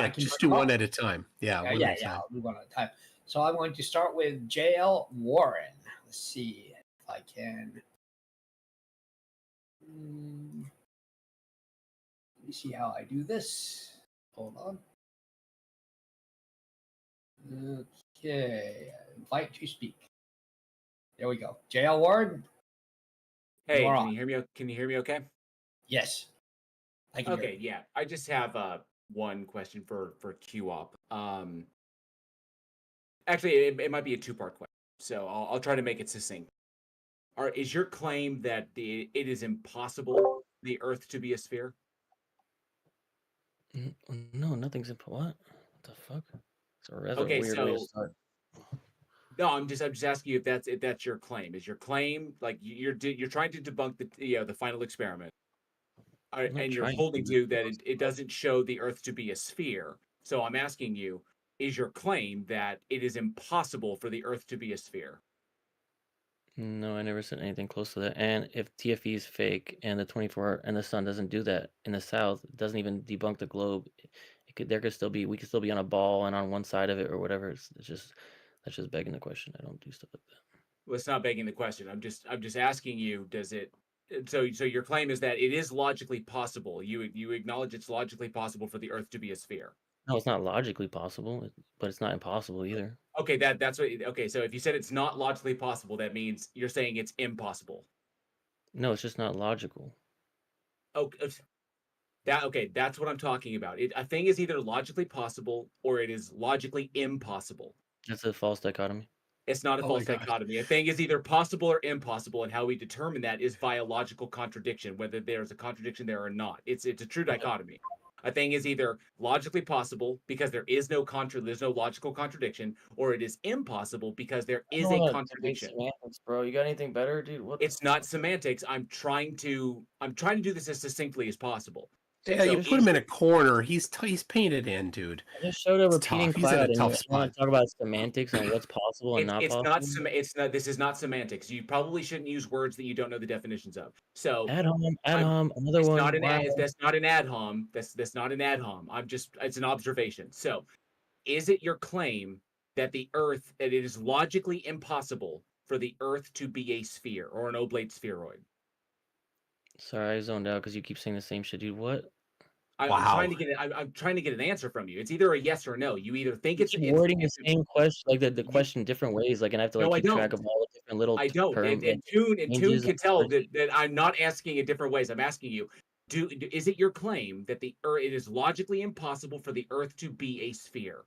Yeah, I can just start do off. one at a time. Yeah, one at a time. I'll do one at a time. So I'm going to start with JL Warren. Let's see if I can. Let me see how I do this. Hold on. Okay, invite to speak. There we go. JL Warren, you Hey, are can on. you hear me? Can you hear me okay? Yes, I can hear Okay, you. yeah. I just have one question for QOP. Actually, it might be a two-part question, so I'll try to make it succinct. Is your claim that it is impossible for the Earth to be a sphere? No, nothing's what? What the fuck? That's a Okay, weird way to so start. no, I'm just asking you if that's your claim. Is your claim like you're trying to debunk the final experiment, I'm not and you're trying holding to. to that it doesn't show the Earth to be a sphere? So I'm asking you, is your claim that it is impossible for the Earth to be a sphere? No, I never said anything close to that. And if TFE is fake and the 24 and the sun doesn't do that in the south, it doesn't even debunk the globe. There could still be, we could still be on a ball and on one side of it or whatever. It's just that's just begging the question. I don't do stuff like that. Well, it's not begging the question. I'm just asking you, does it so your claim is that it is logically possible. You acknowledge it's logically possible for the Earth to be a sphere. No, it's not logically possible, but it's not impossible either. Okay, that's what okay, so if you said it's not logically possible, that means you're saying it's impossible. No, it's just not logical. Okay, that's what I'm talking about. A thing is either logically possible or it is logically impossible. That's a false dichotomy. It's not a Oh my false gosh. dichotomy. A thing is either possible or impossible, and how we determine that is via logical contradiction, whether there's a contradiction there or not. It's a true dichotomy. A thing is either logically possible because there's no logical contradiction, or it is impossible because there I is don't a want to debate contradiction. semantics, bro. You got anything better, dude? What the It's not semantics. I'm trying to do this as succinctly as possible. Yeah, So you put him in a corner. He's painted in, dude. I just showed a It's repeating tough. He's in a cloud, and tough you want spot. to talk about semantics and what's possible and not possible? it's not this is not semantics. You probably shouldn't use words that you don't know the definitions of. So Ad I'm hom, another it's one. not an Wow. that's not an ad hom. That's not an ad hom. It's an observation. So is it your claim that that it is logically impossible for the Earth to be a sphere or an oblate spheroid? Sorry, I zoned out because you keep saying the same shit, dude. What? I'm trying to Wow. get it. I'm trying to get an answer from you. It's either a yes or no. You either think You keep wording the same question, like the you, question different ways, like, and I have to like no, I keep track don't. of all the different little I don't. terms, like And Tune changes and can tell words. that I'm not asking in different ways. I'm asking you, is it your claim that the Earth it is logically impossible for the Earth to be a sphere?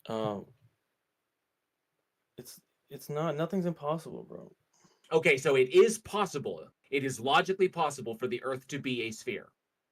Um, it's not. Nothing's impossible, bro. Okay, so it is possible. It is logically possible for the Earth to be a sphere.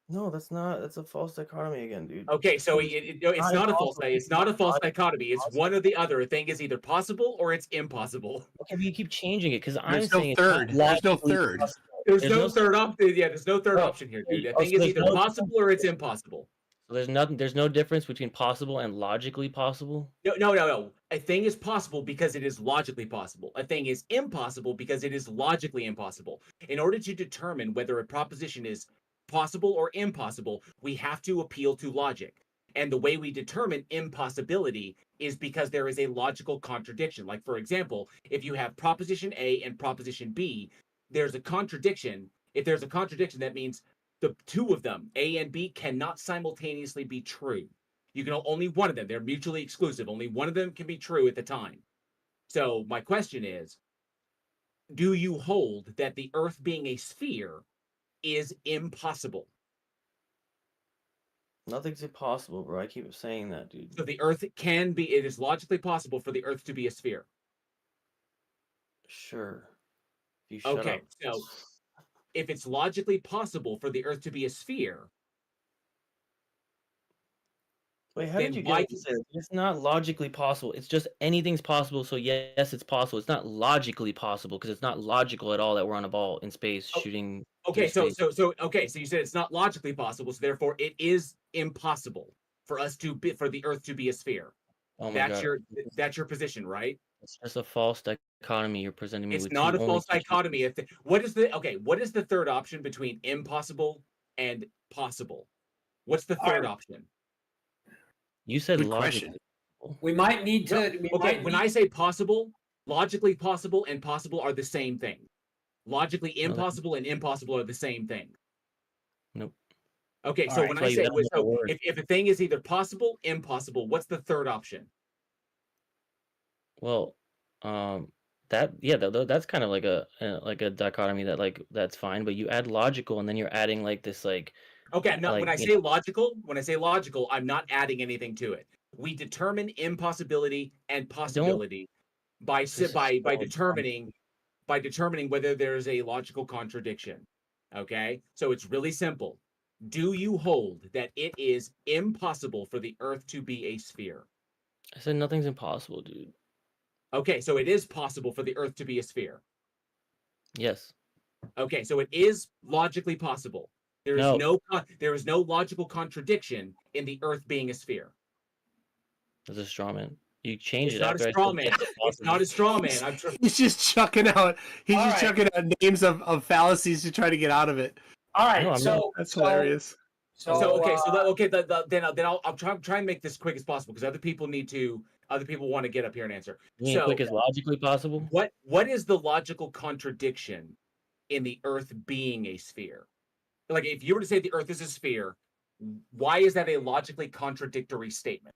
No, that's not. That's a false dichotomy again, dude. Okay, so it's not a false. Impossible. It's not a false Logically dichotomy. It's one or the other. A thing is either possible or it's impossible. Okay, but you keep changing it because I'm There's no saying it's not third. There's no logically third. possible. There's There's no no third option. Yeah, there's no third bro. option here, dude. A Oh, thing so is there's either no possible or it's impossible. So there's nothing. There's no difference between possible and logically possible. No. A thing is possible because it is logically possible. A thing is impossible because it is logically impossible. In order to determine whether a proposition is possible or impossible, we have to appeal to logic. And the way we determine impossibility is because there is a logical contradiction. Like, for example, if you have proposition A and proposition B, there's a contradiction. If there's a contradiction, that means the two of them, A and B, cannot simultaneously be true. You can only one of them. They're mutually exclusive. Only one of them can be true at the time. So my question is, do you hold that the Earth being a sphere is impossible? Nothing's impossible, bro. I keep saying that, dude. So the Earth it is logically possible for the Earth to be a sphere. Sure. If you shut Okay, up. so if it's logically possible for the Earth to be a sphere, Wait, how then did you why get to say that? It's not logically possible. It's just anything's possible. So yes, it's possible. It's not logically possible because it's not logical at all that we're on a ball in space Oh, shooting okay, through space. okay, so you said it's not logically possible, so therefore it is impossible for for the Earth to be a sphere. Oh my God. That's your position, right? It's just a false dichotomy. You're presenting me It's with not two a only false dichotomy. What is the third option between impossible and possible? What's the third option? You said Good logically. question. We might need to. When I say possible, logically possible and possible are the same thing. Logically impossible and impossible are the same thing. Nope. Okay, so when I say if a thing is either possible, impossible, what's the third option? Well, that's kind of like a dichotomy that that's fine, but you add logical and then you're adding like this like. Okay, no, when I say logical, I'm not adding anything to it. We determine impossibility and possibility by determining whether there's a logical contradiction. Okay? So it's really simple. Do you hold that it is impossible for the Earth to be a sphere? I said nothing's impossible, dude. Okay, so it is possible for the Earth to be a sphere. Yes. Okay, so it is logically possible. There is no logical contradiction in the Earth being a sphere. It's a straw man. You change It's it. not a straw man. It's not a straw man. He's just chucking out. Chucking out names of fallacies to try to get out of it. All right, That's hilarious. Then I'll try and make this quick as possible because other people want to get up here and answer. So quick as logically possible. What is the logical contradiction in the Earth being a sphere? Like, if you were to say the Earth is a sphere, why is that a logically contradictory statement?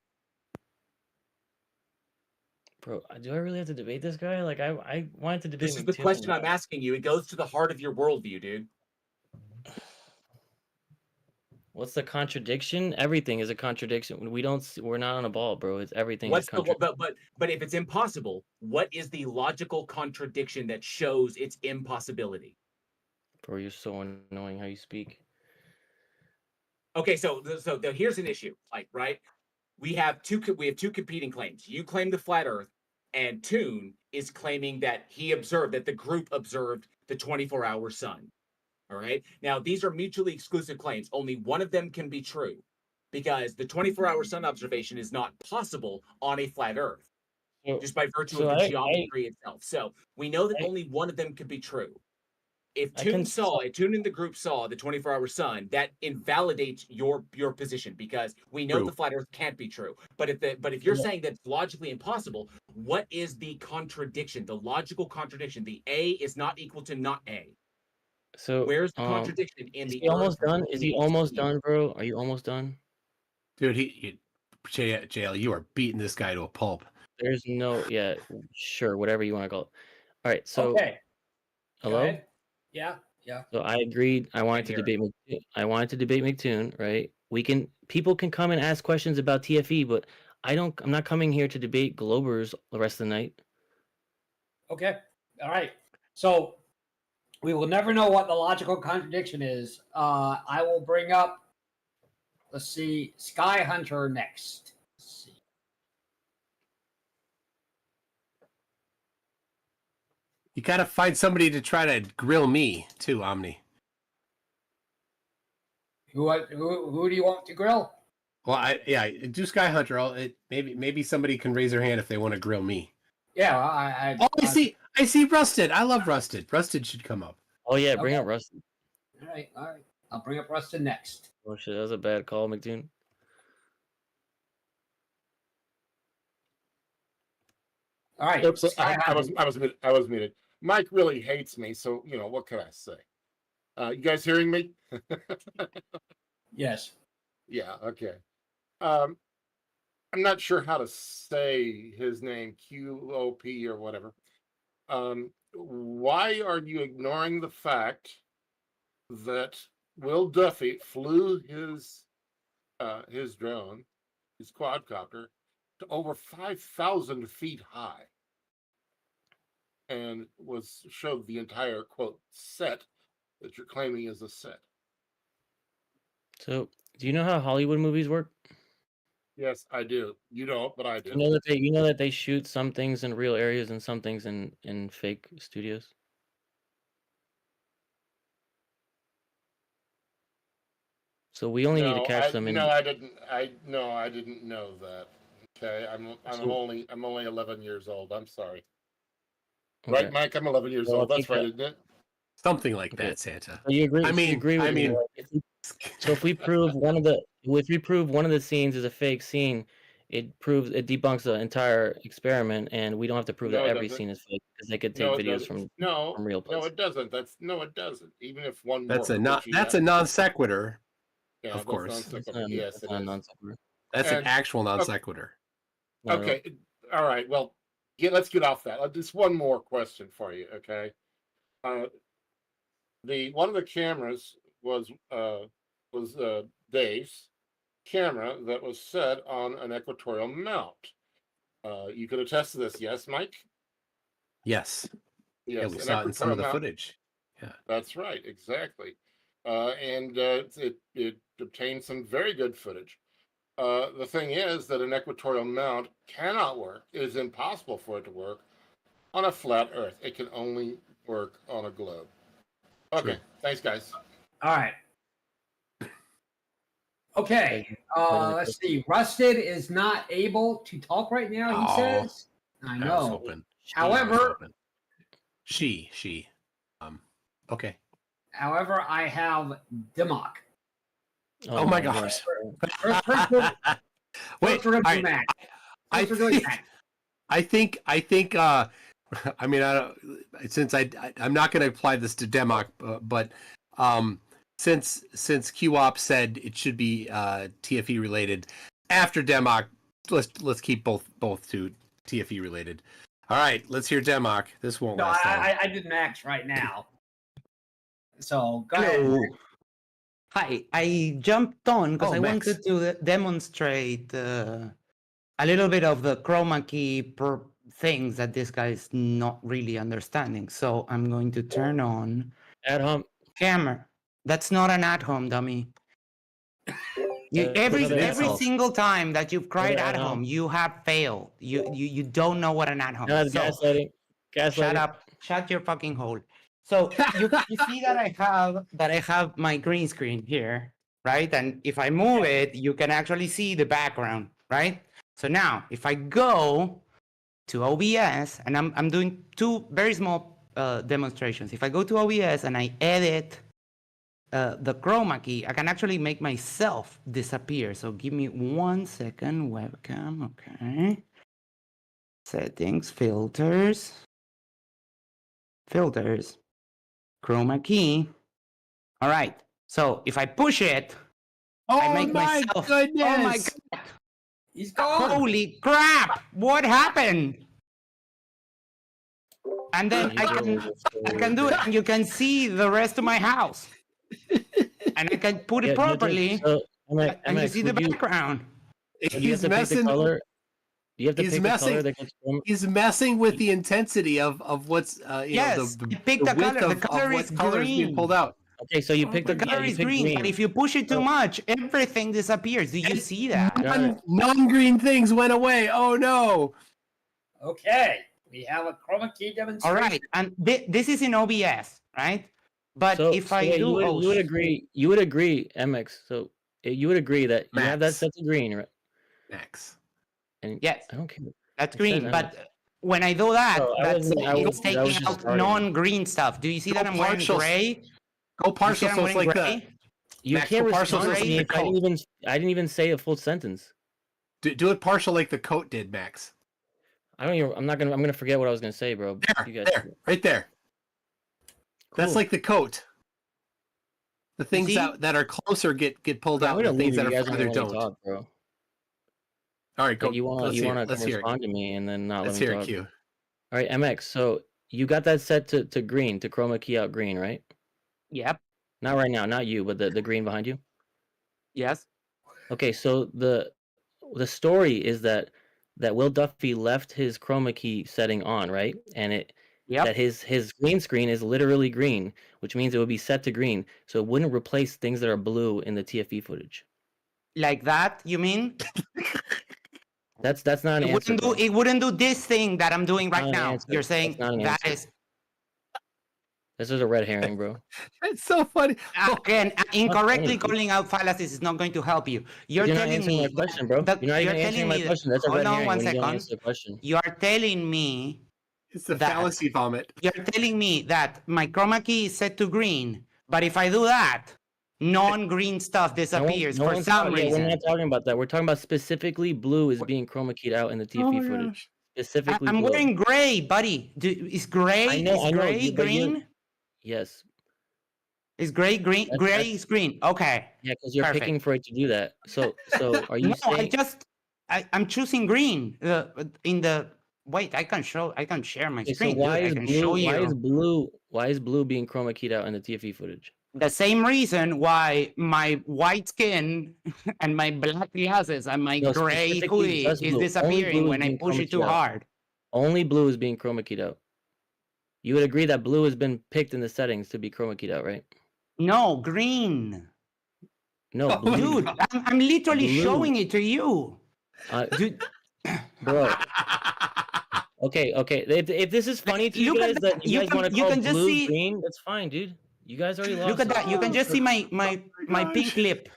Bro, do I really have to debate this guy? Like, I wanted to debate. This is the question I'm asking you. It goes to the heart of your worldview, dude. What's the contradiction? Everything is a contradiction. We're not on a ball, bro. It's everything. But if it's impossible, what is the logical contradiction that shows its impossibility? Bro, you're so annoying how you speak. Okay, so here's an issue. Like, right? We have two competing claims. You claim the flat Earth, and Toon is claiming that the group observed the 24-hour sun. All right. Now, these are mutually exclusive claims. Only one of them can be true because the 24-hour sun observation is not possible on a flat Earth just by virtue of the geometry itself. So we know that only one of them can be true. If Toon in the group saw the 24-hour sun, that invalidates your position because we know the flat Earth can't be true. But if you're saying that it's logically impossible, what is the contradiction? The logical contradiction? The A is not equal to not A. So where's the contradiction in the? Is he almost done? Is he almost done, bro? Are you almost done? Dude, JL, you are beating this guy to a pulp. There's no, sure, whatever you want to call it. All right, so hello? Yeah. So I agreed. I wanted to debate McToon, right? People can come and ask questions about TFE, but I'm not coming here to debate Globers the rest of the night. Okay. All right. So we will never know what the logical contradiction is. I will bring up, let's see, Sky Hunter next. Let's see. You got to find somebody to try to grill me too, Omni. Who do you want to grill? Well, do Sky Hunter. Maybe somebody can raise their hand if they want to grill me. Yeah, I see Rusted. I love Rusted. Rusted should come up. Oh yeah, bring up Rusted. All right. I'll bring up Rusted next. Oh shit, that was a bad call, McToon. All right. Oops, I was muted. Mike really hates me, so what can I say? You guys hearing me? Yes. Yeah. Okay. I'm not sure how to say his name, QOP or whatever. Why are you ignoring the fact that Will Duffy flew his drone, his quadcopter, to over 5,000 feet high, and showed the entire quote set that you're claiming is a set? So, do you know how Hollywood movies work? Yes, I do. You don't, but I do. You know that they shoot some things in real areas and some things in fake studios. So we only need to catch them. I didn't know that. Okay, I'm only 11 years old. I'm sorry. Okay. Right, Mike? I'm 11 years old. That's right, isn't it? Something like that, Santa. So you agree? I mean, so if we prove one of the, if we prove one of the scenes is a fake scene, it debunks the entire experiment, and we don't have to prove No, that it every doesn't. scene is fake because they could take No, it videos doesn't. from real No, places. it doesn't. It doesn't. Even if one That's more a non glitchy that's a happens. non sequitur. Yeah, of that's course. non That's sequitur. not, Yes, that's it not a is. non sequitur. That's an And- actual non sequitur. Not at all. Okay, all right. Well, let's get off that. Just one more question for you, okay? One of the cameras was Dave's camera that was set on an equatorial mount. You could attest to this, yes, Mike? Yes. Yes, Yeah, we an saw it in some of the equatorial mount. footage. Yeah. That's right, exactly. And it obtained some very good footage. The thing is that an equatorial mount cannot work. It is impossible for it to work on a flat Earth. It can only work on a globe. Okay, True. thanks, guys. All right. Okay. Let's see. Rusted is not able to talk right now, he Oh, says. I I was know. hoping. However, She. Okay. however, I have Dimok. Oh my gosh. First Wait, we're all going right. to Mac. I First we're going to think, Mac. I think I mean I don't, since I'm not going to apply this to Demok, but since QOP said it should be TFE related after Demok, let's keep both to TFE related. All right, let's hear Demok. This won't No, last long. I did Max right now. So go Hello. ahead. Hi, I jumped on because Oh, I Max. wanted to demonstrate a little bit of the chroma key things that this guy is not really understanding. So I'm going to turn on At home. camera. That's not an at-home, dummy. another Every insult. single time that you've cried Another at at-home. home, you have failed. You don't know what an at-home No, is. it's So, gaslighting. shut up. Shut your fucking hole. So you see that I have my green screen here, right? And if I move it, you can actually see the background, right? So now if I go to OBS, and I'm doing two very small demonstrations. If I go to OBS and I edit the chroma key, I can actually make myself disappear. So give me 1 second, webcam, okay. Settings, filters, chroma key. All right, so if I push it, I Oh make my myself, goodness! oh my God, He's gone. holy crap, what happened? And then I can do it, and you can see the rest of my house. And I can put it properly, and you see the background. He's messing. Do you have to He's pick messing- the color that gets He's messing with the intensity of what's Yes, the I picked the width color. of The color what is color is being green. pulled out. Okay, so you pick The color is green, but if you push it too much, everything disappears. Do you see that? Non-green things went away. Oh no! Okay. We have a chroma key demonstration. All right, and this is in OBS, right? But if I yeah, do, you would agree, MX. So you would agree that you have that Max. set to green, right? Max. And Yes. I don't care. That's It green. says But when I do that, No, I that's wasn't- I was- it's I was taking just out starting. non-green stuff. Do you see Go that I'm wearing partial. gray? Go partial, You see so I'm it's wearing like gray? that. You Max, can't go partial respond so to me it's if the I didn't even say a full sentence. Do it partial like the coat did, Max. I'm gonna forget what I was gonna say, bro. You guys, There, right there. That's Cool. like the coat. The things see? that are closer get pulled I'm out. gonna The leave things you that guys are gonna farther let me don't. talk, bro. All right, go. Like you wanna let's hear respond to me and then not Let's let me hear talk. it, Q. All right, MX. So you got that set to green, to chroma key out green, right? Yep. Not right now, not you, but the green behind you. Yes. Okay, so the story is that Will Duffy left his chroma key setting on, right? And that his green screen is literally green, which means it would be set to green, so it wouldn't replace things that are blue in the TFE footage. Like that, you mean? That's not an answer. Bro. It wouldn't do this thing that I'm doing That's right not an now. answer. You're saying That's not an that answer. is This is a red herring, bro. It's so funny. again incorrectly funny. calling out fallacies is not going to help you. You're You're not telling answering me my question, bro. that- You're not even you're answering telling my me that- question. That's a hold red on herring one when you don't second. answer the question. You are telling me It's a that- fallacy vomit. you're telling me that my chroma key is set to green, but if I do that, non-green stuff disappears for one's some yeah, reason. we're not talking about that. We're talking about specifically blue is being chroma keyed out in the Oh TFE my footage. gosh. Specifically I'm blue. wearing gray, buddy. Is gray? I know, Is gray but green? Yes. Is gray green? Gray is green. Okay. Yeah, because you're Perfect. picking for it to do that. So are you No, saying I'm choosing green. Wait, I can share my okay, so screen. why Dude, I is can blue show you. why is blue being chroma keyed out in the TFE footage? The same reason why my white skin and my black glasses and my No, gray specifically hoodie just is blue. Only disappearing blue is when I being push chroma it keyed too out. hard. Only blue is being chroma keyed out. You would agree that blue has been picked in the settings to be chroma keyed out, right? No, green. No, Oh my blue. Dude, I'm literally Blue. showing it to you. Dude, bro. Okay. If this is funny to you Look at guys that. that you guys want to You call can just blue see. green, that's fine, dude. You guys already lost. Look at that. You can just see my gosh. pink lip.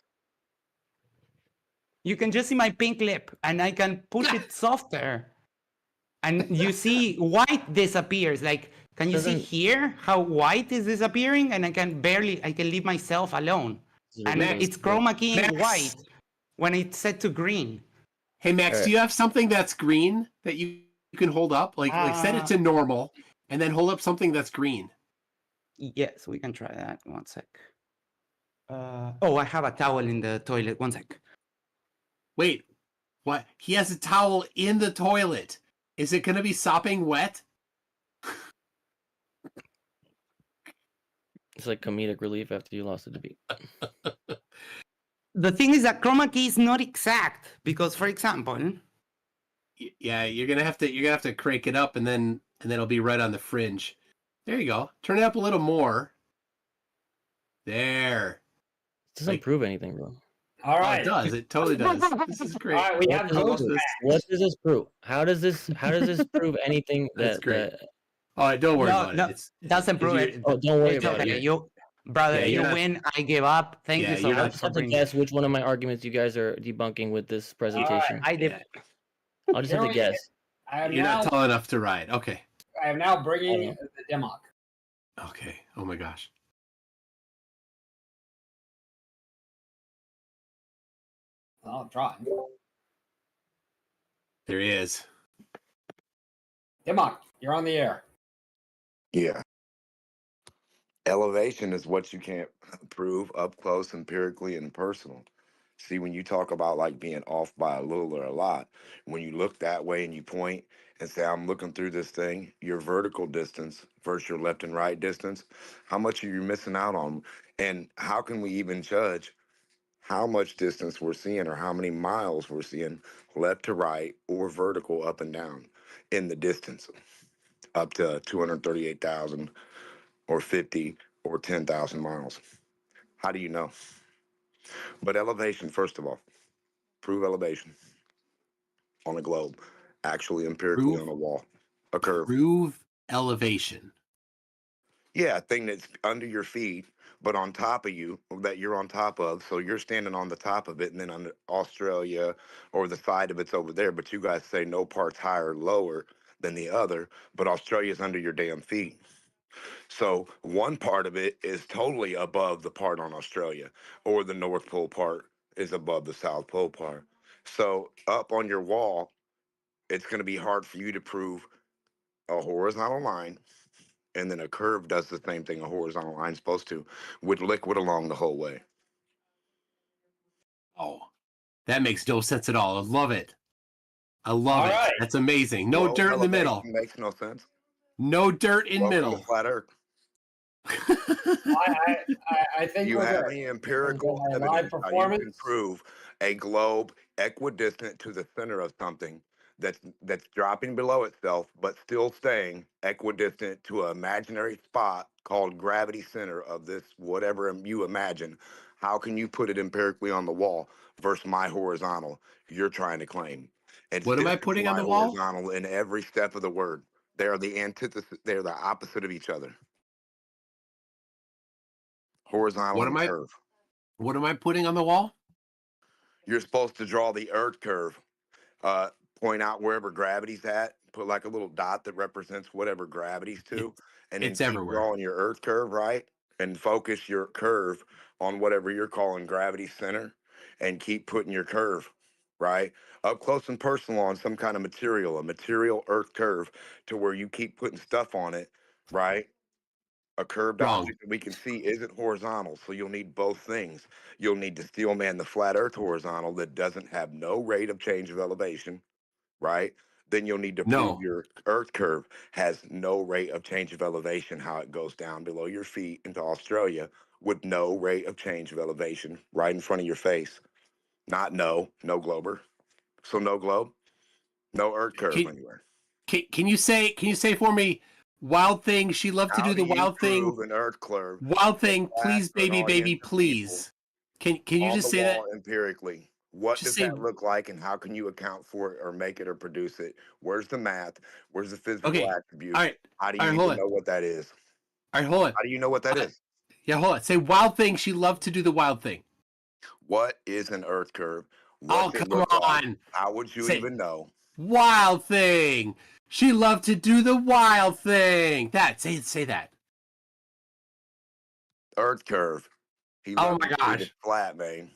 You can just see my pink lip, and I can push it softer, and you see white disappears. Like, can you see Doesn't- here how white is disappearing? And I can leave myself alone, This is and ridiculous, it's bro. chroma keying Max. white when it's set to green. Hey Max, Alright. do you have something that's green that you can hold up? Like set it to normal and then hold up something that's green. Yes, we can try that. One sec. Oh, I have a towel in the toilet. One sec. Wait, what? He has a towel in the toilet. Is it going to be sopping wet? It's like comedic relief after you lost the debate. The thing is that chroma key is not exact because, for example, Yeah, you're gonna have to crank it up and then it'll be right on the fringe. There you go. Turn it up a little more. There. It doesn't Like- prove anything, bro. All Oh, right. it does. It totally does. This is great. All right, we have What to does what does this prove? How does this prove anything That's that great. that All right, don't worry No, about no, it. It's doesn't prove you- it. oh, don't worry It's about okay. it. You, brother, Yeah, you you're not- win. I give up. Thank Yeah, you so you're I not- much just for have to bringing. guess which one of my arguments you guys are debunking with this presentation. I did. yeah, I'll just have to Here we- guess. I am you're now. not tall enough to ride. Okay. I am now bringing know. the democ. Okay. Oh my gosh. Well, I'm trying. There he is. Democ, you're on the air. Yeah. Elevation is what you can't prove up close, empirically, and personal. See, when you talk about like being off by a little or a lot, when you look that way and you point and say, I'm looking through this thing, your vertical distance versus your left and right distance, how much are you missing out on? And how can we even judge how much distance we're seeing or how many miles we're seeing left to right or vertical up and down in the distance up to 238,000 or 50 or 10,000 miles? How do you know? But elevation, first of all, prove elevation on a globe, actually empirically Prove- on a wall, a curve. Prove elevation. Yeah, a thing that's under your feet, but on top of you, that you're on top of. So you're standing on the top of it, and then on Australia or the side of it's over there. But you guys say no part's higher or lower than the other, but Australia's under your damn feet. So one part of it is totally above the part on Australia, or the North Pole part is above the South Pole part. So up on your wall, it's going to be hard for you to prove a horizontal line, and then a curve does the same thing a horizontal line's supposed to, with liquid along the whole way. Oh, that makes no sense at all. I love it. I love All it. right. That's amazing. No Well, dirt in the elevation middle. makes no sense. No dirt in Welcome middle. to flat Earth. I think You we're have good. any empirical Is that my live evidence how you can performance? prove a globe equidistant to the center of something that's dropping below itself, but still staying equidistant to an imaginary spot called gravity center of this whatever you imagine? How can you put it empirically on the wall versus my horizontal you're trying to claim? It's What am I different from putting on my the wall? horizontal in every step of the word. They are the antithesis. They're the opposite of each other. Horizontal What and am I- curve. What am I putting on the wall? You're supposed to draw the Earth curve, point out wherever gravity's at, put like a little dot that represents whatever gravity's to, and then it's keep everywhere. drawing your Earth curve, right? and focus your curve on whatever you're calling gravity center and keep putting your curve, right? Up close and personal on some kind of material, a material earth curve to where you keep putting stuff on it, right? A curved Wrong. object that we can see isn't horizontal, so you'll need both things. You'll need to steel man the flat earth horizontal that doesn't have no rate of change of elevation, right? Then you'll need to prove No. your earth curve has no rate of change of elevation, how it goes down below your feet into Australia with no rate of change of elevation right in front of your face. Not no glober. So no globe, no earth curve anywhere. Can you say for me, wild thing? She loved to How do do the you wild thing. prove an earth curve? Wild is thing, flat please, for an baby, audience baby, of people please. Can you on just the say that? wall empirically? What Just does say that look like, and how can you account for it or make it or produce it? Where's the math? Where's the physical okay. attributes? All right. How do All you right, hold even on. know what that is? All right, hold on. How do you know what that is? Yeah, hold on. Say wild thing. She loved to do the wild thing. What is an earth curve? Oh, What's it come look like? on. How would you Say even know? wild thing. She loved to do the wild thing. That say that. Earth curve. He Oh loved my to keep it gosh. flat, man.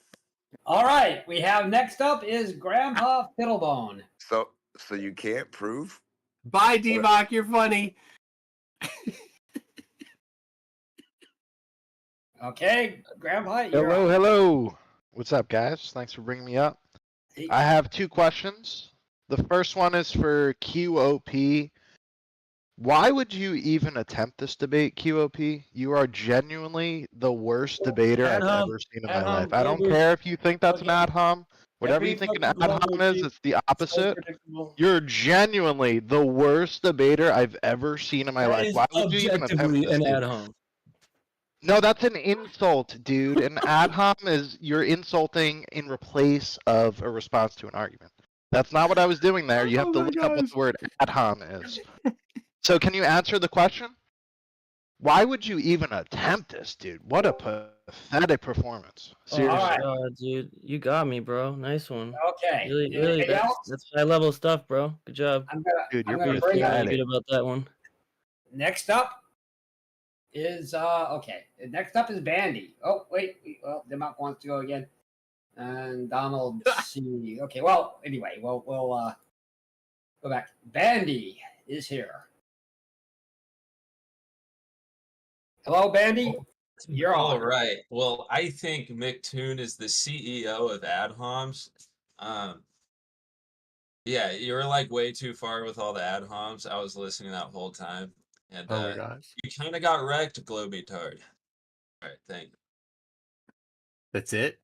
All right, we have next up is Grandpa Fiddlebone. So you can't prove Bye, what Devok. You're funny. Okay, Grandpa, you're Hello, up. hello. What's up, guys? Thanks for bringing me up. I have two questions. The first one is for QOP. Why would you even attempt this debate, QOP? You are genuinely the worst debater I've Ad ever seen in my hom life. I don't Glober's care if you think that's an fucking ad hom. Whatever every you think an fucking ad hom Glober is, beat it's the so opposite. predictable. You're genuinely the worst debater I've ever seen in my That life. is Why would you even attempt objectively this, an dude? ad hom. No, that's an insult, dude. An ad hom is you're insulting in replace of a response to an argument. That's not what I was doing there. You have to Oh my look up what gosh. the word ad hom is. So can you answer the question? Why would you even attempt this, dude? What a pathetic performance. All Seriously. right. God, dude, you got me, bro. Nice one. Okay. Really, Anything else? that's high level stuff, bro. Good job. Dude, I'm you're gonna Really bring feel up really good about that one. next up is okay. Next up is Bandy. Oh wait, well Dimmock wants to go again, and Donald C. Okay, well anyway, we'll go back. Bandy is here. Hello, Bandy. You're All on. right. Well, I think McToon is the CEO of AdHoms. Yeah, you're like way too far with all the AdHoms. I was listening that whole time, and Oh my gosh. you kind of got wrecked, Globetard. All right, thank you. That's it.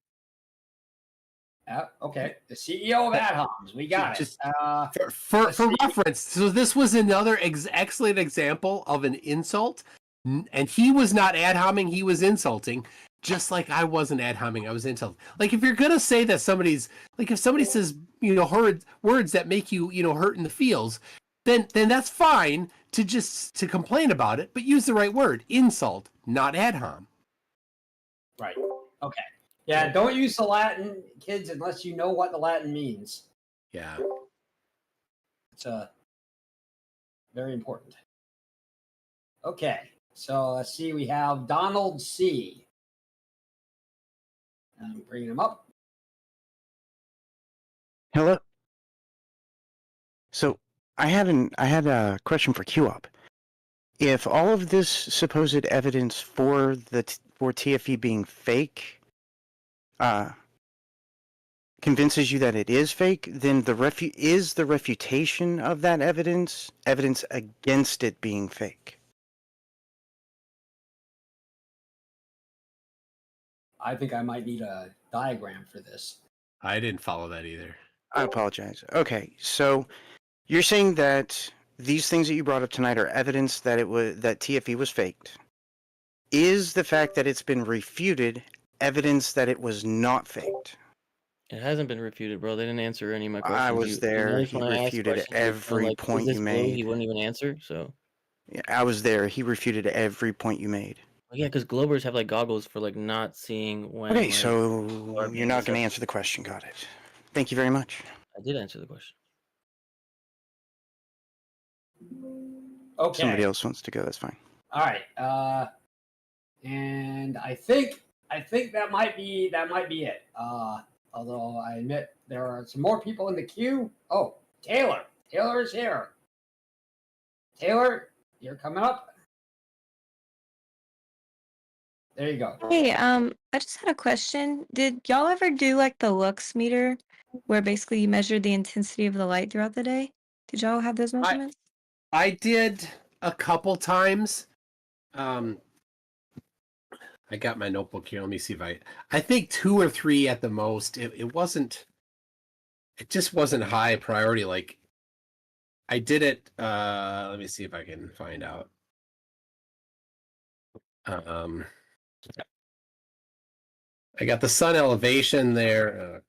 Okay, the CEO of AdHoms. We got Just it. for let's see. reference, so this was another excellent example of an insult, and he was not ad homing, he was insulting, just like I wasn't ad homing, I was insulting. Like if you're gonna say that somebody's like if somebody says words that make you hurt in the feels, then that's fine to complain about it, but use the right word, insult, not ad hom. Right. Okay. Yeah, don't use the Latin, kids, unless you know what the Latin means. Yeah. It's very important. Okay, so let's see. We have Donald C. I'm bringing him up. Hello. So I had a question for QUp. If all of this supposed evidence for TFE being fake convinces you that it is fake, then is the refutation of that evidence against it being fake? I think I might need a diagram for this. I didn't follow that either. I apologize. Okay, so you're saying that these things that you brought up tonight are evidence that that TFE was faked. Is the fact that it's been refuted evidence that it was not faked? It hasn't been refuted, bro. They didn't answer any of my questions. I was there. Nice He when I asked refuted questions, he was every like, point "Is this you blue?" He made. wouldn't even answer. So Yeah, I was there. He refuted every point you made. well, yeah, because Globers have like goggles for like not seeing when. Okay, like, so are you're being not going to deceptive. answer the question. Got it. Thank you very much. I did answer the question. Okay. Somebody else wants to go. That's fine. All right. And I think that might be it. Although I admit there are some more people in the queue. Oh, Taylor. Taylor is here. Taylor, you're coming up. There you go. Hey, I just had a question. Did y'all ever do like the lux meter, where basically you measure the intensity of the light throughout the day? Did y'all have those measurements? I did a couple times. I got my notebook here. Let me see if I think 2 or 3 at the most. It just wasn't high priority. Like I did it. Let me see if I can find out. I got the sun elevation there.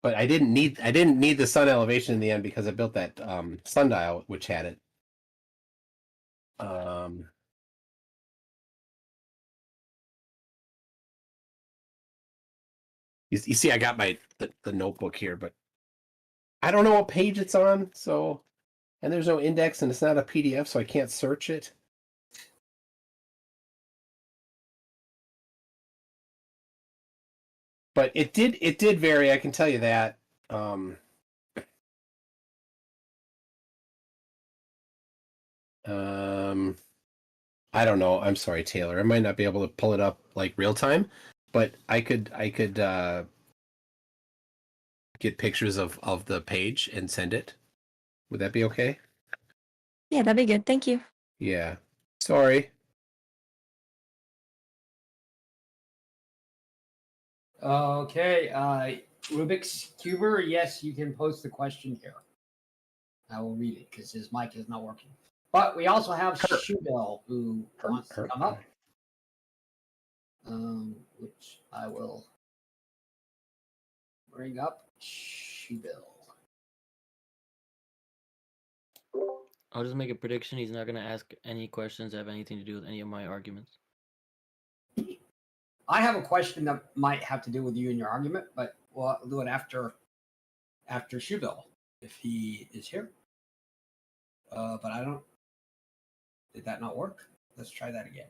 But I didn't need the sun elevation in the end because I built that sundial which had it. You see, I got the notebook here, but I don't know what page it's on. So, and there's no index, and it's not a PDF, so I can't search it. But it did vary. I can tell you that. I don't know. I'm sorry, Taylor. I might not be able to pull it up like real time, but I could get pictures of the page and send it. Would that be okay? Yeah, that'd be good. Thank you. Yeah. Sorry. Okay, Rubik's Cuber, yes, you can post the question here. I will read it because his mic is not working. But we also have Shubel who wants to come up, which I will bring up. Shubel. I'll just make a prediction. He's not going to ask any questions that have anything to do with any of my arguments. I have a question that might have to do with you and your argument, but we'll do it after Shubel if he is here. But I don't. Did that not work? Let's try that again.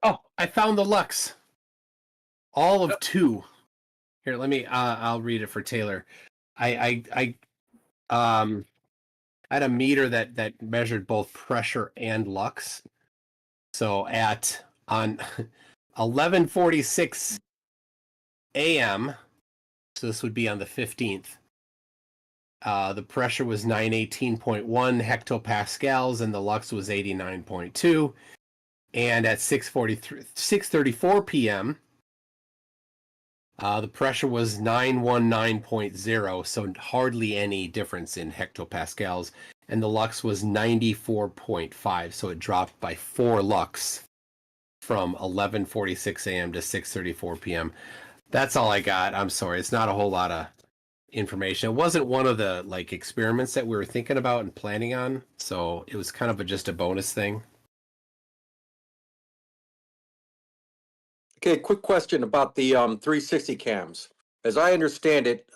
Oh, I found the lux. All of 2. Here, let me. I'll read it for Taylor. I had a meter that measured both pressure and lux. So on 11:46 a.m., so this would be on the 15th. The pressure was 918.1 hectopascals, and the lux was 89.2. And at 6:34 p.m., the pressure was 919.0, so hardly any difference in hectopascals, and the lux was 94.5, so it dropped by 4 lux from 11:46 a.m. to 6:34 p.m. That's all I got. I'm sorry, it's not a whole lot of information. It wasn't one of the experiments that we were thinking about and planning on, so it was kind of just a bonus thing. Okay, quick question about the 360 cams. As I understand it,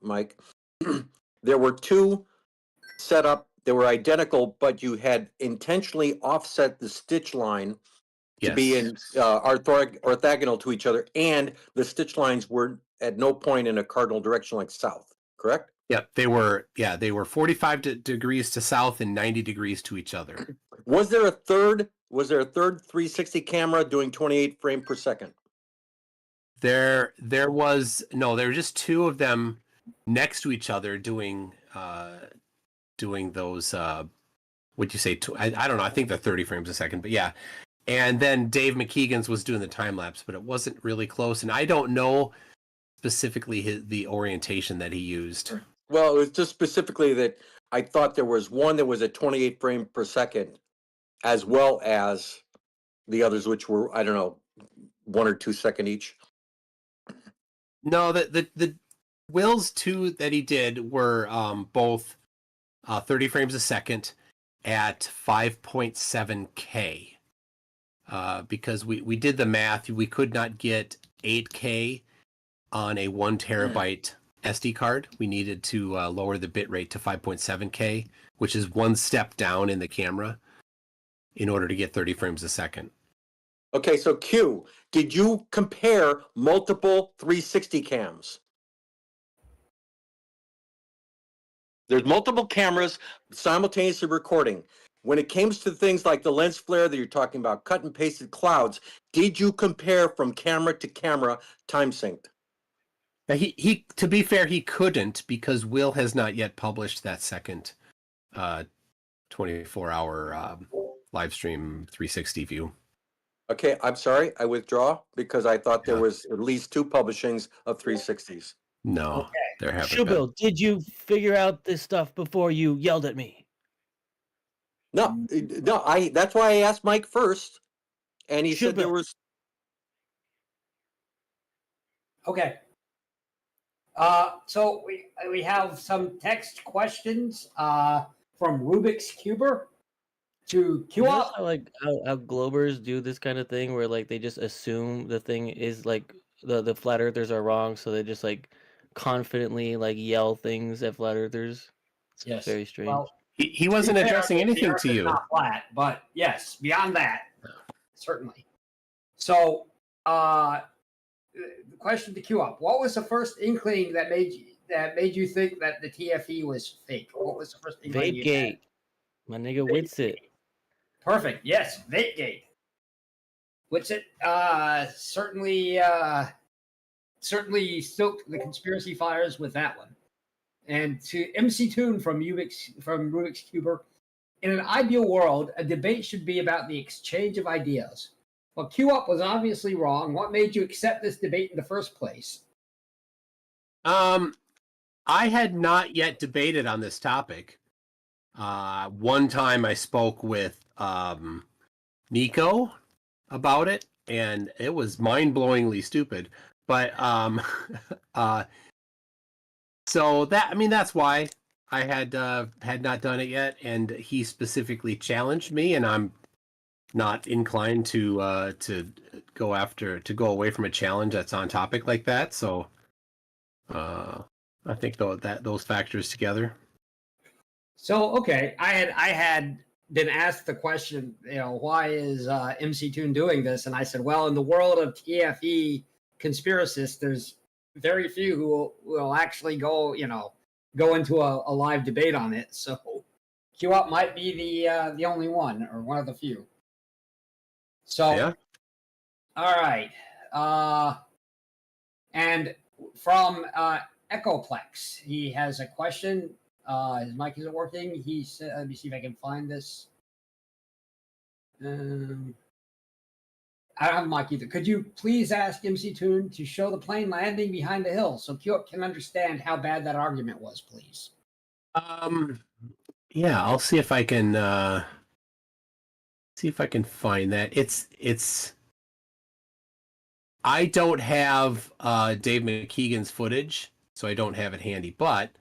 Mike, there were 2 set up. They were identical, but you had intentionally offset the stitch line to be in orthogonal to each other, and the stitch lines were at no point in a cardinal direction like south. Correct? Yeah, they were 45 degrees to south and 90 degrees to each other. Was there a third 360 camera doing 28 frames per second? There was no. There were just 2 of them next to each other doing those. What'd you say? I don't know. I think they're 30 frames a second, but yeah. And then Dave McKeegan's was doing the time lapse, but it wasn't really close. And I don't know specifically the orientation that he used. Well, it was just specifically that I thought there was one that was at 28 frames per second, as well as the others, which were, I don't know, 1 or 2 second each. No, the Will's 2 that he did were both 30 frames a second at 5.7K. Because we did the math, we could not get 8K on a 1 terabyte SD card. We needed to lower the bit rate to 5.7K, which is 1 step down in the camera. in order to get 30 frames a second. Okay, so Q, did you compare multiple 360 cams? There's multiple cameras simultaneously recording. When it comes to things like the lens flare that you're talking about, cut and pasted clouds, did you compare from camera to camera time synced? Now he to be fair, he couldn't because Will has not yet published that second 24-hour live stream 360 view. Okay, I'm sorry, I withdraw because I thought there Yeah. was at least 2 publishings of 360s. No, Okay. there haven't been. Shubil, did you figure out this stuff before you yelled at me? No, that's why I asked Mike first, and he said there Shubil. was. Okay. So we have some text questions from Rubik's Cuber to You notice QUp. how like how Globers do this kind of thing where like they just assume the thing is like the flat earthers are wrong, so they just like confidently like yell things at flat earthers. It's Yes. very strange. Well, He wasn't to be fair, addressing the anything Earth to is you. not flat, but yes, beyond that, certainly. So, the question to QUp: what was the first inkling that made you think that the TFE was fake? What was the first inkling you had? Vape my nigga Witsit. Perfect. Yes, Vategate. Witsit certainly stoked the conspiracy fires with that one. And to MC Toon from Rubik's Cuber, in an ideal world, a debate should be about the exchange of ideas. Well, QUp was obviously wrong. What made you accept this debate in the first place? I had not yet debated on this topic. One time I spoke with Nico about it, and it was mind-blowingly stupid. But so that's why I had not done it yet, and he specifically challenged me, and I'm not inclined to go away from a challenge that's on topic like that. So I think those factors together. So, okay, I had been asked the question, why is MC Toon doing this? And I said, well, in the world of TFE conspiracists, there's very few who will actually go into a live debate on it. So QUp might be the only one or one of the few. So, Yeah. All right. And from Echoplex, he has a question. His mic isn't working. He said, let me see if I can find this. I don't have a mic either. Could you please ask MC Toon to show the plane landing behind the hill so QUp can understand how bad that argument was, please? Yeah, I'll see if I can find that. It's I don't have Dave McKeegan's footage, so I don't have it handy, but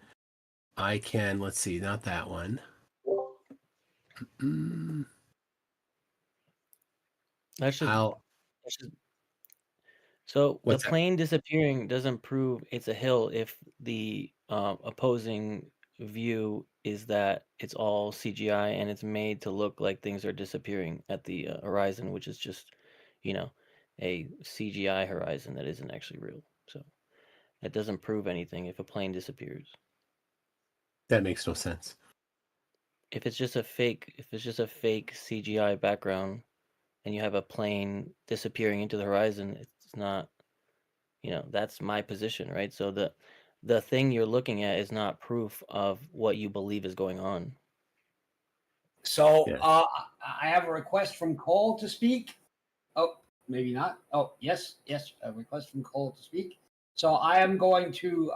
I can, let's see, not that one. So What's the that? plane disappearing doesn't prove it's a hill if the opposing view is that it's all CGI and it's made to look like things are disappearing at the horizon, which is just, a CGI horizon that isn't actually real. So that doesn't prove anything if a plane disappears. That makes no sense. If it's just a fake CGI background and you have a plane disappearing into the horizon, it's not, that's my position, right? So the thing you're looking at is not proof of what you believe is going on. So Yeah. I have a request from Cole to speak. Oh, maybe not. Oh, yes, a request from Cole to speak. So I am going to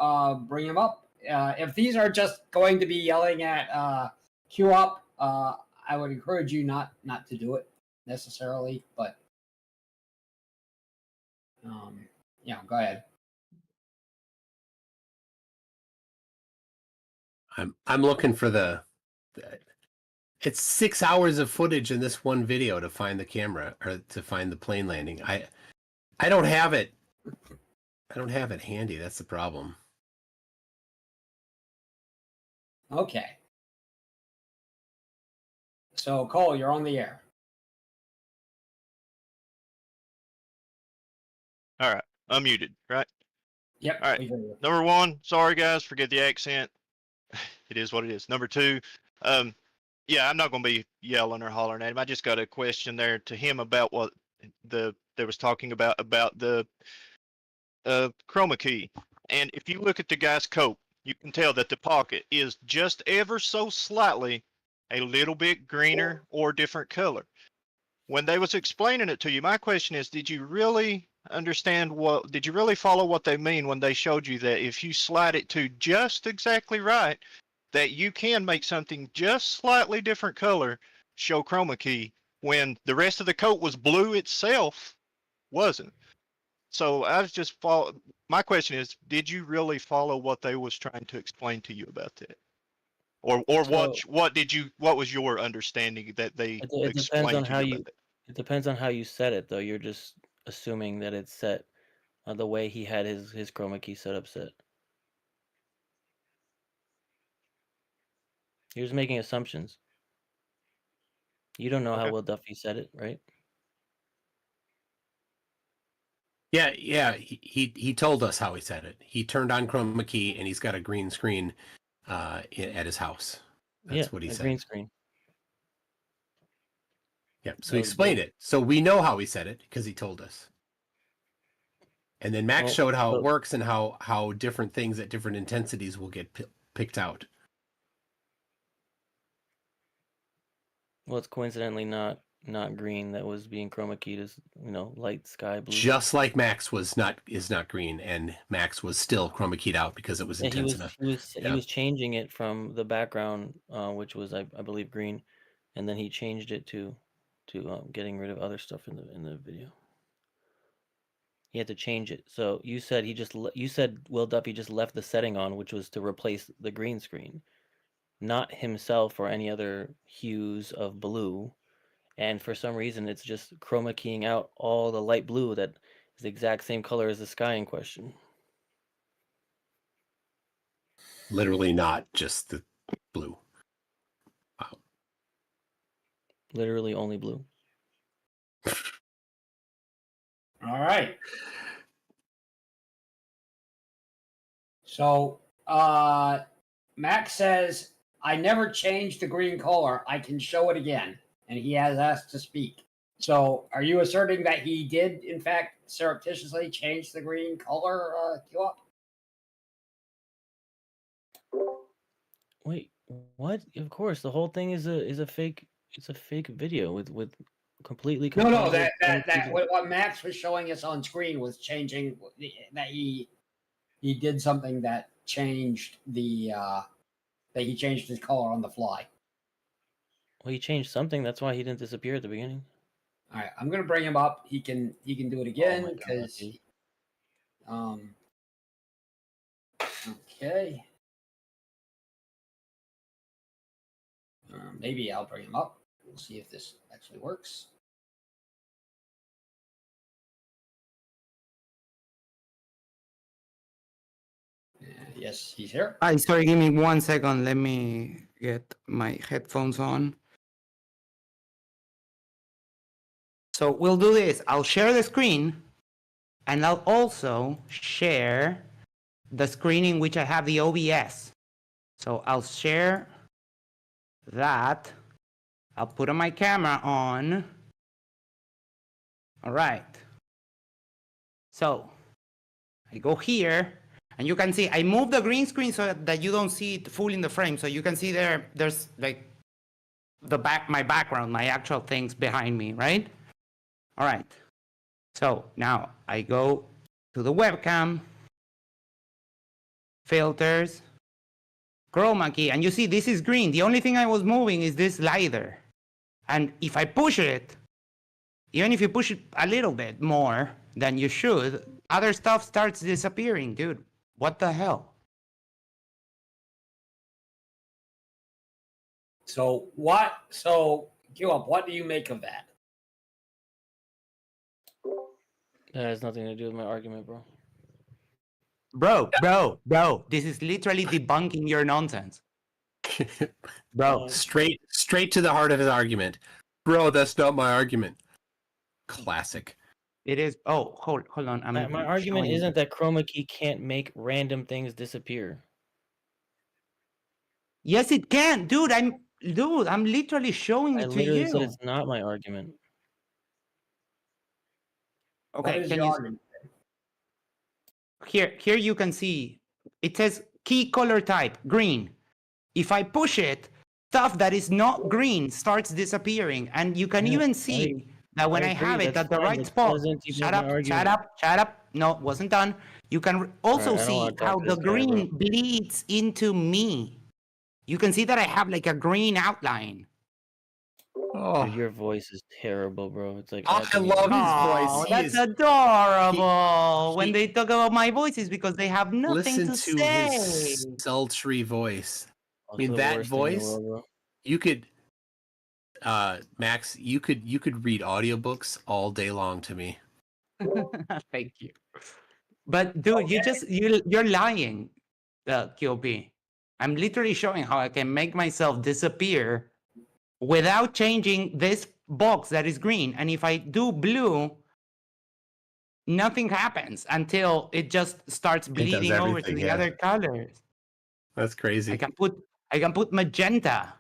bring him up. If these are just going to be yelling at QUp, I would encourage you not to do it necessarily. But go ahead. I'm looking for it's 6 hours of footage in this one video to find the camera or to find the plane landing. I don't have it. I don't have it handy. That's the problem. Okay. So Cole, you're on the air. All right, unmuted, right? Yep. All right. we hear you. Number one, sorry guys, forget the accent. It is what it is. Number two, yeah, I'm not going to be yelling or hollering at him. I just got a question there to him about what they was talking about the chroma key. And if you look at the guy's coat, you can tell that the pocket is just ever so slightly a little bit greener or different color. When they was explaining it to you, my question is, did you really did you really follow what they mean when they showed you that if you slide it to just exactly right, that you can make something just slightly different color show chroma key when the rest of the coat was blue itself wasn't? So I was just my question is, did you really follow what they was trying to explain to you about that? Or So what was your understanding that they it depends on explained to how you you about that? it depends on how you set it though. You're just assuming that it's set the way he had his chroma key setup set. You're just making assumptions. You don't know how Okay. Will Duffy said it, right? Yeah. He told us how he said it. He turned on chroma key and he's got a green screen at his house. That's what he a said. green screen. Yeah. So he explained it. So we know how he said it because he told us. And then Max showed how it works and how different things at different intensities will get picked out. Well, it's coincidentally not green that was being chroma keyed as light sky blue. Just like Max is not green, and Max was still chroma keyed out because it was intense enough. He was changing it from the background, which was I believe green, and then he changed it to getting rid of other stuff in the video. He had to change it. So you said Will Duffy just left the setting on, which was to replace the green screen, not himself or any other hues of blue. And for some reason, it's just chroma keying out all the light blue that is the exact same color as the sky in question. Literally not just the blue. Wow. Literally only blue. All right. So Max says, I never changed the green color. I can show it again. And he has asked to speak. So are you asserting that he did, in fact, surreptitiously change the green color, Q-Up? Wait, what? Of course, the whole thing is a fake. It's a fake video with completely. No. That what Max was showing us on screen was changing. That he did something that changed that he changed his color on the fly. Well, he changed something. That's why he didn't disappear at the beginning. All right, I'm gonna bring him up. He can do it again because. Okay. Maybe I'll bring him up. We'll see if this actually works. Yes, he's here. Sorry, give me 1 second. Let me get my headphones on. So we'll do this. I'll share the screen, and I'll also share the screen in which I have the OBS. So I'll share that. I'll put on my camera on. All right. So I go here, and you can see I move the green screen so that you don't see it full in the frame. So you can see there's like my background, my actual things behind me, right? All right. So now I go to the webcam, filters, chroma key, and you see this is green. The only thing I was moving is this slider. And if I push it, even if you push it a little bit more than you should, other stuff starts disappearing, dude. What the hell? So Q-Up, what do you make of that? That has nothing to do with my argument, bro. Bro, this is literally debunking your nonsense. Bro, straight to the heart of his argument. Bro, that's not my argument. Classic. It is. Oh, hold on. I'm My argument showing. isn't that chroma key can't make random things disappear. Yes, it can, dude. I'm literally showing I it to literally said you. it's not my argument. What Okay, is can your you argument? here you can see it says key color type green. If I push it, stuff that is not green starts disappearing, and you can Yeah, even see that when I I agree, have it that's at the fine. right It spot. doesn't Shut debunk my up! Shut argument. up! Shut up! No, wasn't done. You can also Alright, I don't see wanna talk how to the this guy, bro. green bleeds into me. You can see that I have like a green outline. Oh, Dude, your voice is terrible, bro. It's like I acting love his idiotic. voice. Oh, He that's is. adorable. When he- they talk about my voices because they have nothing Listen to to say. his sultry voice. I Also mean, the that worst thing in the voice. world, bro. You could, Max. You could read audiobooks all day long to me. Thank you. But dude, you're lying, QP. I'm literally showing how I can make myself disappear without changing this box that is green. And if I do blue, nothing happens until it just starts It does bleeding over to everything. the Yeah, other colors. that's I crazy. can put magenta.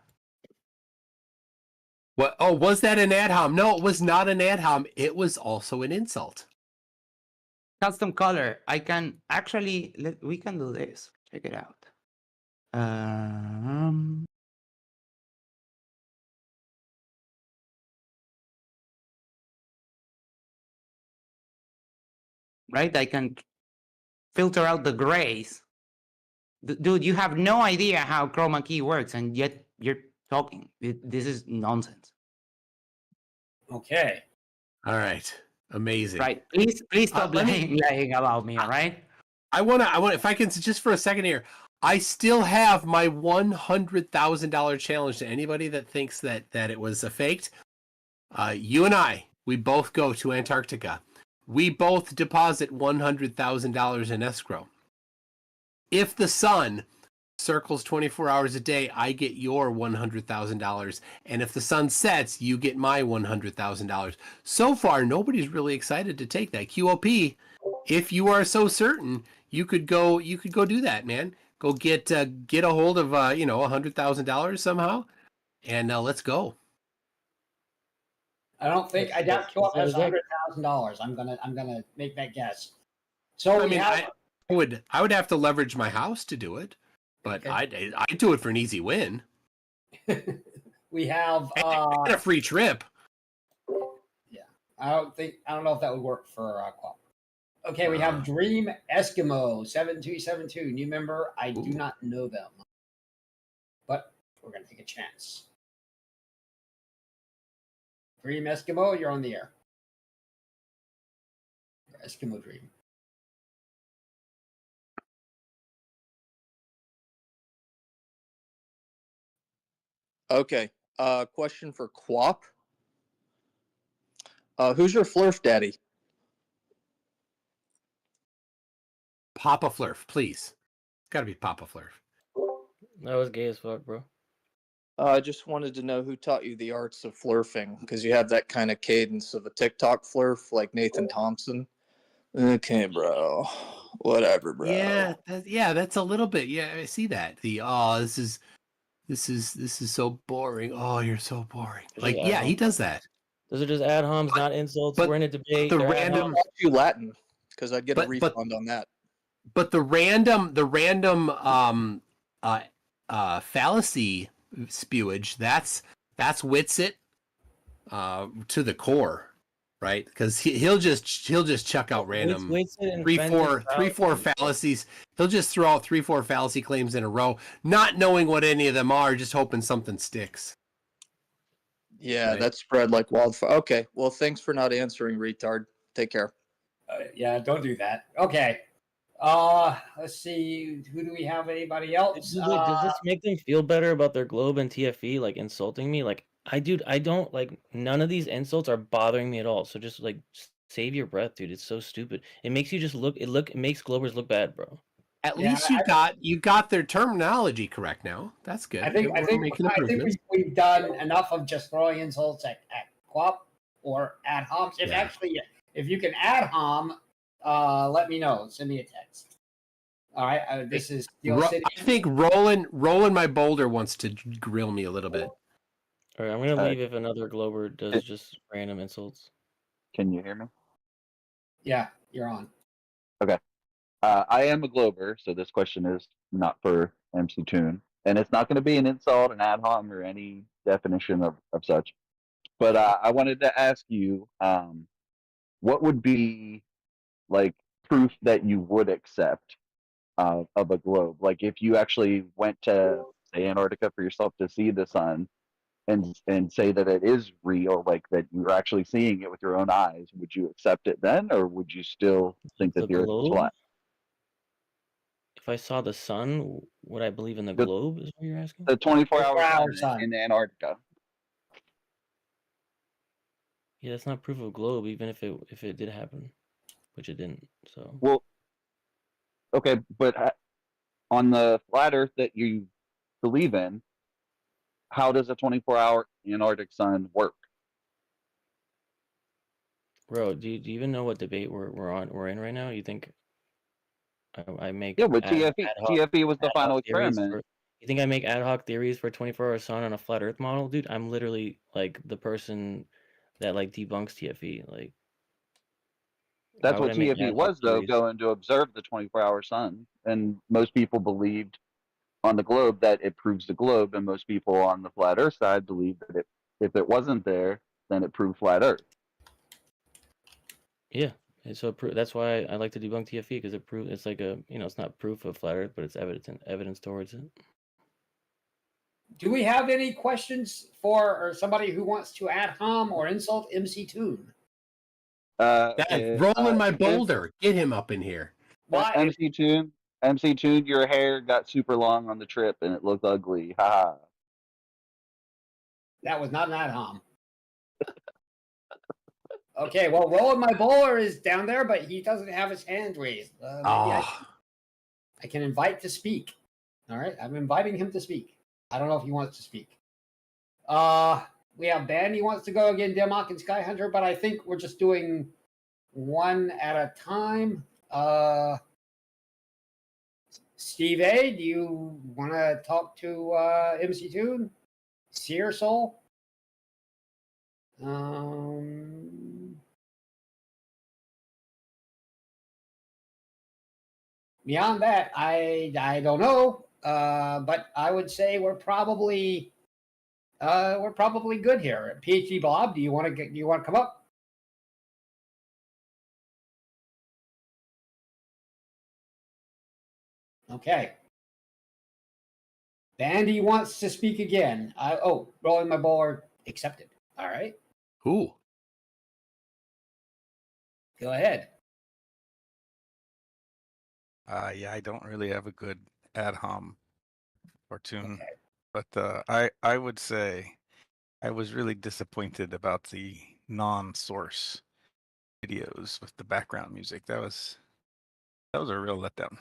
What? Oh, was that an ad hom? No, it was not an ad hom. It was also an insult. Custom color. I can actually we can do this. Check it out. Right? I can filter out the grays. Dude, you have no idea how chroma key works, and yet you're talking. This is nonsense. Okay. All right, amazing. Right? Please stop let me- lying about me. All right? I want, if I can, just for a second here, I still have my $100,000 challenge to anybody that thinks that it was a faked. You and I, we both go to Antarctica. We both deposit $100,000 in escrow. If the sun circles 24 hours a day, I get your $100,000. And if the sun sets, you get my $100,000. So far, nobody's really excited to take that. QOP, if you are so certain, you could go do that, man. Go get a hold of $100,000 somehow, and let's go. I don't think I doubt Q-Up has $100,000. I'm gonna make that guess. So I mean, I would have to leverage my house to do it, but Okay. I'd do it for an easy win we have and a free trip. I don't know if that would work for Quap. Okay, we have Dream Eskimo 7272, new member. I do not know them, but we're gonna take a chance. Dream Eskimo, you're on the air. Eskimo Dream. Okay. Question for Quap. Who's your flurf daddy? Papa Flurf, please. It's got to be Papa Flurf. That was gay as fuck, bro. I just wanted to know who taught you the arts of flurfing, because you have that kind of cadence of a TikTok flurf like Nathan Thompson. Okay, bro. Whatever, bro. Yeah, that's a little bit. Yeah, I see that. This is so boring. Oh, you're so boring. Like, yeah, he does that. Those are just ad homs, not insults. We're in a debate. The They're ad random homs. You Latin, because I'd get a refund on that. But the random fallacy spewage, that's Witsit to the core, right? Because he'll just chuck out random three, four fallacies. He'll just throw out 3-4 fallacy claims in a row, not knowing what any of them are, just hoping something sticks. Yeah, Right. that's spread like wildfire. Okay, well, thanks for not answering, retard. Take care. Yeah, don't do that. Okay. Let's see. Who do we have? Anybody else? Does this make them feel better about their globe and TFE, like insulting me? Like, I don't like, none of these insults are bothering me at all. So just like save your breath, dude. It's so stupid. It makes you just it makes Globers look bad, bro. At least you got their terminology correct now. That's good. I think we've done enough of just throwing insults at Quap or ad homs. if you can ad hom, let me know. Send me a text. All right. This is Steel City. I think Roland my boulder wants to grill me a little bit. All right, I'm gonna leave if another Glober does just random insults. Can you hear me? Yeah, you're on. Okay. I am a Glober, so this question is not for MC Toon. And it's not going to be an insult, an ad hom, or any definition of such. But I wanted to ask you, what would be like proof that you would accept of a globe? Like if you actually went to, say, Antarctica for yourself to see the sun and say that it is real, like that you're actually seeing it with your own eyes, would you accept it then, or would you still think The that the Earth was globe? flat? If I saw the sun, would I believe in the The, globe? Is what you're asking? the 24-hour 24-hour sun sun. in Antarctica. Yeah, that's not proof of globe, even if it did happen, which it didn't. So Well, okay, but on the flat Earth that you believe in, how does a 24-hour Antarctic sun work? bro, do you even know what debate we're in right now? You think I make Yeah, with ad hoc TFE was the final theories experiment. for? You think I make ad hoc theories for 24-hour sun on a flat Earth model, dude? I'm literally like the person that like debunks TFE. Like, That's why would what I make TFE ad hoc was, though, theories? going to observe the 24-hour sun. And most people believed on the globe that it proves the globe, and most people on the flat Earth side believe that if it wasn't there, then it proved flat Earth. Yeah, and so that's why I like to debunk TFE because it proves it's like it's not proof of flat Earth, but it's evidence towards it. Do we have any questions for or somebody who wants to ad hom or insult MC Toon? Roland my boulder. Get him up in here. Why? MC Toon, your hair got super long on the trip and it looked ugly. Ha. That was not an ad hom. Okay, well, Roland my bowler is down there, but he doesn't have his hand raised. Maybe I can invite to speak. All right, I'm inviting him to speak. I don't know if he wants to speak. We have Ben. He wants to go again, Demok and Sky Hunter, but I think we're just doing one at a time. Steve A, do you want to talk to MC Toon? Seer Soul? Beyond that, I don't know. But I would say we're probably good here. PhD Bob, do you want to come up? Okay. Bandy wants to speak again. Rolling my board accepted. All right. Who? Go ahead. Yeah, I don't really have a good ad hom or tune, Okay. but I would say I was really disappointed about the non-source videos with the background music. That was a real letdown.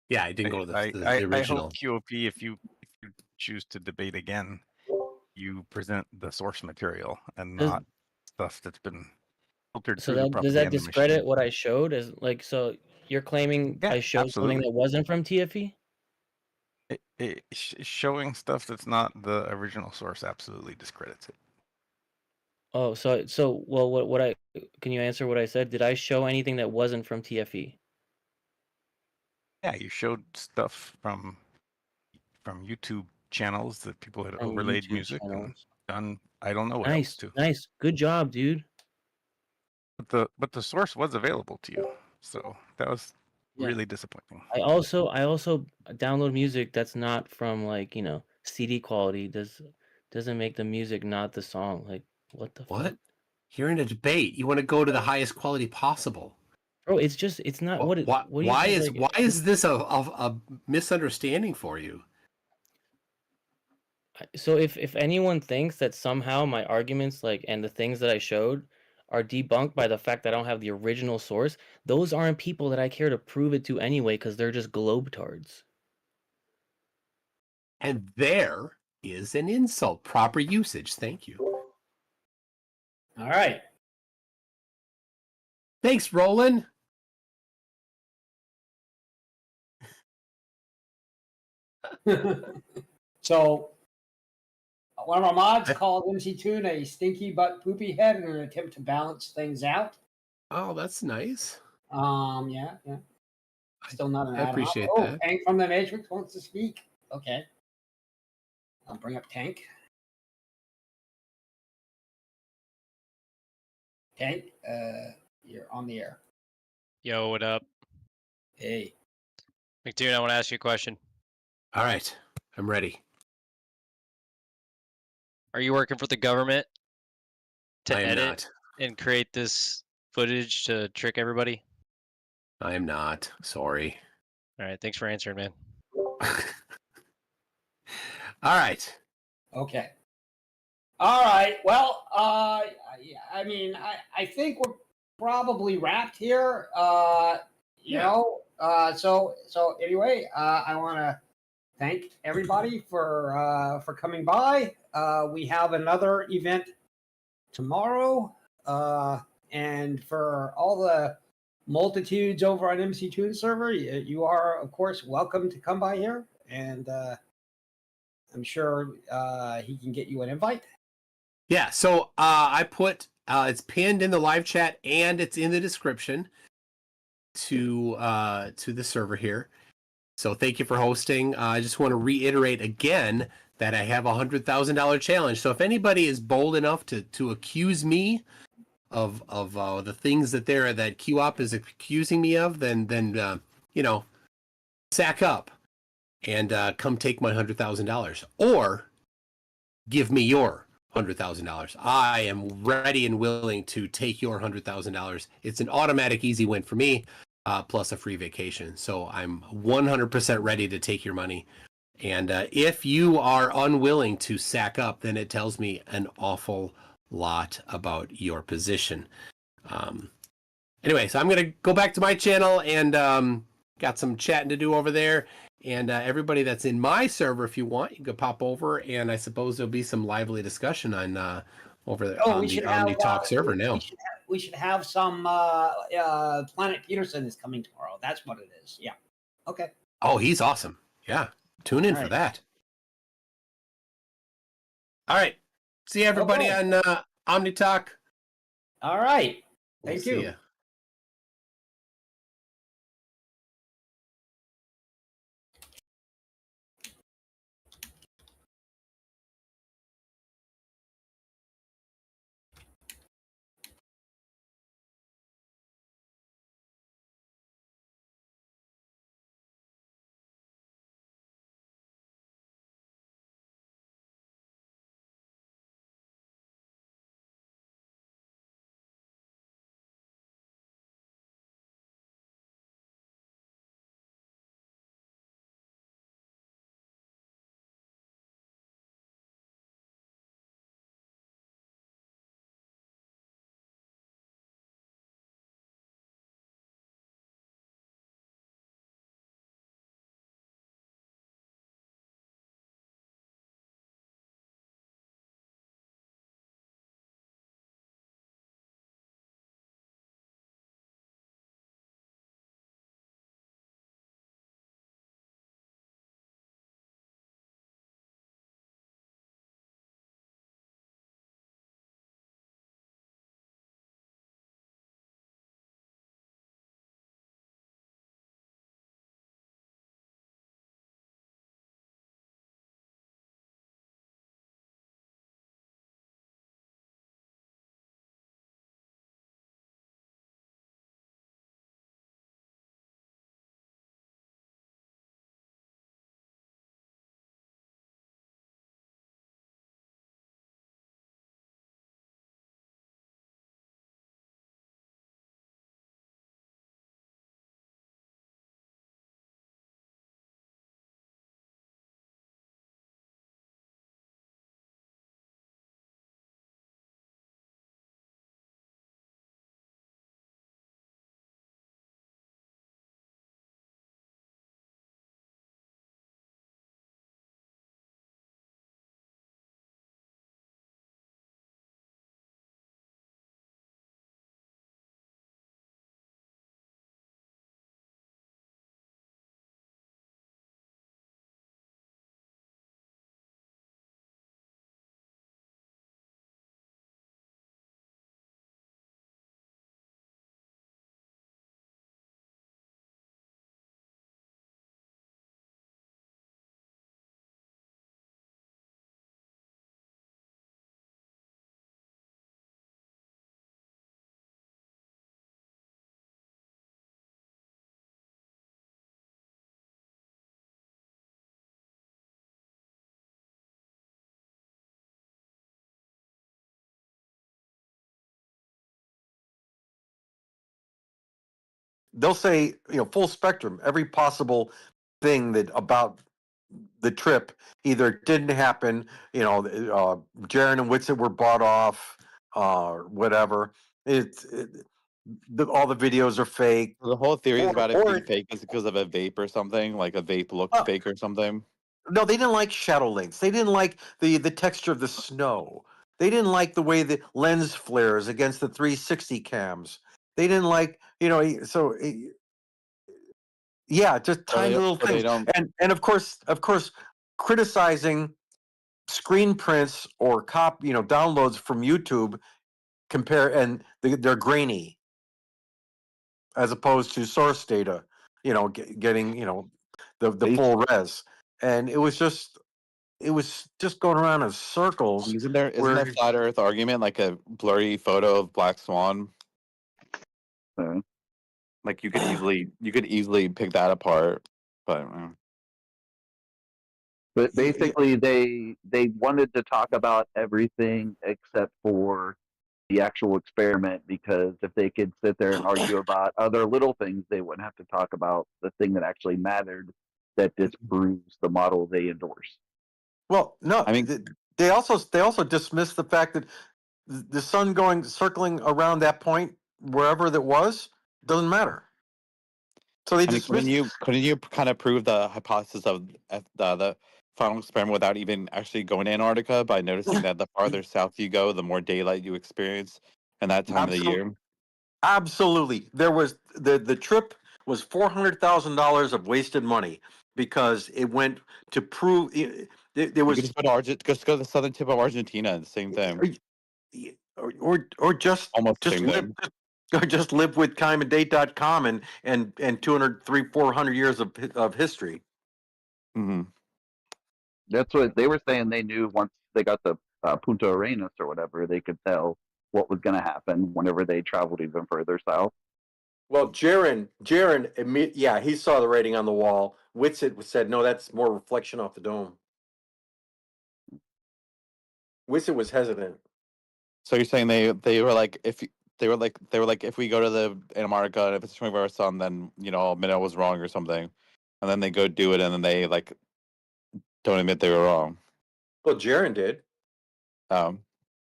Yeah, I didn't go to the I original. hope QOP, if you choose to debate again, you present the source material and not stuff that's been filtered So through the that does that propaganda discredit machine. what I showed? As like, so you're claiming Yeah, I showed something absolutely. that wasn't from TFE? Showing stuff that's not the original source absolutely discredits it. Oh, so well, what I can you answer what I said? Did I show anything that wasn't from TFE? Yeah, you showed stuff from YouTube channels that people had From overlaid YouTube music and channels. done. I don't know what else to. Nice, good job, dude. But the source was available to you, so that was Yeah. really disappointing. I also download music that's not from like CD quality. Doesn't make the music not the song. Like what the What? fuck? You're in a debate. You want to go to the highest quality possible. Bro, it's not what it. What do you Why think, why is this a misunderstanding for you? So if anyone thinks that somehow my arguments and the things that I showed are debunked by the fact that I don't have the original source, those aren't people that I care to prove it to anyway because they're just globetards. And there is an insult. Proper usage. Thank you. All right. Thanks, Roland. So one of our mods called MC Toon a stinky but poopy head in an attempt to balance things out. Oh, that's nice. Yeah. Still not an I ad hoc. appreciate Oh, that. Tank from the Matrix wants to speak. Okay. I'll bring up Tank. Tank, you're on the air. Yo, what up? Hey. McDoon, I want to ask you a question. All right, I'm ready. Are you working for the government to I am edit not. and create this footage to trick everybody? I am not. Sorry. All right, thanks for answering, man. All right. Okay. All right. Well, I mean, I think we're probably wrapped here. You know, so anyway, I want to thank everybody for coming by. We have another event tomorrow, and for all the multitudes over on MC Tune server, you are of course welcome to come by here, and I'm sure he can get you an invite. Yeah, so I put it's pinned in the live chat and it's in the description to the server here. So thank you for hosting. I just want to reiterate again that I have $100,000 challenge. So if anybody is bold enough to accuse me of the things that QOP is accusing me of, then you know, sack up and come take my $100,000 or give me your $100,000. I am ready and willing to take your $100,000. It's an automatic easy win for me, plus a free vacation. So I'm 100% ready to take your money. And if you are unwilling to sack up, then it tells me an awful lot about your position. Anyway, so I'm going to go back to my channel and got some chatting to do over there. And everybody that's in my server, if you want, you could pop over. And I suppose there'll be some lively discussion on over there on the OmniTalk server now. We should have some Planet Peterson is coming tomorrow. That's what it is. Yeah. Okay. Oh, he's awesome. Yeah. Tune in for that. All right. See everybody on OmniTalk. All right. We'll Thank see you. ya. they'll say, full spectrum, every possible thing that about the trip either didn't happen, Jaron and Whitsett were bought off, whatever. All the videos are fake. The whole theories about it or being fake is because of a vape or something, like a vape looked fake or something. no, they didn't like shadow links. They didn't like the texture of the snow. They didn't like the way the lens flares against the 360 cams. They didn't like, yeah, just tiny little They things. don't. And of course, criticizing screen prints or downloads from YouTube and they're grainy as opposed to source data, getting, the full res. And it was just going around in circles. Isn't there flat Earth argument like a blurry photo of Black Swan? Like you could easily pick that apart, but. But basically, they wanted to talk about everything except for the actual experiment, because if they could sit there and argue about other little things, they wouldn't have to talk about the thing that actually mattered, that disproves the model they endorse. Well, no, I mean they also dismissed the fact that the sun circling around that point wherever that was doesn't matter. So they dismissed. Couldn't you kind of prove the hypothesis of the final experiment without even actually going to Antarctica by noticing that the farther south you go, the more daylight you experience in that time of the year? Absolutely, there was the trip was $400,000 of wasted money because it went to prove there was. You could just go to the southern tip of Argentina. The same thing. Or just almost just same live, thing. or just live with timeanddate.com and 400 years of history. Mm-hmm. That's what they were saying. They knew once they got to Punta Arenas or whatever, they could tell what was going to happen whenever they traveled even further south. Well, Jaron, yeah, he saw the writing on the wall. Whitsett said, no, that's more reflection off the dome. Whitsett was hesitant. So you're saying they were like if we go to the Antarctica and if it's 24-hour sun, then Minnow was wrong or something, and then they go do it and then they don't admit they were wrong. Well, Jaron did. At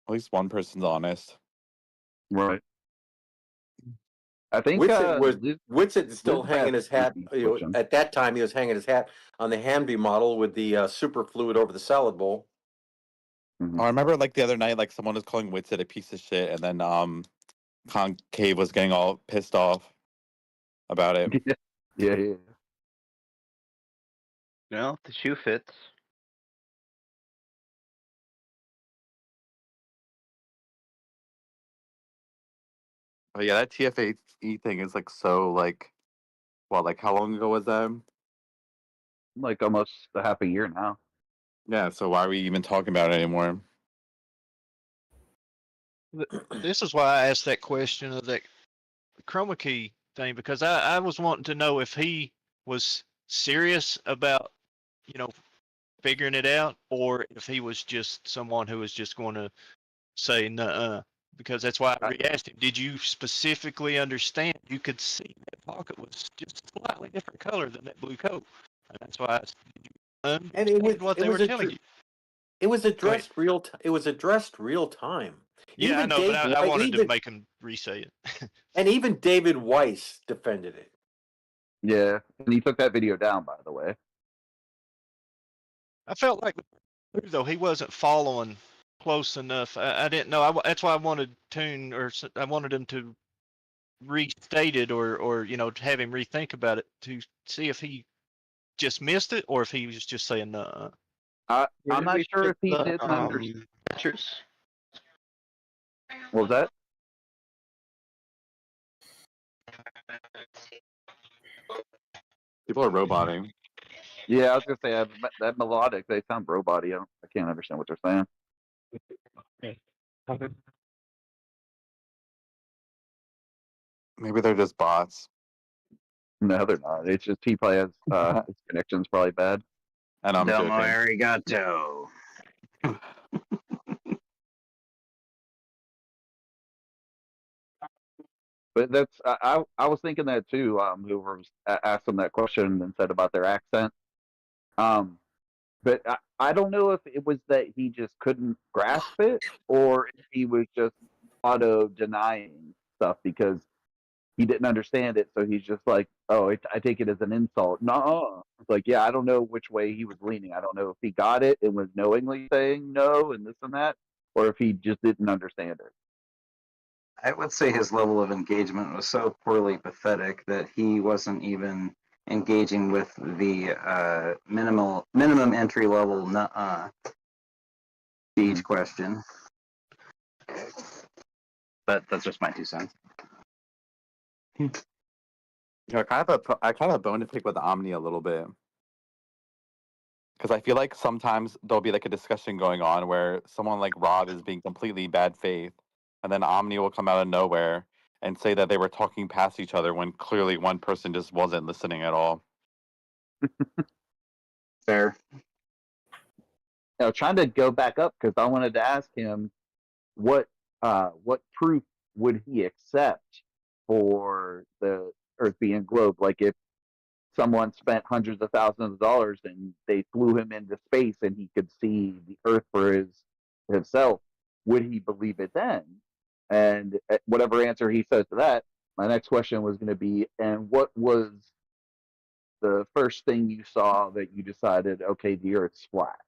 least one person's honest. Right. I think Whitsett is still hanging his hat. question. At that time, he was hanging his hat on the Hanby model with the superfluid over the salad bowl. I remember the other night, someone was calling Whitsett a piece of shit, and then Concave was getting all pissed off about it. Yeah. No, the shoe fits. But yeah, that TFAE thing is so how long ago was that? Almost a half a year now. Yeah, so why are we even talking about it anymore? This is why I asked that question of that chroma key thing, because I was wanting to know if he was serious about, figuring it out, or if he was just someone who was just going to say nuh-uh. Because that's why I re-asked him. Did you specifically understand? You could see that pocket was just a slightly different color than that blue coat. And that's why I asked, did you understand what they were telling you? It was addressed It was addressed real time. Yeah, Even I know, Dave, but I wanted to make him re-say it. And even David Weiss defended it. Yeah, and he took that video down, by the way. I felt like, though, he wasn't following close enough. I didn't know. That's why I wanted I wanted him to restate it, or have him rethink about it to see if he just missed it or if he was just saying no. I'm not sure if he didn't understand. What was that? People are roboting. Yeah, I was gonna say that melodic. They sound robot-y. I can't understand what they're saying. Maybe they're just bots. No, they're not. It's just he probably has his connection's probably bad. And I'm Domo joking. arigato. But I was thinking that too. Whoever asked them that question and said about their accent. But I don't know if it was that he just couldn't grasp it or if he was just auto denying stuff because he didn't understand it. So he's just like, oh, I take it as an insult. No, it's like, yeah, I don't know which way he was leaning. I don't know if he got it and was knowingly saying no and this and that, or if he just didn't understand it. I would say his level of engagement was so poorly pathetic that he wasn't even engaging with the minimum entry level siege question. But that's just my 2 cents. You know, I kind of have a bone to pick with Omni a little bit. Because I feel like sometimes there'll be like a discussion going on where someone like Rob is being completely bad faith, and then Omni will come out of nowhere and say that they were talking past each other when clearly one person just wasn't listening at all. Fair. Now, trying to go back up because I wanted to ask him what proof would he accept for the Earth being globe? Like if someone spent hundreds of thousands of dollars and they flew him into space and he could see the Earth for himself, would he believe it then? And whatever answer he says to that, my next question was going to be, and what was the first thing you saw that you decided, okay, the Earth's flat?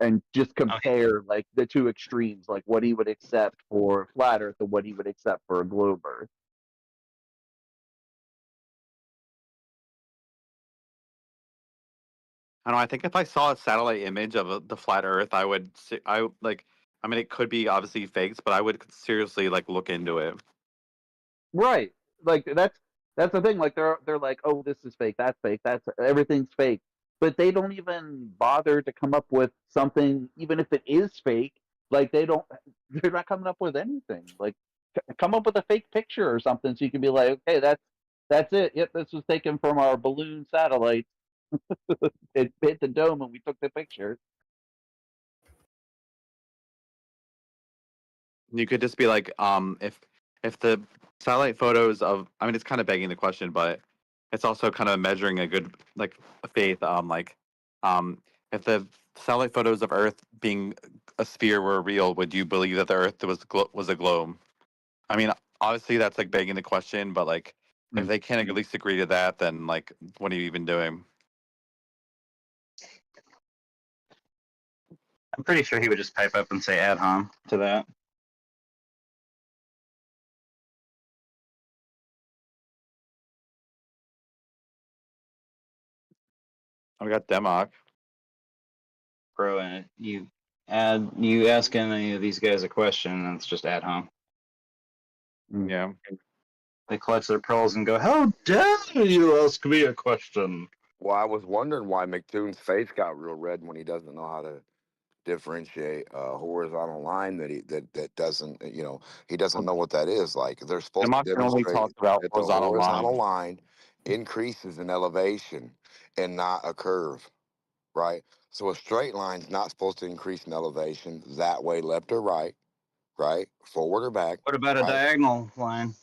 And just compare like the two extremes, like what he would accept for flat Earth and what he would accept for a globe Earth. I don't know. I think if I saw a satellite image of the flat Earth, I would. I mean, it could be obviously fakes, but I would seriously like look into it. Right. Like that's the thing. Like they're like, oh, this is fake, that's everything's fake. But they don't even bother to come up with something, even if it is fake. Like they're not coming up with anything. Like come up with a fake picture or something so you can be like, okay, that's it. Yep, this was taken from our balloon satellite. It hit the dome and we took the picture. You could just be like, if the satellite photos of, I mean, it's kind of begging the question, but it's also kind of measuring a good like faith. If the satellite photos of Earth being a sphere were real, would you believe that the Earth was a globe? I mean, obviously that's like begging the question, but like if they can't at least agree to that, then like what are you even doing? I'm pretty sure he would just pipe up and say ad hom to that. We got Democ. Bro, and you ask any of these guys a question, and it's just ad hom. Yeah. They clutch their pearls and go, "How dare you ask me a question?" Well, I was wondering why McToon's face got real red when he doesn't know how to differentiate a horizontal line that doesn't, he doesn't know what that is. Like they're supposed to Democ can only demonstrate talk about that the horizontal horizontal line. line increases in elevation and not a curve, right? So a straight line's not supposed to increase in elevation that way, left or right, forward or back. What about a right? diagonal line?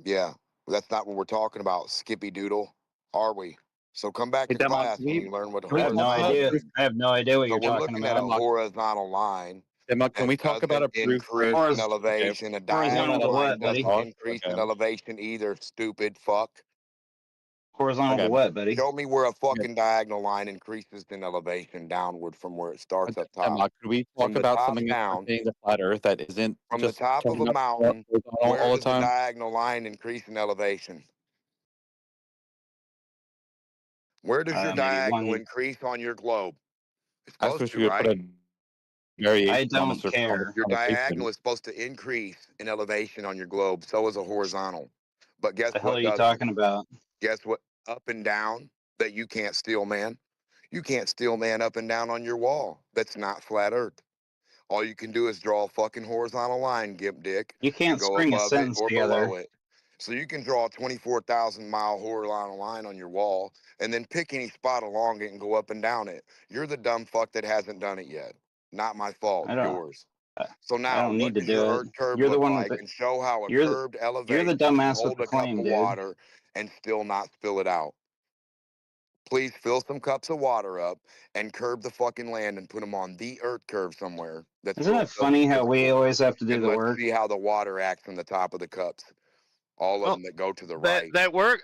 Yeah, that's not what we're talking about, Skippy Doodle, are we? So come back Hey, to Democ, class can when we you learn what a I have no idea. horizontal. I have no idea what So you're we're talking looking at a about. horizontal line Democ, can that we talk about doesn't a proof for increase in Horiz- elevation. A horizontal diagonal to line what, buddy? doesn't increase in Okay. elevation either, stupid fuck. Horizontal to Okay. what, buddy? Show me where a fucking diagonal line increases in elevation downward from where it starts up top. Democ, can we From talk the about top something down, being the flat Earth that isn't from the just top of turning a up mountain, horizontal where all the does the time? diagonal line increase in elevation? Where does your Maybe diagonal one. increase on your globe? It's I supposed wish to, we would put right? a variation I on don't care. Your conversation. diagonal is supposed to increase in elevation on your globe. So is a horizontal. But guess What the hell what are you doesn't? talking about? Guess what? Up and down that you can't steal, man. You can't steal, man, up and down on your wall. That's not flat Earth. All you can do is draw a fucking horizontal line, gimp dick, You and can't go string a above it sentence or together. below it. So you can draw a 24,000-mile horizontal line on your wall and then pick any spot along it and go up and down it. You're the dumb fuck that hasn't done it yet. Not my fault, I don't. yours. So I now, don't what need to does do your it. Earth curve You're the look one with like? the And show how a you're the curved you're the elevation can dumbass with hold the a cup claim, of dude. water and still not spill it out. Please fill some cups of water up and curve the fucking land and put them on the Earth curve somewhere that's Isn't real it funny how we physical. always have to do And the let's work? see how the water acts on the top of the cups. All of Well, them that go to the that right.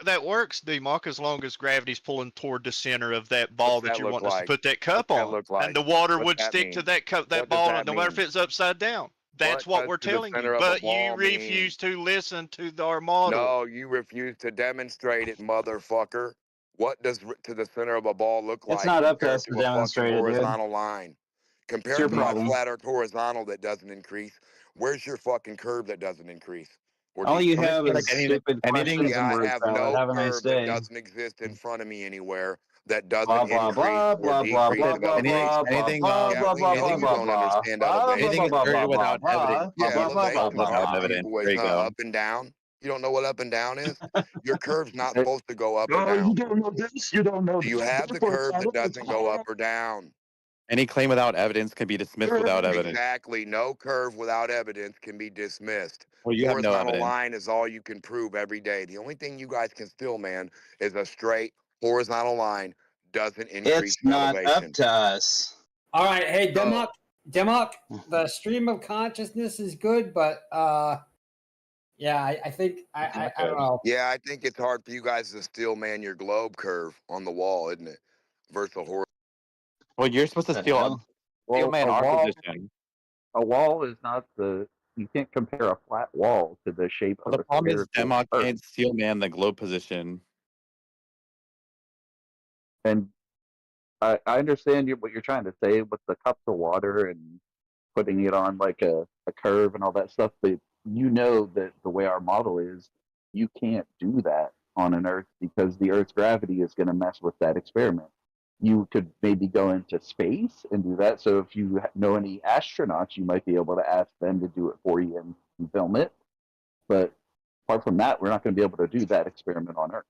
that works, DMOC, as long as gravity's pulling toward the center of that ball What's that that you're look wanting us to like? put that What's cup that on, look and like? the water What's would that stick to mean? that cup, that What does ball, that no matter if mean? it's upside down. That's What what does we're to the telling center you, of a but you ball mean? refuse to listen to our model. No, you refuse to demonstrate it, motherfucker. What does to the center of a ball look It's like not up to compared us to to a fucking demonstrate it, dude. horizontal line? It's Compared your to my problem. flat Earth horizontal that doesn't increase, where's your fucking curve that doesn't increase or All you decrease? have is stupid questions Yeah, and I word have salad. no Have a nice curve that day. doesn't exist in front of me anywhere that Blah doesn't blah increase blah or blah blah decrease blah in blah elevation. blah blah anything blah Yeah, blah we blah know blah you blah don't blah understand blah blah elevation. anything blah blah inverted blah blah without evidence blah Yeah, blah blah blah elevation without blah. to evidence. people There is you go. up and down. You don't know what up and down is? Your curve's not It- supposed to go up or No, you down. don't know this. You don't know Do you that. have the Therefore, curve that it's doesn't go up or down? Any claim without evidence can be dismissed without evidence. Exactly. No curve without evidence can be dismissed. Well, you have no Horizontal evidence. line is all you can prove every day. The only thing you guys can steal, man, is a straight horizontal line doesn't increase It's in not up elevation. to us. All right, hey, So, Demok, the stream of consciousness is good, but yeah, I think I don't know. yeah, I think it's hard for you guys to steal, man, your globe curve on the wall, isn't it? Versus a horizontal. Well, you're supposed to The steal hell? man a our wall, position. a wall is not the. You can't compare a flat wall to the shape Well, of the a problem is spherical Demok Earth. can't steal man the globe position. And I understand what you're trying to say with the cups of water and putting it on like a curve and all that stuff, but you know that the way our model is, you can't do that on an Earth because the Earth's gravity is going to mess with that experiment. You could maybe go into space and do that. So if you know any astronauts, you might be able to ask them to do it for you and film it. But apart from that, we're not going to be able to do that experiment on Earth.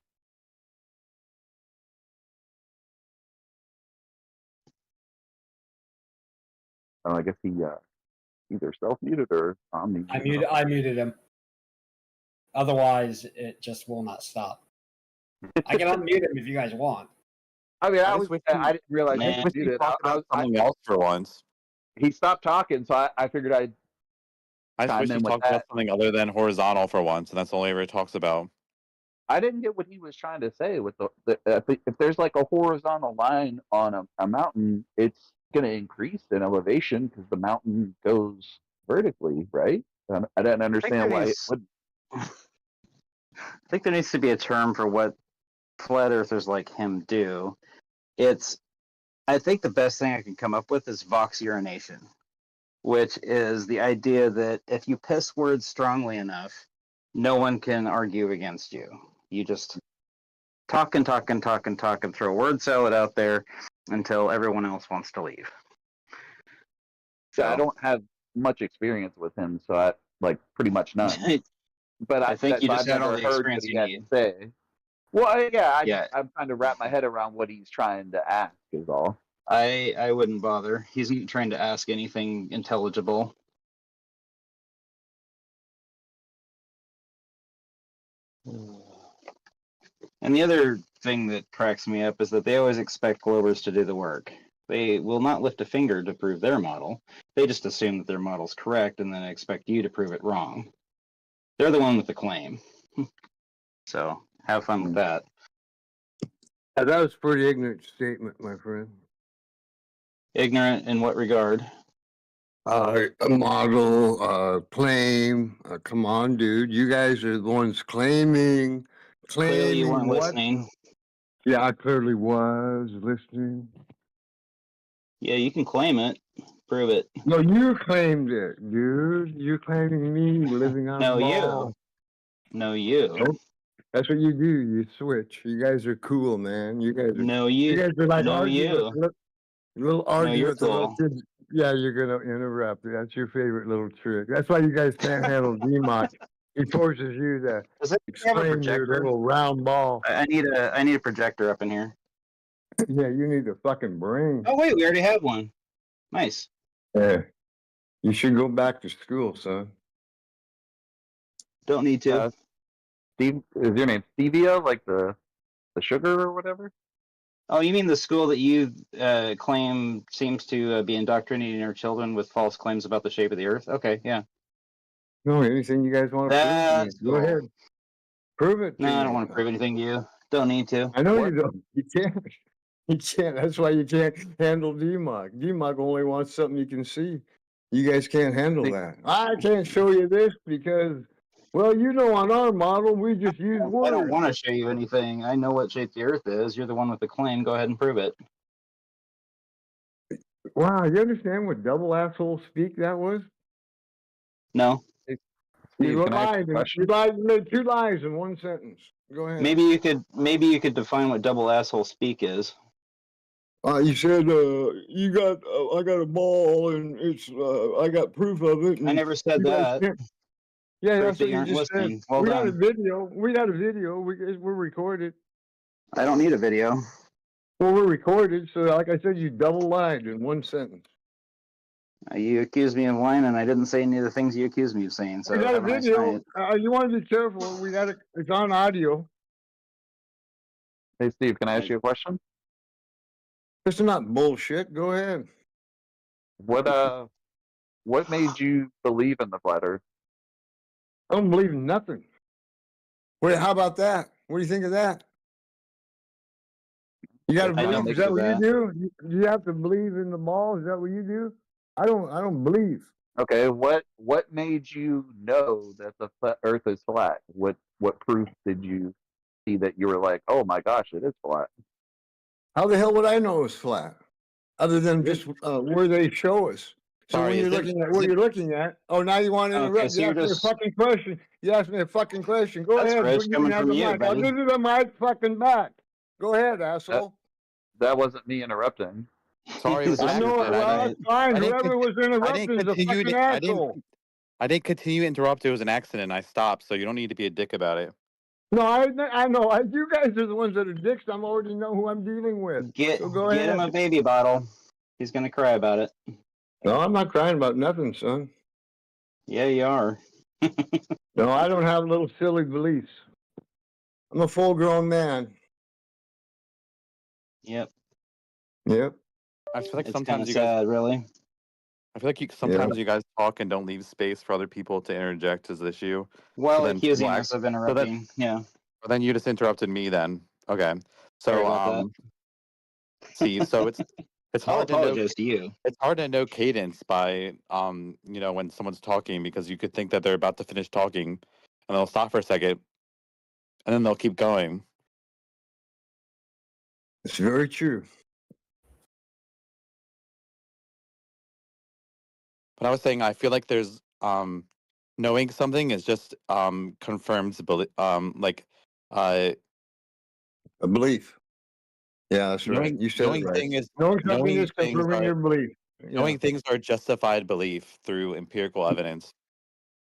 I guess he either self-muted or Omni. I muted him. Otherwise, it just will not stop. I can unmute him if you guys want. I mean, I didn't realize he Man. was muted. Something else for once. He stopped talking, so I figured I'd I just chime wish he in with talked about that. something other than horizontal for once, and that's the only ever he talks about. I didn't get what he was trying to say with if there's like a horizontal line on a mountain, it's going to increase in elevation because the mountain goes vertically, right? I didn't understand why it would. I think there needs to be a term for what flat earthers like him do. I think the best thing I can come up with is vox urination, which is the idea that if you piss words strongly enough, no one can argue against you. You just talk and talk and talk and talk and throw word salad out there until everyone else wants to leave. So I don't have much experience with him, so I like pretty much none. But I think you just I've had all never the heard what experience he you had need. to say. Well, yeah, Yeah. I'm trying to wrap my head around what he's trying to ask. Is all. I wouldn't bother. He's not trying to ask anything intelligible. And the other thing that cracks me up is that they always expect Globers to do the work. They will not lift a finger to prove their model. They just assume that their model's correct and then expect you to prove it wrong. They're the one with the claim. So have fun with that. That was a pretty ignorant statement, my friend. Ignorant in what regard? A model, claim. Come on, dude. You guys are the ones claiming. Clearly you weren't what? listening. Yeah, I clearly was listening. Yeah, you can claim it. Prove it. No, you claimed it, dude. You're claiming me living on No, a you. ball. No, you. Nope. That's what you do. You switch. You guys are cool, man. You guys are. No, you. You guys are like No, arguments. you. Little No, you're arguments. Little cool. kids. Yeah, you're gonna interrupt. That's your favorite little trick. That's why you guys can't handle DMOC. He forces you to Does it have a explain your projector? little round ball. I need a projector up in here. Yeah, you need a fucking brain. Oh wait, we already have one. Nice. Yeah. You should go back to school, son. Don't need to. Steve, is your name Stevia, like the sugar or whatever? Oh, you mean the school that you claim seems to be indoctrinating our children with false claims about the shape of the Earth? Okay, yeah. No, anything you guys want to prove to me, That's go cool. ahead. Prove it to No, I me. don't want to prove anything to you. Don't need to. I know you don't. You can't. You can't. That's why you can't handle DMOC. DMOC only wants something you can see. You guys can't handle that. I can't show you this because, well, you know, on our model, we just use I don't words. want to show you anything. I know what shape the Earth is. You're the one with the claim. Go ahead and prove it. Wow, you understand what double asshole speak that was? No. You lied. You lied. You made 2 lies in 1 sentence. Go ahead. Maybe you could define what double asshole speak is. You said you got. I got a ball, and it's. I got proof of it. And I never said you guys that. can't- Yeah, Proof that's that what you you aren't just listening. said. Well We got a done. video. We got a video. We're recorded. I don't need a video. Well, we're recorded, so like I said, you double lied in 1 sentence. You accused me of lying, and I didn't say any of the things you accused me of saying. So We got a have a nice video. night. You want to be careful. We got it. It's on audio. Hey, Steve, can I ask you a question? This is not bullshit. Go ahead. What made you believe in the flat Earth? I don't believe in nothing. Wait, how about that? What do you think of that? You got to I don't believe. Is think that of what that. you do? You have to believe in the ball. Is that what you do? I don't believe. Okay, what made you know that the Earth is flat? What proof did you see that you were like, oh my gosh, it is flat? How the hell would I know it's flat? Other than just where they show us. So Sorry, when you're is it- looking at is what it- you're looking at, oh, now you want to Okay, interrupt? so You you're asked me a just fucking question. You asked me a fucking question. Go That's ahead. rich You coming can have from the you, mic. I'll buddy. give you the mic fucking back. Go ahead, asshole. That wasn't me interrupting. Sorry, it was an I know it. accident. Well, that's fine. I didn't Whoever con- was interrupting is a fucking asshole. I didn't continue to interrupt. It was an accident. I stopped, so you don't need to be a dick about it. No, I know. You guys are the ones that are dicks. I already know who I'm dealing with. So go Get ahead. him a baby bottle. He's gonna cry about it. No, I'm not crying about nothing, son. Yeah, you are. No, I don't have little silly beliefs. I'm a full-grown man. Yep. Yep. I feel like It's sometimes kinda you guys. sad, really. I feel like sometimes you guys talk and don't leave space for other people to interject as the issue. Well, then accusing well, us of so interrupting. Yeah. Well, then you just interrupted me. Then okay. Sorry So about that. see, so it's I'll hard to know. apologize to you. It's hard to know cadence by when someone's talking because you could think that they're about to finish talking and they'll stop for a second and then they'll keep going. It's very true. But I was saying I feel like there's knowing something is just confirms a belief. Yeah, that's right. You said it right. Knowing something is confirming your belief. Knowing things are justified belief through empirical evidence.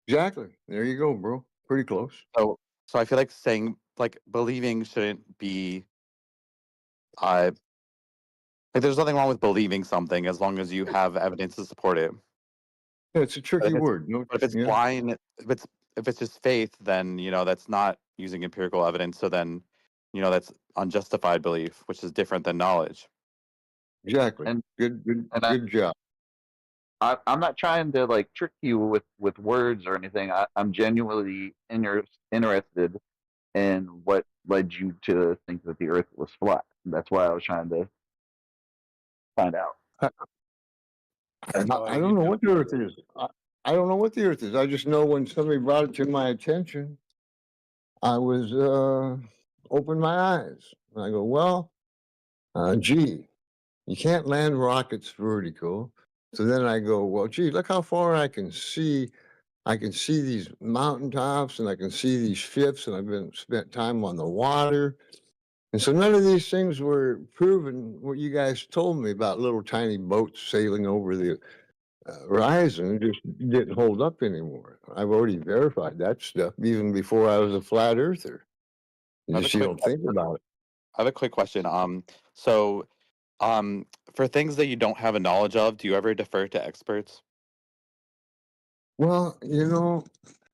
Exactly. There you go, bro. Pretty close. So I feel like saying like believing shouldn't be like there's nothing wrong with believing something as long as you have evidence to support it. Yeah, it's a tricky word. No, But if it's blind, if it's just faith, then that's not using empirical evidence. So then that's unjustified belief, which is different than knowledge. Exactly. And good and job. I'm not trying to like trick you with words or anything. I'm genuinely interested in what led you to think that the Earth was flat. That's why I was trying to find out. I don't know what the Earth is. I don't know what the Earth is. I just know when somebody brought it to my attention, I was opened my eyes. And I go, well, gee, you can't land rockets vertical. So then I go, well, gee, look how far I can see. I can see these mountaintops and I can see these ships, and I've spent time on the water. And so none of these things were proven what you guys told me about little tiny boats sailing over the horizon. It just didn't hold up anymore. I've already verified that stuff even before I was a flat earther. You just you don't think about it. I have a quick question. So for things that you don't have a knowledge of, do you ever defer to experts? Well,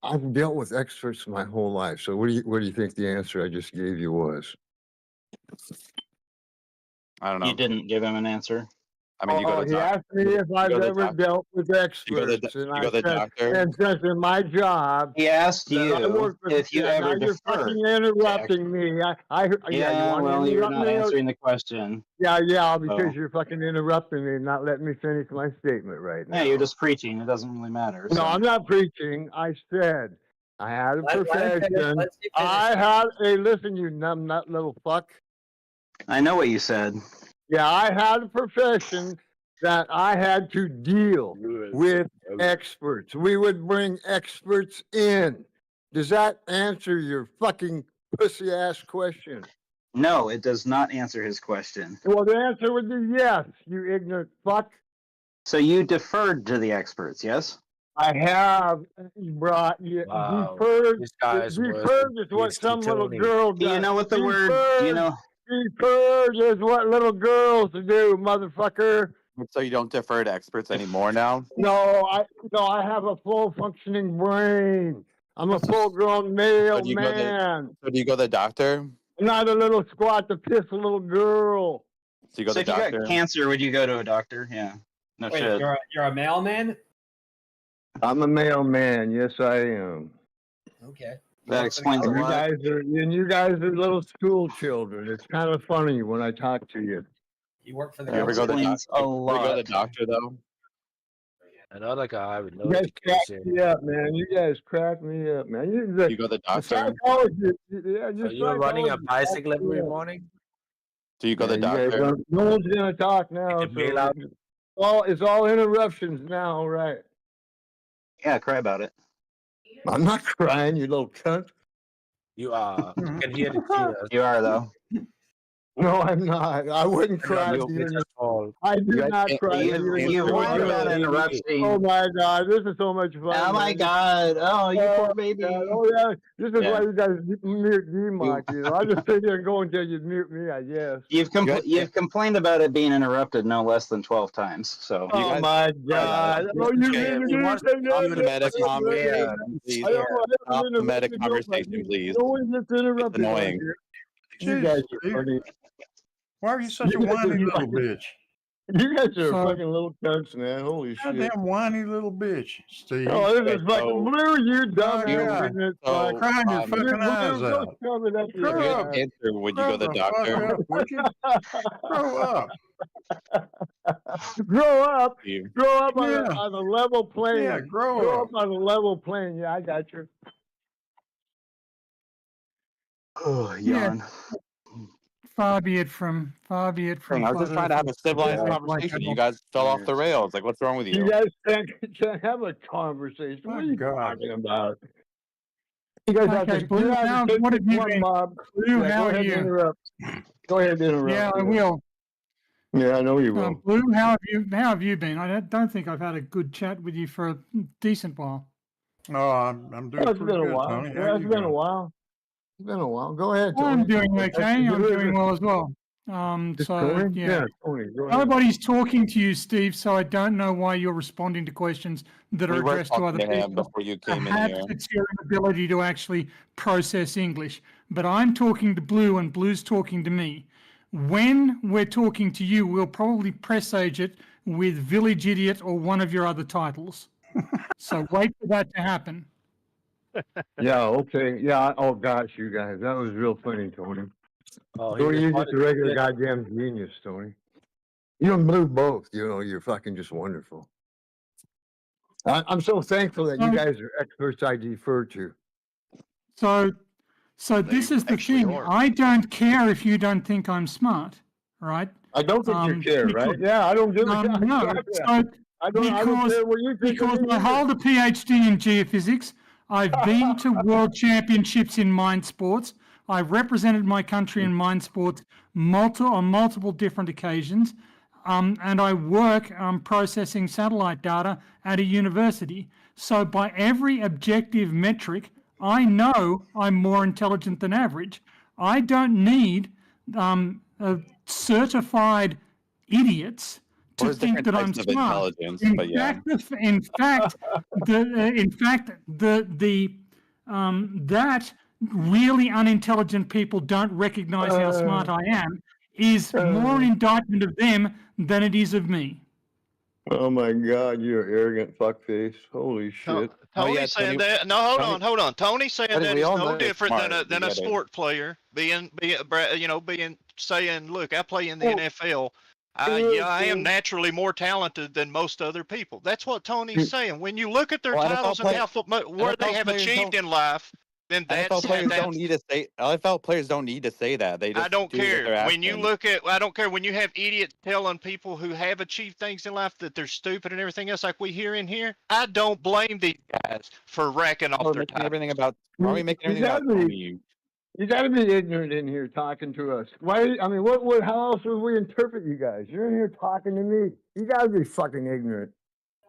I've dealt with experts my whole life. So what do you think the answer I just gave you was? I don't You know. didn't give him an answer. I mean, you go to He asked me if I've ever dealt with experts, and I said, and since in my job, He asked that I you work with. if you Yeah, now ever you're deferred. fucking interrupting me. Yeah, you Yeah, want well, to you're interrupt not me? answering the question. Yeah, because So, you're fucking interrupting me and not letting me finish my statement right now. yeah, you're just preaching. It doesn't really matter. No, So. I'm not preaching. I said I had a Let him finish. profession. Let's see I had a listen, you numbnut little fuck. I know what you said. Yeah, I had a profession that I had to deal with experts. We would bring experts in. Does that answer your fucking pussy ass question? No, it does not answer his question. Well, the answer would be yes, you ignorant fuck. So you deferred to the experts, yes? I have brought you deferred. This guy's worse Deferred than is what Mr. some little Tony. girl does. Do you know what the word? Do you know? Deferred is what little girls do, motherfucker. So you don't defer to experts anymore now? No, I have a full functioning brain. I'm a full grown male man. So do you go to the doctor? I'm not a little squat to piss a little girl. So you go So to if the you doctor? got cancer, would you go to a doctor? Yeah. No Wait, shit. you're a mailman? I'm a mailman. Yes, I am. Okay. That explains a You lot. you guys are little school children. It's kind of funny when I talk to you. You work for the You ever go to the doctor? a Ever go to the lot. doctor though? Another guy with no You guys crack me up, man. You guys crack me up, man. You go to the The doctor? psychologist, yeah, your Are you running a psychologist bicycle cracks me every up. morning? Do you go to the Yeah, you guys doctor? don't- no one's gonna talk now. can bail out. It's all interruptions now, all right? Yeah, cry about it. I'm not crying, you little cunt. You are. You can hear the tears. You are though. No, I'm not. I wouldn't cry. I do not cry. You whined about interrupting. Oh my god, this is so much fun. Oh my man. god. Oh, you Oh, poor baby. God. Oh yeah, this is Yeah. why you guys mute D-Mock. I just sit here and go until you mute me, I guess. You've complained about it being interrupted no less than 12 times. So. Oh my god. Oh, you Stop the meta conversation, please. No one gets interrupted. It's annoying. You guys are funny. Why are you such a whiny little bitch? You guys are fucking little cunts, man. Holy shit. Goddamn whiny little bitch, Steve. Oh, this is fucking blue, you dumb ignorant fuck. Crying your fucking eyes out. If you have cancer, would you go to the doctor? Grow up. Grow up. Steve. Grow up on, Yeah. on a level plane. Yeah, grow up. on a level plane. Yeah, I got you. Oh, Yeah. yawn. Far be it from. I was just trying to have a civilized conversation. You guys fell off the rails. Like, what's wrong with You you? guys can't have a conversation. What are you talking about? You guys have Okay, to, Blue, you have how- to take what have this you one, been- Bob. Blue, Yeah, how go are ahead you? and interrupt. Go ahead and interrupt. Yeah, I you. will. Yeah, I know you will. Blue, how have you been? I don't think I've had a good chat with you for a decent while. No, I'm doing It's pretty been a good, while. Tony. Yeah, How it's you been a doing? while. It's been a while. Go ahead, Tony. I'm doing okay. I'm You doing well as well. Just So Tony? yeah. Tony, go ahead. Nobody's talking to you, Steve, so I don't know why you're responding to questions that We are were addressed to other talking to him people. before you came in Perhaps here. it's your inability to actually process English. But I'm talking to Blue and Blue's talking to me. When we're talking to you, we'll probably presage it with Village Idiot or one of your other titles. So wait for that to happen. Yeah, okay. Yeah. Oh, gosh, you guys. That was real funny, Tony. Oh, Tony, you're just a regular goddamn genius, Tony. You and Blue both. You're fucking just wonderful. I'm so thankful that you guys are experts I defer to. So this is the thing. I don't care if you don't think I'm smart, right? I don't think you care, right? Yeah, I don't give a shit. No, Yeah. I don't care what you think. because I hold a PhD in geophysics. I've been to world championships in mind sports. I've represented my country in mind sports on multiple different occasions. And I work processing satellite data at a university. So by every objective metric, I know I'm more intelligent than average. I don't need certified idiots to there's think different that I'm types of smart. intelligence, In but yeah. That really unintelligent people don't recognize how smart I am is more an indictment of them than it is of me. Oh my God, you're arrogant fuckface. Holy shit. Tony saying that. No, hold on. Tony saying Tony, that we is all no know you're different smart. than We a get it. sport player being saying, look, I play in the NFL. Yeah, I am naturally more talented than most other people. That's what Tony's saying. When you look at their Well, titles and where they NFL have players achieved don't- in life, then NFL players don't need to say. NFL players don't need to say that. They just I don't do what care. they're When you asking. look at, I don't care when you have idiots telling people who have achieved things in life that they're stupid and everything else, like we hear in here. I don't blame these guys for racking off We're their making titles. everything about. Are we making everything about Tony? You got to be ignorant in here talking to us. Why? I mean, what? How else would we interpret you guys? You're in here talking to me. You got to be fucking ignorant.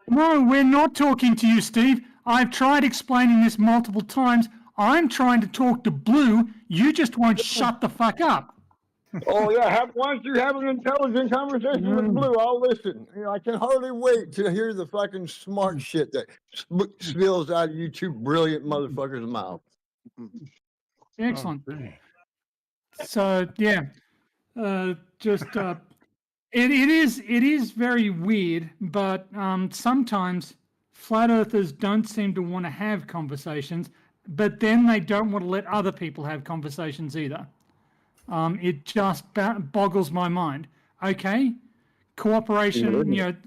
No, we're not talking to you, Steve. I've tried explaining this multiple times. I'm trying to talk to Blue. You just won't shut the fuck up. Oh yeah, why don't you have an intelligent conversation with Blue? I'll listen. You know, I can hardly wait to hear the fucking smart shit that spills out of you two brilliant motherfuckers' mouth. Excellent. So yeah, it is very weird, but sometimes flat earthers don't seem to want to have conversations, but then they don't want to let other people have conversations either. It just boggles my mind. Okay, cooperation,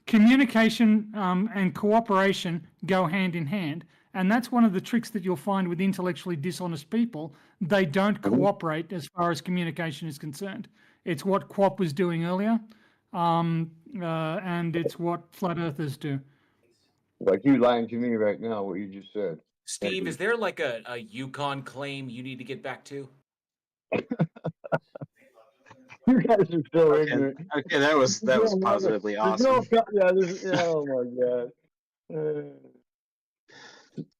communication and cooperation go hand in hand. And that's one of the tricks that you'll find with intellectually dishonest people. They don't cooperate as far as communication is concerned. It's what Quap was doing earlier, and it's what flat earthers do. Like you lying to me right now, what you just said. Steve, is there like a Yukon claim you need to get back to? You guys are so ignorant. Okay, that was positively awesome. Oh my God.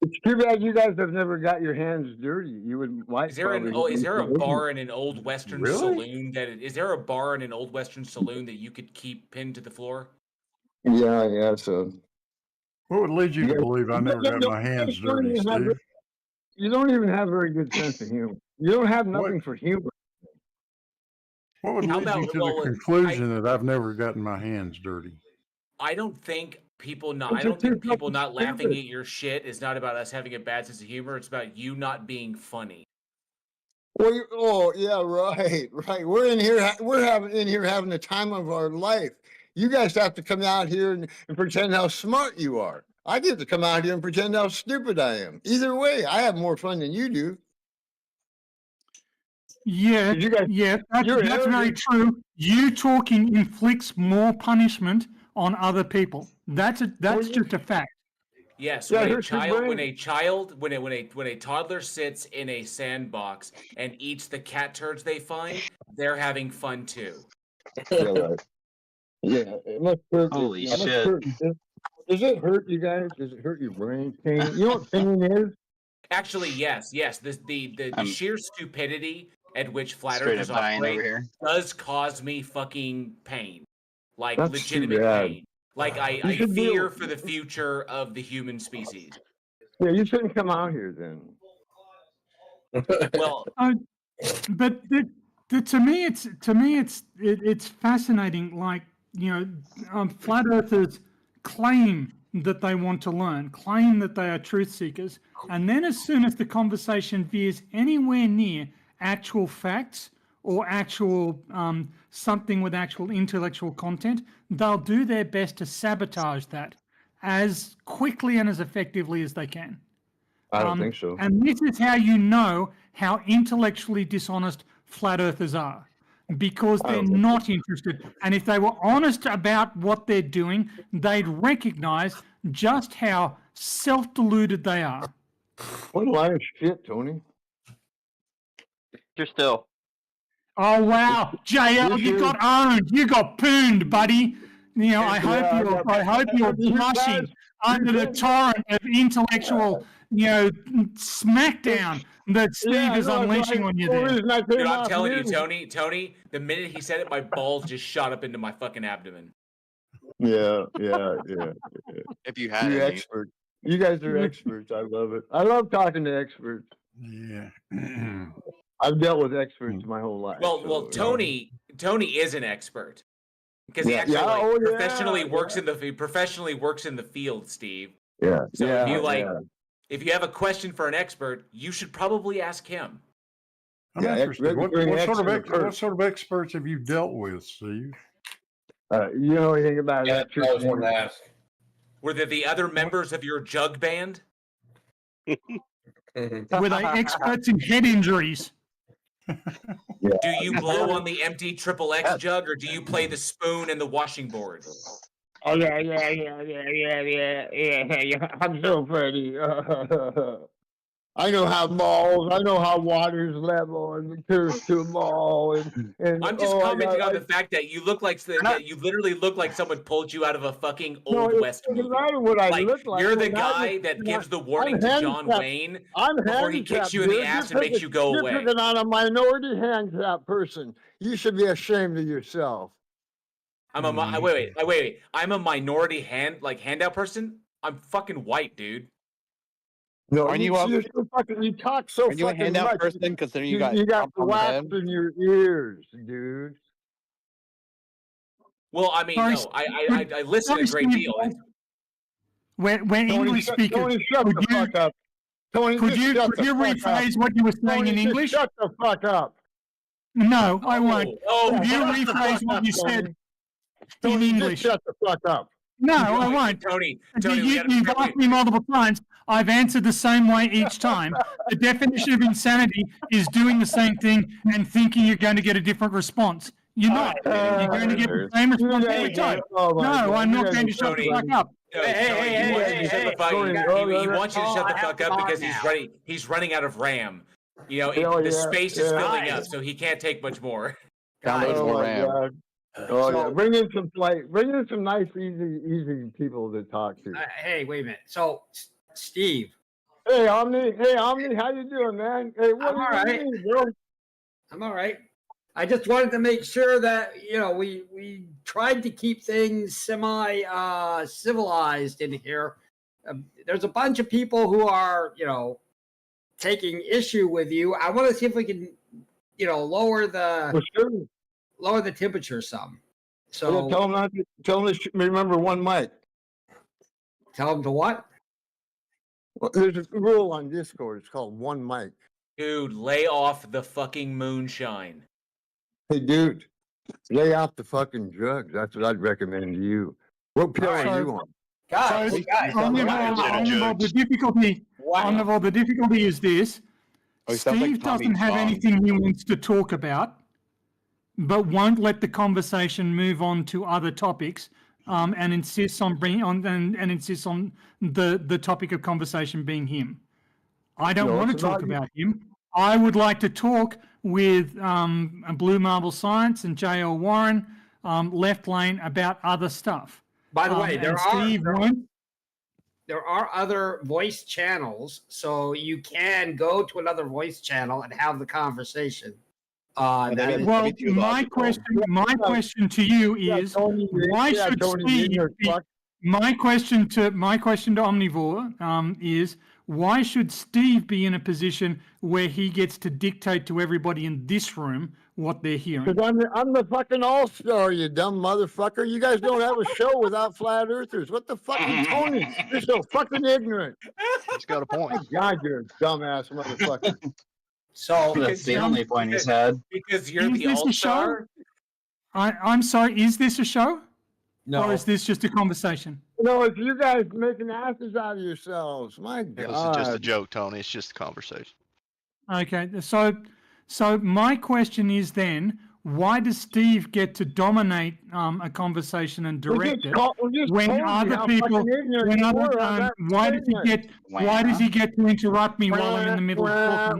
It's too bad you guys have never got your hands dirty. You would Is there a bar in an old Western saloon is there a bar in an old Western saloon that you could keep pinned to the floor? Yeah. So, what would lead you to believe I never got my hands dirty, Steve? You don't even have very good sense of humor. You don't have nothing for humor. What would lead you to the conclusion that I've never gotten my hands dirty? I don't think people not laughing at your shit is not about us having a bad sense of humor. It's about you not being funny. Well, yeah, right. We're in here having the time of our life. You guys have to come out here and pretend how smart you are. I get to come out here and pretend how stupid I am. Either way, I have more fun than you do. Yeah, that's very true. You talking inflicts more punishment on other people. That's just a fact. Yes, when a toddler sits in a sandbox and eats the cat turds they find, they're having fun too. Yeah, it must hurt. Holy shit. Does it hurt you guys? Does it hurt your brain? Pain? You know what pain is? Actually, yes. The sheer stupidity at which flat Straight earthers up dying over operate here. does cause me fucking pain. Like That's legitimate too bad. pain. Like I fear for the future of the human species. Yeah, you shouldn't come out here then. Well, but to me it's fascinating. Like flat earthers claim that they want to learn, claim that they are truth seekers, and then as soon as the conversation veers anywhere near actual facts or actual something with actual intellectual content, they'll do their best to sabotage that as quickly and as effectively as they can. I don't think so. And this is how you know how intellectually dishonest flat earthers are, because they're not interested. And if they were honest about what they're doing, they'd recognize just how self-deluded they are. What a line of shit, Tony. You're still. Oh wow, JL, you got owned. You got pooned, buddy. I hope you're blushing under the torrent of intellectual, smackdown that Steve is unleashing on you there. Dude, I'm telling you, Tony, the minute he said it, my balls just shot up into my fucking abdomen. Yeah. If you had You any. experts. You guys are experts. I love it. I love talking to experts. Yeah. I've dealt with experts my whole life. Well, so, Tony is an expert because he Yeah, actually yeah, like oh, professionally works yeah. in the field, Steve. Yeah. So if Yeah. you like, yeah. if you have a question for an expert, you should probably ask him. I'm Yeah, interested. What bring sort of X in the what purse. sort of experts have you dealt with, Steve? You know anything about Yeah, I always wanted to electricity? ask. Were there the other members of your jug band? Were they experts in head injuries? Yeah. Do you blow on the empty triple X jug, or do you play the spoon and the washing board? Oh yeah. I'm so funny. I know how water's level and appears to a mall and I'm just commenting on the fact that you look like that you literally look like someone pulled you out of a fucking Old West it doesn't movie. matter what I Like look like. you're the when guy that gives the warning I'm to John handicapped. Wayne I'm before he kicks handicapped, you in the dude. ass and makes you go You're away. picking on a minority handicapped person. You should be ashamed of yourself. I'm a wait. I'm a minority handout person. I'm fucking white, dude. No, Aren't you're so fucking. You talk so Are you a fucking handout much. person? Considering you You got on the wax head. in your ears, dude. Well, I mean, no, I listen a great deal. When English speakers, Tony, shut the fuck up. Tony, could you rephrase what you were saying in English? Shut the fuck up. No, I won't. Oh, Could you rephrase what you said in English? Shut the fuck up. No, I won't. Tony, You've asked me multiple times. I've answered the same way each time. The definition of insanity is doing the same thing and thinking you're going to get a different response. You're not. You're going to get the same response every time. No, I'm not going to shut the fuck up. He wants you to shut the fuck. He wants you to shut the fuck up because he's running out of RAM. You know, the space is filling up, so he can't take much more. Download more RAM. Yeah. Bring in some nice, easy people to talk to. Hey, wait a minute. So, Steve. Hey, Omni, how you doing, man? Hey, what do you need, bro? I'm all right. I just wanted to make sure that we tried to keep things semi civilized in here. There's a bunch of people who are taking issue with you. I want to see if we can lower the temperature some. So tell them to remember one mic. Tell them to what? Well, there's a rule on Discord. It's called one mic. Dude, lay off the fucking moonshine. Hey, dude, lay off the fucking drugs. That's what I'd recommend to you. What pill are you on? Guys, the difficulty is this. Steve doesn't have anything he wants to talk about, but won't let the conversation move on to other topics, and insists on insists on the topic of conversation being him. I don't want to talk about him. I would like to talk with Blue Marble Science and J.L. Warren, Left Lane, about other stuff. By the way, there are other voice channels, so you can go to another voice channel and have the conversation. My question to you is, why should Steve? My question to Omnivore is, why should Steve be in a position where he gets to dictate to everybody in this room what they're hearing? Because I'm the fucking all-star, you dumb motherfucker. You guys don't have a show without flat earthers. What the fucking Tony? You're so fucking ignorant. He's got a point. My God, you're a dumbass motherfucker. So that's the only point he's had. Because you're the all-star. I'm sorry. Is this a show? No. Or is this just a conversation? No, it's you guys making asses out of yourselves. My God. It was just a joke, Tony. It's just a conversation. Okay, so my question is then, why does Steve get to dominate a conversation and direct it when other people? Why does he get to interrupt me while I'm in the middle of talking?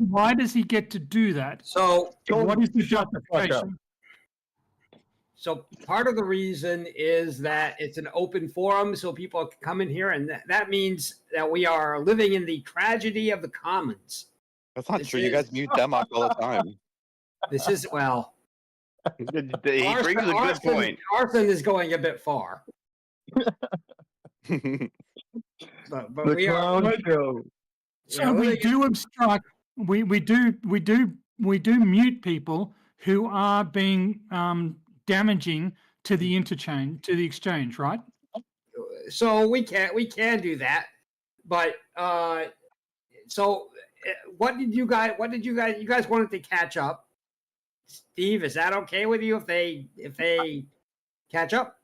Why does he get to do that? So what is the justification? So part of the reason is that it's an open forum, so people can come in here, and that means that we are living in the tragedy of the commons. That's not true. You guys mute Democ all the time. This is, well, He brings a good point. Arson is going a bit far. But The we clown are. show. So we do obstruct. We do mute people who are being damaging to the exchange, right? So we can do that, but so what did you guys wanted to catch up? Steve, is that okay with you if they catch up?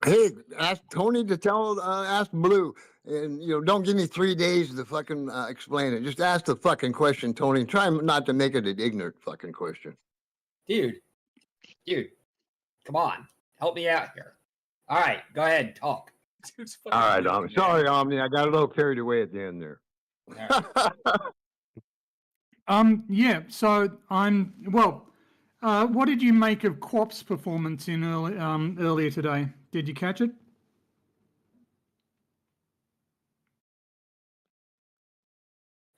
Hey, ask Tony to ask Blue, and don't give me 3 days to fucking explain it. Just ask the fucking question, Tony. Try not to make it an ignorant fucking question. Dude, come on, help me out here. All right, go ahead, talk. All right, Omni. Sorry, Omni. I got a little carried away at the end there. Yeah. So what did you make of Quap's performance in earlier today? Did you catch it?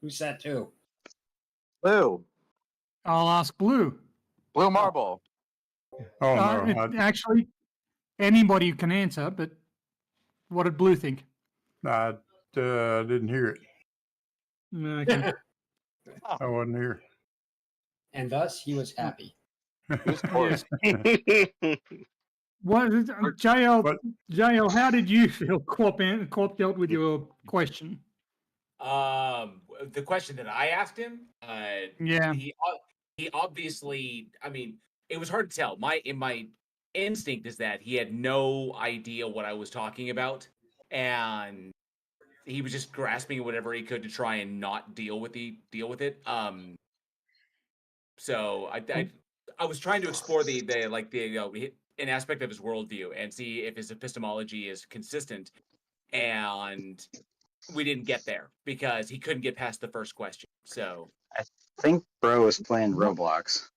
Who said who? Blue. I'll ask Blue. Blue Marble. Oh no! Actually, anybody can answer, but what did Blue think? I didn't hear it. Okay. I wasn't here. And thus, he was happy. Yes. What, JL, how did you feel Quap dealt with your question? The question that I asked him, Yeah. he obviously, I mean, it was hard to tell. My instinct is that he had no idea what I was talking about, and he was just grasping at whatever he could to try and not deal with it. So I was trying to explore an aspect of his worldview and see if his epistemology is consistent, and we didn't get there because he couldn't get past the first question. So I think Bro was playing Roblox.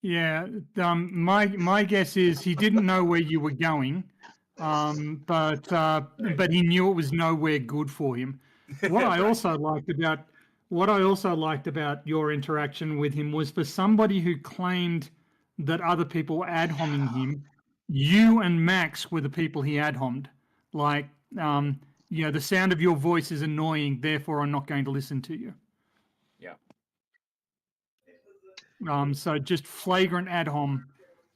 Yeah. My guess is he didn't know where you were going, but he knew it was nowhere good for him. What I also liked about your interaction with him was for somebody who claimed that other people were ad homing him, you and Max were the people he ad homed. Like, the sound of your voice is annoying, therefore I'm not going to listen to you. Yeah. So just flagrant ad hom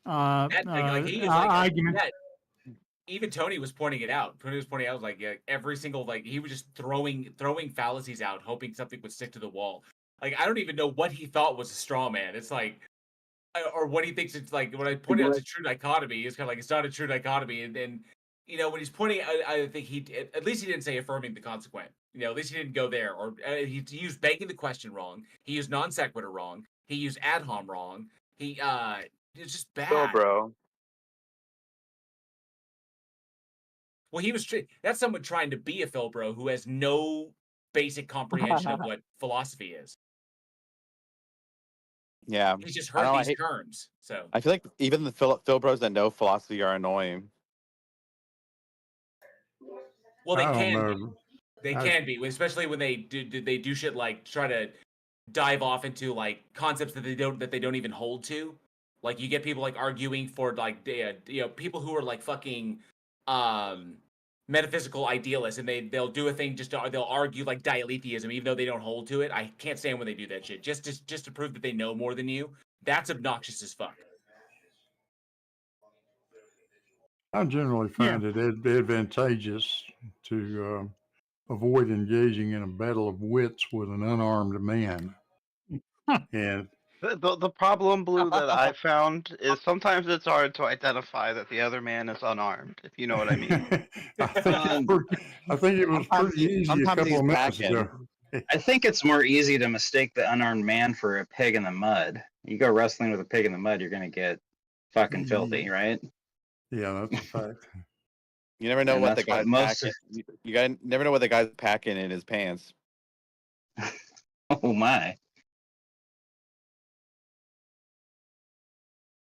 argument. Even Tony was pointing it out. Tony was pointing out every single he was just throwing fallacies out, hoping something would stick to the wall. Like I don't even know what he thought was a straw man. It's like, or what he thinks it's like. When I pointed out it's a true dichotomy, it's kind of like it's not a true dichotomy. And then when he's pointing, I think at least he didn't say affirming the consequent. At least he didn't go there. Or he used begging the question wrong. He used non sequitur wrong. He used ad hom wrong. It's just bad. Oh, bro. Well, that's someone trying to be a Phil bro who has no basic comprehension of what philosophy is. Yeah. He's just heard these terms. So I feel like even the Phil bros that know philosophy are annoying. Well, they can be. They can be, especially when they do shit like try to dive off into like concepts that they don't even hold to. Like you get people like arguing for like people who are like fucking metaphysical idealists, and they'll do a thing they'll argue like dialetheism even though they don't hold to it. I can't stand when they do that shit just to prove that they know more than you. That's obnoxious as fuck. I generally find it advantageous to avoid engaging in a battle of wits with an unarmed man. And the problem, Blue, that I found is sometimes it's hard to identify that the other man is unarmed, if you know what I mean. I think it was pretty easy a couple of minutes ago. I think it's more easy to mistake the unarmed man for a pig in the mud. You go wrestling with a pig in the mud, you're going to get fucking filthy, right? Yeah, that's a fact. You never know what the guy's packing. You never know what the guy's packing in his pants. Oh my.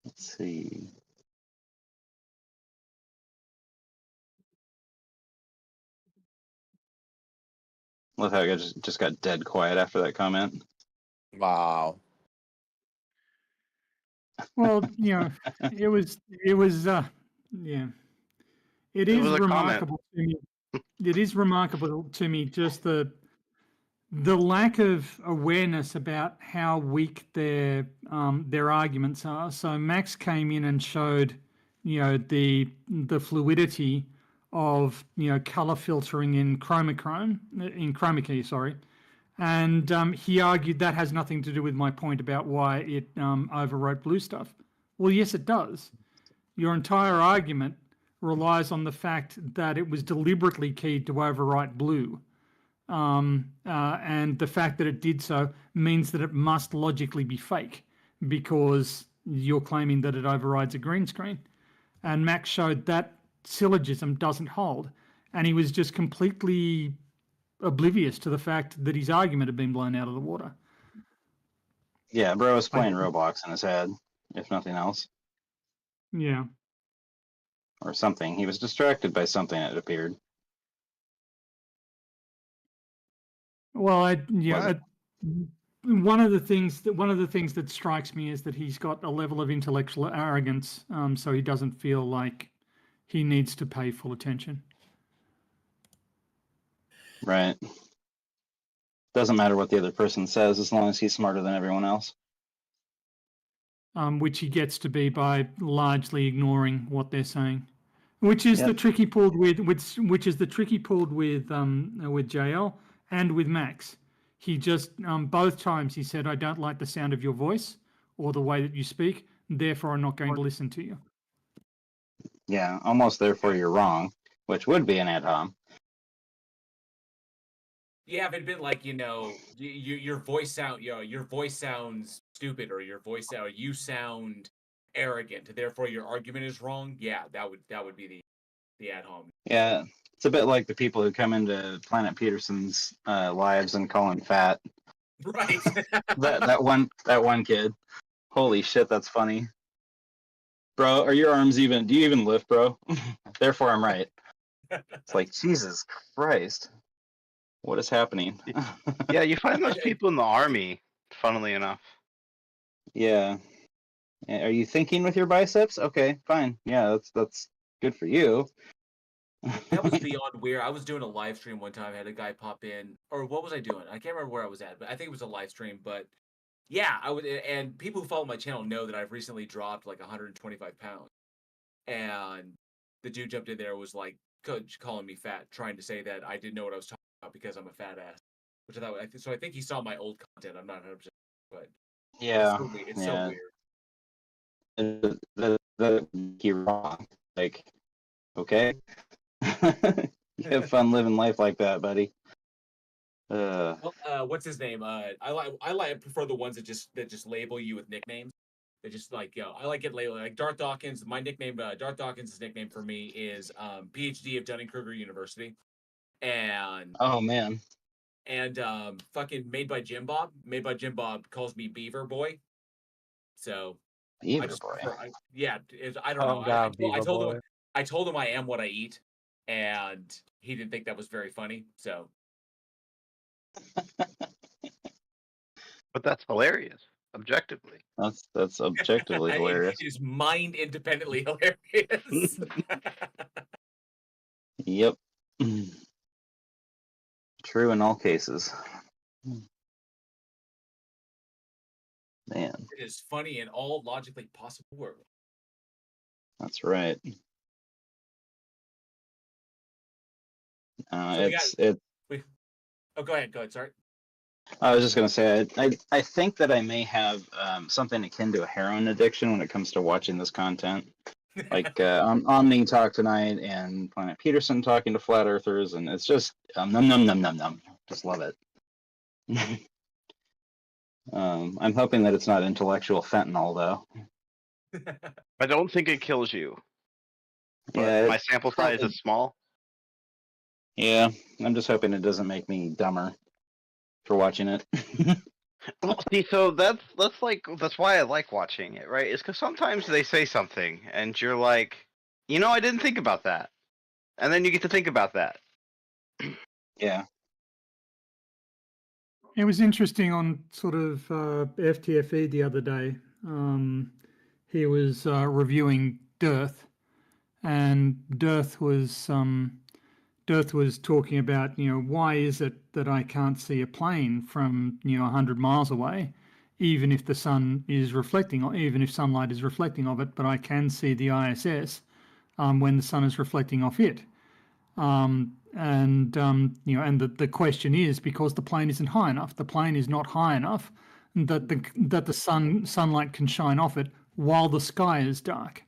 Let's see. Love how I just got dead quiet after that comment. Wow. Well, it was yeah. It It is was a comment. remarkable to me. It is remarkable to me just the lack of awareness about how weak their arguments are. So Max came in and showed, the fluidity of color filtering in chroma key, sorry, and he argued that has nothing to do with my point about why it overwrote blue stuff. Well, yes, it does. Your entire argument relies on the fact that it was deliberately keyed to overwrite blue. And the fact that it did so means that it must logically be fake because you're claiming that it overrides a green screen. And Max showed that syllogism doesn't hold. And he was just completely oblivious to the fact that his argument had been blown out of the water. Yeah, bro was playing Roblox in his head, if nothing else. Yeah. Or something. He was distracted by something, it appeared. Well, one of the things that strikes me is that he's got a level of intellectual arrogance, so he doesn't feel like he needs to pay full attention. Right. Doesn't matter what the other person says as long as he's smarter than everyone else. Which he gets to be by largely ignoring what they're saying, which is the tricky pulled with which is the tricky pulled with JL and with Max. He just both times he said, "I don't like the sound of your voice or the way that you speak, therefore I'm not going to listen to you." Yeah, almost therefore you're wrong, which would be an ad hom. Yeah, if it'd been like, your voice sounds stupid, or you sound arrogant, therefore your argument is wrong. Yeah, that would be the ad hom. Yeah, it's a bit like the people who come into Planet Peterson's lives and call him fat. Right. that one kid. Holy shit, that's funny. Bro, are your arms even? Do you even lift, bro? Therefore, I'm right. It's like, Jesus Christ. What is happening? Yeah, you find those people in the army, funnily enough. Yeah. Are you thinking with your biceps? Okay, fine. Yeah, that's good for you. That was beyond weird. I was doing a live stream one time. I had a guy pop in, or what was I doing? I can't remember where I was at, but I think it was a live stream. But yeah, I would. And people who follow my channel know that I've recently dropped like 125 pounds. And the dude jumped in there, was like calling me fat, trying to say that I didn't know what I was talking about because I'm a fat ass. Which I thought. So I think he saw my old content. I'm not 100%, but Yeah, it's so weird. You're wrong. Like, okay. You have fun living life like that, buddy. Well, what's his name? I prefer the ones that just label you with nicknames. They just like, I like it labeled like Darth Dawkins. My nickname, Darth Dawkins' nickname for me is PhD of Dunning-Kruger University, and oh man, and fucking Made by Jim Bob. Made by Jim Bob calls me Beaver Boy. So Beaver I just Boy. I don't know. God, I told him I am what I eat, and he didn't think that was very funny. So. But that's hilarious, objectively. That's objectively hilarious. It is mind independently hilarious. Yep. True in all cases. Man. It is funny in all logically possible worlds. That's right. Go ahead. Sorry. I was just gonna say, I think that I may have something akin to a heroin addiction when it comes to watching this content. Like OmniTalk tonight and Planet Peterson talking to flat earthers, and it's just num num num num num. Just love it. I'm hoping that it's not intellectual fentanyl, though. I don't think it kills you. But Yeah, my sample size is small. Yeah, I'm just hoping it doesn't make me dumber for watching it. Well, see, so that's why I like watching it, right? It's because sometimes they say something, and you're like, I didn't think about that, and then you get to think about that. Yeah. It was interesting on sort of FTFE the other day. reviewing Dearth, and Dearth was talking about, why is it that I can't see a plane from 100 miles away, even if the sun is reflecting, even if sunlight is reflecting off it, but I can see the ISS when the sun is reflecting off it. And the question is, because the plane isn't high enough. The plane is not high enough that the sunlight can shine off it while the sky is dark.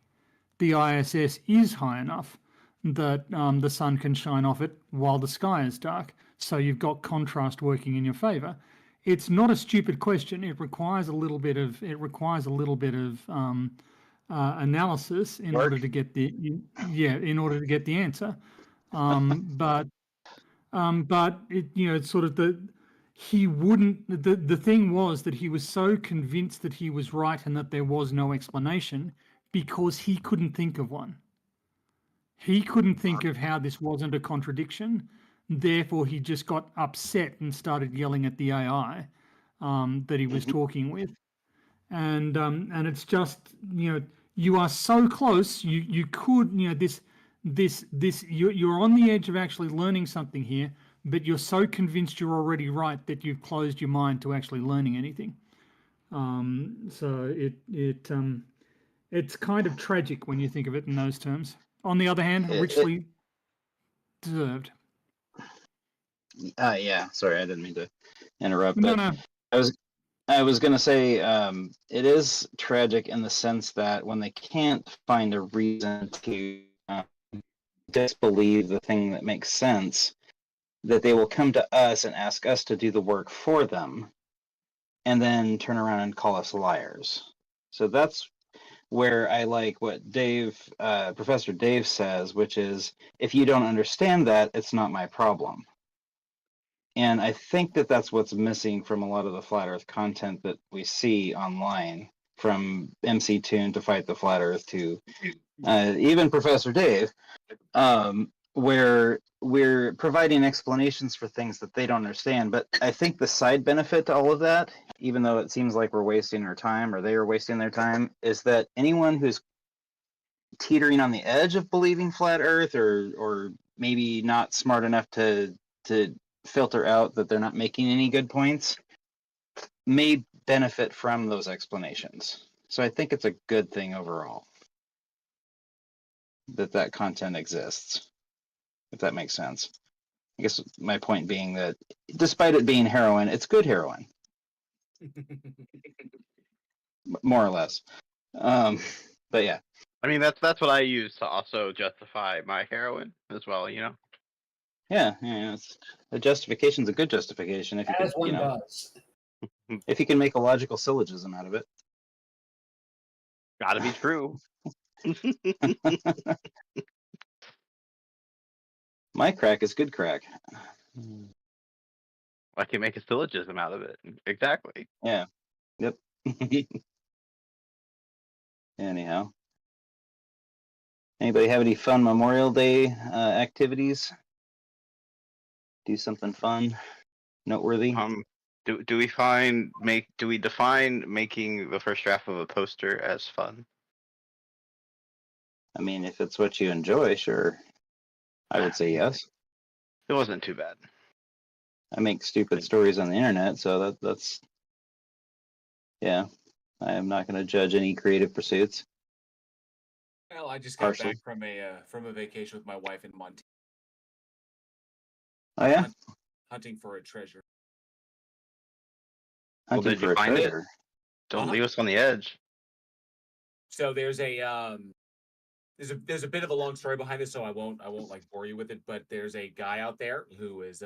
The ISS is high enough that the sun can shine off it while the sky is dark. So you've got contrast working in your favor. It's not a stupid question. It requires a little bit of analysis in order to get the answer. But it, it's sort of the thing was that he was so convinced that he was right and that there was no explanation because he couldn't think of one. He couldn't think of how this wasn't a contradiction. Therefore, he just got upset and started yelling at the AI that he was talking with. And it's just, you are so close. You could, you're on the edge of actually learning something here, but you're so convinced you're already right that you've closed your mind to actually learning anything. So it's kind of tragic when you think of it in those terms. On the other hand, richly deserved. Yeah, sorry, I didn't mean to interrupt. No, but no. I was going to say it is tragic in the sense that when they can't find a reason to disbelieve the thing that makes sense, that they will come to us and ask us to do the work for them and then turn around and call us liars. So that's where I like what Professor Dave says, which is, if you don't understand that, it's not my problem. And I think that that's what's missing from a lot of the Flat Earth content that we see online, from MC Toon to Fight the Flat Earth to even Professor Dave, where we're providing explanations for things that they don't understand. But I think the side benefit to all of that, even though it seems like we're wasting our time or they are wasting their time, is that anyone who's teetering on the edge of believing Flat Earth or maybe not smart enough to filter out that they're not making any good points may benefit from those explanations. So I think it's a good thing overall that content exists, if that makes sense. I guess my point being that despite it being heroin, it's good heroin. More or less. But yeah. I mean, that's what I use to also justify my heroin as well, Yeah, it's, a justification's a good justification if you As can, one does. if you can make a logical syllogism out of it. Gotta be true. My crack is good crack. I can make a syllogism out of it. Exactly. Yeah. Yep. Anyhow. Anybody have any fun Memorial Day activities? Do something fun, noteworthy? Do we define making the first draft of a poster as fun? I mean, if it's what you enjoy, sure. I would say yes. It wasn't too bad. I make stupid stories on the internet, so that's yeah. I am not going to judge any creative pursuits. Well, I just got back from a vacation with my wife in Montana. Oh yeah. Hunting for a treasure. Hunting did for you a find treasure. it? Don't leave us on the edge. So there's a bit of a long story behind this, so I won't like bore you with it. But there's a guy out there who is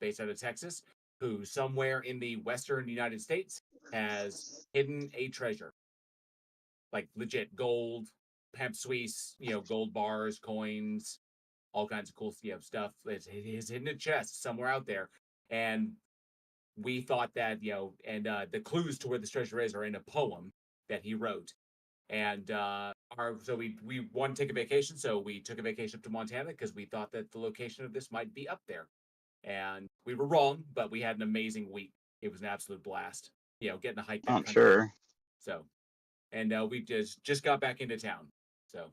based out of Texas, who somewhere in the western United States has hidden a treasure, like legit gold, hemp Suisse, gold bars, coins, all kinds of cool stuff. He's hidden a chest somewhere out there, and we thought that the clues to where this treasure is are in a poem that he wrote. And so we wanted to take a vacation, so we took a vacation up to Montana because we thought that the location of this might be up there. And we were wrong, but we had an amazing week. It was an absolute blast. Getting to hike that I'm country. sure. So and we just got back into town. So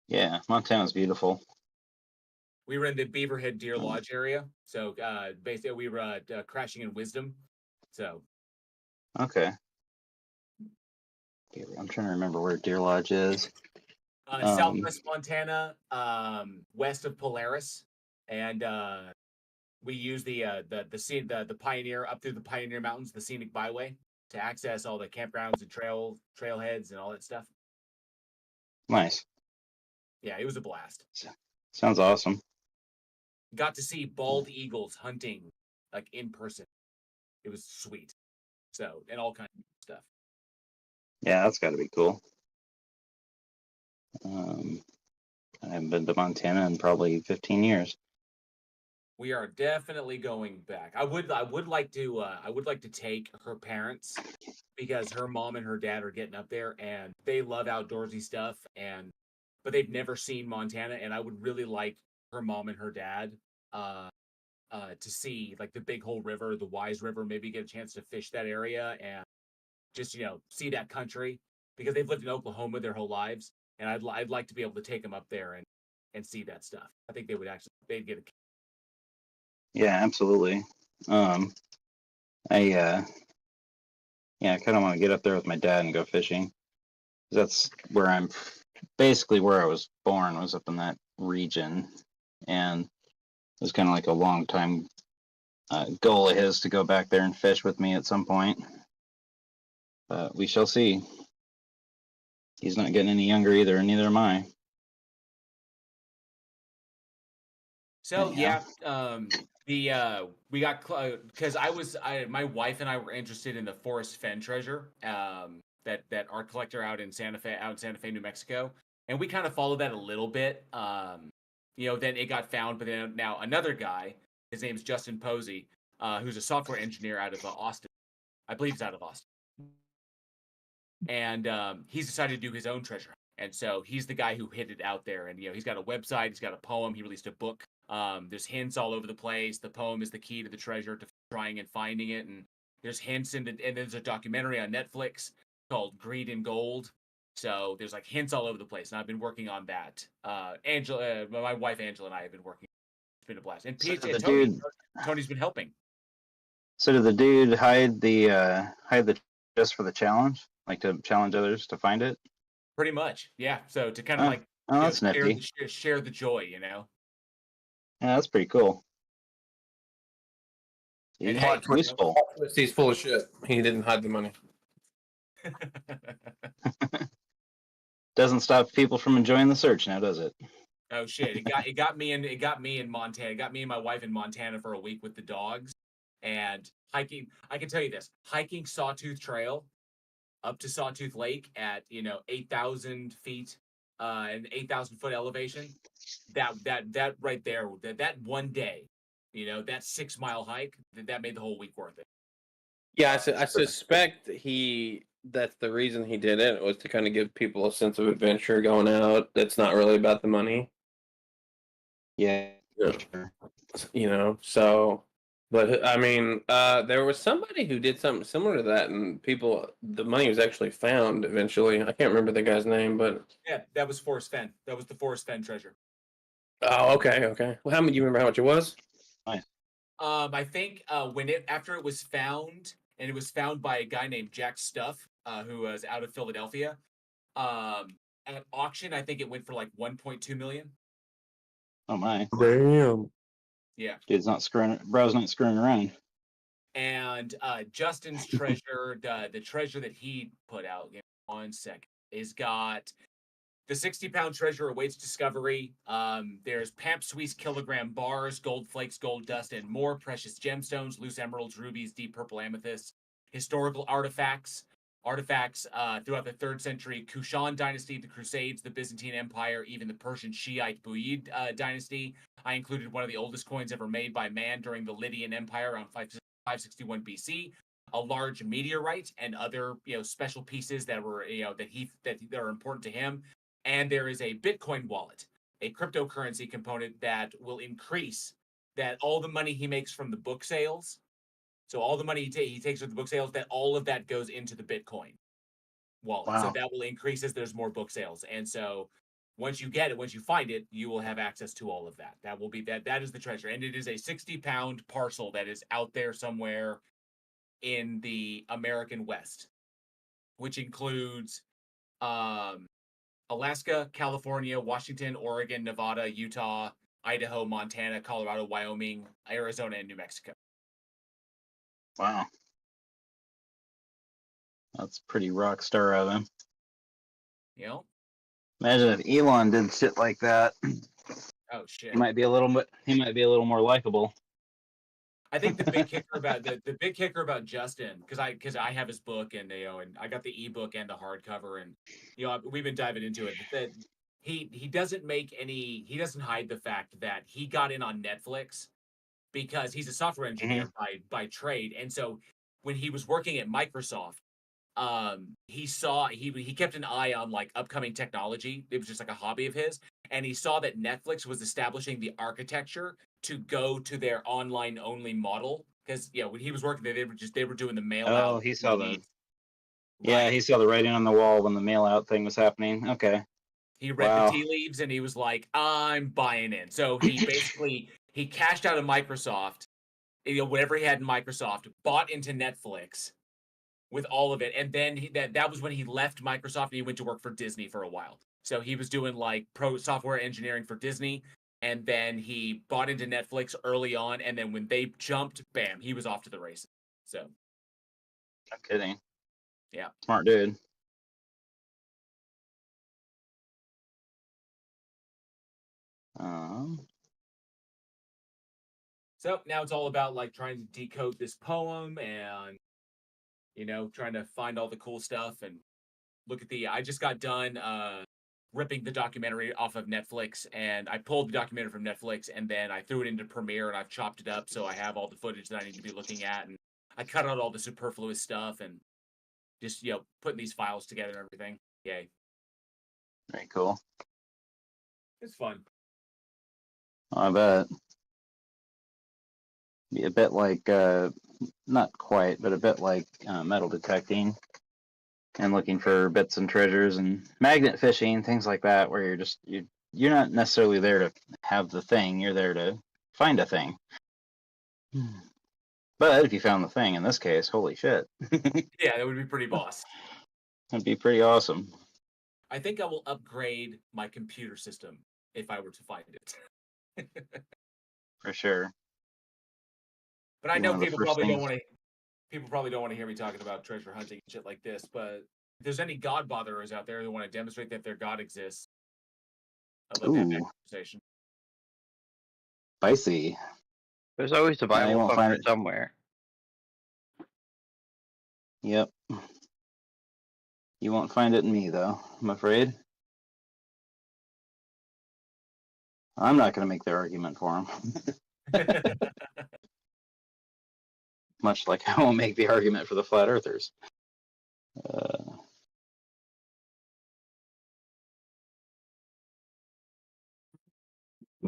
Yeah, Montana's beautiful. we were in the Beaverhead Deer Lodge area. So basically, we were crashing in Wisdom. So Okay. I'm trying to remember where Deer Lodge is. Southwest Montana, west of Polaris, and we use the Pioneer up through the Pioneer Mountains, the scenic byway, to access all the campgrounds and trailheads and all that stuff. Nice. Yeah, it was a blast. Sounds awesome. Got to see bald eagles hunting like in person. It was sweet. So, and all kinds of stuff. Yeah, that's got to be cool. I haven't been to Montana in probably 15 years. We are definitely going back. I would like to take her parents, because her mom and her dad are getting up there and they love outdoorsy stuff, but they've never seen Montana, and I would really like her mom and her dad to see like the Big Hole River, the Wise River, maybe get a chance to fish that area and just see that country, because they've lived in Oklahoma their whole lives, and I'd like to be able to take them up there and see that stuff. I think they'd get a. Yeah, absolutely. I kind of want to get up there with my dad and go fishing. That's where I'm basically where I was born, was up in that region, and it was kind of like a long time goal of his to go back there and fish with me at some point. But we shall see. He's not getting any younger either, and neither am I. So yeah, we got because my wife and I were interested in the Forest Fen treasure, that art collector out in Santa Fe, New Mexico, and we kind of followed that a little bit. Then it got found, but then now another guy, his name's Justin Posey, who's a software engineer out of Austin. I believe he's out of Austin, and he's decided to do his own treasure. And so he's the guy who hid it out there. And he's got a website, he's got a poem, he released a book. There's hints all over the place. The poem is the key to the treasure, to trying and finding it. And there's hints and there's a documentary on Netflix called Greed and Gold. So there's like hints all over the place. And I've been working on that. My wife Angela and I have been working. It's been a blast. And Tony's been helping. So did the dude hide the just for the challenge, like to challenge others to find it? Pretty much, yeah. So to kind of that's nifty. Share the joy, Yeah, that's pretty cool. And Plot twist, he's full of shit. He didn't hide the money. Doesn't stop people from enjoying the search now, does it? Oh shit! It got me in Montana. It got me and my wife in Montana for a week with the dogs and hiking. I can tell you this: hiking Sawtooth Trail up to Sawtooth Lake at 8,000 feet and 8,000 foot elevation. That right there, that one day, that 6 mile hike, that made the whole week worth it. Yeah, I suspect that's the reason he did it, was to kind of give people a sense of adventure going out. That's not really about the money. Yeah. So, but I mean, there was somebody who did something similar to that, and the money was actually found eventually. I can't remember the guy's name, but yeah, that was Forest Fen. That was the Forest Fen treasure. Oh, okay. Well, do you remember how much it was? Nice. I think after it was found, and it was found by a guy named Jack Stuff, who was out of Philadelphia. At auction, I think it went for like 1.2 million. Oh my! Damn. Yeah. Dude's not screwing. Bro's not screwing around. And Justin's treasure, the treasure that he put out, 1 second, is got the 60-pound treasure awaits discovery. There's Pamp Suisse kilogram bars, gold flakes, gold dust, and more precious gemstones, loose emeralds, rubies, deep purple amethysts, historical artifacts throughout the 3rd century Kushan dynasty, the Crusades, the Byzantine Empire, even the Persian Shiite Buyid dynasty. I included one of the oldest coins ever made by man during the Lydian Empire around 561 BC. A large meteorite and other special pieces that were that are important to him. And there is a Bitcoin wallet, a cryptocurrency component that will increase, that all the money he makes from the book sales, so all the money he takes from the book sales, that all of that goes into the Bitcoin wallet. Wow. So that will increase as there's more book sales. And so once you get it, once you find it, you will have access to all of that. That will be that is the treasure. And it is a 60-pound parcel that is out there somewhere in the American West, which includes Alaska, California, Washington, Oregon, Nevada, Utah, Idaho, Montana, Colorado, Wyoming, Arizona, and New Mexico. Wow. That's pretty rock star of him. You know? Imagine if Elon did shit like that. Oh shit. He might be a little more likable. I think the big kicker about the big kicker about Justin, because I have his book and and I got the ebook and the hardcover, and we've been diving into it. That he doesn't hide the fact that he got in on Netflix because he's a software engineer by trade, and so when he was working at Microsoft, he kept an eye on like upcoming technology. It was just like a hobby of his, and he saw that Netflix was establishing the architecture to go to their online only model, because when he was working there, they were doing the mail out. Oh, he saw the. Yeah, he saw the writing on the wall when the mail out thing was happening. Okay. He read the tea leaves and he was like, I'm buying in. So he basically he cashed out of Microsoft, whatever he had in Microsoft, bought into Netflix with all of it, and then that was when he left Microsoft and he went to work for Disney for a while. So he was doing like pro software engineering for Disney, and then he bought into Netflix early on, and then when they jumped, bam, he was off to the races. So, No kidding. Yeah. Smart dude. So now it's all about like trying to decode this poem and trying to find all the cool stuff and look at I just got done ripping the documentary off of Netflix, and I pulled the documentary from Netflix and then I threw it into Premiere and I've chopped it up so I have all the footage that I need to be looking at, and I cut out all the superfluous stuff and just putting these files together and everything. Yay. Very cool. It's fun. I bet. Be a bit like, not quite, but a bit like metal detecting and looking for bits and treasures and magnet fishing, things like that, where you're not necessarily there to have the thing, you're there to find a thing. But if you found the thing in this case, holy shit. Yeah, that would be pretty boss. That'd be pretty awesome. I think I will upgrade my computer system if I were to find it. For sure. But I One know of the people first probably don't things- want to. People probably don't want to hear me talking about treasure hunting and shit like this. But if there's any God botherers out there who want to demonstrate that their God exists, I'd love to have that Ooh. conversation. Spicy. There's always a Yeah, you Bible won't find thumper it. somewhere. Yep. You won't find it in me, though, I'm afraid. I'm not going to make their argument for them. Much like I won't make the argument for the flat earthers.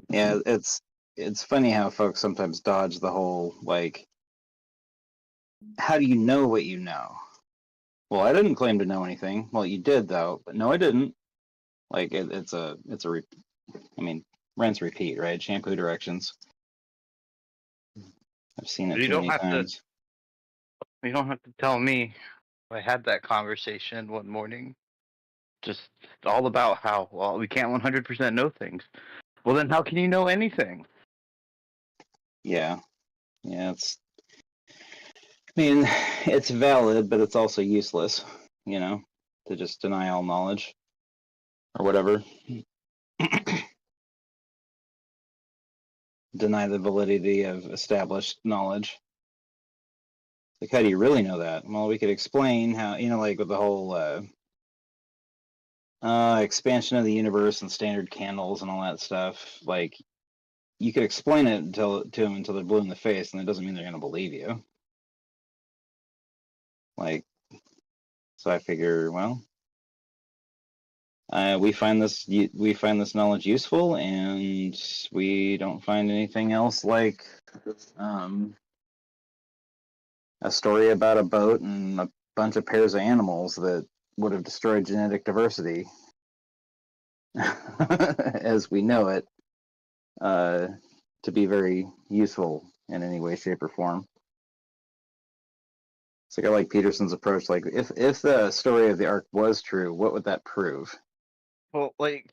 Yeah, it's funny how folks sometimes dodge the whole, like, how do you know what you know? Well, I didn't claim to know anything. Well, you did, though. But no, I didn't. Like, rinse, repeat, right? Shampoo directions. I've seen it You too don't many have times. You don't have to tell me. I had that conversation one morning. Just all about how, well, we can't 100% know things. Well, then how can you know anything? Yeah. Yeah, it's valid, but it's also useless, to just deny all knowledge or whatever. Deny the validity of established knowledge. Like, how do you really know that? Well, we could explain how, like with the whole expansion of the universe and standard candles and all that stuff. Like, you could explain it to them until they're blue in the face, and it doesn't mean they're going to believe you. Like, so I figure, well, we find this knowledge useful, and we don't find anything else like a story about a boat and a bunch of pairs of animals that would have destroyed genetic diversity as we know it to be very useful in any way, shape, or form. It's like I like Peterson's approach. Like, if the story of the Ark was true, what would that prove? Well, like,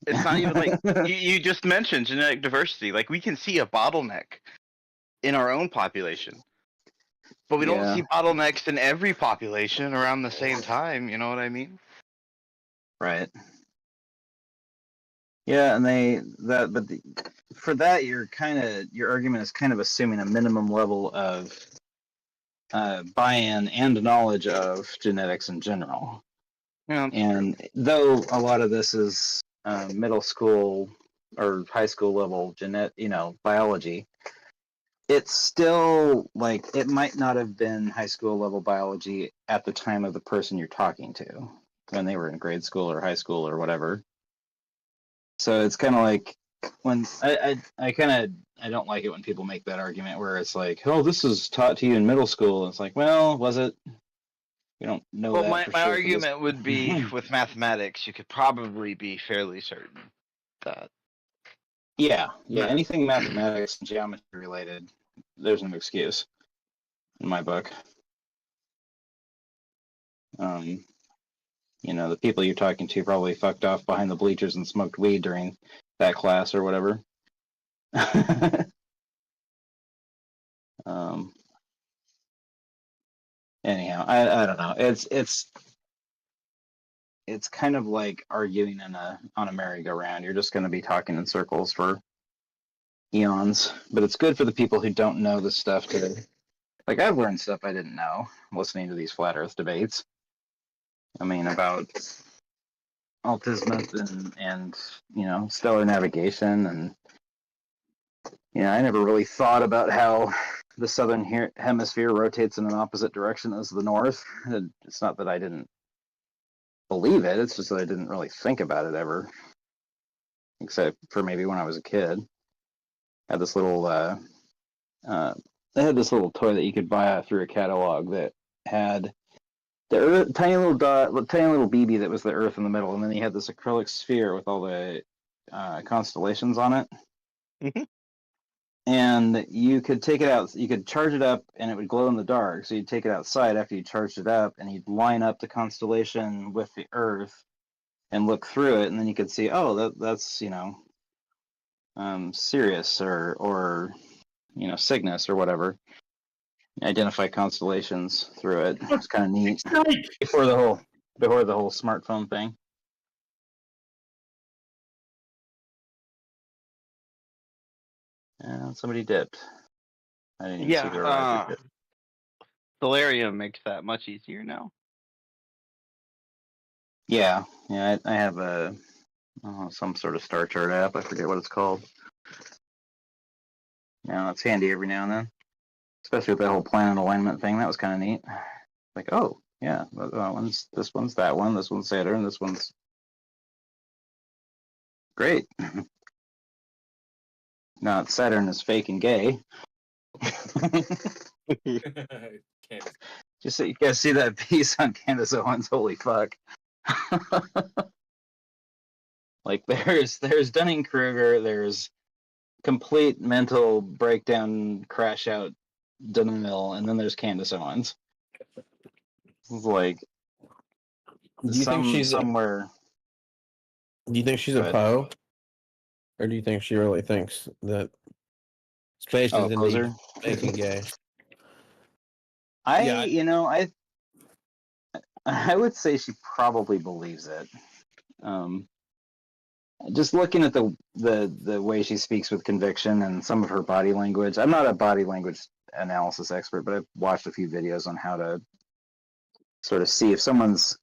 it's not even like you just mentioned genetic diversity. Like, we can see a bottleneck in our own population, but we don't see bottlenecks in every population around the same time. You know what I mean? Right. Yeah, and for that, your argument is kind of assuming a minimum level of buy-in and knowledge of genetics in general. Yeah, and though a lot of this is middle school or high school level biology, it's still like it might not have been high school level biology at the time of the person you're talking to when they were in grade school or high school or whatever. So it's kind of like when I don't like it when people make that argument where it's like, oh, this is taught to you in middle school. It's like, well, was it? We don't know well, that my for my sure. argument would be with mathematics, you could probably be fairly certain that. Yeah, anything mathematics and geometry related, there's no excuse in my book. The people you're talking to probably fucked off behind the bleachers and smoked weed during that class or whatever. Anyhow, I don't know. It's kind of like arguing on a merry-go-round. You're just going to be talking in circles for eons. But it's good for the people who don't know this stuff to, like, I've learned stuff I didn't know listening to these flat Earth debates. I mean, about altismus and stellar navigation, and I never really thought about how the southern hemisphere rotates in an opposite direction as the north. It's not that I didn't believe it, it's just that I didn't really think about it ever, except for maybe when I was a kid. I had this little they had this little toy that you could buy through a catalog that had the Earth, tiny little BB that was the Earth in the middle, and then you had this acrylic sphere with all the constellations on it. Mm-hmm. And you could take it out, you could charge it up, and it would glow in the dark. So you'd take it outside after you charged it up, and you'd line up the constellation with the Earth and look through it, and then you could see, oh, that's Sirius or Cygnus or whatever. Identify constellations through it. It's kind of neat. Before the whole smartphone thing. And somebody dipped. I didn't even see where Roger dipped. Solarium makes that much easier now. Yeah, I have some sort of star chart app. I forget what it's called. It's handy every now and then, especially with that whole planet alignment thing. That was kind of neat. Like, oh yeah, this one's that one. This one's Saturn. This one's great. Now Saturn is fake and gay. Just so you guys see that piece on Candace Owens. Holy fuck. Like there's Dunning-Kruger, there's complete mental breakdown, crash out denial, and then there's Candace Owens. It's like, do you think she's somewhere? Do you think she's a Poe, or do you think she really thinks that space is indeed making gay? I would say she probably believes it. Just looking at the way she speaks with conviction and some of her body language. I'm not a body language analysis expert, but I've watched a few videos on how to sort of see if someone's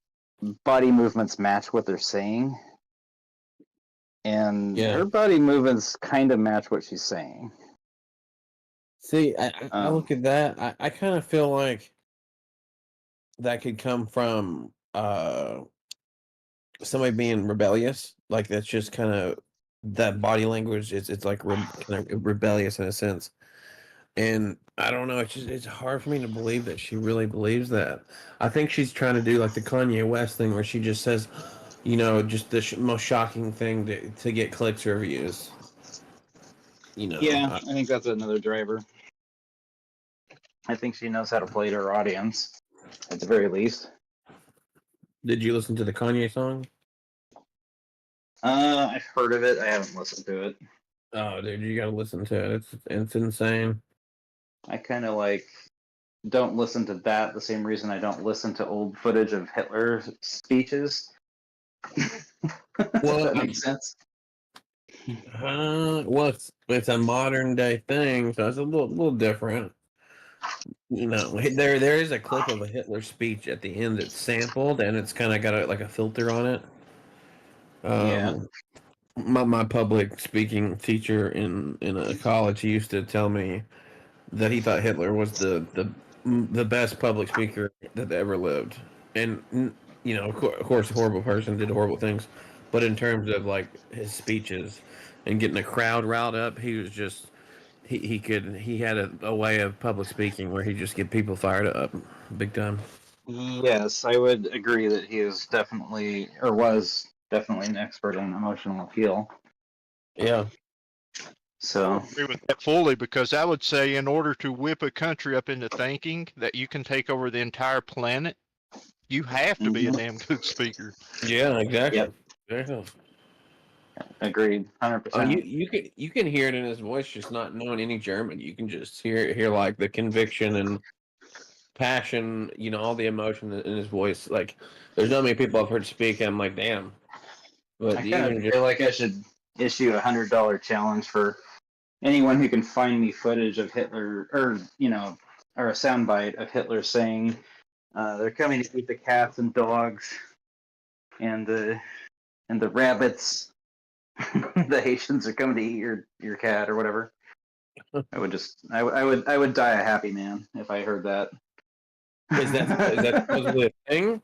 body movements match what they're saying. And her body movements kind of match what she's saying. See, I look at that. I kind of feel like that could come from somebody being rebellious. Like that's just kind of that body language. It's like kind of rebellious in a sense. And I don't know. It's hard for me to believe that she really believes that. I think she's trying to do like the Kanye West thing, where she just says, just the most shocking thing to get clicks or views. Yeah, I think that's another driver. I think she knows how to play to her audience, at the very least. Did you listen to the Kanye song? I've heard of it. I haven't listened to it. Oh, dude, you gotta listen to it. It's insane. I kind of don't listen to that the same reason I don't listen to old footage of Hitler speeches. Well, that makes sense. Well, it's a modern day thing, so it's a little different. There is a clip of a Hitler speech at the end that's sampled, and it's kind of got a filter on it. Yeah. My public speaking teacher in a college, he used to tell me that he thought Hitler was the best public speaker that ever lived, and of course, a horrible person, did horrible things, but in terms of like his speeches and getting a crowd riled up, he was just he had a way of public speaking where he just get people fired up big time. Yes, I would agree that he is definitely, or was definitely, an expert in emotional appeal. Yeah. So I agree with that fully, because I would say in order to whip a country up into thinking that you can take over the entire planet, you have to be a damn good speaker. Yeah, exactly. Yep. Exactly. Agreed, 100%. You can hear it in his voice, just not knowing any German. You can just hear like the conviction and passion, all the emotion in his voice. Like, there's not many people I've heard speak. I'm like, damn. But I kind of feel like I should issue $100 challenge for anyone who can find me footage of Hitler, or a soundbite of Hitler saying, "They're coming to eat the cats and dogs, and the rabbits. The Haitians are coming to eat your cat," or whatever. I would die a happy man if I heard that. Is that supposedly a thing?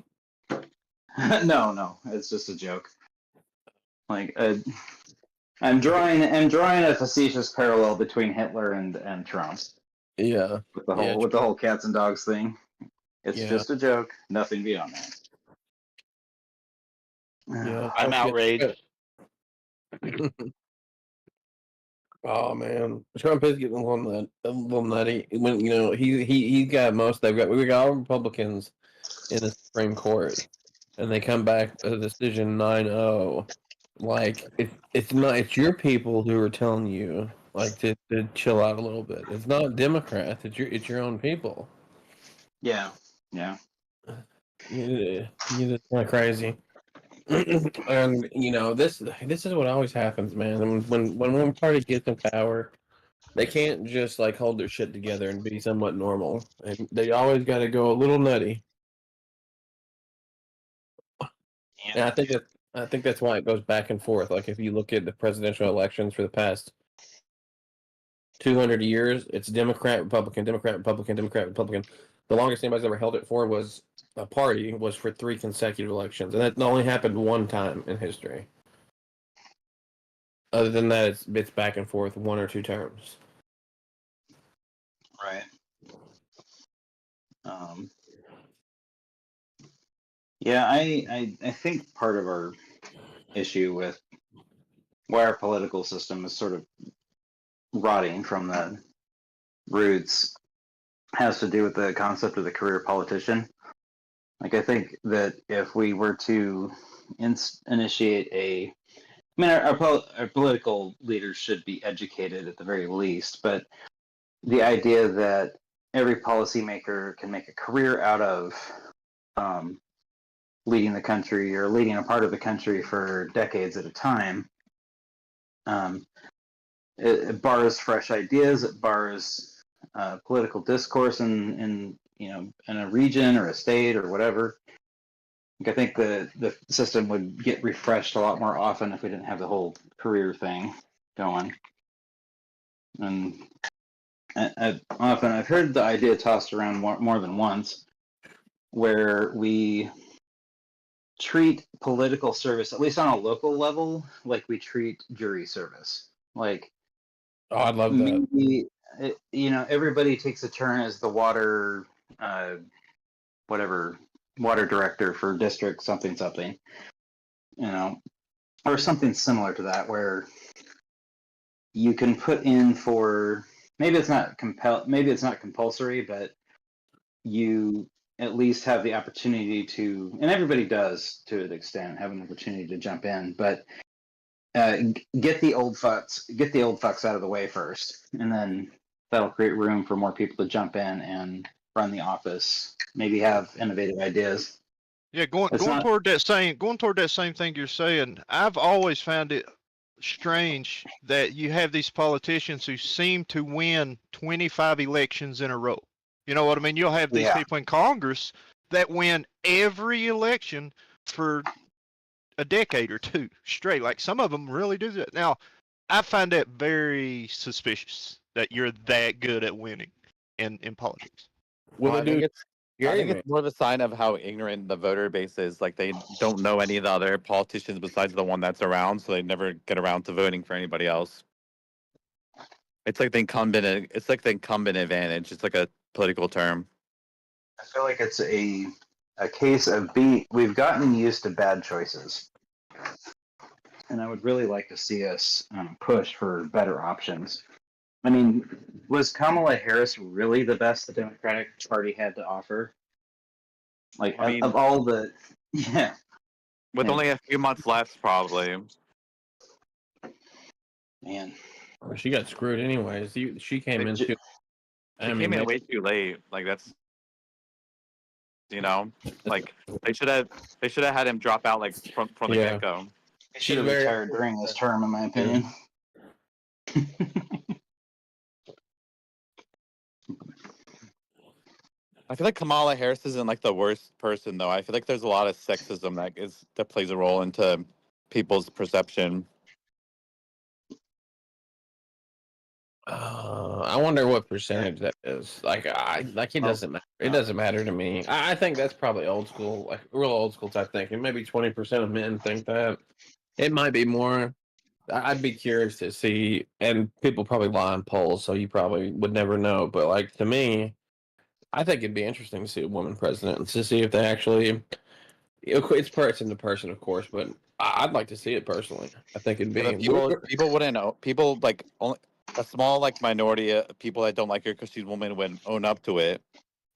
No, it's just a joke. Like, I'm drawing a facetious parallel between Hitler and Trump. Yeah. With the whole cats and dogs thing. It's just a joke. Nothing beyond that. Yeah. I'm outraged. Oh man, Trump is getting a little nutty. When he got most. We got all Republicans in the Supreme Court, and they come back with a decision 9-0. Like it's your people who are telling you like to chill out a little bit. It's not Democrats. It's your own people. Yeah. You're just kind of crazy. And this is what always happens, man. When one party gets in power, they can't just like hold their shit together and be somewhat normal, and they always got to go a little nutty. And I think that's why it goes back and forth. Like if you look at the presidential elections for the past 200 years, it's Democrat, Republican, Democrat, Republican, Democrat, Republican. The longest anybody's ever held it for was a party was for 3 consecutive elections, and that only happened one time in history. Other than that, it's back and forth 1 or 2 terms. Right. Yeah, I think part of our issue with why our political system is sort of rotting from the roots has to do with the concept of the career politician. Like, I think that if we were to initiate our political leaders should be educated at the very least, but the idea that every policymaker can make a career out of leading the country or leading a part of the country for decades at a time, it bars fresh ideas. It bars political discourse in a region or a state or whatever. I think the system would get refreshed a lot more often if we didn't have the whole career thing going. And I've heard the idea tossed around more than once, where we treat political service, at least on a local level, like we treat jury service. Like, oh, I'd love that. everybody takes a turn as the water, whatever, water director for district something, or something similar to that, where you can put in for, maybe it's not compulsory, but you at least have the opportunity to, and everybody does to an extent, have an opportunity to jump in, but get the old fucks out of the way first, and then that'll create room for more people to jump in and run the office. Maybe have innovative ideas. Yeah, going toward that same thing you're saying. I've always found it strange that you have these politicians who seem to win 25 elections in a row. You know what I mean? You'll have these people in Congress that win every election for a decade or two straight. Like some of them really do that. Now, I find that very suspicious that you're that good at winning in politics. Well, I think Gary, it's more of a sign of how ignorant the voter base is. Like they don't know any of the other politicians besides the one that's around, so they never get around to voting for anybody else. It's like the incumbent. It's like the incumbent advantage. It's like a political term. I feel like it's a case of we've gotten used to bad choices, and I would really like to see us push for better options. I mean, was Kamala Harris really the best the Democratic Party had to offer? Like, of all the, yeah. With only a few months left, probably. Man, she got screwed anyways. She came in too. She came in way too late. Like that's, like they should have had him drop out like from the get go. He should have retired during this term, in my opinion. I feel like Kamala Harris isn't like the worst person though. I feel like there's a lot of sexism that plays a role into people's perception. I wonder what percentage that is. It doesn't matter. It doesn't matter to me. I think that's probably old school, like real old school type thinking. Maybe 20% of men think that. It might be more. I'd be curious to see, and people probably lie on polls, so you probably would never know. But like to me, I think it'd be interesting to see a woman president and to see if they actually. It's person to person, of course, but I'd like to see it personally. I think it'd be. People wouldn't know. People like only a small like minority of people that don't like her because she's a woman would own up to it,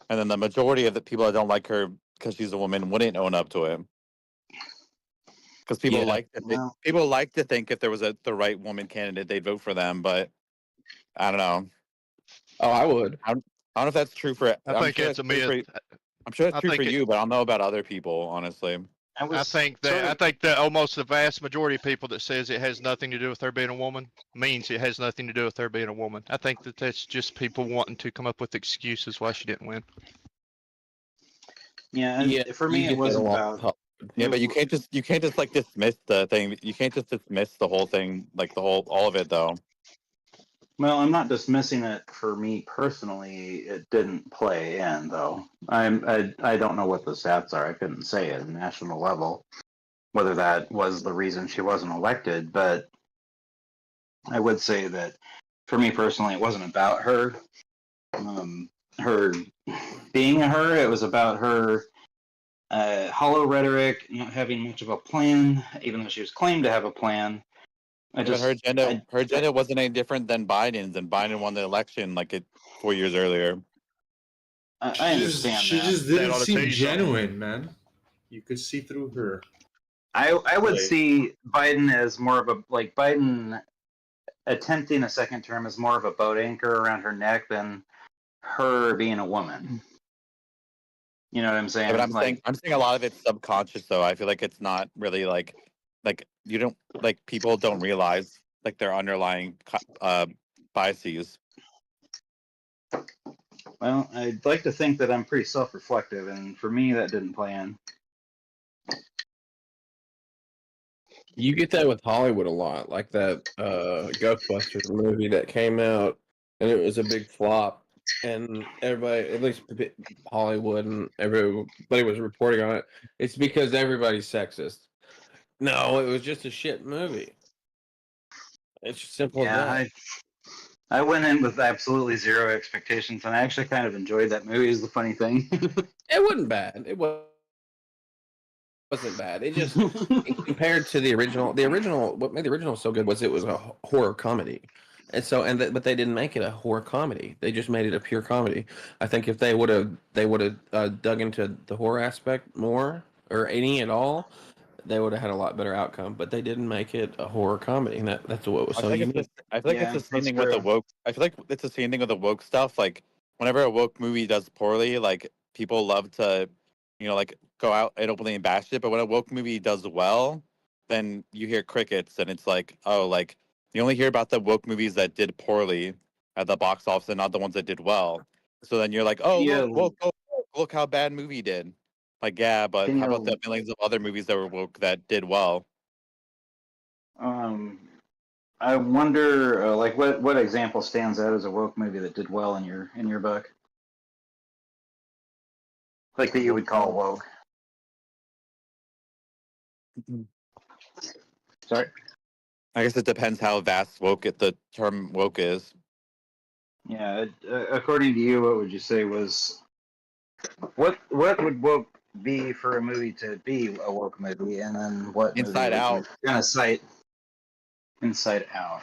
and then the majority of the people that don't like her because she's a woman wouldn't own up to it. Because people like to think if there was the right woman candidate, they'd vote for them. But I don't know. Oh, I would. I don't know if that's true for. I think it's a myth. I'm sure it's true for you, but I don't know about other people, honestly. I think that almost the vast majority of people that says it has nothing to do with her being a woman means it has nothing to do with her being a woman. I think that's just people wanting to come up with excuses why she didn't win. Yeah, for me it wasn't about. Yeah, but you can't just like dismiss the thing. You can't just dismiss the whole thing, like all of it, though. Well, I'm not dismissing it. For me personally, it didn't play in though. I don't know what the stats are. I couldn't say at a national level whether that was the reason she wasn't elected, but I would say that for me personally, it wasn't about her. Her being a her, it was about her hollow rhetoric, not having much of a plan, even though she was claimed to have a plan. But her agenda wasn't any different than Biden's, and Biden won the election 4 years earlier. I understand She just didn't seem genuine, man. You could see through her. I would see Biden as more of a Biden attempting a second term as more of a boat anchor around her neck than her being a woman. You know what I'm saying? Yeah, but I'm saying a lot of it's subconscious, though. I feel like it's not really like you don't people don't realize their underlying biases. Well, I'd like to think that I'm pretty self-reflective, and for me, that didn't play in. You get that with Hollywood a lot, like that Ghostbusters movie that came out, and it was a big flop, and everybody, at least Hollywood and everybody was reporting on it. It's because everybody's sexist. No, it was just a shit movie. It's simple as that. I went in with absolutely zero expectations, and I actually kind of enjoyed that movie. Is the funny thing. It wasn't bad. Wasn't bad. It just compared to the original. What made the original so good was it was a horror comedy, and so but they didn't make it a horror comedy. They just made it a pure comedy. I think if they would have dug into the horror aspect more or any at all, they would have had a lot better outcome. But they didn't make it a horror comedy, and that's what was so unique. I feel like it's the same thing with the woke. I feel like it's the same thing with the woke stuff. Like whenever a woke movie does poorly, like people love to, like go out and openly bash it. But when a woke movie does well, then you hear crickets, and it's like, oh, like you only hear about the woke movies that did poorly at the box office, and not the ones that did well. So then you're like, oh, Yeah. look how bad movie did. Like, yeah, but how about the millions of other movies that were woke that did well? I wonder, like, what example stands out as a woke movie that did well in your book, like that you would call woke. Sorry. I guess it depends how vast the term woke is. Yeah. According to you, what would you say was what would woke be for a movie to be a woke movie, and then what Inside movie would Out. you kind of cite? Inside Out.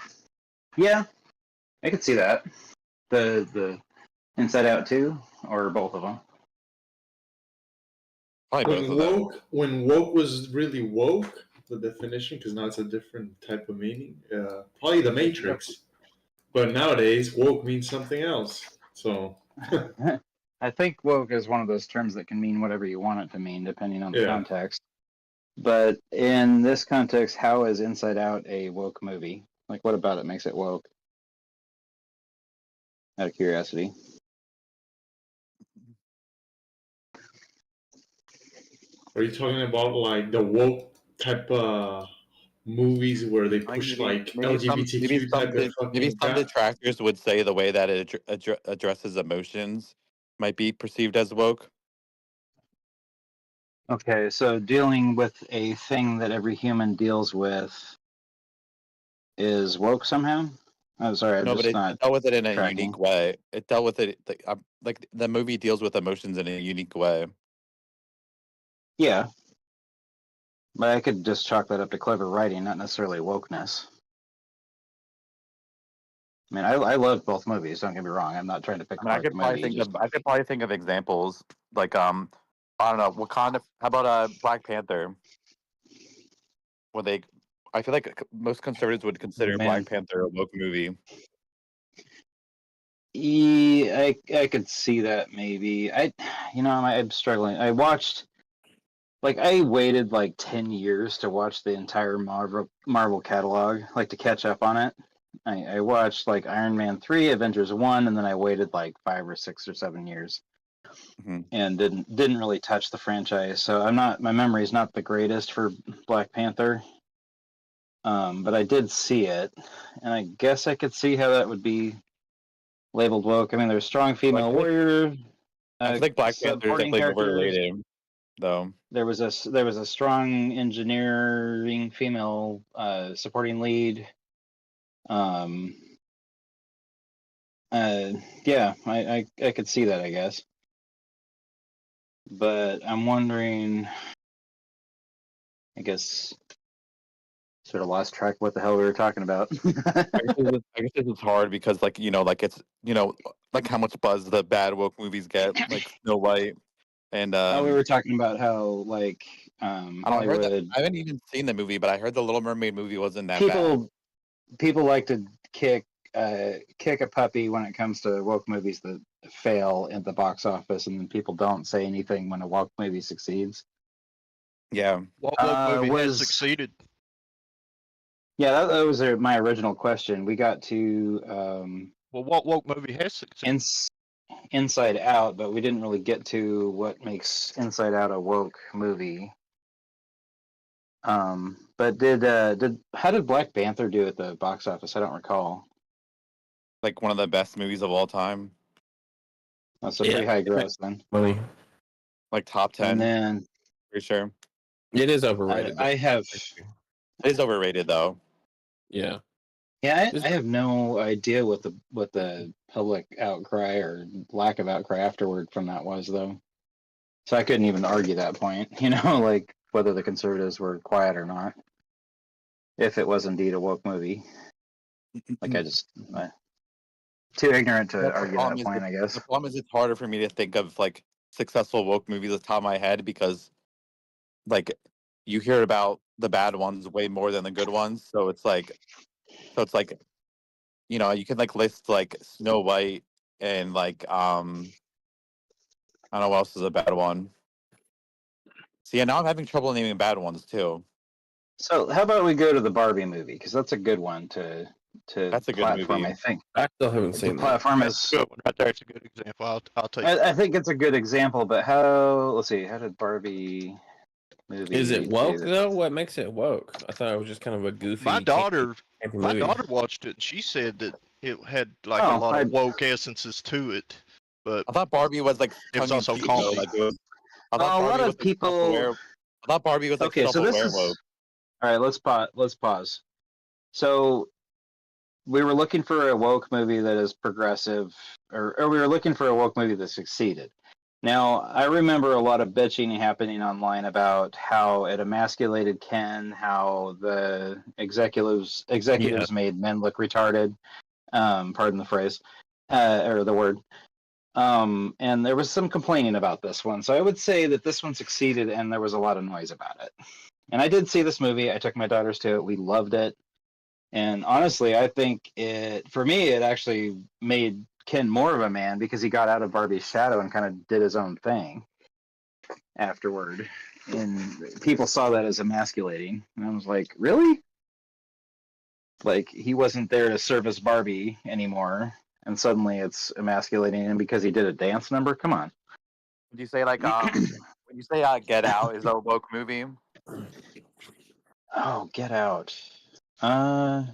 Yeah, I could see that. The Inside Out 2, or both of them. When woke was really woke, the definition, because now it's a different type of meaning. Probably The Matrix, but nowadays woke means something else. So I think woke is one of those terms that can mean whatever you want it to mean, depending on the context. But in this context, how is Inside Out a woke movie? Like, what about it makes it woke? Out of curiosity. are you talking about like the woke type movies where they push like LGBTQ type of fucking maybe some crap? detractors would say the way that it addresses emotions might be perceived as woke. Okay, so dealing with a thing that every human deals with is woke somehow? I'm sorry, I'm No, just but not it dealt with it in a tracking. unique way. It dealt with it like the movie deals with emotions in a unique way. Yeah. But I could just chalk that up to clever writing, not necessarily wokeness. I mean, I love both movies. Don't get me wrong. I'm not trying to pick I mean, apart the movie. I could probably think of examples like I don't know, Wakanda. How about Black Panther? Where I feel like most conservatives would consider Man. Black Panther a woke movie. Yeah, I could see that maybe. I'm struggling. I watched, like, I waited like 10 years to watch the entire Marvel catalog, like to catch up on it. I watched like Iron Man 3, Avengers 1, and then I waited like 5 or 6 or 7 years. And didn't really touch the franchise. So my memory is not the greatest for Black Panther. But I did see it, and I guess I could see how that would be labeled woke. I mean, there's strong female warrior. I think Black Panther is supporting definitely characters. overrated, though. There was a strong engineering female supporting lead. Yeah, I could see that, I guess. But I'm wondering, I guess, sort of lost track of what the hell we were talking about. I guess this is hard because, like, it's like how much buzz the bad woke movies get, like Snow White, and we were talking about how, like, I heard that Hollywood I haven't even seen the movie, but I heard the Little Mermaid movie wasn't that bad. people like to kick a puppy when it comes to woke movies that fail at the box office, and then people don't say anything when a woke movie succeeds. Yeah. What woke movie has succeeded? Yeah, that was my original question. We got to well, what woke movie has succeeded? Inside Out, but we didn't really get to what makes Inside Out a woke movie. But how did Black Panther do at the box office? I don't recall. Like one of the best movies of all time. That's a pretty high gross then. Money. Like top 10. And then for sure. It is overrated. I have. It is overrated though. Yeah. Yeah, I have no idea what the public outcry or lack of outcry afterward from that was, though. So I couldn't even argue that point, like whether the conservatives were quiet or not, if it was indeed a woke movie. Like too ignorant to Well, argue that point, I guess. the problem is it's harder for me to think of like successful woke movies at the top of my head because like you hear about the bad ones way more than the good ones. So it's like you can like list like Snow White and like I don't know what else is a bad one. See, yeah, now I'm having trouble naming bad ones too. So how about we go to the Barbie movie, because that's a good one to That's a good platform. movie. I think I still haven't the seen that. platform That's is. a good one right there. It's a good example. I'll take. I think it's a good example, but let's see, how did Barbie movie Is it woke do? though? What makes it woke? I thought it was just kind of a goofy. My daughter movie. watched it, and she said that it had like Oh, a lot of woke essences to it. But I thought Barbie was like it was also tongue-in-cheek, though. comedy. Like it was. I A thought lot Barbie of was like people. self-aware. I thought Barbie was like Okay, so this self-aware is woke. all right. Let's pause. So we were looking for a woke movie that is progressive, or we were looking for a woke movie that succeeded. Now, I remember a lot of bitching happening online about how it emasculated Ken, how the executives made men look retarded. Pardon the phrase, or the word. And there was some complaining about this one. So I would say that this one succeeded, and there was a lot of noise about it. And I did see this movie. I took my daughters to it. We loved it. And honestly, I think for me, it actually made Ken more of a man because he got out of Barbie's shadow and kind of did his own thing afterward. And people saw that as emasculating. And I was like, really? Like, he wasn't there to service Barbie anymore. And suddenly it's emasculating him because he did a dance number? Come on. Would you say like when you say Get Out is a woke movie? Oh, Get Out. I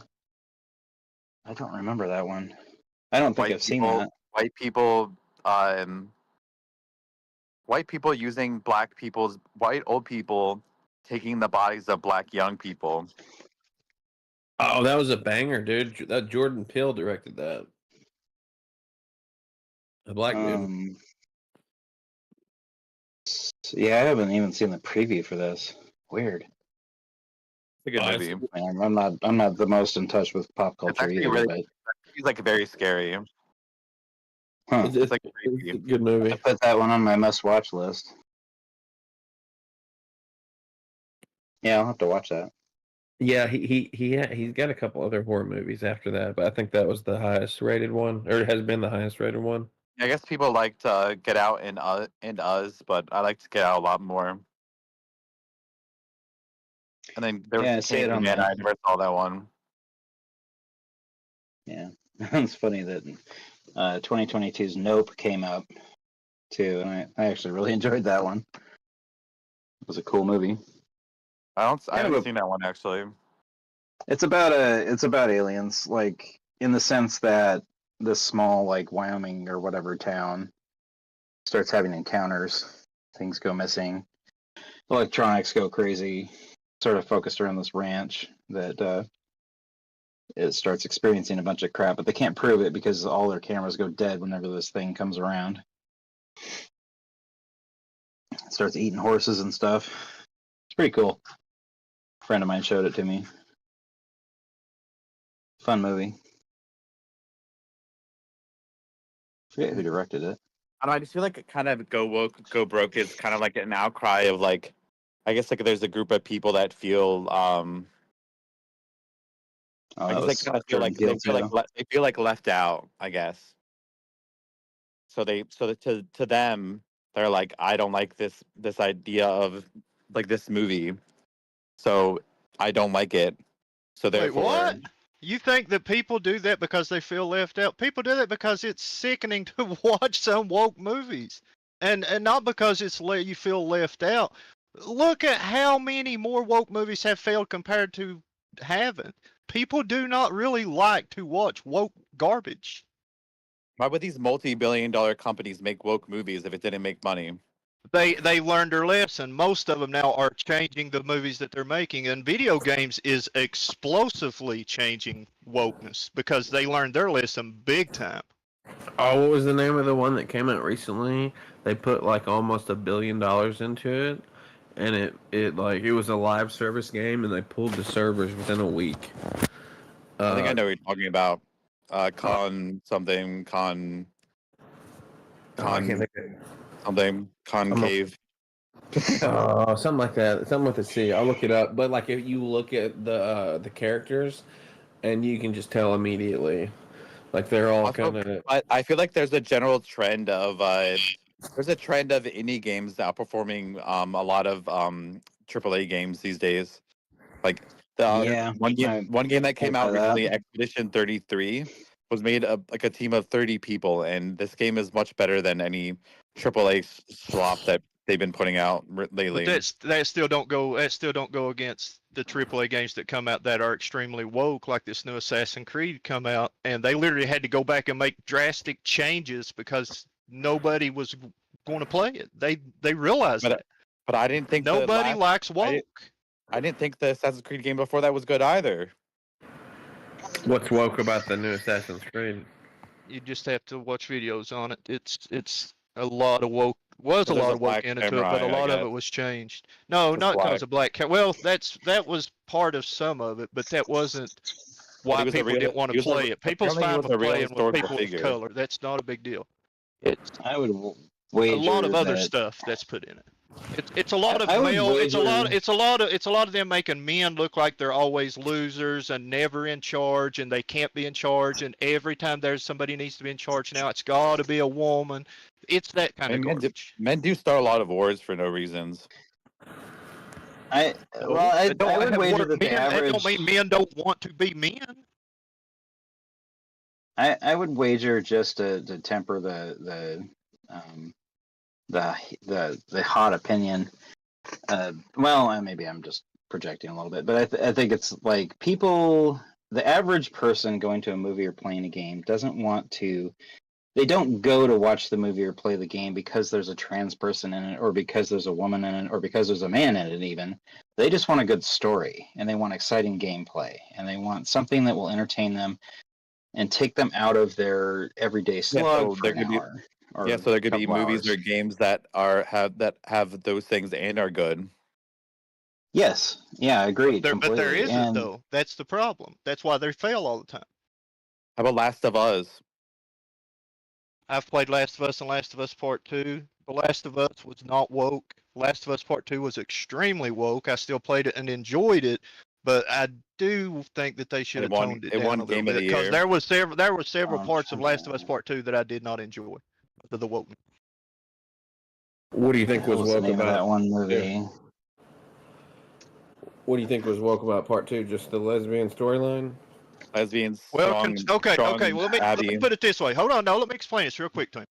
don't remember that one. I don't think I've seen that. White people using white old people taking the bodies of black young people. Oh, that was a banger, dude. That Jordan Peele directed that. A black dude. Yeah, I haven't even seen the preview for this. Weird. It's a good movie. I'm not the most in touch with pop culture either. But He's like very scary. huh. It's like a good movie. I put that one on my must-watch list. Yeah, I'll have to watch that. Yeah, he's got a couple other horror movies after that, but I think that was the highest rated one, or it has been the highest rated one. I guess people liked Get Out and Us, but I liked Get Out a lot more. And then there was Candyman. I never saw that one. Yeah, it's funny that 2022's Nope came up too, and I actually really enjoyed that one. It was a cool movie. I haven't seen that one actually. It's about aliens, like in the sense that this small like Wyoming or whatever town starts having encounters, things go missing, electronics go crazy, sort of focused around this ranch that it starts experiencing a bunch of crap, but they can't prove it because all their cameras go dead whenever this thing comes around. It starts eating horses and stuff. It's pretty cool. A friend of mine showed it to me. Fun movie. Forget who directed it. I don't know, I just feel like kind of Go Woke, Go Broke is kind of like an outcry of like, I guess like there's a group of people that feel I guess they kind of feel like they feel like left out, I guess. So to them they're like, I don't like this idea of like this movie, so I don't like it. So therefore, wait, what? You think that people do that because they feel left out? People do that because it's sickening to watch some woke movies, and not because you feel left out. Look at how many more woke movies have failed compared to haven't. People do not really like to watch woke garbage. why would these multi-billion-dollar companies make woke movies if it didn't make money? they learned their lesson. Most of them now are changing the movies that they're making, and video games is explosively changing wokeness because they learned their lesson big time. Oh, what was the name of the one that came out recently? They put like almost $1 billion into it, and it was a live service game, and they pulled the servers within a week. I think I know what you're talking about. Con something, con I can't con think of it. something, concave. Something like that. Something with a C. I'll look it up. But like, if you look at the characters, and you can just tell immediately, like they're all Also, kind of. I feel like there's a general trend of indie games outperforming a lot of AAA games these days. Like Yeah, one game that came out by that. recently, Expedition 33, was made like a team of 30 people, and this game is much better than any AAA slop that they've been putting out lately. But that still don't go against the AAA games that come out that are extremely woke, like this new Assassin's Creed come out, and they literally had to go back and make drastic changes because nobody was going to play it. They realized that. But I didn't think nobody likes woke. I didn't think the Assassin's Creed game before that was good either. What's woke about the new Assassin's Creed? You just have to watch videos on it. It's a lot of woke. Was a lot of woke into it, but a lot of it was changed. No, not because of black. Well, that was part of some of it, but that wasn't why people didn't want to play it. People's fine with playing with people of color. That's not a big deal. It's I would a wager lot of other that- stuff that's put in it. It's a lot of I would male. It's a lot wager- of them making men look like they're always losers and never in charge, and they can't be in charge. And every time there's somebody needs to be in charge now, it's got to be a woman. It's that kind of garbage. Men do start a lot of wars for no reasons. I would wager that the That average. don't mean men don't want to be men. I would wager just to temper the hot opinion. Well, maybe I'm just projecting a little bit, but I think it's like people, the average person going to a movie or playing a game doesn't want to. They don't go to watch the movie or play the game because there's a trans person in it, or because there's a woman in it, or because there's a man in it. Even they just want a good story, and they want exciting gameplay, and they want something that will entertain them and take them out of their everyday slug for an hour. So there could be movies or games that have those things and are good. Yes, yeah, agreed. But there isn't though. That's the problem. That's why they fail all the time. How about Last of Us? I've played Last of Us and Last of Us Part 2. The Last of Us was not woke. Last of Us Part 2 was extremely woke. I still played it and enjoyed it, but I do think that they should have toned it down a little bit because there were several parts of Last of Us Part 2 that I did not enjoy because of the wokeness. What do you think was woke about that one movie? What do you think was woke about Part 2? Just the lesbian storyline? Lesbians. Well, okay. Well, let me put it this way. Hold on, no, let me explain this real quick to him.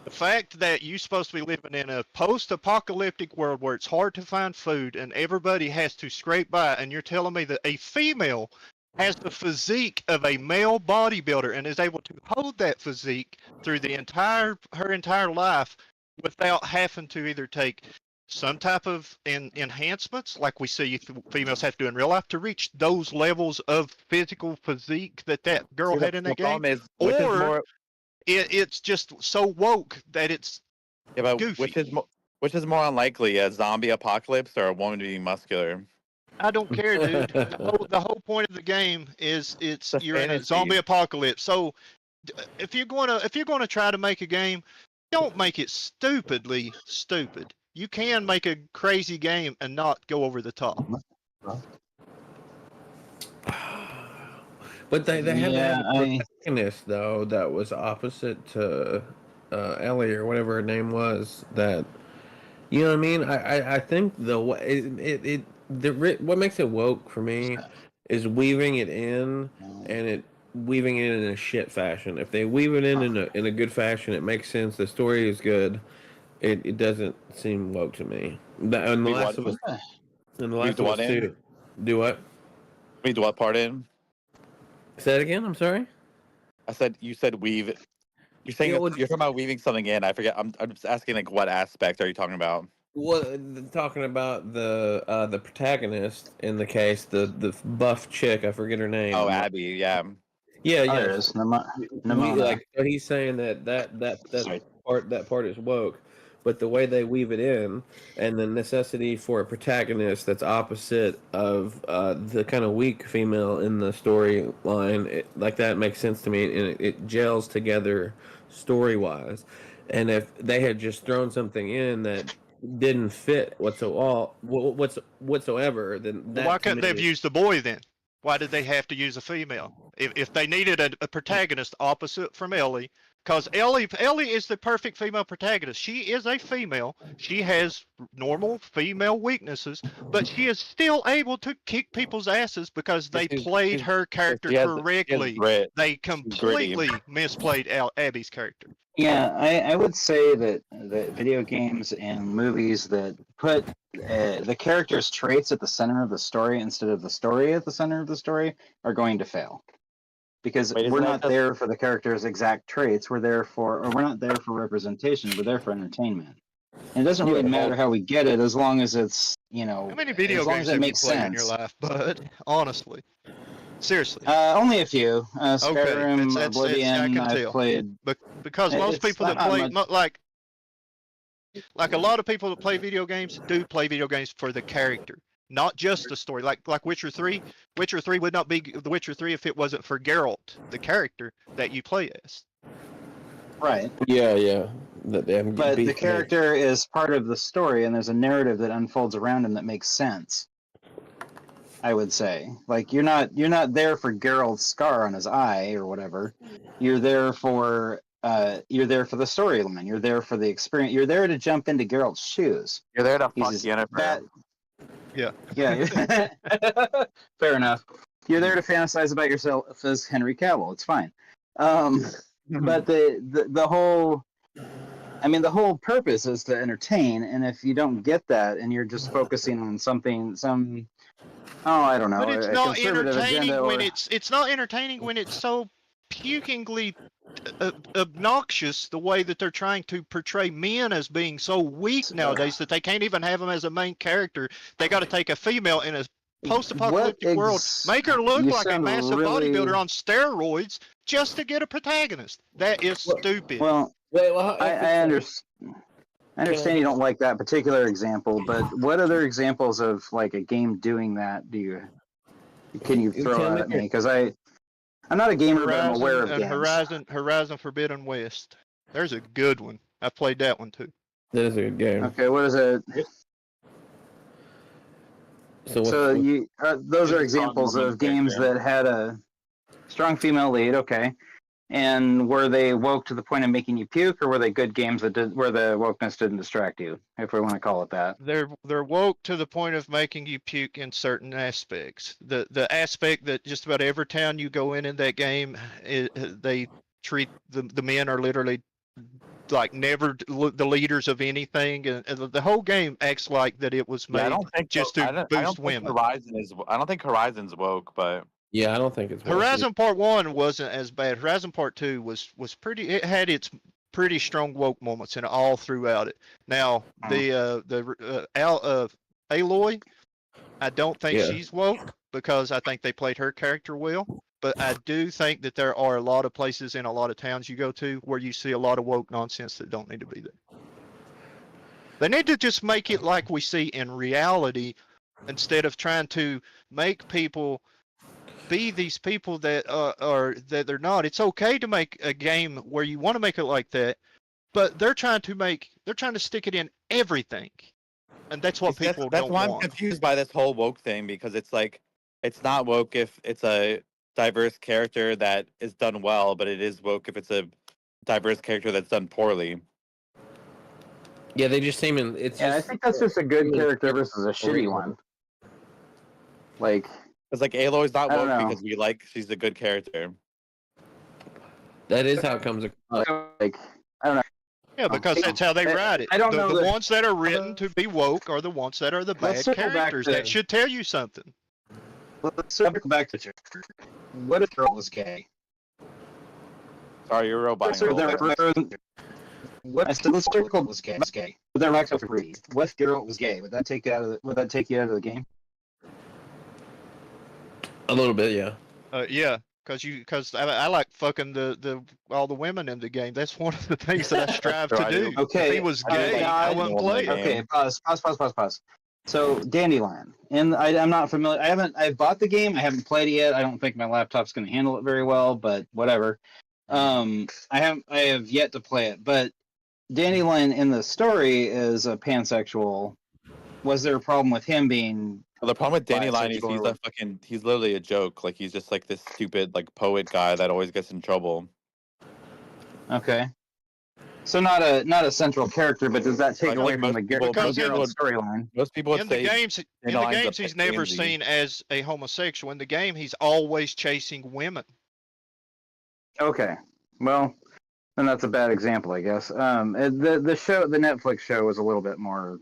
The fact that you're supposed to be living in a post-apocalyptic world where it's hard to find food and everybody has to scrape by, and you're telling me that a female has the physique of a male bodybuilder and is able to hold that physique through her entire life without having to either take some type of enhancements like we see females have to do in real life to reach those levels of physical physique that girl had in that game, it's just so woke that it's goofy. Which is more unlikely, a zombie apocalypse or a woman being muscular? I don't care, dude. The whole point of the game is you're in a zombie apocalypse. So if you're gonna try to make a game, don't make it stupidly stupid. You can make a crazy game and not go over the top. But they had a protagonist though that was opposite to Ellie or whatever her name was. That, you know what I mean? I think what makes it woke for me is weaving it in and weaving it in a shit fashion. If they weave it in a good fashion, it makes sense. The story is good. It doesn't seem woke to me. And the Last of Us too. Do what? Weave what part in? Say that again. I'm sorry. I said you said weave You're saying Yeah, you're talking about weaving something in. I forget. I'm just asking like what aspect are you talking about? Talking about the protagonist in the case, the buff chick, I forget her name. Oh, Abby. Yeah. Yeah, Oh, there yeah. it is. We Nimona. like so he's saying that part is woke, but the way they weave it in and the necessity for a protagonist that's opposite of the kind of weak female in the storyline, like that makes sense to me, and it gels together story wise. And if they had just thrown something in that didn't fit whatsoever, then Well, that why to couldn't they have me, used the boy then? Why did they have to use a female? If they needed a protagonist opposite from Ellie, because Ellie is the perfect female protagonist. She is a female. She has normal female weaknesses, but she is still able to kick people's asses because they played her character She has correctly. grit. They She's gritty. completely misplayed Abby's character. Yeah, I would say that video games and movies that put the character's traits at the center of the story instead of the story at the center of the story are going to fail. Because Wait, we're isn't that not just- there for the character's exact traits. We're not there for representation. We're there for entertainment. And it doesn't really matter how we get it as long as it's, How many video as long games as it have you makes played sense. in your life, bud? Honestly. Seriously. Only a few. Okay, Skyrim, I Oblivion, can I've tell. played. Because most It's people that not play, much. like a lot of people that play video games do play video games for the character, not just the story. Like Witcher 3. Witcher 3 would not be The Witcher 3 if it wasn't for Geralt, the character that you play as. Right. yeah. That they haven't But beat the me. character is part of the story, and there's a narrative that unfolds around him that makes sense. I would say, like you're not there for Geralt's scar on his eye or whatever. You're there for the storyline. You're there for the experience. You're there to jump into Geralt's shoes. You're there to fuck He's Yennefer. Yeah. Yeah. Fair enough. You're there to fantasize about yourself as Henry Cavill. It's fine. But the whole, the whole purpose is to entertain. And if you don't get that, and you're just focusing on I don't know. But it's a not conservative entertaining agenda when or- it's not entertaining when it's so pukingly obnoxious the way that they're trying to portray men as being so weak nowadays that they can't even have them as a main character. They got to take a female in a post-apocalyptic world, make her look you like a sound massive really- bodybuilder on steroids just to get a protagonist. That is stupid. Well, I understand. I understand you don't like that particular example, but what other examples of like a game doing that can you throw Tell me at me? Because I'm not a gamer, but I'm aware of and games. Horizon Forbidden West. There's a good one. I played that one too. That is a good game. Okay, what is it? So those are examples of games that had a strong female lead. Okay, and were they woke to the point of making you puke, or were they good games where the wokeness didn't distract you, if we want to call it that? They're woke to the point of making you puke in certain aspects. The aspect that just about every town you go in that game, they treat the men are literally like never the leaders of anything, and the whole game acts like that it was made I don't think just to boost women. I don't think Horizon's woke, but yeah, I don't think it's woke. Horizon Part 1 wasn't as bad. Horizon Part 2 was pretty. It had its pretty strong woke moments and all throughout it. Now Aloy, I don't think she's woke because I think they played her character well. But I do think that there are a lot of places in a lot of towns you go to where you see a lot of woke nonsense that don't need to be there. They need to just make it like we see in reality instead of trying to make people be these people that that they're not. It's okay to make a game where you want to make it like that, but they're trying to stick it in everything, and that's what people that's don't why I'm want. confused by this whole woke thing, because it's like it's not woke if it's a diverse character that is done well, but it is woke if it's a diverse character that's done poorly. Yeah, they just seem I think that's just a good character versus a shitty one. Like, it's like Aloy's not I don't woke know. because she's a good character. That is how it comes across. Like, I don't know. Yeah, because that's how they write it. I don't know The that- ones that are written to be woke are the ones that are the bad Let's circle back characters. to- That should tell you something. Let's circle back to what if Geralt was gay? Sorry, you're a robot. What I said, let's circle was gay. But then Rex free. What if Geralt was gay? Would that take you out of the? Would that take you out of the game? A little bit, yeah. Yeah, because I like fucking the all the women in the game. That's one of the things that I strive to do. Okay. If he was gay, I wouldn't play it. Okay, pause. So Dandelion, and I'm not familiar. I've bought the game. I haven't played it yet. I don't think my laptop's going to handle it very well, but whatever. I have yet to play it, but Dandelion in the story is a pansexual. Was there a problem with him being? Well, the problem with Dandelion is bisexual he's literally a joke. Like he's just like this stupid like poet guy that always gets in trouble. Okay. So not a central character, but does that take away from the Geralt storyline? Most people would In the say games, he's never seen as a homosexual. In the game, he's always chasing women. Okay, well, then that's a bad example, I guess. The Netflix show was a little bit more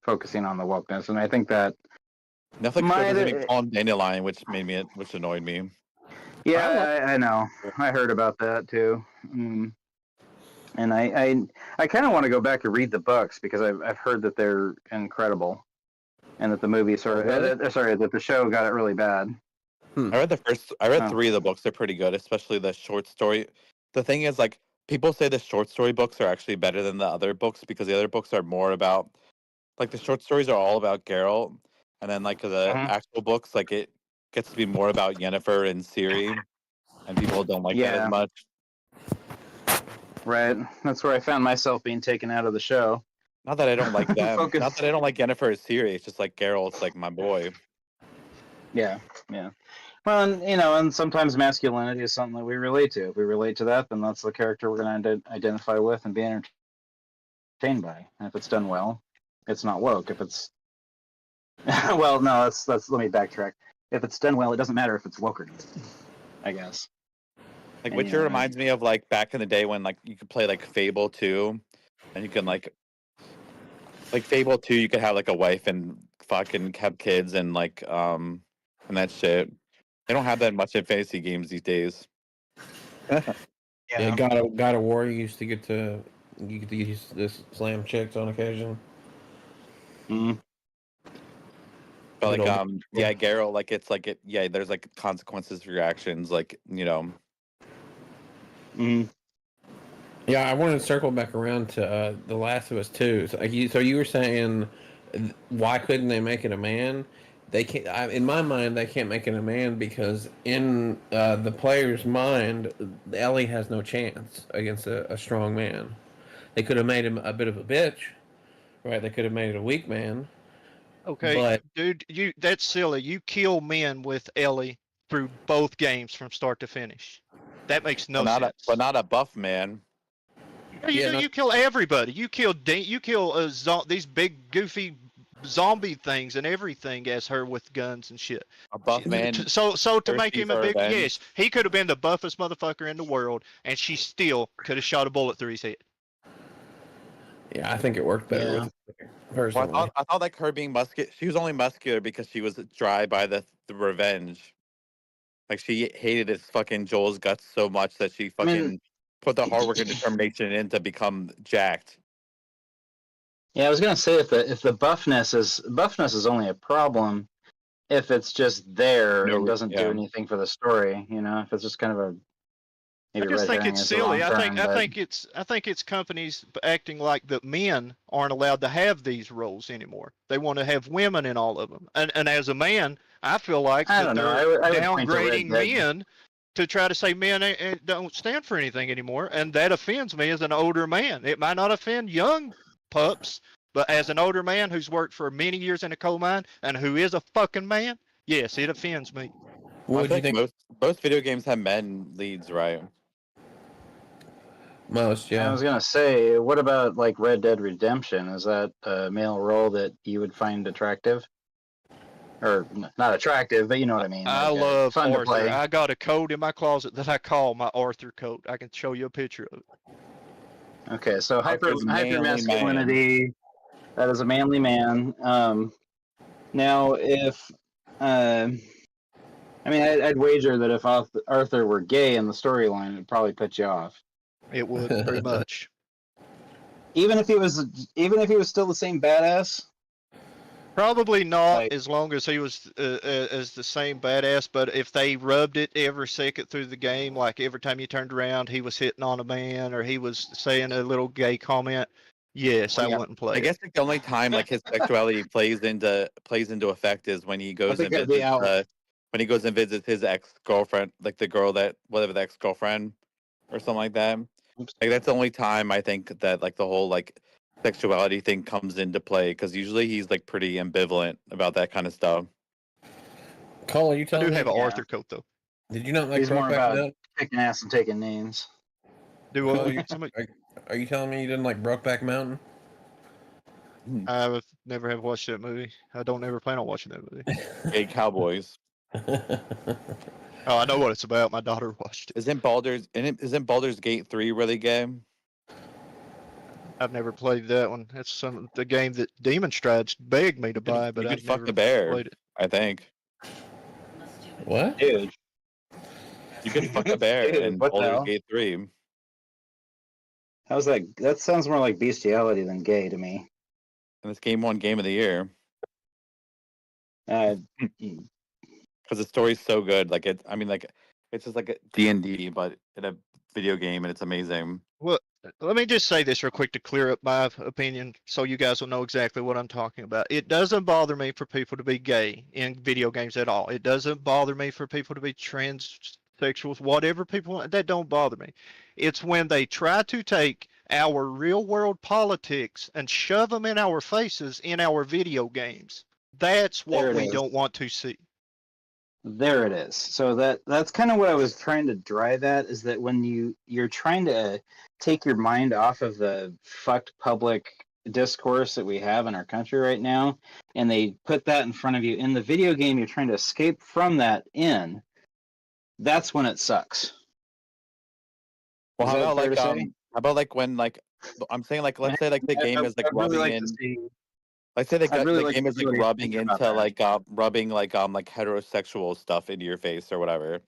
focusing on the wokeness, and I think that Netflix doesn't even call him Dandelion, which annoyed me. Yeah, I know. I heard about that too. And I kind of want to go back and read the books because I've heard that they're incredible, and that the movie that the show got it really bad. I read 3 of the books. They're pretty good, especially the short story. The thing is, like, people say the short story books are actually better than the other books because the other books are more about, like, the short stories are all about Geralt, and then like the actual books, like it gets to be more about Yennefer and Ciri, and people don't like that as much. Right. That's where I found myself being taken out of the show. Not that I don't like them. Not that I don't like Yennefer or Ciri. It's just like Geralt's like my boy. Yeah. Well, and sometimes masculinity is something that we relate to. If we relate to that, then that's the character we're going to identify with and be entertained by. And if it's done well, it's not woke. If it's well, no, that's let me backtrack. If it's done well, it doesn't matter if it's woke or not, I guess. Like Witcher reminds me of like back in the day when like you could play like Fable 2, and you can like Fable 2, you could have like a wife and fucking have kids and like and that shit. They don't have that much in fantasy games these days. Yeah, God of War, you get to use this slam chicks on occasion. But like Geralt, like it's like there's like consequences for your actions, like Yeah, I wanted to circle back around to The Last of Us 2. So you were saying, why couldn't they make it a man? They can't. In my mind, they can't make it a man because in the player's mind, Ellie has no chance against a strong man. They could have made him a bit of a bitch, right? They could have made it a weak man. Okay, but, dude, that's silly. You kill men with Ellie through both games from start to finish. That makes no sense. But not a buff man. You kill everybody. You kill these big goofy zombie things and everything as her with guns and shit. A buff man. So to make him a big yes, he could have been the buffest motherfucker in the world, and she still could have shot a bullet through his head. Yeah, I think it worked better with personally. Well, I thought like her being muscular. She was only muscular because she was dry by the revenge. Like she hated his fucking Joel's guts so much that she fucking put the hard work and determination in to become jacked. Yeah, I was gonna say if the buffness is only a problem if it's just there and doesn't do anything for the story. If it's just kind of a. I just think it's silly. I think it's companies acting like that men aren't allowed to have these roles anymore. They want to have women in all of them. And as a man, I feel like they're downgrading men to try to say men don't stand for anything anymore, and that offends me as an older man. It might not offend young pups, but as an older man who's worked for many years in a coal mine and who is a fucking man, yes, it offends me. I think most video games have men leads, right? Most, yeah. I was gonna say, what about like Red Dead Redemption? Is that a male role that you would find attractive? Or not attractive, but you know what I mean. I love fun to Arthur. play. I got a coat in my closet that I call my Arthur coat. I can show you a picture of it. Okay, so hyper masculinity. That is a manly man. Now, if I mean, I'd wager that if Arthur were gay in the storyline, it'd probably put you off. It would pretty much. Even if he was still the same badass. Probably not Like- as long as he was as the same badass, but if they rubbed it every second through the game, like every time you turned around, he was hitting on a man or he was saying a little gay comment, yes, I wouldn't play I it. guess like the only time like his sexuality plays into effect is when he goes think and that'd be out. visits when he goes and visits his ex-girlfriend, like the girl that whatever the ex-girlfriend or something like that. Like that's the only time I think that like the whole like sexuality thing comes into play because usually he's like pretty ambivalent about that kind of stuff. Cole, are you I telling do me? have an Arthur coat though. Did you not like He's more Brokeback about Mountain? kicking ass and taking names. Do Cole, what? Somebody, are you telling me you didn't like Brokeback Mountain? I never have watched that movie. I don't ever plan on watching that movie. Gay cowboys. Oh, I know what it's about. My daughter watched it. Isn't Baldur's Gate 3 really gay? I've never played that one. That's the game that Demon Strides begged me to buy, but You I've could fuck never the bear, played it. I think. What? Dude. You could fuck a bear Dude, in what the Baldur's hell? Gate 3. How's that? That sounds more like bestiality than gay to me. And it's game of the year. Uh, Because the story's so good. Like it's just like a D&D, but in a video game, and it's amazing. Well, let me just say this real quick to clear up my opinion so you guys will know exactly what I'm talking about. It doesn't bother me for people to be gay in video games at all. It doesn't bother me for people to be transsexuals, whatever people want. That don't bother me. It's when they try to take our real world politics and shove them in our faces in our video games. That's There what it we is. don't want to see. There it is. So that's kind of what I was trying to drive at, is that when you're trying to take your mind off of the fucked public discourse that we have in our country right now, and they put that in front of you in the video game, you're trying to escape from that that's when it sucks. Well, Is how that about fair like to say? how about like when like I'm saying like let's say like the game is like I'd really rubbing like in. to see. Let's say the I'd really the like game to is see like what you rubbing think about into that. like heterosexual stuff into your face or whatever.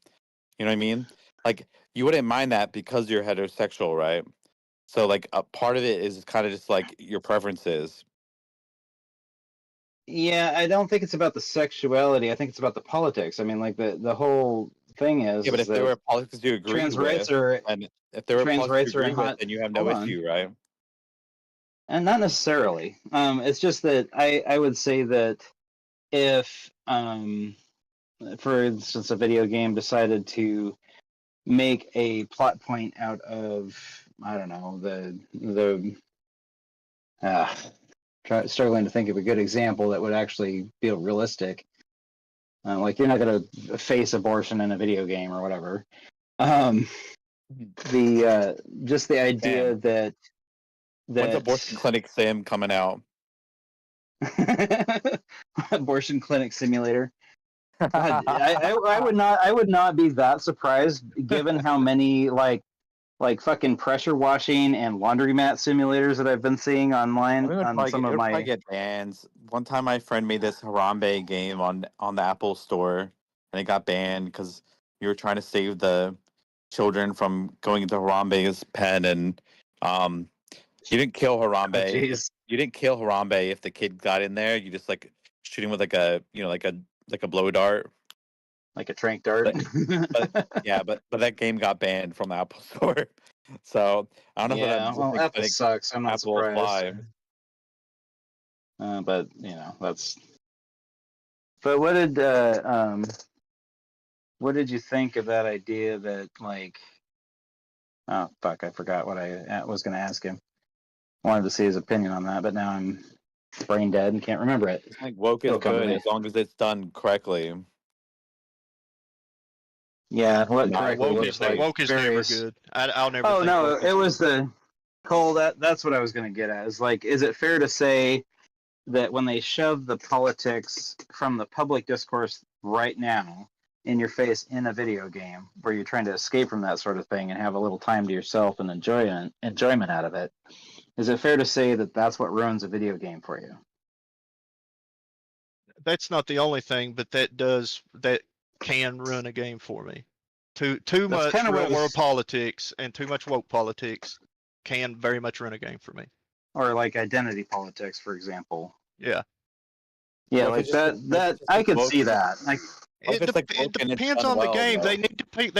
You know what I mean? Like you wouldn't mind that because you're heterosexual, right? So like a part of it is kind of just like your preferences. Yeah, I don't think it's about the sexuality. I think it's about the politics. I mean, like the whole thing Yeah, but is if there that were politics you agreed trans with, rights are and if there were trans politics you rights are agree in with, hot. then you have no Hold on. issue, right? And not necessarily. It's just that I would say that if, for instance, a video game decided to make a plot point out of, I don't know, struggling to think of a good example that would actually feel realistic. Like you're not going to face abortion in a video game or whatever. Just the idea Damn. When's that Abortion Clinic Sim coming out? Abortion clinic simulator. God, I would not be that surprised given how many like fucking pressure washing and laundromat simulators that I've been seeing online It would on probably some get, of it would probably my. get banned. One time, my friend made this Harambe game on the Apple Store, and it got banned because you were trying to save the children from going into Harambe's pen, and you didn't kill Harambe. Oh, jeez. You didn't kill Harambe if the kid got in there. You just like shoot him with like a like a blow dart, like a trank dart. But yeah, but that game got banned from the Apple Store. So I don't know Yeah, if well, that Apple sucks. I'm not Apple will surprised. fly. But that's. But what did you think of that idea that like? Oh fuck! I forgot what I was going to ask him. Wanted to see his opinion on that, but now I'm brain dead and can't remember it. I think woke is It'll come to good me. as long as it's done correctly. Yeah, what Not correctly Woke looks is like woke is never various. good. I'll never. Oh think no, woke is it good. was the Cole. That's what I was going to get at. Is like, is it fair to say that when they shove the politics from the public discourse right now in your face in a video game, where you're trying to escape from that sort of thing and have a little time to yourself and enjoyment out of it, is it fair to say that that's what ruins a video game for you? That's not the only thing, but that can ruin a game for me. Too That's much kind of real what world was, politics and too much woke politics can very much ruin a game for me. or like identity politics, for example. Yeah. Yeah, What if like it's just that. what if That it's just I like could woke? see that. Like, What if it's like It woke and it's depends done on the well game. though? They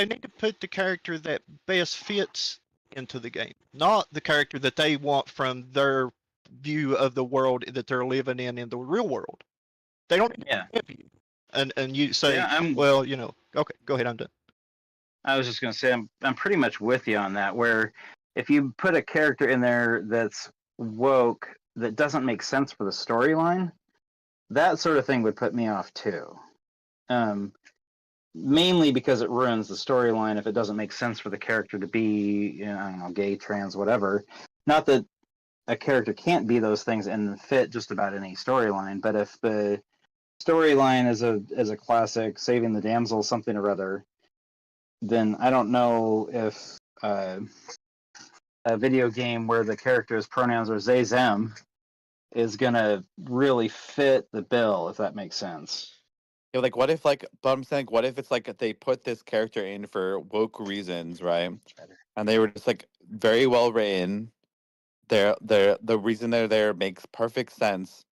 need to put the character that best fits into the game, not the character that they want from their view of the world that they're living in the real world. They don't need to have you. And you say, yeah, well, okay, go ahead, I'm done. I was just gonna say I'm pretty much with you on that. Where if you put a character in there that's woke that doesn't make sense for the storyline, that sort of thing would put me off too. Mainly because it ruins the storyline if it doesn't make sense for the character to be, I don't know, gay, trans, whatever. Not that a character can't be those things and fit just about any storyline, but if the storyline is a classic, saving the damsel, something or other, then I don't know if a video game where the character's pronouns are they, them is gonna really fit the bill, if that makes sense. Yeah, like what if but I'm saying what if it's like they put this character in for woke reasons, right? And they were just like very well written. The reason they're there makes perfect sense.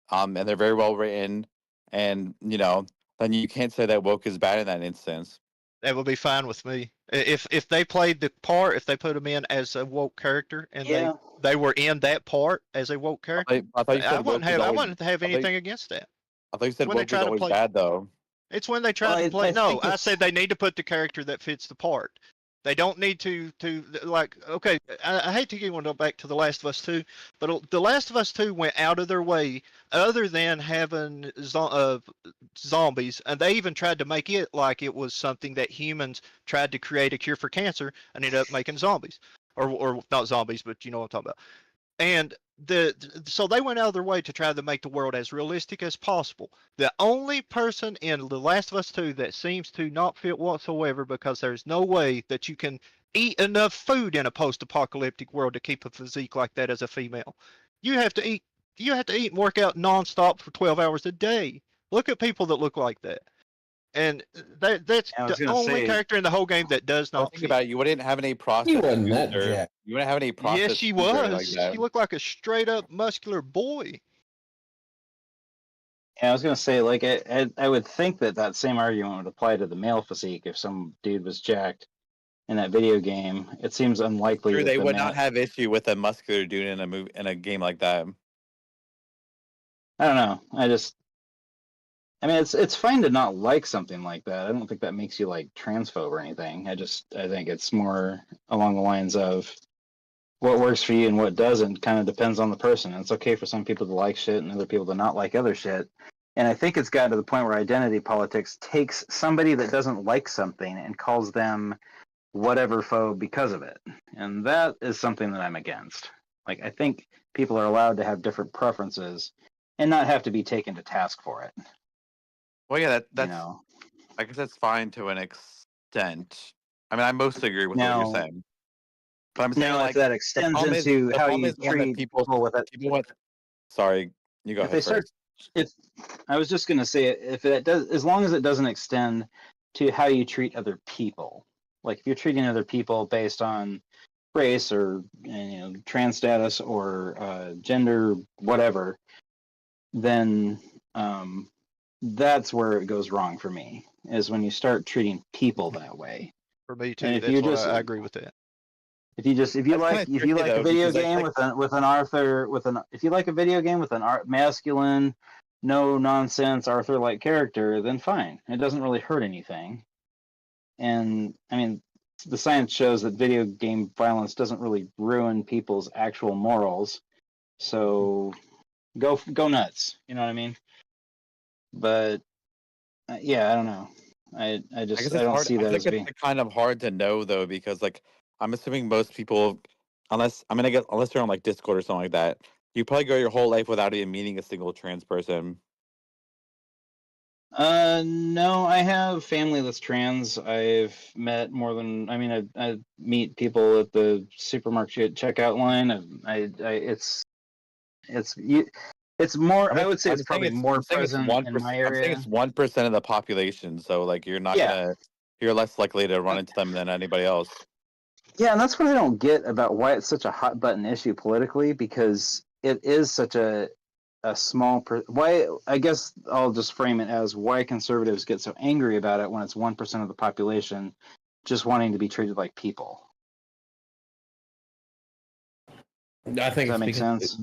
And they're very well written, and then you can't say that woke is bad in that instance. That would be fine with me. If they played the part, if they put them in as a woke character and they were in that part as a woke character, I thought you said I wouldn't woke was always. have I thought, anything against that. I thought you said When they woke was try to always play, bad though. it's when they try to play. No, I said they need to put the character that fits the part. They don't need to like. Okay, I hate to get one back to The Last of Us 2, but The Last of Us 2 went out of their way, other than having zombies, and they even tried to make it like it was something that humans tried to create a cure for cancer and ended up making zombies, or not zombies, but you know what I'm talking about. And so they went out of their way to try to make the world as realistic as possible. The only person in The Last of Us 2 that seems to not fit whatsoever, because there's no way that you can eat enough food in a post-apocalyptic world to keep a physique like that as a female. You have to eat and work out nonstop for 12 hours a day. Look at people that look like that. And that's the only character in the whole game that does not think fit. about it, you wouldn't have any processed He wasn't that foods or jacked. you wouldn't have any processed Yes, she foods or anything like was. that. She looked like a straight up muscular boy. Yeah, I was gonna say, like, I would think that same argument would apply to the male physique. If some dude was jacked in that video game, it seems unlikely Sure, that they the would male. not have issue with a muscular dude in a game like that. I don't know. I mean, it's fine to not like something like that. I don't think that makes you like transphobe or anything. I think it's more along the lines of what works for you and what doesn't kind of depends on the person. And it's okay for some people to like shit and other people to not like other shit. And I think it's gotten to the point where identity politics takes somebody that doesn't like something and calls them whatever phobe because of it. And that is something that I'm against. Like, I think people are allowed to have different preferences and not have to be taken to task for it. Well, yeah, that's I guess that's fine to an extent. I mean, I mostly agree with what you're saying. But I'm saying now, like if that extends the into how problem you is one that treat people with it, sorry, you go if they ahead start, first. I was just going to say, if it does, as long as it doesn't extend to how you treat other people, like if you're treating other people based on race or trans status or gender, whatever, then that's where it goes wrong for me. Is when you start treating people that way. For me too. And if That's you what just, I agree with that. if you like a video game with an Arthur if you like a video game with an masculine, no nonsense Arthur like character, then fine. It doesn't really hurt anything. And I mean, the science shows that video game violence doesn't really ruin people's actual morals. So go nuts. You know what I mean? But yeah, I don't know. I guess it's don't hard. see I that feel as like being. it's kind of hard to know though, because like I'm assuming most people, unless you're on like Discord or something like that, you probably go your whole life without even meeting a single trans person. No, I have family that's trans. I've met more than, I mean, I meet people at the supermarket checkout line. It's you. It's more. I'm I just, would say I'm it's just saying probably it's more I'm saying it's present in 1%. my I'm saying area. it's 1% of the population. So like Yeah, you're less likely to run into them than anybody else. yeah, and that's what I don't get about why it's such a hot button issue politically, because it is such a small. Why? I guess I'll just frame it as why conservatives get so angry about it when it's 1% of the population just wanting to be treated like people. I think Does it's that make because sense?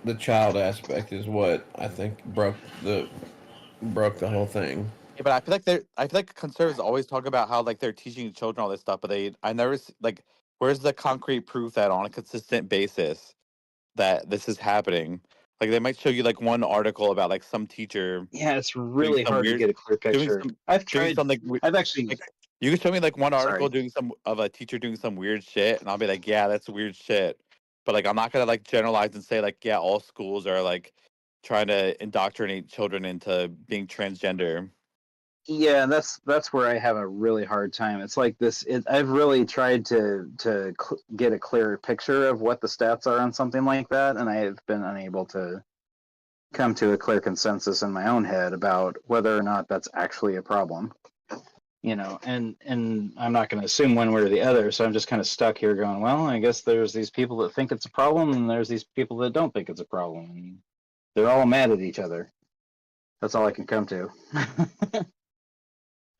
the child aspect is what I think broke the whole thing. Yeah, but I feel like conservatives always talk about how like they're teaching children all this stuff, but I never like where's the concrete proof that on a consistent basis that this is happening? Like they might show you like one article about like some teacher Yeah, it's doing really some hard to weird get a clear doing picture. some I've doing tried. something I've actually. like you can show me like one article Sorry. doing some of a teacher doing some weird shit and I'll be like, yeah, that's weird shit. But like I'm not gonna like generalize and say like, yeah, all schools are like trying to indoctrinate children into being transgender. Yeah, that's where I have a really hard time. It's like this. I've really tried to get a clearer picture of what the stats are on something like that, and I have been unable to come to a clear consensus in my own head about whether or not that's actually a problem. You know, and I'm not going to assume one way or the other, so I'm just kind of stuck here going, well, I guess there's these people that think it's a problem, and there's these people that don't think it's a problem, and they're all mad at each other. That's all I can come to.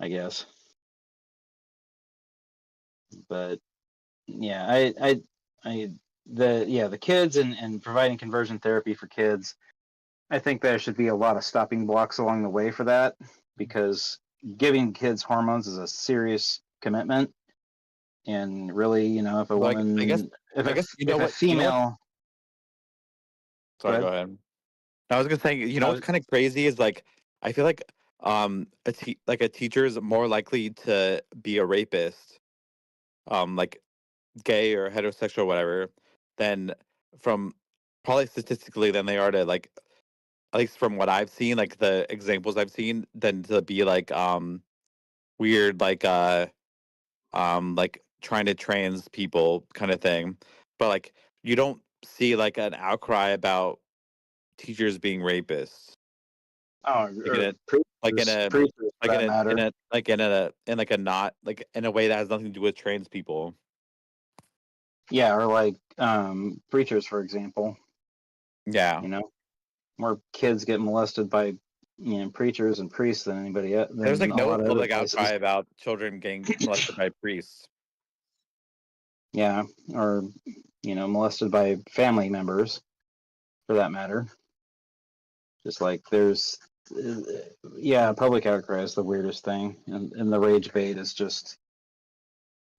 I guess. But yeah, the kids and providing conversion therapy for kids. I think there should be a lot of stopping blocks along the way for that, because giving kids hormones is a serious commitment. And really, you know, if a Like woman, I guess you know if a what you know what female, sorry, go ahead. I was gonna say, you know what's kind of crazy is like I feel like like a teacher is more likely to be a rapist, like gay or heterosexual or whatever, than from probably statistically than they are to like at least from what I've seen, like the examples I've seen, than to be weird like trying to trans people kind of thing. But like you don't see like an outcry about teachers being rapists. oh, Like in or a like in a preachers for like that matter. in like a not like in a way that has nothing to do with trans people. Yeah, or like preachers, for example. Yeah. You know, more kids get molested by preachers and priests than anybody else, There's than like a no lot of other public outcry places. about children getting molested by priests. Yeah, or molested by family members, for that matter. Just like there's, yeah, public outcry is the weirdest thing, and the rage bait is just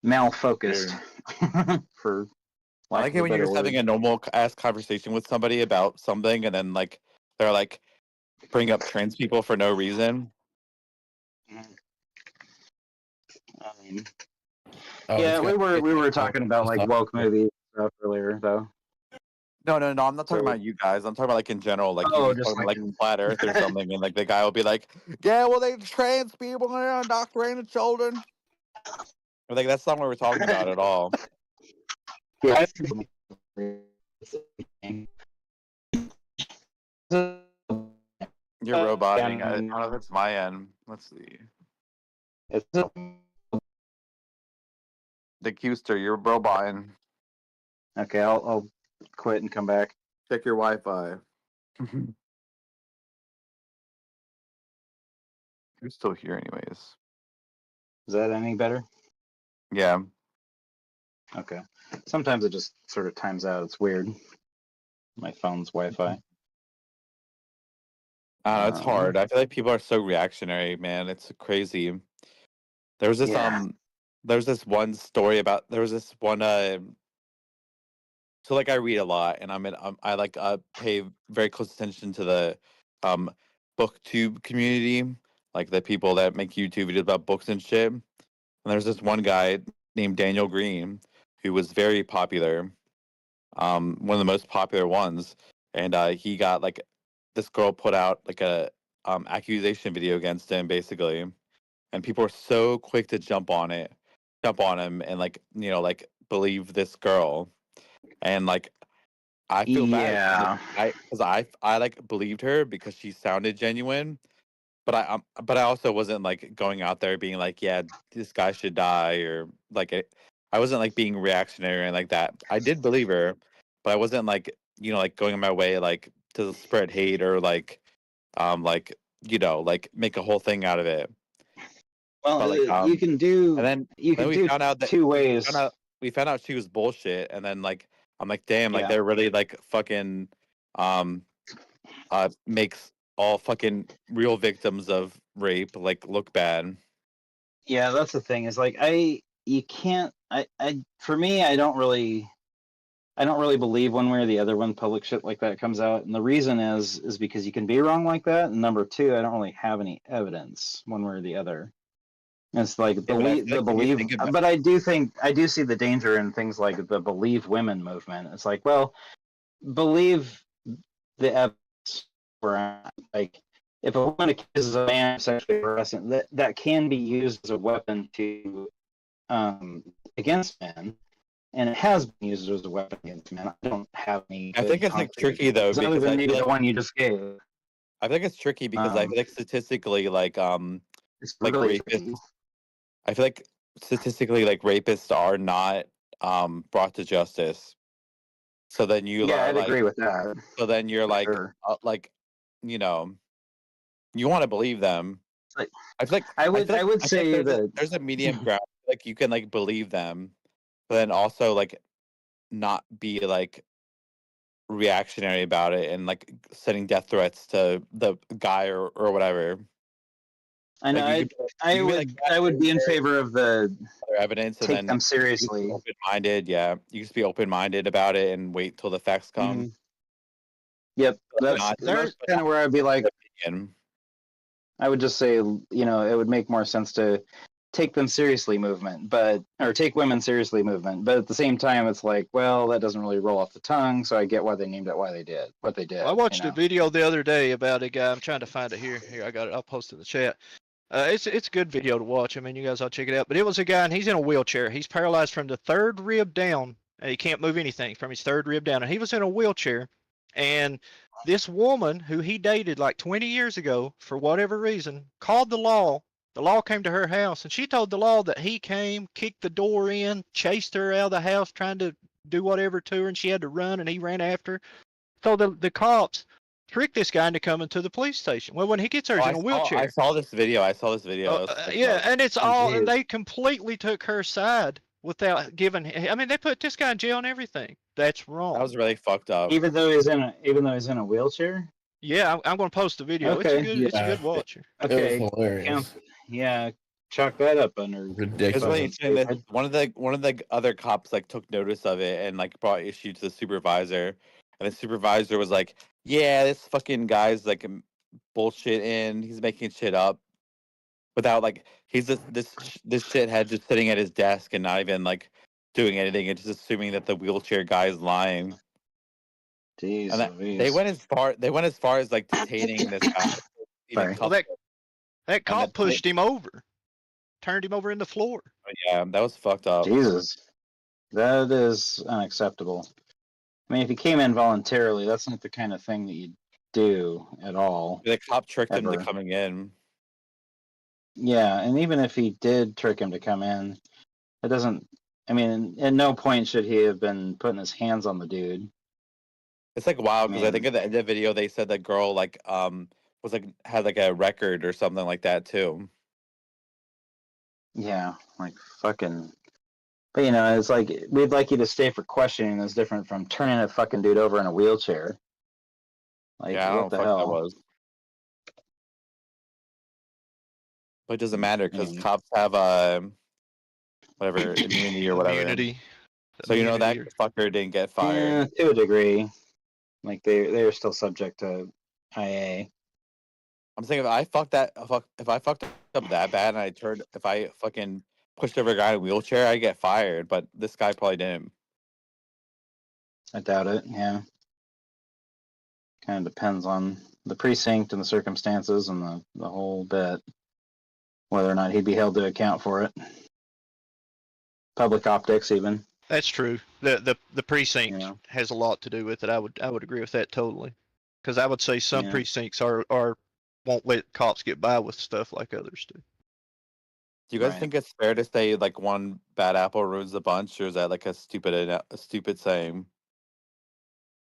malfocused, for I lack like of it a when you're better just having word. a normal ass conversation with somebody about something, and then like they're like bring up trans people for no reason. Yeah, we were talking about like woke movies and stuff earlier, though. No, I'm not talking about you guys. I'm talking about like in general, like you Oh, be just talking about like like flat Earth or something, and like the guy will be like, "Yeah, well, they trans people and indoctrinating children." Or, like that's not what we're talking about at all. Yeah. You're roboting. I don't know if it's my end. Let's see. The Qster, you're roboting. Okay, I'll quit and come back. Check your Wi-Fi. You're still here, anyways. Is that any better? Yeah. Okay. Sometimes it just sort of times out. It's weird. My phone's Wi-Fi. It's hard. I feel like people are so reactionary, man. It's crazy. There was this Yeah. there's this one story about there was this one so like I read a lot and I like pay very close attention to the booktube community, like the people that make YouTube videos about books and shit. And there's this one guy named Daniel Green who was very popular, one of the most popular ones, and he got like this girl put out like a accusation video against him basically, and people were so quick to jump on him, and like like believe this girl, and like I feel bad. Yeah. Because I like believed her because she sounded genuine, but I also wasn't like going out there being like, yeah, this guy should die, or like I wasn't like being reactionary and like that. I did believe her, but I wasn't like, like going my way like to spread hate or like like make a whole thing out of it. Well, But like you can do and then we found out that two ways. we found out she was bullshit, and then like I'm like, damn, like Yeah. they're really like fucking makes all fucking real victims of rape like look bad. Yeah, that's the thing. Is like you can't. For me, I don't really believe one way or the other when public shit like that comes out, and the reason is because you can be wrong like that, and number two, I don't really have any evidence one way or the other. It's like Yeah, but I feel like when you believe, think about but I do see the danger in things like the believe women movement. It's like, well, believe the evidence. Like, if a woman accuses a man of sexually harassing, that can be used as a weapon to against men, and it has been used as a weapon against men. I don't have any. I think it's like tricky though other because than I maybe feel the like one you just gave. I think it's tricky because I feel like statistically It's like really rapists tricky. I feel like statistically like rapists are not brought to justice. So then you Yeah, are I'd like agree with that. so then you're For like sure. you know you want to believe them. Like, I feel like I would feel like say that there's a medium ground. Like you can like believe them, but then also like not be like reactionary about it and like sending death threats to the guy or whatever. I know. Like you could be like I would be in favor of the other evidence and take then them you just be seriously. open-minded. Yeah, you just be open-minded about it and wait till the facts come. Mhm. Yep, that's But kind of where I'd be like. opinion. I would just say, it would make more sense to take them seriously movement, or take women seriously movement. But at the same time, it's like, well, that doesn't really roll off the tongue. So I get why they named it what they did. I watched a video the other day about a guy. I'm trying to find it here. Here, I got it. I'll post it in the chat. It's a good video to watch. I mean, you guys ought to check it out. But it was a guy, and he's in a wheelchair. He's paralyzed from the third rib down, and he can't move anything from his third rib down. And he was in a wheelchair. And this woman who he dated like 20 years ago, for whatever reason, called the law. The law came to her house, and she told the law that he came, kicked the door in, chased her out of the house, trying to do whatever to her, and she had to run, and he ran after her. So the cops tricked this guy into coming to the police station. Well, when he gets there, he's in a wheelchair. I saw this video. That was Yeah, and it's all, and they completely took her side without giving. I mean, they put this guy in jail and everything. That's wrong. That was really fucked up. Even though he's in a wheelchair. Yeah, I'm going to post the video. Okay. It's a good watch. Okay. It was hilarious. Yeah, chalk that up under Ridiculous. One of the other cops like took notice of it and like brought issue to the supervisor, and the supervisor was like, "Yeah, this fucking guy's like bullshitting. He's making shit up." Without like he's this shithead just sitting at his desk and not even like doing anything and just assuming that the wheelchair guy is lying. Jeez, and they went as far as like detaining this guy. Well, that cop pushed him over, turned him over in the floor. Yeah, that was fucked up. Jesus, that is unacceptable. I mean, if he came in voluntarily, that's not the kind of thing that you do at all. The cop tricked him ever. to coming in. Yeah, and even if he did trick him to come in, it doesn't. I mean, at no point should he have been putting his hands on the dude. It's like wild because I think at the end of the video they said that girl like was like had like a record or something like that too. Yeah, like fucking. But it's like we'd like you to stay for questioning is different from turning a fucking dude over in a wheelchair. Like Yeah, I don't what the know what hell? that was. But it doesn't matter because cops have whatever immunity or whatever. Immunity. So that fucker didn't get fired. Yeah, to a degree. Like they're still subject to IA. I'm saying if I fucked up that bad and if I fucking pushed over a guy in a wheelchair, I get fired. But this guy probably didn't. I doubt it. Yeah. Kind of depends on the precinct and the circumstances and the whole bit, whether or not he'd be held to account for it. Public optics, even. That's true. The precinct Yeah. has a lot to do with it. I would agree with that totally. Because I would say some Yeah. precincts are won't let cops get by with stuff like others do. Do you guys Right. think it's fair to say like one bad apple ruins the bunch, or is that like a stupid saying?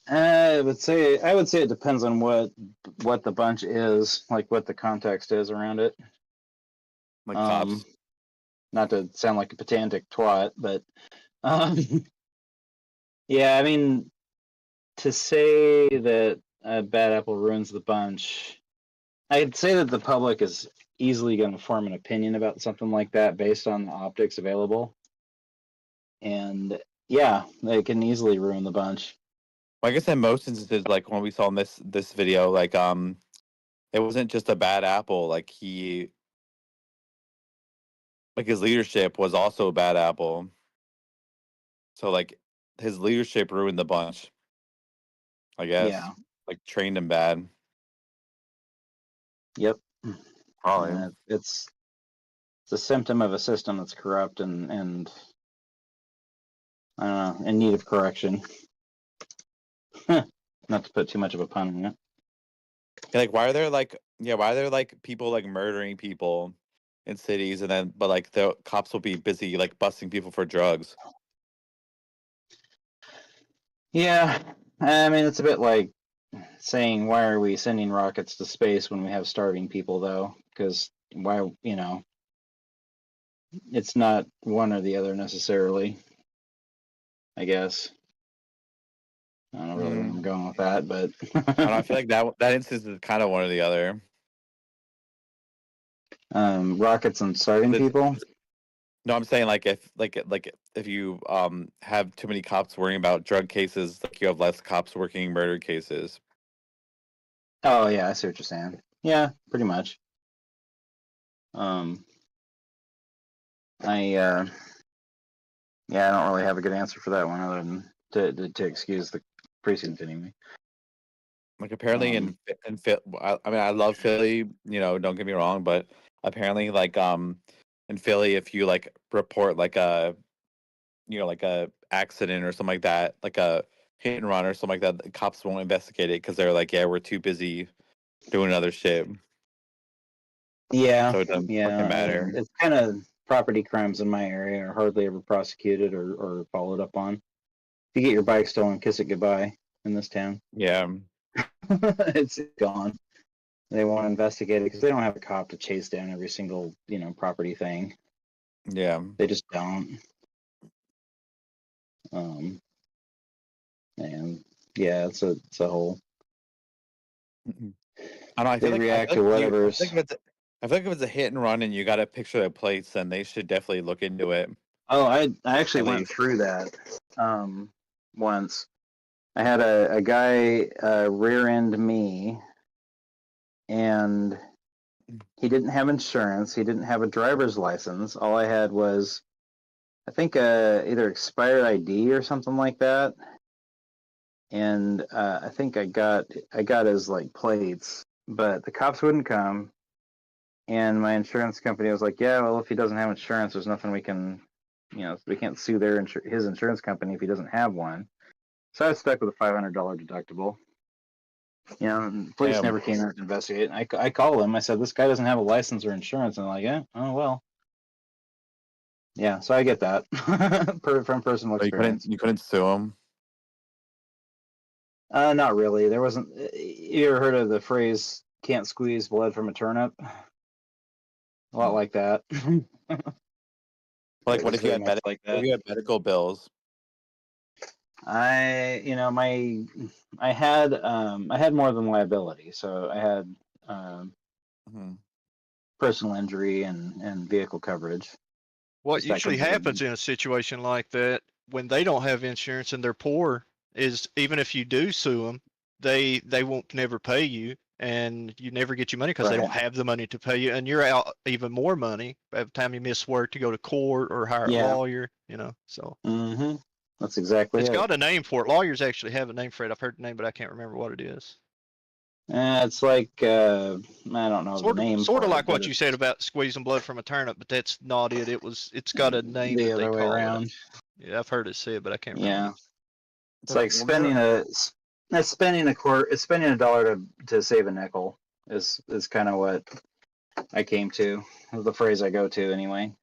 I would say it depends on what the bunch is, like what the context is around it. Like cops. Not to sound like a pedantic twat, but um, yeah, I mean, to say that a bad apple ruins the bunch, I'd say that the public is easily going to form an opinion about something like that based on the optics available, and yeah, they can easily ruin the bunch. Well, I guess in most instances, like when we saw in this video, like it wasn't just a bad apple. Like his leadership was also a bad apple. So like his leadership ruined the bunch. I guess. Yeah. Like trained him bad. Yep. Probably. Yeah, it's a symptom of a system that's corrupt and I don't know, in need of correction. Not to put too much of a pun on it. Yeah, like why are there like people like murdering people in cities, and then but like the cops will be busy like busting people for drugs? Yeah, I mean it's a bit like saying why are we sending rockets to space when we have starving people though? Because why, it's not one or the other necessarily. I guess. I don't know really where I'm going with that, but I don't know, I feel like that instance is kind of one or the other. rockets and starving people. No, I'm saying like if you have too many cops worrying about drug cases, like you have less cops working murder cases. Oh yeah, I see what you're saying. Yeah, pretty much. Yeah, I don't really have a good answer for that one other than to excuse the precinct anyway. Like apparently in I mean I love Philly, don't get me wrong, but apparently like in Philly if you like report like a like a accident or something like that, like a hit and run or something like that, the cops won't investigate it because they're like, yeah, we're too busy doing other shit. Yeah, So it doesn't fucking matter. it's kind of property crimes in my area are hardly ever prosecuted or followed up on. If you get your bike stolen, kiss it goodbye in this town. Yeah. It's gone. They won't investigate it because they don't have a cop to chase down every single, property thing. Yeah. They just don't. And yeah, it's a whole. I don't know, I They feel react like to whatever's. I feel like if it's a hit and run and you got a picture of the plates, then they should definitely look into it. Oh, I actually At went least. through that once. I had a guy rear end me, and he didn't have insurance. He didn't have a driver's license. All I had was, I think, either expired ID or something like that. And I think I got his like plates, but the cops wouldn't come. And my insurance company was like, "Yeah, well, if he doesn't have insurance, there's nothing we can, we can't sue his insurance company if he doesn't have one." So I was stuck with a $500 deductible. And the police never came out to investigate. I called them. I said, "This guy doesn't have a license or insurance." And they're like, "Yeah, oh well." Yeah, so I get that from personal So experience. you couldn't sue him. Not really. There wasn't. You ever heard of the phrase "can't squeeze blood from a turnip"? A lot like that. Like what if you had like that. medical bills? I had more than liability, so I had personal injury and vehicle coverage. What Just that usually kind of happens in a situation like that when they don't have insurance and they're poor is even if you do sue them, they won't never pay you, and you never get your money because they don't have the money to pay you, and you're out even more money by the time you miss work to go to court or hire a lawyer. So. Mm-hmm. That's exactly It's it. got a name for it. Lawyers actually have a name for it. I've heard the name, but I can't remember what it is. It's like I don't know the name. Sort of for like it, what you said about squeezing blood from a turnip, but that's not it. It's got a name the that they other way call around. it. Yeah, I've heard it said, but I can't Yeah, remember. it's like spending spending a dollar to save a nickel is kind of what I came to. The phrase I go to anyway.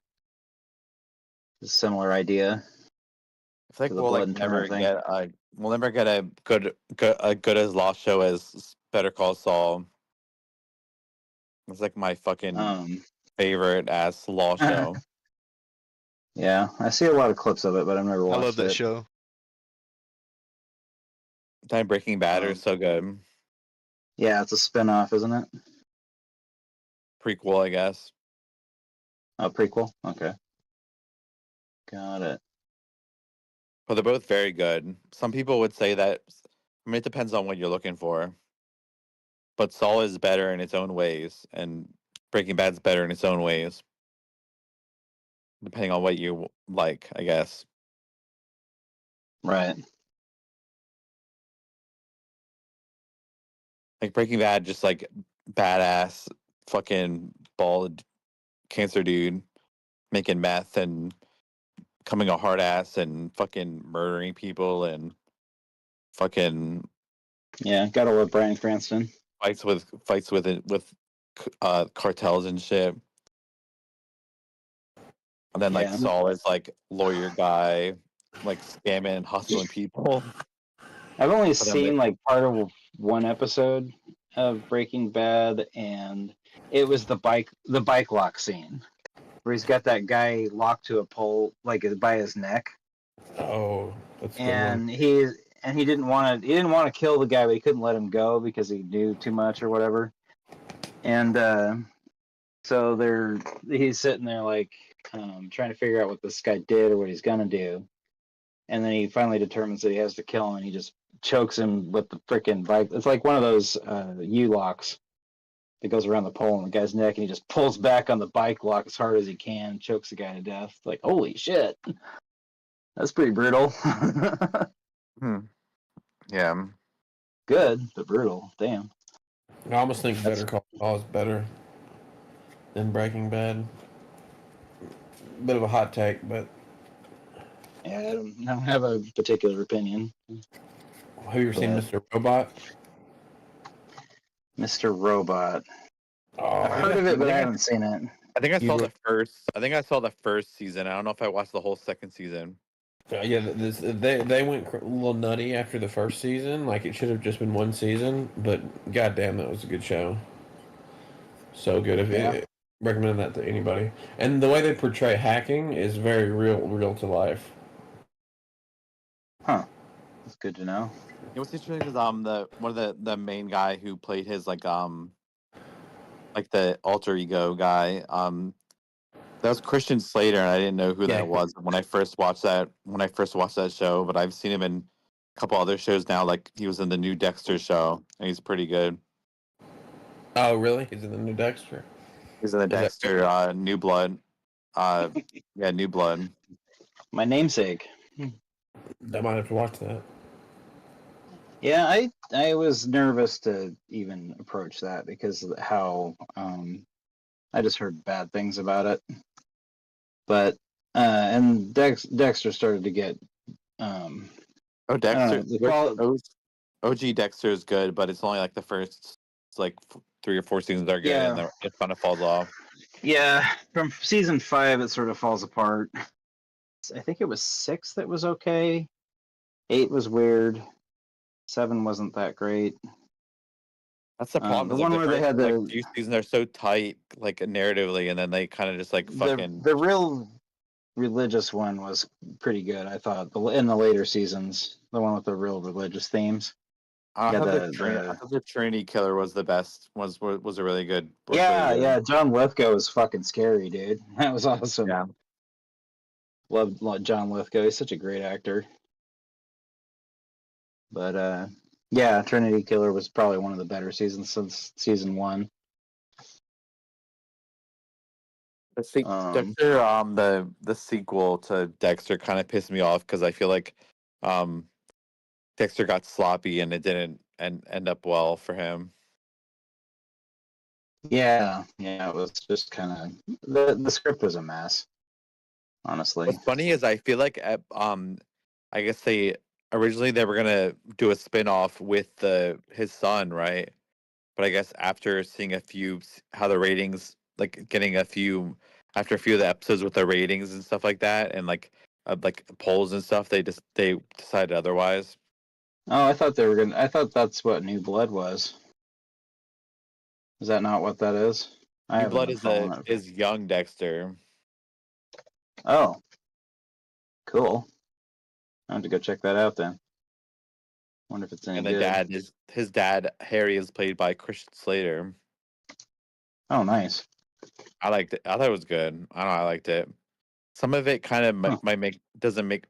A similar idea. I think to the we'll blood like and never tournament thing. get we'll never get a good as lost show as Better Call Saul. It's like my fucking favorite ass lost show. Yeah, I see a lot of clips of it, but I've never watched I love that it. show. Time Breaking Bad is so good. Yeah, it's a spin-off, isn't it? Prequel, I guess. Oh, prequel? Okay. Got it. But they're both very good. Some people would say that. I mean, it depends on what you're looking for. But Saul is better in its own ways, and Breaking Bad's better in its own ways. Depending on what you like, I guess. Right. Like Breaking Bad, just like badass, fucking bald cancer dude making meth and becoming a hard ass and fucking murdering people and fucking Yeah, gotta love Bryan Cranston. fights with cartels and shit. And then like Yeah. Saul is like lawyer guy, like scamming and hustling people. I've only But then seen like part of one episode of Breaking Bad, and it was the bike lock scene where he's got that guy locked to a pole like by his neck, Oh, that's a good one. and he didn't want to kill the guy, but he couldn't let him go because he knew too much or whatever. And so he's sitting there like trying to figure out what this guy did or what he's gonna do, and then he finally determines that he has to kill him, and he just chokes him with the freaking bike. It's like one of those U-locks that goes around the pole on the guy's neck, and he just pulls back on the bike lock as hard as he can, chokes the guy to death. Like, holy shit, that's pretty brutal. Yeah. Good, but brutal. Damn. I almost think Better Call Saul is better than Breaking Bad. Bit of a hot take, but Yeah, I don't have a particular opinion. have you ever seen But- Mr. Robot? Mr. Robot. Oh, I've heard of it, but I haven't seen it. I think I saw You the first. I think I saw the first season. I don't know if I watched the whole second season. Yeah, they went a little nutty after the first season. Like it should have just been one season, but goddamn, that was a good show. So good. Recommend that to anybody. And the way they portray hacking is very real to life. Huh. That's good to know. It was interesting because one of the main guy who played his like the alter ego guy that was Christian Slater, and I didn't know who that was when I first watched that show, but I've seen him in a couple other shows now. Like he was in the new Dexter show, and he's pretty good. Oh, really? He's in the new Dexter. He's in the Dexter New Blood. Yeah, New Blood. My namesake. I might have to watch that. Yeah, I was nervous to even approach that because of how I just heard bad things about it. But and Dexter started to get Dexter. the OG Dexter is good, but it's only like the first like 3 or 4 seasons are good, and then it kind of falls off. Yeah, from season 5 it sort of falls apart. I think it was 6 that was okay. 8 was weird. 7 wasn't that great. That's the problem. The is, like, one where they had the few seasons are so tight, like narratively, and then they kind of just like fucking. the real religious one was pretty good. I thought in the later seasons, the one with the real religious themes. I Yeah, thought the Trinity Killer was the best. Was a really good. yeah. John Lithgow was fucking scary, dude. That was awesome. Yeah. Loved John Lithgow. He's such a great actor. But yeah, Trinity Killer was probably one of the better seasons since season 1. Dexter, the sequel to Dexter kind of pissed me off because I feel like Dexter got sloppy and it didn't end up well for him. Yeah, it was just kind of the script was a mess. honestly. What's funny is I feel like I guess they originally they were gonna do a spin-off with his son, right? But I guess after seeing how the ratings, like getting after a few of the episodes with the ratings and stuff like that, and like polls and stuff, they decided otherwise. Oh, I thought I thought that's what New Blood was. Is that not what that is? I New haven't Blood been following it. is young Dexter. Oh, cool. I have to go check that out then. Wonder if it's any And the good. dad is his dad Harry is played by Christian Slater. Oh, nice. I liked it. I thought it was good. I don't know. I liked it. Some of it kind of doesn't make.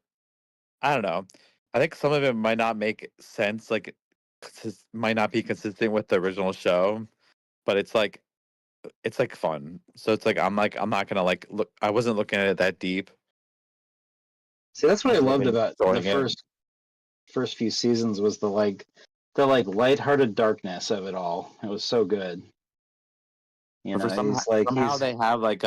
I don't know. I think some of it might not make sense. Like, might not be consistent with the original show, but it's like fun. So it's like I'm not gonna like look. I wasn't looking at it that deep. See, that's what I loved about the Enjoying it. first few seasons was the lighthearted darkness of it all. It was so good. You But know, somehow they have like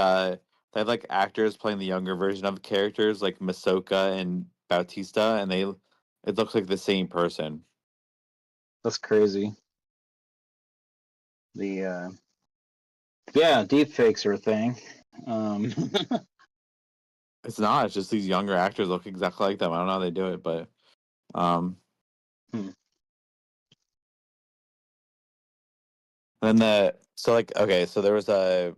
actors playing the younger version of characters like Masoka and Bautista, and it looks like the same person. that's crazy. The yeah, deep fakes are a thing. It's not. It's just these younger actors look exactly like them. I don't know how they do it, but Hmm. then so there was a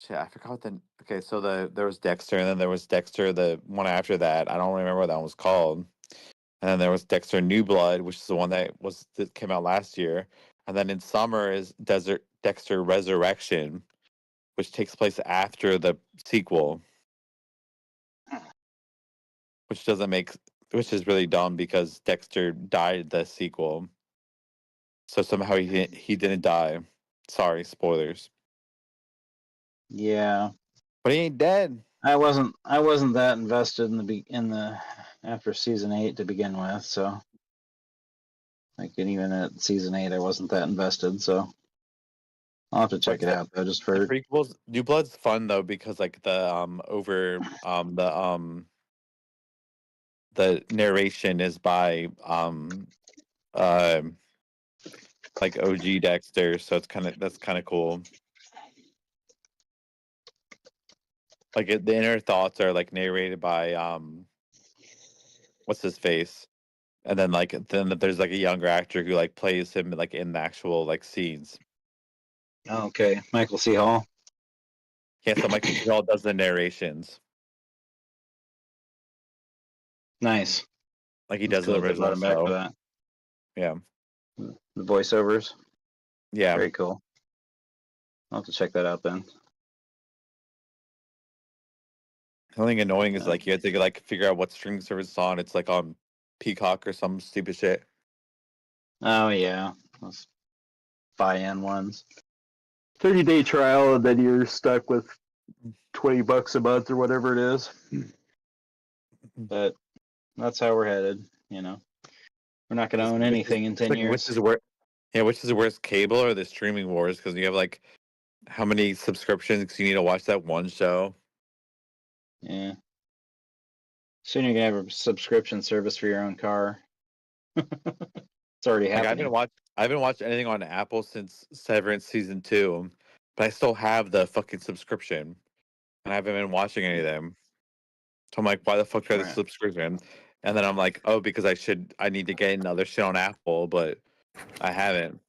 shit. I forgot what so there was Dexter, and then there was Dexter the one after that. I don't remember what that one was called. And then there was Dexter New Blood, which is the one that came out last year. And then in summer is Dexter Resurrection, which takes place after the sequel. Which which is really dumb because Dexter died the sequel. So somehow he didn't die. Sorry, spoilers. Yeah, but he ain't dead. I wasn't that invested in the after season 8 to begin with, so like even at season 8 I wasn't that invested, so I'll have to check it out though, just The for prequels, New Blood's fun though because like the narration is by like OG Dexter, so that's kind of cool. Like the inner thoughts are like narrated by what's his face, and then there's like a younger actor who like plays him like in the actual like scenes. Oh, okay, Michael C. Hall. Yeah, so Michael C. Hall does the narrations. Nice. Like he That's does cool in the they brought original him back for show. that. Yeah. The voiceovers. Yeah. Very cool. I'll have to check that out then. The only thing annoying is like you have to like figure out what streaming service it's on. It's like on Peacock or some stupid shit. Oh yeah, those buy-in ones. 30-day trial, and then you're stuck with $20 a month or whatever it is. But that's how we're headed. You know, we're not going to own anything in 10 years. Which is the worst, cable or the streaming wars? Because you have like how many subscriptions you need to watch that one show? Yeah. Soon you're gonna have a subscription service for your own car. It's already Like happening. I haven't watched anything on Apple since Severance season 2, but I still have the fucking subscription, and I haven't been watching any of them. So I'm like, why the fuck do I have the subscription? And then I'm like, oh, because I need to get another shit on Apple, but I haven't.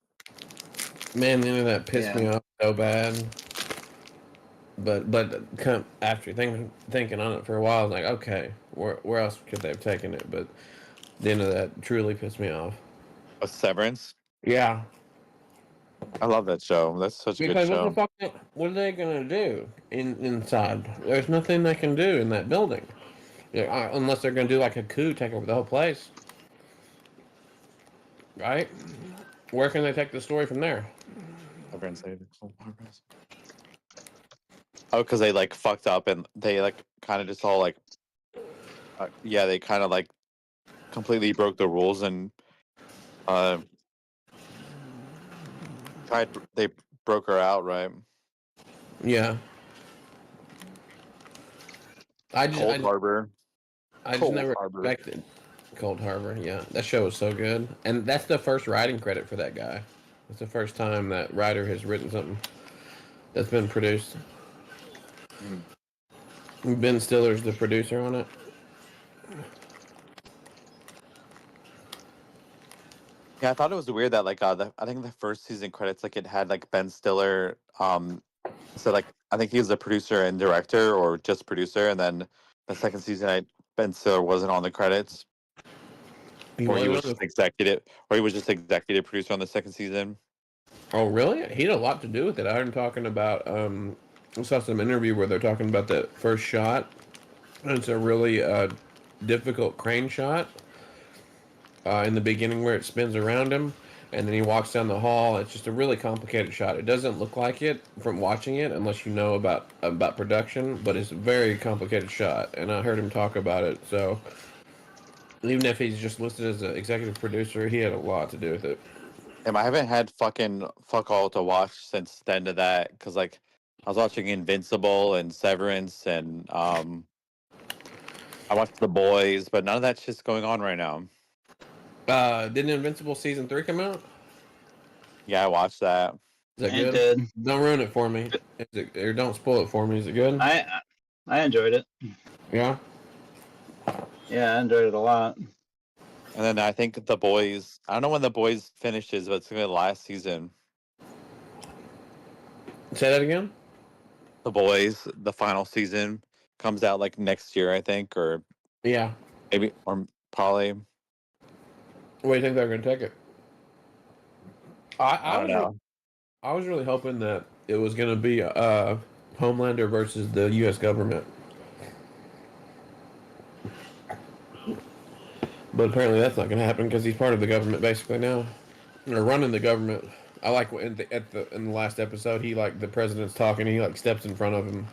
Man, the internet pissed me off so bad. But after thinking on it for a while, I was like, okay, where else could they have taken it? But the end of that truly pissed me off. A Severance? Yeah. I love that show. That's such a good Because show. what are they gonna do inside? There's nothing they can do in that building, unless they're gonna do like a coup, take over the whole place. Right? Where can they take the story from there? Oh, because they like fucked up and they like kind of just all like, they kind of like completely broke the rules and they broke her out, right? Yeah. Cold Harbor. I just Cold never Harbor. expected Cold Harbor. Yeah, that show was so good, and that's the first writing credit for that guy. It's the first time that writer has written something that's been produced. Mm. Ben Stiller's the producer on it. Yeah, I thought it was weird that like I think the first season credits like it had like Ben Stiller. So like I think he was the producer and director or just producer, and then the second season Ben Stiller wasn't on the credits, He or he wasn't was on the. just executive, or he was just executive producer on the second season. Oh, really? He had a lot to do with it. I heard him talking about. I saw some interview where they're talking about the first shot. And it's a really difficult crane shot in the beginning where it spins around him, and then he walks down the hall. It's just a really complicated shot. It doesn't look like it from watching it unless you know about production, but it's a very complicated shot. And I heard him talk about it. So even if he's just listed as an executive producer, he had a lot to do with it. I haven't had fucking fuck all to watch since the end of that because like I was watching Invincible and Severance and I watched The Boys, but none of that shit's going on right now. Didn't Invincible season 3 come out? Yeah, I watched that. Is that It good? did. Don't ruin it for me. Is it, or don't spoil it for me. Is it good? I enjoyed it. Yeah. Yeah, I enjoyed it a lot. And then I think The Boys. I don't know when The Boys finishes, but it's gonna be the last season. Say that again. The Boys, the final season comes out like next year, I think, or Yeah. maybe or probably. Where do you think they're going to take it? I don't know. I was really hoping that it was going to be Homelander versus the U.S. government. But apparently that's not going to happen because he's part of the government basically now. Or running the government. I like in the last episode, he like the president's talking, he like steps in front of him.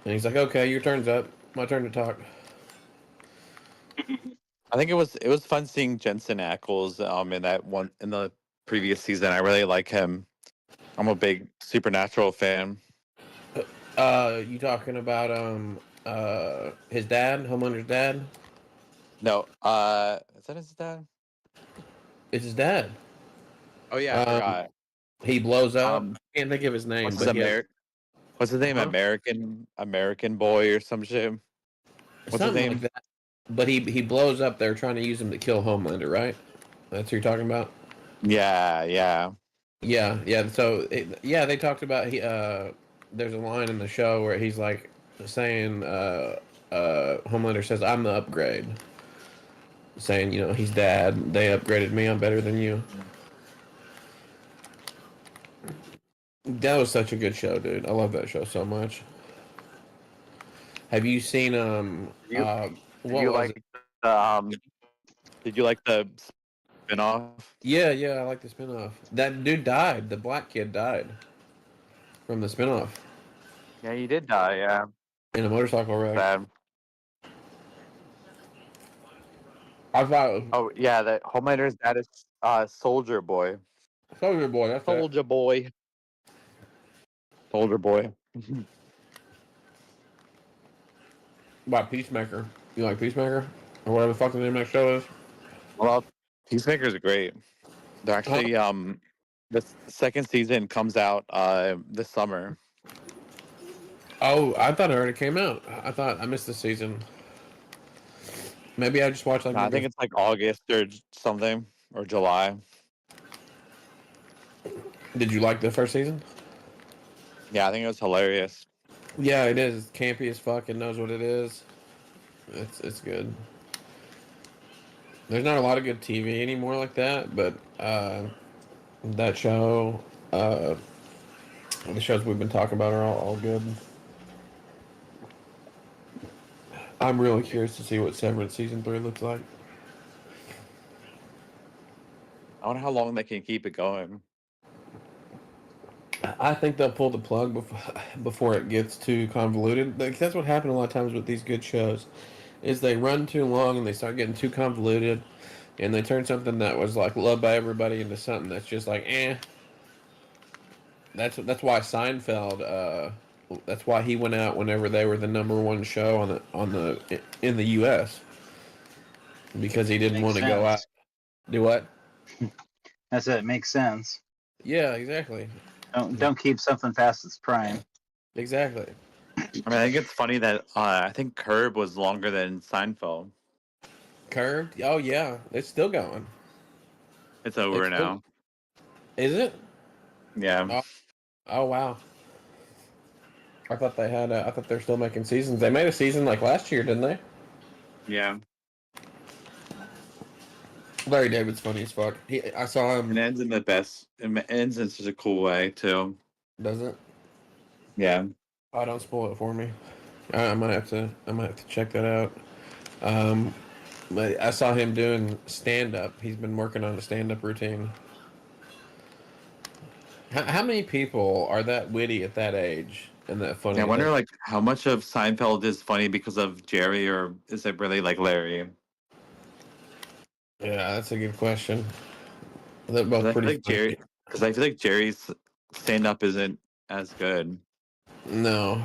And he's like, okay, your turn's up. My turn to talk. I think it was fun seeing Jensen Ackles in that one in the previous season. I really like him. I'm a big Supernatural fan. You talking about his dad, Homelander's dad? No, is that his dad? It's his dad. Oh yeah, I forgot. He blows up. I can't think of his name. What's But What's his name? Huh? American Boy or some shit. What's his something name? like that. But he blows up. They're trying to use him to kill Homelander, right? That's who you're talking about. Yeah. Yeah. So they talked about there's a line in the show where he's like saying Homelander says I'm the upgrade, saying he's dad. They upgraded me. I'm better than you. That was such a good show, dude. I love that show so much. Have you seen what was it? Did you like the spinoff? Yeah, I like the spinoff. That dude died. The black kid died from the spinoff Yeah, he did die. Yeah. in a motorcycle wreck. Sad. I thought. Oh yeah, that Homelander's dad is Soldier Boy. Soldier Boy. That's Soldier Boy. Soldier Boy. About Peacemaker. You like Peacemaker or whatever the fuck the name of that show is? Well, Peacemakers are great. They're actually the second season comes out this summer. Oh, I thought it already came out. I thought I missed the season. Maybe I just watched like. No, I think it's like August or something or July. Did you like the first season? Yeah, I think it was hilarious. Yeah, it is. It's campy as fuck. It knows what it is. It's good. There's not a lot of good TV anymore like that, but that show, the shows we've been talking about are all good. I'm really curious to see what Severance season 3 looks like. I wonder how long they can keep it going. I think they'll pull the plug before it gets too convoluted. Like, that's what happened a lot of times with these good shows, is they run too long and they start getting too convoluted, and they turn something that was like loved by everybody into something that's just like eh. That's why Seinfeld That's why he went out whenever they were the #1 show in the U.S. because he didn't Makes want to go out. sense. Do what? I said it makes sense. Yeah, exactly. Don't keep something past its prime. Exactly. I mean, I think it's funny that I think Curb was longer than Seinfeld. Curved? Oh yeah, it's still going. It's over It's still- now. Is it? Yeah. Oh wow. I thought they had. I thought they're still making seasons. They made a season like last year, didn't they? Yeah. Larry David's funny as fuck. I saw him. It ends in the best. It ends in such a cool way too. Does it? Yeah. Oh, don't spoil it for me. I might have to. I might have to check that out. But I saw him doing stand up. He's been working on a stand up routine. How many people are that witty at that age and that funny? Yeah, I wonder that- like how much of Seinfeld is funny because of Jerry, or is it really like Larry? Yeah, that's a good question. They're both I feel pretty like Jerry, funny. because I feel like Jerry's stand up isn't as good. No.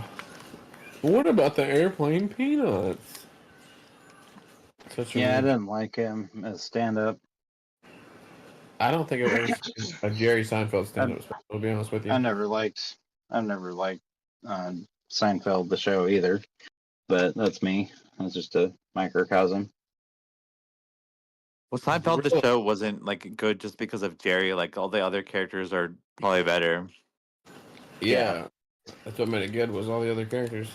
What about the airplane peanuts? Such a Yeah, I weird. didn't like him as stand up. I don't think I've ever seen a Jerry Seinfeld stand up. I'll be honest with you. I've never liked Seinfeld the show either. But that's me. That's just a microcosm. Well, Seinfeld the show wasn't like good just because of Jerry. Like all the other characters are probably better. Yeah. That's what made it good was all the other characters.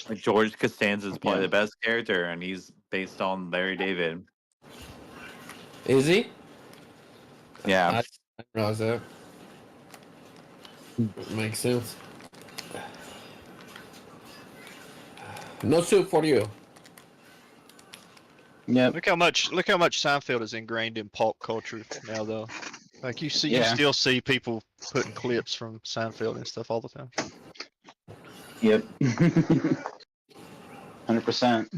Like George Costanza is probably Yeah. the best character, and he's based on Larry David. Is he? Yeah. I didn't realize that. Makes sense. No soup for you. Yeah. Look how much Seinfeld is ingrained in pop culture now, though. Like you Yeah. still see people putting clips from Seinfeld and stuff all the time. Yep. 100%.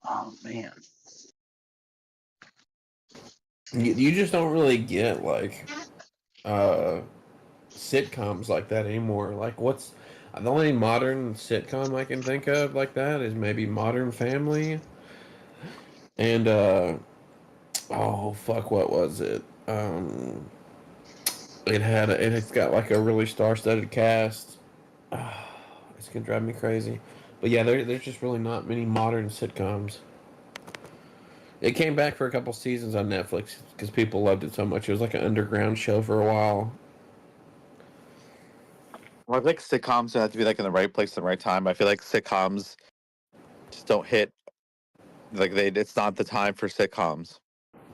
Oh man. You just don't really get like sitcoms like that anymore. Like what's the only modern sitcom I can think of like that is maybe Modern Family. And oh fuck, what was it? It's got like a really star-studded cast. It's gonna drive me crazy. But yeah, there's just really not many modern sitcoms. It came back for a couple seasons on Netflix because people loved it so much. It was like an underground show for a while. Well, I feel like sitcoms have to be like in the right place at the right time. I feel like sitcoms just don't hit. Like it's not the time for sitcoms.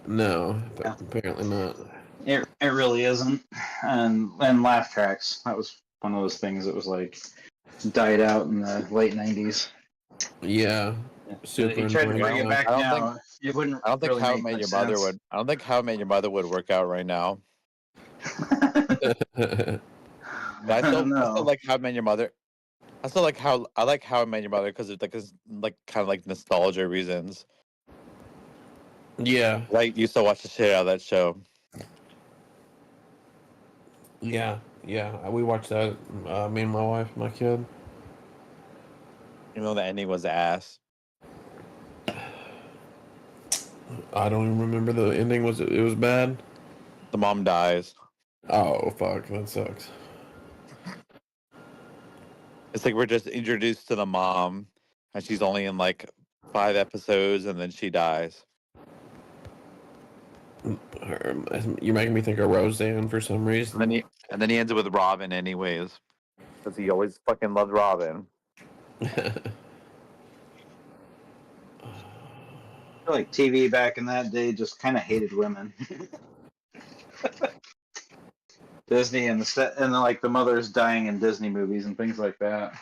No, but apparently not. It really isn't. And laugh tracks. That was one of those things that was like died out in the late 90s. Yeah. Super. You tried to bring it back now. It wouldn't. I don't think really How I make Met much Your Mother sense. would. I don't think How I Met Your Mother would work out right now. I still like How I Met Your Mother. I still like How I Met Your Mother because it's like kind of like nostalgia reasons. Yeah. Like used to watch the shit out of that show. Yeah, we watched that. Me and my wife, my kid. You know the ending was ass. I don't even remember the ending. It was bad? The mom dies. Oh fuck, that sucks. It's like we're just introduced to the mom, and she's only in like 5 episodes, and then she dies. You're making me think of Roseanne for some reason. And then he ends up with Robin anyways, because he always fucking loved Robin. I feel like TV back in that day just kind of hated women. Disney and like the mothers dying in Disney movies and things like that.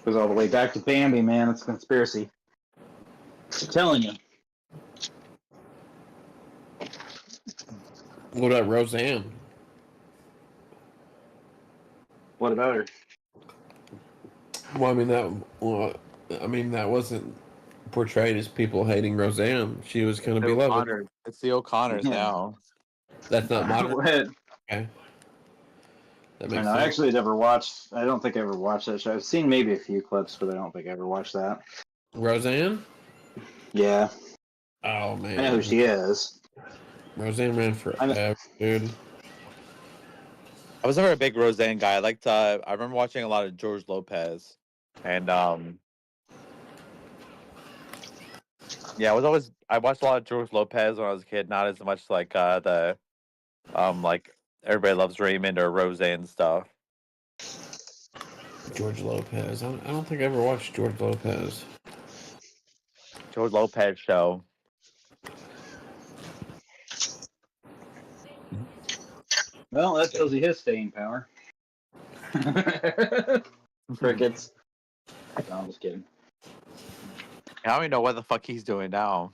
Goes all the way back to Bambi, man. It's a conspiracy. I'm telling you. What about Roseanne? What about her? Well, I mean that wasn't portrayed as people hating Roseanne. She was kind of beloved. It's the O'Connors now. That's not modern. What? Okay. That I makes know. I sense. actually never watched. I don't think I ever watched that show. I've seen maybe a few clips, but I don't think I ever watched that. Roseanne? Yeah. Oh man. I know who she is. Roseanne ran forever, dude. I was never a big Roseanne guy. I liked. I remember watching a lot of George Lopez, and yeah, I watched a lot of George Lopez when I was a kid. Not as much like like Everybody Loves Raymond or Roseanne stuff. George Lopez. I don't think I ever watched George Lopez. George Lopez show. Well, that tells you his staying power. Crickets. No, I'm just kidding. I don't even know what the fuck he's doing now.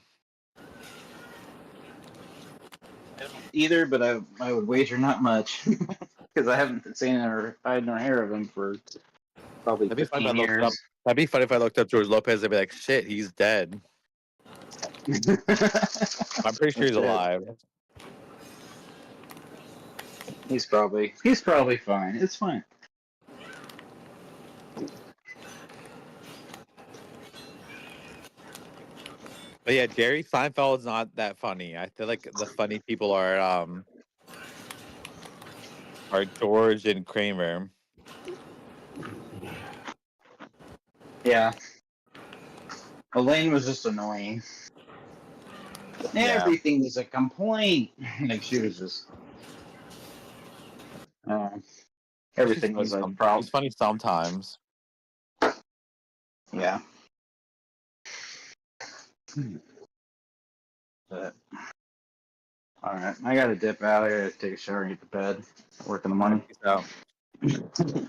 Either, but I would wager not much because I haven't seen or heard nor hear of him for probably That'd be funny if 15 I looked years. up. That'd be funny if I looked up George Lopez. I'd be like, shit, he's dead. I'm pretty sure he's alive. He's probably fine. It's fine. But yeah, Jerry Seinfeld's not that funny. I feel like the funny people are George and Kramer. Yeah. Elaine was just annoying. Yeah. Everything was a complaint. Like she was just. Everything was a problem. He's funny sometimes. Yeah. But, all right, I gotta dip out here to take a shower and get to bed. Work in the morning. Peace out.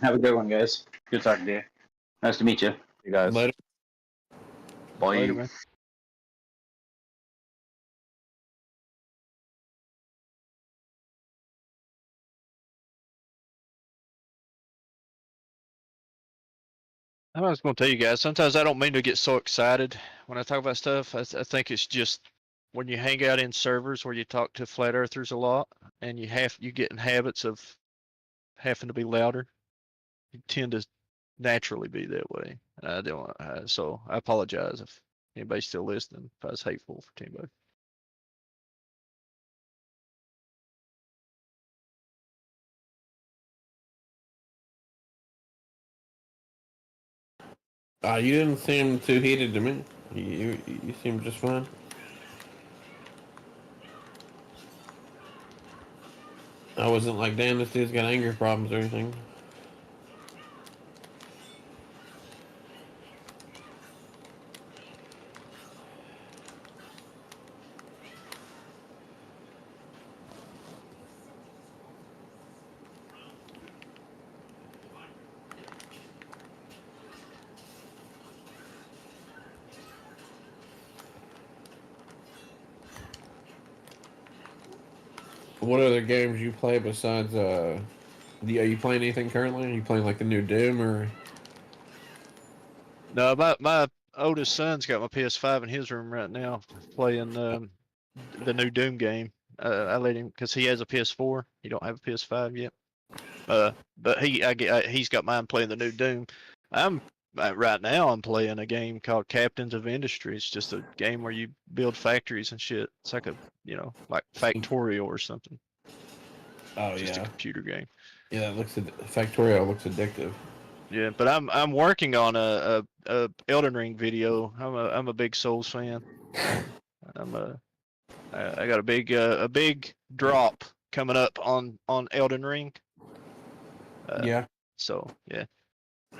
Have a good one, guys. Good talking to you. Nice to meet you. You guys. Later. Bye. Later, man. I was going to tell you guys, sometimes I don't mean to get so excited when I talk about stuff. I think it's just when you hang out in servers where you talk to flat earthers a lot and you get in habits of having to be louder. You tend to naturally be that way. I don't, so I apologize if anybody's still listening, if I was hateful for anybody. You didn't seem too heated to me. You seemed just fine. I wasn't like, damn, this dude's got anger problems or anything. What other games you play besides are you playing anything currently? Are you playing like the new Doom or? No, my oldest son's got my PS5 in his room right now, playing the new Doom game. I let him because he has a PS4. He don't have a PS5 yet. But he's got mine playing the new Doom. Right now I'm playing a game called Captains of Industry. It's just a game where you build factories and shit. It's like like Factorio or something. Oh Just yeah, a computer game. Yeah, it Factorio looks addictive. Yeah, but I'm working on a Elden Ring video. I'm a big Souls fan. I got a big drop coming up on Elden Ring. Yeah. So yeah.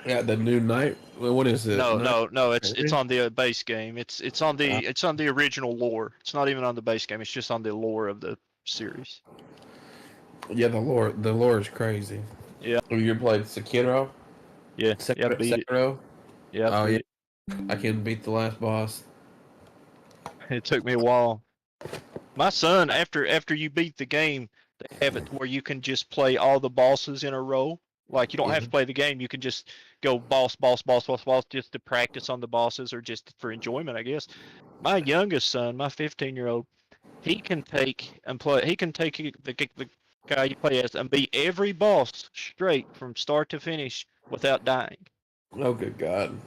Yeah, the new night. What is it? No. It's on the base game. It's on the original lore. It's not even on the base game. It's just on the lore of the series. Yeah, the lore is crazy. Yeah. You played Sekiro? Yeah. Sekiro? It. Yeah. Oh yeah. I can beat the last boss. It took me a while. My son, after you beat the game, they have it where you can just play all the bosses in a row. Like you don't have to play the game. You can just go boss, just to practice on the bosses or just for enjoyment, I guess. My youngest son, my 15-year-old, he can take and play. He can take the guy you play as and beat every boss straight from start to finish without dying. Oh, good God.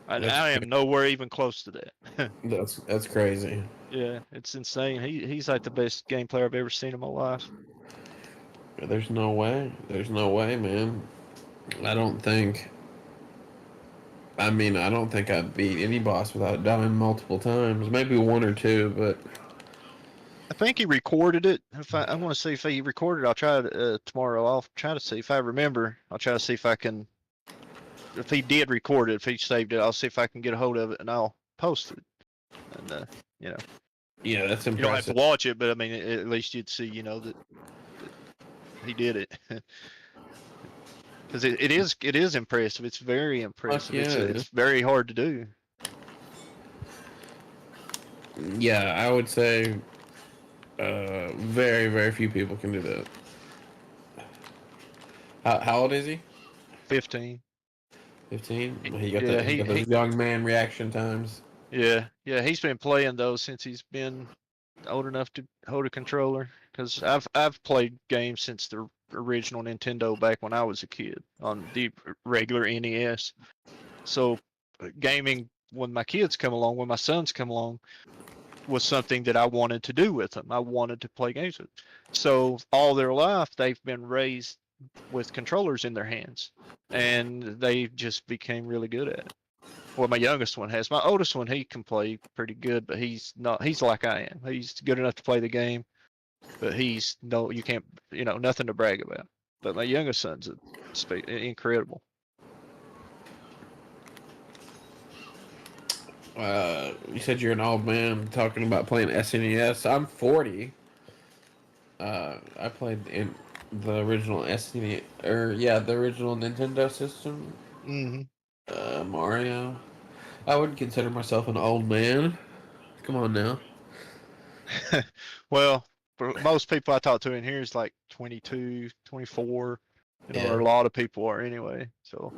And That's I am nowhere even close to that. that's crazy. Yeah, it's insane. He's like the best game player I've ever seen in my life. There's no way. There's no way, man. I don't think. I mean, I don't think I beat any boss without dying multiple times. Maybe one or two, but I think he recorded it. If I want to see if he recorded, I'll try it tomorrow. I'll try to see if I remember. I'll try to see if I can. If he did record it, if he saved it, I'll see if I can get a hold of it and I'll post it. And you know, yeah, that's you don't have impressive. to watch it, but I mean, at least you'd see, that he did it. Because it is impressive. It's very impressive. yeah, It's very hard to do. Yeah, I would say very, very few people can do that. How old is he? 15. 15? He got Yeah, he got those young man reaction times. Yeah, he's been playing those since he's been old enough to hold a controller. Because I've played games since the original Nintendo back when I was a kid on the regular NES. So gaming when my kids come along, when my sons come along, was something that I wanted to do with them. I wanted to play games with them. So all their life they've been raised with controllers in their hands, and they just became really good at it. Well, my youngest one has. My oldest one, he can play pretty good, but he's not. He's like I am. He's good enough to play the game, but you can't, nothing to brag about. But my youngest son's incredible. You said you're an old man talking about playing SNES. I'm 40. I played in the original SNES, the original Nintendo system. Mm-hmm. Mario. I wouldn't consider myself an old man. Come on now. Well, for most people I talk to in here is like 22, 24, Yeah. or a lot of people are anyway. So,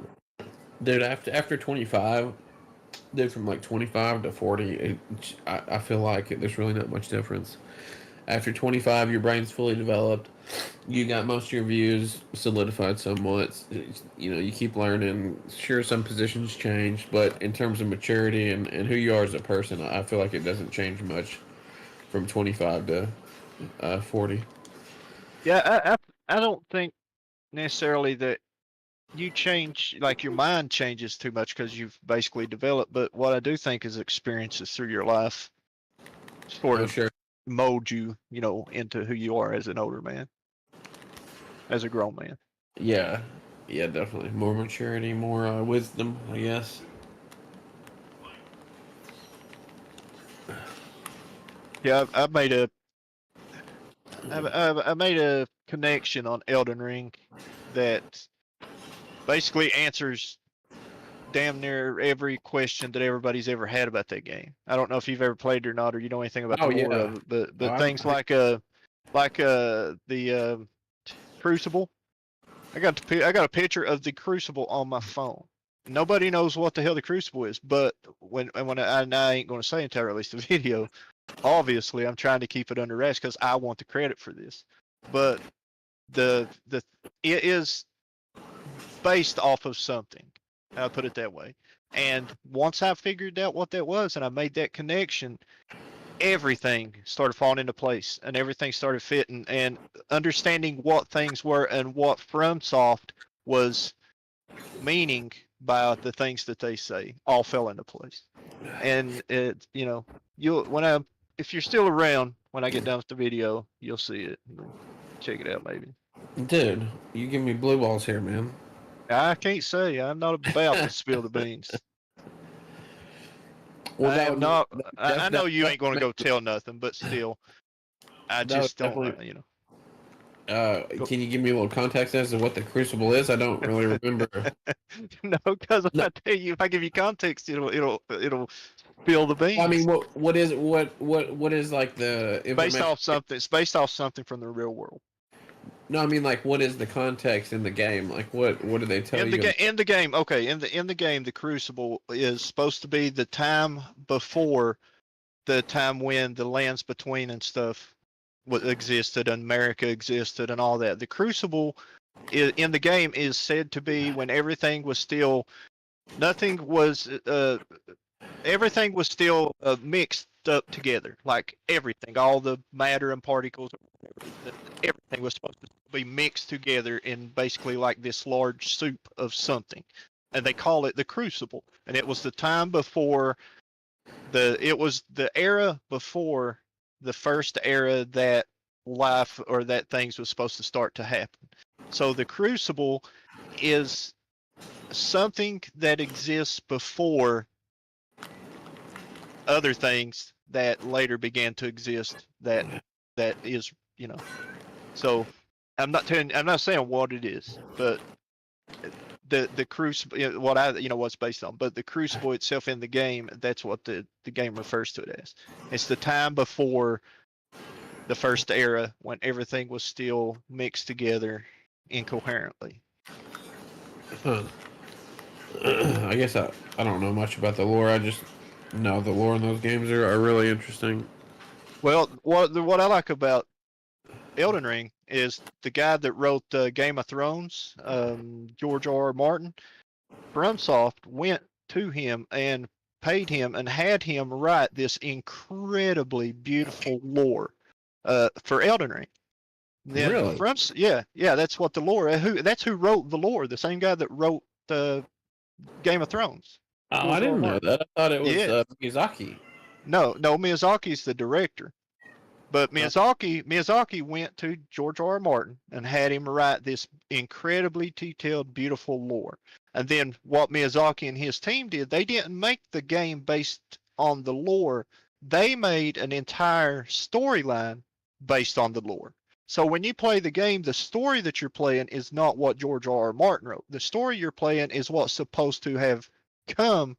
Dude, after 25, dude, from like 25 to 40, I feel like there's really not much difference. After 25, your brain's fully developed. You got most of your views solidified somewhat. You keep learning. Sure, some positions change, but in terms of maturity and who you are as a person, I feel like it doesn't change much from 25 to 40. yeah, I don't think necessarily that you change, like your mind changes too much because you've basically developed. But what I do think is experiences through your life sort of mold you, into who you are as an older man, as a grown man. Yeah, definitely. More maturity, more wisdom, I guess. Yeah, I made a connection on Elden Ring that basically answers damn near every question that everybody's ever had about that game. I don't know if you've ever played it or not, or you know anything about the lore of it, but things like the Crucible. I got a picture of the Crucible on my phone. Nobody knows what the hell the Crucible is, but when I ain't going to say until I release the video. Obviously, I'm trying to keep it under wraps because I want the credit for this. But it is based off of something. I'll put it that way. And once I figured out what that was and I made that connection, everything started falling into place and everything started fitting, and understanding what things were and what FromSoft was meaning by the things that they say all fell into place. And it, if you're still around when I get done with the video, you'll see it. Check it out, maybe. Dude, you give me blue balls here, man. I can't say. I'm not about to spill the beans. Well, I am not. I know you that- ain't going to go tell nothing, but still, I just don't. Can you give me a little context as to what the Crucible is? I don't really remember. No, because if I tell you, if I give you context, it'll spill the beans. I mean, what is like the based off something? It's based off something from the real world. No, I mean, like, what is the context in the game? Like, what do they tell you? In the game, okay. In the game, the Crucible is supposed to be the time before the time when the lands between and stuff existed, and America existed, and all that. The Crucible in the game is said to be when everything was still, everything was still mixed up together, like everything, all the matter and particles, everything was supposed to be mixed together in basically like this large soup of something, and they call it the Crucible. And it was the time before it was the era before the first era that life or that things was supposed to start to happen. So the Crucible is something that exists before other things that later began to exist, that is, so I'm not saying what it is, but the Crucible, what's based on, but the Crucible itself in the game, that's what the game refers to it as. It's the time before the first era when everything was still mixed together incoherently. Huh. I guess I don't know much about the lore. I just know the lore in those games are really interesting. Well, what I like about Elden Ring is the guy that wrote Game of Thrones, George R. R. Martin. FromSoft went to him and paid him and had him write this incredibly beautiful lore for Elden Ring. Then Really? yeah, that's what the lore. That's who wrote the lore. The same guy that wrote the Game of Thrones. Oh, George I R. R. didn't know Martin. that. I thought it was Yeah. Miyazaki. No, Miyazaki's the director. But Miyazaki went to George R. R. Martin and had him write this incredibly detailed, beautiful lore. And then what Miyazaki and his team did, they didn't make the game based on the lore. They made an entire storyline based on the lore. So when you play the game, the story that you're playing is not what George R. R. Martin wrote. The story you're playing is what's supposed to have come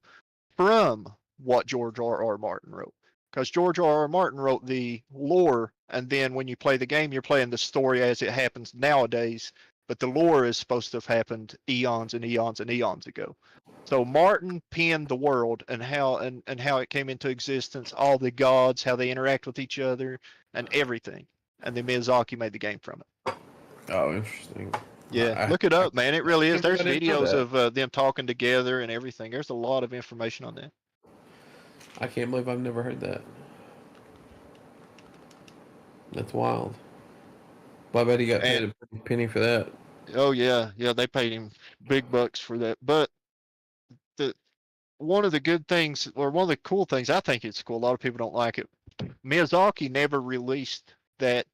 from what George R. R. Martin wrote. Because George R. R. Martin wrote the lore, and then when you play the game, you're playing the story as it happens nowadays. But the lore is supposed to have happened eons and eons and eons ago. So Martin penned the world and how it came into existence, all the gods, how they interact with each other, and everything. And then Miyazaki made the game from it. Oh, interesting. Yeah, look it up, man. It really is. There's I didn't know videos that. of them talking together and everything. There's a lot of information on that. I can't believe I've never heard that. That's wild. Well, I bet he got paid a pretty penny for that. Oh yeah, they paid him big bucks for that. But one of the good things, or one of the cool things, I think it's cool. A lot of people don't like it. Miyazaki never released that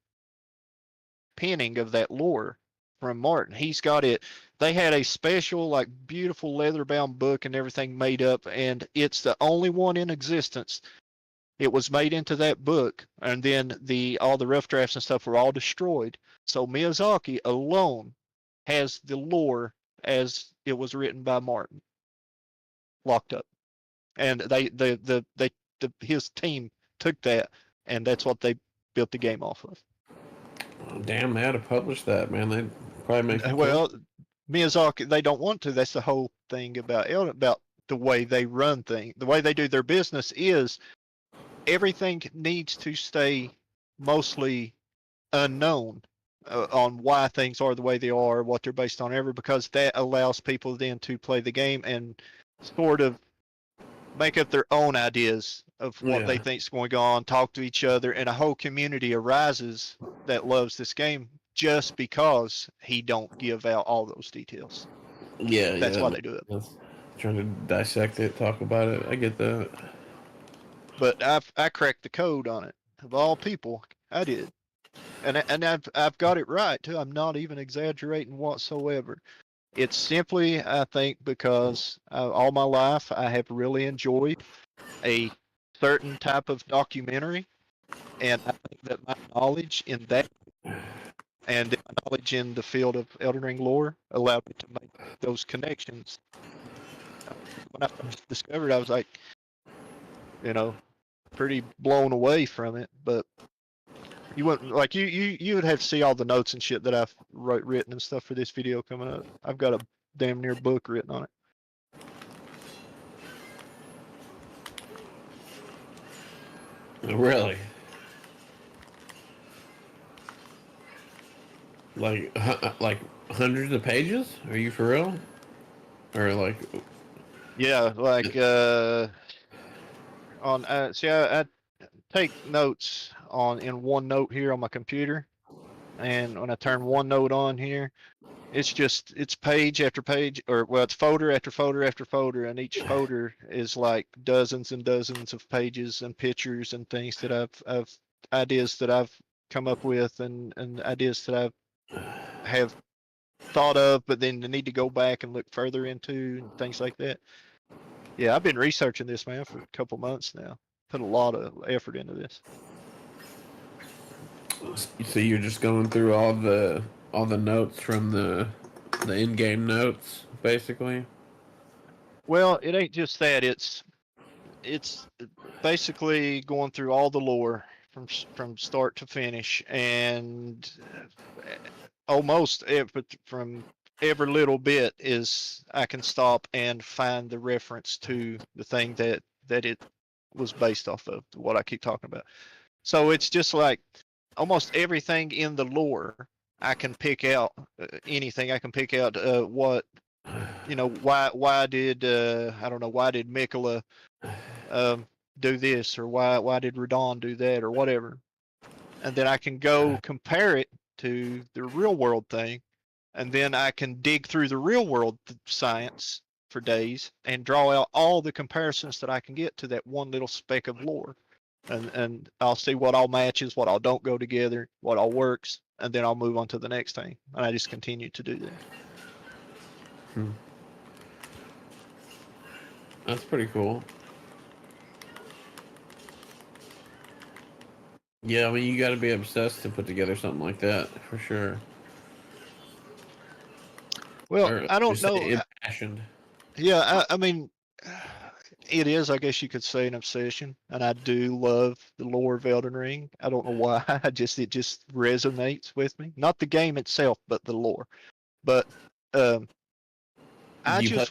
penning of that lore from Martin. He's got it. They had a special, like, beautiful leather-bound book and everything made up, and it's the only one in existence. It was made into that book, and then all the rough drafts and stuff were all destroyed. So Miyazaki alone has the lore as it was written by Martin, locked up, and his team took that, and that's what they built the game off of. Oh, damn, they had to publish that, man. They'd probably make a Well, Miyazaki, they don't want to. That's the whole thing about the way they run things. The way they do their business is everything needs to stay mostly unknown on why things are the way they are, what they're based on, because that allows people then to play the game and sort of make up their own ideas of what they think's going on, talk to each other, and a whole community arises that loves this game just because he don't give out all those details. Yeah, That's why they do it. Trying to dissect it, talk about it. I get that. But I cracked the code on it. Of all people, I did, and I've got it right too. I'm not even exaggerating whatsoever. It's simply, I think, because all my life I have really enjoyed a certain type of documentary, and I think that my knowledge in that and my knowledge in the field of Elden Ring lore allowed me to make those connections. When I first discovered it, I was like, pretty blown away from it. But you wouldn't like you would have to see all the notes and shit that I've written and stuff for this video coming up. I've got a damn near book written on it. Really? Like hundreds of pages? Are you for real? Or like? Yeah, like on see, I take notes on in OneNote here on my computer, and when I turn OneNote on here, it's page after page, or well, it's folder after folder after folder, and each folder is like dozens and dozens of pages and pictures and things that I've ideas that I've come up with, and ideas that have thought of, but then I need to go back and look further into and things like that. Yeah, I've been researching this, man, for a couple months now. Put a lot of effort into this. So you're just going through all the notes from the in-game notes, basically. Well, it ain't just that. It's basically going through all the lore from start to finish, and almost from every little bit is I can stop and find the reference to the thing that it was based off of, what I keep talking about. So it's just like almost everything in the lore I can pick out, anything I can pick out, what, why did I don't know, why did Mikola do this, or why did Radon do that, or whatever, and then I can go compare it to the real world thing, and then I can dig through the real world science for days and draw out all the comparisons that I can get to that one little speck of lore, and I'll see what all matches, what all don't go together, what all works, and then I'll move on to the next thing, and I just continue to do that. That's pretty cool. Yeah, I mean, you got to be obsessed to put together something like that, for sure. Well, Or I don't just say know. impassioned. Yeah, I mean, it is, I guess you could say, an obsession, and I do love the lore of Elden Ring. I don't know why. It just resonates with me. Not the game itself, but the lore. But I Do you play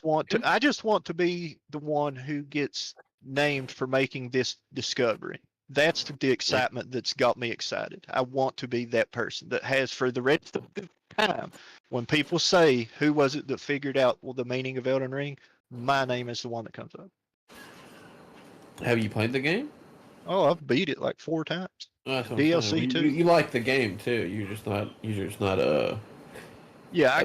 just want to be the one who gets named for making this discovery. That's the excitement that's got me excited. I want to be that person that has, for the rest of the time, when people say, who was it that figured out the meaning of Elden Ring, my name is the one that comes up. Have you played the game? Oh, I've beat it like 4 times. Oh, that's what I'm DLC saying. too. You like the game too. You're just not Yeah, I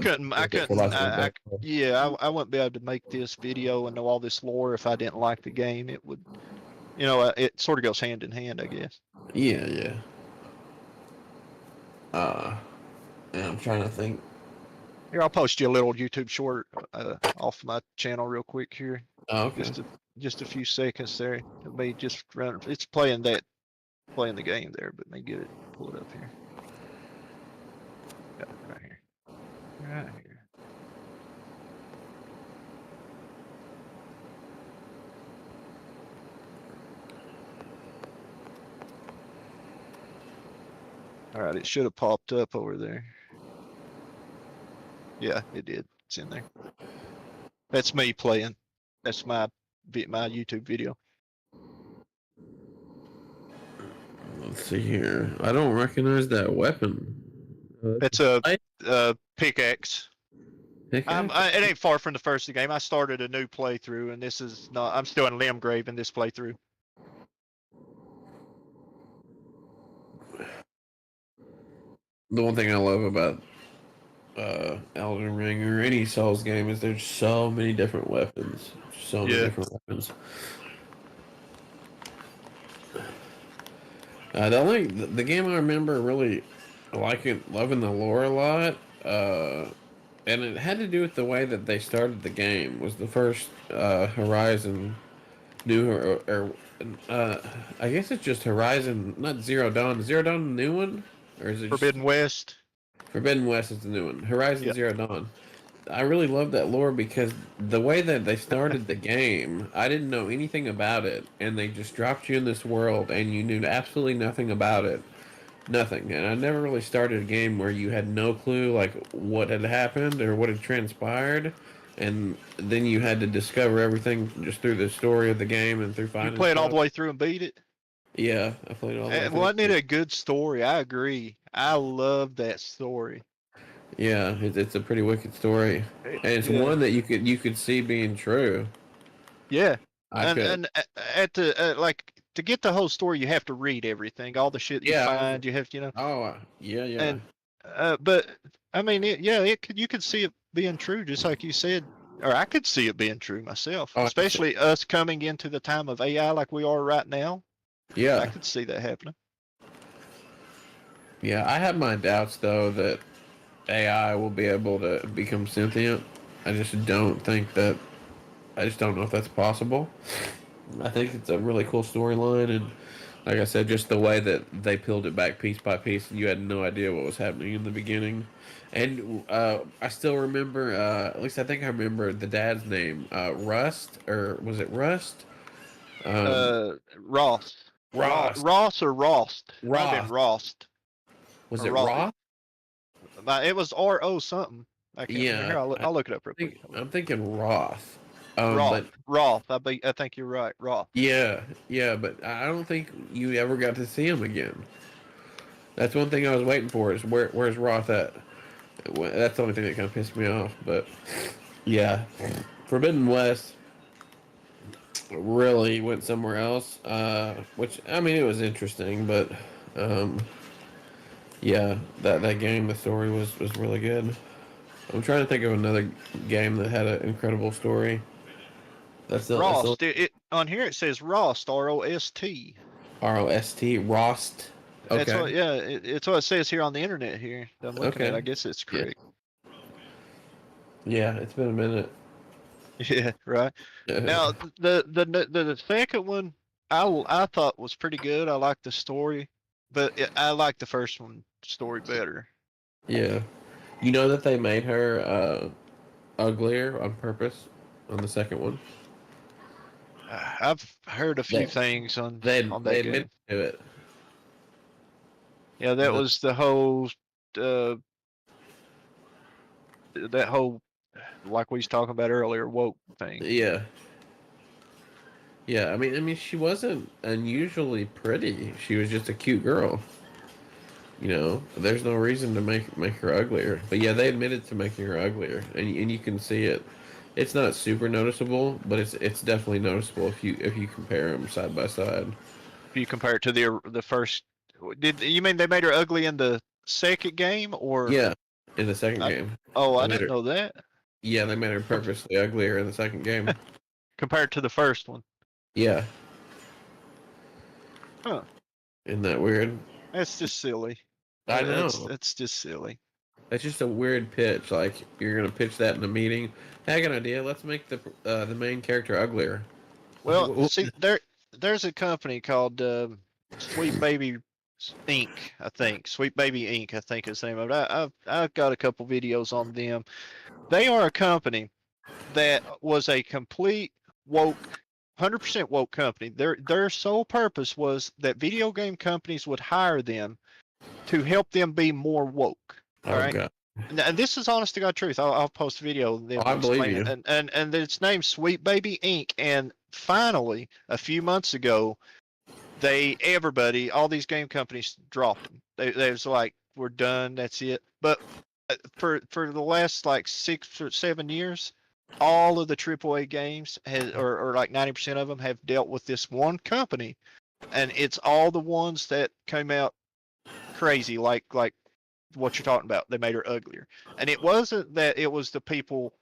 wouldn't be able to make this video and know all this lore if I didn't like the game. It would, it sort of goes hand in hand, I guess. Yeah. And I'm trying to think. Here, I'll post you a little YouTube short off my channel real quick here. Oh, okay. Just a few seconds there. It may just run. It's playing the game there, but may get it. Pull it up here. Yeah, right here. Right here. All right, it should have popped up over there. Yeah, it did. It's in there. That's me playing. That's my YouTube video. Let's see here. I don't recognize that weapon. It's a pickaxe. Pickaxe? It ain't far from the first game. I started a new playthrough, and this is not. I'm still in Limgrave in this playthrough. The one thing I love about Elden Ring or any Souls game is there's so many different weapons. So many different weapons. The game I remember really loving the lore a lot, and it had to do with the way that they started the game. Was the first Horizon I guess it's just Horizon, not Zero Dawn. Is Zero Dawn the new one, or is it Forbidden West? Forbidden West is the new one. Horizon Zero Dawn. I really love that lore because the way that they started the game, I didn't know anything about it, and they just dropped you in this world, and you knew absolutely nothing about it. Nothing. And I never really started a game where you had no clue, like, what had happened or what had transpired, and then you had to discover everything just through the story of the game and through finding You play it all stuff. the way through and beat it? Yeah, I played all the way And through. wasn't it a good story? I agree. I love that story. Yeah, it's a pretty wicked story, and it's Yeah. one that you could see being true. Yeah. I And could. at the like to get the whole story, you have to read everything, all the shit you Yeah. find. You have, Oh, yeah. and but I mean, it could you could see it being true, just like you said, or I could see it being true myself, Oh, especially us coming into the time of AI like we are right now. I yeah. could see that happening. Yeah, I have my doubts though that AI will be able to become sentient. I just don't think that. I just don't know if that's possible. I think it's a really cool storyline, and like I said, just the way that they peeled it back piece by piece, and you had no idea what was happening in the beginning. And I still remember, at least I think I remember the dad's name, Rust, or was it Rust? Ross. Ross. Ross or Rost. Might have been Ross. Rost. Was Or it Ross. Ross? It was R-O something. I can't remember. Yeah, Here, I'll look it up real quick. I'm thinking Roth. Roth. But Roth. I think you're right. Roth. yeah, but I don't think you ever got to see him again. That's one thing I was waiting for. Is where's Roth at? That's the only thing that kind of pissed me off. But yeah, Forbidden West really went somewhere else. Which I mean, it was interesting, but yeah, that game, the story was really good. I'm trying to think of another game that had an incredible story. That's the Rost. On here it says Rost. R-O-S-T. R-O-S-T, Rost. That's Okay. what. Yeah, it's what it says here on the internet. Here that I'm looking at. Okay. I guess it's Yeah. correct. Yeah, it's been a minute. Yeah. Right. Now the second one I thought was pretty good. I liked the story, but I liked the first one story better. Yeah. You know that they made her uglier on purpose on the second one? I've heard a few They things on they that game. admitted to it. Yeah, that was the whole that whole like we was talking about earlier woke thing. Yeah. Yeah, I mean she wasn't unusually pretty. She was just a cute girl. You know, there's no reason to make her uglier. But yeah, they admitted to making her uglier, and you can see it. It's not super noticeable, but it's definitely noticeable if you compare them side by side. If you compare it to the first, did you mean they made her ugly in the second game or? Yeah, in the second game. Oh, I They made didn't her- know that. Yeah, they made her purposely uglier in the second game. Compared to the first one. Yeah. Huh. Isn't that weird? That's just silly. I know. That's just silly. That's just a weird pitch. Like you're gonna pitch that in a meeting. Hey, I got an idea. Let's make the main character uglier. Well, see, there's a company called Sweet Baby Inc. I think Sweet Baby Inc. I think is the name of it. I've got a couple videos on them. They are a company that was a complete woke, 100% woke company. Their sole purpose was that video game companies would hire them to help them be more woke. All right. God. And this is honest to God truth. I'll post a video of them. I believe explaining you. it. And it's named Sweet Baby Inc. And finally, a few months ago, everybody, all these game companies dropped them. They was like, we're done. That's it. But for the last like 6 or 7 years, all of the AAA games or like 90% of them have dealt with this one company, and it's all the ones that came out crazy, like what you're talking about. They made her uglier, and it wasn't that it was the people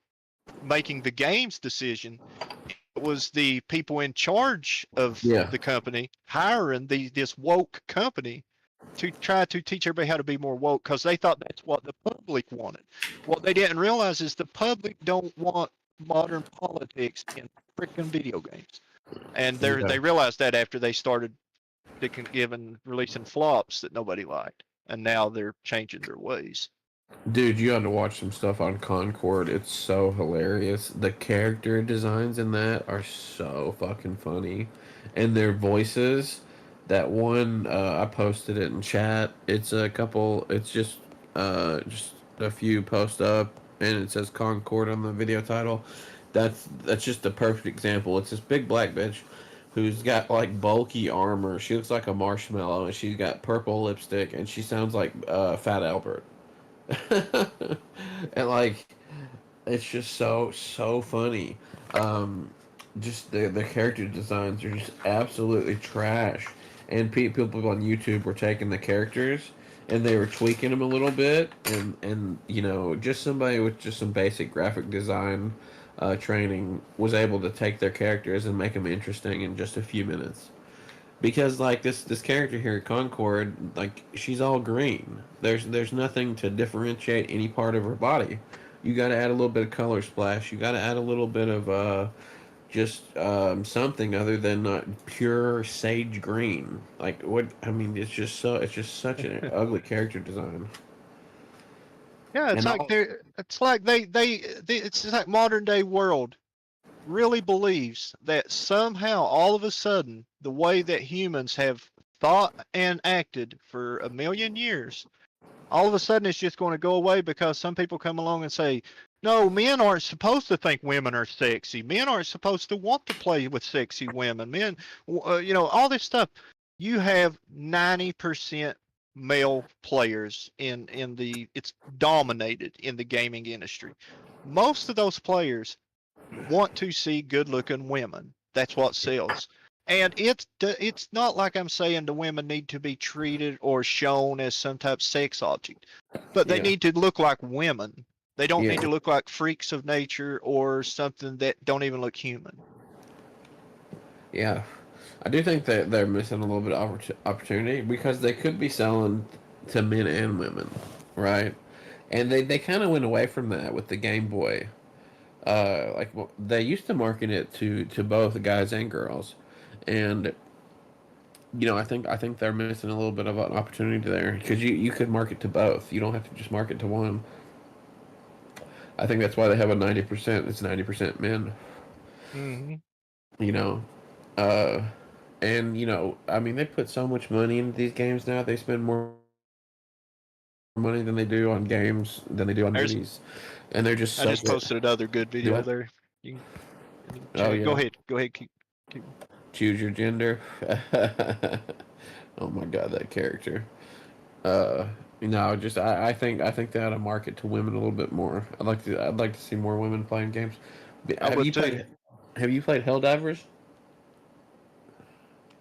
making the games decision. It was the people in charge of the company hiring this woke company to try to teach everybody how to be more woke because they thought that's what the public wanted. What they didn't realize is the public don't want modern politics in freaking video games, and they realized that after they started releasing flops that nobody liked, and now they're changing their ways. Dude, you got to watch some stuff on Concord. It's so hilarious. The character designs in that are so fucking funny, and their voices. That one I posted it in chat. It's a couple. It's just a few posts up, and it says Concord on the video title. That's just the perfect example. It's this big black bitch who's got like bulky armor. She looks like a marshmallow, and she's got purple lipstick, and she sounds like Fat Albert. And like, it's just so funny. Um, just the character designs are just absolutely trash. And people on YouTube were taking the characters and they were tweaking them a little bit, and just somebody with just some basic graphic design training was able to take their characters and make them interesting in just a few minutes. Because like this character here, Concord, like she's all green. There's nothing to differentiate any part of her body. You got to add a little bit of color splash. You got to add a little bit of just something other than pure sage green. Like what? I mean, it's just such an ugly character design. Yeah, it's And like all, it's like modern day world really believes that somehow all of a sudden the way that humans have thought and acted for a million years, all of a sudden it's just going to go away because some people come along and say, no, men aren't supposed to think women are sexy. Men aren't supposed to want to play with sexy women. Men, all this stuff. You have 90% male players it's dominated in the gaming industry. Most of those players want to see good-looking women. That's what sells. And it's not like I'm saying the women need to be treated or shown as some type of sex object, but they yeah, need to look like women. They don't need yeah, to look like freaks of nature or something that don't even look human. yeah. I do think that they're missing a little bit of opportunity because they could be selling to men and women, right? And they kind of went away from that with the Game Boy. They used to market it to both guys and girls, and I think they're missing a little bit of an opportunity there because you could market to both. You don't have to just market to one. I think that's why they have a 90%. It's 90% men. Mm-hmm. You know, uh, and I mean, they put so much money into these games now. They spend more money than they do on games than they do on There's, movies, and they're just I so just good. posted another good Do video what? there. You can Oh check. Go yeah. ahead. Go ahead. Keep. Choose your gender. Oh my god, that character. Just I think they ought to market to women a little bit more. I'd like to see more women playing games. I Have would you too. played Have you played Helldivers?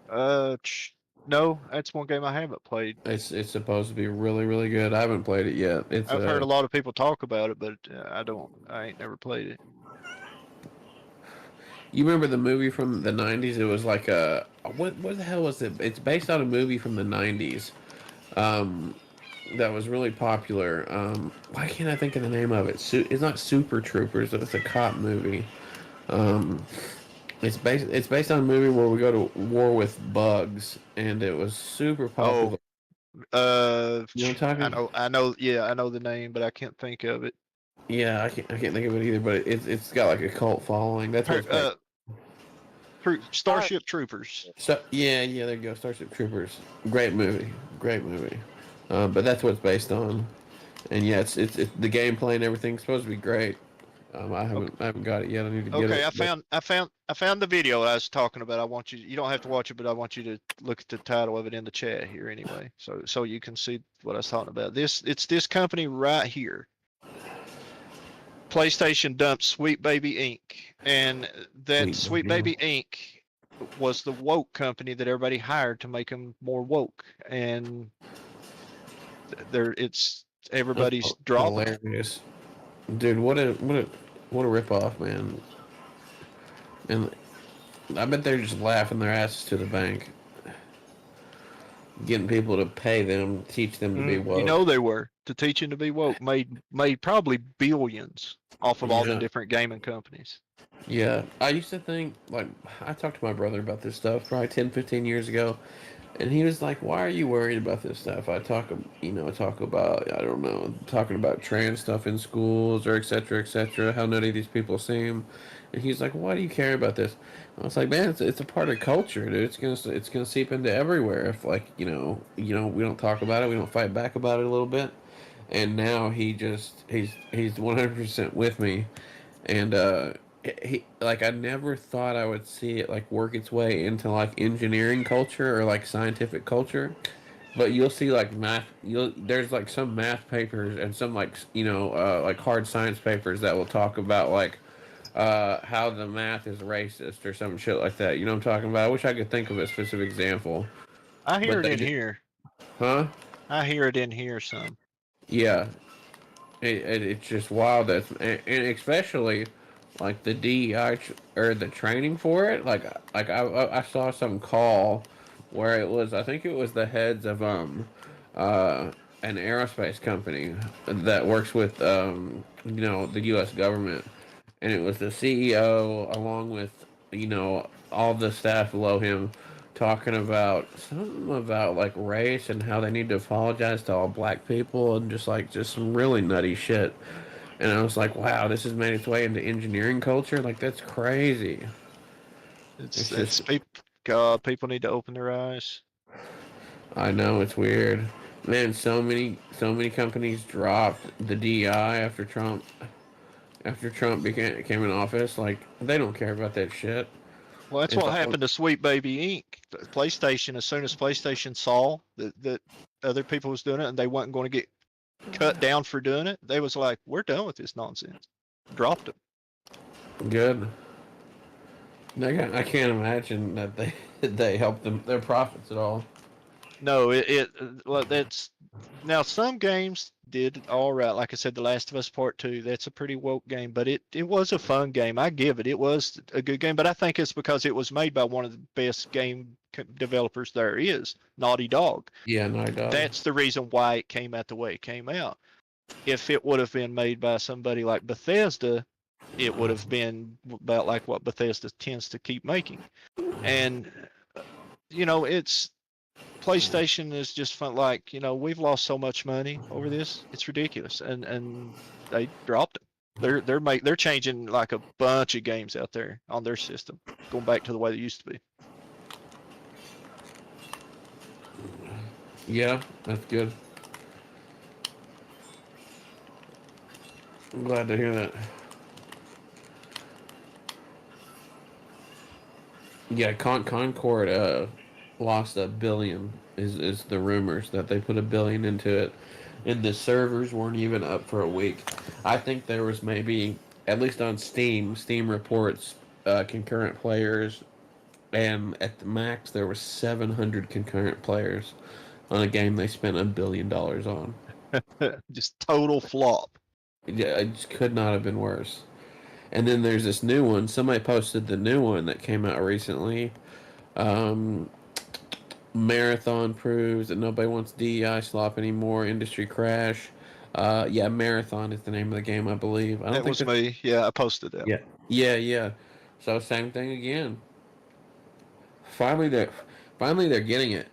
Uh, no, that's one game I haven't played. It's supposed to be really really good. I haven't played it yet. It's I've heard a lot of people talk about it, but I ain't never played it. You remember the movie from the '90s? It was like a what the hell was it? It's based on a movie from the '90s. Um, that was really popular. Why can't I think of the name of it? It's not Super Troopers. It's a cop movie. Um, it's based on a movie where we go to war with bugs, and it was super Oh, popular. You know what I'm talking? yeah, I know the name, but I can't think of it. Yeah, I can't think of it either. But it's got like a cult following. That's what it's based. Starship Troopers. So yeah, there you go. Starship Troopers. Great movie. Great movie. But that's what it's based on. And yeah, it's the gameplay and everything's supposed to be great. I haven't got it yet. I need to get Okay, it. I found the video I was talking about. I want you don't have to watch it, but I want you to look at the title of it in the chat here anyway. So you can see what I was talking about. It's this company right here. PlayStation dumped Sweet Baby Inc. And that Sweet Baby Inc. was the woke company that everybody hired to make them more woke. And everybody's dropping them. Hilarious, dude. What a rip off, man. And I bet they're just laughing their asses to the bank, getting people to pay them, teach them to be woke. You know they were to teach them to be woke. Made probably billions off of all them Yeah. different gaming companies. Yeah, I used to think, like, I talked to my brother about this stuff probably 10, 15 years ago, and he was like, why are you worried about this stuff? I talk about, I don't know, talking about trans stuff in schools or et cetera, how nutty these people seem. And he's like, why do you care about this? I was like, man, it's a part of culture, dude. It's gonna seep into everywhere if, like, we don't talk about it, we don't fight back about it a little bit. And now he's 100% with me, and like I never thought I would see it like work its way into like engineering culture or like scientific culture. But you'll see like math. There's like some math papers and some like hard science papers that will talk about like how the math is racist or some shit like that. You know what I'm talking about? I wish I could think of a specific example. I hear But it they in just, here. huh? I hear it in here some. Yeah, it's just wild. And especially like the DEI or the training for it. Like I saw some call where it was, I think it was the heads of uh an aerospace company that works with the U.S. government, and it was the CEO along with all the staff below him talking about something about like race and how they need to apologize to all black people and just some really nutty shit. And I was like, wow, this has made its way into engineering culture. Like that's crazy. It's It's just, people. God, people need to open their eyes. I know it's weird, man. So many companies dropped the DEI after Trump came in office. Like they don't care about that shit. Well, that's It's what all happened to Sweet Baby Inc. PlayStation, as soon as PlayStation saw that other people was doing it and they wasn't going to get cut down for doing it, they was like, "We're done with this nonsense." Dropped it. good. I can't imagine that they help them their profits at all. No, well, that's now some games did all right. Like I said, The Last of Us Part Two, that's a pretty woke game, but it was a fun game. I give it. It was a good game, but I think it's because it was made by one of the best game developers there is, Naughty Dog. Yeah, Naughty Dog. That's the reason why it came out the way it came out. If it would have been made by somebody like Bethesda, it would have been about like what Bethesda tends to keep making. And it's PlayStation is just fun. Like, we've lost so much money over this. It's ridiculous. And they dropped it. They're changing like a bunch of games out there on their system, going back to the way they used to be. Yeah, that's good. I'm glad to hear that. Yeah, Concord lost $1 billion is the rumors that they put $1 billion into it, and the servers weren't even up for a week. I think there was maybe, at least on Steam reports concurrent players, and at the max there was 700 concurrent players on a game they spent $1 billion on. Just total flop. Yeah, it just could not have been worse. And then there's this new one. Somebody posted the new one that came out recently. Um, Marathon proves that nobody wants DEI slop anymore. Industry crash. Yeah, Marathon is the name of the game, I believe. I don't That think was me. Yeah, I posted that. Yeah, yeah. So same thing again. Finally, they're getting it,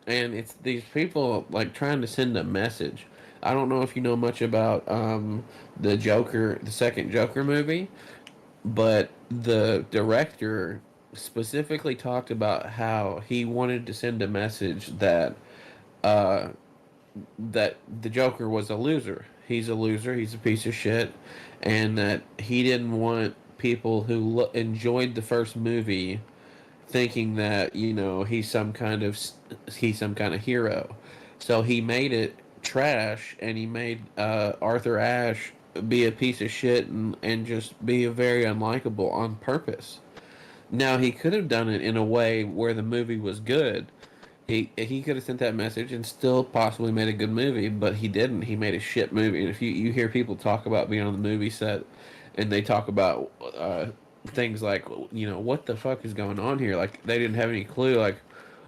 and it's these people like trying to send a message. I don't know if you know much about the second Joker movie, but the director specifically talked about how he wanted to send a message uh, that the Joker was a loser. He's a loser. He's a piece of shit, and that he didn't want people who enjoyed the first movie thinking that he's some kind of hero. So he made it trash, and he made Arthur Ashe be a piece of shit and just be very unlikable on purpose. Now he could have done it in a way where the movie was good. He could have sent that message and still possibly made a good movie, but he didn't. He made a shit movie. And if you hear people talk about being on the movie set, and they talk about things like what the fuck is going on here, like they didn't have any clue,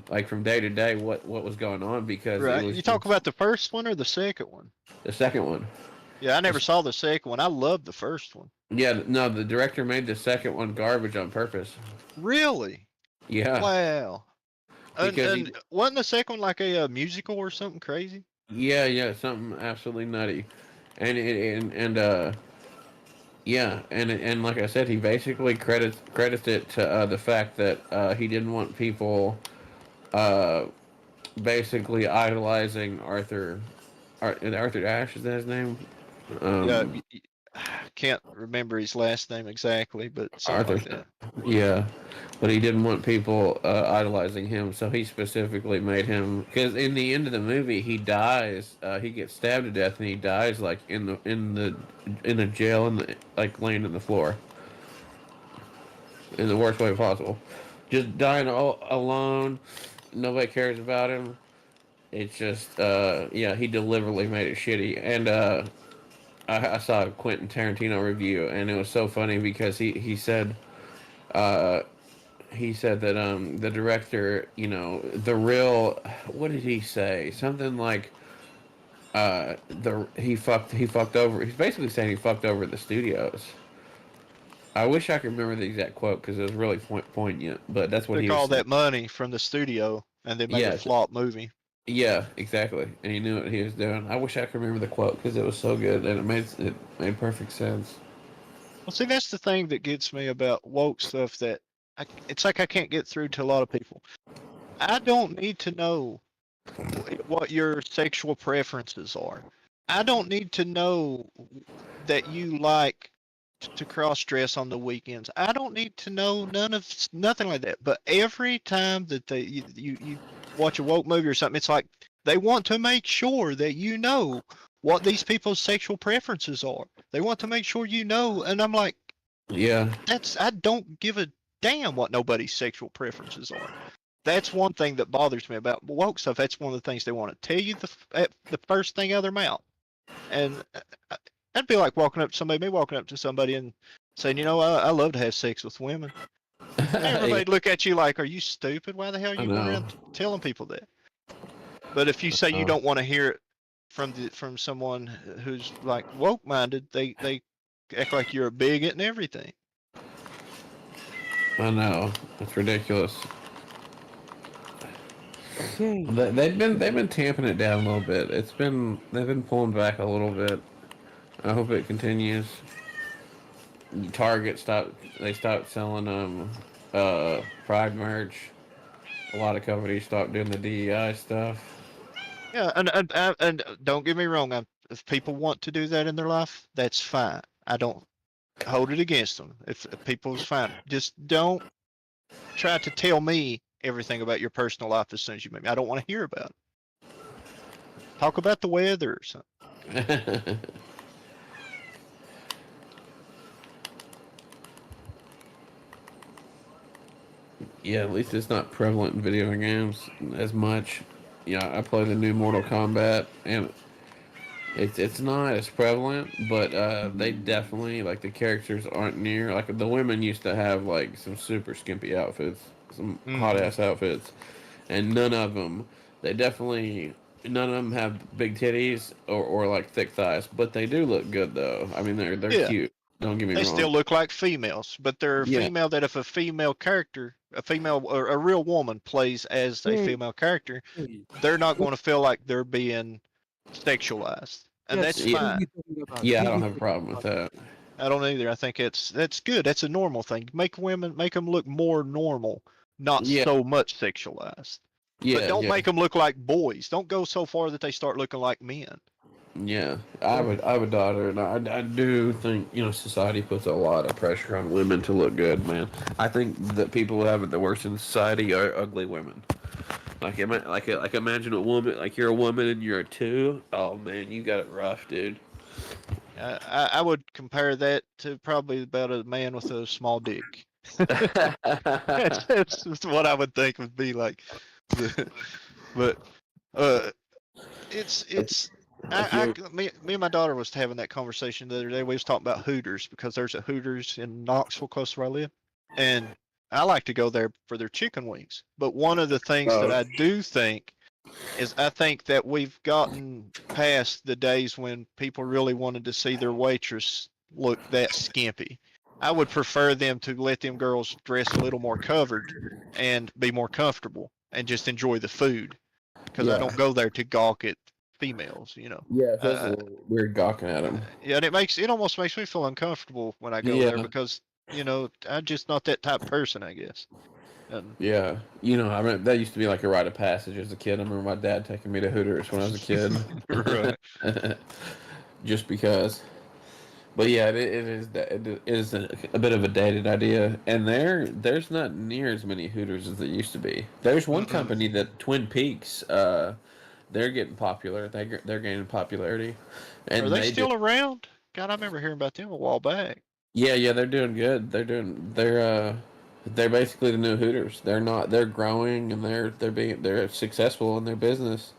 like from day to day what was going on, because it Right. was You talk about the first one or the second one? the second one. Yeah, I never saw the second one. I loved the first one. Yeah, no, the director made the second one garbage on purpose. Really? Yeah, Wow. And, because and wasn't the second one like a musical or something crazy? yeah, something absolutely nutty, and yeah, and like I said, he basically credits it to the fact that he didn't want people uh, basically idolizing Arthur Ashe, is that his name? Yeah. Um, can't remember his last name exactly, but something Arthur. like that. Yeah, but he didn't want people idolizing him, so he specifically made him. Because in the end of the movie, he dies. He gets stabbed to death, and he dies like in the jail, and like laying on the floor in the worst way possible, just dying all alone. Nobody cares about him. It's just yeah, he deliberately made it shitty, and I saw a Quentin Tarantino review, and it was so funny because uh, he said that the director, you know, the real, what did he say? Something like he fucked over. He's basically saying he fucked over the studios. I wish I could remember the exact quote because it was really poignant, but that's what Took he was all saying. that money from the studio and they made a Yeah, flop movie. yeah, exactly, and he knew what he was doing. I wish I could remember the quote because it was so good and it made perfect sense. Well, see, that's the thing that gets me about woke stuff that it's like I can't get through to a lot of people. I don't need to know what your sexual preferences are. I don't need to know that you like to cross dress on the weekends. I don't need to know nothing like that. But every time that you watch a woke movie or something, it's like they want to make sure that you know what these people's sexual preferences are. They want to make sure you know, and I'm like, Yeah, I don't give a damn what nobody's sexual preferences are. That's one thing that bothers me about woke stuff. That's one of the things they want to tell you the first thing out of their mouth. And that'd be like me walking up to somebody and saying, you know, I love to have sex with women. Everybody'd look at you like, are you stupid? Why the hell are I you going know. around telling people that? But if you say you don't want to hear it from someone who's like woke minded, they act like you're a bigot and everything. I know, it's ridiculous. Okay. They've been tamping it down a little bit. They've been pulling back a little bit. I hope it continues. Target stopped selling Pride merch. A lot of companies stopped doing the DEI stuff. Yeah, and don't get me wrong. If people want to do that in their life, that's fine. I don't hold it against them. If people's fine, just don't try to tell me everything about your personal life as soon as you meet me. I don't want to hear about it. Talk about the weather or something. Yeah, at least it's not prevalent in video games as much. Yeah, I play the new Mortal Kombat, and it's not as prevalent, but they definitely like the characters aren't near like the women used to have like some super skimpy outfits, some hot ass outfits, and none of them have big titties or like thick thighs, but they do look good though. I mean they're Yeah, cute. Don't get me they wrong. still look like females, but they're Yeah, female that if a female character, a female or a real woman plays as a female character, they're not going to feel like they're being sexualized, and Yes, that's who yeah, are fine. you talking about? yeah. I Who don't you have a talking problem with about? that. I don't either. I think that's good. That's a normal thing. Make them look more normal, not Yeah, so much sexualized. But yeah, don't yeah. make them look like boys. Don't go so far that they start looking like men. Yeah, I have a daughter, and I do think society puts a lot of pressure on women to look good, man. I think that people who have it the worst in society are ugly women. Like imagine a woman like you're a woman and you're a two. Oh man, you got it rough, dude. I would compare that to probably about a man with a small dick. That's what I would think would be like. But uh, it's If you're me and my daughter was having that conversation the other day. We was talking about Hooters because there's a Hooters in Knoxville close to where I live, and I like to go there for their chicken wings. But one of the things that I do think is I think that we've gotten past the days when people really wanted to see their waitress look that skimpy. I would prefer them to let them girls dress a little more covered and be more comfortable and just enjoy the food because I yeah, don't go there to gawk at females, you know. yeah, it feels a little weird gawking at them. Yeah, and it almost makes me feel uncomfortable when I go there Yeah, because I'm just not that type of person, I guess. And yeah. I mean that used to be like a rite of passage as a kid. I remember my dad taking me to Hooters when I was a kid, right. just because. But yeah, it is a bit of a dated idea, and there's not near as many Hooters as there used to be. There's one company that Twin Peaks, they're getting popular. They're gaining popularity, Are and they they do. still around? God, I remember hearing about them a while back. Yeah, they're doing good. They're basically the new Hooters. They're growing and they're successful in their business.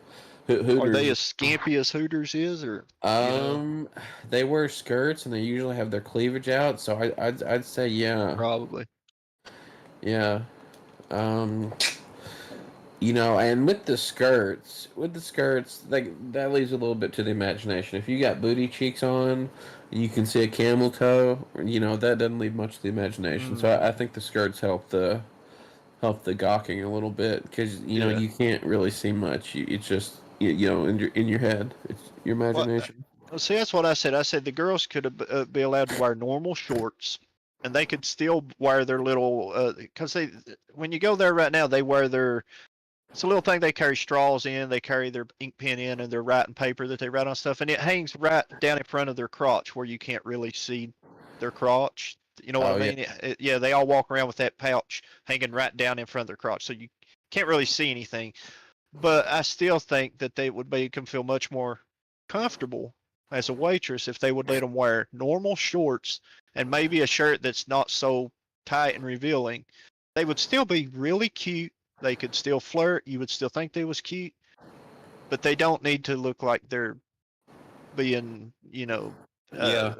Are they Hooters, as skimpy as Hooters is, or you know? they wear skirts and they usually have their cleavage out. So I'd say yeah, Probably. yeah. Um, and with the skirts, like that leaves a little bit to the imagination. If you got booty cheeks on, and you can see a camel toe, that doesn't leave much to the imagination. So I think the skirts help the gawking a little bit because Yeah. you can't really see much. It's just in your head. It's your Well, imagination. see, that's what I said. I said the girls could be allowed to wear normal shorts, and they could still wear their little because when you go there right now, they wear their it's a little thing they carry straws in, they carry their ink pen in, and their writing paper that they write on stuff, and it hangs right down in front of their crotch where you can't really see their crotch. You know what I Oh yeah, mean? Yeah, they all walk around with that pouch hanging right down in front of their crotch, so you can't really see anything. But I still think that they would make them feel much more comfortable as a waitress if they would let them wear normal shorts and maybe a shirt that's not so tight and revealing. They would still be really cute. They could still flirt. You would still think they was cute, but they don't need to look like they're being, uh, yeah.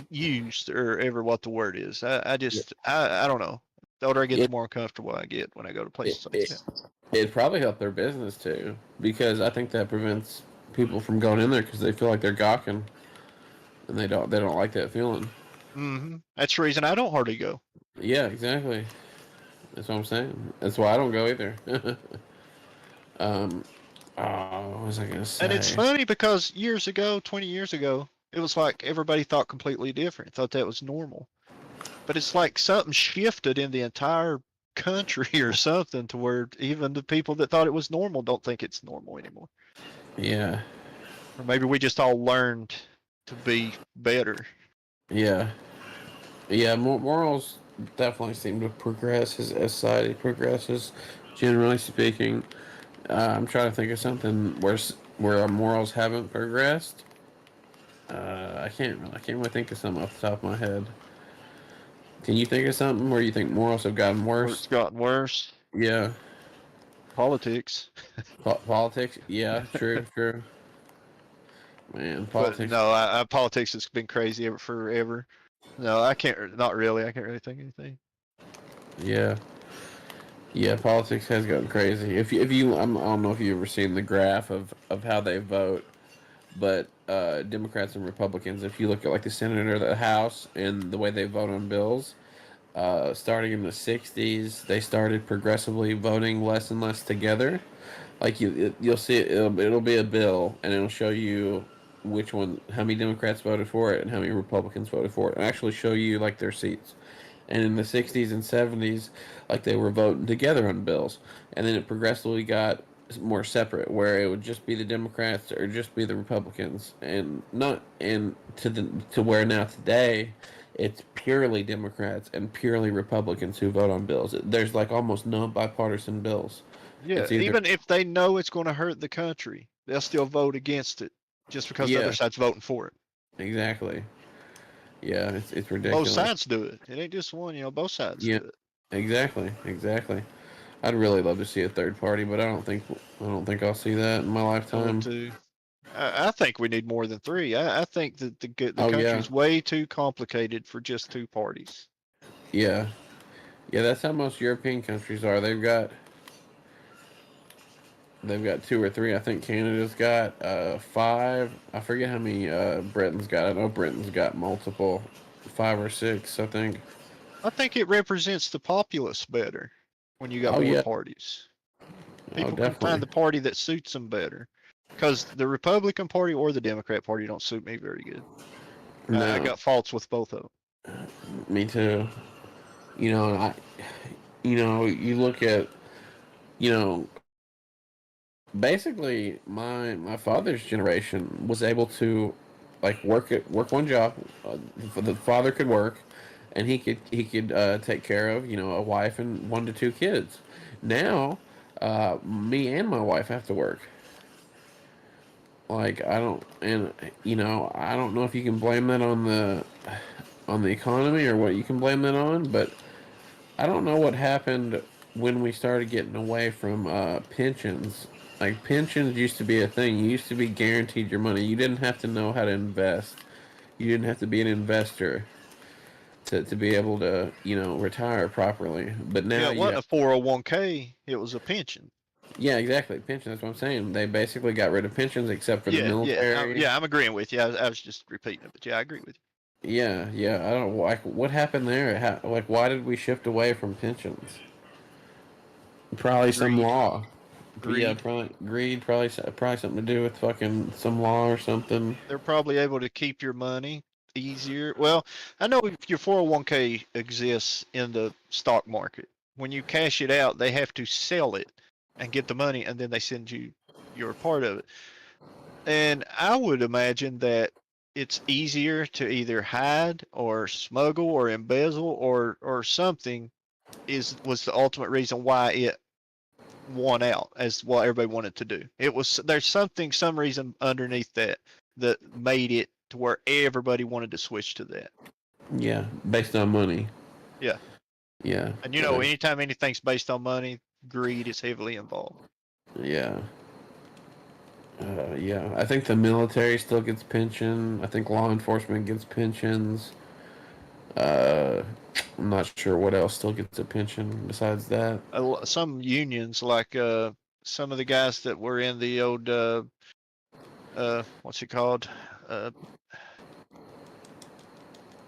used or ever what the word is. I Yeah. just, I don't know. The older I get, the It more uncomfortable I get when I go to it places like it that. it'd probably help their business too because I think that prevents people from going in there because they feel like they're gawking and they don't like that feeling. That's the reason I don't hardly go. Yeah, exactly. That's what I'm saying. That's why I don't go either. um, what was I gonna And it's say? funny because years ago, 20 years ago, it was like everybody thought completely different, thought that was normal. But it's like something shifted in the entire country or something to where even the people that thought it was normal don't think it's normal anymore. Yeah, Or maybe we just all learned to be better. yeah, yeah. Morals definitely seem to progress as society progresses. Generally speaking, I'm trying to think of something where our morals haven't progressed. I can't really think of something off the top of my head. Can you think of something where you think morals have gotten Where worse? it's gotten worse. Yeah, Politics. politics. Yeah, true, true. Man, But politics. no, politics has been crazy ever forever. No, I can't. Not really. I can't really think of anything. Yeah, yeah. Politics has gotten crazy. If you, I don't know if you've ever seen the graph of how they vote, but Democrats and Republicans. If you look at like the Senate or the House and the way they vote on bills, starting in the '60s, they started progressively voting less and less together. Like you'll see it'll be a bill and it'll show you how many Democrats voted for it and how many Republicans voted for it, and actually show you like their seats. And in the '60s and '70s, like they were voting together on bills, and then it progressively got more separate, where it would just be the Democrats or just be the Republicans, and not and to where now today, it's purely Democrats and purely Republicans who vote on bills. There's like almost no bipartisan bills. Yeah, It's either even if they know it's going to hurt the country, they'll still vote against it just because the other yeah, side's voting for it. exactly. Yeah, it's Both ridiculous. sides do it. It ain't just one, both sides do Yeah, it. exactly, exactly. I'd really love to see a third party, but I don't think I'll see that in my I would lifetime. too. I think we need more than three. I think that the Oh yeah, country's way too complicated for just two parties. yeah, yeah. That's how most European countries are. They've got two or three. I think Canada's got five. I forget how many Britain's got. I know Britain's got multiple, five or six. I think. I think it represents the populace better when you got Oh more yeah. parties. Oh People can find definitely. the party that suits them better. Because the Republican Party or the Democrat Party don't suit me very good. I No, got faults with both of them. me too. I. You look at. You know, basically my father's generation was able to like work one job. The father could work, and he could take care of a wife and 1 to 2 kids. Now, me and my wife have to work. Like I don't, and I don't know if you can blame that on the economy or what you can blame that on, but I don't know what happened when we started getting away from pensions. Like pensions used to be a thing. You used to be guaranteed your money. You didn't have to know how to invest. You didn't have to be an investor to be able to retire properly. But Yeah, now it you wasn't have. a 401k, it was a pension. Yeah, exactly. Pension. That's what I'm saying. They basically got rid of pensions except for the military. Yeah, I'm agreeing with you. I was just repeating it, but yeah, I agree with you. Yeah, yeah. I don't like what happened there. Like, why did we shift away from pensions? Probably some Greed. law. Yeah, Greed. probably greed. Probably something to do with fucking some law or something. They're probably able to keep your money easier. Well, I know if your 401k exists in the stock market, when you cash it out, they have to sell it and get the money, and then they send you your part of it. And I would imagine that it's easier to either hide or smuggle or embezzle or something was the ultimate reason why it won out as what everybody wanted to do. There's some reason underneath that made it to where everybody wanted to switch to that. Yeah, based on money. Yeah. Yeah. And anytime anything's based on money, greed is heavily involved. Yeah. Yeah. I think the military still gets pension. I think law enforcement gets pensions. I'm not sure what else still gets a pension besides that. Some unions, like some of the guys that were in the old what's it called?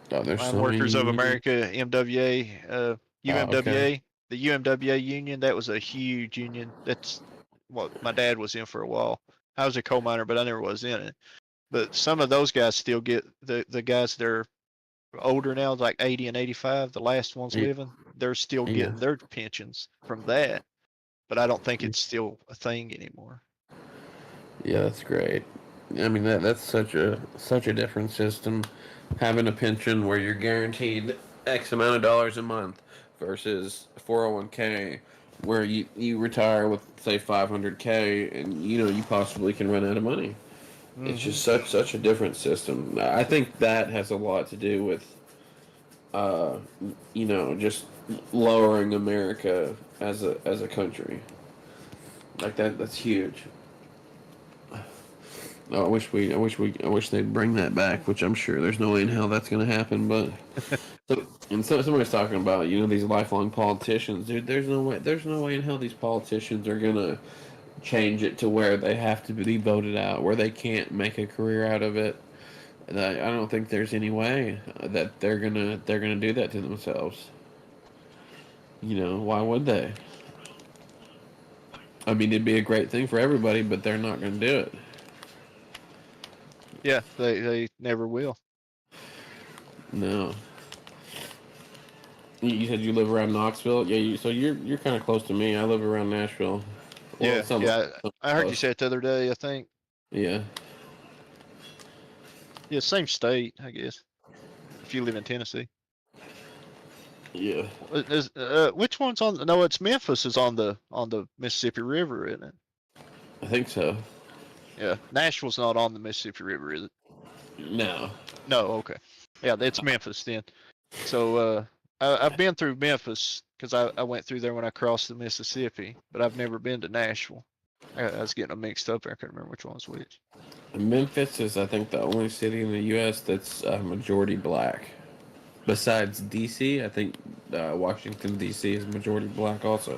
There's Mine so many Workers of unions. America, MWA, UMWA, okay. the UMWA union. That was a huge union. That's what my dad was in for a while. I was a coal miner, but I never was in it. But some of those guys still get the guys that are older now, like 80 and 85, the last ones Yeah. living. They're still Yeah. getting their pensions from that. But I don't think it's still a thing anymore. Yeah, that's great. I mean that's such a different system. Having a pension where you're guaranteed X amount of dollars a month versus 401k where you retire with say 500k and you possibly can run out of money. It's Mm-hmm. just such a different system. I think that has a lot to do with uh just lowering America as a country. Like that's huge. Oh, I wish they'd bring that back, which I'm sure there's no way in hell that's going to happen. But somebody's talking about these lifelong politicians, dude. There's no way in hell these politicians are gonna change it to where they have to be voted out, where they can't make a career out of it. I don't think there's any way that they're gonna do that to themselves. Why would they? I mean, it'd be a great thing for everybody, but they're not gonna do it. Yeah, they never will. No. You said you live around Knoxville. Yeah, so you're kind of close to me. I live around Nashville. Well, Yeah. I heard you close. say it the other day, I think. Yeah. Yeah, same state, I guess. If you live in Tennessee. Yeah. Which one's on? No, it's Memphis is on the Mississippi River, isn't it? I think so. Yeah, Nashville's not on the Mississippi River, is it? No. No, okay. Yeah, it's Memphis then. So I've been through Memphis because I went through there when I crossed the Mississippi, but I've never been to Nashville. I was getting them mixed up there. I couldn't remember which one was which. Memphis is, I think, the only city in the U.S. that's majority black. Besides D.C., I think Washington D.C. is majority black also,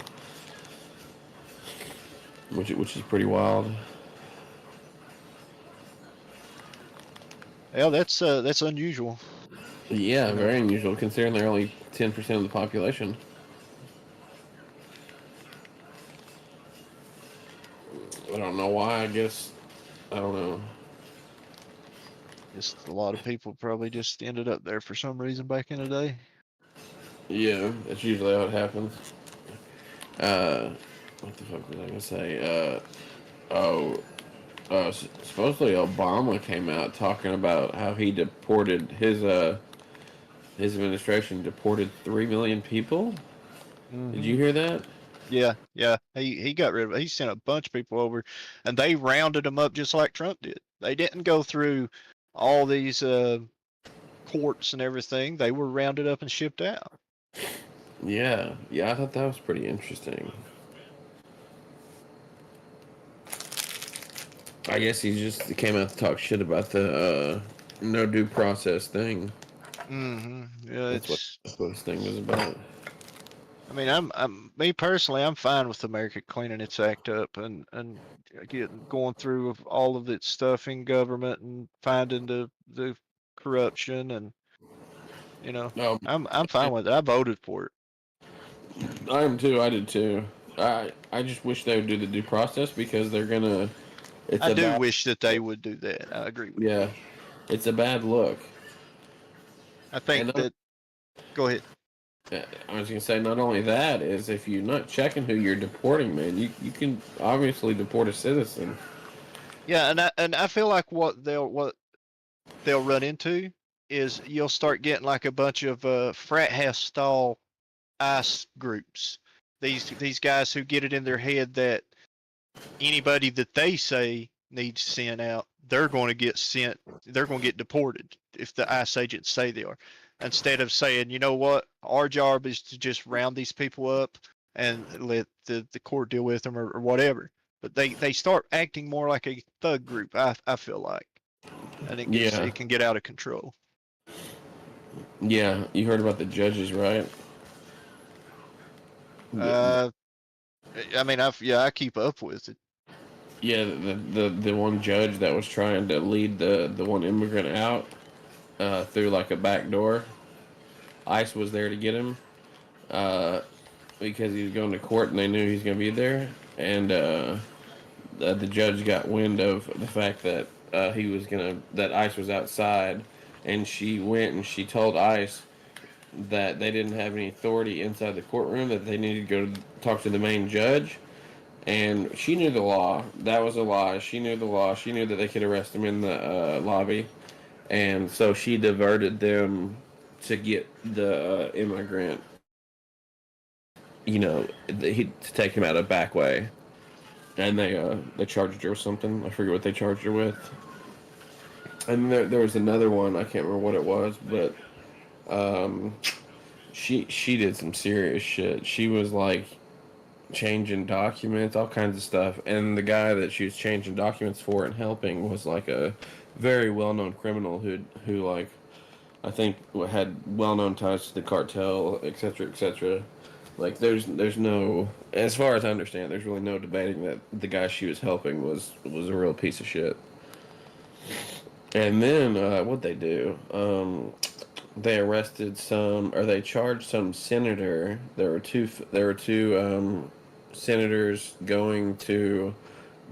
which is pretty wild. Yeah, that's unusual. Yeah, very unusual considering they're only 10% of the population. I don't know why. I guess I don't know. Just a lot of people probably just ended up there for some reason back in the day. Yeah, that's usually how it happens. What the fuck was I gonna say? Oh, Supposedly Obama came out talking about how he deported his administration deported 3 million people. Did you hear that? Yeah, yeah. He got rid of it. He sent a bunch of people over, and they rounded them up just like Trump did. They didn't go through all these courts and everything. They were rounded up and shipped out. Yeah, I thought that was pretty interesting. I guess he just came out to talk shit about the no due process thing. Yeah, That's what this thing was about. I mean, I'm me personally, I'm fine with America cleaning its act up and going through of all of its stuff in government and finding the corruption and I'm fine with it. I voted for it. I am too. I did too. I just wish they would do the due process because they're gonna. It's I a do bad. wish that they would do that. I agree with you. Yeah, it's a bad look. I think that. Go ahead. I was gonna say not only that is if you're not checking who you're deporting, man, you can obviously deport a citizen. Yeah, and I feel like what they'll run into is you'll start getting like a bunch of frat house style ICE groups. These guys who get it in their head that anybody that they say needs sent out, they're going to get sent. They're going to get deported if the ICE agents say they are. Instead of saying, you know what, our job is to just round these people up and let the court deal with them or whatever. But they start acting more like a thug group. I feel like, and it can get out of control. Yeah, you heard about the judges, right? I mean, I keep up with it. Yeah, the one judge that was trying to lead the one immigrant out through like a back door. ICE was there to get him because he was going to court and they knew he was going to be there. And the judge got wind of the fact that that ICE was outside, and she went and she told ICE that they didn't have any authority inside the courtroom, that they needed to go talk to the main judge. And she knew the law. That was a lie. She knew the law. She knew that they could arrest him in the lobby. And so she diverted them to get the immigrant, to take him out a back way. And they charged her with something. I forget what they charged her with. And there was another one. I can't remember what it was, but she did some serious shit. She was like changing documents, all kinds of stuff. And the guy that she was changing documents for and helping was like a very well-known criminal who like I think had well-known ties to the cartel, etc., etc. Like there's no, as far as I understand, there's really no debating that the guy she was helping was a real piece of shit. And then what'd they do? They arrested they charged some senator. There were two senators going to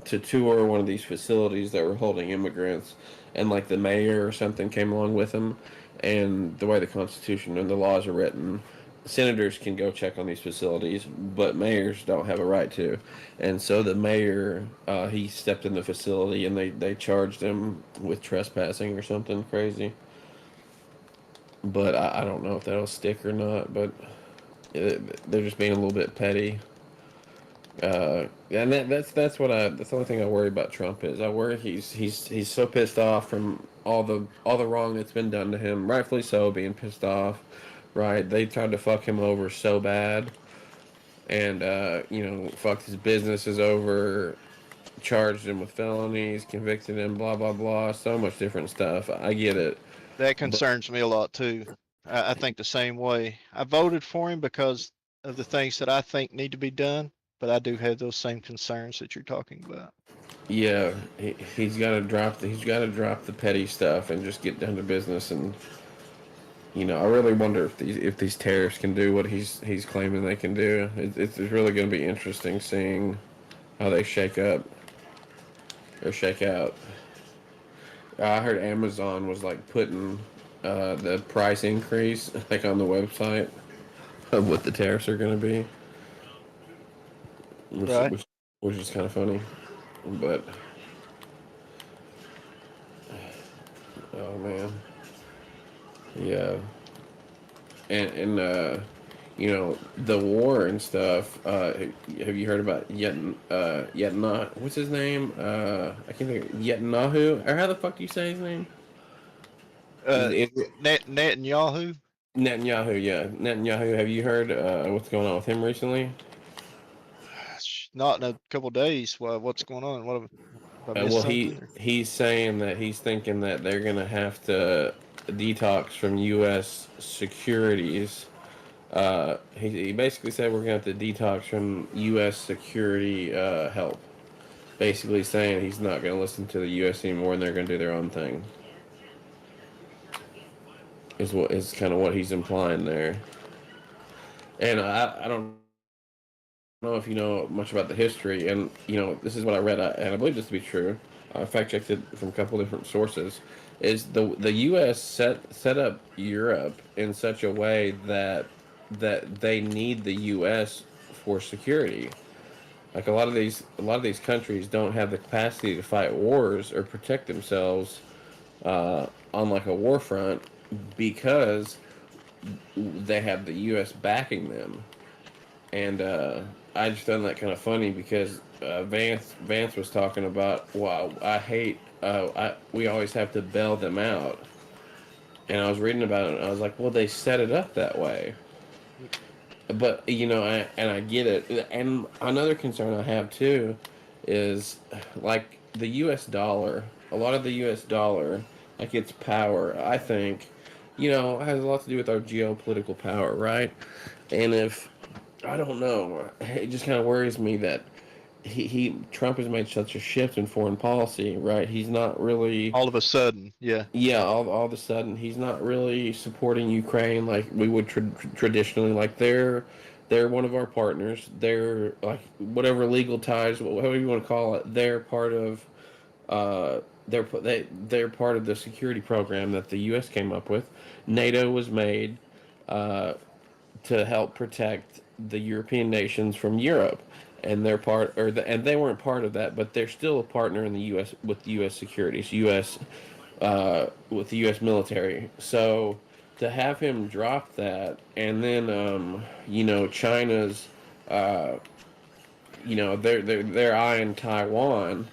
tour one of these facilities that were holding immigrants, and like the mayor or something came along with them. And the way the Constitution and the laws are written, senators can go check on these facilities, but mayors don't have a right to. And so the mayor, he stepped in the facility and they charged him with trespassing or something crazy. But I don't know if that'll stick or not, but they're just being a little bit petty. And that's that's the only thing I worry about Trump is I worry he's so pissed off from all the wrong that's been done to him, rightfully so, being pissed off, right? They tried to fuck him over so bad, and fucked his businesses over, charged him with felonies, convicted him, blah blah blah, so much different stuff. I get it. That concerns me a lot too. I think the same way. I voted for him because of the things that I think need to be done, but I do have those same concerns that you're talking about. Yeah, he's got to drop the petty stuff and just get down to business. And I really wonder if these tariffs can do what he's claiming they can do. It's really going to be interesting seeing how they shake up or shake out. I heard Amazon was like putting the price increase like on the website of what the tariffs are going to be, Right. which is kind of funny, but Oh man. Yeah. And you know, the war and stuff. Have you heard about Yetna? What's his name? I can't think. Netanyahu, or how the fuck do you say his name? Uh, Netanyahu. Netanyahu, yeah, Netanyahu. Have you heard what's going on with him recently? Not in a couple days. Well, what's going on? What have I missed Well, something? he's saying that he's thinking that they're gonna have to detox from U.S. securities. He basically said we're gonna have to detox from U.S. security help. Basically saying he's not gonna listen to the U.S. anymore, and they're gonna do their own thing. Is kind of what he's implying there. And I don't know if you know much about the history, and you know this is what I read, and I believe this to be true. I fact checked it from a couple different sources. Is the U.S. set up Europe in such a way that they need the U.S. for security? Like a lot of these countries don't have the capacity to fight wars or protect themselves on like a war front because they have the U.S. backing them. And I just found that kind of funny because Vance was talking about, wow, I hate we always have to bail them out. And I was reading about it and I was like, well, they set it up that way. But you know, I get it. And another concern I have too is like the U.S. dollar. A lot of the U.S. dollar, like its power, I think, you know, has a lot to do with our geopolitical power, right? And if I don't know, it just kind of worries me that he Trump has made such a shift in foreign policy, right? He's not really all of a sudden, yeah. Yeah, all of a sudden, he's not really supporting Ukraine like we would traditionally. Like they're one of our partners. They're like whatever legal ties, whatever you want to call it. They're part of they're part of the security program that the U.S. came up with. NATO was made uh, to help protect the European nations from Europe, and they're and they weren't part of that, but they're still a partner in the U.S. with U.S. securities, U.S. With the U.S. military. So to have him drop that, and then you know, China's you know, they're eyeing Taiwan,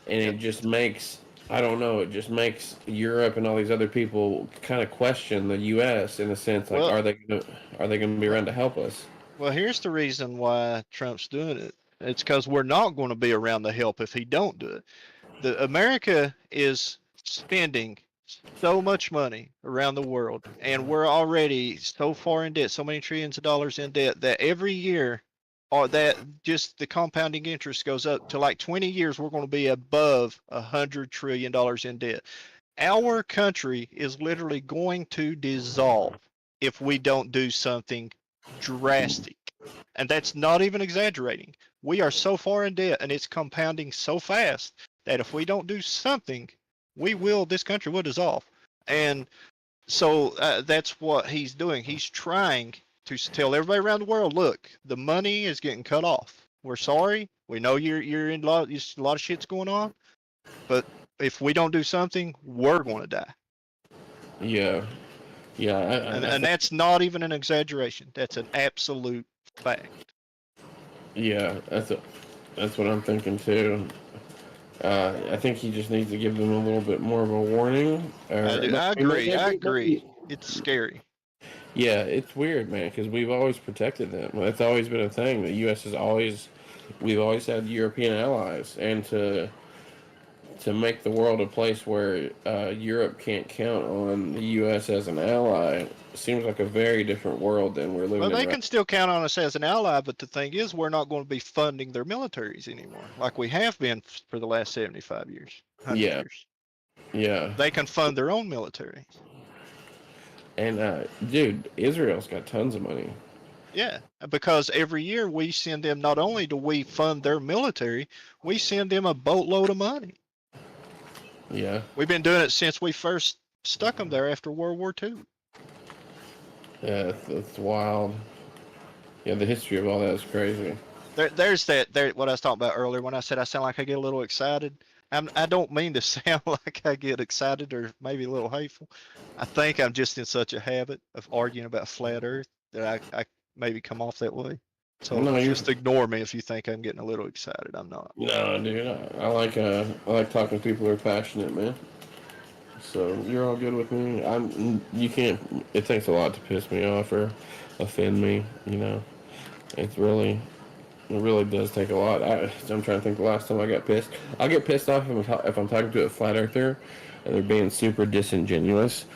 and it just makes, I don't know, it just makes Europe and all these other people kind of question the U.S. in a sense, like Well, are they gonna be around to help us? Well, here's the reason why Trump's doing it. It's because we're not going to be around to help if he don't do it. The America is spending so much money around the world, and we're already so far in debt, so many trillions of dollars in debt that every year, or that just the compounding interest goes up to like 20 years, we're going to be above $100 trillion in debt. Our country is literally going to dissolve if we don't do something drastic. And that's not even exaggerating. We are so far in debt and it's compounding so fast that if we don't do something, this country will dissolve. And so that's what he's doing. He's trying to tell everybody around the world, look, the money is getting cut off. We're sorry. We know you're in a lot of shit's going on, but if we don't do something, we're going to die. Yeah, yeah, And that's not even an exaggeration. That's an absolute fact. Yeah, that's what I'm thinking too. I think he just needs to give them a little bit more of a warning. I agree. It's scary. Yeah, it's weird, man, because we've always protected them. That's always been a thing. The U.S. we've always had European allies, and to make the world a place where Europe can't count on the U.S. as an ally seems like a very different world than we're living Well, in they right can still count on us as an ally, but the thing is, we're not going to be funding their militaries anymore, like we have been for the last 75 years, 100 Yeah. years. Yeah. They can fund their own military. And dude, Israel's got tons of money. Yeah, because every year we send them, not only do we fund their military, we send them a boatload of money. Yeah. We've been doing it since we first stuck them there after World War II. Yeah, that's wild. Yeah, the history of all that is crazy. There's what I was talking about earlier when I said I sound like I get a little excited. I don't mean to sound like I get excited or maybe a little hateful. I think I'm just in such a habit of arguing about flat Earth that I maybe come off that way. So No, you're just ignore me if you think I'm getting a little excited. I'm not. no, dude. I like talking to people who are passionate, man. So you're all good with me. You can't. It takes a lot to piss me off or offend me. You know, it's really it really does take a lot. I'm trying to think the last time I got pissed. I get pissed off if I'm talking to a flat earther and they're being super disingenuous.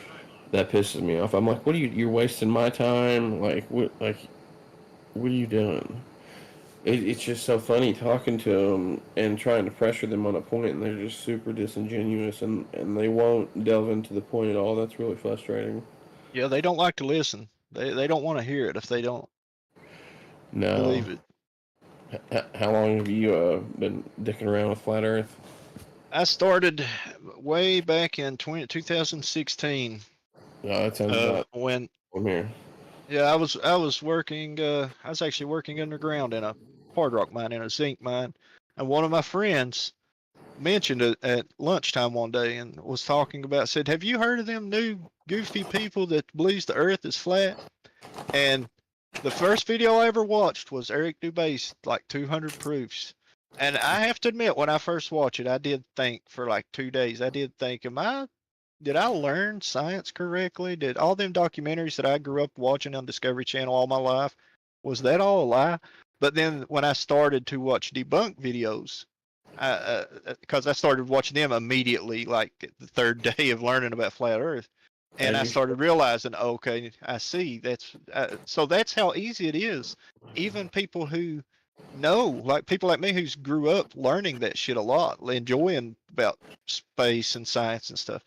That pisses me off. I'm like, what are you? You're wasting my time. What are you doing? It's just so funny talking to them and trying to pressure them on a point, and they're just super disingenuous, and they won't delve into the point at all. That's really frustrating. Yeah, they don't like to listen. They don't want to hear it if they don't No. believe it. How long have you been dicking around with flat Earth? I started way back in 2016. No, that sounds about When from here. yeah, I was working. I was actually working underground in a hard rock mine, in a zinc mine, and one of my friends mentioned it at lunchtime one day and was talking about, said, "Have you heard of them new goofy people that believes the Earth is flat?" And the first video I ever watched was Eric Dubé's like 200 proofs. And I have to admit, when I first watched it, I did think for like 2 days. I did think, did I learn science correctly? Did all them documentaries that I grew up watching on Discovery Channel all my life, was that all a lie? But then when I started to watch debunk videos, because I started watching them immediately, like the third day of learning about flat Earth, and As I you started realizing, okay, I see. So that's how easy it is. Even people who know, like people like me, who's grew up learning that shit a lot, enjoying about space and science and stuff.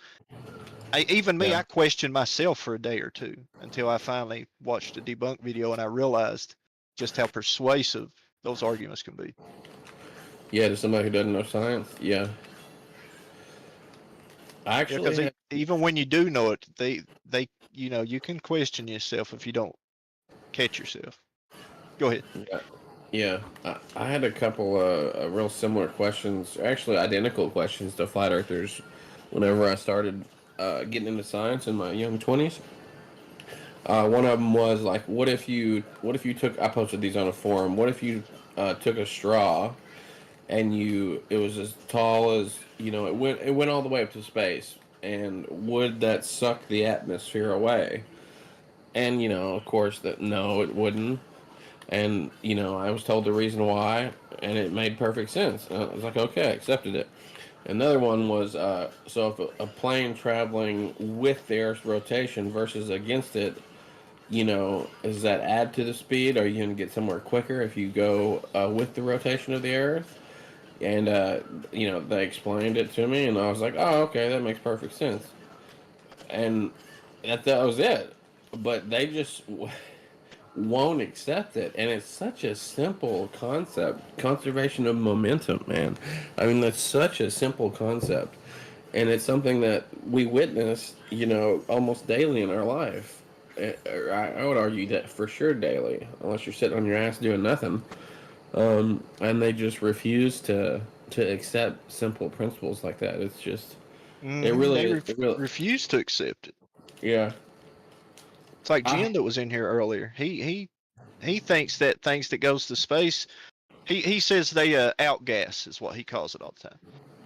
Even me, Yeah. I questioned myself for a day or two until I finally watched a debunk video and I realized just how persuasive those arguments can be. Yeah, to somebody who doesn't know science. Yeah. I Yeah, because actually even when you do know it, you can question yourself if you don't catch yourself. Go ahead. yeah, yeah. I had a couple real similar questions, actually identical questions to flat earthers whenever I started getting into science in my young 20s. One of them was like, what if you took, I posted these on a forum, what if you took a straw and it was as tall as, it went all the way up to space, and would that suck the atmosphere away? And, of course, that no, it wouldn't. And, I was told the reason why, and it made perfect sense. I was like, okay, I accepted it. Another one was, so if a plane traveling with the Earth's rotation versus against it, does that add to the speed? Are you going to get somewhere quicker if you go with the rotation of the Earth? And, they explained it to me, and I was like, oh, okay, that makes perfect sense. And that was it. But they just won't accept it. And it's such a simple concept. Conservation of momentum, man. I mean, that's such a simple concept. And it's something that we witness, almost daily in our life. I would argue that for sure daily, unless you're sitting on your ass doing nothing. And they just refuse to accept simple principles like that. It's just, it really They is. It really, refuse to accept it. yeah. It's like I, Jen that was in here earlier. He thinks that things that goes to space, he says they outgas is what he calls it all the time.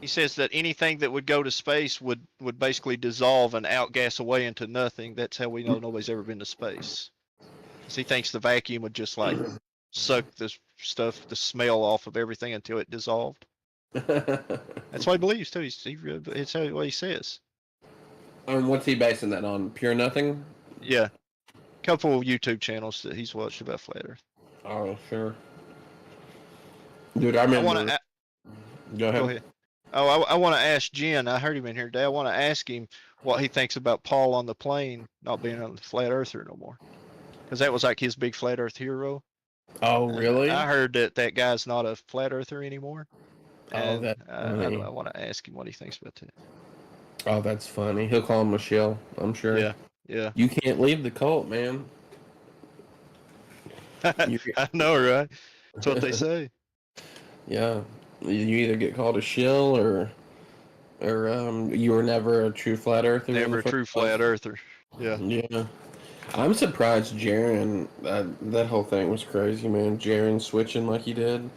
He says that anything that would go to space would basically dissolve and outgas away into nothing. That's how we know nobody's ever been to space. Because he thinks the vacuum would just like suck the stuff, the smell off of everything until it dissolved. That's what he believes too. It's what he says. What's he basing that on? Pure nothing? Yeah, couple of YouTube channels that he's watched about flat Earth. Oh, sure. Dude, I I want remember. to Go ahead. go ahead. Oh, I want to ask Jen. I heard him in here today. I want to ask him what he thinks about Paul on the plane not being a flat earther no more, because that was like his big flat Earth hero. Oh, really? I heard that guy's not a flat earther anymore, Oh, and that's I funny. want to ask him what he thinks about that. Oh, that's funny. He'll call him Michelle, I'm sure. Yeah, yeah. You can't leave the cult, man. I know, right? That's what they say. Yeah. You either get called a shill or or you were never a true flat earther. in Never the a first true place? flat earther. Yeah. Yeah. I'm surprised Jaren. That whole thing was crazy, man. Jaren switching like he did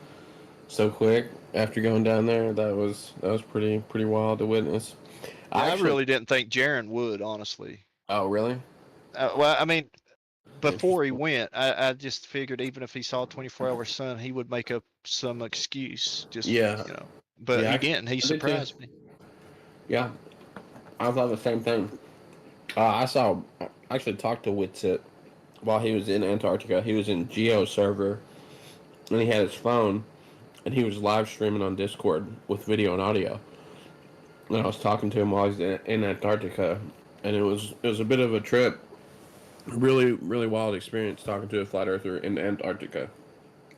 so quick after going down there. That was pretty wild to witness. Yeah, I I actually. really didn't think Jaron would, honestly. Oh, really? Well, I mean, before he Interesting. went, I just figured even if he saw 24-hour sun, he would make up some excuse. Just Yeah. but Yeah, he didn't. He I did too. surprised me. Yeah, I thought the same thing. I actually talked to Witsit while he was in Antarctica. He was in Geo server, and he had his phone, and he was live streaming on Discord with video and audio. And I was talking to him while he was in Antarctica, and it was a bit of a trip. Really wild experience talking to a flat earther in Antarctica,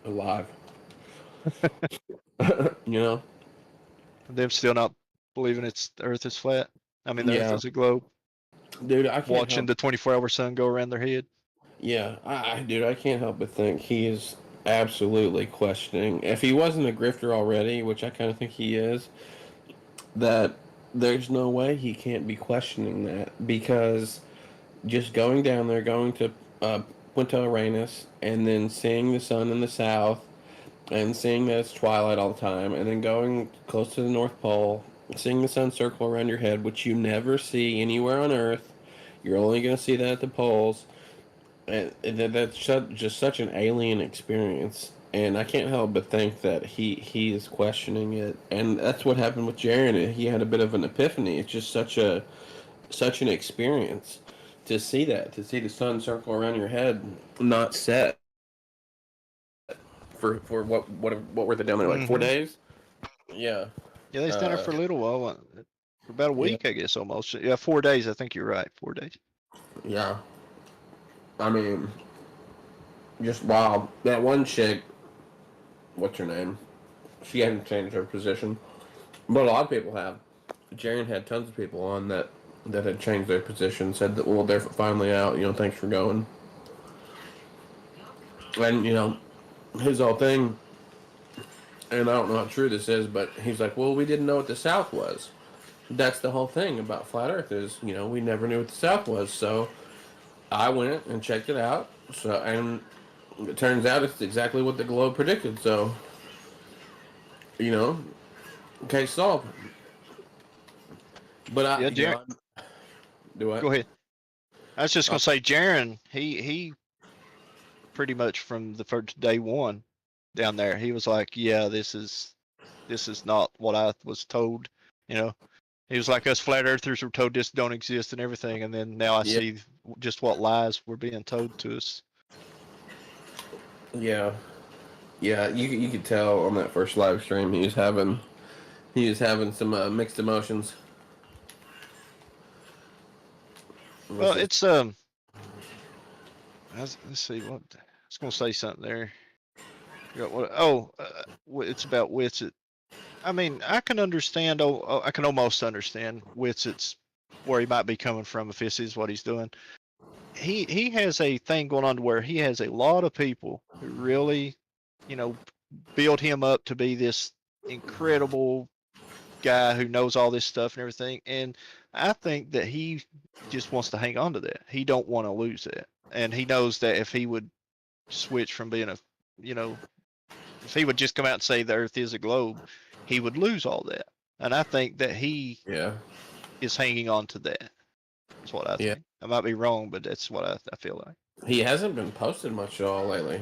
live. you know? Them still not believing the Earth is flat. I mean, the Earth Yeah, is a globe. dude, I can't Watching help. the 24-hour sun go around their head. Yeah, dude, I can't help but think he is absolutely questioning. If he wasn't a grifter already, which I kind of think he is, that there's no way he can't be questioning that because just going down there, going to Punta Arenas, and then seeing the sun in the south, and seeing that it's twilight all the time, and then going close to the North Pole, seeing the sun circle around your head, which you never see anywhere on Earth. You're only going to see that at the poles, and that's just such an alien experience. And I can't help but think that he is questioning it, and that's what happened with Jaren. He had a bit of an epiphany. It's just such an experience to see that, to see the sun circle around your head, not set for what were they down there, like 4 days? Yeah. Yeah, they stand there for a little while. For about a Yeah. week, I guess, almost. Yeah, 4 days. I think you're right. 4 days. Yeah. I mean, just wow. That one chick, what's her name? She hadn't changed her position, but a lot of people have. Jaren had tons of people on that had changed their position. Said that, well, they're finally out. Thanks for going. And his whole thing, and I don't know how true this is, but he's like, well, we didn't know what the South was. That's the whole thing about flat Earth is, we never knew what the South was. So I went and checked it out. And it turns out it's exactly what the globe predicted. So, case solved. But Yeah, Jaron. Do what? Go ahead. I was just gonna say, Jaron. He pretty much from the first day one down there, he was like, "Yeah, this is not what I was told." He was like, "Us flat earthers were told this don't exist and everything," and then now I see just what lies were being told to us. Yeah, you could tell on that first live stream he was having some mixed emotions. Well, it's let's see what I was gonna say something there. It's about Witsit. I mean, I can understand. I can almost understand Witsit's where he might be coming from if this is what he's doing. He has a thing going on to where he has a lot of people who really, build him up to be this incredible guy who knows all this stuff and everything. And I think that he just wants to hang on to that. He don't want to lose that, and he knows that if he would switch from being if he would just come out and say the Earth is a globe, he would lose all that. And I think that he is hanging on to that. That's what I think. I might be wrong, but that's what I feel like. He hasn't been posted much at all lately.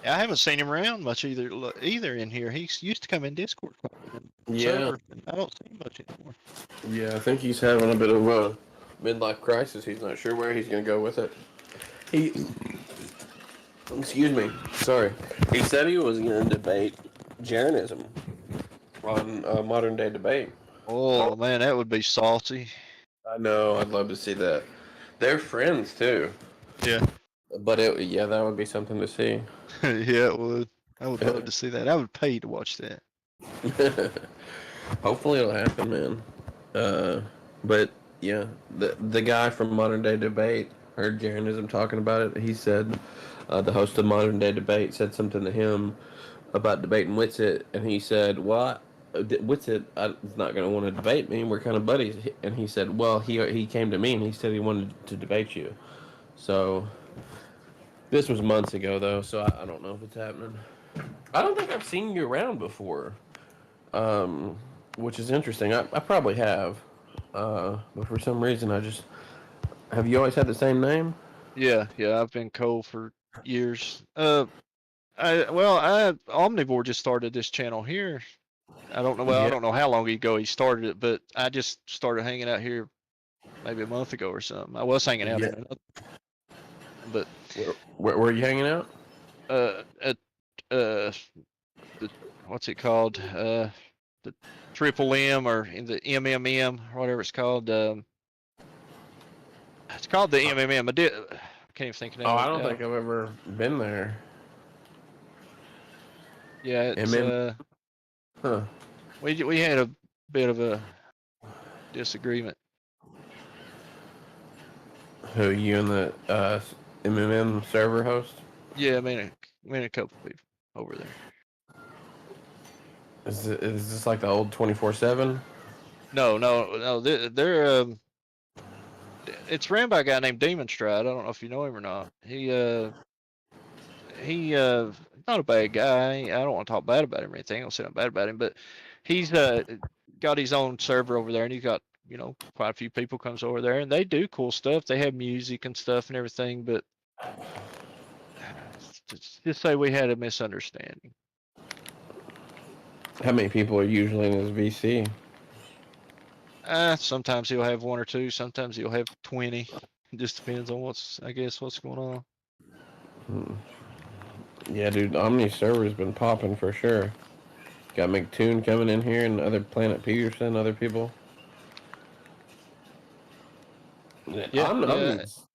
I haven't seen him around much either in here. He used to come in Discord. Server, and I don't see him much anymore. Yeah, I think he's having a bit of a midlife crisis. He's not sure where he's going to go with it. Excuse me, sorry. He said he was going to debate Jeranism on Modern Day Debate. Oh man, that would be salty. I know. I'd love to see that. They're friends too. Yeah. But that would be something to see. Yeah, it would. I would love to see that. I would pay to watch that. Hopefully it'll happen, man. But yeah, the guy from Modern Day Debate heard Jeranism talking about it. He said the host of Modern Day Debate said something to him about debating Witsit, and he said, "Well, Witsit is not going to want to debate me. We're kind of buddies. And he said, well, he came to me and he said he wanted to debate you. So this was months ago, though, so I don't know if it's happening. I don't think I've seen you around before, which is interesting. I probably have, but for some reason I just... Have you always had the same name? Yeah, I've been Cole for years. Omnivore just started this channel here. I don't know. Well, I Yeah. don't know how long ago he started it, but I just started hanging out here maybe a month ago or something. I was hanging out Yeah. in another, but Where were you hanging out? at the what's it called? The Triple M or in the MMM or whatever it's called. It's called the MMM. I can't even think of the Oh, name I of don't it now. think I've ever been there. Yeah, it's Huh. we had a bit of a disagreement. Who, you and the MMM server host? Yeah, I mean a couple people over there. Is this like the old 24/7? No. They're it's ran by a guy named Demon Stride. I don't know if you know him or not. He not a bad guy. I don't want to talk bad about him or anything. I don't say nothing bad about him, but he's got his own server over there, and he's got quite a few people comes over there, and they do cool stuff. They have music and stuff and everything, but just say we had a misunderstanding. How many people are usually in his VC? Sometimes he'll have one or two. Sometimes he'll have 20. It just depends on what's going on. Yeah, dude, Omni server's been popping for sure. Got McToon coming in here and other Planet Peterson, other people. Yeah. Omni's,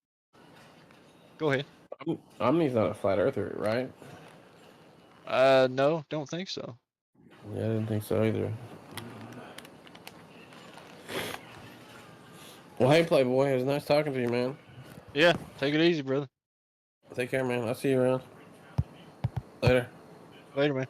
Go ahead. Omni's not a flat earther, right? No, don't think so. Yeah, I didn't think so either. Well, hey, Playboy, it was nice talking to you, man. Yeah, take it easy, brother. Take care, man. I'll see you around. Later. Later, man.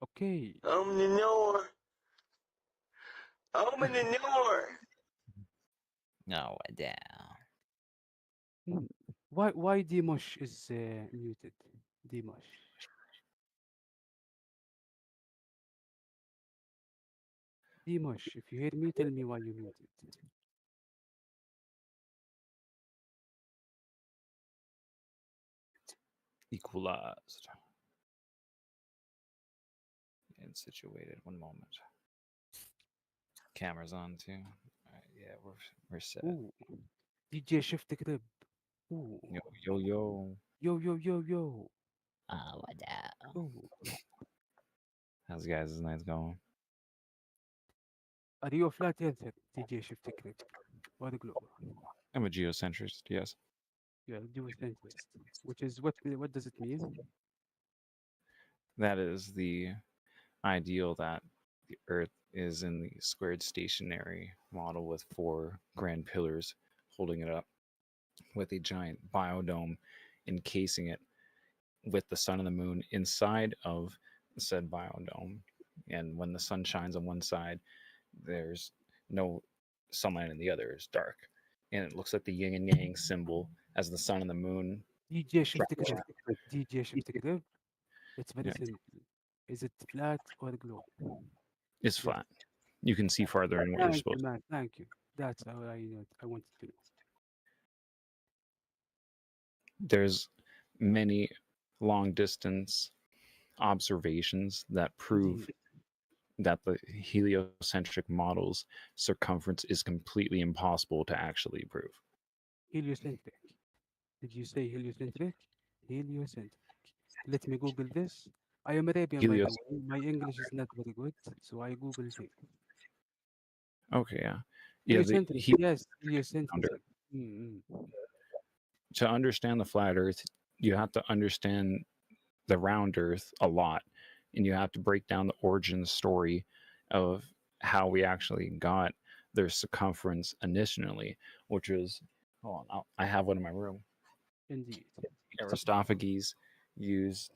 Okay. Omninor. Omninor. No, down. Why Dimash is muted? Dimash. Dimash, if you hear me, tell me why you muted. Equalized. situated. One moment. Camera's on too. All right, yeah, we're set. Ooh. DJ Shift the Crib. Ooh. Yo yo. Yo, yo, yo, yo. What up? Ooh. How's guys' night going? Are you a flat earther, DJ Shift the Crib? Or the globe? I'm a geocentrist. Yes. Yeah, geocentrist. Which is what does it mean? That is the ideal that the Earth is in the squared stationary model with 4 grand pillars holding it up, with a giant biodome encasing it, with the sun and the moon inside of said biodome. And when the sun shines on one side, there's no sunlight, and the other is dark. And it looks like the yin and yang symbol as the sun and the moon. DJ Shift the Crib. DJ Shift the Crib. It's very Yeah. simple. Is it flat or globe? It's flat. You can see farther in what you're Thank supposed you, to. man. Thank you. That's how I wanted to know. There's many long distance observations that prove that the heliocentric model's circumference is completely impossible to actually prove. Heliocentric. Did you say heliocentric? Heliocentric. Let me Google this. I am Arabian, by the way. My English is not very good, so I Google things. Okay, yeah. Heliocentric. Yes, heliocentric. To understand the flat Earth, you have to understand the round Earth a lot, and you have to break down the origin story of how we actually got their circumference initially, which was, hold on, I have one in my room. Indeed. Aristophanes used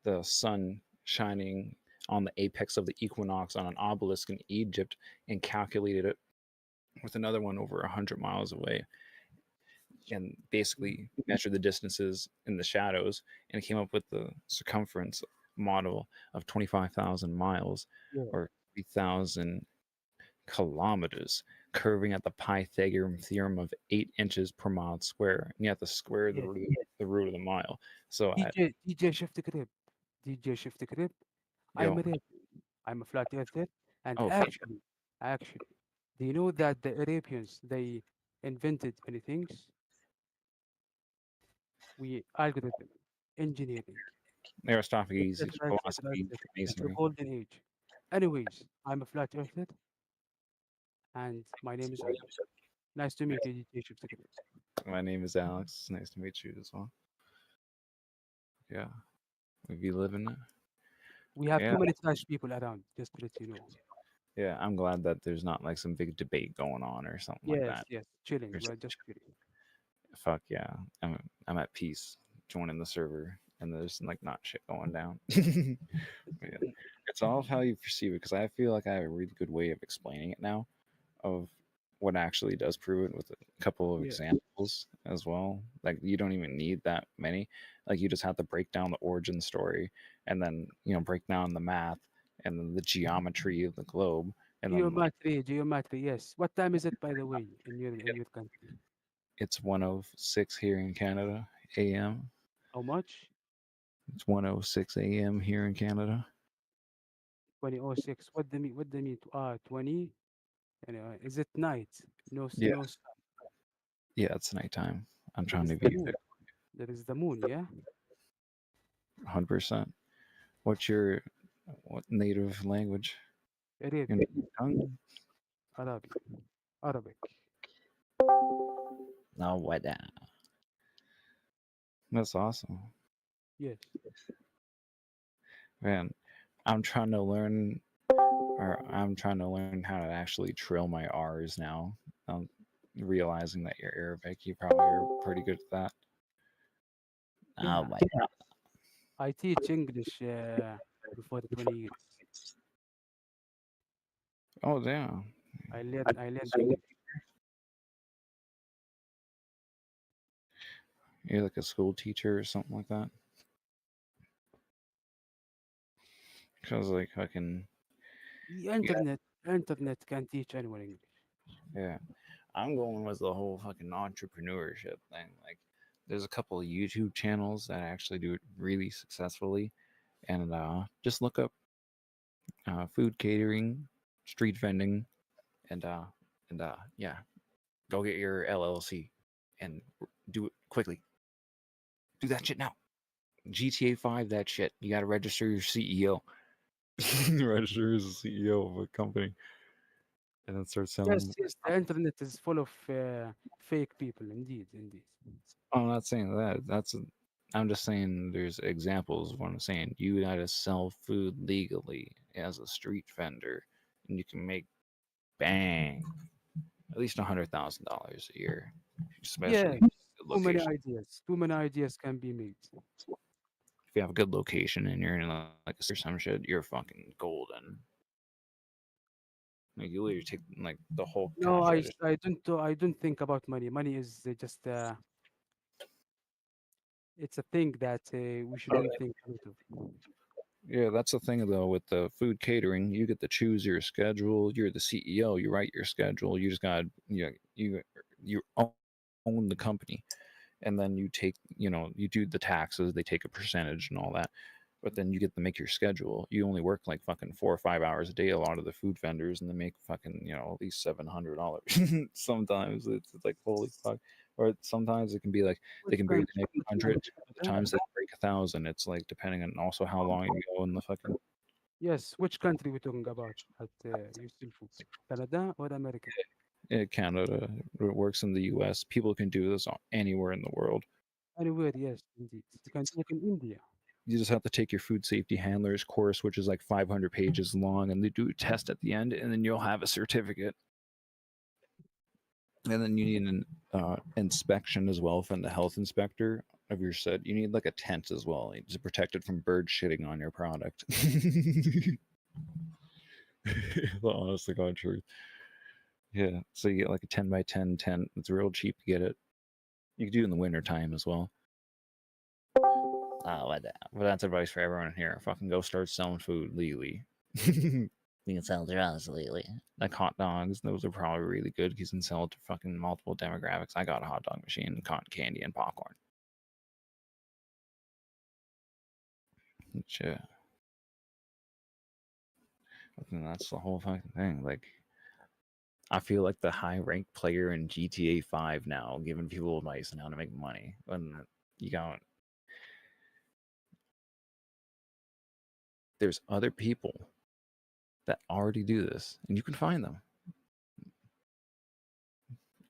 the sun shining on the apex of the equinox on an obelisk in Egypt and calculated it with another one over 100 miles away, and basically measured the distances in the shadows and came up with the circumference model of 25,000 miles or 3,000 kilometers, curving at the Pythagorean theorem of 8 inches per mile square. And you have to square the root of the mile. So DJ Shift the Crib. DJ Shift the Crib. I'm Arabian. I'm a flat earther. And actually, do you know that the Arabians, they invented many things? Algorithm, engineering. Aristophanes, et cetera, et cetera, philosophy, et cetera. It's a masonry. golden age. Anyways, I'm a flat earther. And my name is Alex. Nice to meet you, DJ Shift the Crib. My name is Alex. Nice to meet you as well. Yeah, we be living it. We have too many trash people around, just to let you know. Yeah, I'm glad that there's not like some big debate going on or something like that. Yes, chilling. There's- We're just chilling. Fuck yeah, I'm at peace joining the server, and there's like not shit going down. But yeah, it's all how you perceive it, because I feel like I have a really good way of explaining it now, of what actually does prove it, with a couple of examples as well. Like you don't even need that many. Like you just have to break down the origin story, and then break down the math and then the geometry of the globe, and then Geometry, yes. What time is it, by the way, in your country? it's 1:06 here in Canada a.m. How much? It's 1:06 a.m. here in Canada. 20:06. What do you mean? 20. Is it night? No, Yeah. no sun. Yeah, it's nighttime. I'm There trying is to the be moon. There is the moon, yeah? 100%. What's your native language? Your Arabic. native tongue? Arabic. No, what? That's awesome. Yes. Man, I'm trying to learn how to actually trill my R's now. I'm realizing that you're Arabic. You probably are pretty good at that. Yeah. Oh my. I teach English before 20 years. Oh damn. I learned English. You're like a school teacher or something like that. Because like fucking The internet can teach anyone English. yeah. I'm going with the whole fucking entrepreneurship thing. Like, there's a couple of YouTube channels that actually do it really successfully, and just look up food catering, street vending, and yeah, go get your LLC and do it quickly. Do that shit now. GTA 5, that shit. You got to register your CEO. Register as a CEO of a company and then start selling. Yes, yes, the internet is full of fake people. Indeed, indeed. I'm not saying that. I'm just saying there's examples of what I'm saying. You got to sell food legally as a street vendor, and you can make bang at least $100,000 a year, especially Yeah, if you have a good too many location. ideas. Too many ideas can be made. If you have a good location and you're in like some shit, you're fucking golden. Like you literally take like the whole No, cash register. I don't think about money. Money is just it's a thing that we shouldn't think a lot of. Yeah, that's the thing though with the food catering. You get to choose your schedule. You're the CEO. You write your schedule. You just got you own the company, and then you take you do the taxes. They take a percentage and all that, but then you get to make your schedule. You only work like fucking 4 or 5 hours a day. A lot of the food vendors, and they make fucking at least $700. Sometimes it's like holy fuck. Or sometimes it can be like they Which can barely country? make Which 100. country? The times they break 1,000. It's like depending on also how long you go in the fucking Yes, which country we talking about at you still food? Canada or America? Canada. It works in the U.S. People can do this anywhere in the world. Anywhere, yes, indeed. You can do it in India. You just have to take your food safety handlers course, which is like 500 pages long, and they do a test at the end, and then you'll have a certificate. And then you need an inspection as well from the health inspector of your set. You need like a tent as well to protect it from bird shitting on your product. The honest to God truth. Yeah, so you get like a 10 by 10 tent. It's real cheap to get it. You can do it in the winter time as well. But that's advice for everyone here. Fucking go start selling food legally. You can sell drugs legally. Like hot dogs, those are probably really good because you can sell it to fucking multiple demographics. I got a hot dog machine, cotton candy, and popcorn. Which, and that's the whole fucking thing. Like, I feel like the high ranked player in GTA 5 now, giving people advice on how to make money. When you got there's other people that already do this, and you can find them.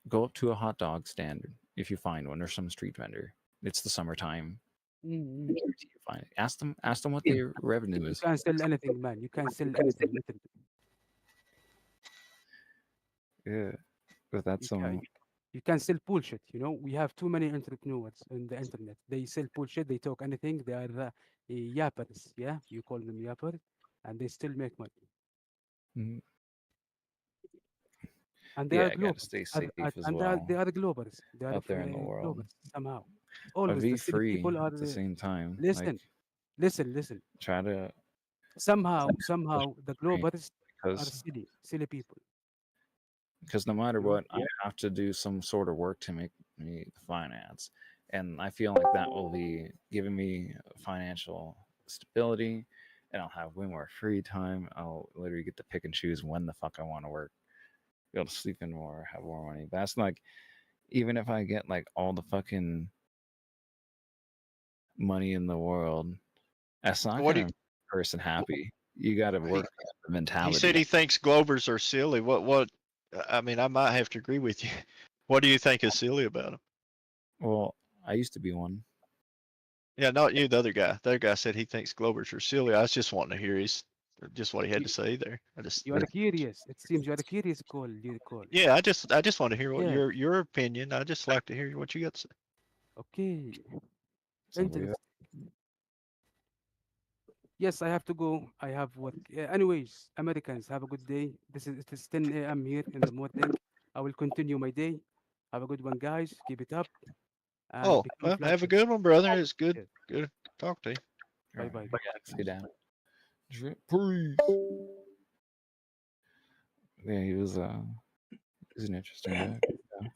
Go up to a hot dog stand if you find one, or some street vendor. It's the summertime. Mm-hmm. You find it. Ask them what their revenue You is. can sell anything, man. You can sell anything. Literally. Yeah, but that's You can sell bullshit. We have too many entrepreneurs on the internet. They sell bullshit. They talk anything. They are yappers. Yeah, you call them yappers, and they still make money. Mhm. And they Yeah, are I gotta global. stay safe as And well they are globals. They are out there in the world. globals somehow. But Always be the silly free people are at the same time. listen, Like, listen. try to Somehow the free globalists are because silly people. no matter You know? what, I have to do some sort of work to make me finance, and I feel like that will be giving me financial stability, and I'll have way more free time. I'll literally get to pick and choose when the fuck I want to work, be able to sleep in more, have more money. That's like, even if I get like all the fucking money in the world, that's not What do gonna make a person happy. You got to work the He mentality. said he thinks Glovers are silly. What? I mean, I might have to agree with you. What do you think is silly about him? Well, I used to be one. Yeah, not you. The other guy. The other guy said he thinks Glovers are silly. I was just wanting to hear just what he had to say there. You are curious. It seems you are curious, Cole. You call. Yeah, I just want to hear what Yeah. your opinion. I just like to hear what you got to say. Okay. So Interesting. Yes, I have to go. I have work. Anyways, Americans, have a good day. It is 10 a.m. here in the morning. I will continue my day. Have a good one, guys. Keep it up. And Oh, become well, have a flatters. good one, brother. It's good. Yes. Good to talk to you. Bye bye. Sit down. Yeah, he was an interesting guy. Yeah.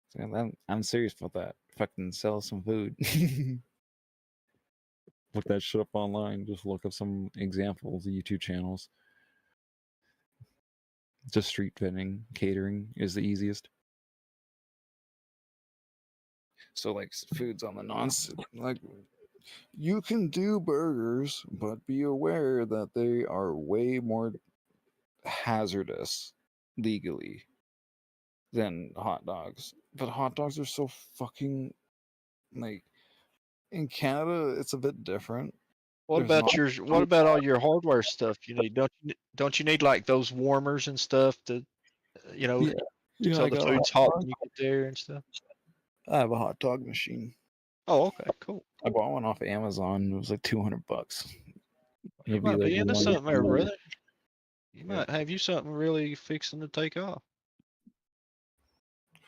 So I'm serious about that. Fucking sell some food. look that shit up online. Just look up some examples of YouTube channels. Just street vending, catering is the easiest. So like foods on the like you can do burgers, but be aware that they are way more hazardous legally than hot dogs. But hot dogs are so fucking like in Canada it's a bit different. What There's about not what about all your hardware stuff you need? Don't you need like those warmers and stuff to yeah, yeah, so I the got a food's hot hot dog. when you get there and stuff? I have a hot dog machine. Oh, okay, cool. I bought one off Amazon. It was like $200. You It'd be might like be into one something there, food. brother. You Yeah. might have you something really fixing to take off.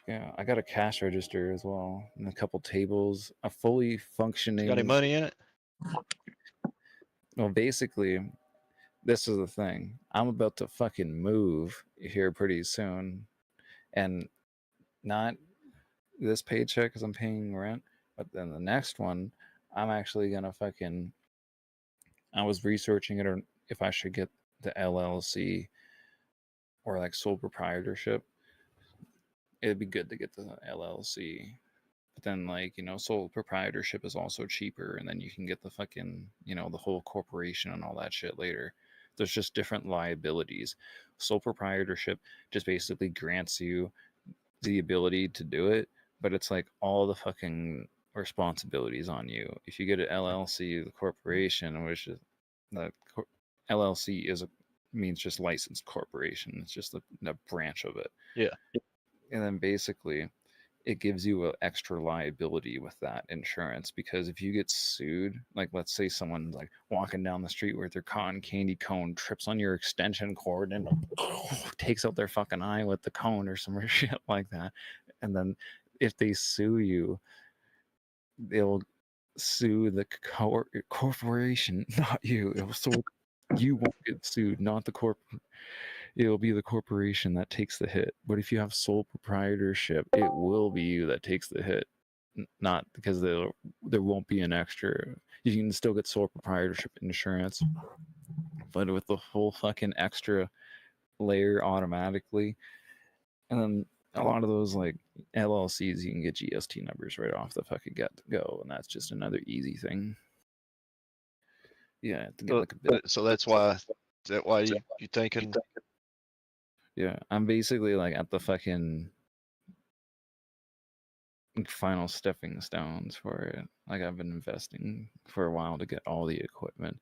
Yeah, I got a cash register as well, and a couple tables, a fully functioning. Got any money in it? Well, basically, this is the thing. I'm about to fucking move here pretty soon, and not this paycheck because I'm paying rent, but then the next one, I'm actually gonna fucking. I was researching it or if I should get the LLC or like sole proprietorship. It'd be good to get the LLC. But then, like, sole proprietorship is also cheaper, and then you can get the fucking, the whole corporation and all that shit later. There's just different liabilities. Sole proprietorship just basically grants you the ability to do it, but it's like all the fucking responsibilities on you. If you get an LLC, the corporation, which is the LLC means just licensed corporation. It's just a branch of it. Yeah. And then basically it gives you an extra liability with that insurance because if you get sued, like let's say someone's like walking down the street with their cotton candy cone, trips on your extension cord and takes out their fucking eye with the cone or some shit like that, and then if they sue you, they'll sue the corporation, not you. You won't get sued, not the it'll be the corporation that takes the hit. But if you have sole proprietorship, it will be you that takes the hit. Not because there won't be an extra. You can still get sole proprietorship insurance, but with the whole fucking extra layer automatically. And then a lot of those like LLCs, you can get GST numbers right off the fucking get go, and that's just another easy thing. Yeah, to get like a bit. So that's why. Is that why you thinking? Yeah, I'm basically like at the fucking final stepping stones for it. Like I've been investing for a while to get all the equipment.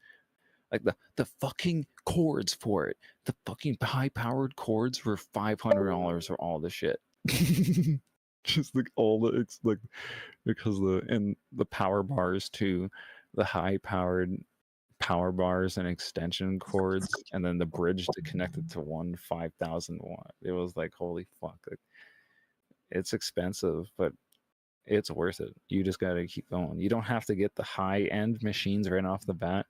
Like the fucking cords for it. The fucking high powered cords were $500 for all the shit. Just like all the like because the power bars too, the high powered power bars and extension cords, and then the bridge to connect it to one 5,000 watt. It was like holy fuck. Like, it's expensive, but it's worth it. You just got to keep going. You don't have to get the high end machines right off the bat,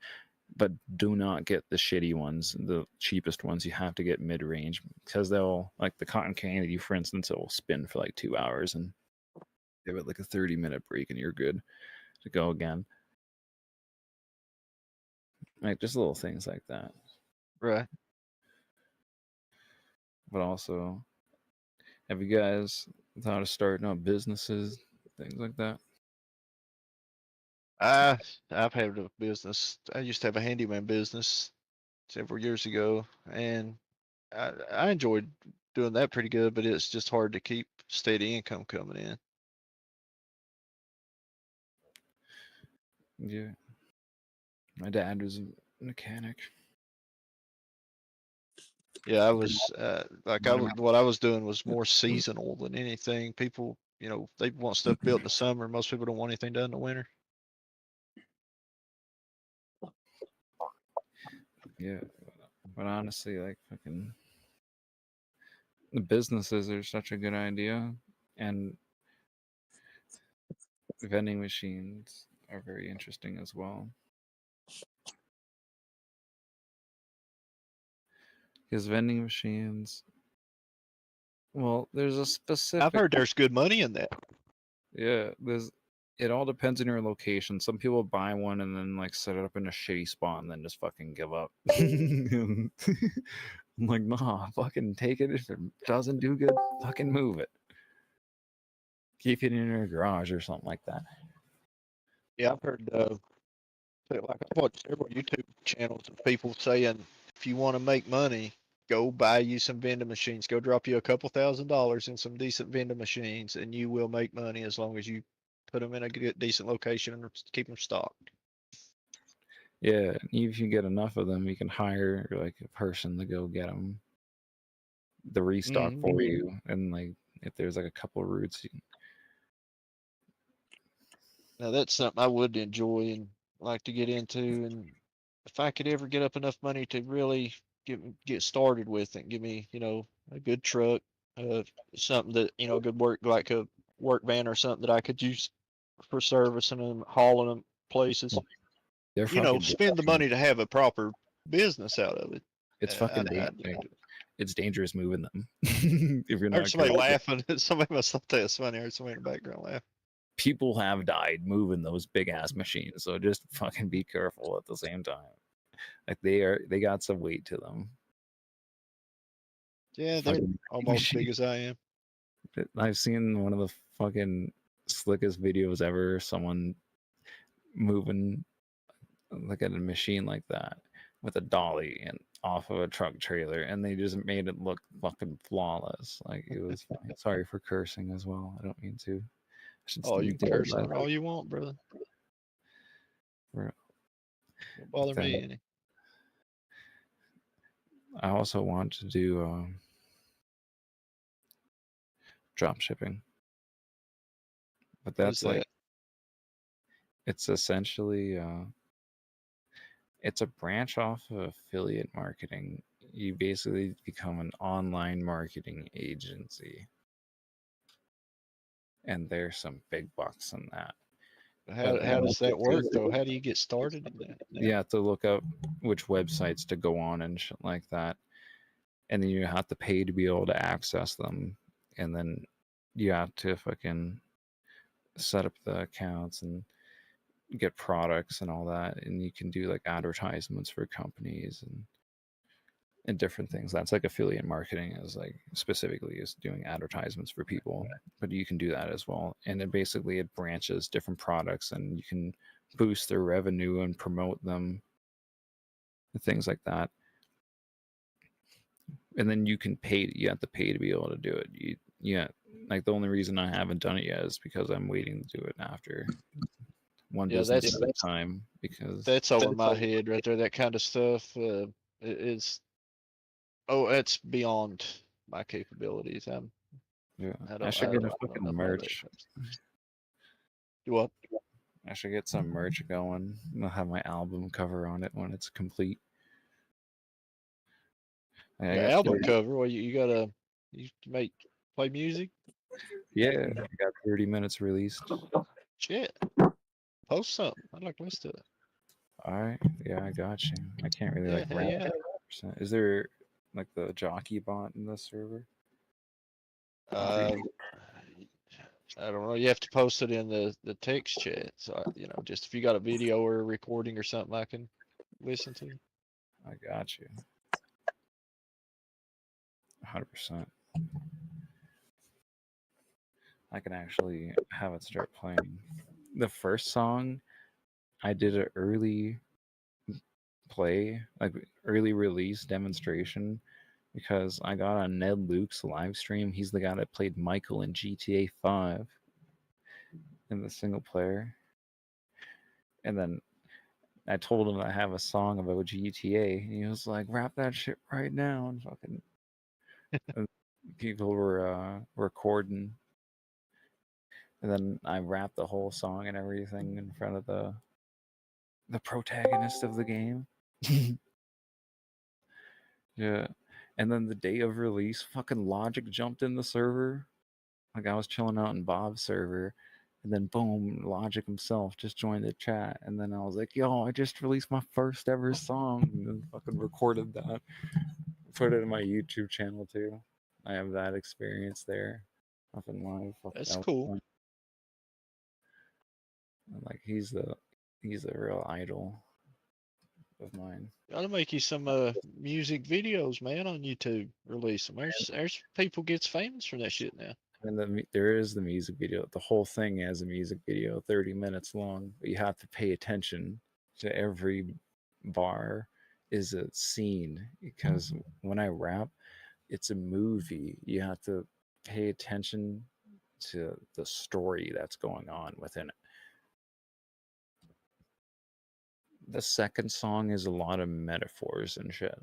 but do not get the shitty ones, the cheapest ones. You have to get mid range because they'll, like the cotton candy, for instance, it will spin for like 2 hours and give it like a 30-minute break and you're good to go again. Like just little things like that. Right. But also, have you guys thought of starting up businesses, things like that? I've had a business. I used to have a handyman business several years ago, and I enjoyed doing that pretty good, but it's just hard to keep steady income coming in. Yeah. My dad was a mechanic. Yeah, I was what I was doing was more seasonal than anything. People, they want stuff built in the summer. Most people don't want anything done in the winter. Yeah, but honestly, like fucking, the businesses are such a good idea, and vending machines are very interesting as well. Because vending machines, well, there's a specific. I've heard there's good money in that. Yeah, there's It all depends on your location. Some people buy one and then like set it up in a shitty spot and then just fucking give up. I'm like, nah, fucking take it. If it doesn't do good, fucking move it. Keep it in your garage or something like that. Yeah, I've heard like I've watched several YouTube channels of people saying if you want to make money, go buy you some vending machines. Go drop you a couple $1,000s in some decent vending machines, and you will make money as long as you put them in a good, decent location and keep them stocked. Yeah, even if you get enough of them, you can hire like a person to go get them, the restock for you, and like if there's like a couple of routes. Now that's something I would enjoy and like to get into, and if I could ever get up enough money to really get started with it, give me a good truck, something that a good work like a work van or something that I could use for servicing them, hauling them places. They're fucking Spend the money to have a proper business out of it. It's fucking it's dangerous moving them if you're I heard not somebody careful. laughing. Somebody must have thought that was funny. I heard somebody in the background laugh. People have died moving those big ass machines, so just fucking be careful at the same time. Like they got some weight to them. Yeah, they're Fucking almost big as I am. I've seen one of the fucking slickest videos ever. Someone moving like at a machine like that with a dolly and off of a truck trailer, and they just made it look fucking flawless. Like it was fine. Sorry for cursing as well. I don't mean to. I should Oh, you be can told curse on that. it all you want, brother. For- Don't bother then me any. I also want to do drop shipping, but What is that's like that? it's essentially it's a branch off of affiliate marketing. You basically become an online marketing agency, and there's some big bucks in that. How does that work though? How do you get started in that? You have to look up which websites to go on and shit like that, and then you have to pay to be able to access them, and then you have to fucking set up the accounts and get products and all that, and you can do like advertisements for companies and different things. That's like affiliate marketing is like specifically is doing advertisements for people, but you can do that as well. And it basically it branches different products, and you can boost their revenue and promote them and things like that. And then you can pay. You have to pay to be able to do it. Like the only reason I haven't done it yet is because I'm waiting to do it after one Yeah, business at a time. Because that's over my head right there. That kind of stuff is it's beyond my capabilities. yeah, I I don't should I get don't a know fucking enough about that merch. stuff. You what? I should get some merch going. I'll have my album cover on it when it's complete. I The got album 30 cover? Well, you gotta play music. Yeah, I got 30 minutes released. Shit, post something. I'd like to listen to it. All right, yeah, I got you. I can't really Yeah, like hell rap. yeah. 100%. Is there like the jockey bot in the server? I don't know. You have to post it in the text chat. So just if you got a video or a recording or something, I can listen to. I got you. 100%. I can actually have it start playing. The first song, I did an early play, like early release demonstration, because I got on Ned Luke's live stream. He's the guy that played Michael in GTA 5 in the single player. And then I told him I have a song about GTA. And he was like, rap that shit right now. And fucking and people were recording. And then I rapped the whole song and everything in front of the protagonist of the game. Yeah. And then the day of release, fucking Logic jumped in the server. Like I was chilling out in Bob's server, and then boom, Logic himself just joined the chat. And then I was like, yo, I just released my first ever song. And then fucking recorded that. Put it in my YouTube channel too. I have that experience there. Up in live. Fuck, That's that was cool. fun. Like he's a real idol of mine. Gotta make you some music videos, man, on YouTube. Release them. There's people gets famous from that shit now. And there is the music video. The whole thing has a music video, 30 minutes long. But you have to pay attention to every bar is a scene because when I rap, it's a movie. You have to pay attention to the story that's going on within it. The second song is a lot of metaphors and shit.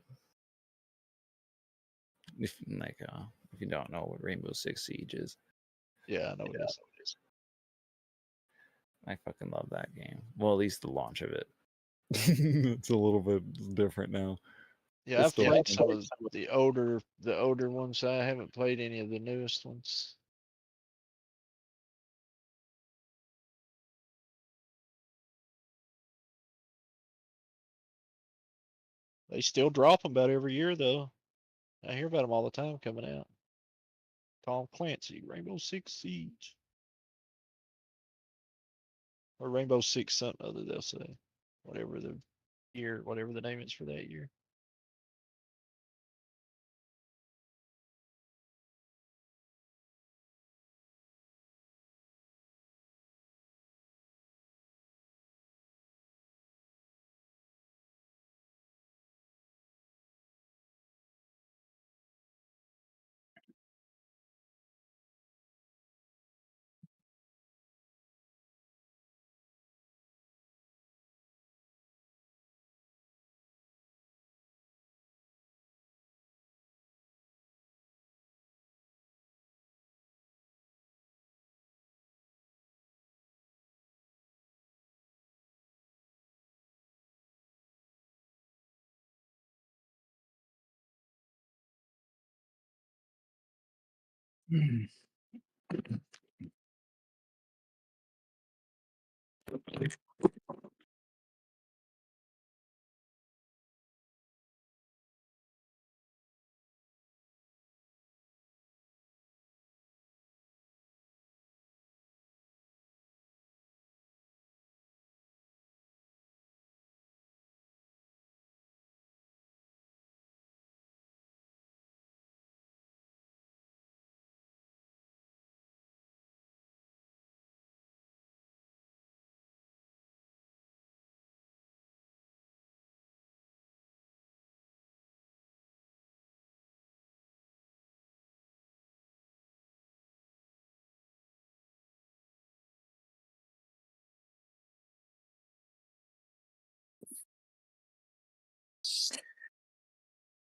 If you don't know what Rainbow Six Siege is. Yeah, I know it is. I fucking love that game. Well, at least the launch of it. It's a little bit different now. Yeah, I've played some of the older ones. I haven't played any of the newest ones. They still drop them about every year, though. I hear about them all the time coming out. Tom Clancy, Rainbow Six Siege, or Rainbow Six something other. They'll say, whatever the name is for that year.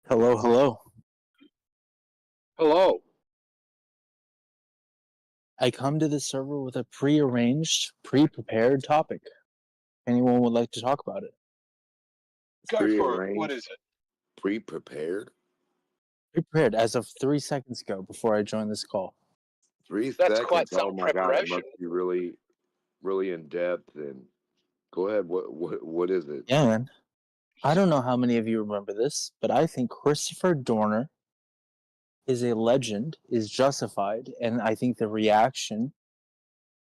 Hello, hello. Hello. I come to the server with a pre-arranged, pre-prepared topic. Anyone would like to talk about it? Go for it. What is it? Pre-prepared? Prepared as of 3 seconds ago before I joined this call. 3 That's seconds? quite some Oh my God, it preparation. must be really, really in depth. And go ahead. What is it? Yeah, man. I don't know how many of you remember this, but I think Christopher Dorner is a legend, is justified, and I think the reaction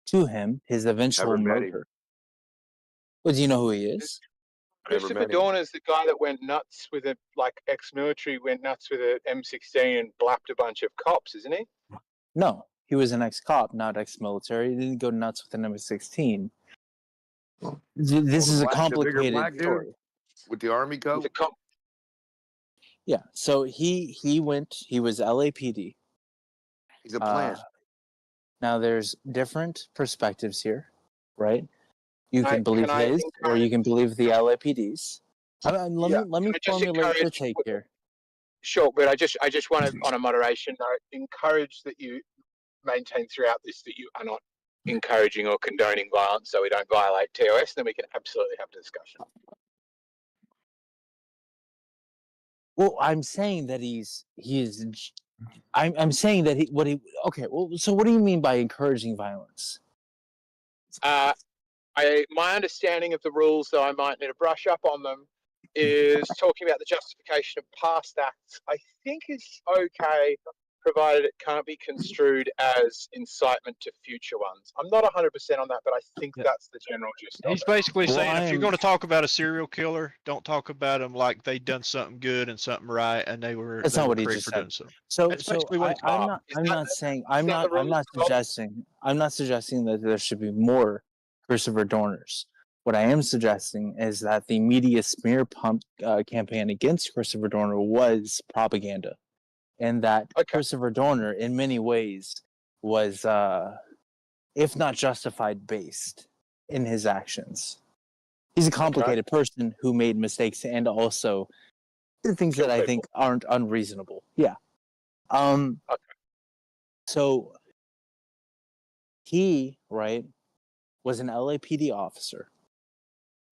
to him, his eventual Never met him. murder. Well, do you know who he is? Christopher Dorner's the guy that went nuts with a ex-military, went nuts with an M16 and blapped a bunch of cops, isn't he? No, he was an ex-cop, not ex-military. He didn't go nuts with an M16. This is a the bigger complicated black story. dude with the army coat. Yeah, so he was LAPD. He's a plant. Now there's different perspectives here, right? You can believe can I his, or you can believe the LAPD's. Let me Can I just formulate the encourage- take here. Sure, but I just want to, on a moderation note, encourage that you maintain throughout this that you are not encouraging or condoning violence, so we don't violate TOS. Then we can absolutely have a discussion. Well, I'm saying that I'm saying that okay. Well, so what do you mean by encouraging violence? My understanding of the rules, though I might need to brush up on them, is talking about the justification of past acts. I think is okay provided it can't be construed as incitement to future ones. I'm not 100% on that, but I think that's the general gist of He's it. basically saying if you're going to talk about a serial killer, don't talk about them like they done something good and something right, and they were That's not what he correct just for said. doing so. So, That's so basically what he's I'm saying. not. I'm not saying. I'm not suggesting. I'm not suggesting that there should be more Christopher Dorners. What I am suggesting is that the media smear pump campaign against Christopher Dorner was propaganda, and that Christopher Dorner, in many ways, was, if not justified, based in his actions. He's a complicated person who made mistakes and also did things that I think aren't unreasonable. Yeah. So he, right, was an LAPD officer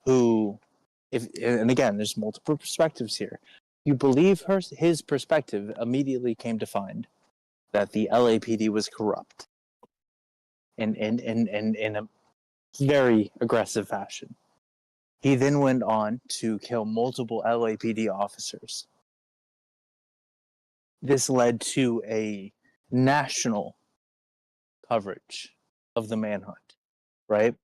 who, and again, there's multiple perspectives here. You believe his perspective immediately came to find that the LAPD was corrupt in a very aggressive fashion. He then went on to kill multiple LAPD officers. This led to a national coverage of the manhunt, right?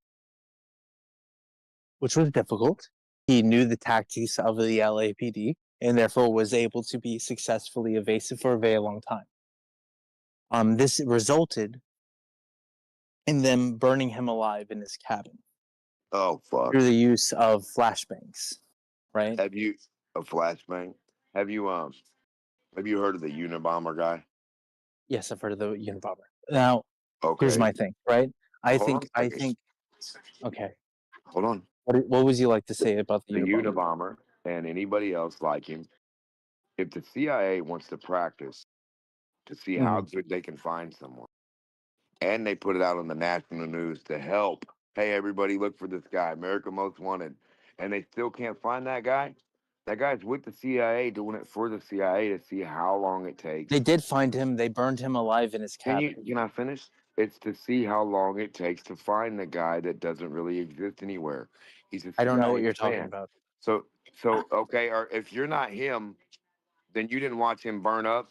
Which was difficult. He knew the tactics of the LAPD and therefore was able to be successfully evasive for a very long time. This resulted in them burning him alive in his cabin. Oh fuck! Through the use of flashbangs, right? Have you a flashbang? Have you heard of the Unabomber guy? Yes, I've heard of the Unabomber. Now, here's Okay. my thing, right? I Hold on think. a second. Okay. Hold on. What would you like to say about the The Unabomber? Unabomber and anybody else like him. If the CIA wants to practice to see how good they can find someone, and they put it out on the national news to help, hey everybody, look for this guy, America Most Wanted, and they still can't find that guy. That guy's with the CIA, doing it for the CIA to see how long it takes. They did find him. They burned him alive in his cabin. Can I finish? It's to see how long it takes to find the guy that doesn't really exist anywhere. He's a CIA I don't know what you're talking fan. about. So okay, or if you're not him, then you didn't watch him burn up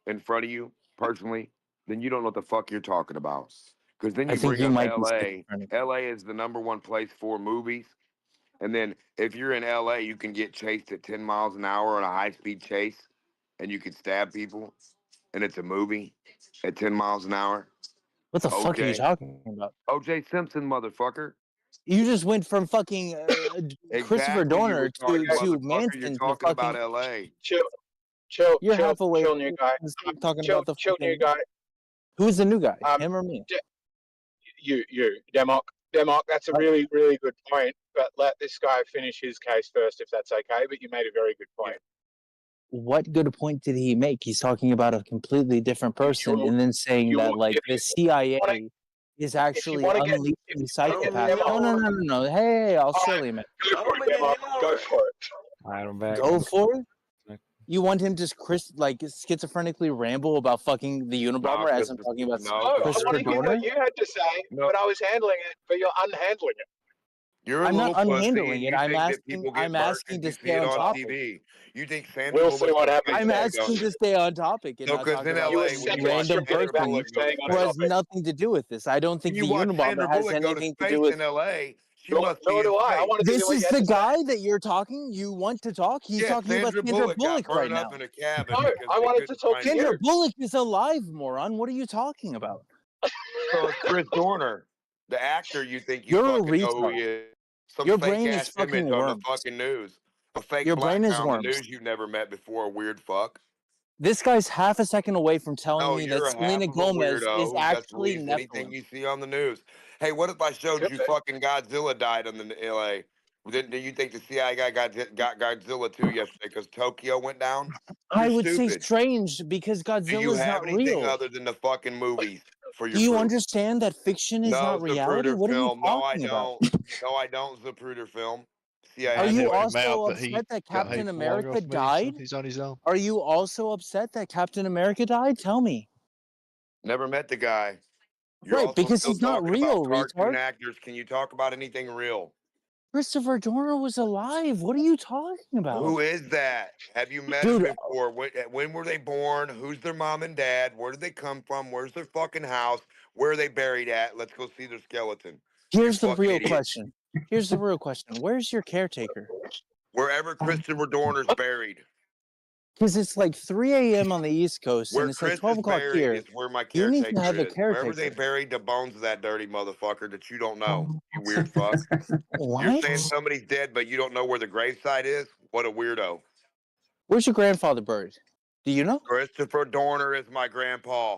in front of you personally. Then you don't know what the fuck you're talking about. Because then I you think bring you up might be LA. schizophrenic. LA is the #1 place for movies. And then if you're in LA, you can get chased at 10 miles an hour on a high-speed chase, and you can stab people, and it's a movie at 10 miles an hour. What the fuck are you talking about? O.J. Simpson, motherfucker. You just went from fucking Christopher Exactly, you Dorner retarded to motherfucker. You're Manson to talking about fucking. LA. You're half away chill, from new guy. talking about the Chill, new fucking. guy. Who's the new guy? Him or me? You, Demok. That's a really, really good point. But let this guy finish his case first, if that's okay. But you made a very good point. What good point did he make? He's talking about a completely different person, and then saying that like the CIA is actually unleashing psychopaths. No. Hey, I'll show him it. Go for it, Demok. Go for it. I'm back. Go for it. You want him to schizophrenically ramble about fucking the Unabomber as I'm talking about I Christopher want to hear Dorner? what you had to say, but I was handling it, but you're unhandling it. You're a I'm not little pussy, unhandling and it. you I'm think that asking. people get I'm burnt asking to because you stay see it on on topic. TV. You think Sandra We'll Bullock see what happens. I'm asking to stay on topic and So, not because talk in about LA, You when were you watch random Sandra person Bullock go to who has space, nothing to do with this. I don't think when the you watch Unabomber Sandra has Bullock go to anything to space do with. in LA, she must be Nor in do I. I space. wanted to hear This what you is had the to say. guy that you're talking. You want to talk? He's Yeah, talking about Sandra Sandra Bullock Bullock got right burned up now. in a cabin No, because I they wanted to couldn't talk to find Sandra you. Bullock is alive, moron. What are you talking about? So it's Chris Dorner, the actor. You think you You're a fucking know who retard. he is? Some Your fake brain is ass image fucking on the worms. fucking news. A fake Your black brain is guy on the worms. news you've never met before. A weird fuck. This guy's half a second away from telling No, me that you're a half Selena of a Gomez weirdo is who just actually believes anything Nephilim. you see on the news. Hey, what if I showed you fucking Godzilla died on the LA? Do you think the CIA guy got Godzilla too yesterday because Tokyo went down? I You're would say stupid. strange because Do you Godzilla's have not anything real. other than the fucking movies for Do your you proof? understand that fiction is No, not reality? Zapruder What are you film. No, I talking about? don't. No, I don't. Zapruder film. CIA Are I you never boy. him out, also but he upset that got Captain hateful longer America off me, so died? he's on his own. Are you also upset that Captain America died? Tell me. Never met the guy. You're Right, also because still he's not talking about real, cartoon retard. actors. Can you talk about anything real? Christopher Dorner was alive. What are you talking about? Who is that? Have you met Dude, him before? When were they born? Who's their mom and dad? Where did they come from? Where's their fucking house? Where are they buried at? Let's go see their skeleton. Here's You the fucking real idiot. question. Here's the real question. Where's your caretaker? Wherever Christopher Dorner's buried. Because it's like 3 a.m. on the East Coast, Where and it's like Chris 12 is o'clock buried here. is where my You need to caretaker have a is. Wherever they caretaker. buried the bones of that dirty motherfucker that you don't know. You weird fuck. What? You're saying somebody's dead, but you don't know where the gravesite is? What a weirdo. Where's your grandfather buried? Do you know? Christopher Dorner is my grandpa.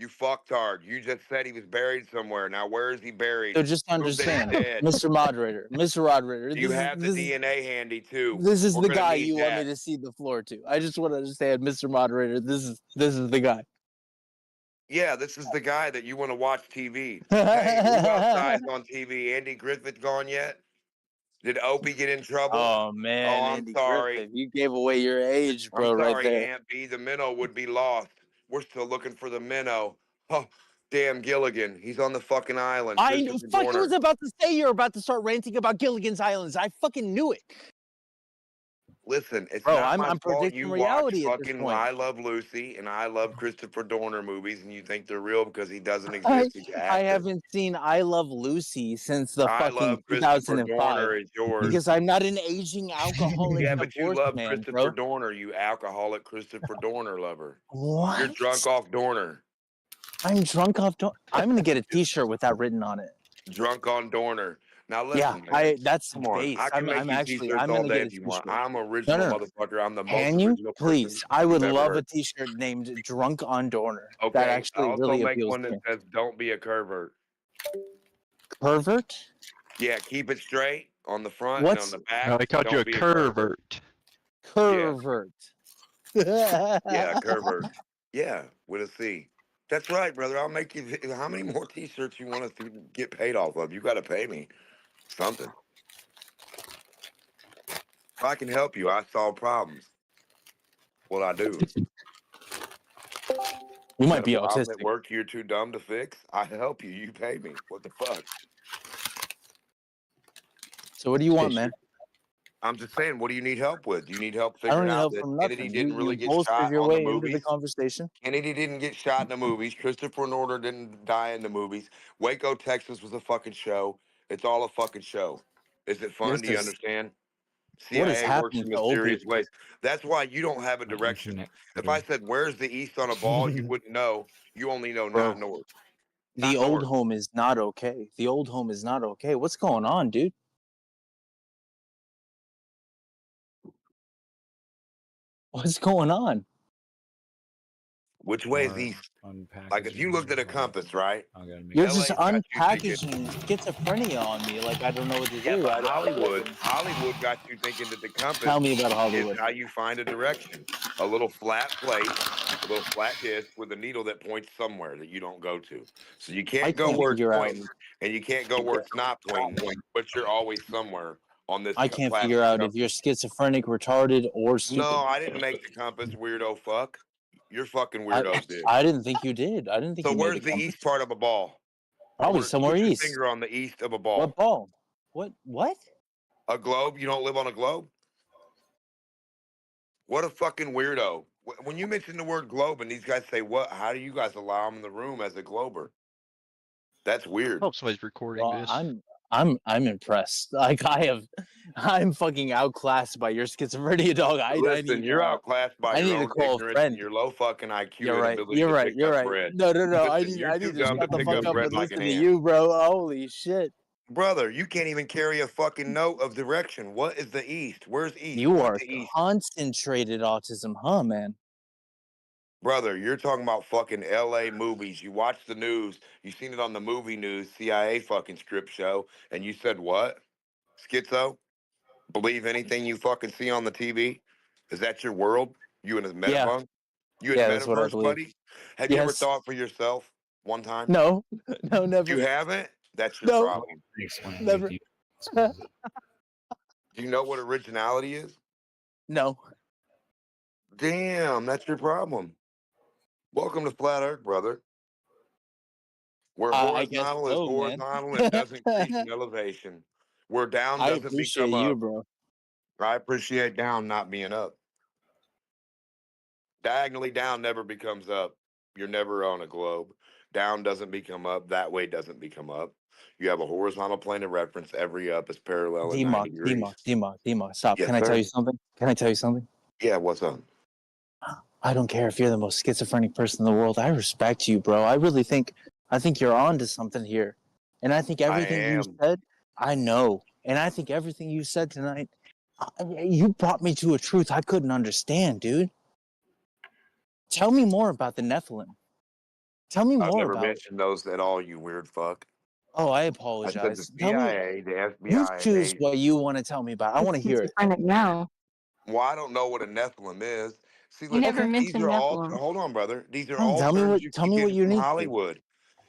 You fucktard. You just said he was buried somewhere. Now where is he buried? So just Prove that he's understand, dead. Mr. Moderator, Mr. Moderator, You have the DNA handy too. this is We're the gonna guy need you want me that. to cede the floor to. I just want to understand, Mr. Moderator, this is the guy. Yeah, this is the guy that you want to watch TV. Hey, who outside is on TV? Andy Griffith gone yet? Did Opie get in trouble? Oh man, Oh, I'm Andy sorry. Griffith, you gave away your age, I'm bro, right sorry, there. Aunt B. The minnow would be lost. We're still looking for the minnow. Oh, damn Gilligan. He's on the fucking island. I Christopher fucking Dorner. was about to say you're about to start ranting about Gilligan's Islands. I fucking knew it. Listen, it's Bro, not I'm my fault predicting you watch reality at this fucking point. I Love Lucy and I Love Christopher Dorner movies and you think they're real because he doesn't I, exist. He's an I actor. haven't seen I Love Lucy since the I fucking Love Christopher 2005 Dorner is yours. because I'm not an aging alcoholic Yeah, but you divorced love man, Christopher bro. Dorner, you alcoholic Christopher Dorner lover. What? You're drunk off Dorner. I'm drunk off. I'm gonna get a T-shirt with that written on it. Drunk on Dorner. Now Yeah, listen, man. that's Come on. base. I can make I'm you actually. t-shirts I'm all gonna day get a if you want. T-shirt. I'm No, original no. motherfucker. I'm the most Can you original please? person I would you've ever love a heard. T-shirt named "Drunk on Dorner." That Okay, actually I also really make appeals one to that me. says "Don't be a pervert." Pervert? Yeah, keep it straight on the front and on the back. No, they called you a Don't be a pervert. Pervert. Yeah, pervert. Yeah, with a C. That's right, brother. I'll make you. How many more T-shirts you want us to get paid off of? You got to pay me something. If I can help you, I solve problems. What I do. You might Got be a problem at autistic. work you're too dumb to fix? I help you. You pay me. What the fuck? So what do you want, man? I'm just saying, what do you need help with? Do you need help I don't figuring need out help that from Kennedy nothing. didn't You really get bolstered shot your on the way into the movies? conversation. Kennedy didn't get shot in the movies. Christopher Norton didn't die in the movies. Waco, Texas was a fucking show. It's all a fucking show. Is it fun? This Do you is understand? what is CIA works happening in to old mysterious people. ways. That's why you don't have a My direction. internet. If I said, where's the east on a ball, you wouldn't know. You only know Bro, not north. the Not old north. home is not okay. The old home is not okay. What's going on, dude? What's going on? Which way is Or east? Like if unpackaging. you looked at a compass, right? I gotta make You're it. just LA's got you thinking. unpackaging schizophrenia on me. Like I don't know what to Yeah, do. but I Hollywood got you thinking that the compass Tell me about is Hollywood. how you find a direction. A little flat plate, a little flat disc with a needle that points somewhere that you don't go to. So you I can't go can't where it's figure out. pointing, and you can't go where it's not pointing, but you're always somewhere on this I can't plastic figure out if compass. you're schizophrenic, retarded, or stupid. No, I didn't make the compass, weirdo fuck. Your fucking weirdos did. I didn't think you did. I didn't think So you made where's the the compass. east part of a ball? Probably somewhere Put your east. finger on the east of a ball. What ball? What? A globe? You don't live on a globe? What a fucking weirdo. When you mention the word globe and these guys say, what? How do you guys allow him in the room as a glober? That's weird. Hope somebody's recording Well, this. I'm impressed. Like I'm fucking outclassed by your schizophrenia, dog. Listen, you're outclassed by I your need to own call a ignorance friend. and your low fucking IQ You're right. inability You're to right. pick You're up right. bread. No. I Listen, need you're too to dumb to shut the pick fuck up up bread and like an listen to ant. you, bro. Holy shit. Brother, you can't even carry a fucking note of direction. What is the east? Where's east? You Point are to east. concentrated autism, huh, man? Brother, you're talking about fucking LA movies. You watch the news. You seen it on the movie news, CIA fucking script show, and you said what? Schizo? Believe anything you fucking see on the TV? Is that your world? You in a Yeah. metaphone? You in Yeah, a that's what I metaverse, believe. buddy? Have you ever Yes. thought for yourself one time? No. No, never. You haven't? That's your No. problem. Never. Do you know what originality is? No. Damn, that's your problem. Welcome to Flat Earth, brother. Where I guess horizontal is so, man. horizontal and doesn't increase in elevation. Where down I doesn't appreciate become you, up. bro. I appreciate down not being up. Diagonally down never becomes up. You're never on a globe. Down doesn't become up. That way doesn't become up. You have a horizontal plane of reference. Every up is parallel at 90 degrees. D-Mock, stop. Yes, Can I tell sir. you something? Can I tell you something? Yeah, what's up? I don't care if you're the most schizophrenic person in the world. I respect you, bro. I think you're on to something here. And I think I everything you am. said, I know. And I think everything you said tonight, you brought me to a truth I couldn't understand, dude. Tell me more about the Nephilim. Tell me I've more never about. mentioned those at all, you weird fuck. Oh, I I said the apologize. Tell me. CIA, the You FBI, and choose they. what you want to tell me about. I want to hear it. Now. Well, I don't know what a Nephilim is. See, You never listen, Okay. these mentioned are all. Nephilim. Hold on, brother. These are No, all terms you tell keep me what getting you from need to. Hollywood.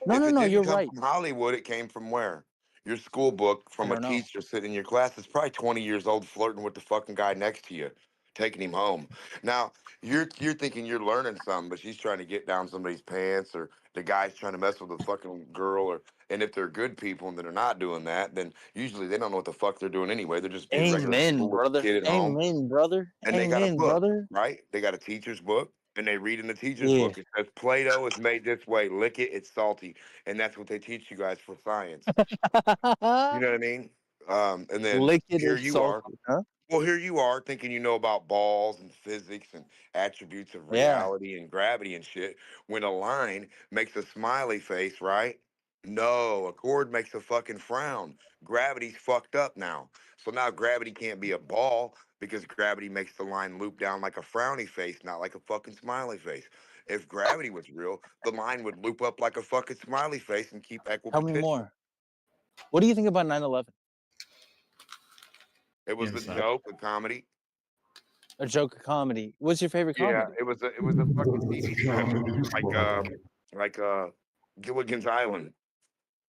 No, If no, it no. didn't You're come right. from Hollywood, it came from where? Your school book I from a don't know. teacher sitting in your class that's probably 20 years old flirting with the fucking guy next to you, taking him home. Now, you're thinking you're learning something, but she's trying to get down somebody's pants, or the guy's trying to mess with a fucking girl, or and if they're good people and they're not doing that, then usually they don't know what the fuck they're doing anyway. They're just being regular Amen, school brother. kid at home, Amen, brother. and they got a Amen, book, brother. right? They got a teacher's book, and they read in the teacher's Yeah. book. It says Play-Doh is made this way. Lick it, it's salty, and that's what they teach you guys for science. You know what I mean? And then Lick it here is you are. salty, huh? Well, here you are thinking you know about balls and physics and attributes of Yeah. reality and gravity and shit. When a line makes a smiley face, right? No, a chord makes a fucking frown. Gravity's fucked up now. So now gravity can't be a ball because gravity makes the line loop down like a frowny face, not like a fucking smiley face. If gravity was real, the line would loop up like a fucking smiley face and keep Tell me equipotential. more. What do you think about 9/11? It was a joke, a comedy. A joke, a comedy. What's your favorite Yeah, comedy? it was a fucking TV special, like Gilligan's Island.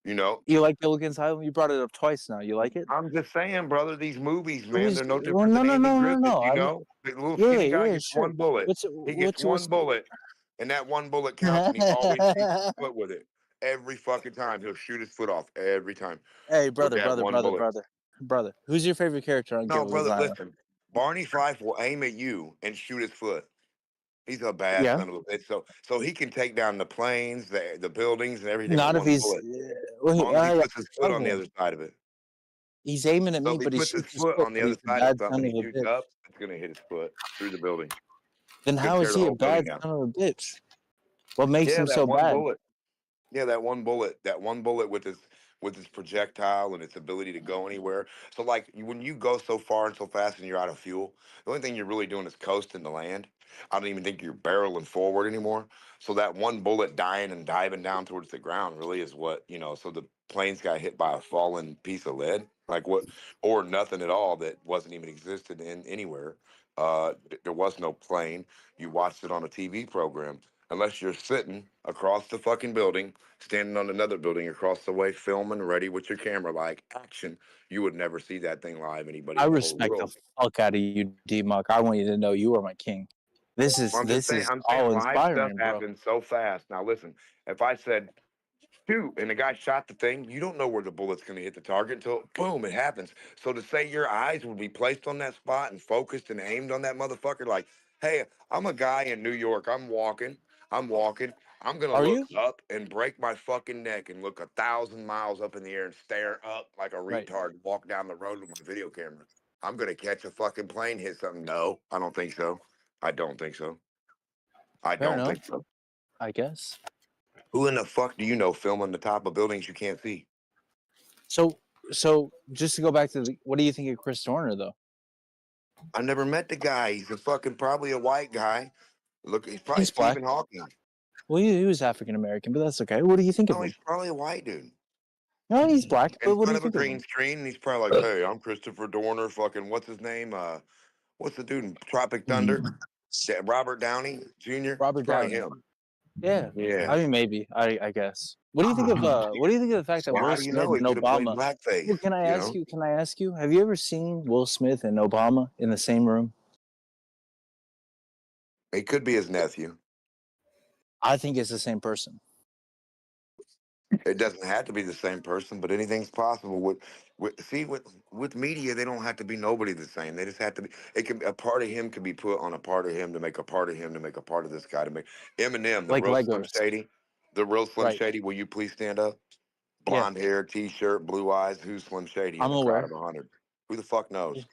You know, You like Gilligan's Island? You brought it up twice now. You like it? I'm just saying, brother. These movies, It man, was they're no well, different no, than no, Andy no, no, Griffith. no. You I'm know, the little yeah, skinny guy yeah, gets sure. one bullet. He gets one What's bullet, and that one bullet counts, and he always shoots his foot with it. Every fucking time, he'll shoot his foot off every time Hey, with brother, that brother, one brother, bullet. brother, brother. Who's your favorite character on No, Gilligan's brother, Island? listen. Barney Fife will aim at you and shoot his foot. He's a bad Yeah. son of a bitch. So he can take down the planes, the buildings, and everything with Not if one he's. bullet. Well, As long as he puts his foot on the okay. other side of it. He's aiming at So me, if he but he puts his shoots his foot foot. on the But other he's a side of bad something, son he of a shoots bitch. up, it's gonna hit his foot through the building. Then It's gonna how tear is the he a whole bad building down. son of a bitch? What makes Yeah, him that so one bad? bullet. Yeah, that one bullet with its projectile and its ability to go anywhere. So like when you go so far and so fast and you're out of fuel, the only thing you're really doing is coasting the land. I don't even think you're barreling forward anymore. So that one bullet dying and diving down towards the ground really is what, you know, so the planes got hit by a fallen piece of lead, like what, or nothing at all that wasn't even existed in anywhere. There was no plane. You watched it on a TV program unless you're sitting across the fucking building, standing on another building across the way, filming, ready with your camera, like action. You would never see that thing live. Anybody I in the whole respect the world. fuck out of you, D-Muck. I want you to know you are my king. This Well, is I'm saying all live stuff inspiring, bro. happens so fast. Now listen, if I said shoot and the guy shot the thing, you don't know where the bullet's gonna hit the target until boom, it happens. So to say your eyes would be placed on that spot and focused and aimed on that motherfucker, like, hey, I'm a guy in New York, I'm walking, I'm gonna Are look you? up and break my fucking neck and look 1,000 miles up in the air and stare up like a Right. retard, and walk down the road with my video camera. I'm gonna catch a fucking plane, hit something. No, I don't think so. I don't think so. I Fair don't enough. think so. I guess. Who in the fuck do you know filming the top of buildings you can't see? So just to go back to what do you think of Chris Dorner though? I never met the guy. He's a fucking probably a white guy. Look, he's probably He's black. Stephen Hawking. Well, he was African American, but that's okay. What do you think of No, him? he's probably a white dude. No, he's black, In but what do front you of a think of green him? screen, and he's probably like, "Hey, I'm Christopher Dorner. Fucking what's his name? What's the dude in Tropic Thunder? Robert Downey Jr. It's Robert probably Downey. him. Yeah. Yeah. I mean, maybe. I guess. What do you think of the fact that Well, how Will do you Smith know he and could have played Obama? blackface? Well, can I You ask know, you? Can I ask you? Have you ever seen Will Smith and Obama in the same room? he could be his nephew. I think it's the same person. It doesn't have to be the same person, but anything's possible. With media, they don't have to be nobody the same. They just have to be. It can a part of him could be put on a part of him to make a part of him to make a part of this guy to make Eminem, the Like real Slim Legos. Shady, the real Slim Right. Shady. Will you please stand up? Yeah. Blonde hair, T-shirt, blue eyes. Who's Slim Shady in I'm a crowd aware. of 100? Who the fuck knows?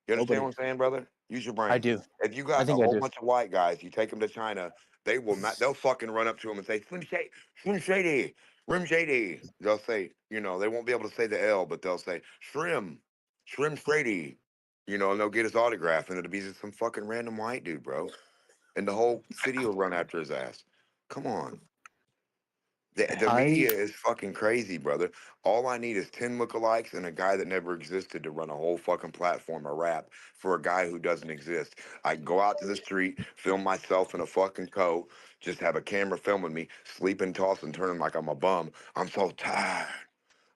You understand Nobody. what I'm saying, brother? Use your I brain. do. If you I got a think I whole do. bunch of white guys, you take them to China, they will not. They'll fucking run up to him and say, Slim Shady, Rim Shady. They'll say, they won't be able to say the L, but they'll say Shrim Shady. And they'll get his autograph, and it'll be just some fucking random white dude, bro. And the whole city will run after his ass. Come on. The media is fucking crazy, brother. All I need is 10 lookalikes and a guy that never existed to run a whole fucking platform of rap for a guy who doesn't exist. I can go out to the street, film myself in a fucking coat, just have a camera filming me, sleeping, tossing, turning like I'm a bum. I'm so tired.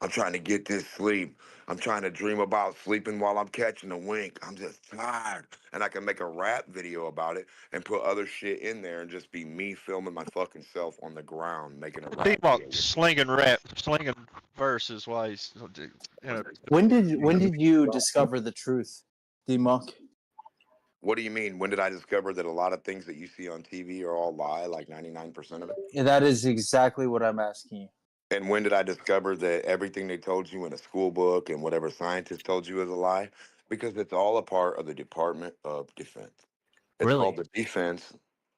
I'm trying to get this sleep. I'm trying to dream about sleeping while I'm catching a wink. I'm just tired. And I can make a rap video about it and put other shit in there and just be me filming my fucking self on the ground making a rap D-Mock video. slinging verses while he's, When did you discover the truth, D-Monk? What do you mean? When did I discover that a lot of things that you see on TV are all lie, like 99% of it? Yeah, that is exactly what I'm asking you. And when did I discover that everything they told you in a school book and whatever scientists told you is a lie? Because it's all a part of the Department of Defense. It's called Really? the Defense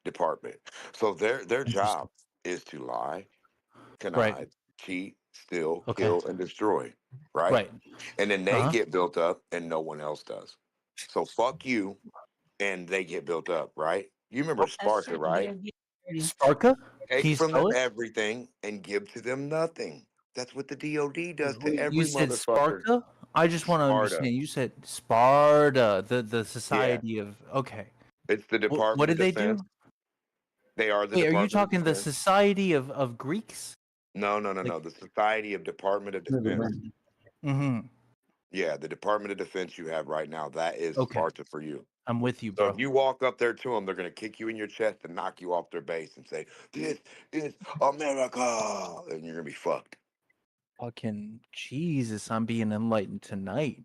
Department. So their job is to lie, Right. connive, cheat, steal, Okay. kill, and destroy. Right? Right. And then they Uh-huh. get built up and no one else does. So fuck you and they get built up, right? You remember Sparta, right? Sparka? Can Take you from spell them it? everything and give to them nothing. That's what the DOD does to Wait, you every said motherfucker. Sparta? I just want to Sparta. understand. You said Sparta, the Yeah. society of. Okay. It's the What Department of did they Defense. do? They are the Wait, are you Department of talking the Defense. society of Greeks? No. Like, The Society of Department of Defense. mm-hmm. Yeah, the Department of Defense you have right now, that is Okay. Sparta for you. I'm with you, So bro. if you walk up there to them, they're going to kick you in your chest and knock you off their base and say, "This is America," and you're going to be fucked. Fucking Jesus, I'm being enlightened tonight.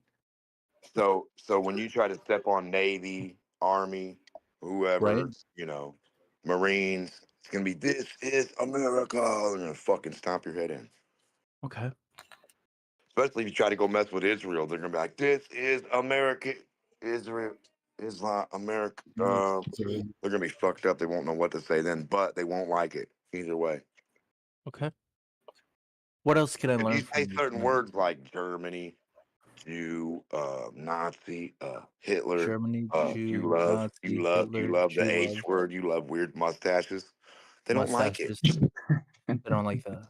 So when you try to step on Navy, Army, whoever, Right. Marines, it's gonna be "This is America." They're gonna fucking stomp your head in. Okay. Especially if you try to go mess with Israel, they're gonna be like, "This is America, Israel, Islam, America." They're gonna be fucked up. They won't know what to say then, but they won't like it either way. Okay. What else can I If learn you say from you certain tonight? words like Germany, Jew, Nazi, Hitler. Germany, You Jew, love, Nazi, Hitler, the Jew H love, word. You love weird mustaches. They don't like it. mustaches. I don't like that.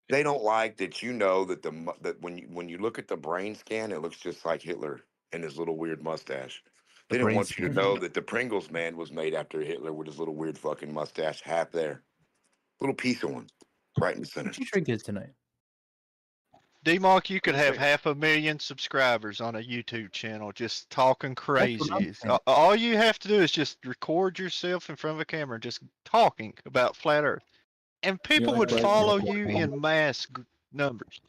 They don't like that. You know that that when you look at the brain scan, it looks just like Hitler and his little weird mustache. The They don't brain want you to scan. know that the Pringles man was made after Hitler with his little weird fucking mustache, half there, little piece of one, right in the center. What you drinking tonight? D-Mock, you could have Drink. 500,000 subscribers on a YouTube channel just talking That's what I'm crazy. saying. All you have to do is just record yourself in front of a camera just talking about flat Earth. And people would follow you in mass numbers.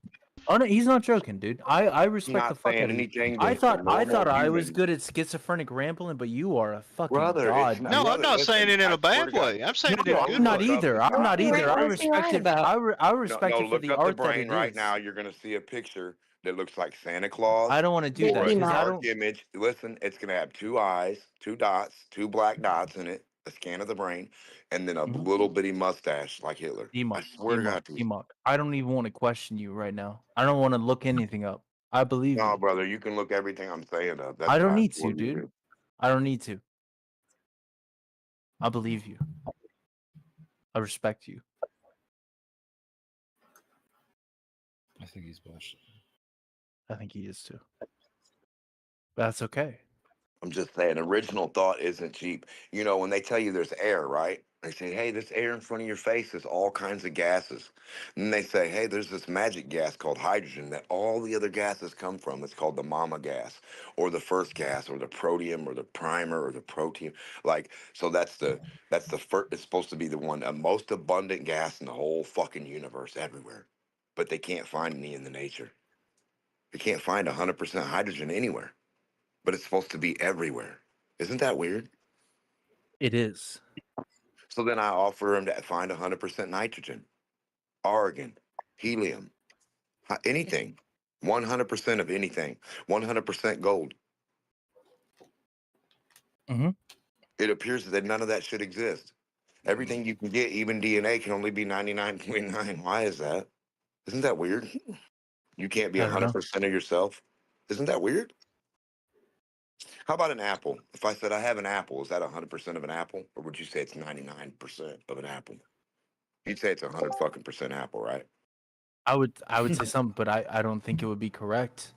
Oh no, he's not joking, dude. I I'm respect the not fuck saying out of you. anything I that a thought normal I was human, good at schizophrenic rambling, but you are a fucking brother. It's god, not, No, dude. I'm brother. not saying Listen, it in I a swear bad to God. way. I'm saying it No, in a Walk good I'm not look way. up the either. I'm not either. I brain. respect it. I respect No, it for look the up the art that brain it right is. now. You're gonna see a picture that looks like Santa Claus I don't want to do that or a because I dark don't. image. Listen, it's gonna have two eyes, two dots, two black dots in it, a scan of the brain, and then a Mhm. little bitty mustache like Hitler. I D-Mock, swear to God, to you. D-Mock. I don't even want to question you right now. I don't want to look anything up. I believe No, you. brother, you can look everything I'm saying up. That's I what don't I need implore to, you to dude. do. I don't need to. I believe you. I respect you. I think he's bullshit. I think he is too. But that's okay. I'm just saying, original thought isn't cheap. You know, when they tell you there's air, right? They say, hey, this air in front of your face is all kinds of gases. And they say, hey, there's this magic gas called hydrogen that all the other gases come from. It's called the mama gas, or the first gas, or the protium, or the primer, or the protein. Like, so that's the first. It's supposed to be the one, most abundant gas in the whole fucking universe, everywhere. But they can't find any in the nature. They can't find 100% hydrogen anywhere, but it's supposed to be everywhere. Isn't that weird? It is. So then I offer him to find 100% nitrogen, argon, helium, anything, 100% of anything, 100% gold. Mm-hmm. It appears that none of that should exist. Everything you can get, even DNA, can only be 99.9. Why is that? Isn't that weird? You can't be I don't know. 100% of yourself. Isn't that weird? How about an apple? If I said I have an apple, is that 100% of an apple? Or would you say it's 99% of an apple? You'd say it's 100 fucking percent apple, right? I would say something, but I don't think it would be correct.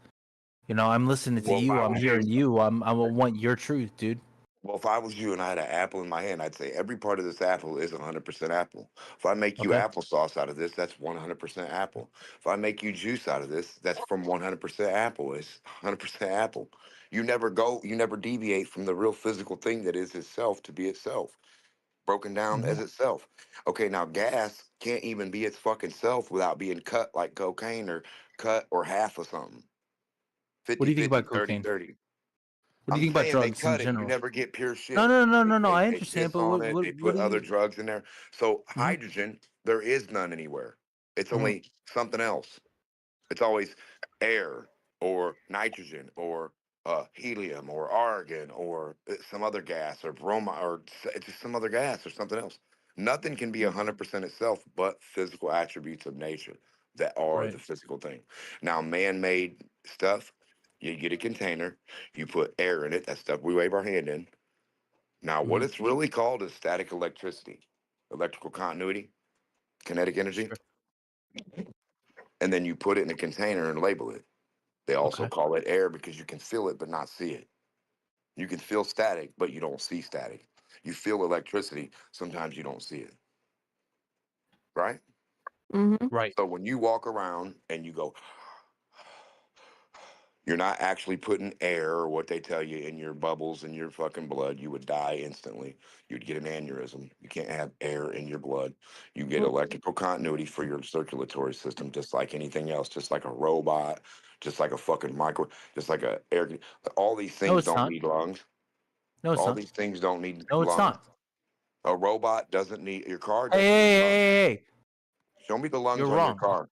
You know, I'm listening to Well, if you. I I'm was hearing you, you. I want your truth, dude. well, if I was you and I had an apple in my hand, I'd say every part of this apple is 100% apple. If I make you Okay. applesauce out of this, that's 100% apple. If I make you juice out of this, that's from 100% apple. It's 100% apple. You never deviate from the real physical thing that is itself to be itself, broken down as itself. Okay, now gas can't even be its fucking self without being cut like cocaine, or cut or half of something. What do 50 you think 50, about 30 cocaine? 30. What do I'm you think about saying they drugs in cut it. You general? never get pure No, shit. no, no, no, no. They I take understand, piss but on it. They what put do other you? drugs in there. So Mhm. hydrogen, there is none anywhere. It's Mhm. only something else. It's always air or nitrogen or helium or argon or some other gas or broma or just some other gas or something else. Nothing can be 100% itself but physical attributes of nature that are Right. the physical thing. Now, man-made stuff, you get a container, you put air in it, that stuff we wave our hand in. Now, what Mhm. it's really called is static electricity, electrical continuity, kinetic energy, Sure. and then you put it in a container and label it. They also Okay. call it air because you can feel it but not see it. You can feel static, but you don't see static. You feel electricity, sometimes you don't see it. Right? Right. So when you walk around and you go, you're not actually putting air or what they tell you in your bubbles in your fucking blood. You would die instantly. You'd get an aneurysm. You can't have air in your blood. You get electrical continuity for your circulatory system, just like anything else, just like a robot, just like a fucking micro, just like a air. All these No, things it's don't not. need lungs. No, it's All not. these things don't need No, it's lungs. not. A robot doesn't need, your car Hey, doesn't hey, need hey, lungs. hey, hey. Show me the lungs You're on your wrong. car.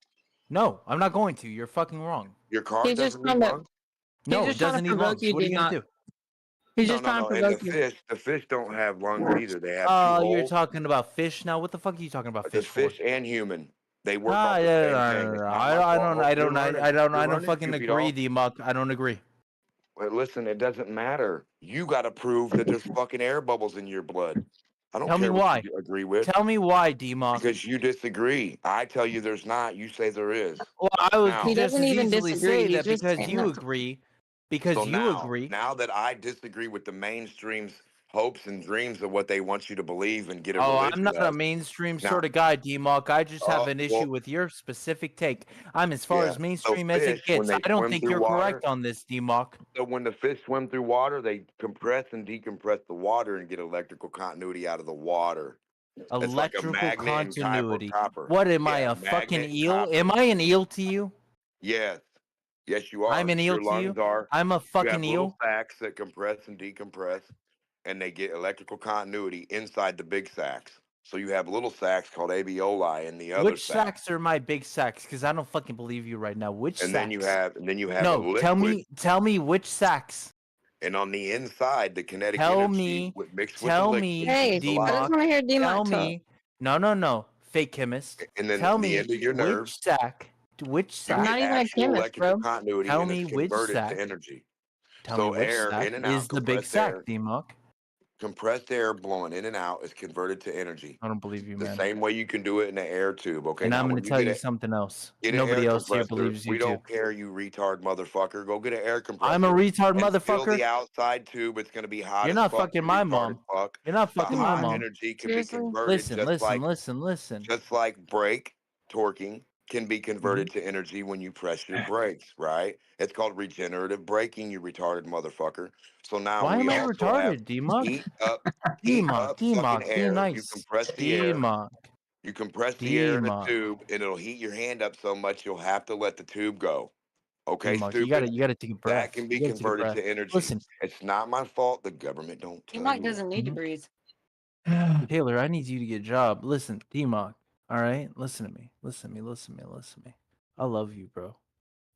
No, I'm not going to. You're fucking wrong. Your car He's just doesn't need trying to. lungs? He's No, it just trying to doesn't need provoke lungs. you, What are you gonna D-Mock. do? He's No, just no, trying to no. And provoke you. the fish don't have lungs either. They have two Oh, you're holes. talking about fish now. What the fuck are you talking about The fish for? fish and human, they work Ah, off the yeah, same no, thing. no, It's no. not my fault. Oh, you're learning. You're I don't learning, fucking stupid agree, all. D-Muck. I don't agree. Well, listen, it doesn't matter. You got to prove that there's fucking air bubbles in your blood. I don't Tell me care what why. you agree with. Tell me why, D-Muck. Because you disagree. I tell you there's not. You say there is. Well, I would Now, He just doesn't as even easily disagree. say He's that just because saying you that. agree. so Because you agree. now that I disagree with the mainstream's hopes and dreams of what they want you to believe and get a Oh, I'm religion not a of, mainstream now, sort of guy, D-Muck. I just have an issue well, with your specific take. I'm as far yeah. as So mainstream as it fish, when gets. they I don't swim think through you're water, correct on this, D-Muck. so when the fish swim through water, they compress and decompress the water and get electrical continuity out of the water. It's like a Electrical magnet and continuity. copper. What am I, Yeah, a fucking magnet and eel? copper. Am I an eel to you? Yes. Yes, you I'm are. an eel Your to you? lungs are. I'm a You fucking have little eel? sacs that compress and decompress, and they get electrical continuity inside the big sacs. So you have little sacs called alveoli in the other Which sac. sacks are my big sacks? Because I don't fucking believe you right now. Which And then you sacks? have a No, liquid, tell me which sacks. and on the inside, the kinetic Tell energy me, mixed with the tell liquid me, Hey, is I just alive. D-Mock. want to hear D-Mock Tell talk. me, no, fake chemist. And then Tell the me end of your nerve, which you I'm get not sack, even a actual chemist, electrical bro. continuity, tell and it's me which converted to sack, energy. tell me So which air sack in and is out, the big compressed sack, air. D-Mock. compressed air blowing in and out is converted to energy. I don't believe you, The man. same way you can do it in an air tube. Okay, And I'm now going when to you tell get you it, something else. get an air Nobody else here compressor. believes you We too. don't care, you retard motherfucker. Go get an air I'm a compressor retard and fill the motherfucker. outside tube. It's going to be hot You're as not fuck. fucking You my retarded mom. fuck. You're not The fucking my hot mom. energy can be converted Listen, listen. just like brake torquing can be converted Mm-hmm. to energy when you press your brakes, right? It's called regenerative braking, you retarded motherfucker. So now Why we am I also have retarded, D-Mock? heat up D-Mock, fucking be air. You nice. compress the air. D-Mock, You compress the air in a D-Mock, tube and it'll heat your hand up so much you'll have to let the tube go. Okay, D-Mock. You stupid? gotta take a That breath. can You be gotta take a converted breath. to energy. Listen, It's not my fault. The government don't tell Mike you that. doesn't need to breathe. Taylor, I need you to get a job. Listen, D-Mock. All right, listen to me. Listen to me. I love you, bro,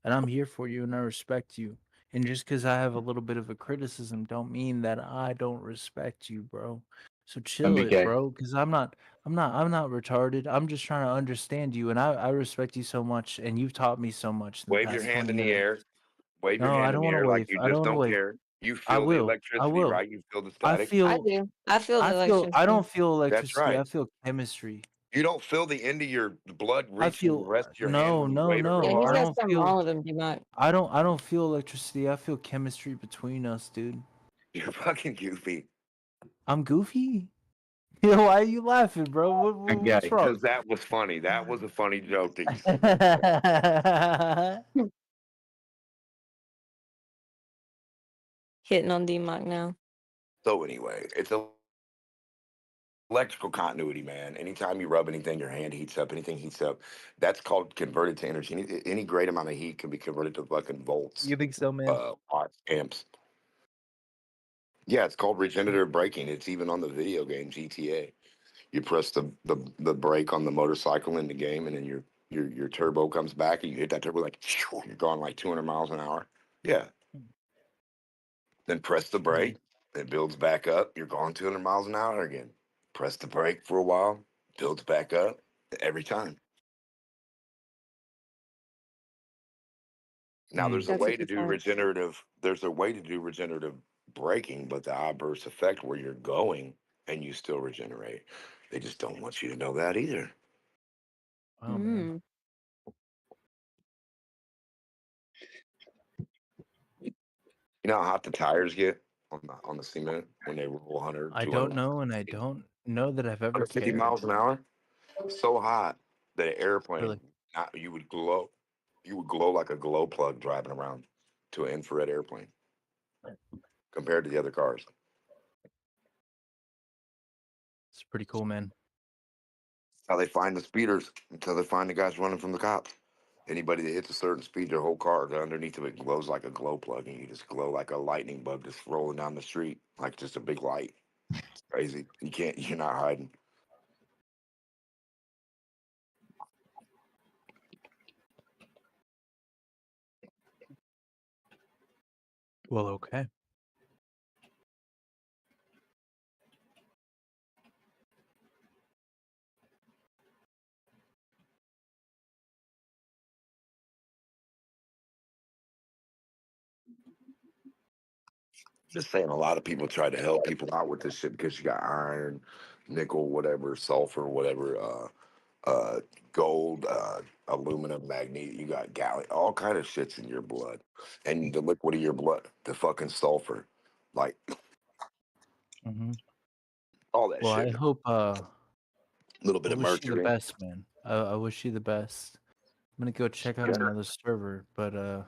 and I'm here for you, and I respect you. And just because I have a little bit of a criticism, don't mean that I don't respect you, bro. So chill it, MBK. bro. Because I'm not retarded. I'm just trying to understand you, and I respect you so much, and you've taught me so much in the Wave your past hand 20 in the years. air. Wave your No, I hand in don't the want to air like wave. you I don't just want to don't wave. care. You I feel the will. I electricity, will. right? You feel the I static. I feel. do. I feel the I electricity. don't feel That's electricity. I right. feel chemistry. You don't feel the end of your blood I reaching the feel rest of your hand no, when you wave it real Yeah, he's I hard. got don't something feel. wrong with him, D-Mike. I don't feel electricity. I feel chemistry between us, dude. You're fucking goofy. I'm goofy. Yo, why are you laughing, bro? What's Okay, wrong? because that was funny. That was a funny joke that you said. Hitting on D-Mike now. So anyway, it's a electrical continuity, man. Anytime you rub anything, your hand heats up, anything heats up. That's called converted to energy. Any great amount of heat can be converted to fucking volts, You think so, man? watts, amps. Yeah, it's called regenerative braking. It's even on the video game GTA. You press the brake on the motorcycle in the game, and then your turbo comes back, and you hit that turbo like you're going like 200 miles an hour. Yeah. Then press the brake. It builds back up. You're going 200 miles an hour again. Press the brake for a while. Builds back up every time. Now there's a That's way what to you do said. regenerative. There's a way to do regenerative braking, but the adverse effect where you're going and you still regenerate. They just don't want you to know that either. Wow, man. Mm. You know how hot the tires get on the cement when they roll 100, I 200, don't know, and I don't know that I've ever 150 cared. miles an hour? So hot that an airplane, Really? you would glow. You would glow like a glow plug driving around to an infrared airplane compared to the other cars. It's pretty cool, man. How they find the speeders until they find the guys running from the cops. Anybody that hits a certain speed, their whole car underneath of it glows like a glow plug, and you just glow like a lightning bug just rolling down the street, like just a big light. It's crazy. You're not hiding. Well, okay. Just saying, a lot of people try to help people out with this shit because you got iron, nickel, whatever, sulfur, whatever, gold, aluminum, magnesium. You got gallium, all kind of shits in your blood, and the liquid of your blood, the fucking sulfur, like Mm-hmm. all that Well, I shit. hope. A little I bit of wish you the mercury. best, man. I wish you the best. I'm gonna go check out another server, but I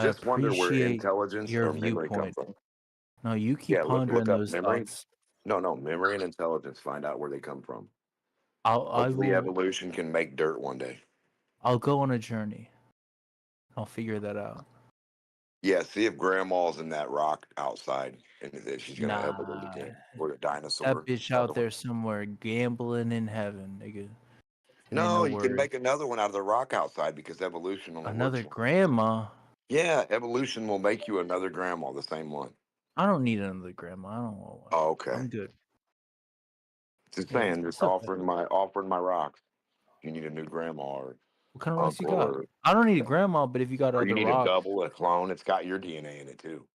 Just wonder where appreciate intelligence your or memory come viewpoint. from. No, you keep Yeah, look pondering up those memory. thoughts. No, memory and intelligence. Find out where they come from. I Hopefully, will. evolution can make dirt one day. I'll go on a journey. I'll figure that out. Yeah, see if grandma's in that rock outside, and if she's gonna evolve Nah, again, or the that dinosaur. bitch Another out one. there somewhere gambling in heaven, nigga. It ain't No, no you can worries. make another one out of the rock outside because evolution only Another works one. grandma. Yeah, evolution will make you another grandma, the same one. I don't need another grandma. I don't want one. Oh, okay. I'm good. Just Yeah, saying, just it's okay. offering my rocks. You need a new grandma or What kind of rocks you uncle, got? I don't need a grandma, but if you got or you other need a rocks, double, a clone. It's got your DNA in it too.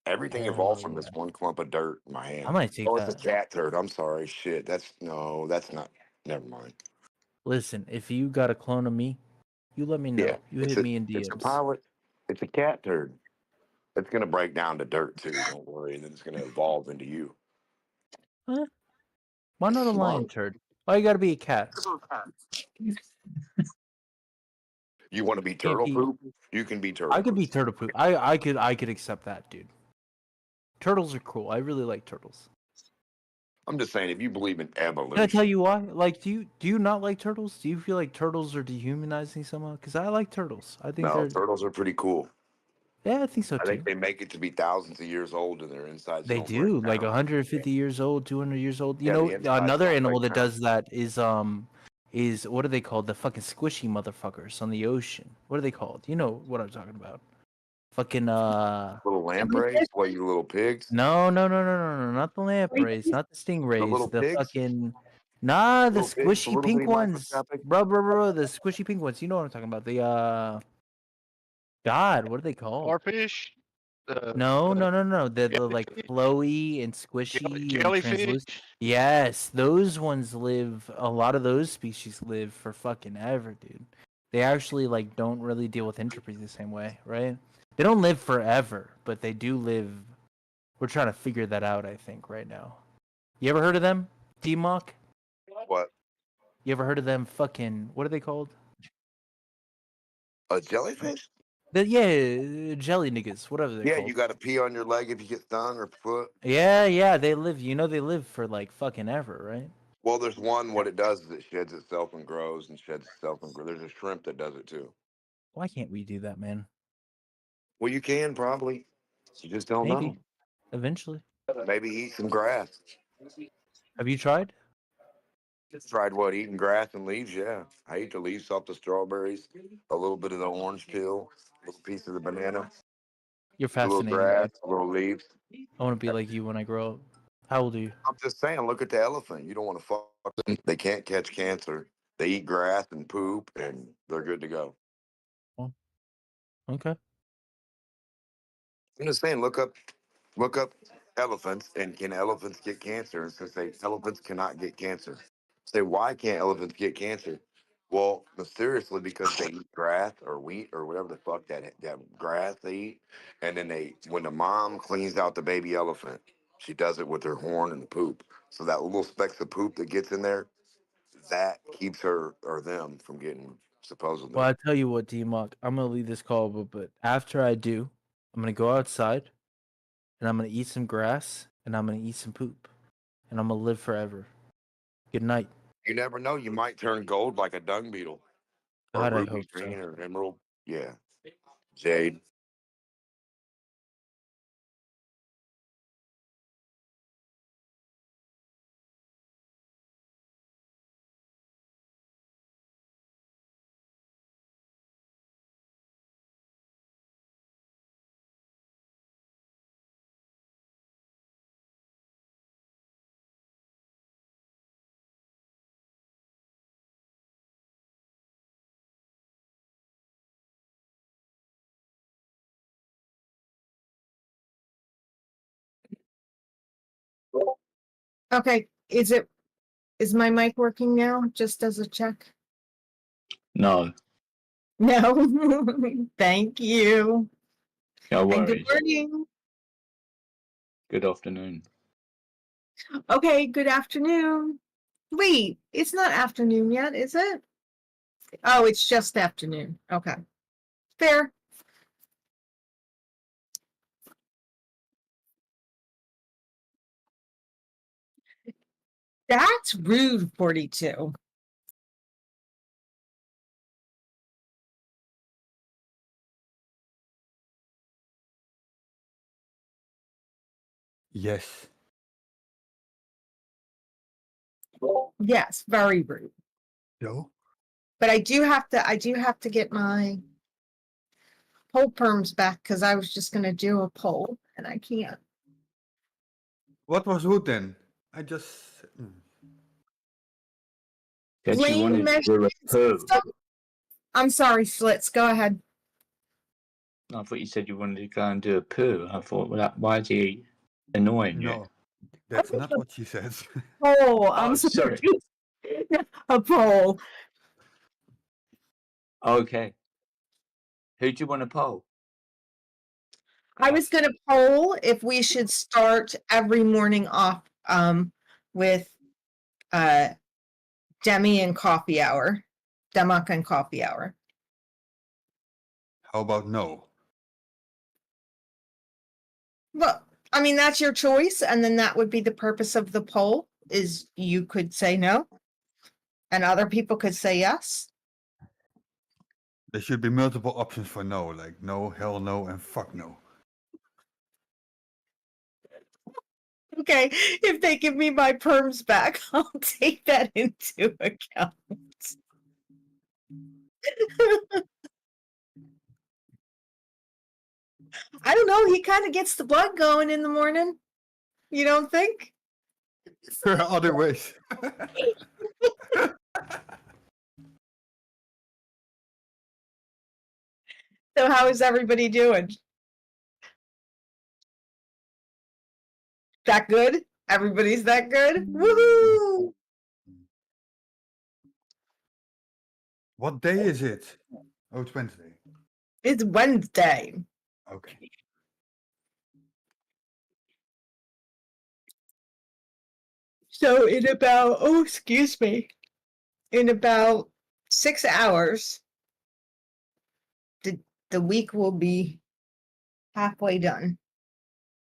Everything Hell evolved from this yeah. one clump of dirt in my I hand. might take Oh, it's a that. cat turd. I'm sorry. Shit. That's not. Never mind. Listen, if you got a clone of me, you let me Yeah, know. You hit me in it's a DMs. pilot. It's a cat turd. It's gonna break down to dirt too. Don't worry. And then it's gonna evolve into you. Huh? Why not a lion Smart. turd? Why you gotta be a cat? You want to be Can't turtle be. poop? You can be turtle I could poop. be turtle poop. I could accept that, dude. Turtles are cool. I really like turtles. I'm just saying, if you believe in Can I evolution, tell you why? Like, do you not like turtles? Do you feel like turtles are dehumanizing somehow? Because I like turtles. I think no, they're. turtles are pretty cool. Yeah, I think so I think too. they make it to be thousands of years old, and their insides They don't break do, like down. 150 years old, 200 years old. You Yeah, the know, insides another don't animal break that down. does that is what are they called? The fucking squishy motherfuckers on the ocean. What are they called? You know what I'm talking about? Fucking Little lampreys, what you little pigs? no, not the lampreys, not the The stingrays, little the pigs? fucking nah, the Little pigs, the squishy little pink bitty ones, microscopic. bro, the squishy pink ones. You know what I'm talking about? The God, what are they called? Starfish. No. The like Jellyfish. flowy and squishy and Jellyfish. translucent. Yes, those ones live. A lot of those species live for fucking ever, dude. They actually like don't really deal with entropy the same way, right? They don't live forever, but they do live. We're trying to figure that out, I think, right now. You ever heard of them, D-Mock? What? You ever heard of them? Fucking what are they called? A jellyfish? Yeah, jelly niggas, whatever they're Yeah, called. you got to pee on your leg if you get stung or foot. Yeah, they live. You know, they live for like fucking ever, right? Well, there's one. What it does is it sheds itself and grows and sheds itself and grows. There's a shrimp that does it too. Why can't we do that, man? Well, you can probably. You just don't know. Maybe eventually. Maybe eat some grass. Have you tried? Tried what? Eating grass and leaves? Yeah. I eat the leaves off the strawberries, a little bit of the orange peel, a little piece of the banana, You're a little fascinating, grass, dude. a little leaves. I want to be like you when I grow up. How old are you? I'm just saying, look at the elephant. You don't want to fuck them. They can't catch cancer. They eat grass and poop, and they're good to go. Oh, okay. I'm just saying, look up elephants, and can elephants get cancer? And since they elephants cannot get cancer, say why can't elephants get cancer? Well, mysteriously because they eat grass or wheat or whatever the fuck that grass they eat, and then when the mom cleans out the baby elephant, she does it with her horn and poop. So that little specks of poop that gets in there, that keeps her or them from getting Well, supposedly. I tell you what, D-Mock, I'm gonna leave this call, but after I do, I'm gonna go outside and I'm gonna eat some grass and I'm gonna eat some poop and I'm gonna live forever. Good night. You never know. You might turn gold like a dung beetle or God, I ruby hope green so. or emerald. Yeah. Jade. Okay, is my mic working now? Just as a check? No, No. Thank you. no And good worries. morning. Good afternoon. Okay, good afternoon. Wait, it's not afternoon yet, is it? Oh, it's just afternoon. Okay. Fair. That's rude, 42. Yes. Yes, very rude. No. But I do have to get my poll perms back because I was just gonna do a poll and I can't. What was who then? I just. That you Lane wanted to do a measurements and purge. stuff. I'm sorry, Slits. Go ahead. I thought you said you wanted to go and do a poo. I thought, well, why is he annoying you? No, that's not what she said. Oh, I'm Oh, sorry. sorry. A poll. Okay. Who do you want to poll? I was going to poll if we should start every morning off with Demi and coffee hour. Demak and coffee hour. How about no? Well, I mean, that's your choice, and then that would be the purpose of the poll, is you could say no, and other people could say yes. There should be multiple options for no, like no, hell no, and fuck no. Okay, if they give me my perms back, I'll take that into account. I don't know, he kind of gets the blood going in the morning. You don't think? There are other ways. So how is everybody doing? That good? Everybody's that good? Woohoo! What day is it? Oh, it's Wednesday. It's Wednesday. Okay. So in about, oh, excuse me, in about 6 hours, the week will be halfway done.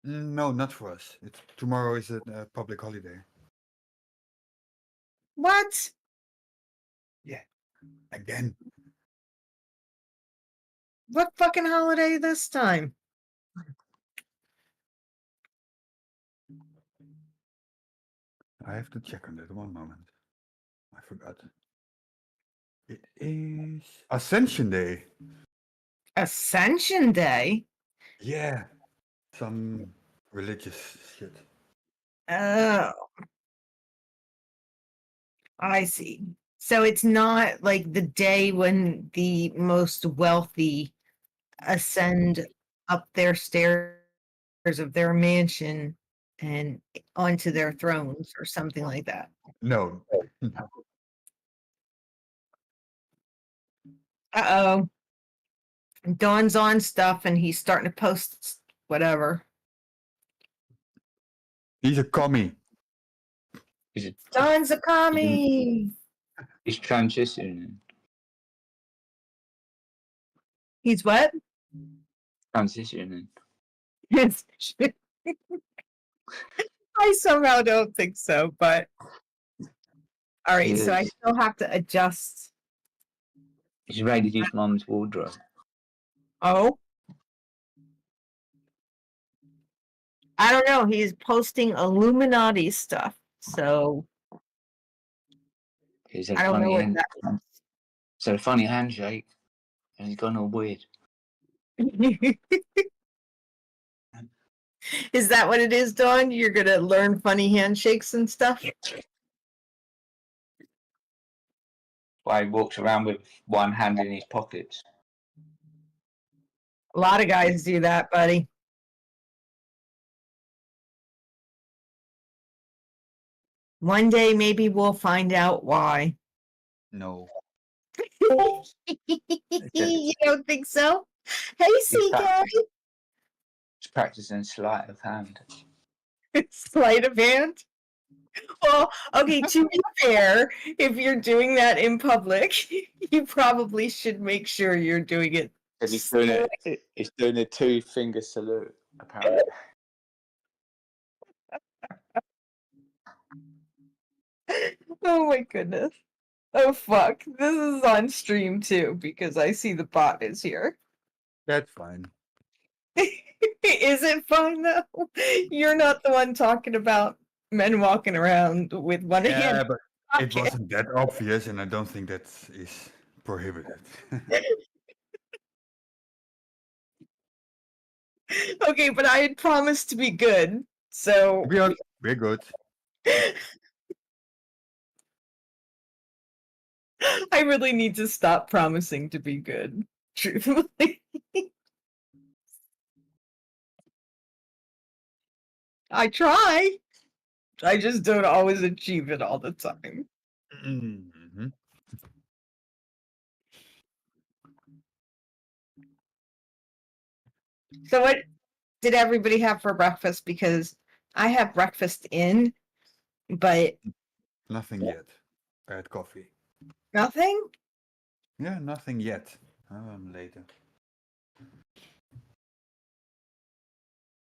No, not for us. Tomorrow is a public holiday. What? Yeah. Again. What fucking holiday this time? I have to check on that. One moment. I forgot. It is Ascension Day. Ascension Day? Yeah. Some religious shit. Oh. I see. So it's not like the day when the most wealthy ascend up their stairs of their mansion and onto their thrones or something like that. No. Uh-oh. Dawn's on stuff and he's starting to post whatever. He's a commie. Dawn's a commie. He's transitioning. He's what? Transitioning. I somehow don't think so, but all right, so I Yes. still have to adjust. He's raided his mum's wardrobe. Oh. I don't know. He's posting Illuminati stuff, so He's had I a don't know funny what hand. that He's had a funny handshake, and he's gone all weird. Is that what it is, Dawn? You're gonna learn funny handshakes and stuff? Why he walks around with one hand in his pockets. A lot of guys do that, buddy. One day, maybe we'll find out why. No. You don't think so? Hey, He's CK. practicing sleight of hand. Sleight of hand? Well, okay, to be fair, if you're doing that in public, you probably should make sure you're doing it. He's doing a two-finger salute, apparently. Oh my goodness. Oh fuck. This is on stream too because I see the bot is here. That's fine. Is it fine though? You're not the one talking about men walking around with one Yeah, hand. but it wasn't that obvious, and I don't think that is prohibited. Okay, but I had promised to be good, so We're good. I really need to stop promising to be good, truthfully. I try. I just don't always achieve it all the time. Mm-hmm. So what did everybody have for breakfast? Because I have breakfast in, but Nothing yet. I had coffee. nothing? Yeah, nothing yet. Later.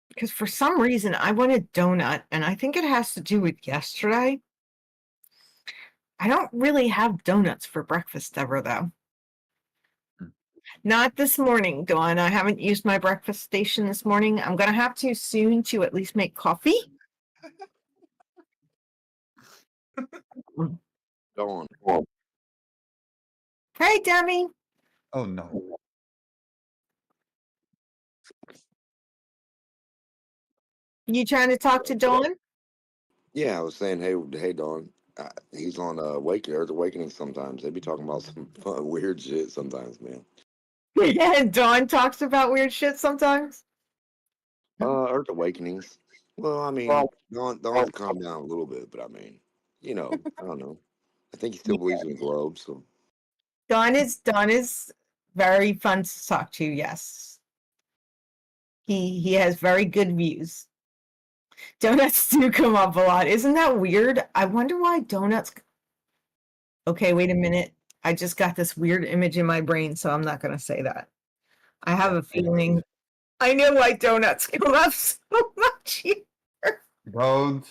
Because for some reason I want a donut, and I think it has to do with yesterday. I don't really have donuts for breakfast ever, though. Not this morning, Dawn. I haven't used my breakfast station this morning. I'm going to have to soon to at least make coffee. Dawn. Hey, Demi. Oh no. You trying to talk to Dawn? Yeah, I was saying, hey, Dawn. He's on Earth Awakening sometimes. They be talking about some fun, weird shit sometimes, man. Yeah, Dawn talks about weird shit sometimes. Earth Awakenings. Well, I mean, Dawn's calmed down a little bit, but I mean, I don't know. I think he still believes in the globe, so. Dawn is very fun to talk to. Yes, he has very good views. Donuts do come up a lot. Isn't that weird? I wonder why donuts. Okay, wait a minute. I just got this weird image in my brain, so I'm not going to say that. I have a feeling. I know why donuts come up so much here. Don't.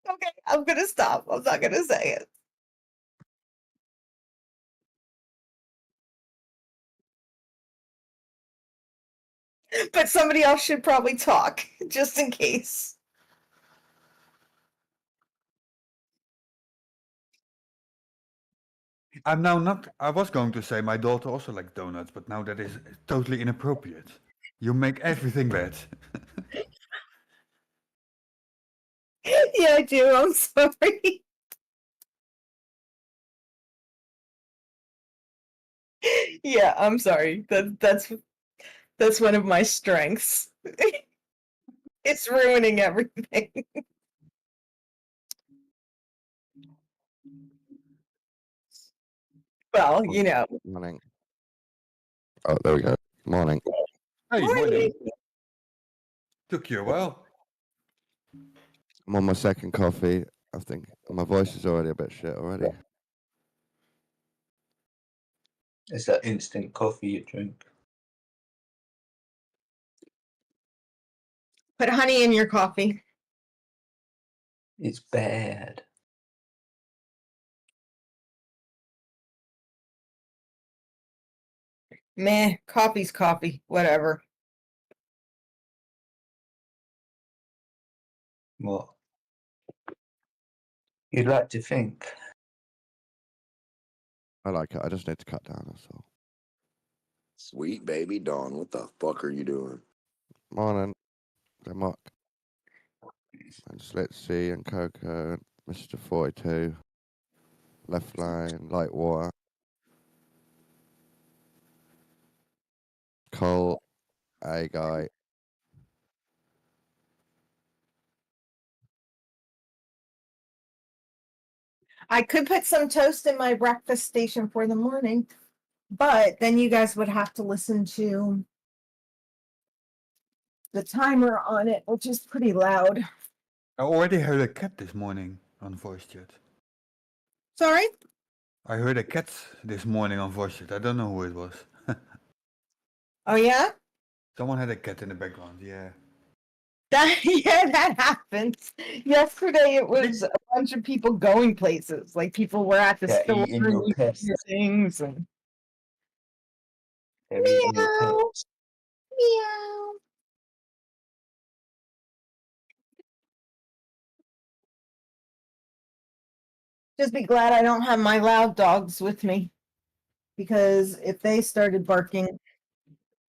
Okay, I'm going to stop. I'm not going to say it. But somebody else should probably talk, just in case. I'm now not. I was going to say my daughter also likes donuts, but now that is totally inappropriate. You make everything bad. Yeah, I do. I'm sorry. Yeah, I'm sorry. That's one of my strengths. It's ruining everything. Well, Morning. Oh, there we go. Morning. Hey, morning. Took you a while. I'm on my second coffee. I think my voice is already a bit shit already. It's that instant coffee you drink. Put honey in your coffee. It's bad. Meh, coffee's coffee. Whatever. What? You'd like to think. I like it. I just need to cut down. That's all. Sweet baby Dawn, what the fuck are you doing? Morning. Good luck. And just let's see. And Coco, Mr. 42. Left line, light water. Cole, a guy. I could put some toast in my breakfast station for the morning, but then you guys would have to listen to the timer on it, which is pretty loud. I already heard a cat this morning on voice chat. Sorry? I heard a cat this morning on voice chat. I don't know who it was. Oh, yeah? Someone had a cat in the background, yeah. Yeah, that happens. Yesterday it was a bunch of people going places. Like people were at the They're store eating and your looking pest. at things and They're eating your meow, pest. meow. Just be glad I don't have my loud dogs with me. Because if they started barking,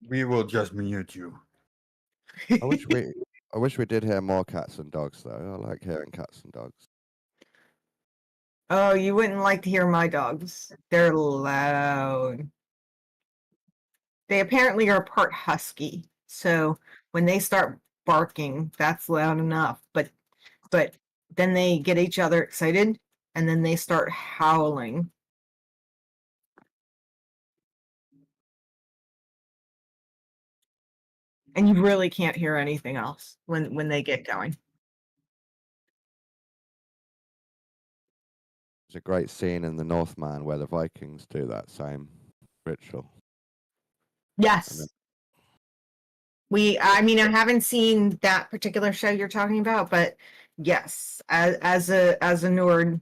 We will just mute you. I wish we did hear more cats and dogs though. I like hearing cats and dogs. oh, you wouldn't like to hear my dogs. They're loud. They apparently are part husky. So when they start barking, that's loud enough. But then they get each other excited and then they start howling. And you really can't hear anything else when they get going. There's a great scene in The Northman where the Vikings do that same ritual. Yes. I mean, I haven't seen that particular show you're talking about, but yes, as a Nord,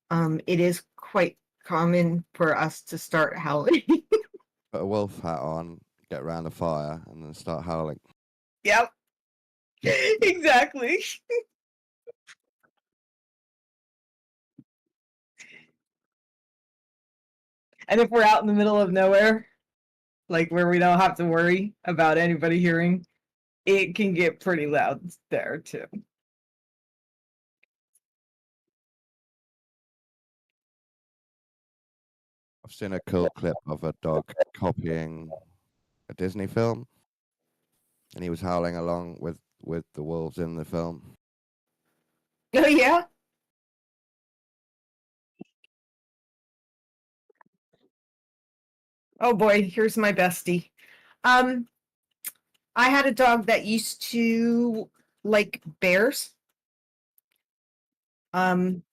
it is quite common for us to start howling. Put a wolf hat on, get around the fire, and then start howling. Yep. Exactly. And if we're out in the middle of nowhere, like where we don't have to worry about anybody hearing, it can get pretty loud there too. I've seen a cool clip of a dog copying a Disney film, and he was howling along with the wolves in the film. Oh yeah. Oh boy, here's my bestie. I had a dog that used to like bears. Didn't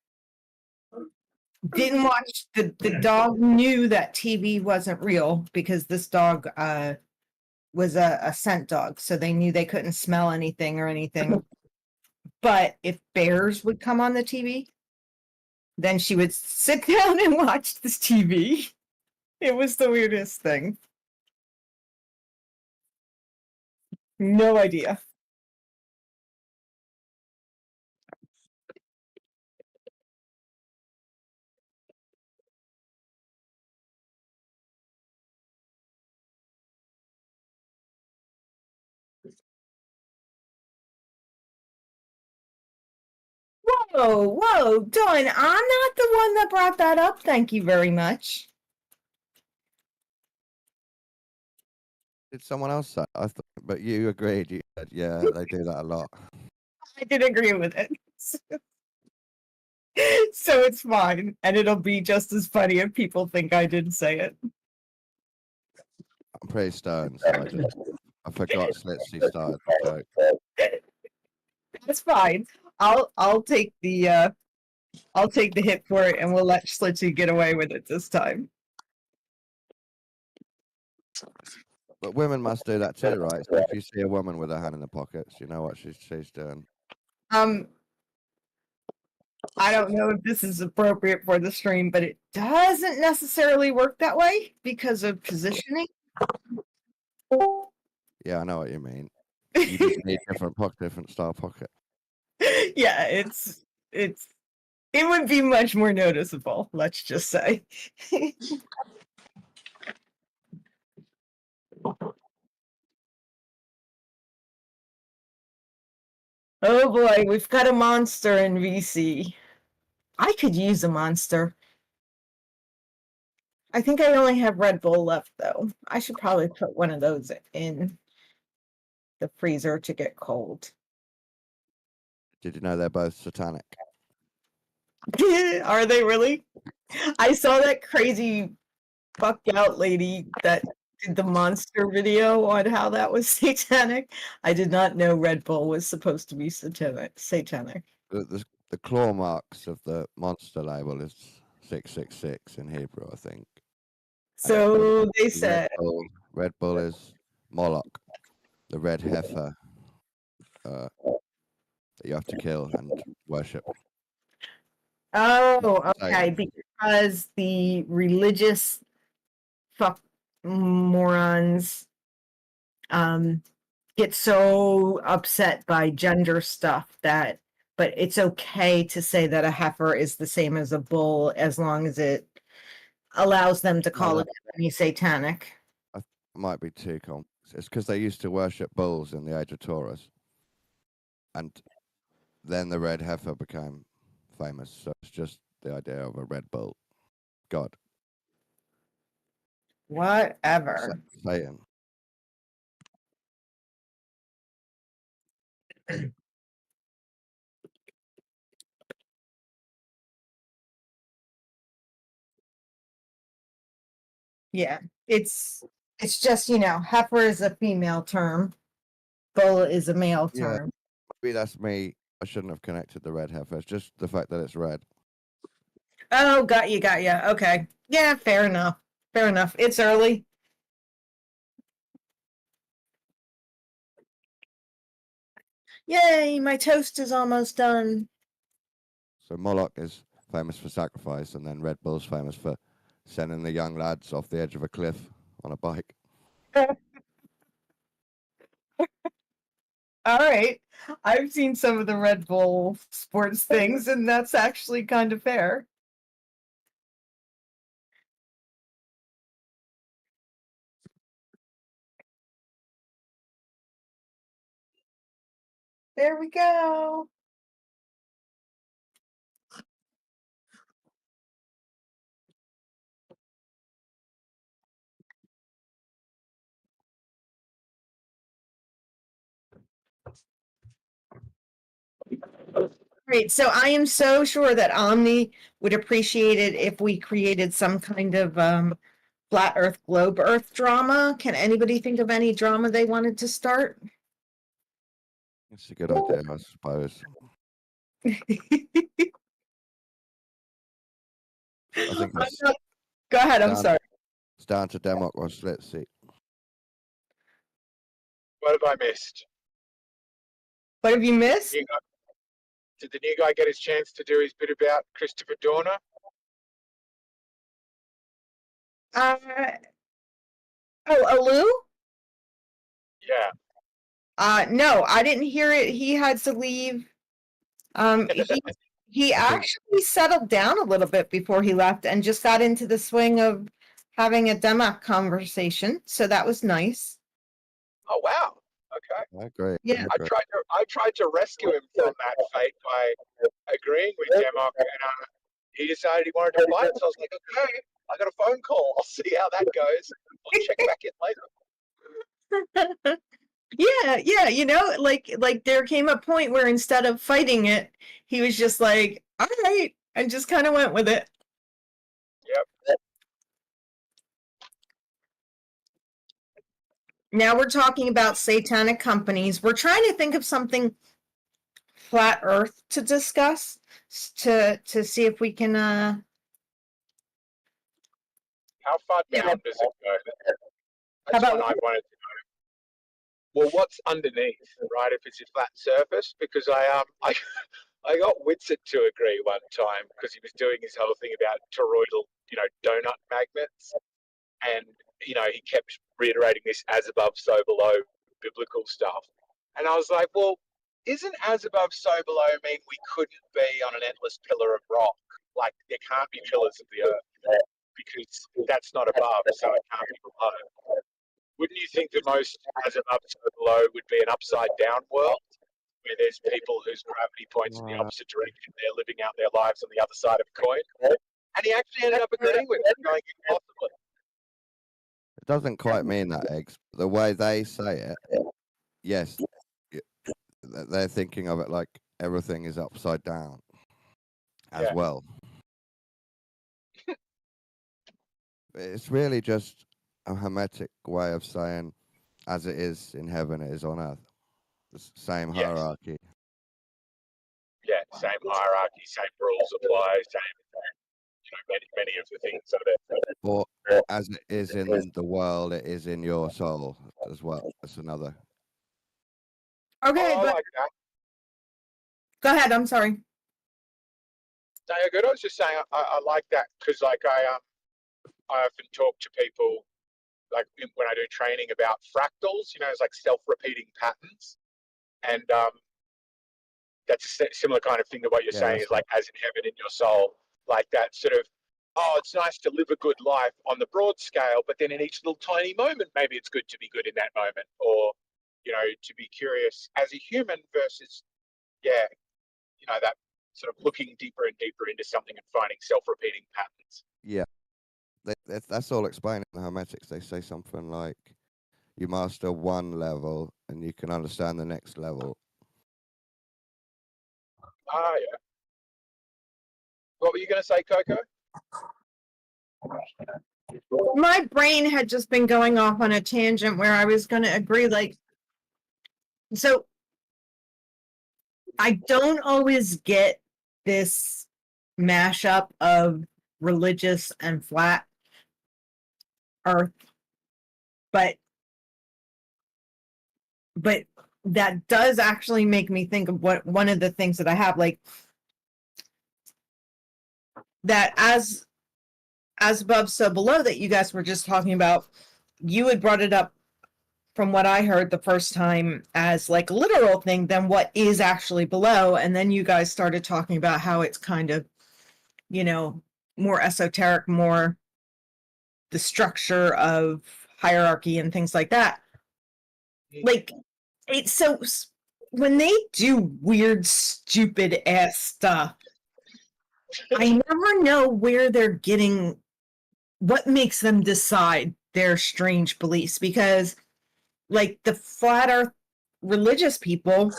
watch the dog knew that TV wasn't real because this dog was a scent dog, so they knew they couldn't smell anything or anything. But if bears would come on the TV, then she would sit down and watch this TV. It was the weirdest thing. No idea. Whoa, whoa, Dawn, I'm not the one that brought that up. Thank you very much. Did someone else say? I thought, but you agreed. You said, yeah, they do that a lot. I did agree with it. So it's fine. And it'll be just as funny if people think I didn't say it. I'm pretty stoned, so I forgot Slitsy started the joke. That's fine. I'll take the hit for it and we'll let Slitzy get away with it this time. But women must do that too, right? So if you see a woman with her hand in the pockets, you know what she's doing. I don't know if this is appropriate for the stream, but it doesn't necessarily work that way because of positioning. Yeah, I know what you mean. You just need different style pocket. Yeah, it would be much more noticeable, let's just say. Oh boy, we've got a monster in VC. I could use a monster. I think I only have Red Bull left though. I should probably put one of those in the freezer to get cold. Did you know they're both satanic? Are they really? I saw that crazy fucked out lady that did the monster video on how that was satanic. I did not know Red Bull was supposed to be satanic. The claw marks of the monster label is 666 in Hebrew, I think. So they Red said Red Bull is Moloch, the red heifer that you have to kill and worship. oh, okay, because the religious fuck morons get so upset by gender stuff but it's okay to say that a heifer is the same as a bull as long as it allows them to call it any satanic. I might be too complex. It's because they used to worship bulls in the age of Taurus. And then the red heifer became famous. So it's just the idea of a red bull god. Whatever. Satan. Yeah, it's just, heifer is a female term, bull is a male Yeah, term. maybe that's me. I shouldn't have connected the red heifer. It's just the fact that it's red. Oh, got you. Okay. Yeah, fair enough. It's early. Yay, my toast is almost done. So Moloch is famous for sacrifice, and then Red Bull's famous for sending the young lads off the edge of a cliff on a bike. All right. I've seen some of the Red Bull sports things, and that's actually kind of fair. There we go. Great. So I am so sure that Omni would appreciate it if we created some kind of flat Earth, globe Earth drama. Can anybody think of any drama they wanted to start? It's a good idea, I suppose. I think it's Go ahead. I'm down, sorry. it's down to democracy. Let's see. What have I missed? What have you missed? Did the new guy get his chance to do his bit about Christopher Dorner? Alou? Yeah. No, I didn't hear it. He had to leave. He actually settled down a little bit before he left and just got into the swing of having a demo conversation. So that was nice. Oh wow. Okay. I agree. Yeah. I tried to rescue him from that fate by agreeing with Demok, and he decided he wanted to fight. So I was like, okay, I got a phone call. I'll see how that goes. I'll check back in later. Yeah, like there came a point where instead of fighting it, he was just like, all right, and just kind of went with it. Yep. Now we're talking about satanic companies. We're trying to think of something flat Earth to discuss to see if we can How far down does it go? How That's about what I wanted to know. Well, what's underneath, right? If it's a flat surface, because I got Whitsett to agree one time because he was doing his whole thing about toroidal, donut magnets, and he kept reiterating this as above, so below biblical stuff, and I was like, well, isn't as above, so below mean we couldn't be on an endless pillar of rock? Like there can't be pillars of the earth because that's not above, so it can't be below. Wouldn't you think the most as above, so below would be an upside down world where there's people whose gravity points in the opposite direction, they're living out their lives on the other side of a coin? And he actually ended up agreeing with it, going, impossibly. It doesn't quite mean that, Eggs. The way they say it, yes, they're thinking of it like everything is upside down as well. It's really just a hermetic way of saying, as it is in heaven, it is on earth. The same hierarchy. Yeah, same hierarchy, same rules apply, same, many of the things of it. Or as it is in the world, it is in your soul as well. That's another. Okay, I like that. Go ahead. I'm sorry. No, you're good. I was just saying I like that because, like, I often talk to people, like when I do training about fractals. It's like self-repeating patterns, and that's a similar kind of thing to what you're saying. Is like as in heaven in your soul, like that sort of. Oh, it's nice to live a good life on the broad scale, but then in each little tiny moment, maybe it's good to be good in that moment, or to be curious as a human versus, that sort of looking deeper and deeper into something and finding self-repeating patterns. Yeah, that's all explained in the Hermetics. They say something like, you master one level and you can understand the next level. Ah, yeah. What were you going to say, Coco? My brain had just been going off on a tangent where I was going to agree, like, so I don't always get this mashup of religious and flat earth, but that does actually make me think of what one of the things that I have, like, that as above, so below, that you guys were just talking about. You had brought it up, from what I heard the first time, as like a literal thing, then what is actually below. And then you guys started talking about how it's kind of, more esoteric, more the structure of hierarchy and things like that. Like, it's so, when they do weird, stupid ass stuff, I never know where they're getting, what makes them decide their strange beliefs, because like the flat earth religious people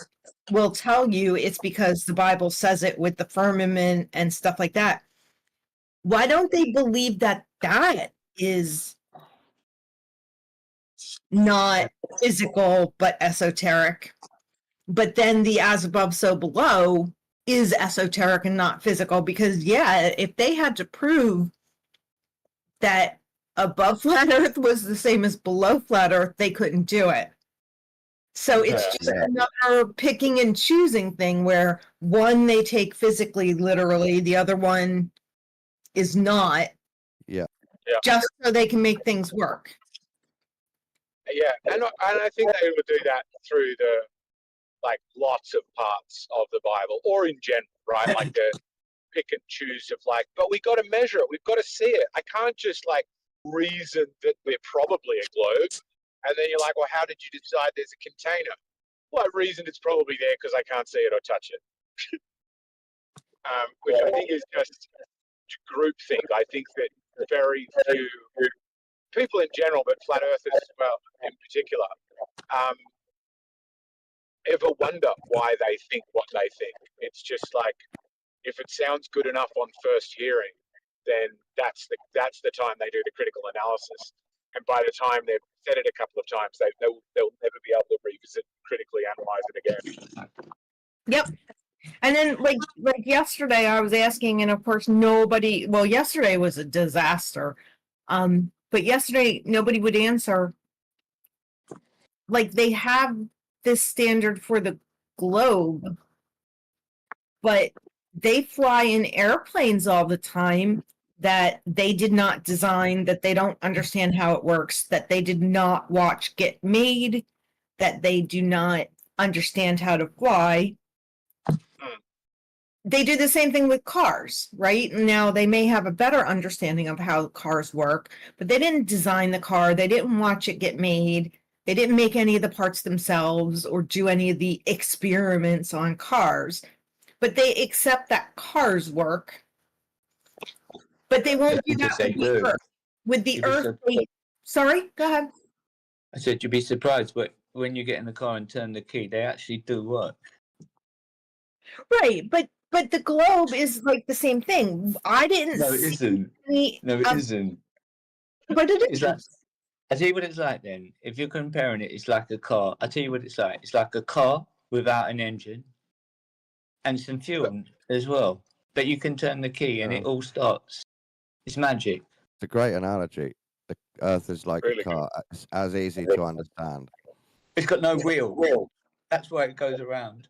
will tell you it's because the Bible says it with the firmament and stuff like that. Why don't they believe that that is not physical but esoteric? But then the as above, so below is esoteric and not physical, because yeah, if they had to prove that above flat earth was the same as below flat earth, they couldn't do it. So it's just another picking and choosing thing, where one they take physically literally, the other one is not, Yeah. just so they can make things work. Yeah, and I think they would do that through the, like, lots of parts of the Bible, or in general, right? Like the pick and choose of, like, but we got to measure it, we've got to see it. I can't just like reason that we're probably a globe, and then you're like, well, how did you decide there's a container? Well, I reasoned it's probably there because I can't see it or touch it. Which I think is just groupthink. I think that very few people in general, but flat earthers as well in particular, ever wonder why they think what they think. It's just like, if it sounds good enough on first hearing, then that's the time they do the critical analysis. And by the time they've said it a couple of times, they'll never be able to revisit, critically analyze it again. Yep. And then like yesterday I was asking, and of course yesterday was a disaster. But yesterday nobody would answer. Like, they have this standard for the globe, but they fly in airplanes all the time that they did not design, that they don't understand how it works, that they did not watch get made, that they do not understand how to fly. They do the same thing with cars, right? Now, they may have a better understanding of how cars work, but they didn't design the car. They didn't watch it get made. They didn't make any of the parts themselves or do any of the experiments on cars. But they accept that cars work. But they won't do that with the Earth. With the Earth, sorry, go ahead. I said you'd be surprised, but when you get in the car and turn the key, they actually do work. Right, but the globe is like the same thing. I didn't. No, it isn't. No, it isn't. But it is. I tell you what it's like then. If you're comparing it, it's like a car. I tell you what it's like. It's like a car without an engine and some fuel as well. But you can turn the key and it all starts. It's magic. It's a great analogy. The Earth is like a car. It's as easy to understand. It's got no wheel. That's why it goes around.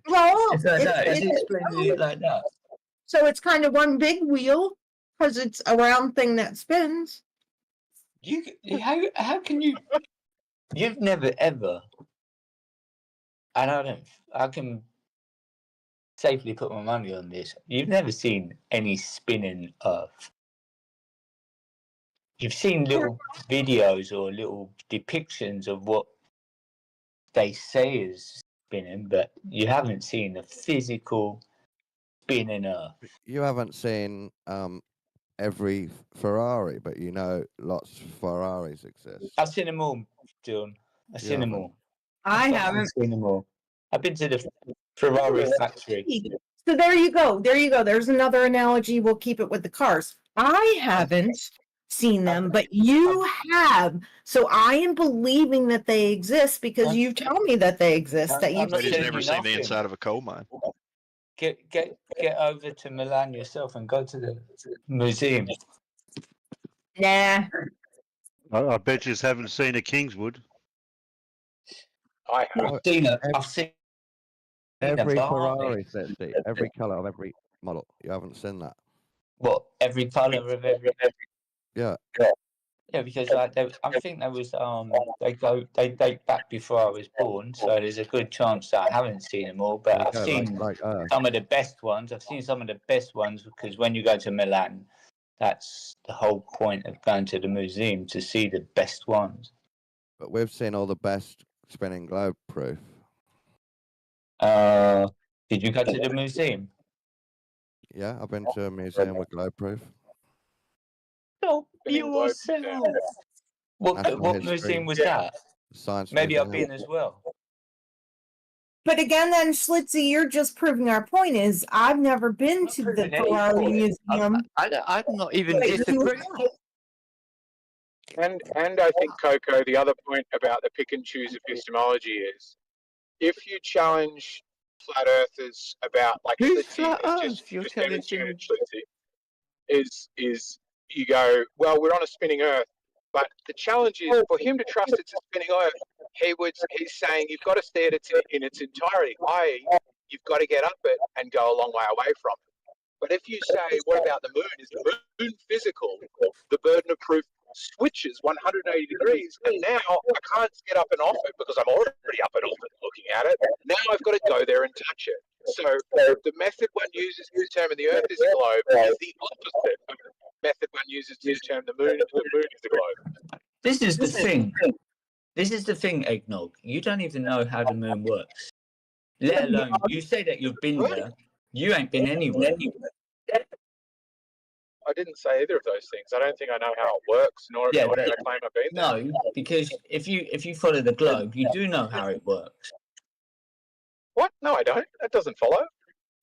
Well, it's like that. It's explaining it like that. So it's kind of one big wheel because it's a round thing that spins. How can you? You've never ever. I can safely put my money on this. You've never seen any spinning Earth. You've seen little videos or little depictions of what they say is spinning, but you haven't seen a physical spinning Earth. You haven't seen every Ferrari, but you know, lots of Ferraris exist. I've seen them all, John. I've seen them haven't. all. I I've haven't. seen them all. I've been to the Ferrari factory. So there you go. There you go. There's another analogy. We'll keep it with the cars. I haven't seen them, but you have. So I am believing that they exist because you tell me that they exist. That I'm you've not But he's seen. telling never you seen the nothing. inside of a coal mine. Get over to Milan yourself and go to the museum. Nah. I bet you haven't seen a Kingswood. I have. I've seen it. I've seen Every them, Ferrari, Setzi, every colour of every model. You haven't seen that. What, every colour of every? Yeah. Yeah, because like I think there was they date back before I was born, so there's a good chance that I haven't seen them all, but There you I've go, seen like some of the best ones. I've seen some of the best ones because when you go to Milan, that's the whole point of going to the museum, to see the best ones. But we've seen all the best spinning globe proof. Did you go to the museum? Yeah, I've been to a museum with globe proof. No, Spinning you globe yourself. museum. National What History. museum was Yeah. that? Science Maybe I've Museum. been as well. But again, then Schlitzy, you're just proving our point. Is I've never been to the proving any Ferrari point. Museum. I'm not even But you disagreeing. And I think, Coco, the other point about the pick and choose epistemology is if you challenge flat earthers about, like Who's Schlitzy flat has Earth? just You're demonstrated, challenging. Schlitzy, is you go, well, we're on a spinning earth, but the challenge is for him to trust it's a spinning earth. He's saying you've got to see it in its entirety, i.e., you've got to get up it and go a long way away from it. But if you say, what about the moon? Is the moon physical? The burden of proof switches 180 degrees, and now I can't get up and off it because I'm already up and off it looking at it. Now I've got to go there and touch it. So the method one uses to determine the Earth is a globe is the opposite of the method one uses to determine the moon is a globe. This is the thing. This is the thing, Eggnog. You don't even know how the moon works. Let alone, you say that you've been there. You ain't been anywhere. I didn't say either of those things. I don't think I know how it works, nor did I claim I've been there. No, because if you follow the globe, you do know how it works. What? No, I don't. That doesn't follow.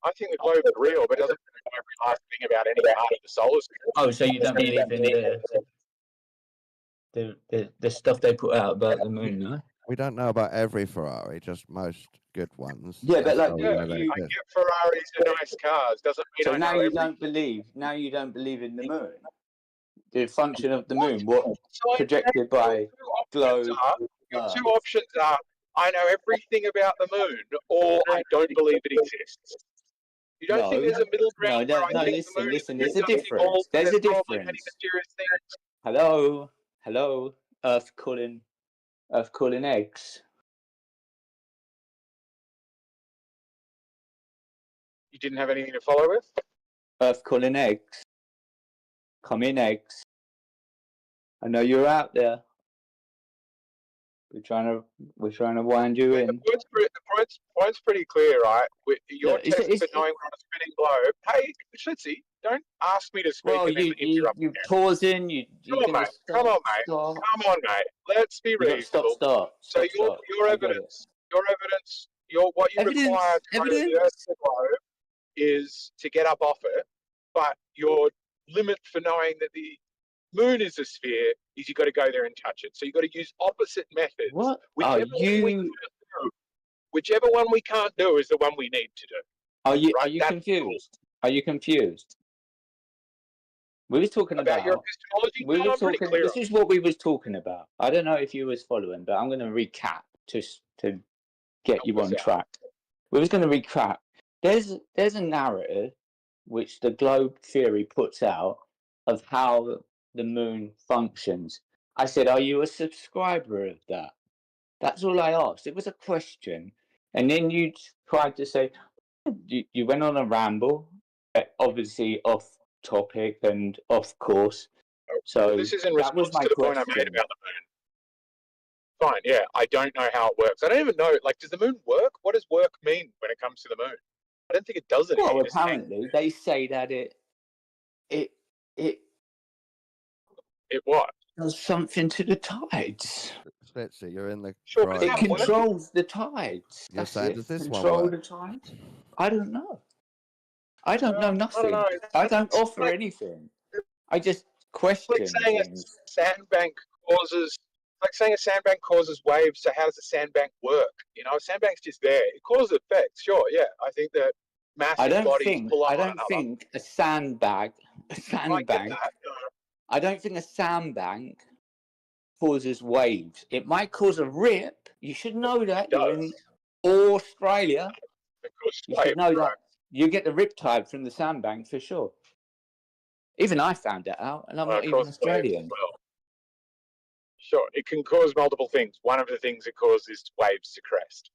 I think the globe's real, but it doesn't know every last thing about any part of the solar system. Oh, so you don't believe in the stuff they put out about the moon, no? We don't know about every Ferrari, just most good ones. Yeah, but That's like, how we Yeah, know they I exist. get Ferraris and nice cars. Doesn't mean so I now know you every. don't believe. Now you don't believe in the moon. The function of the moon, what So projected by globe. Your two options are: I know everything about the moon, or I don't believe it exists. You don't think there's a middle ground where I think the moon Listen, is there's a difference. There's a probably many difference. mysterious things. Hello, Earth calling eggs. You didn't have anything to follow with? Earth calling eggs. Come in, eggs. I know you're out there. We're trying to wind you in. The point's pretty clear, right? Your Yeah, test for knowing we're on a spinning globe. Hey, Schlitzy, don't ask me to speak Well, and then interrupt you pausing. You're Come on, mate. Come on, mate. Come on, mate. Let's be reasonable. So your evidence, what you require to know the Earth's a globe is to get up off it, but your limit for knowing that the moon is a sphere is you got to go there and touch it. So you got to use opposite methods. What? Whichever one we can't do is the one we need to do. Are you confused? Are you confused? We was talking about your epistemology. We were I'm pretty talking. clear This is what we was talking about. I don't know if you was following, but I'm going to recap just to get you on track. We was going to recap. There's a narrative which the globe theory puts out of how the moon functions. I said, "Are you a subscriber of that?" That's all I asked. It was a question, and then you tried to say you went on a ramble, obviously off topic and off course. So this is in that was response my to the point I question. made about the moon. Fine, yeah, I don't know how it works. I don't even know, like, does the moon work? What does work mean when it comes to the moon? I don't think it does anything. Well, apparently they say that It what? Does something to the tides. Splitsy, you're in the Sure, but It it's not working. controls the tides. You're That's saying, it. does this one Control work? the tides. I don't know. I don't know I don't nothing. know. I don't It's offer like, anything. I just like question saying things. a sandbank causes, like saying a sandbank causes waves. So how does a sandbank work? You know, a sandbank's just there. It causes effects. Sure, yeah. I think that massive bodies pull on I one don't another. think a sandbank I get that. I don't think a sandbank causes waves. It might cause a rip. You should know that. You're in Australia. Because You should know that. You get the rip tide from the sandbank for sure. Even I found that out, and I'm not it even causes waves as Australian. well. Sure, it can cause multiple things. One of the things it causes is waves to crest.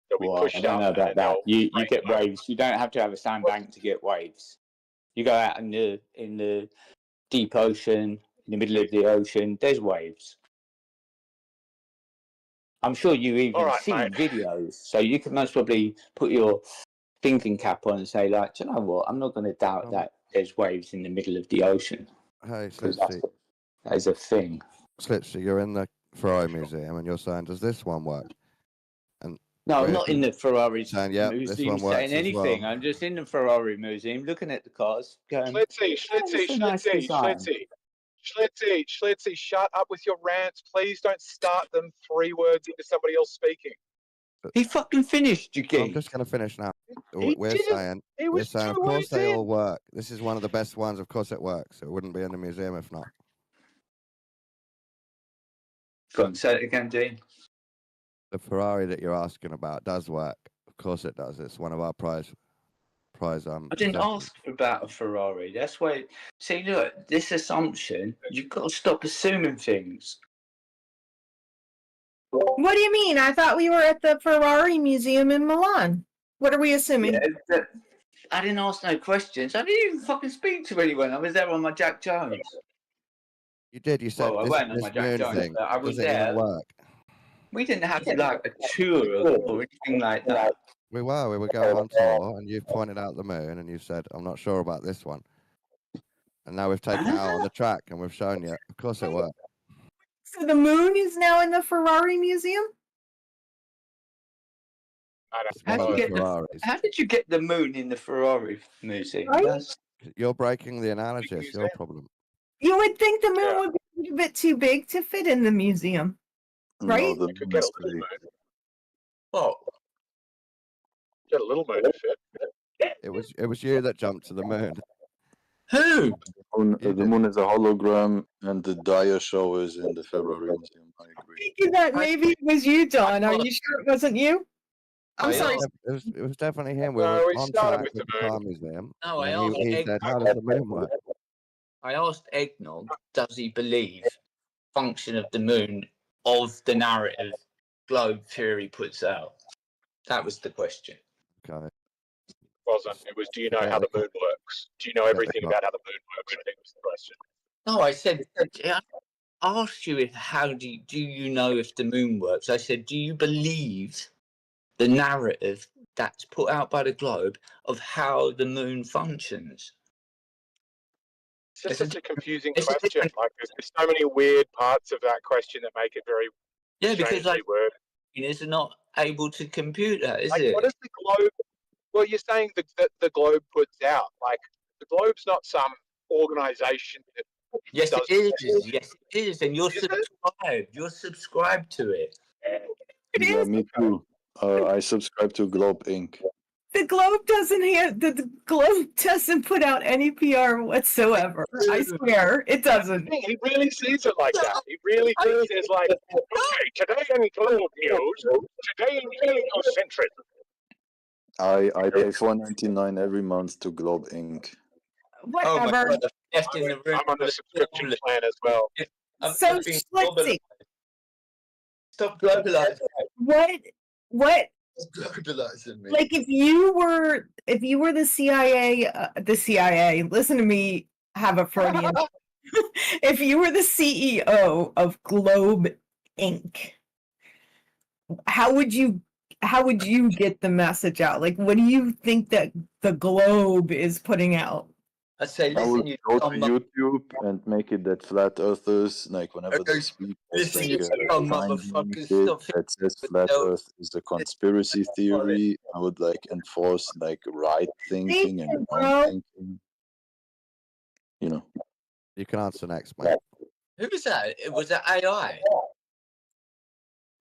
They'll be Well, pushed I don't up know and about then that. they'll You break get over. waves. You don't have to have a sandbank to get waves. You go out in the deep ocean, in the middle of the ocean. There's waves. I'm sure you even All right, seen mate. videos, so you can most probably put your thinking cap on and say, like, do you know what? I'm not going to doubt that there's waves in the middle of the ocean. Hey, Because Splitsy. that is a thing. Splitsy, you're in the Ferrari Museum and you're saying, does this one work? And No, I'm we're not in the Ferrari saying, yep, this museum one works saying as anything. well. I'm just in the Ferrari museum looking at the cars, going, Schlitzy, it's a nice design. Schlitzy, shut up with your rants. Please don't start them 3 words into somebody else speaking. He fucking finished, you I'm geek. just going to finish now. He We're didn't. saying, It was 2 of course words they in. all work. This is one of the best ones. Of course it works. It wouldn't be in the museum if not. Go on, say it again, Dean. The Ferrari that you're asking about does work. Of course it does. It's one of our prize. I didn't possessions. ask about a Ferrari. That's why. See, look, this assumption. You've got to stop assuming things. What do you mean? I thought we were at the Ferrari Museum in Milan. What are we assuming? Yeah, I didn't ask no questions. I didn't even fucking speak to anyone. I was there on my Jack Jones. You did. You said Well, I this, weren't on this my Jack moon Jones, thing but I was doesn't even there. work. We didn't have like a tour or anything like that. We were going on tour, and you've pointed out the moon, and you said, "I'm not sure about this one." And now we've taken it out on the track, and we've shown you. Of course, it worked. So the moon is now in the Ferrari Museum? How did you get the moon in the Ferrari museum? Right? You're breaking the analogy. It's your problem. You would think the moon would be a bit too big to fit in the museum, right? You could get a little moon. Oh, get a little moon to fit. It was you that jumped to the moon. Who? The moon is a hologram, and the Dia show is in the February Museum. I agree. Thinking that maybe it was you, Don. Are you sure it wasn't you? I'm sorry. It was definitely him. We No, were we on started track with with the the moon. car museum. No, I and asked he said, "How does the moon work?" I asked Eggnog, does he believe function of the moon of the narrative globe theory puts out? That was the question. Okay. Wasn't. It was, do you know how the moon works? Do you know everything about how the moon works? I think was the question. No, I said, I asked you if do you know if the moon works? I said, do you believe the narrative that's put out by the globe of how the moon functions? It's just such a confusing question. Like, there's so many weird parts of that question that make it very because strangely worded. It's not able to compute that, is Like, it? what is the globe? Well, you're saying that the globe puts out. Like, the globe's not some organization that Yes, does it is. Yes, it is. And you're subscribed. You're subscribed to it. Yeah, me too. I subscribe to Globe Inc. The Globe doesn't the Globe doesn't put out any PR whatsoever. I swear it doesn't. He really sees it like that. He really just says, like, okay, today in Globe News, today in heliocentrism. I pay $4.99 every month to Globe Inc. Oh my Whatever. God, I'm left in the room. I'm on the subscription plan as well. So let's see. Stop globalizing. What? Globalizing me. Like if you were the CIA, listen to me have a Freudian. If you were the CEO of Globe Inc., how would you get the message out? Like, what do you think that the Globe is putting out? I'd say, I would listen, you go to dumb mu- YouTube and make it that flat earthers, like whenever they okay, speak, there's listen, like you a dumb sign beneath motherfuckers, it stop that says thinking flat yourself. earth is a conspiracy theory. I would like enforce like right thinking and wrong bro. thinking. You know. You can answer next, mate. Who was that? Was that AI?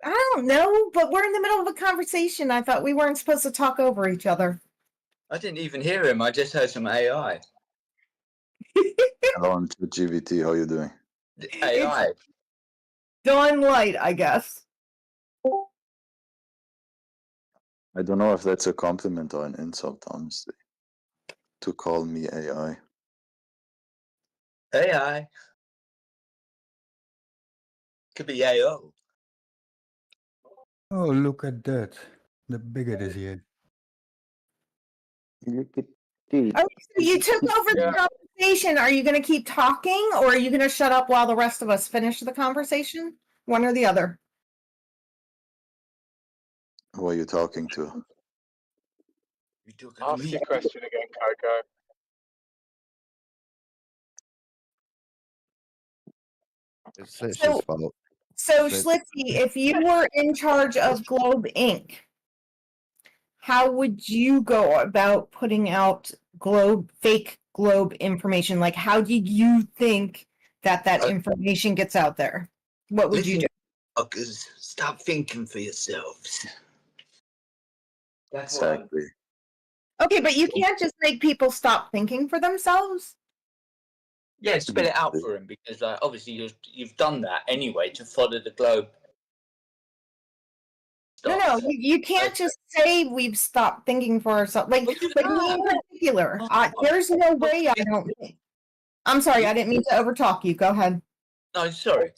I don't know, but we're in the middle of a conversation. I thought we weren't supposed to talk over each other. I didn't even hear him. I just heard some AI. Hello, I'm GVT. How you doing? AI. Dawn light, I guess. I don't know if that's a compliment or an insult, honestly. To call me AI. AI. Could be AO. Oh, look at that. The bigot is here. Look at Okay, so you took over the conversation. Are you going to keep talking, or are you going to shut up while the rest of us finish the conversation? One or the other. Who are you talking to? Ask your question again, Coco. It's Slitzy's So, fault. so Slitz- Schlitzy, if you were in charge of Globe Inc., how would you go about putting out fake Globe information? Like, how do you think that information gets out there? What would you do? Fuckers, stop thinking for yourselves. That's what Exactly. Okay, but you can't just make people stop thinking for themselves. Yeah, spell it out for him because obviously you've done that anyway to follow the globe. No, you can't just say we've stopped thinking for ourselves. Like me in particular, there's no way I don't think. I'm sorry, I didn't mean to overtalk you. Go ahead. No, sorry.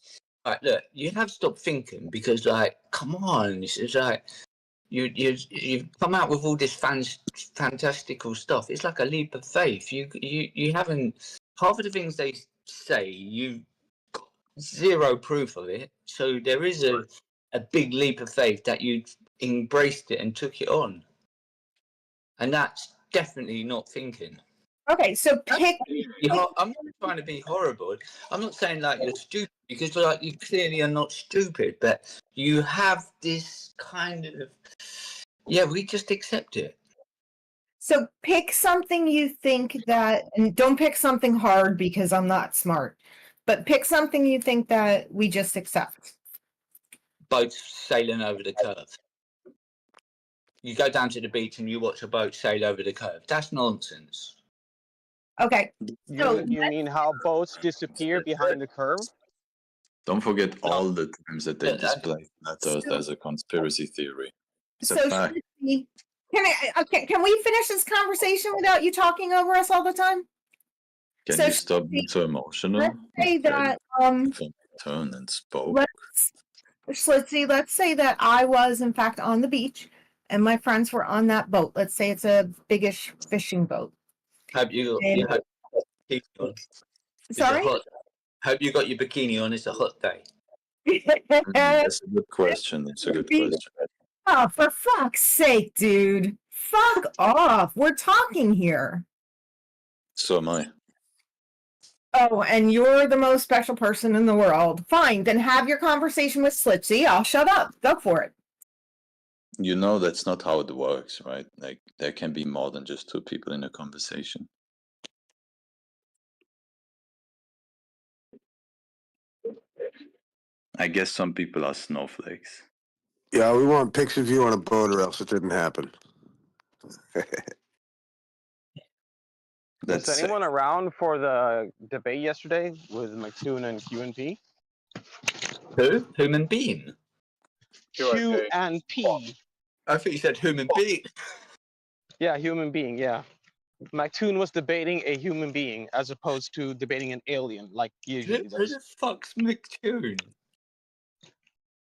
Right, look, you have stopped thinking because, like, come on, it's like you've come out with all this fantastical stuff. It's like a leap of faith. You haven't half of the things they say. You got zero proof of it. So there is a big leap of faith that you embraced it and took it on, and that's definitely not thinking. Okay, so pick. I'm not trying to be horrible. I'm not saying like you're stupid because like you clearly are not stupid, but you have this kind of we just accept it. So pick something you think that, and don't pick something hard because I'm not smart, but pick something you think that we just accept. Boats sailing over the curve. You go down to the beach and you watch a boat sail over the curve. That's nonsense. Okay. You mean how boats disappear behind the curve? Don't forget all the times that they display flat Earth as a conspiracy theory. It's a fact. Can we finish this conversation without you talking over us all the time? Can you stop being so emotional? Let's say that Turn and spoke. let's say that I was in fact on the beach and my friends were on that boat. Let's say it's a biggish fishing boat. Hope you got your bikini on. Sorry? Hope you got your bikini on. It's a hot day. That's a good question. That's a good question. Oh, for fuck's sake, dude. Fuck off. We're talking here. So am I. Oh, and you're the most special person in the world. Fine, then have your conversation with Slitzy. I'll shut up. Go for it. You know that's not how it works, right? Like there can be more than just two people in a conversation. I guess some people are snowflakes. Yeah, we want pics of you on a boat or else it didn't happen. Was anyone around for the debate yesterday with McToon and Q and P? Who? Human being? Q and P. I think you said human being. Yeah, human being, yeah. McToon was debating a human being as opposed to debating an alien like he usually Who does. the fuck's McToon?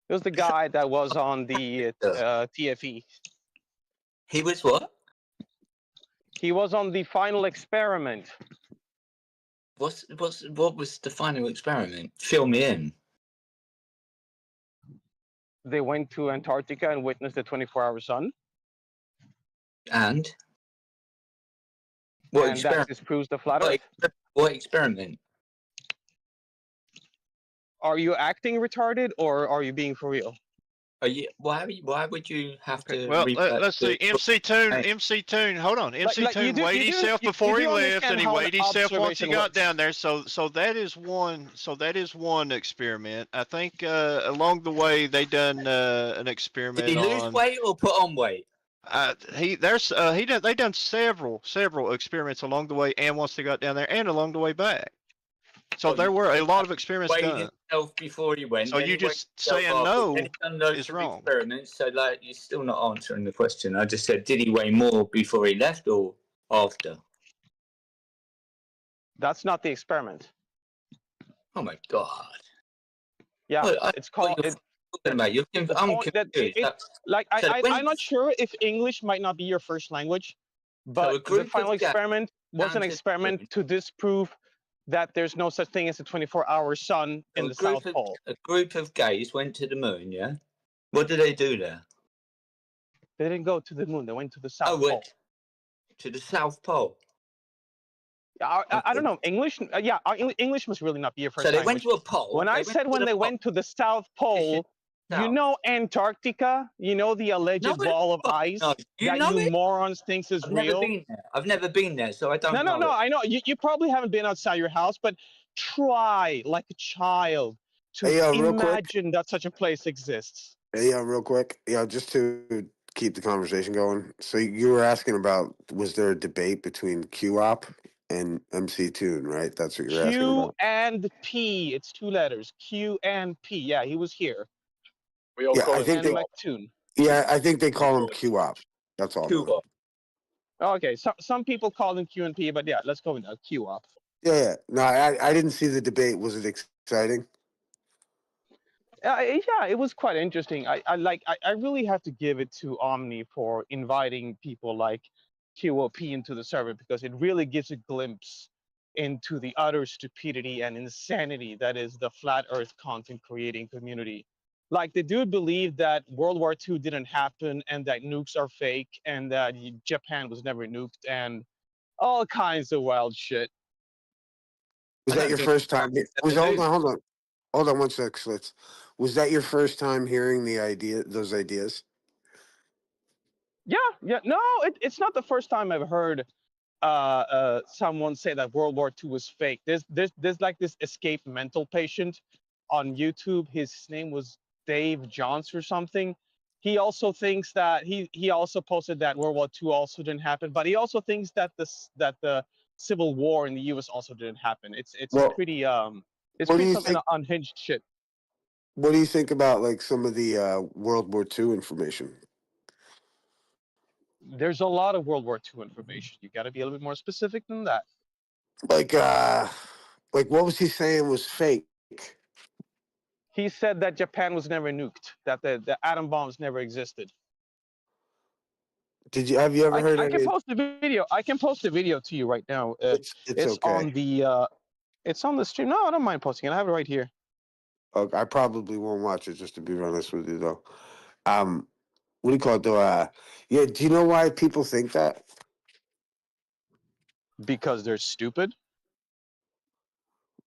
It was the guy that was on the TFE. He was what? He was on the final experiment. What was the final experiment? Fill me in. They went to Antarctica and witnessed the 24-hour sun. And? What and that experiment? disproves the flat What, Earth. what experiment? Are you acting retarded or are you being for real? Are you? Why would you have Okay, to? well, revert let's see. to- MC Toon, hold on. MC you Toon do, weighed you do, himself you, before you he do left, understand and he how an weighed himself once he observation got works. down there. So that is one. So that is one experiment. I think along the way they done an experiment Did he lose on. weight or put on weight? They done several experiments along the way, and once they got down there, and along the way back. So there were a lot of experiments Weighed done. himself before he went. So then you he weighed just himself saying after, no then he done loads is of wrong. experiments. So like, you're still not answering the question. I just said, did he weigh more before he left or after? That's not the experiment. Oh my god. Yeah, Well, it's called. Talking about you. I'm confused. I'm not sure if English might not be your first language, but the final experiment was an experiment to disprove that there's no such thing as a 24-hour sun in the South Pole. A group of gays went to the moon, yeah? What did they do there? They didn't go to the moon. They went to the South Pole. To the South Pole. I don't know. English, English must really not be your first So they language. went to a pole. When I said when they went to the South Pole, you know Antarctica? You know the alleged ball of ice that you morons thinks is real? Never been there. I've never been there, so I don't know. No, I know. You probably haven't been outside your house, but try like a child to imagine that such a place exists. Hey, real quick. Just to keep the conversation going. So you were asking about, was there a debate between QOP and MC Toon, right? That's what you're asking Q about. and P. It's two letters. Q and P. Yeah, he was here. We all call him Tune. Yeah, I think they call him QOP. That's all. QOP. Okay, so some people call him Q and P, but yeah, let's go with that. QOP. Yeah. No, I didn't see the debate. Was it exciting? Yeah, it was quite interesting. I really have to give it to Omni for inviting people like QOP into the server, because it really gives a glimpse into the utter stupidity and insanity that is the flat Earth content creating community. Like, the dude believed that World War II didn't happen and that nukes are fake and that Japan was never nuked and all kinds of wild shit. Was that your first time? Hold on 1 sec, Schlitz. Was that your first time hearing those ideas? Yeah. No, it's not the first time I've heard someone say that World War II was fake. There's like this escape mental patient on YouTube. His name was Dave Johns or something. He also thinks that he also posted that World War II also didn't happen, but he also thinks that the Civil War in the U.S. also didn't happen. It's pretty some unhinged shit. What do you think about like some of the World War II information? There's a lot of World War II information. You got to be a little bit more specific than that. Like what was he saying was fake? He said that Japan was never nuked, that the atom bombs never existed. Have you ever heard? I can post the video. I can post the video to you right now. It's okay. It's on the stream. No, I don't mind posting it. I have it right here. Okay, I probably won't watch it, just to be honest with you, though. What do you call it, though? Yeah, do you know why people think that? Because they're stupid.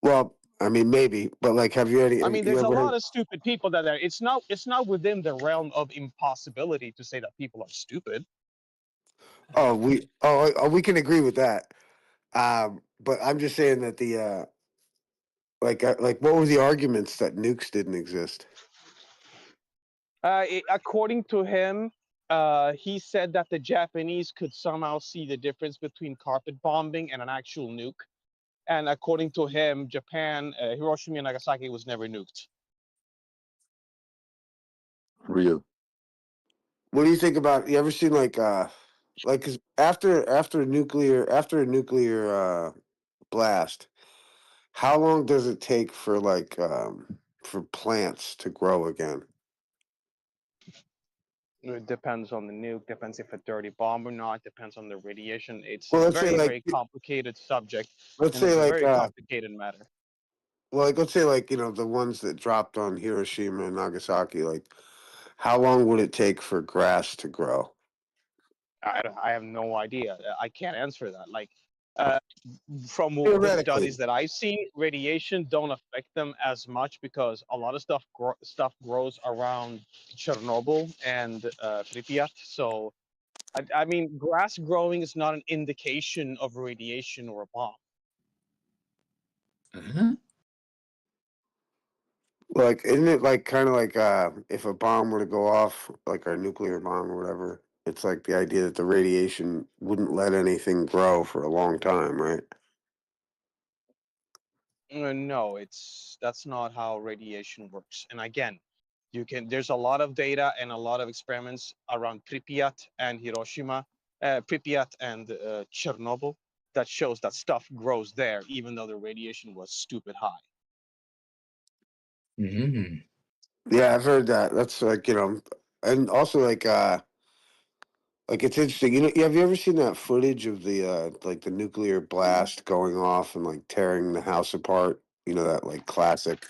Well, I mean, maybe, but like, have you any? I mean, there's a lot of stupid people that are. It's not within the realm of impossibility to say that people are stupid. We can agree with that. But I'm just saying that like what were the arguments that nukes didn't exist? According to him, he said that the Japanese could somehow see the difference between carpet bombing and an actual nuke. And according to him, Japan, Hiroshima and Nagasaki was never nuked. Real. What do you think about? You ever seen like 'cause after a nuclear blast, how long does it take for for plants to grow again? It depends on the nuke, depends if a dirty bomb or not, depends on the radiation. It's Well, a let's say, very complicated subject. Let's and say it's a like very complicated matter. Well, like let's say the ones that dropped on Hiroshima and Nagasaki, like how long would it take for grass to grow? I have no idea. I can't answer that. Like, From the Theoretically. studies that I've seen, radiation don't affect them as much because a lot of stuff grows around Chernobyl and Pripyat. So, I mean, grass growing is not an indication of radiation or a bomb. Like, isn't it like kind of like if a bomb were to go off, like our nuclear bomb or whatever, it's like the idea that the radiation wouldn't let anything grow for a long time, right? No, that's not how radiation works. And again, there's a lot of data and a lot of experiments around Pripyat and Hiroshima, Pripyat and Chernobyl that shows that stuff grows there, even though the radiation was stupid high. Yeah, I've heard that. That's like, and also like it's interesting. Have you ever seen that footage of the like the nuclear blast going off and like tearing the house apart? You know, that like classic.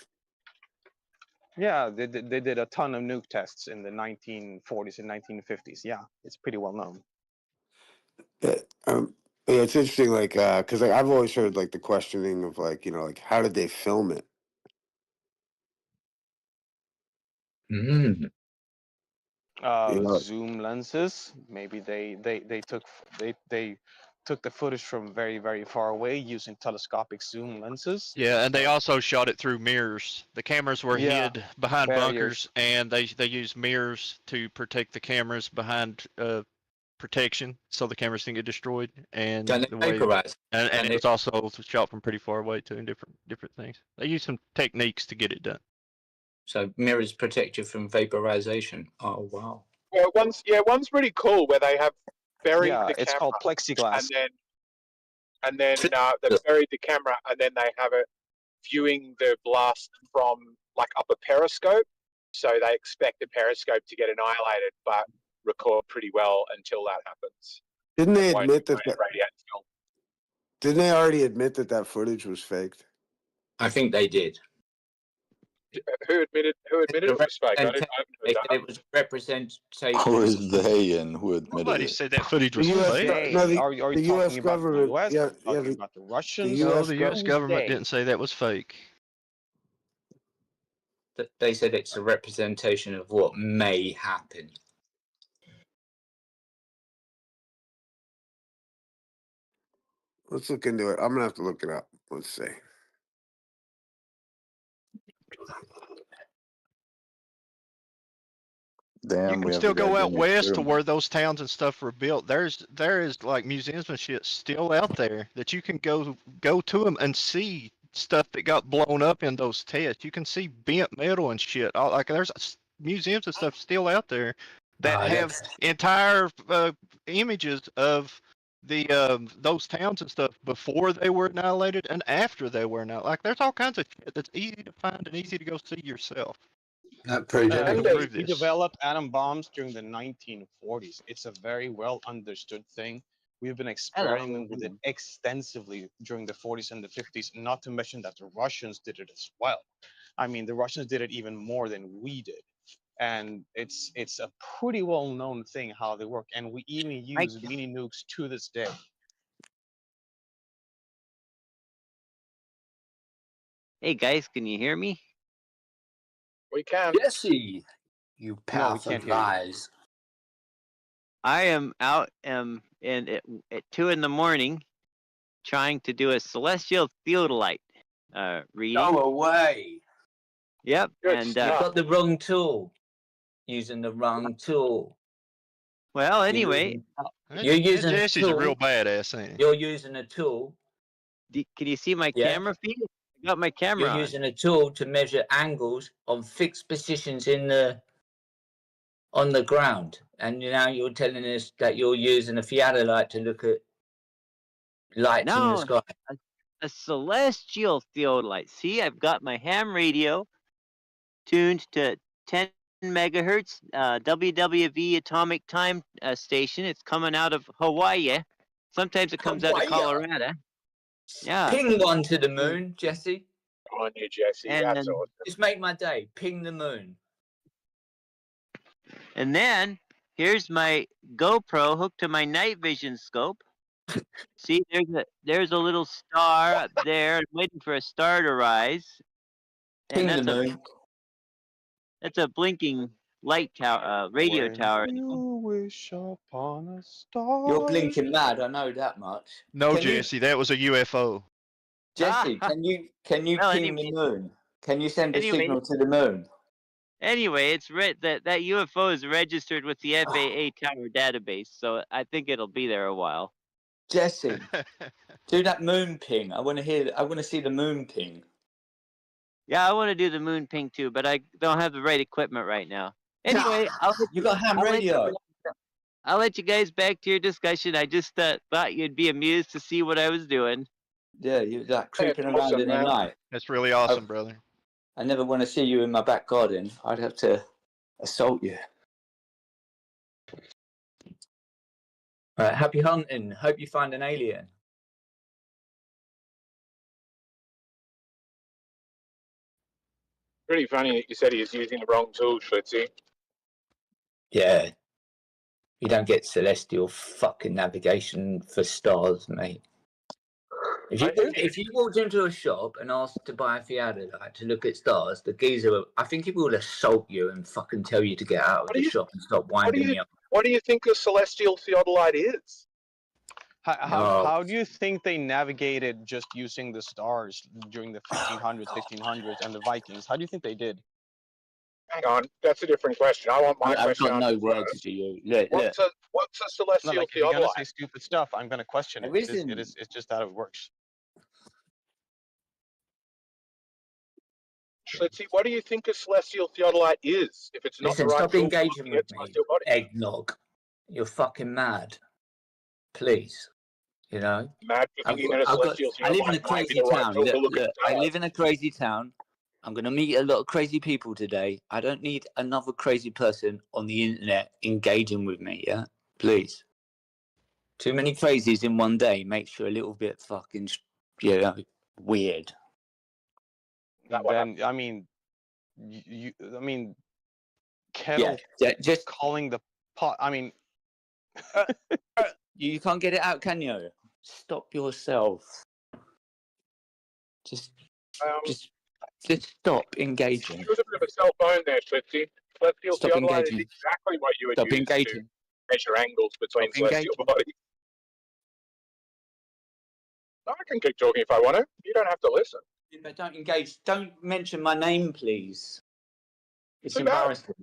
Yeah, they did a ton of nuke tests in the 1940s and 1950s. Yeah, it's pretty well known. Yeah, it's interesting, like, because like I've always heard like the questioning of like, like how did they film it? Zoom lenses. Maybe they took the footage from very, very far away using telescopic zoom lenses. Yeah, and they also shot it through mirrors. The cameras were hid behind bunkers, and they used mirrors to protect the cameras behind protection, so the cameras didn't get destroyed. And Don't the they way, vaporize? and it was also shot from pretty far away too, and different things. They used some techniques to get it done. So mirrors protect you from vaporization. Oh wow. Yeah, one's pretty cool where they have buried the it's camera, called plexiglass. and then they buried the camera, and then they have it viewing the blast from like up a periscope. So they expect the periscope to get annihilated, but record pretty well until that happens. Didn't they admit that? Radiate film. Didn't they already admit that footage was faked? I think they did. Who admitted it was fake? I haven't heard They that. said it was representation. Who is they and who admitted Nobody it? said that footage was The US fake. no, Are you the US talking about government, the US? yeah, Are you talking the, about the Russians? No, the U.S. Who's government they? didn't say that was fake. They said it's a representation of what may happen. Let's look into it. I'm gonna have to look it up. Let's see. Damn, You we can have still a go out goddamn west to experiment. where those towns and stuff were built. There is like museums and shit still out there that you can go to them and see stuff that got blown up in those tests. You can see bent metal and shit. Like there's museums and stuff still out there that have entire images of the those towns and stuff before they were annihilated and after they were annihilated. Like there's all kinds of shit that's easy to find and easy to go see yourself. That proves We developed atom bombs during the 1940s. It's a very well understood thing. We've been experimenting with it extensively during the 40s and the 50s, not to mention that the Russians did it as well. I mean, the Russians did it even more than we did. And it's a pretty well-known thing how they work. And we even use mini nukes to this day. Hey guys, can you hear me? We can. Jesse, you path of lies. I am out at 2 in the morning trying to do a celestial theodolite reading. Go away. Yep. And you got the wrong tool. Using the wrong tool. Well, anyway, you're using Jesse's a real badass, ain't he? You're using a tool. Can you see my camera feed? I got my camera You're on. using a tool to measure angles on fixed positions on the ground, and now you're telling us that you're using a theodolite to look at lights in the sky. A celestial theodolite. See, I've got my ham radio tuned to 10 megahertz WWV atomic time station. It's coming out of Hawaii. Sometimes it comes out of Colorado. Yeah. Ping one to the moon, Jesse. On you, Jesse. That's awesome. Just make my day. Ping the moon. And then here's my GoPro hooked to my night vision scope. See, there's a little star up there. I'm waiting for a star to rise. And Ping the moon. that's a blinking light tower, radio When tower. you wish upon a star. You're blinking mad. I know that much. No, Can you- Jesse, that was a UFO. Jesse, can you Well, ping the moon? Can you send a anyway- signal to the moon? Anyway, it's that UFO is registered with the FAA tower database, so I think it'll be there a while. Jesse, do that moon ping. I want to see the moon ping. Yeah, I want to do the moon ping too, but I don't have the right equipment right now. Anyway, You got ham radio. I'll let you guys back to your discussion. I just thought you'd be amused to see what I was doing. Yeah, you're like creeping That's around awesome, in the man. night. That's really awesome, brother. I never want to see you in my back garden. I'd have to assault you. Right, happy hunting. Hope you find an alien. Pretty funny that you said he was using the wrong tool, Schlitzy. Yeah. You don't get celestial fucking navigation for stars, mate. If you walked into a shop and asked to buy a theodolite to look at stars, the geezer, I think he will assault you and fucking tell you to get out of the shop and stop winding me up. What do you think a celestial theodolite is? How do you think they navigated just using the stars during the 1500s, 1600s, and the Vikings? How do you think they did? Hang on, that's a different question. I want my I've question got no answered words first. for you. Look. What's a celestial No, like if you're gonna theodolite? say stupid stuff, I'm gonna question it. It's just how it works. Schlitzy, what do you think a celestial theodolite is? If it's not Listen, the right stop tool for engaging looking with at me, celestial bodies. eggnog. You're fucking mad. Please. You know? Mad for thinking that a celestial I live in a theodolite might be crazy the right town. tool to look at I stars. live in a crazy town. I'm going to meet a lot of crazy people today. I don't need another crazy person on the internet engaging with me, yeah? Please. Too many crazies in one day makes you a little bit fucking, weird. Then, I mean, kettle just calling the pot. I mean, you can't get it out, can you? Stop yourself. Just stop engaging. Use a bit of a cell phone there, Schlitzy. Celestial Stop theodolite engaging. is exactly what you would Stop use engaging. to measure angles between Stop celestial bodies. I can keep talking if I want to. You don't have to listen. But don't engage. Don't mention my name, please. It's Too bad. embarrassing.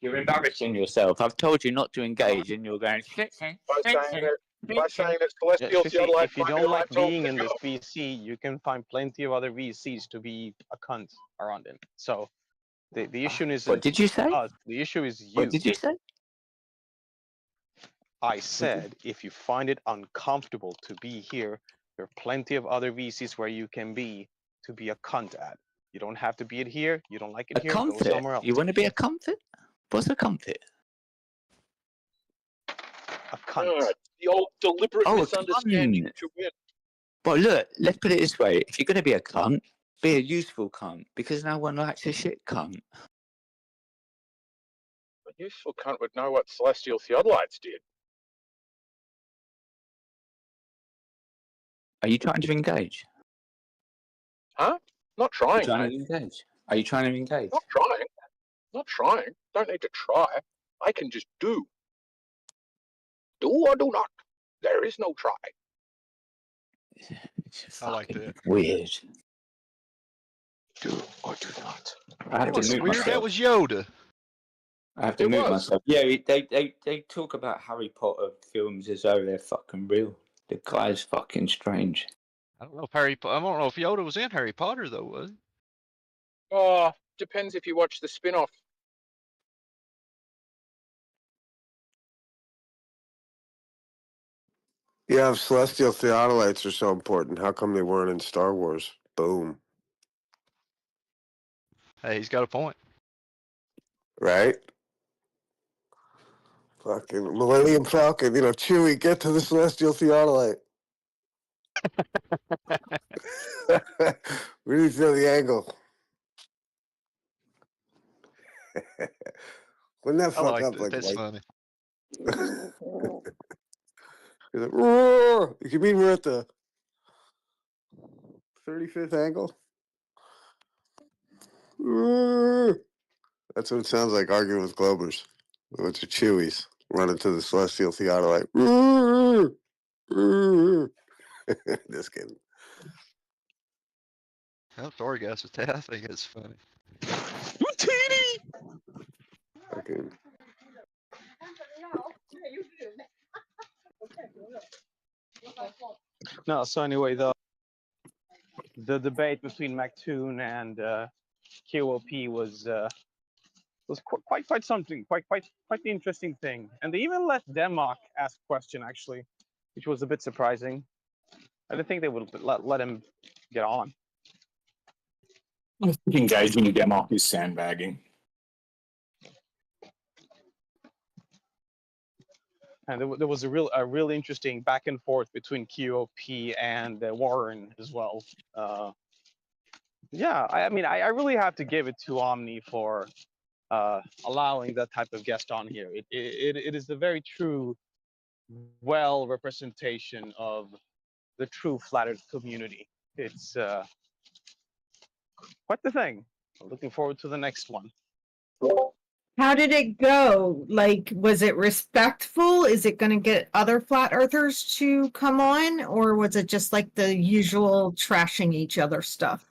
You're embarrassing yourself. I've told you not to engage, and you're going. By saying that celestial yeah, Schlitzy, theodolite if you might be don't the like right tool being for in the this job. VC, you can find plenty of other VCs to be a cunt around in. So the issue isn't What did you say? us. The issue is you. What did you say? I said if you find it uncomfortable to be here, there are plenty of other VCs where you can be to be a cunt at. You don't have to be it here. You don't like it A here. Go comfort. somewhere else. You want to be a comfort? What's a comfort? A cunt. The old deliberate Oh, a misunderstanding cunt. to win. Well, look. Let's put it this way: if you're going to be a cunt, be a useful cunt, because no one likes a shit cunt. A useful cunt would know what celestial theodolites did. Are you trying to engage? Huh? Not trying, Trying mate. to engage? Are you trying to engage? Not trying. Not trying. Don't need to try. I can just do. Do or do not. There is no try. I like that. Weird. Do or do not. I have That to was mute weird. myself. That was Yoda. I have to It mute was. myself. Yeah, they talk about Harry Potter films as though they're fucking real. The guy's fucking strange. I don't know if I don't know if Yoda was in Harry Potter though, was he? Oh, depends if you watch the spin-off. Yeah, if celestial theodolites are so important, how come they weren't in Star Wars? Boom. Hey, he's got a point. Right? Fucking Millennium Falcon, Chewie, get to the celestial theodolite. Really feel the angle. Wouldn't that I fuck like up that. like That's white? funny. He's like, roar! You mean we're at the 35th angle? Roar! That's what it sounds like arguing with Globers. A bunch of Chewies running to the Celestial Theodolite. Roar! Roar! Just kidding. I'm sorry, guys, with that. I think it's funny. Okay. No, so anyway, the debate between Mactoon and QOP was quite something, quite the interesting thing. And they even let Denmark ask a question actually, which was a bit surprising. I didn't think they would let him get on. I think engaging in Denmark is sandbagging. And there was a real interesting back and forth between QOP and Warren as well. Yeah, I mean, I really have to give it to Omni for allowing that type of guest on here. It is the very true, well representation of the true flat Earth community. It's quite the thing. I'm looking forward to the next one. How did it go? Like, was it respectful? Is it going to get other flat earthers to come on? Or was it just like the usual trashing each other stuff?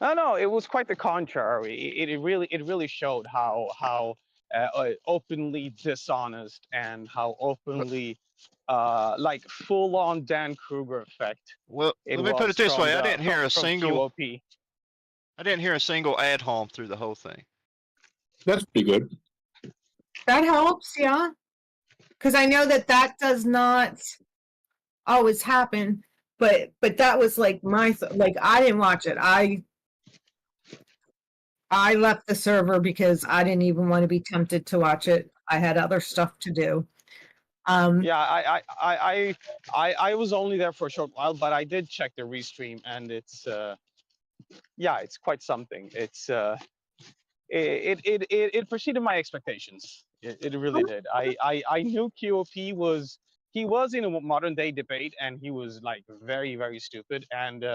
No, it was quite the contrary. It really showed how openly dishonest and how openly like full on Dan Kruger effect. Well, let me put it this way: I didn't hear a single. QOP. I didn't hear a single ad hom through the whole thing. That's pretty good. That helps, yeah. Because I know that does not always happen, but that was like like I didn't watch it. I left the server because I didn't even want to be tempted to watch it. I had other stuff to do. Yeah, I was only there for a short while, but I did check the restream, and it's yeah, it's quite something. It's it preceded my expectations. It really did. I knew QOP was in a modern day debate, and he was like very stupid, and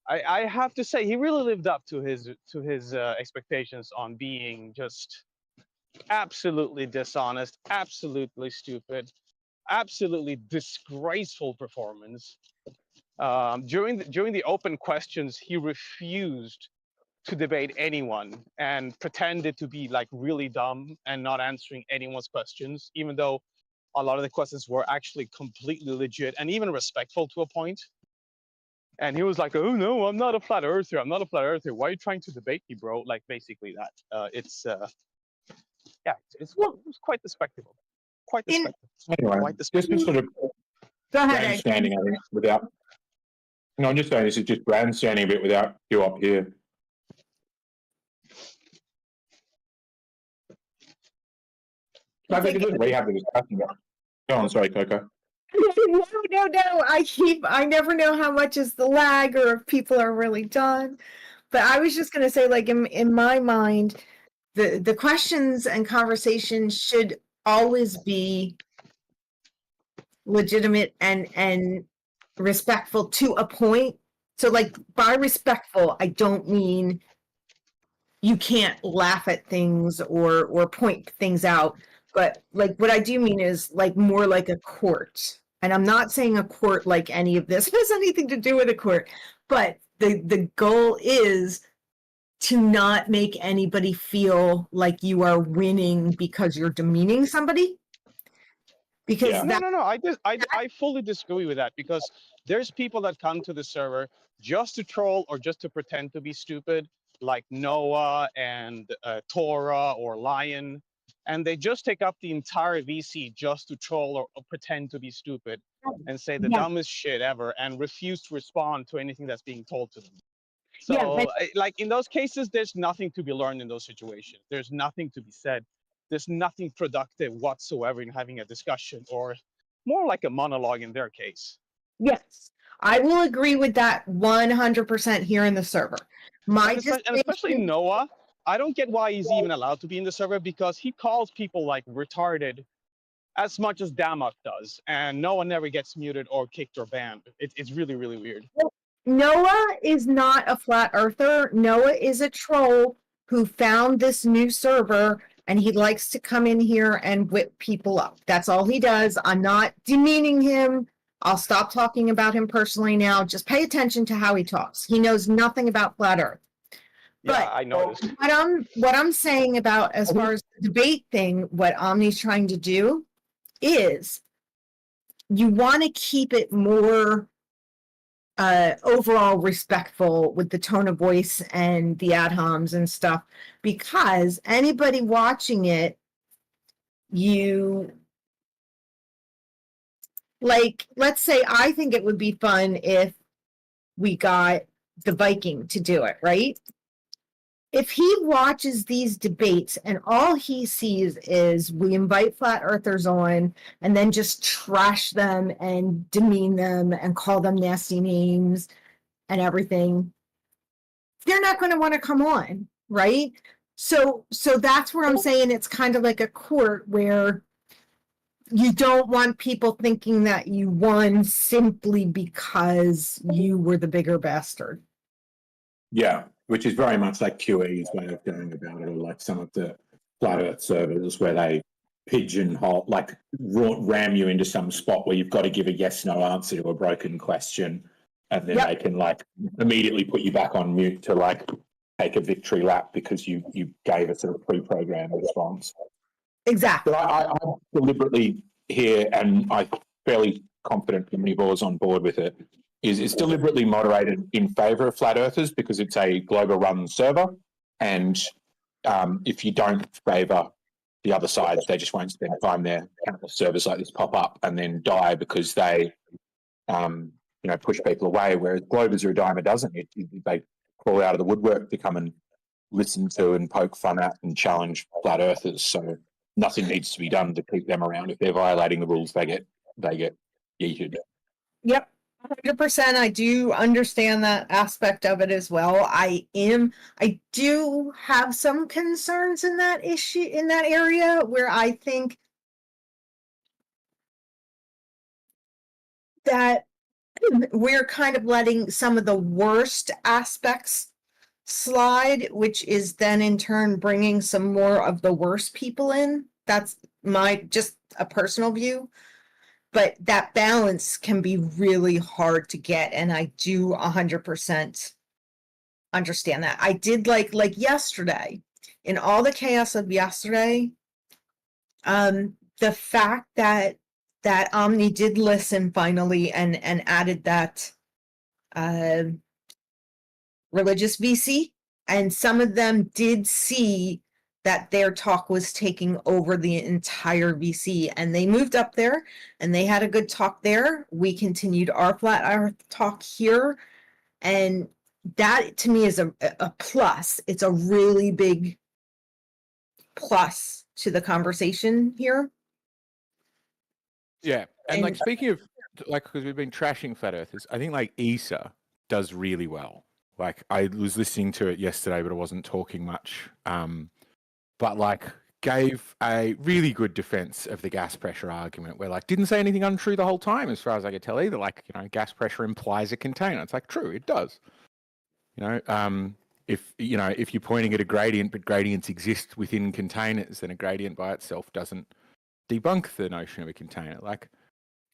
I have to say he really lived up to his expectations on being just absolutely dishonest, absolutely stupid, absolutely disgraceful performance. During the open questions, he refused to debate anyone and pretended to be like really dumb and not answering anyone's questions, even though a lot of the questions were actually completely legit and even respectful to a point. And he was like, "Oh no, I'm not a flat earther. I'm not a flat earther. Why are you trying to debate me, bro?" Like basically that. Yeah, it was quite the spectacle. Quite the spectacle. Anyway, Quite the this is sort of grandstanding, I think, without. No, I'm just saying this is just grandstanding a bit without you up here. I think we have the discussion. Go on, sorry, Coco. No. I never know how much is the lag or if people are really done. But I was just going to say, like, in my mind, the questions and conversations should always be legitimate and respectful to a point. So, like, by respectful, I don't mean you can't laugh at things or point things out. But like what I do mean is like more like a court. And I'm not saying a court like any of this has anything to do with a court, but the goal is to not make anybody feel like you are winning because you're demeaning somebody. Because no, I fully disagree with that, because there's people that come to the server just to troll or just to pretend to be stupid, like Noah and Torah or Lion. And they just take up the entire VC just to troll or pretend to be stupid and say the dumbest shit ever and refuse to respond to anything that's being told to them. So, like in those cases, there's nothing to be learned in those situations. There's nothing to be said. There's nothing productive whatsoever in having a discussion, or more like a monologue in their case. Yes, I will agree with that 100% here in the server. And especially Noah. I don't get why he's even allowed to be in the server, because he calls people like retarded as much as Damoc does, and no one ever gets muted or kicked or banned. It's really, really weird. Noah is not a flat earther. Noah is a troll who found this new server and he likes to come in here and whip people up. That's all he does. I'm not demeaning him. I'll stop talking about him personally now. Just pay attention to how he talks. He knows nothing about flat earth. Yeah, I noticed. What I'm saying about as far as the debate thing, what Omni's trying to do is you want to keep it more overall respectful with the tone of voice and the ad homs and stuff, because anybody watching it, you like, let's say I think it would be fun if we got the Viking to do it, right? If he watches these debates and all he sees is we invite flat earthers on and then just trash them and demean them and call them nasty names and everything, they're not going to want to come on, right? So that's where I'm saying it's kind of like a court where you don't want people thinking that you won simply because you were the bigger bastard. Yeah, which is very much like QE's way of going about it, or like some of the flat earth servers where they pigeonhole, like ram you into some spot where you've got to give a yes/no answer to a broken question, and then they can like immediately put you back on mute to like take a victory lap because you gave a sort of pre-programmed response. Exactly. But I deliberately here, and I'm fairly confident Omnivore's on board with it, is it's deliberately moderated in favour of flat earthers because it's a global run server, and if you don't favour the other side, they just won't spend time there. Countless servers like this pop up and then die because they push people away, whereas Globers are a dime a dozen. They crawl out of the woodwork to come and listen to and poke fun at and challenge flat earthers. So nothing needs to be done to keep them around. If they're violating the rules, they get yeeted. Yep. 100%. I do understand that aspect of it as well. I do have some concerns in that issue, in that area, where I think that we're kind of letting some of the worst aspects slide, which is then in turn bringing some more of the worst people in. That's just a personal view. But that balance can be really hard to get, and I do 100% understand that. I did like yesterday, in all the chaos of yesterday, the fact that Omni did listen finally and added that religious VC, and some of them did see that their talk was taking over the entire VC, and they moved up there and they had a good talk there. We continued our flat earth talk here, and that to me is a plus. It's a really big plus to the conversation here. Yeah, and like speaking of like, because we've been trashing flat earthers, I think like ESA does really well. Like I was listening to it yesterday, but I wasn't talking much. But like gave a really good defense of the gas pressure argument, where like didn't say anything untrue the whole time, as far as I could tell either. Like, gas pressure implies a container. It's like true, it does. If you're pointing at a gradient, but gradients exist within containers, then a gradient by itself doesn't debunk the notion of a container. Like,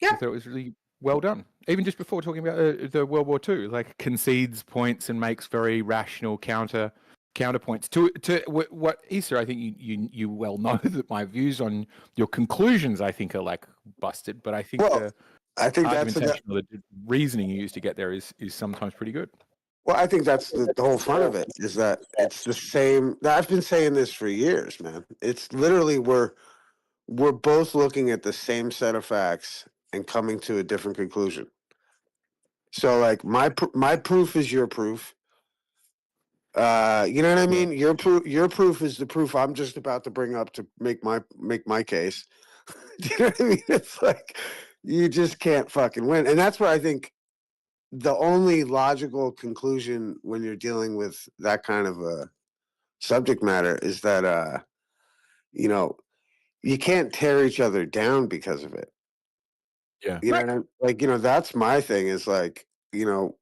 I thought it was really well done. Even just before talking about the World War II, like concedes points and makes very rational counterpoints to what Issa. I think you well know that my views on your conclusions, I think, are like busted. But I think I think that's the reasoning you use to get there is sometimes pretty good. Well, I think that's the whole fun of it, is that it's the same. I've been saying this for years, man. It's literally we're both looking at the same set of facts and coming to a different conclusion. So, like, my proof is your proof. You know what I mean? Your proof is the proof I'm just about to bring up to make my case. Do you know what I mean? It's like you just can't fucking win, and that's where I think the only logical conclusion when you're dealing with that kind of a subject matter is that you you can't tear each other down because of it. Yeah. You know, what like, you know, that's my thing is like, you know,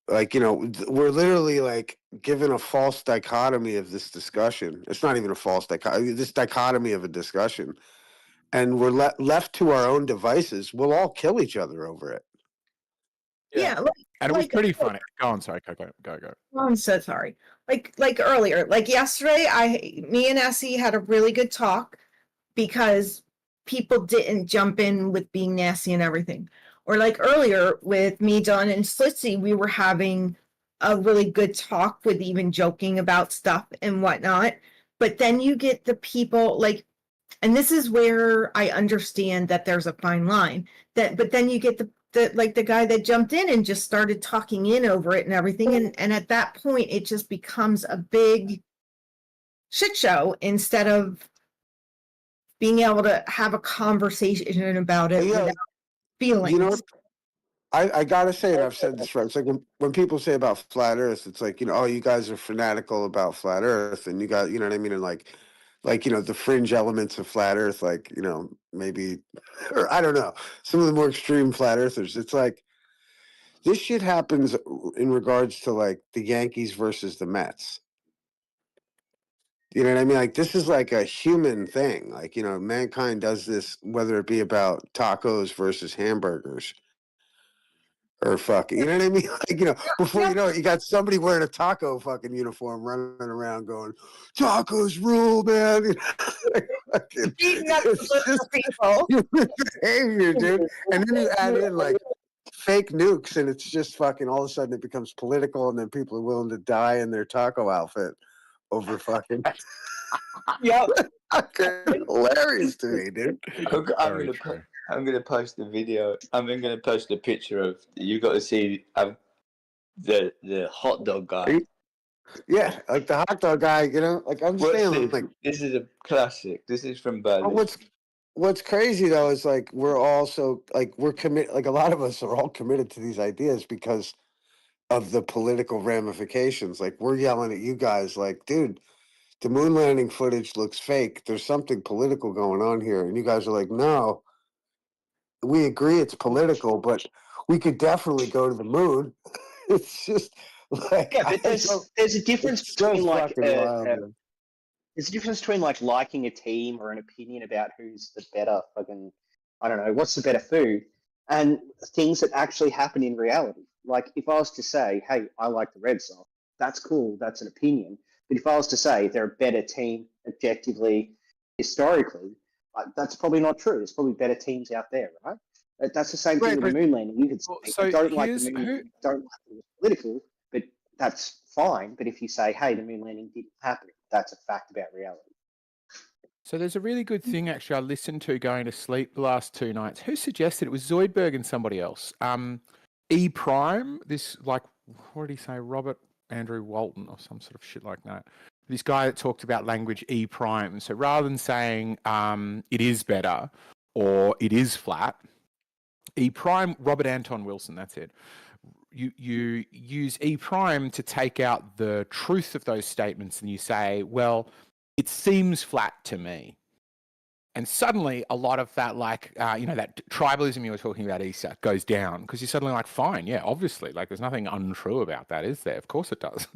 we're literally like given a false dichotomy of this discussion. It's not even a false dichotomy, this dichotomy of a discussion. And we're left to our own devices. We'll all kill each other over it. Yeah, And it was pretty funny. Go on, sorry, go. Oh, I'm so sorry. Like earlier, like yesterday, me and Essie had a really good talk because people didn't jump in with being nasty and everything. Or like earlier with me, Don, and Slitzy, we were having a really good talk with even joking about stuff and whatnot. But then you get the people like, and this is where I understand that there's a fine line. But then you get the like the guy that jumped in and just started talking in over it and everything. And at that point, it just becomes a big shit show instead of being able to have a conversation about it without feelings. You know what? I gotta say, and I've said this right. It's like when people say about flat Earth, it's like, you know, oh, you guys are fanatical about flat Earth, and you got, you know what I mean, and like you know, the fringe elements of flat Earth, like, you know, maybe, or I don't know, some of the more extreme flat Earthers. It's like this shit happens in regards to like the Yankees versus the Mets. You know what I mean? Like this is like a human thing. Like, you know, mankind does this, whether it be about tacos versus hamburgers. Or fucking, you know what I mean? Like, you know, before you know it, you got somebody wearing a taco fucking uniform running around going, tacos rule, man. You know, fucking, it's just human behavior, dude. And then you add in like fake nukes, and it's just fucking all of a sudden it becomes political, and then people are willing to die in their taco outfit over fucking. Yeah. Hilarious to me, dude. I'm gonna post the video. I'm gonna post a picture of you. Got to see the hot dog guy. Yeah, like the hot dog guy. You know, like I'm saying, This? like This is a classic. This is from Berlin. What's crazy though is like we're also like we're committed. Like a lot of us are all committed to these ideas because of the political ramifications. Like we're yelling at you guys, like, dude, the moon landing footage looks fake. There's something political going on here, and you guys are like, no. We agree it's political, but we could definitely go to the moon. It's just like but there's a difference between like wild, man. there's a difference between like liking a team or an opinion about who's the better fucking, I don't know, what's the better food, and things that actually happen in reality. Like if I was to say, hey, I like the Red Sox, that's cool, that's an opinion. But if I was to say they're a better team objectively, historically, that's probably not true. There's probably better teams out there, right? That's the same thing with the moon landing. You could say, I don't like the moon, don't like it was political, but that's fine. But if you say, hey, the moon landing didn't happen, that's a fact about reality. So there's a really good thing actually I listened to going to sleep the last 2 nights. Who suggested it? Was Zoidberg and somebody else? E Prime, this like, what did he say? Robert Andrew Walton or some sort of shit like that. This guy that talked about language E Prime. So rather than saying it is better or it is flat, E Prime, Robert Anton Wilson, that's it. You use E Prime to take out the truth of those statements and you say, well, it seems flat to me. And suddenly a lot of that, like, that tribalism you were talking about, Issa, goes down because you're suddenly like, fine, yeah, obviously, like there's nothing untrue about that, is there? Of course it does.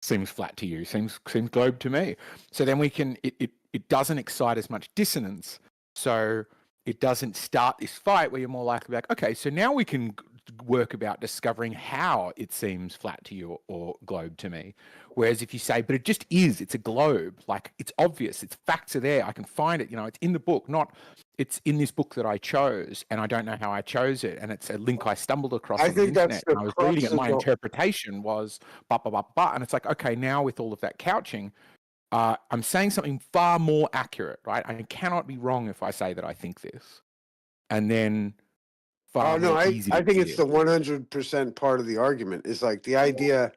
Seems flat to you, seems globe to me. So then we can, it doesn't excite as much dissonance. So it doesn't start this fight where you're more likely like, okay, so now we can work about discovering how it seems flat to you or globe to me. Whereas if you say, but it just is, it's a globe, like it's obvious, its facts are there, I can find it, it's in the book, not it's in this book that I chose and I don't know how I chose it and it's a link I stumbled across on the internet and I was reading it, my interpretation was and it's like, okay, now with all of that couching, I'm saying something far more accurate, right? I cannot be wrong if I say that I think this. And then I think it's the 100% part of the argument is like the idea,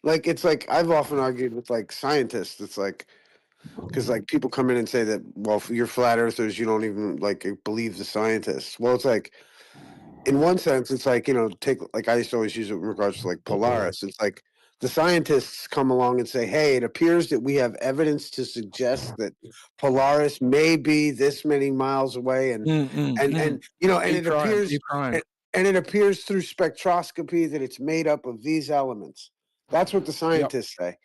like it's like I've often argued with like scientists. It's like because like people come in and say that, well, if you're flat earthers, you don't even like believe the scientists. Well, it's like in one sense, it's like take like I used to always use it in regards to like Polaris. It's like the scientists come along and say, hey, it appears that we have evidence to suggest that Polaris may be this many miles away, and you know, and Keep it trying, appears keep trying. and it appears through spectroscopy that it's made up of these elements. That's what the scientists say.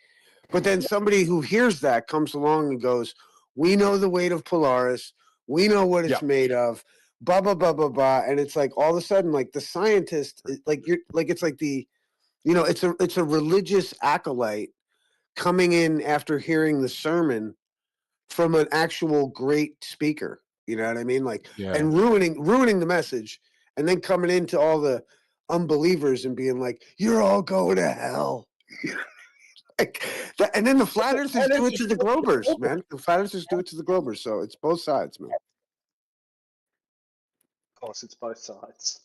But then somebody who hears that comes along and goes, we know the weight of Polaris, we know what it's made of, blah blah blah blah blah, and it's like all of a sudden, like the scientist, like you're like, it's like the, you know, it's a religious acolyte coming in after hearing the sermon from an actual great speaker. You know what I mean? Like, and ruining the message, and then coming into all the unbelievers and being like, "You're all going to hell." Like that, and then the flat earthers do it to the Globers, man. The flat earthers do it to the Globers, so it's both sides, man. Of course, it's both sides.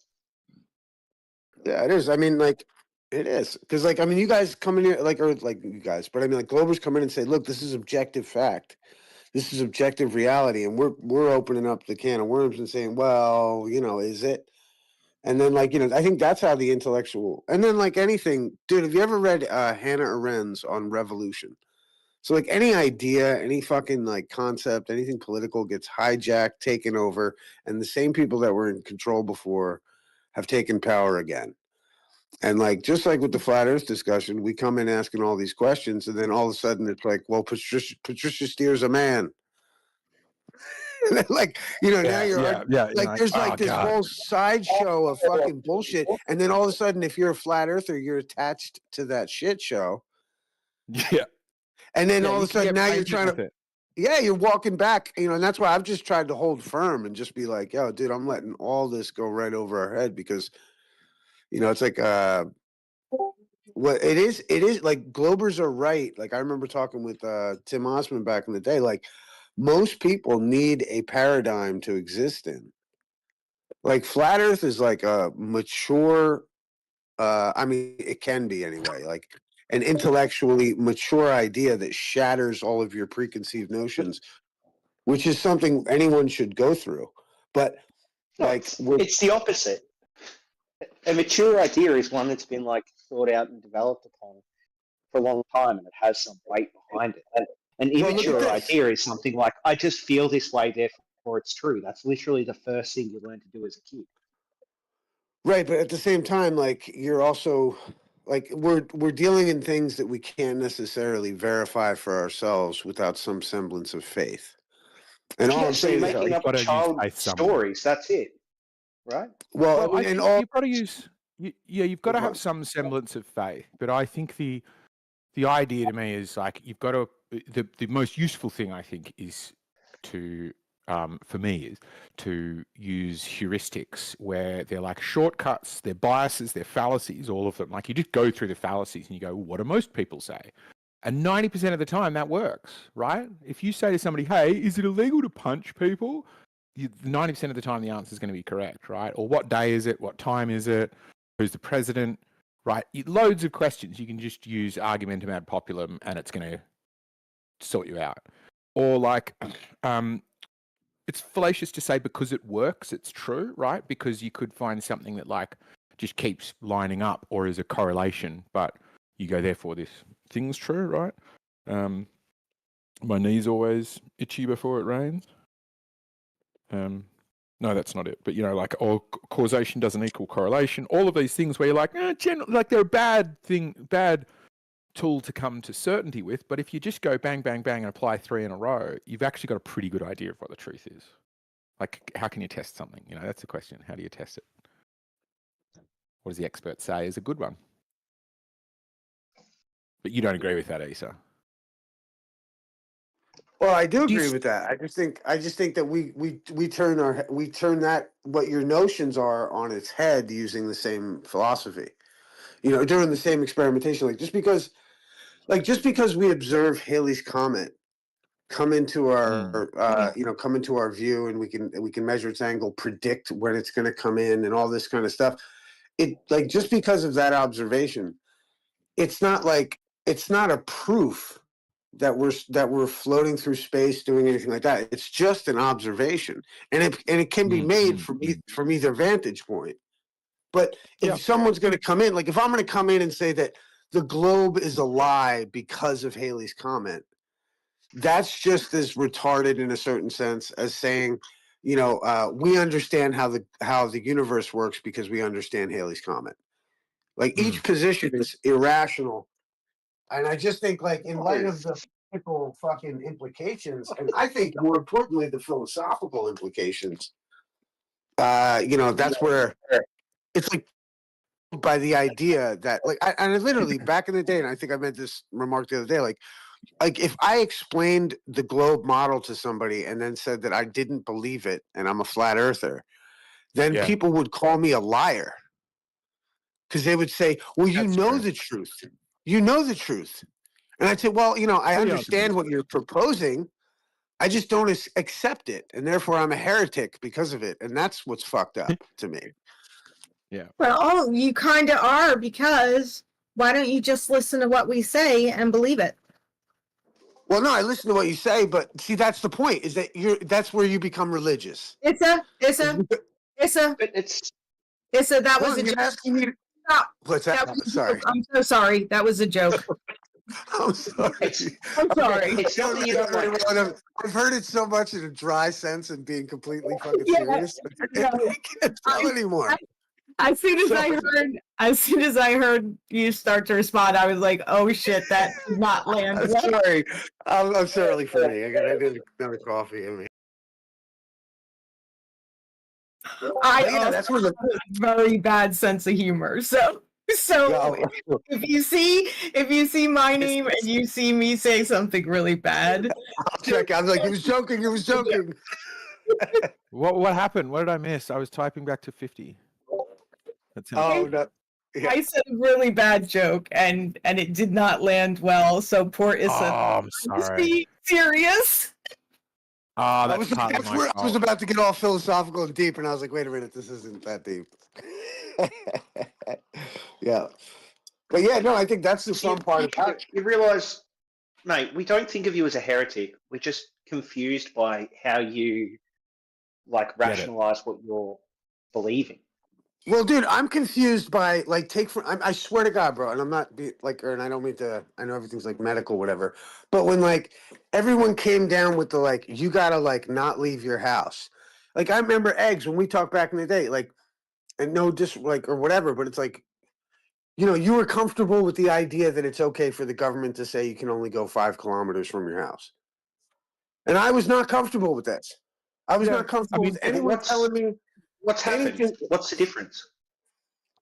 Yeah, it is. I mean, like, it is because, like, I mean, you guys come in here, like, or like you guys, but I mean, like, Globers come in and say, "Look, this is objective fact. This is objective reality," and we're opening up the can of worms and saying, "Well, you know, is it?" And then, like, you know, I think that's how the intellectual, and then, like, anything, dude. Have you ever read Hannah Arendt's on revolution? So, like, any idea, any fucking like concept, anything political gets hijacked, taken over, and the same people that were in control before have taken power again. And like, just like with the flat Earth discussion, we come in asking all these questions, and then all of a sudden it's like, well, Patricia Steele's a man. And then, like, you know, now you're like, there's like this whole sideshow of fucking bullshit, and then all of a sudden, if you're a flat earther, you're attached to that shit show. Yeah. And then all you of a can sudden, get now you're patient trying with to, it. yeah, you're walking back, you know, and that's why I've just tried to hold firm and just be like, yo, dude, I'm letting all this go right over our head because, you know, it's like, well, it is like Globers are right. Like, I remember talking with Tim Osman back in the day. Like, most people need a paradigm to exist in. Like, flat Earth is like a mature, I mean, it can be anyway, like an intellectually mature idea that shatters all of your preconceived notions, which is something anyone should go through. But No, like, it's the opposite. A mature idea is one that's been like thought out and developed upon for a long time, and it has some weight behind it. An Well, look at immature this. idea is something like, I just feel this way, therefore it's true. That's literally the first thing you learn to do as a kid. Right, but at the same time, like, you're also like, we're dealing in things that we can't necessarily verify for ourselves without some semblance of faith. And all Yeah, I'm so you're saying is, making up child stories. That's it, right? well, Well, I and think all you've got to use, you've got to have some semblance of faith. But I think the idea to me is like you've got to. The most useful thing I think is to, for me, is to use heuristics where they're like shortcuts, they're biases, they're fallacies, all of them. Like you just go through the fallacies and you go, what do most people say? And 90% of the time that works, right? If you say to somebody, hey, is it illegal to punch people? 90% of the time the answer is going to be correct, right? Or what day is it? What time is it? Who's the president? Right? Loads of questions. You can just use argumentum ad populum and it's going to sort you out. Or like, it's fallacious to say because it works, it's true, right? Because you could find something that like just keeps lining up or is a correlation, but you go, therefore this thing's true, right? My knee's always itchy before it rains. No, that's not it. But you know, like, or causation doesn't equal correlation. All of these things where you're like, like they're a bad tool to come to certainty with. But if you just go bang, bang, bang and apply 3 in a row, you've actually got a pretty good idea of what the truth is. Like, how can you test something? You know, that's the question. How do you test it? What does the expert say is a good one? But you don't agree with that, Issa. Well, I do agree with that. I just think that we turn that, what your notions are, on its head using the same philosophy. You know, doing the same experimentation. Like just because we observe Halley's Comet come into our come into our view, and we can measure its angle, predict when it's going to come in, and all this kind of stuff. It, like, just because of that observation, it's not a proof that we're floating through space doing anything like that. It's just an observation, and it can be made from either vantage point. But if someone's going to come in, like if I'm going to come in and say that the globe is a lie because of Halley's Comet, that's just as retarded in a certain sense as saying, you know, we understand how the universe works because we understand Halley's Comet. Like each position is irrational, and I just think, like, in light of the political fucking implications, and I think more importantly the philosophical implications, you know, that's where it's like by the idea that, like, I literally back in the day, and I think I made this remark the other day, like if I explained the globe model to somebody and then said that I didn't believe it and I'm a flat earther, then Yeah. people would call me a liar. Because they would say, well, you That's know true. the truth. You know the truth. And I'd say, well, you know, I Pretty understand what you're proposing. I just don't accept it. And therefore I'm a heretic because of it. And that's what's fucked up to me. Yeah. Well, you kind of are, because why don't you just listen to what we say and believe it? Well, no, I listen to what you say, but see, that's the point, is that that's where you become religious. Issa, that Well, was a you're joke. asking me to... Stop. What's that? That was a Sorry. joke. I'm so sorry. That was a joke. I'm sorry. I'm sorry. Okay. I've heard it so much in a dry sense and being completely fucking Yeah, serious. no, I can't tell anymore. As soon as I heard you start to respond, I was like, "Oh shit, that did not land." I'm well. sorry. I'm so early for me. I did another coffee in me. I that's also where have a very bad sense of humor. So if you see my name and you see me say something really bad, I'll check. I was like, he was joking. He was joking. What happened? What did I miss? I was typing back to 50. That's Oh no. Yeah. I said a really bad joke and it did not land well. So poor Issa. Oh, I'm sorry. Be serious. Oh, that's partly That's my where I was fault. about to get all philosophical and deep, and I was like, wait a minute, this isn't that deep. Yeah. But yeah, no, I think that's the fun part about it. You realise, mate, we don't think of you as a heretic. We're just confused by how you like rationalize what you're believing. Well, dude, I'm confused by, like, I swear to God, bro, and I'm not and I don't mean to, I know everything's like medical, whatever, but when like everyone came down with the, like, you gotta like not leave your house. Like, I remember Eggs when we talked back in the day, like, and no or whatever, but it's like, you know, you were comfortable with the idea that it's okay for the government to say you can only go 5 kilometers from your house. And I was not comfortable with this. I was not comfortable with anyone telling me what's happened. What's the difference?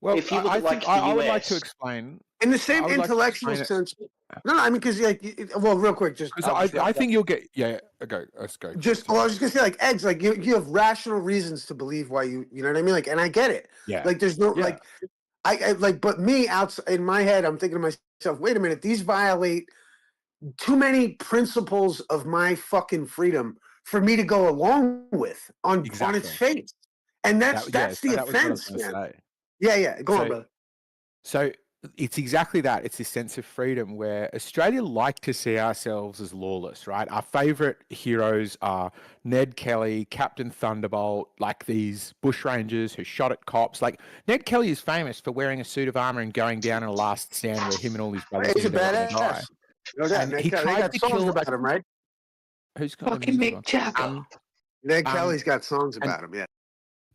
Well, if you look I at like think the I US, would like to explain. In the same I would like to intellectual explain it. sense. No, I mean, because like, well, real quick, just I think you'll get let's go. Well, I was just gonna say, like, Eggs, like you have rational reasons to believe why you know what I mean, like, and I get it. Yeah. Like, there's no like, I like, but me outside in my head, I'm thinking to myself, wait a minute, these violate too many principles of my fucking freedom for me to go along with on its face, and that's the that was what I was offense, gonna man. say. Yeah, go on, brother. So it's exactly that. It's this sense of freedom where Australia like to see ourselves as lawless, right? Our favorite heroes are Ned Kelly, Captain Thunderbolt, like these bushrangers who shot at cops. Like, Ned Kelly is famous for wearing a suit of armor and going down in a last stand where him and all his brothers He's a knew they were gonna die. badass. No doubt. And Ned he Kelly, they tried got to songs kill about him, right? Who's got the Fucking music Mick Jagger. on? Ned Kelly's got songs about him, yeah.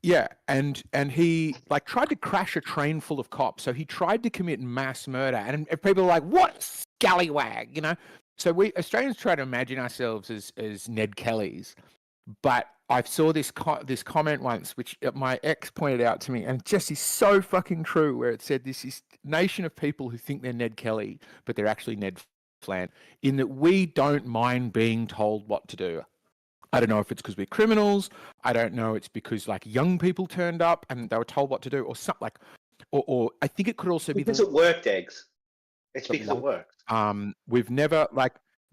Yeah, and he like tried to crash a train full of cops. So he tried to commit mass murder, and people are like, "What scallywag?" You know. So we Australians try to imagine ourselves as Ned Kellys, but I saw this comment once, which my ex pointed out to me, and just is so fucking true. Where it said this is nation of people who think they're Ned Kelly, but they're actually Ned Flan. In that we don't mind being told what to do. I don't know if it's because we're criminals. I don't know. It's because like young people turned up and they were told what to do, or something like, or I think it could also be because it worked, Eggs. It's because it worked. We've never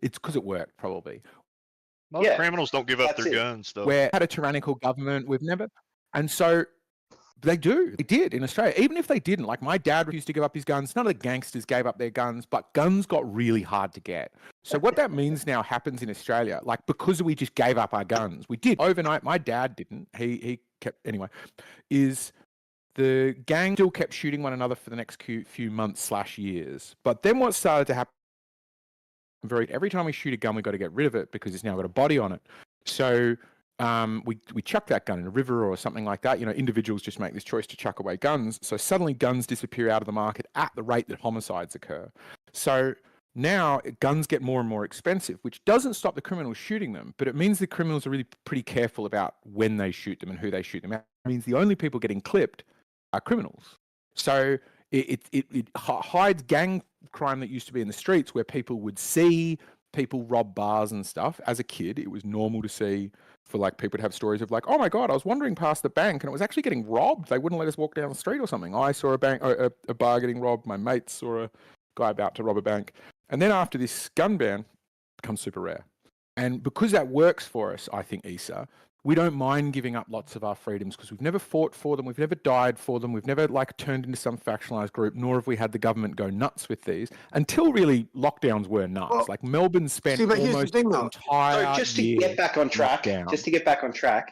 it's because it worked probably. Most criminals don't give up their guns though. We had a tyrannical government. We've never, and so they do. They did in Australia. Even if they didn't, like my dad refused to give up his guns. None of the gangsters gave up their guns, but guns got really hard to get. So what that means now happens in Australia, like because we just gave up our guns, we did overnight. My dad didn't. He kept anyway. Is the gang still kept shooting one another for the next few months/years. But then what started to happen, every time we shoot a gun, we got to get rid of it because it's now got a body on it. So we chuck that gun in a river or something like that. You know, individuals just make this choice to chuck away guns. So suddenly guns disappear out of the market at the rate that homicides occur. So now guns get more and more expensive, which doesn't stop the criminals shooting them, but it means the criminals are really pretty careful about when they shoot them and who they shoot them at. It means the only people getting clipped are criminals. So it hides gang crime that used to be in the streets, where people would see people rob bars and stuff. As a kid, it was normal to see, for like people to have stories of like, oh my God, I was wandering past the bank and it was actually getting robbed. They wouldn't let us walk down the street or something. I saw a bar getting robbed. My mates saw a guy about to rob a bank. And then after this gun ban, it becomes super rare. And because that works for us, I think, Issa, we don't mind giving up lots of our freedoms because we've never fought for them. We've never died for them. We've never like turned into some factionalized group, nor have we had the government go nuts with these until really lockdowns were nuts. Well, like Melbourne spent but here's the almost thing, the though. entire So just to year get back on track, lockdown.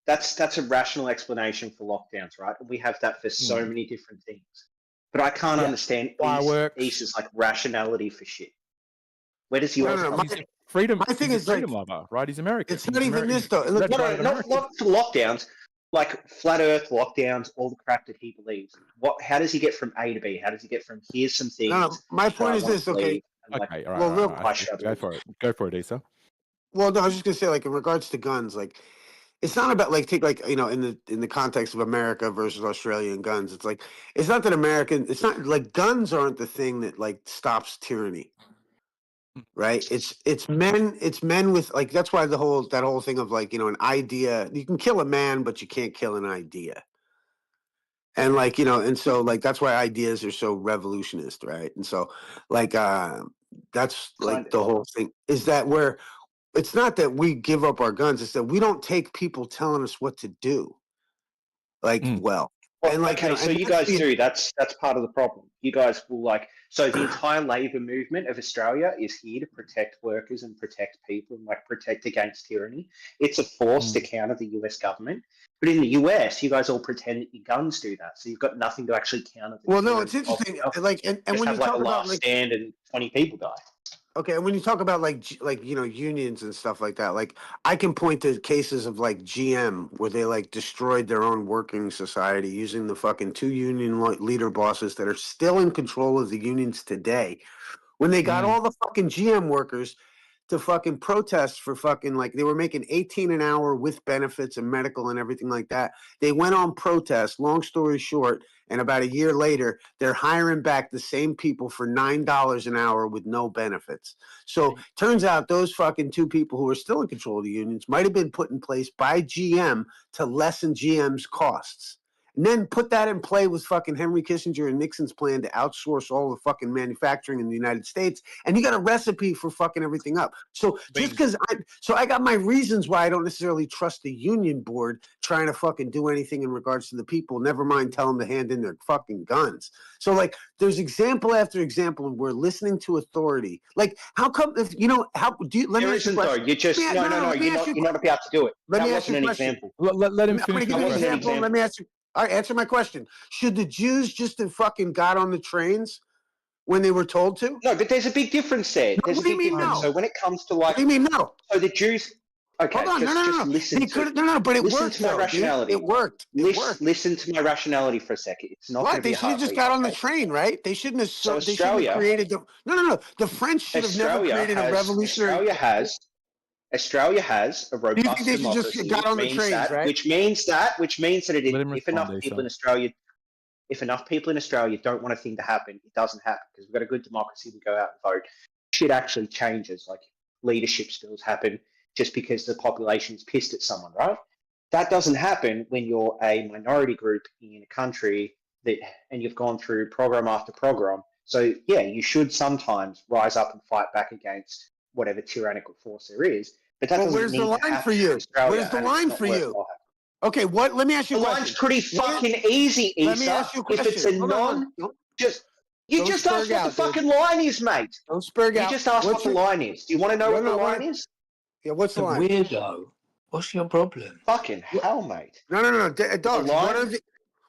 that's a rational explanation for lockdowns, right? We have that for so many different things. But I can't understand Issa's like rationality for shit. Where does yours come from? Freedom. My thing he's is a freedom like, lover, right? He's American. It's not even this though. Look, not for lockdowns, like flat Earth lockdowns, all the crap that he believes. How does he get from A to B? How does he get from here's some things? No, my point is this. Okay. Okay. All right. Well, all real right. Go for it. Go for it, Issa. Well, no, I was just gonna say, like, in regards to guns, like, it's not about like take like, you know, in the context of America versus Australia and guns. It's like it's not that it's not like guns aren't the thing that like stops tyranny, right? It's men with like, that's why that whole thing of like, you know, an idea, you can kill a man, but you can't kill an idea. And like, you know, and so like that's why ideas are so revolutionist, right? And so like that's like the whole thing is that where it's not that we give up our guns, it's that we don't take people telling us what to do. Like, well, and like, okay, you know, so and you that's guys do. That's part of the problem. You guys will like. So the entire labour movement of Australia is here to protect workers and protect people and like protect against tyranny. It's a force to counter the US government. But in the US, you guys all pretend that your guns do that. So you've got nothing to actually counter. Well, no, it's interesting. Like, and just when have you like talk a about last like stand and 20 people die. Okay, and when you talk about like you know, unions and stuff like that, like I can point to cases of like GM where they like destroyed their own working society using the fucking two union leader bosses that are still in control of the unions today. When they got all the fucking GM workers to fucking protest for fucking, like, they were making 18 an hour with benefits and medical and everything like that. They went on protest, long story short, and about a year later, they're hiring back the same people for $9 an hour with no benefits. So turns out those fucking two people who are still in control of the unions might have been put in place by GM to lessen GM's costs. And then put that in play with fucking Henry Kissinger and Nixon's plan to outsource all the fucking manufacturing in the United States, and you got a recipe for fucking everything up. So just because I got my reasons why I don't necessarily trust the union board trying to fucking do anything in regards to the people, never mind tell them to hand in their fucking guns. So like there's example after example of where listening to authority. Like how come, if you know, how do you, let me ask you a question. You just no, you're not about to do it. Let me That ask you a wasn't an question. example. Let him I'm finish. gonna give you an example. Let me ask you. All right, answer my question. Should the Jews just have fucking got on the trains when they were told to? No, but there's a big difference there. There's what a do you big mean difference. no? So when it comes to like, What do you mean no? So the Jews. Okay, Hold on, just listen. They could, but it listen worked. to my Though, rationality. dude. It worked. It worked. Listen to my rationality for a second. It's not going to They be a should have just heartbeat, got on the okay? train, right? They shouldn't have. So they shouldn't have created the. No. The French should have never created a revolutionary. Australia has a robust Do you think they should democracy, just got on the trains, right? which means that if enough people in Australia don't want a thing to happen, it doesn't happen because we've got a good democracy. We go out and vote. Shit actually changes. Like leadership spills happen just because the population's pissed at someone, right? That doesn't happen when you're a minority group in a country and you've gone through program after program. So yeah, you should sometimes rise up and fight back against whatever tyrannical force there is. But that doesn't where's need the line to happen for you? in Australia, Where's the and it's line not for you? worthwhile. Okay, what? Let me ask you a The question. line's pretty fucking easy, Issa. Let me ask you a question. If it's a you just asked what the fucking line is, mate. Don't spurg out. You just asked what the line is. Do you want to know what the line is? Yeah, what's the line? Weirdo. What's your problem? Fucking hell, mate. No. Dogs.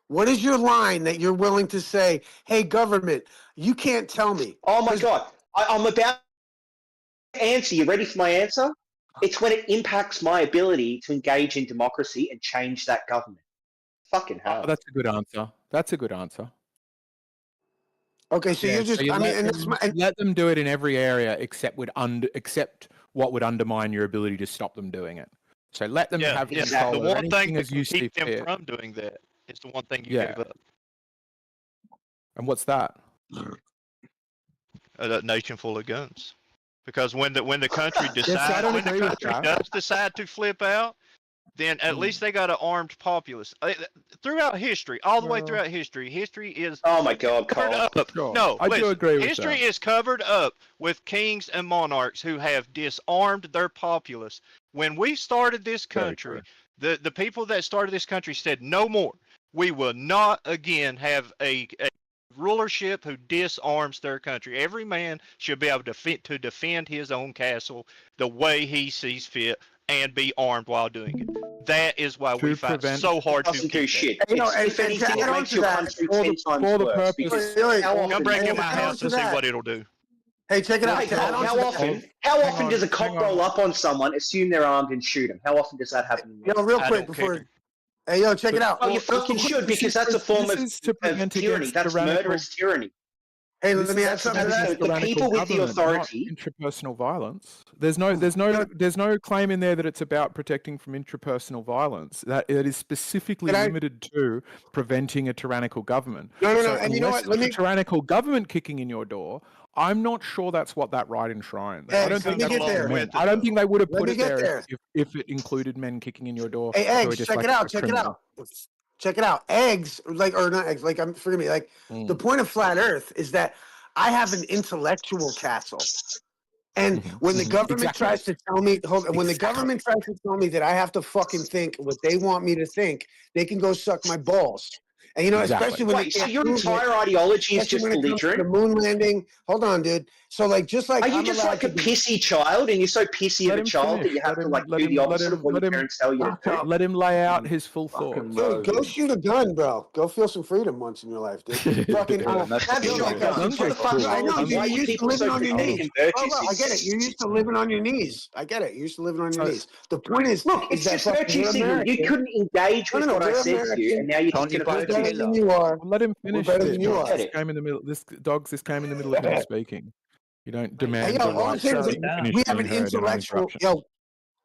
What is your line that you're willing to say, hey, government, you can't tell me? Oh my God. I'm about to answer. You ready for my answer? It's when it impacts my ability to engage in democracy and change that government. Fucking hell. Oh, that's a good answer. That's a good answer. Okay, so you're just, So you I mean, let and them, that's my, and, let them do it in every area except what would undermine your ability to stop them doing it. So let them have The control over one thing anything that as you can see keep them fit. from doing that is the one thing you Yeah. gave up. And what's that? A nation full of guns. Because when the country Yes, I decides don't when the agree with country that. does decide to flip out, then at least they got an armed populace. Throughout history, all the way throughout history, history is Oh my God, covered Carl. up. Sure. No, I do listen, agree with history that. is covered up with kings and monarchs who have disarmed their populace. When we started this country, the people that started this country said, no more. We will not again have a rulership who disarms their country. Every man should be able to defend his own castle the way he sees fit and be armed while doing it. That is why we fight so hard to Doesn't do keep shit. that. you know, If and anything, it add on makes to your that, country For 10 the- times for the worse. purpose- Because Wait, how Come often, break in hey, my add on house to and see that. what it'll do. Hey, check it out. hey, To add Carl, on how to that, often, Hang does a on, cop hang on. roll up on someone, assume they're armed, and shoot them? How often does that happen in yo, Wales? real I quick don't before, care. hey, yo, check it out. Well, you fucking should, because that's a form this of is to prevent tyranny. against That's tyrannical. murderous tyranny. Hey, This let me is add something to against that. The tyrannical people with the government, not authority. intrapersonal violence. There's no claim in there that it's about protecting from intrapersonal violence. That it is specifically limited to preventing a tyrannical government. No, So and you know unless what? Let there's me a tyrannical government kicking in your door, I'm not sure that's what that right enshrines. I don't Eggs, let think me that's get what there. meant. I don't think they would have Let put me it get there there. if it included men kicking in your door. Hey, who are eggs, just check like it out. a Check it criminal. out. Check it out. Eggs, like, or not eggs, like, forgive me, like, the point of flat Earth is that I have an intellectual castle. And when the government tries to tell me, when the government tries to tell me that I have to fucking think what they want me to think, they can go suck my balls. And you know, especially when Wait, they so can't your prove it, entire ideology is especially just when it comes to the belligerent? moon landing. Hold on, dude. So, like, just like Are you I'm just allowed like a to be, pissy child, and you're so pissy of Let a him child that finish. you have to like do the opposite of what your parents tell you to do? Let him lay out his full thoughts. dude, go shoot a gun, bro. Go feel some freedom once in your life, dude. Fucking Have shotguns. Guns What are the fuck's cool. I wrong know, with you? dude. Why are You're you used to people living so on your quick to knees. convert Bro, I get it. You're used to living on your knees. I get it. You're used to living on your knees. The point is, Look, it's that just fucking virtue we're signaling. You American. couldn't engage with what I we're said to you, and now you're Can't you thinking of buy We're a virtue better killer? than you are. Let him We're finish. better than you are. This came in the middle. This came in the middle of him speaking. You don't Hey, demand yo, the all I'm right saying to is that finish we have being an heard in intellectual, uninterruption.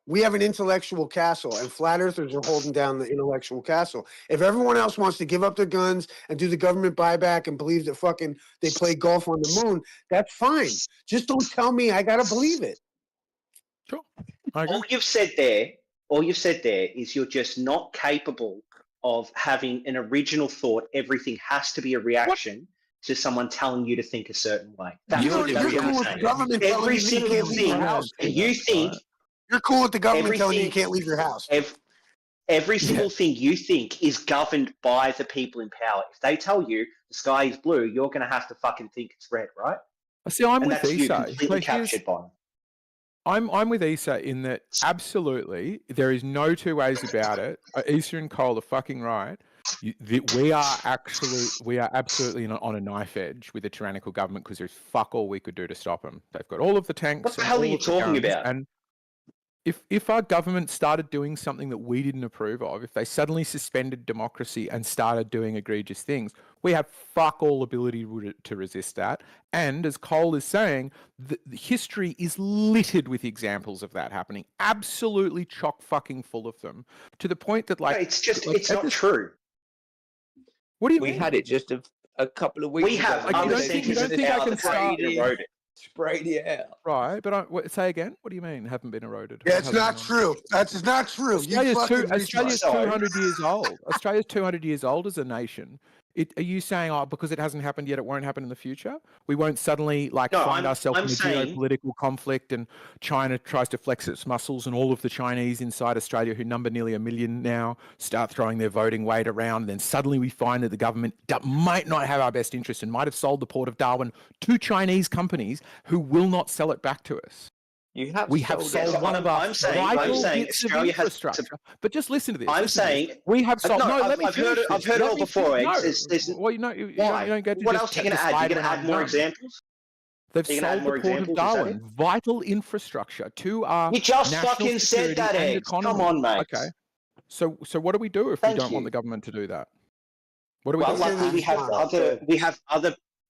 we have an intellectual castle, and flat earthers are holding down the intellectual castle. If everyone else wants to give up their guns and do the government buyback and believe that fucking they play golf on the moon, that's fine. Just don't tell me I gotta believe it. Sure. all you've said there is you're just not capable of having an original thought. Everything has to be a reaction to someone telling you to think a certain way. That's You're what cool you're with the saying. government telling Every you that you single can't leave your thing house. you think, You're cool with the government telling you you everything, can't leave your house. every single thing you think is governed by the people in power. If they tell you the sky is blue, you're going to have to fucking think it's red, right? See, I'm And with that's you Isa. completely captured by them. I'm with Isa in that absolutely there is no two ways about it. Isa and Cole are fucking right. We are absolutely on a knife edge with the tyrannical government because there's fuck all we could do to stop them. They've got all of the tanks. What the and hell are all you of the talking guns, about? And if our government started doing something that we didn't approve of, if they suddenly suspended democracy and started doing egregious things, we have fuck all ability to resist that. And as Cole is saying, the history is littered with examples of that happening. Absolutely chock fucking full of them. To the point that like it's not true. What do you We mean? had it just a couple of weeks We ago. have when other they you don't sentences think I out can the brain start? eroded. sprayed it out. Right, but say again. What do you mean? Haven't been eroded? Yeah, What it's hasn't not been true. That's not true. Australia's, You Australia's 200 years old. Australia's 200 years old as a nation. Are you saying, oh, because it hasn't happened yet, it won't happen in the future? We won't suddenly find ourselves in a geopolitical conflict and China tries to flex its muscles and all of the Chinese inside Australia, who number nearly 1 million now, start throwing their voting weight around. And then suddenly we find that the government might not have our best interest and might have sold the Port of Darwin to Chinese companies who will not sell it back to us. You have We have sold sold one of our vital bits of infrastructure. But just listen to this. I'm listen to this. saying we have sold. no. No, let me I've finish heard. I've this. heard it Let all me before. fin- No, There's well, you don't get to why? just What else are you going to add? decide You're going when to add I'm more done. examples? They've You're going to add sold the more port of examples? Is that it? Darwin, vital infrastructure to our You just national fucking said security that, and Eggs. economy. Come on, mate. Okay. So what do we do if we don't want the government to do that? What do we Well, do? luckily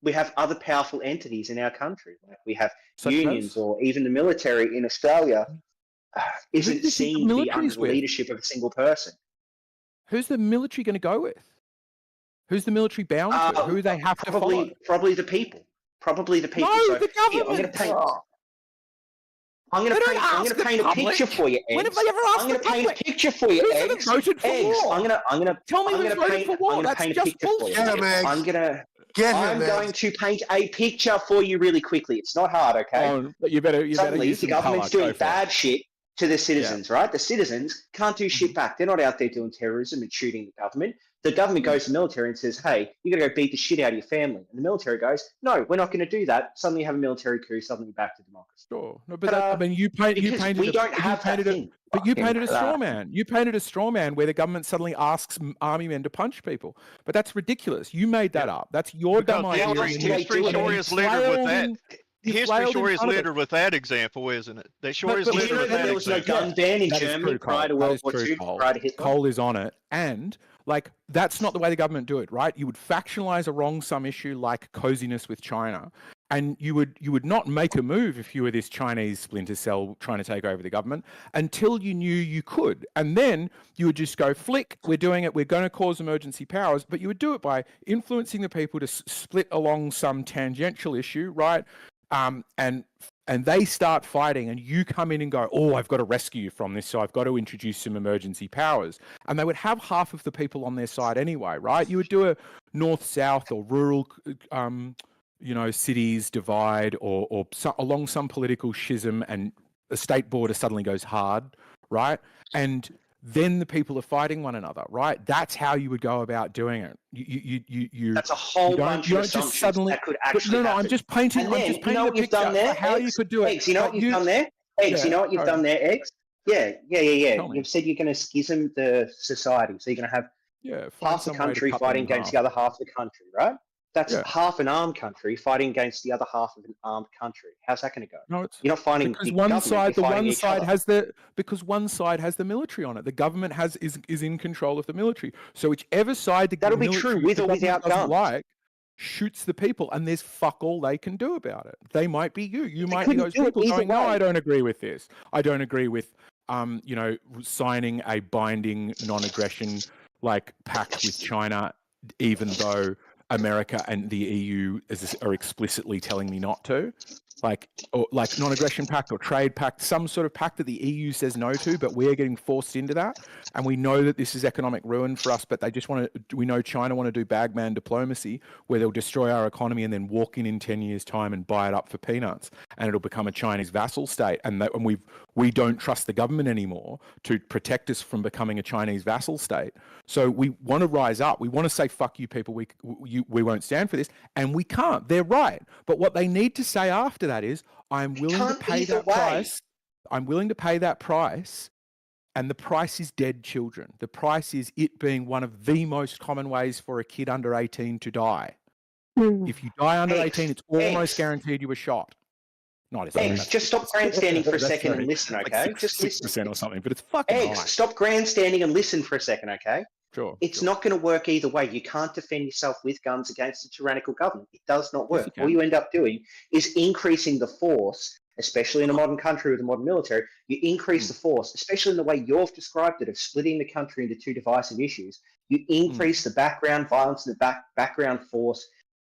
we have other powerful entities in our country. Like we have Such unions, as? or even the military in Australia isn't Who do you think the seen to be under military's the with? leadership of a single person. Who's the military going to go with? Who's the military bound to? Who they have to follow? Probably the people. Probably the people. No, So the here, government. I'm going to paint a picture for you, Eggs. When have they ever asked I'm going the to paint a public? picture for you, Who's Eggs. voted for Eggs. war? I'm going to Tell me who's voted for war. That's paint a just picture for bullshit. you. Get him, Eggs. I'm going Eggs. to paint a picture for you really quickly. It's not hard, okay? Oh, but you better Suddenly, use the some government's colour. doing Go for it. bad shit to the citizens, right? The citizens can't do shit back. They're not out there doing terrorism and shooting the government. The government goes to the military and says, hey, you got to go beat the shit out of your family. And the military goes, no, we're not going to do that. Suddenly you have a military coup, suddenly back to democracy. Sure. No, but that, I mean, you painted a straw man. You painted a straw man where the government suddenly asks army men to punch people. But that's ridiculous. You made that up. That's your dumb idea. History sure is littered with that. History sure is littered with that example, isn't it? They sure is littered with that there was no example. gun ban in That is Germany true, prior to Cole. World That is War true, II, Cole. prior to Hitler. Cole is on it. And like that's not the way the government do it, right? You would factionalize a wrong sum issue like coziness with China. And you would not make a move if you were this Chinese splinter cell trying to take over the government until you knew you could. And then you would just go, flick, we're doing it, we're going to cause emergency powers. But you would do it by influencing the people to split along some tangential issue, right? And they start fighting and you come in and go, oh, I've got to rescue you from this, so I've got to introduce some emergency powers. And they would have half of the people on their side anyway, right? You would do a north-south or rural cities divide or along some political schism, and a state border suddenly goes hard, right? And then the people are fighting one another, right? That's how you would go about doing it. You That's a whole bunch of assumptions that could actually happen. I'm just painting. And then, I'm just you painting know a what you've picture done there, for how Eggs? you could do it. Eggs, you know what you've done there? Eggs, you know what you've done there, Eggs? Yeah. You've said you're going to schism the society. So you're going to have half the country fighting against the other half of the country, right? That's half an armed country fighting against the other half of an armed country. How's that going to go? No, you're not fighting because the one government, side, you're the fighting one each side other. has one side has the military on it. The government is in control of the military. So whichever side the That'll be military, true with the or without government doesn't guns. like, shoots the people, and there's fuck all they can do about it. They might be you. You might be those people going, no, I don't agree with this. I don't agree with signing a binding non-aggression pact with China, even though America and the EU are explicitly telling me not to, like non-aggression pact or trade pact, some sort of pact that the EU says no to, but we're getting forced into that, and we know that this is economic ruin for us. But they just want to. We know China want to do bagman diplomacy, where they'll destroy our economy and then walk in 10 years' time and buy it up for peanuts, and it'll become a Chinese vassal state. And we don't trust the government anymore to protect us from becoming a Chinese vassal state. So we want to rise up. We want to say, fuck you people, we won't stand for this. And we can't. They're right. But what they need to say after that is, I'm willing to pay that price. I'm willing to pay that price. And the price is dead children. The price is it being one of the most common ways for a kid under 18 to die. If you die under 18, it's almost guaranteed you were shot. Not Eggs, just stop grandstanding for a second and listen, okay? Like just listen. 6% or something, but it's fucking Eggs, high. stop grandstanding and listen for a second, okay? Sure. It's not going to work either way. You can't defend yourself with guns against a tyrannical government. It does not work. All you end up doing is increasing the force, especially in a modern country with a modern military. You increase the force, especially in the way you've described it, of splitting the country into two divisive issues. You increase the background violence and the background force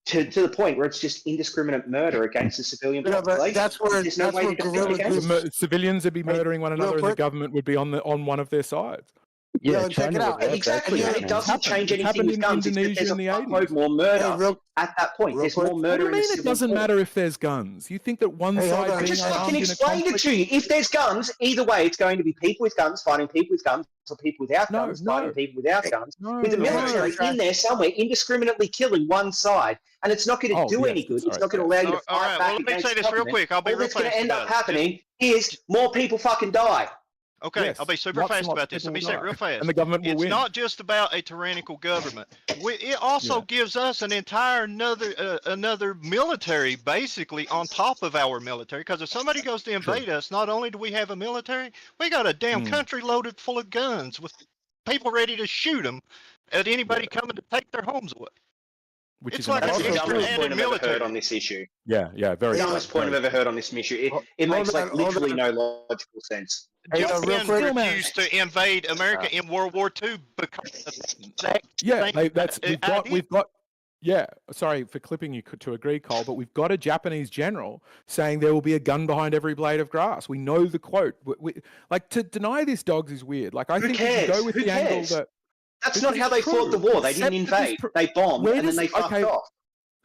to the point where it's just indiscriminate murder against the civilian population. That's where There's no way to defend against it. Civilians would be murdering one another, and the government would be on one of their sides. Yeah, check it out. Exactly, and it doesn't change anything with guns. It's that there's a fuckload more murder at that point. There's more What murder do you in the mean it civil doesn't war. matter if there's guns? You think that one side I being just fucking unarmed in a explained it conflict? to you. If there's guns, either way, it's going to be people with guns fighting people with guns, or people without guns fighting people without guns, with the military in there somewhere indiscriminately killing one side, and it's not going to do any good. It's not going to allow you to fight back let me against say this real government. quick. I'll be All real that's going fast to end up about it. happening is more people fucking die. Okay, Yes, I'll be super lots and fast lots about of this. people Let me will say it die, real fast. and the government will It's win. not just about a tyrannical government. It also gives us an entire another military, basically, on top of our military. Because if somebody goes to invade us, not only do we have a military, we got a damn country loaded full of guns with people ready to shoot them at anybody coming to take their homes away. Which It's is like That's an the extra dumbest added point I've ever military. heard on this issue. Yeah, very Dumbest true, point I've very ever heard on this issue. It makes like literally no logical sense. Japan refused to invade America in World War II because of that same we've got yeah, sorry for clipping you to agree, Cole, but we've got a Japanese general saying there will be a gun behind every blade of grass. We know the quote. Like, to deny this, dogs, is weird. Like, I think if you go with the angle that That's not how they fought the war. They didn't invade. They bombed and then they fucked off.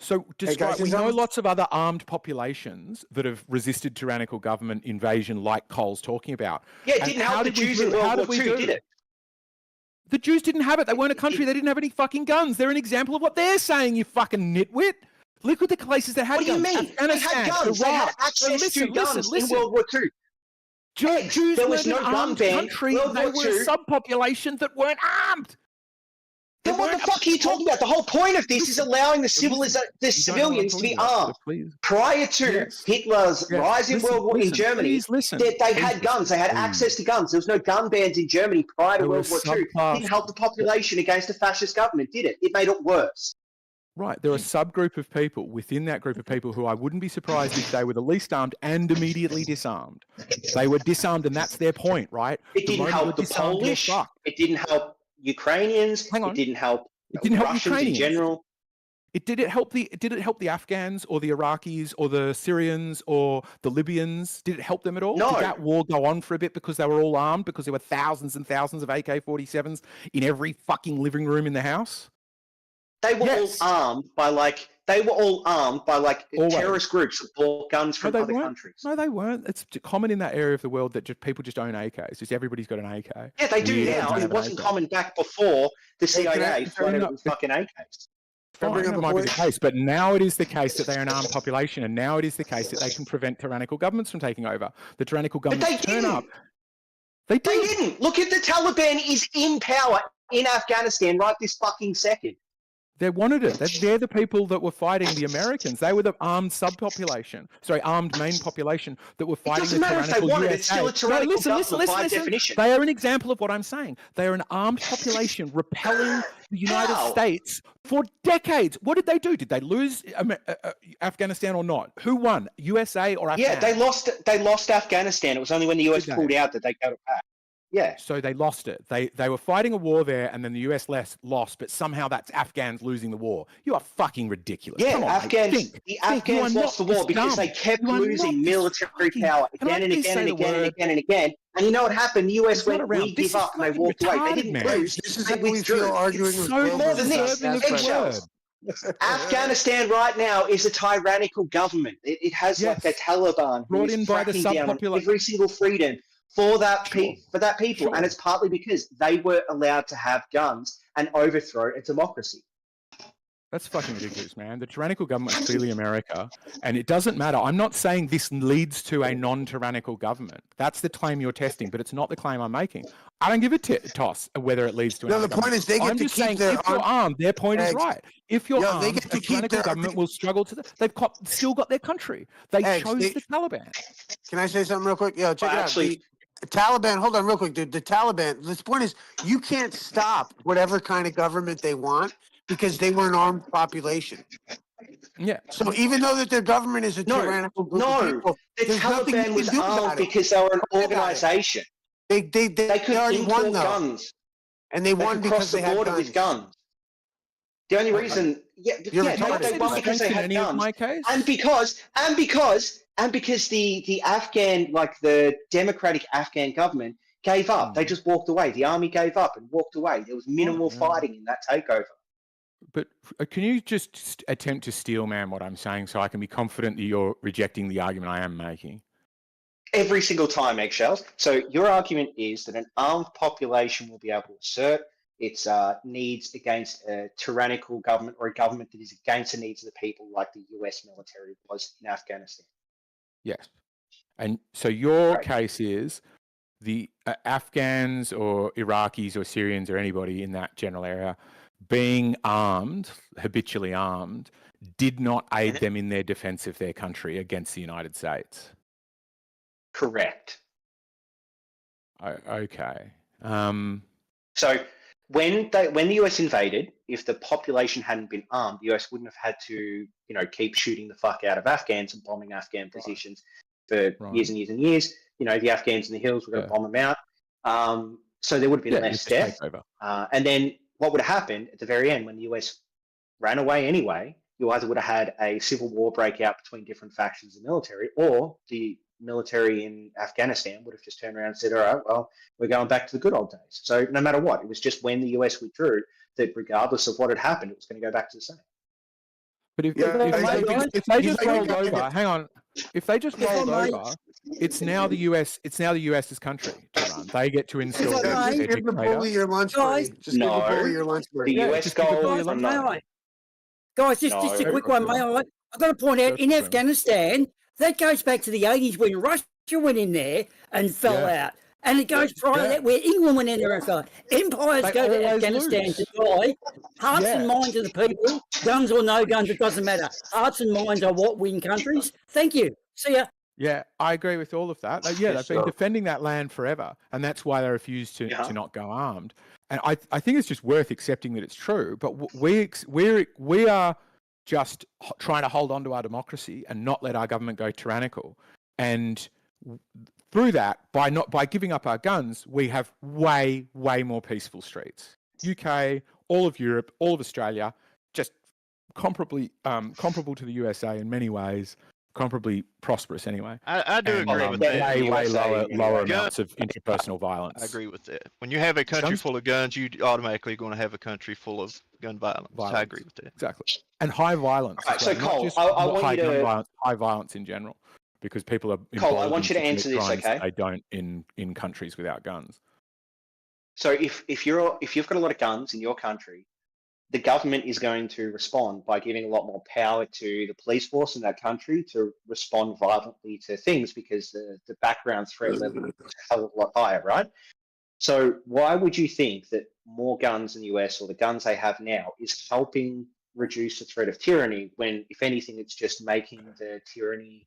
So describe. guys, We is know that- lots of other armed populations that have resisted tyrannical government invasion, like Cole's talking about. Yeah, it And didn't how help the did we Jews do in it? How World did War we II, do did it? The Jews didn't have it. They weren't a country. They didn't have any fucking guns. They're an example of what they're saying, you fucking nitwit. Look at the places that had What do you guns. mean? They had Afghanistan, guns. They had Iraq. access to guns in listen. World War II. Jews there was weren't no an gun armed ban. country. World They War were a II. subpopulation that weren't armed. Then what the fuck are you talking about? The whole point of this is allowing the civilians, the civilians to be armed. Prior to Hitler's rise in World War in Germany, they had guns. They had access to guns. There was no gun bans in Germany prior to World War II. It didn't help the population against a fascist government, did it? It made it worse. Right. There are a subgroup of people within that group of people who I wouldn't be surprised if they were the least armed and immediately disarmed. They were disarmed, and that's their point, right? It didn't help the Polish. It didn't help Ukrainians. It didn't help Russians in general. Did it help the Afghans or the Iraqis or the Syrians or the Libyans? Did it help them at all? No. Did that war go on for a bit because they were all armed, because there were thousands and thousands of AK-47s in every fucking living room in the house? They were all armed by terrorist groups that bought guns from other countries. No, they weren't. It's common in that area of the world that people just own AKs. Just everybody's got an AK. Yeah, they do now. It wasn't common back before the CIA flooded it with fucking AKs. Fine, that might be the case, but now it is the case that they're an armed population, and now it is the case that they can prevent tyrannical governments from taking over. The tyrannical governments turn up. They didn't. Look at the Taliban is in power in Afghanistan right this fucking second. They wanted it. They're the people that were fighting the Americans. They were the armed subpopulation. Sorry, armed main population that were fighting the tyrannical USA. It's still a tyrannical government by definition. They are an example of what I'm saying. They are an armed population repelling the United States for decades. What did they do? Did they lose Afghanistan or not? Who won, USA or Afghanistan? Yeah, they lost Afghanistan. It was only when the US pulled out that they got it back. Yeah. So they lost it. They were fighting a war there, and then the US lost, but somehow that's Afghans losing the war. You are fucking ridiculous. Yeah, Come on, the Afghans lost the war because they kept losing military power again and again and again and again and again. And you know what happened? The US went, we give up, and they walked away. They didn't lose. This is what we feel arguing with more than this. Eggshells. Afghanistan right now is a tyrannical government. It has like a Taliban who is cracking down on every single freedom for that people, and it's partly because they were allowed to have guns and overthrow a democracy. That's fucking ridiculous, man. The tyrannical government is clearly America, and it doesn't matter. I'm not saying this leads to a non-tyrannical government. That's the claim you're testing, but it's not the claim I'm making. I don't give a toss whether it leads to. No, the point is they get I'm to just keep saying, their if you're armed, their point is right. If you're armed, they get to a keep tyrannical their government will struggle to. They've still got their country. They chose the Taliban. Can I say something real quick? Yeah, check it out. The Taliban, hold on real quick, dude. The Taliban, this point is you can't stop whatever kind of government they want because they were an armed population. Yeah. So even though that their government is a tyrannical group of people, the Taliban was armed because they were an organization. They could already won import though. guns. And they won because they cross the border had with guns. The only reason, they won because they had guns, and because the Afghan, like the democratic Afghan government, gave up. They just walked away. The army gave up and walked away. There was minimal fighting in that takeover. But can you just attempt to steel man what I'm saying so I can be confident that you're rejecting the argument I am making? Every single time, Eggshells. So your argument is that an armed population will be able to assert its needs against a tyrannical government or a government that is against the needs of the people, like the US military was in Afghanistan. Yes. And so your case is the Afghans or Iraqis or Syrians or anybody in that general area being armed, habitually armed, did not aid them in their defense of their country against the United States. Correct. Okay. So when the US invaded, if the population hadn't been armed, the US wouldn't have had to, keep shooting the fuck out of Afghans and bombing Afghan positions for years and years and years. The Afghans in the hills were going to bomb them out. So there would have been less death. And then what would have happened at the very end when the US ran away anyway, you either would have had a civil war break out between different factions of the military, or the military in Afghanistan would have just turned around and said, all right, well, we're going back to the good old days. So no matter what, it was just when the US withdrew that regardless of what had happened, it was going to go back to the same. But if they just rolled over, hang on. If they just rolled over, it's now the US's country to run. They get to install their Give the dictator. bully your lunch break. Just give the bully your lunch break. The US goal. Guys, just a quick one, may I? I've got to point out, in Afghanistan, that goes back to the 80s when Russia went in there and fell out. And it goes prior to that where England went in there and fell out. Empires go to Afghanistan to die. Hearts and minds of the people, guns or no guns, it doesn't matter. Hearts and minds are what win countries. Thank you. See ya. Yeah, I agree with all of that. They've been defending that land forever, and that's why they refuse to not go armed. And I think it's just worth accepting that it's true. But we are just trying to hold on to our democracy and not let our government go tyrannical. And through that, by giving up our guns, we have way more peaceful streets. UK, all of Europe, all of Australia, just comparable to the USA in many ways. Comparably prosperous anyway. I do agree with that. Way lower amounts of interpersonal violence. I agree with that. When you have a country full of guns, you automatically going to have a country full of gun violence. I agree with that. Exactly. And high violence. Right, so Cole, I want you to high violence in general, because people are Cole, I want you to answer this, okay? They don't in countries without guns. So if you've got a lot of guns in your country, the government is going to respond by giving a lot more power to the police force in that country to respond violently to things, because the background threat level is a hell of a lot higher, right? So why would you think that more guns in the US, or the guns they have now, is helping reduce the threat of tyranny, when, if anything, it's just making the tyranny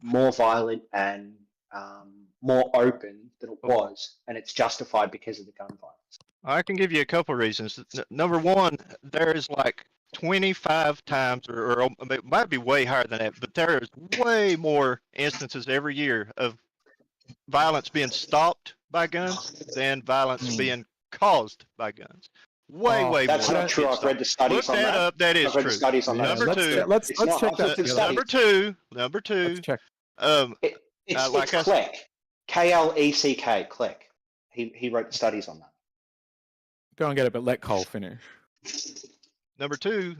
more violent and more open than it was, and it's justified because of the gun violence? I can give you a couple of reasons. Number one, there's like 25 times, or it might be way higher than that, but there's way more instances every year of violence being stopped by guns than violence being caused by guns. Way more. That's not true. I've read the studies on that. Look that up. That is I've read true. the studies on that. Number two. Let's check that. Number two. Let's check. It's Kleck. K-L-E-C-K. Kleck. He wrote the studies on that. Go and get it, but let Cole finish. Number two,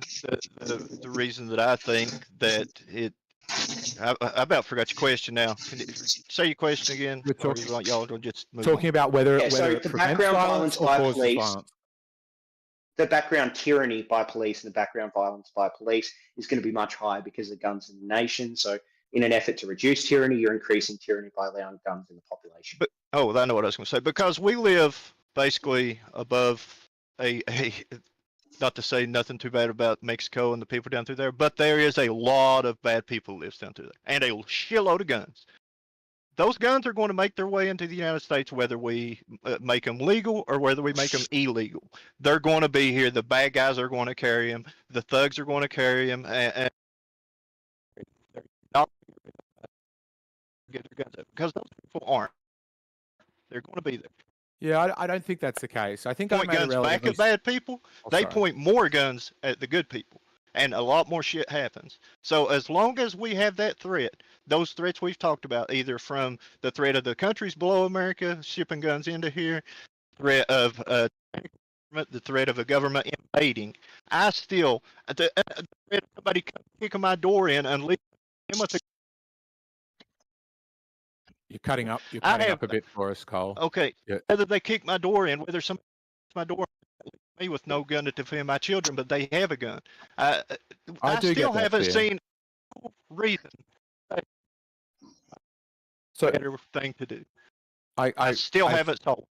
the reason that I think that I about forgot your question now. Can you say your question again? We're talking, y'all just talking about whether so it the prevents background violence or by causes police, violence. the background tyranny by police and the background violence by police is going to be much higher because of guns in the nation. So in an effort to reduce tyranny, you're increasing tyranny by allowing guns in the population. But I know what I was going to say. Because we live basically above a not to say nothing too bad about Mexico and the people down through there, but there is a lot of bad people who live down through there, and a shitload of guns. Those guns are going to make their way into the United States, whether we make them legal or whether we make them illegal. They're going to be here. The bad guys are going to carry them. The thugs are going to carry them, and they're not get their guns up, because those people aren't. They're going to be there. Yeah, I don't think that's the case. I think point guns back at bad people. They point more guns at the good people. and a lot more shit happens. So as long as we have that threat, those threats we've talked about, either from the threat of the countries below America shipping guns into here, threat of the threat of a government invading, I still the threat of somebody kicking my door in and leaving him with a You're cutting up. You're I cutting have up a bit for us, Cole. okay. Yeah. Whether they kick my door in, whether somebody kicks my door in, me with no gun to defend my children, but they have a gun. I I do still get that haven't fear. seen reason. So Better thing to do. I still haven't sold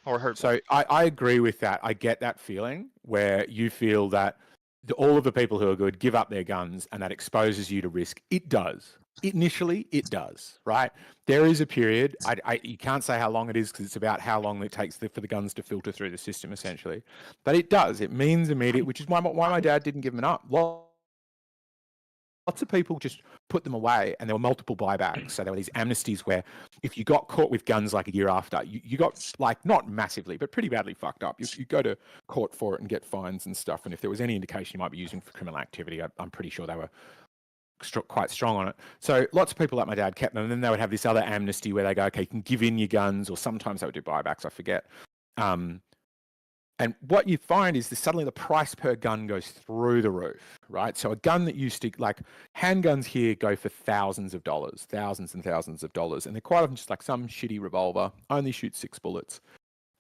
or heard. So I agree with that. I get that feeling where you feel that all of the people who are good give up their guns and that exposes you to risk. It does. Initially, it does, right? There is a period. You can't say how long it is because it's about how long it takes for the guns to filter through the system, essentially. But it does. It means immediate, which is why my dad didn't give them up. Lots of people just put them away, and there were multiple buybacks. So there were these amnesties where if you got caught with guns like a year after, you got, like, not massively, but pretty badly fucked up. You go to court for it and get fines and stuff. And if there was any indication you might be using for criminal activity, I'm pretty sure they were quite strong on it. So lots of people like my dad kept them, and then they would have this other amnesty where they go, okay, you can give in your guns, or sometimes they would do buybacks, I forget. And what you find is that suddenly the price per gun goes through the roof, right? So a gun that used to, like, handguns here go for thousands and thousands of dollars. And they're quite often just like some shitty revolver, only shoots 6 bullets.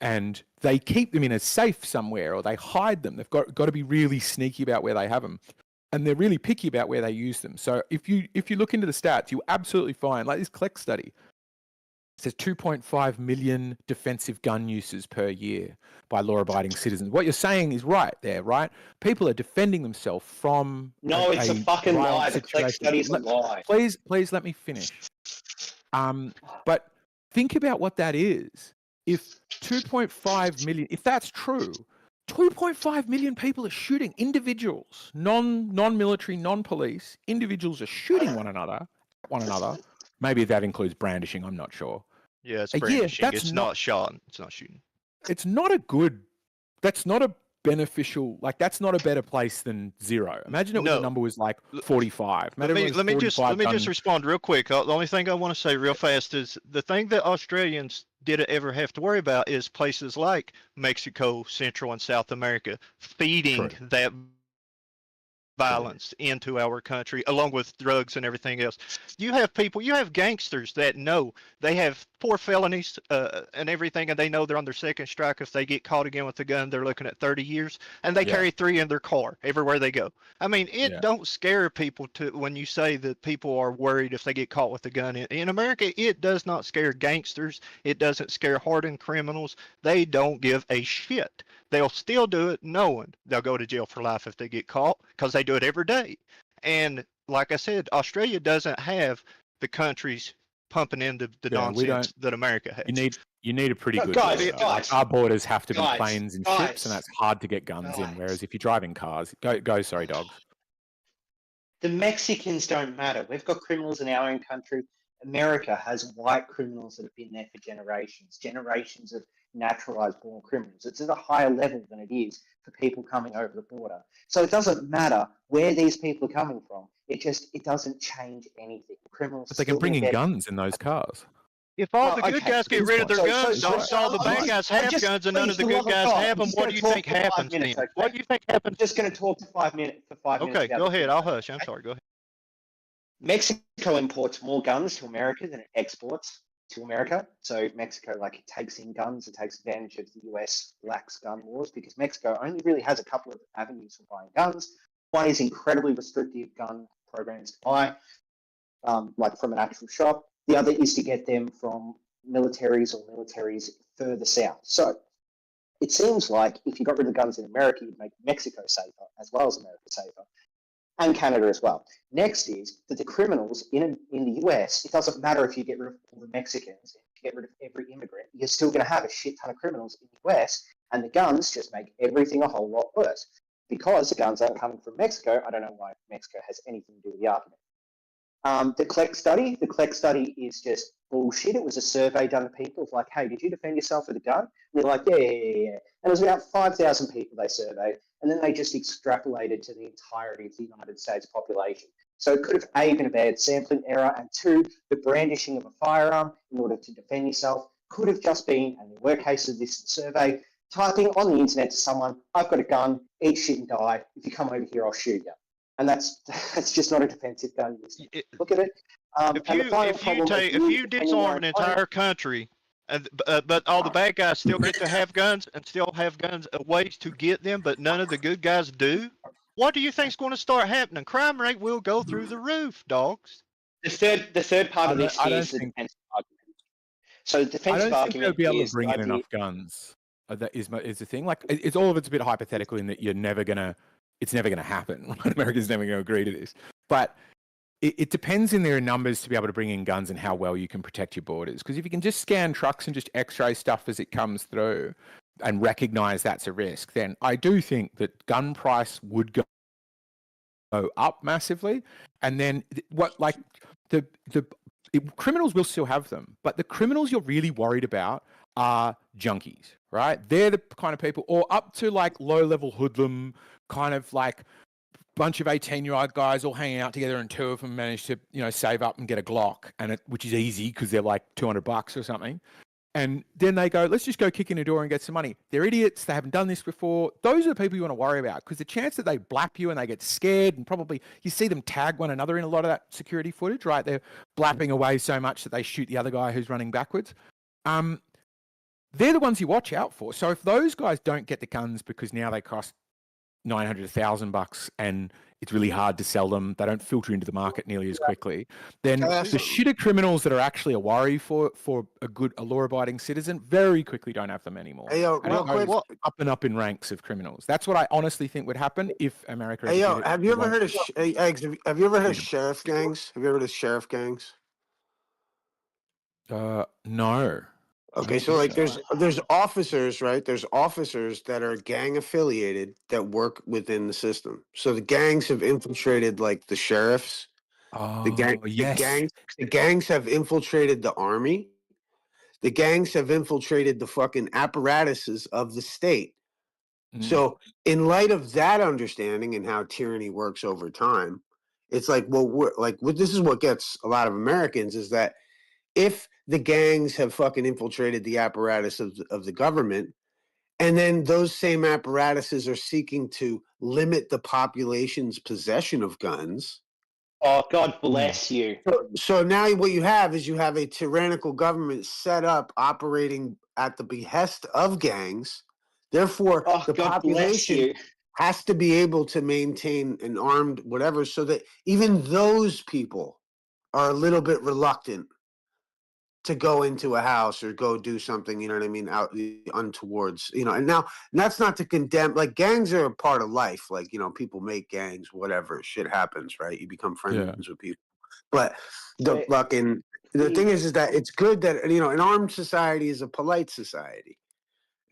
And they keep them in a safe somewhere, or they hide them. They've got to be really sneaky about where they have them. And they're really picky about where they use them. So if you look into the stats, you'll absolutely find, like this Kleck study, it says 2.5 million defensive gun uses per year by law-abiding citizens. What you're saying is right there, right? People are defending themselves from No, it's a fucking violent lie. The Kleck situation. study is a lie. Please let me finish. But think about what that is. If 2.5 million, if that's true, 2.5 million people are shooting, individuals, non-military, non-police, individuals are shooting one another. Maybe that includes brandishing, I'm not sure. Yeah, it's brandishing. That's It's not shot. It's not shooting. It's not a good, that's not a beneficial, like, that's not a better place than 0. Imagine the number was like 45. Let me just respond real quick. The only thing I want to say real fast is the thing that Australians didn't ever have to worry about is places like Mexico, Central and South America feeding that violence into our country, along with drugs and everything else. You have gangsters that know they have 4 felonies and everything, and they know they're on their second strike. If they get caught again with a gun, they're looking at 30 years, and they carry 3 in their car everywhere they go. I mean, it don't scare people when you say that people are worried if they get caught with a gun. In America, it does not scare gangsters. It doesn't scare hardened criminals. They don't give a shit. They'll still do it knowing they'll go to jail for life if they get caught, because they do it every day. And like I said, Australia doesn't have the countries pumping in the nonsense that America has. You need a pretty good border. Like, our borders have to be planes and ships, and that's hard to get guns in. Whereas if you're driving cars, sorry, dogs. The Mexicans don't matter. We've got criminals in our own country. America has white criminals that have been there for generations of naturalized born criminals. It's at a higher level than it is for people coming over the border. So it doesn't matter where these people are coming from. It doesn't change anything. Criminals. But they can bring in guns in those cars. If all the good guys get rid of their guns, don't all the bad guys have guns and none of the good guys have them, what do you think happens then? What do you think happens? I'm just going to talk for 5 minutes. Okay, go ahead. I'll hush. I'm sorry. Go ahead. Mexico imports more guns to America than it exports to America. So Mexico, it takes in guns, it takes advantage of the US lax gun laws, because Mexico only really has a couple of avenues for buying guns. One is incredibly restrictive gun programs to buy, like from an actual shop. The other is to get them from militaries further south. So it seems like if you got rid of guns in America, you'd make Mexico safer as well as America safer. And Canada as well. Next is that the criminals in the US, it doesn't matter if you get rid of all the Mexicans, if you get rid of every immigrant, you're still going to have a shit ton of criminals in the US, and the guns just make everything a whole lot worse. Because the guns aren't coming from Mexico, I don't know why Mexico has anything to do with the argument. The Clec study is just bullshit. It was a survey done to people. It's like, hey, did you defend yourself with a gun? And they're like, yeah. And it was about 5,000 people they surveyed. And then they just extrapolated to the entirety of the United States population. So it could have A, been a bad sampling error, and 2, the brandishing of a firearm in order to defend yourself could have just been, and there were cases of this survey, typing on the internet to someone, I've got a gun, eat shit and die. If you come over here, I'll shoot you. And that's just not a defensive gun. Look at it. If you disarm an entire country, but all the bad guys still get to have guns and still have guns, ways to get them, but none of the good guys do, what do you think's going to start happening? Crime rate will go through the roof, dogs. The third part of this is the defensive argument. So the defensive I don't think they'll argument be able to is bring the in idea. enough guns. That is the thing. Like, it's all of it's a bit hypothetical in that it's never gonna happen. America's never gonna agree to this. But it depends in their numbers to be able to bring in guns and how well you can protect your borders. Because if you can just scan trucks and just X-ray stuff as it comes through and recognize that's a risk, then I do think that gun price would go up massively. And then criminals will still have them, but the criminals you're really worried about are junkies, right? They're the kind of people, or up to like low-level hoodlum, kind of like bunch of 18-year-old guys all hanging out together, and 2 of them manage to, save up and get a Glock, which is easy because they're like $200 or something. And then they go, let's just go kick in a door and get some money. They're idiots. They haven't done this before. Those are the people you want to worry about, because the chance that they blap you and they get scared, and probably you see them tag one another in a lot of that security footage, right? They're blapping away so much that they shoot the other guy who's running backwards. They're the ones you watch out for. So if those guys don't get the guns because now they cost $900, $1,000 and it's really hard to sell them, they don't filter into the market nearly as quickly, then the shitter criminals that are actually a worry for a law-abiding citizen very quickly don't have them anymore. Hey, yo, and real quick, up and up in ranks of criminals. That's what I honestly think would happen if America. Hey, yo, have you ever heard of Eggs? Have you ever heard of sheriff gangs? Have you ever heard of sheriff gangs? No. Okay, so like there's officers, right? There's officers that are gang affiliated that work within the system. So the gangs have infiltrated like the sheriffs. Oh, the gangs have infiltrated the army. The gangs have infiltrated the fucking apparatuses of the state. So in light of that understanding and how tyranny works over time, it's like, well, this is what gets a lot of Americans is that if the gangs have fucking infiltrated the apparatus of the government, and then those same apparatuses are seeking to limit the population's possession of guns. Oh, God bless you. So now what you have is a tyrannical government set up operating at the behest of gangs. Therefore, the population has to be able to maintain an armed whatever, so that even those people are a little bit reluctant to go into a house or go do something, you know what I mean, out untowards, and now that's not to condemn, like gangs are a part of life, like, people make gangs, whatever, shit happens, right? You become friends with people. But the thing is that it's good that, an armed society is a polite society.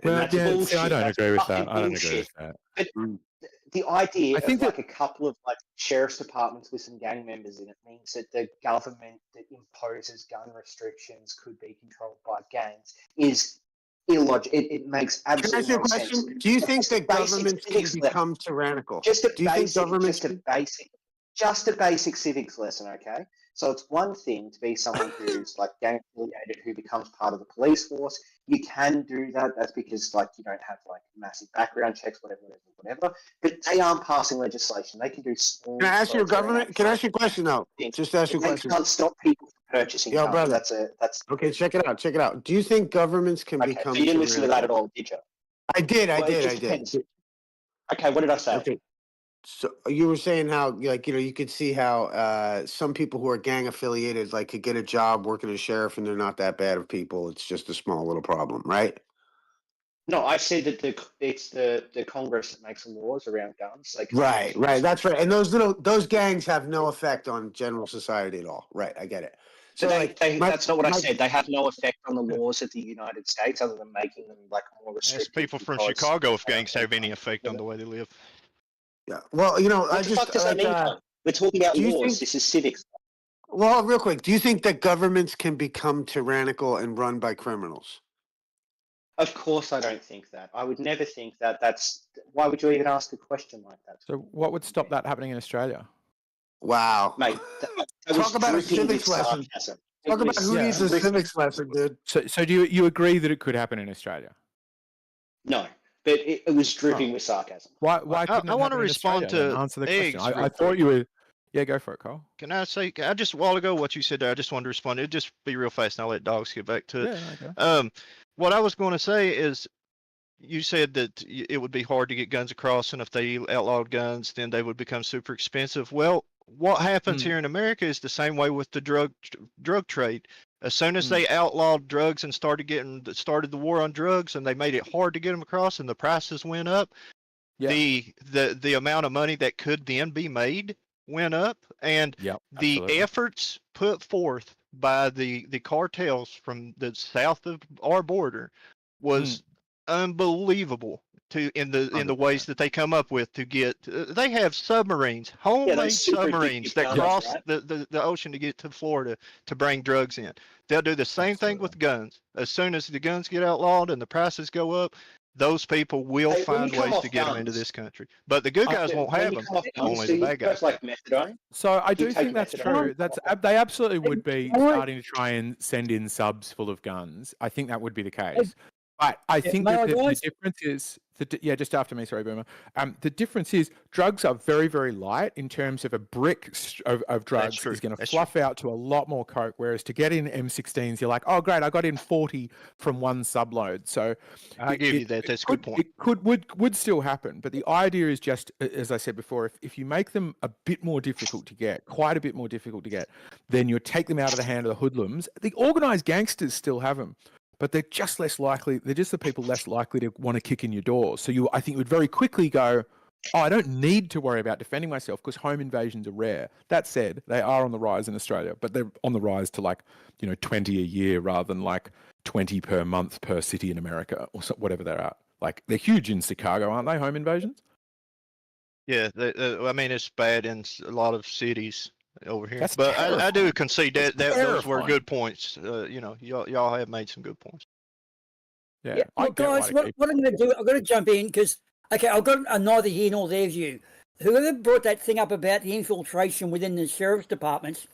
And Well, that's bullshit. I don't That's agree with fucking that. I don't bullshit. agree with that. But the idea I think of like a couple of like sheriff's departments with some gang members in it means that the government that imposes gun restrictions could be controlled by gangs is illogical. It makes absolutely no sense. Do you think that governments can become tyrannical? Just a basic civics lesson, okay? So it's one thing to be someone who's like gang affiliated who becomes part of the police force. You can do that. That's because like you don't have like massive background checks, whatever. But they aren't passing legislation. They can do small. Can I ask you a question though? Just ask you a question. They can't stop people from purchasing guns. Brother. That's okay. Check it out. Do you think governments can become? So you didn't listen to that at all, did you? I did. Depends. Okay, what did I say? Okay. So you were saying how, like, you could see how some people who are gang affiliated, like, could get a job working as sheriff, and they're not that bad of people. It's just a small little problem, right? No, I said that it's the Congress that makes the laws around guns. Like, right. That's right. And those gangs have no effect on general society at all. Right. I get it. So that's not what I said. They have no effect on the laws of the United States other than making them like more restrictive. Ask people from Chicago if gangs have any effect on the way they live. Yeah. Well, what the fuck does that mean? We're talking about laws. This is civics. Well, real quick, do you think that governments can become tyrannical and run by criminals? Of course, I don't think that. I would never think that. Why would you even ask a question like that? So what would stop that happening in Australia? Wow. Mate, that was Talk about a dripping with civics lesson. sarcasm. Talk about who needs a civics lesson, dude. So do you agree that it could happen in Australia? No, but it was dripping with sarcasm. Why couldn't I it want to happen in respond Australia? to Answer the eggs. question. I real thought quick. you were. Yeah, go for it, Cole. Can I say? I just a while ago what you said there. I just wanted to respond. It'd just be real fast, and I'll let dogs get back to it. Yeah, okay. What I was going to say is, you said that it would be hard to get guns across, and if they outlawed guns, then they would become super expensive. Well, what happens here in America is the same way with the drug trade. As soon as they outlawed drugs and started the war on drugs, and they made it hard to get them across, and the prices went up, the amount of money that could then be made went up, and the efforts put forth by the cartels from the south of our border was unbelievable in the ways that they come up with to get. They have submarines, homemade submarines that cross the ocean to get to Florida to bring drugs in. They'll do the same thing with guns. As soon as the guns get outlawed and the prices go up, those people will find ways to get them into this country. But the good guys won't have them. Only the bad guys. Like methadone? So I Do you do think take that's methadone? true. They absolutely would be starting to try and send in subs full of guns. I think that would be the case. But I think may that I, the guys? difference is just after me, sorry, Boomer. The difference is drugs are very, very light in terms of a brick of drugs is going to fluff out to a lot more coke. Whereas to get in M16s, you're like, oh great, I got in 40 from one subload. So I give you that. That's a good point. It would still happen, but the idea is just, as I said before, if you make them a bit more difficult to get, quite a bit more difficult to get, then you take them out of the hand of the hoodlums. The organised gangsters still have them, but they're just less likely. They're just the people less likely to want to kick in your doors. So I think you would very quickly go, oh, I don't need to worry about defending myself because home invasions are rare. That said, they are on the rise in Australia, but they're on the rise to 20 a year rather than 20 per month per city in America or whatever they're at. They're huge in Chicago, aren't they? Home invasions. Yeah, I mean it's bad in a lot of cities over here. That's but I do concede that those were terrifying. good points. Y'all have made some good points. Yeah, Look, guys, what I'm going to do, I'm going to jump in because, okay, I've got a neither here nor there view. Whoever brought that thing up about the infiltration within the sheriff's departments,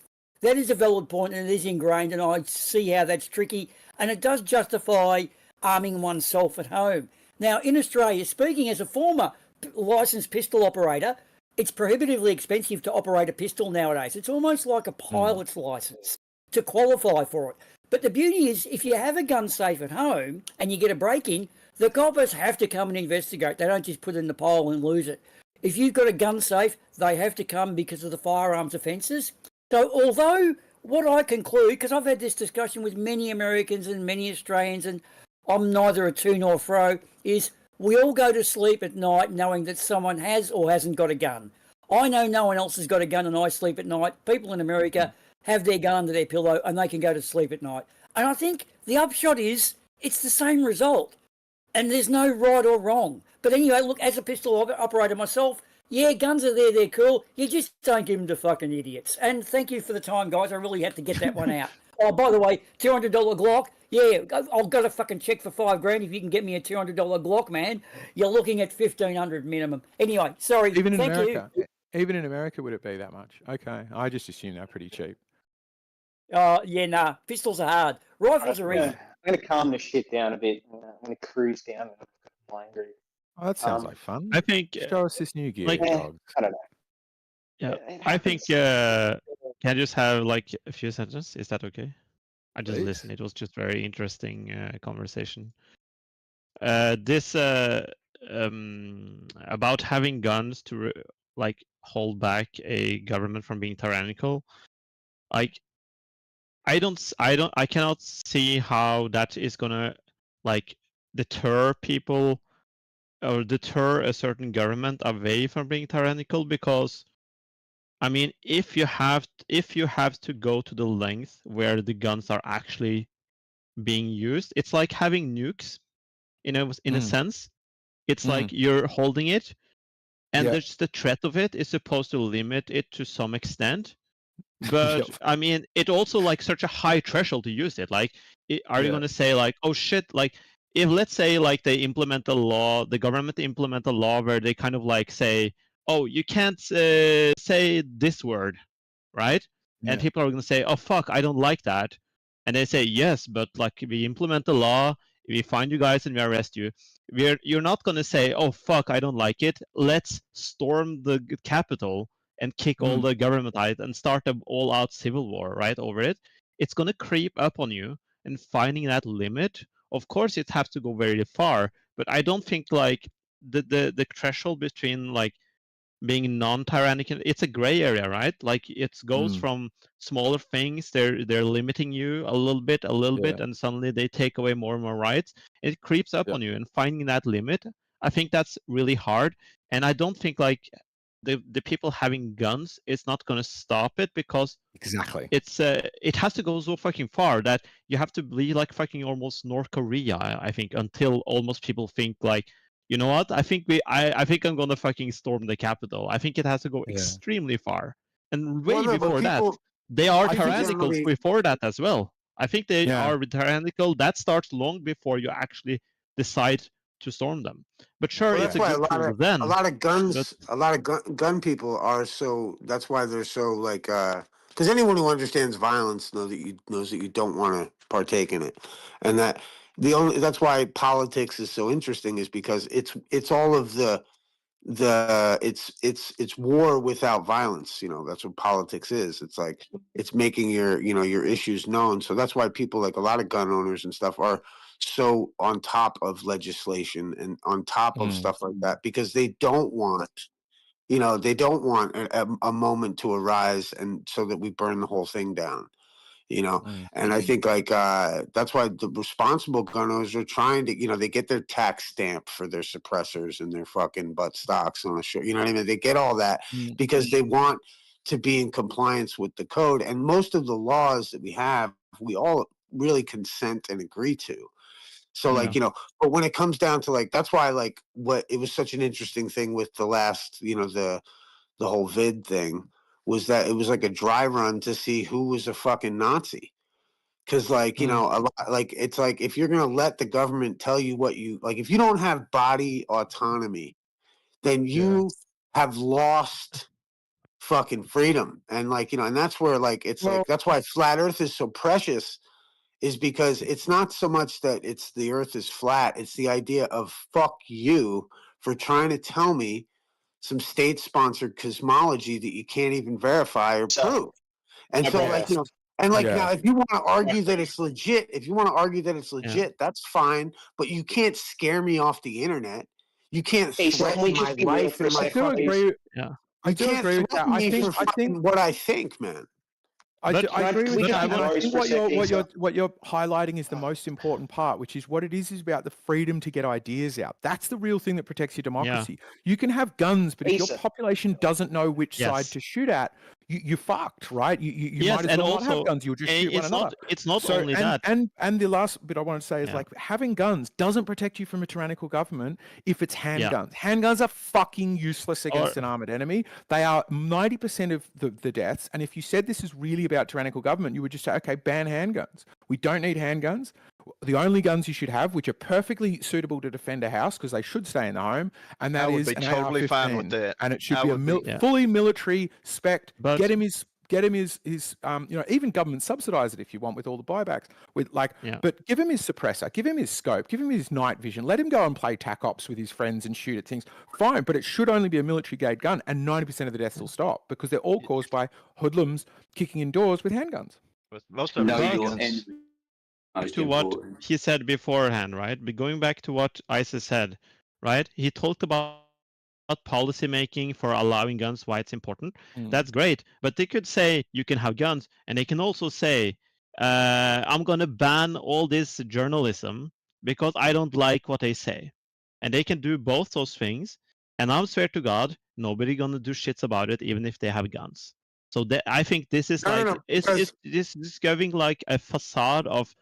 that is a valid point and it is ingrained, and I see how that's tricky, and it does justify arming oneself at home. Now, in Australia, speaking as a former licensed pistol operator, it's prohibitively expensive to operate a pistol nowadays. It's almost like a pilot's license to qualify for it. But the beauty is, if you have a gun safe at home and you get a break-in, the coppers have to come and investigate. They don't just put it in the pile and lose it. If you've got a gun safe, they have to come because of the firearms offences. So although what I conclude, because I've had this discussion with many Americans and many Australians, and I'm neither a to nor fro, is we all go to sleep at night knowing that someone has or hasn't got a gun. I know no one else has got a gun and I sleep at night. People in America have their gun under their pillow and they can go to sleep at night. And I think the upshot is it's the same result and there's no right or wrong. But anyway, look, as a pistol operator myself, yeah, guns are there, they're cool. You just don't give them to fucking idiots. And thank you for the time, guys. I really had to get that one out. Oh, by the way, $200 Glock. Yeah, I've got a fucking check for $5,000 if you can get me a $200 Glock, man. You're looking at $1,500 minimum. Anyway, sorry. Even in thank America, you. even in America, would it be that much? Okay, I just assume they're pretty cheap. Yeah, nah. Pistols are hard. Rifles are easy. I'm going to calm the shit down a bit. I'm going to cruise down and flying group. Oh, that sounds like fun. I think show us this new gear, like- dog. I don't know. Yeah, It I think happens. can I just have a few sentences? Is that okay? I just Please. listened. It was just very interesting conversation. This about having guns to hold back a government from being tyrannical. I cannot see how that is gonna deter people or deter a certain government away from being tyrannical, because I mean, if you have to go to the length where the guns are actually being used, it's like having nukes. In a sense, it's like you're holding it, and Yeah. there's the threat of it is supposed to limit it to some extent. But I mean, it also like such a high threshold to use it. Like, are you Yeah. going to say like, oh shit, like if let's say like they implement a law, the government implement a law where they kind of like say, oh, you can't say this word, right? And Yeah. people are going to say, oh fuck, I don't like that. And they say, yes, but like we implement the law, we find you guys and we arrest you. You're not going to say, oh fuck, I don't like it. Let's storm the Capitol and kick all the government out and start an all-out civil war, right, over it. It's going to creep up on you, and finding that limit, of course, it has to go very far. But I don't think like the threshold between like being non-tyrannical, it's a gray area, right? Like it goes from smaller things, they're limiting you a little bit, and suddenly they take away more and more rights. It creeps up on you, and finding that limit, I think that's really hard. And I don't think like the people having guns is not going to stop it, because exactly it has to go so fucking far that you have to be like fucking almost North Korea, I think, until almost people think like, you know what, I think I'm gonna fucking storm the Capitol. I think it has to go extremely far, and way Well, no, but before that people- they are I think tyrannical generally- before that as well. I think they Yeah. are tyrannical. That starts long before you actually decide to storm them. But sure, Well, it's that's a why good tool then. a lot of guns, but- a lot of gun people are so. That's why they're so like. Because anyone who understands violence knows that you don't want to partake in it, and that that's why politics is so interesting, is because it's all of it's war without violence. You know, that's what politics is. It's like it's making your issues known. So that's why people, like a lot of gun owners and stuff, are so on top of legislation and on top of stuff like that, because they don't want a moment to arise and so that we burn the whole thing down. And I think like that's why the responsible gun owners are trying to, they get their tax stamp for their suppressors and their fucking butt stocks on the show. You know what I mean? They get all that because they want to be in compliance with the code. And most of the laws that we have, we all really consent and agree to. So like, but when it comes down to like, that's why like it was such an interesting thing with the last, the whole vid thing, was that it was like a dry run to see who was a fucking Nazi. Cause like, a lot, like, it's like, if you're going to let the government tell you what if you don't have body autonomy, then you have lost fucking freedom. And like, and that's where like, it's like, that's why flat earth is so precious, is because it's not so much that the earth is flat. It's the idea of fuck you for trying to tell me some state-sponsored cosmology that you can't even verify or prove. And so, like, now, if you want to argue that it's legit, that's fine. But you can't scare me off the internet. You can't threaten my life and my fucking. I do agree with that. I think what I think, man. I agree with that. And I Voice think for what a second. what you're highlighting is the most important part, which is what it is about the freedom to get ideas out. That's the real thing that protects your democracy. You can have guns, but if your population doesn't know which side to shoot at, you're fucked, right? You might as well not have guns. You'll just shoot one another. It's not only that. And the last bit I want to say is like having guns doesn't protect you from a tyrannical government if it's handguns. Handguns are fucking useless against an armored enemy. They are 90% of the deaths. And if you said this is really about tyrannical government, you would just say, okay, ban handguns. We don't need handguns. The only guns you should have, which are perfectly suitable to defend a house, because they should stay in the home, and that I would is be an totally fine with AR-15. that. And it should I be would a fully military spec. But get him his even government subsidize it if you want with all the buybacks. But give him his suppressor, give him his scope, give him his night vision. Let him go and play TAC ops with his friends and shoot at things. Fine, but it should only be a military grade gun, and 90% of the deaths will stop because they're all caused by hoodlums kicking indoors with handguns. With most of them, to what he said beforehand, right? But going back to what Isa said, right? He talked about policy making for allowing guns, why it's important. That's great, but they could say you can have guns, and they can also say I'm going to ban all this journalism because I don't like what they say, and they can do both those things, and I swear to God nobody gonna do shits about it even if they have guns. So I think this is it's giving like a facade of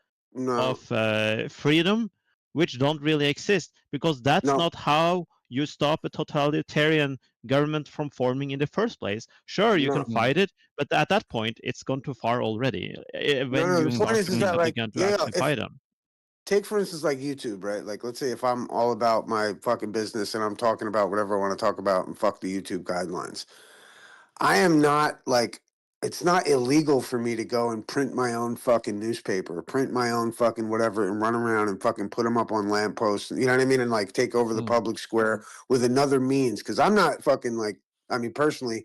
freedom which don't really exist, because that's not how you stop a totalitarian government from forming in the first place. Sure, you No. can fight it, but at that point, it's gone too far already. When No, you the point start is to think that that you're like, going to yeah, actually if fight them. take for instance like YouTube, right? Like, let's say if I'm all about my fucking business and I'm talking about whatever I want to talk about and fuck the YouTube guidelines, I am not like, it's not illegal for me to go and print my own fucking newspaper, print my own fucking whatever, and run around and fucking put them up on lampposts. You know what I mean? And like take over the public square with another means. Because I'm not fucking like, I mean, personally,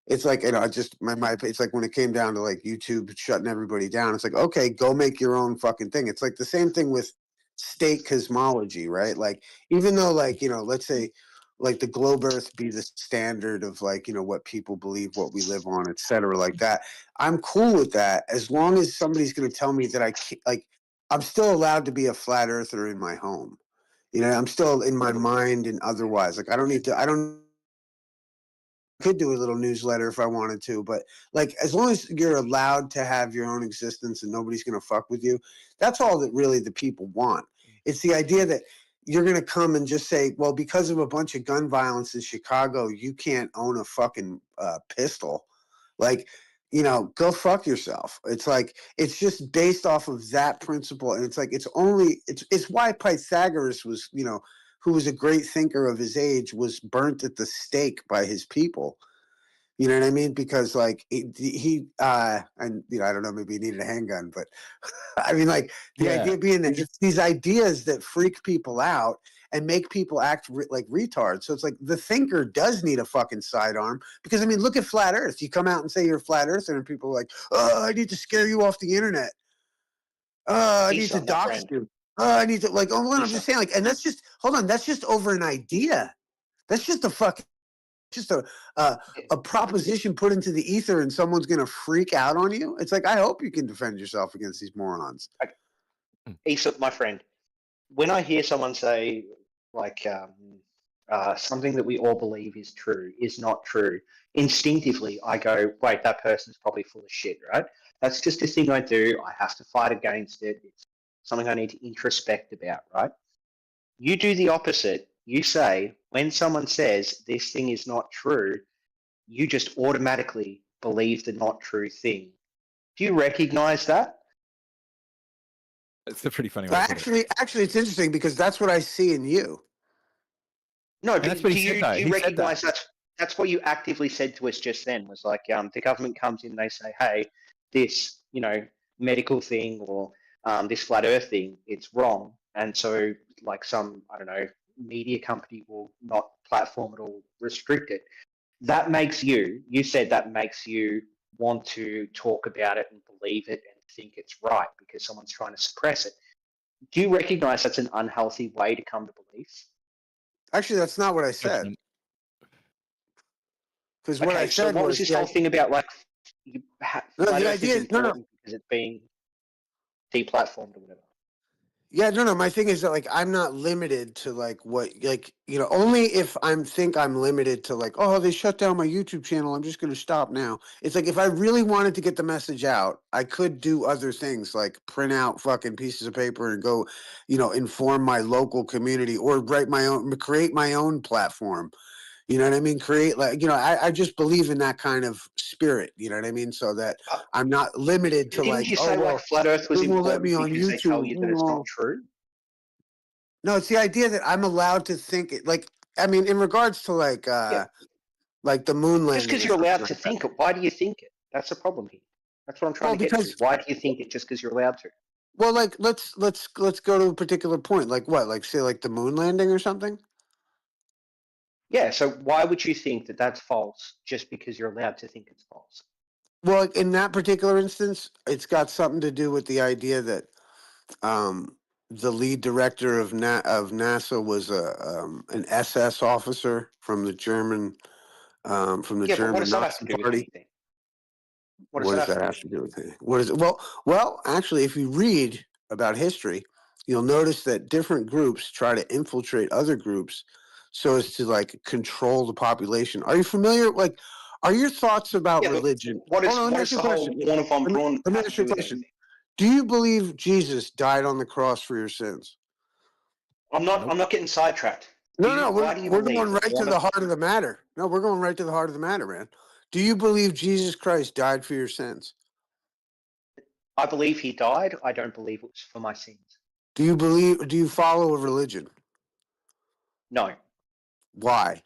it's like, you know, I just my it's like when it came down to like YouTube shutting everybody down, it's like, okay, go make your own fucking thing. It's like the same thing with state cosmology, right? Like, even though like, you know, let's say like the globe earth be the standard of like, you know, what people believe, what we live on, et cetera, like that. I'm cool with that as long as somebody's going to tell me that I can't, like, I'm still allowed to be a flat earther in my home. You know, I'm still in my mind and otherwise. Like, I don't need to, I don't could do a little newsletter if I wanted to, but like as long as you're allowed to have your own existence and nobody's going to fuck with you, that's all that really the people want. It's the idea that you're going to come and just say, well, because of a bunch of gun violence in Chicago, you can't own a fucking pistol. Like, you know, go fuck yourself. It's like, it's just based off of that principle. And it's like, it's why Pythagoras was, you know, who was a great thinker of his age, was burnt at the stake by his people. You know what I mean? Because like he and you know, I don't know, maybe he needed a handgun, but I mean, like the idea being that it's these ideas that freak people out and make people act like retards. So it's like the thinker does need a fucking sidearm, because I mean, look at flat Earth. You come out and say you're a flat earther, and people are like, oh, I need to scare you off the internet. I need to dox you. I need to like. Oh, well, I'm just saying, like, and that's just hold on. That's just over an idea. That's just a fucking, just a proposition put into the ether, and someone's gonna freak out on you. It's like, I hope you can defend yourself against these morons. Aesop, my friend, when I hear someone say like something that we all believe is true is not true, instinctively I go, wait, that person's probably full of shit, right? That's just a thing I do. I have to fight against it. It's something I need to introspect about, right? You do the opposite. You say, when someone says this thing is not true, you just automatically believe the not true thing. Do you recognize that? It's a pretty funny way to put it. Actually, it's interesting because that's what I see in you. No, that's what he said, though. Do you He said recognize that. that's what you actively said to us just then? Was like the government comes in, they say, hey, this, you know, medical thing or this flat Earth thing, it's wrong, and so like some, I don't know, media company will not platform it or restrict it. That makes you said that makes you want to talk about it and believe it and think it's right because someone's trying to suppress it. Do you recognize that's an unhealthy way to come to beliefs? Actually, that's not what I said. Because what I said so what was this whole thing about? Like, flat Earth is important because it's being deplatformed or whatever. Yeah, no. My thing is that like I'm not limited to like what, like, you know, only if I'm limited to like, oh, they shut down my YouTube channel, I'm just going to stop now. It's like if I really wanted to get the message out, I could do other things like print out fucking pieces of paper and go, you know, inform my local community or create my own platform. You know what I mean? Create, like, you know, I just believe in that kind of spirit. You know what I mean? So that I'm not limited to Didn't like, you oh, say well, like flat Earth was they won't let important me on because they tell YouTube. you that it's not true? No, it's the idea that I'm allowed to think it. Like, I mean, in regards to like the moon landing. Just because you're allowed to think it, why do you think it? That's the problem here. That's what I'm trying to get to. Why do you think it just because you're allowed to? Well, like let's go to a particular point. Like what? Like say like the moon landing or something? Yeah, so why would you think that that's false just because you're allowed to think it's false? Well, in that particular instance, it's got something to do with the idea that the lead director of NASA was an SS officer from the German But what does that have to Nazi do with Party. anything? What does that have to do with anything? What is it? Well, actually, if you read about history, you'll notice that different groups try to infiltrate other groups so as to like control the population. Are you familiar? Like, are your thoughts about religion? What is Hold on, let me the ask you a whole question. Warner von Braun Let me have ask to you do a with question. anything? Do you believe Jesus died on the cross for your sins? I'm not getting sidetracked. No, why do you we're believe going that right to one the of heart of the matter. No, we're going right to the heart of the matter, man. Do you believe Jesus Christ died for your sins? I believe he died. I don't believe it was for my sins. Do you follow a religion? No, Why?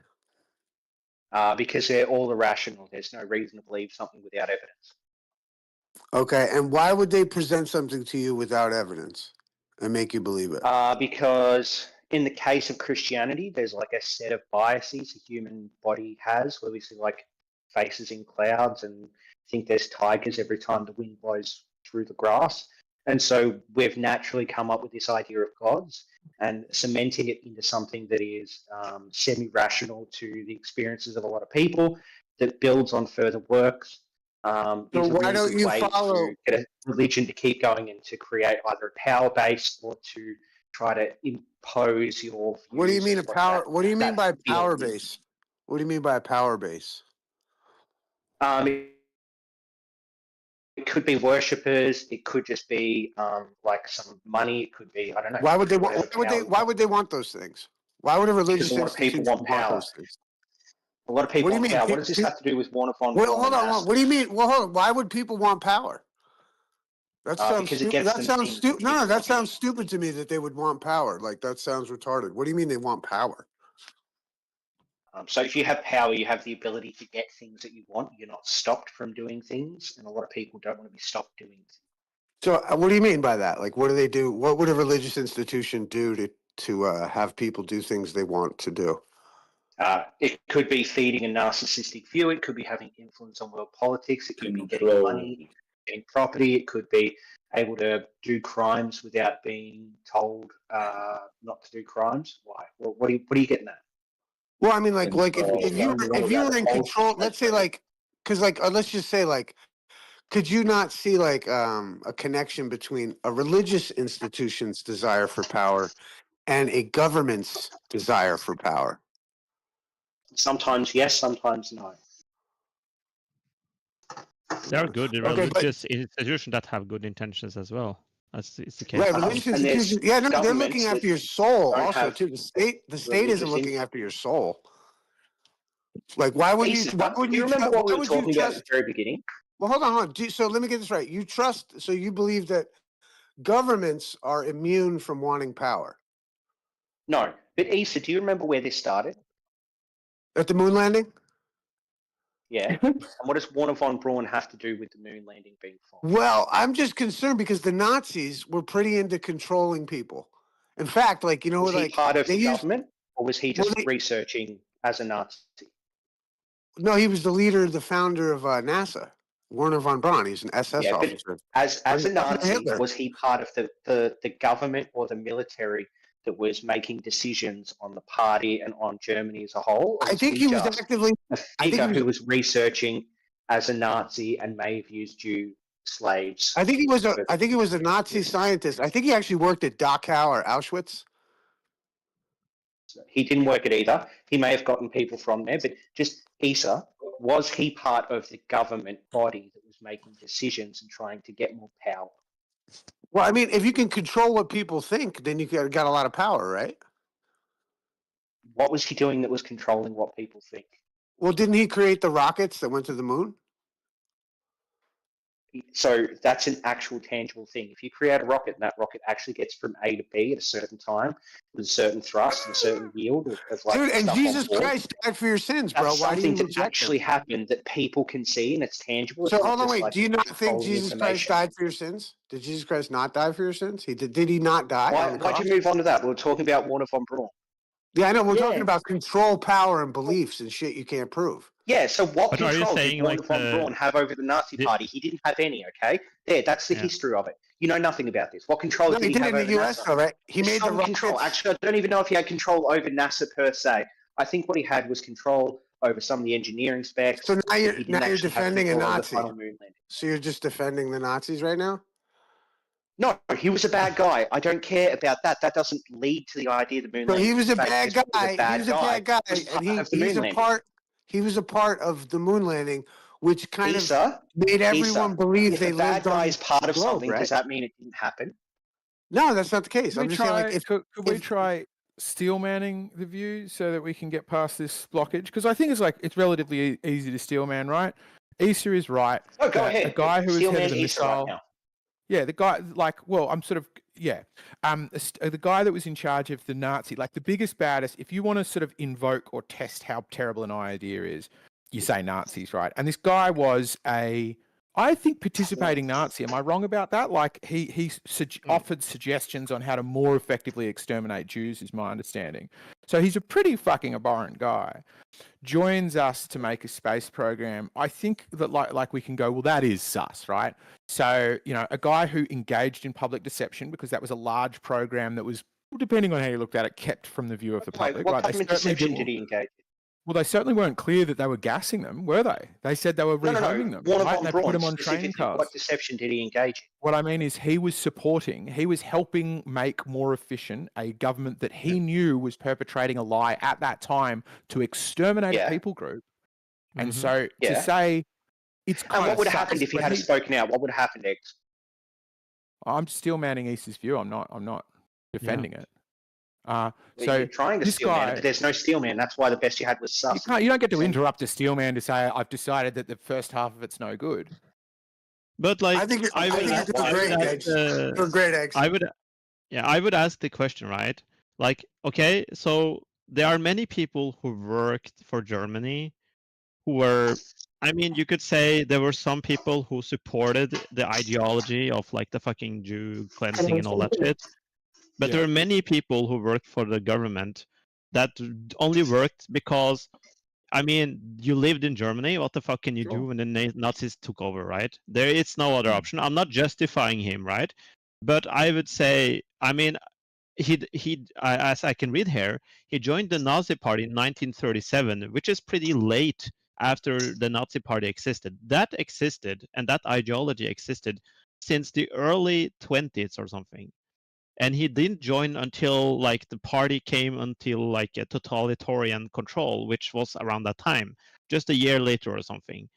because they're all irrational. There's no reason to believe something without evidence. Okay, and why would they present something to you without evidence and make you believe it? Because in the case of Christianity, there's like a set of biases the human body has, where we see like faces in clouds and think there's tigers every time the wind blows through the grass. And so we've naturally come up with this idea of gods and cementing it into something that is semi-rational to the experiences of a lot of people, that builds on further works. So Is a why really don't good you way follow? to get a religion to keep going and to create either a power base or to try to impose your views. What do you mean a like power? What do you mean by power feeling. base? What do you mean by a power base? It could be worshippers. It could just be like some money. It could be, I don't know. Why would they want? whatever Why would they want those things? Why would a religious Because a lot of people institution want want power. those things? A lot of What people do you want mean? power. What does this have to do with Warner von Well, Braun hold and on. NASA? What do you mean? Well, hold on. Why would people want power? That sounds Because it stupid. gets That them sounds things stupid. that No, people that want. sounds stupid to me that they would want power. Like that sounds retarded. What do you mean they want power? So if you have power, you have the ability to get things that you want. You're not stopped from doing things, and a lot of people don't want to be stopped doing things. So, what do you mean by that? Like, what do they do? What would a religious institution do to have people do things they want to do? It could be feeding a narcissistic view. It could be having influence on world politics. It could be getting Control. money, getting property. It could be able to do crimes without being told not to do crimes. Why? Well, what are you getting at? Well, I mean, like if you were in control, let's say because let's just say could you not see a connection between a religious institution's desire for power and a government's desire for power? Sometimes yes, sometimes no. There are good Okay, but- religious institutions that have good intentions as well. That's it's the case. Right, religious institutions. Yeah, no, they're looking after your soul also too. The state isn't looking after your soul. Like, why would you? Why would you remember what we were talking about at the very beginning? Well, hold on. So let me get this right. You trust. So you believe that governments are immune from wanting power? No, but Issa, do you remember where this started? At the moon landing? Yeah. And what does Warner von Braun have to do with the moon landing being false? Well, I'm just concerned because the Nazis were pretty into controlling people. In fact, was he part of the government, or was he just researching as a Nazi? No, he was the leader, the founder of NASA, Werner von Braun. He's an SS officer. As a Nazi, was he part of the government or the military that was making decisions on the party and on Germany as a whole? I think he was actively a figure who was researching as a Nazi and may have used Jew slaves. I think he was a Nazi scientist. I think he actually worked at Dachau or Auschwitz. He didn't work at either. He may have gotten people from there, but just Issa, was he part of the government body that was making decisions and trying to get more power? Well, I mean, if you can control what people think, then you got a lot of power, right? What was he doing that was controlling what people think? Well, didn't he create the rockets that went to the moon? So that's an actual tangible thing. If you create a rocket and that rocket actually gets from A to B at a certain time with a certain thrust and a certain yield of Dude, and stuff Jesus on board, Christ died for your sins, bro. that's Why do you something that reject actually him? happened that people can see and it's tangible. So It's not hold on, just wait. like Do you not think controlling Jesus Christ information. died for your sins? Did Jesus Christ not die for your sins? Did he not die on the Why'd cross? you move on to that? We were talking about Warner von Braun. Yeah, I know. We're talking about control, power, and beliefs and shit you can't prove. Yeah, so what But are you control did saying, Warner like, von Braun have over the Nazi party? He didn't have any, okay? That's the history of it. You know nothing about this. What control No, did he he did have in over the US, NASA? though, right? He made the Some control. rockets. Actually, I don't even know if he had control over NASA per se. I think what he had was control over some of the engineering specs. So now you're he didn't actually have defending a control over the Nazi. final moon landing. So you're just defending the Nazis right now? No, he was a bad guy. I don't care about that. That doesn't lead to the idea the moon So landing. he was a fake. bad Just was guy. He was a bad guy, He was and part of the he's moon a landing. part. He was a part of the moon landing, which kind of made everyone believe if they a bad lived guy on is part the of globe, something, right? does that mean it didn't happen? No, that's not the case. Could I'm we just saying, try? like, Could we try? steel manning the view so that we can get past this blockage? Because I think it's relatively easy to steel man, right? Issa is right. Oh, go that ahead. The guy who is Steel head man of the Issa right missile. now. Yeah, the guy, I'm sort of, yeah. The guy that was in charge of the Nazi, the biggest, baddest, if you want to sort of invoke or test how terrible an idea is, you say Nazis, right? And this guy was I think, participating Nazi. Am I wrong about that? He offered suggestions on how to more effectively exterminate Jews, is my understanding. So he's a pretty fucking abhorrent guy. Joins us to make a space program. I think that we can go, well, that is sus, right? So, a guy who engaged in public deception, because that was a large program that was, depending on how you looked at it, kept from the view of the public. What right? government deception did he engage in? Well, they certainly weren't clear that they were gassing them, were they? They said they were rehoming them, Warner right? von And they put them Braun on training specifically. cars. What deception did he engage in? What I mean is he was helping make more efficient a government that he knew was perpetrating a lie at that time to exterminate a people group. And so to say it's kind And what of would have sus, happened if he but had spoken out? What would have happened next? I'm steel manning East's view. I'm not defending it. Well, So you're trying to this steel man guy, it, but there's no steel man. That's why the best you had was sus. you don't get to interrupt a steel man to say I've decided that the first half of it's no good. But I think you're great eggs. I would ask the question, right? Okay, so there are many people who worked for Germany who were, you could say there were some people who supported the ideology of the fucking Jew cleansing and all that shit. But there are many people who worked for the government that only worked because, you lived in Germany. What the fuck can you do when the Nazis took over, right? It's no other option. I'm not justifying him, right? But I would say, as I can read here, he joined the Nazi Party in 1937, which is pretty late after the Nazi Party existed. That existed, and that ideology existed since the early 20s or something. And he didn't join until the party came until a totalitarian control, which was around that time, just a year later or something.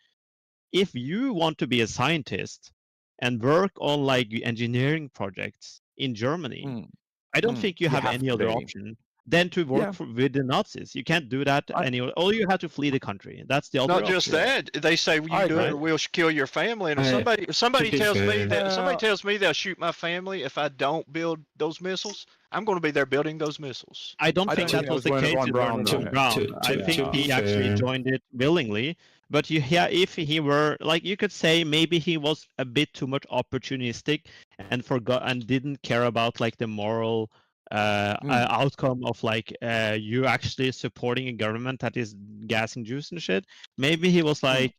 If you want to be a scientist and work on engineering projects in Germany, I don't think you have any other option than to work with the Nazis. You can't do that anywhere. Or you have to flee the country. That's the Not ultimate just option. that, they say you do it or we'll kill your family. And if somebody tells me they'll shoot my family if I don't build those missiles, I'm going to be there building those missiles. I don't think that was the case with Werner von Braun. I think he actually joined it willingly. But if he were you could say maybe he was a bit too much opportunistic and forgot and didn't care about the moral outcome of you actually supporting a government that is gassing Jews and shit. Maybe he was I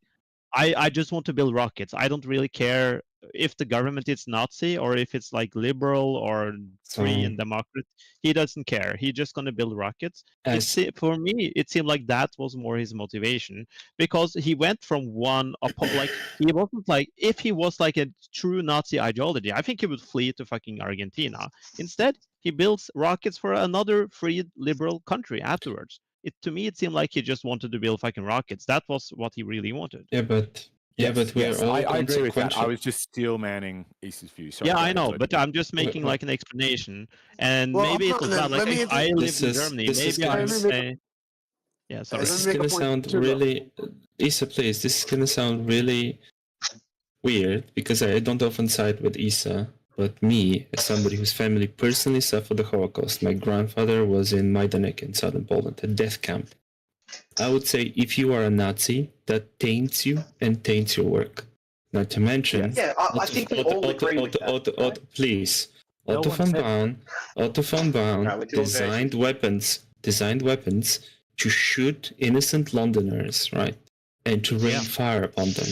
just want to build rockets. I don't really care if the government is Nazi or if it's liberal or free and democratic. He doesn't care. He's just going to build rockets. For me, it seemed like that was more his motivation, because he went from he wasn't if he was a true Nazi ideology, I think he would flee to fucking Argentina. Instead, he builds rockets for another free liberal country afterwards. To me, it seemed like he just wanted to build fucking rockets. That was what he really wanted. But we're all I agree with that. consequential. I was just steel manning East's view. Sorry, Yeah, go I ahead, know, Toby. but I'm just making an explanation. And Well, maybe it was let bad. me If I lived in Germany, maybe I would say... Yeah, sorry. This is gonna sound really, Issa, please. This is gonna sound really weird because I don't often side with Issa, but me, as somebody whose family personally suffered the Holocaust, my grandfather was in Majdanek in southern Poland, a death camp. I would say if you are a Nazi, that taints you and taints your work. Not to mention, I think we all agree with that. Please, No Otto one von Braun No, it's all designed weapons to shoot innocent Londoners, right, and to rain fire upon them.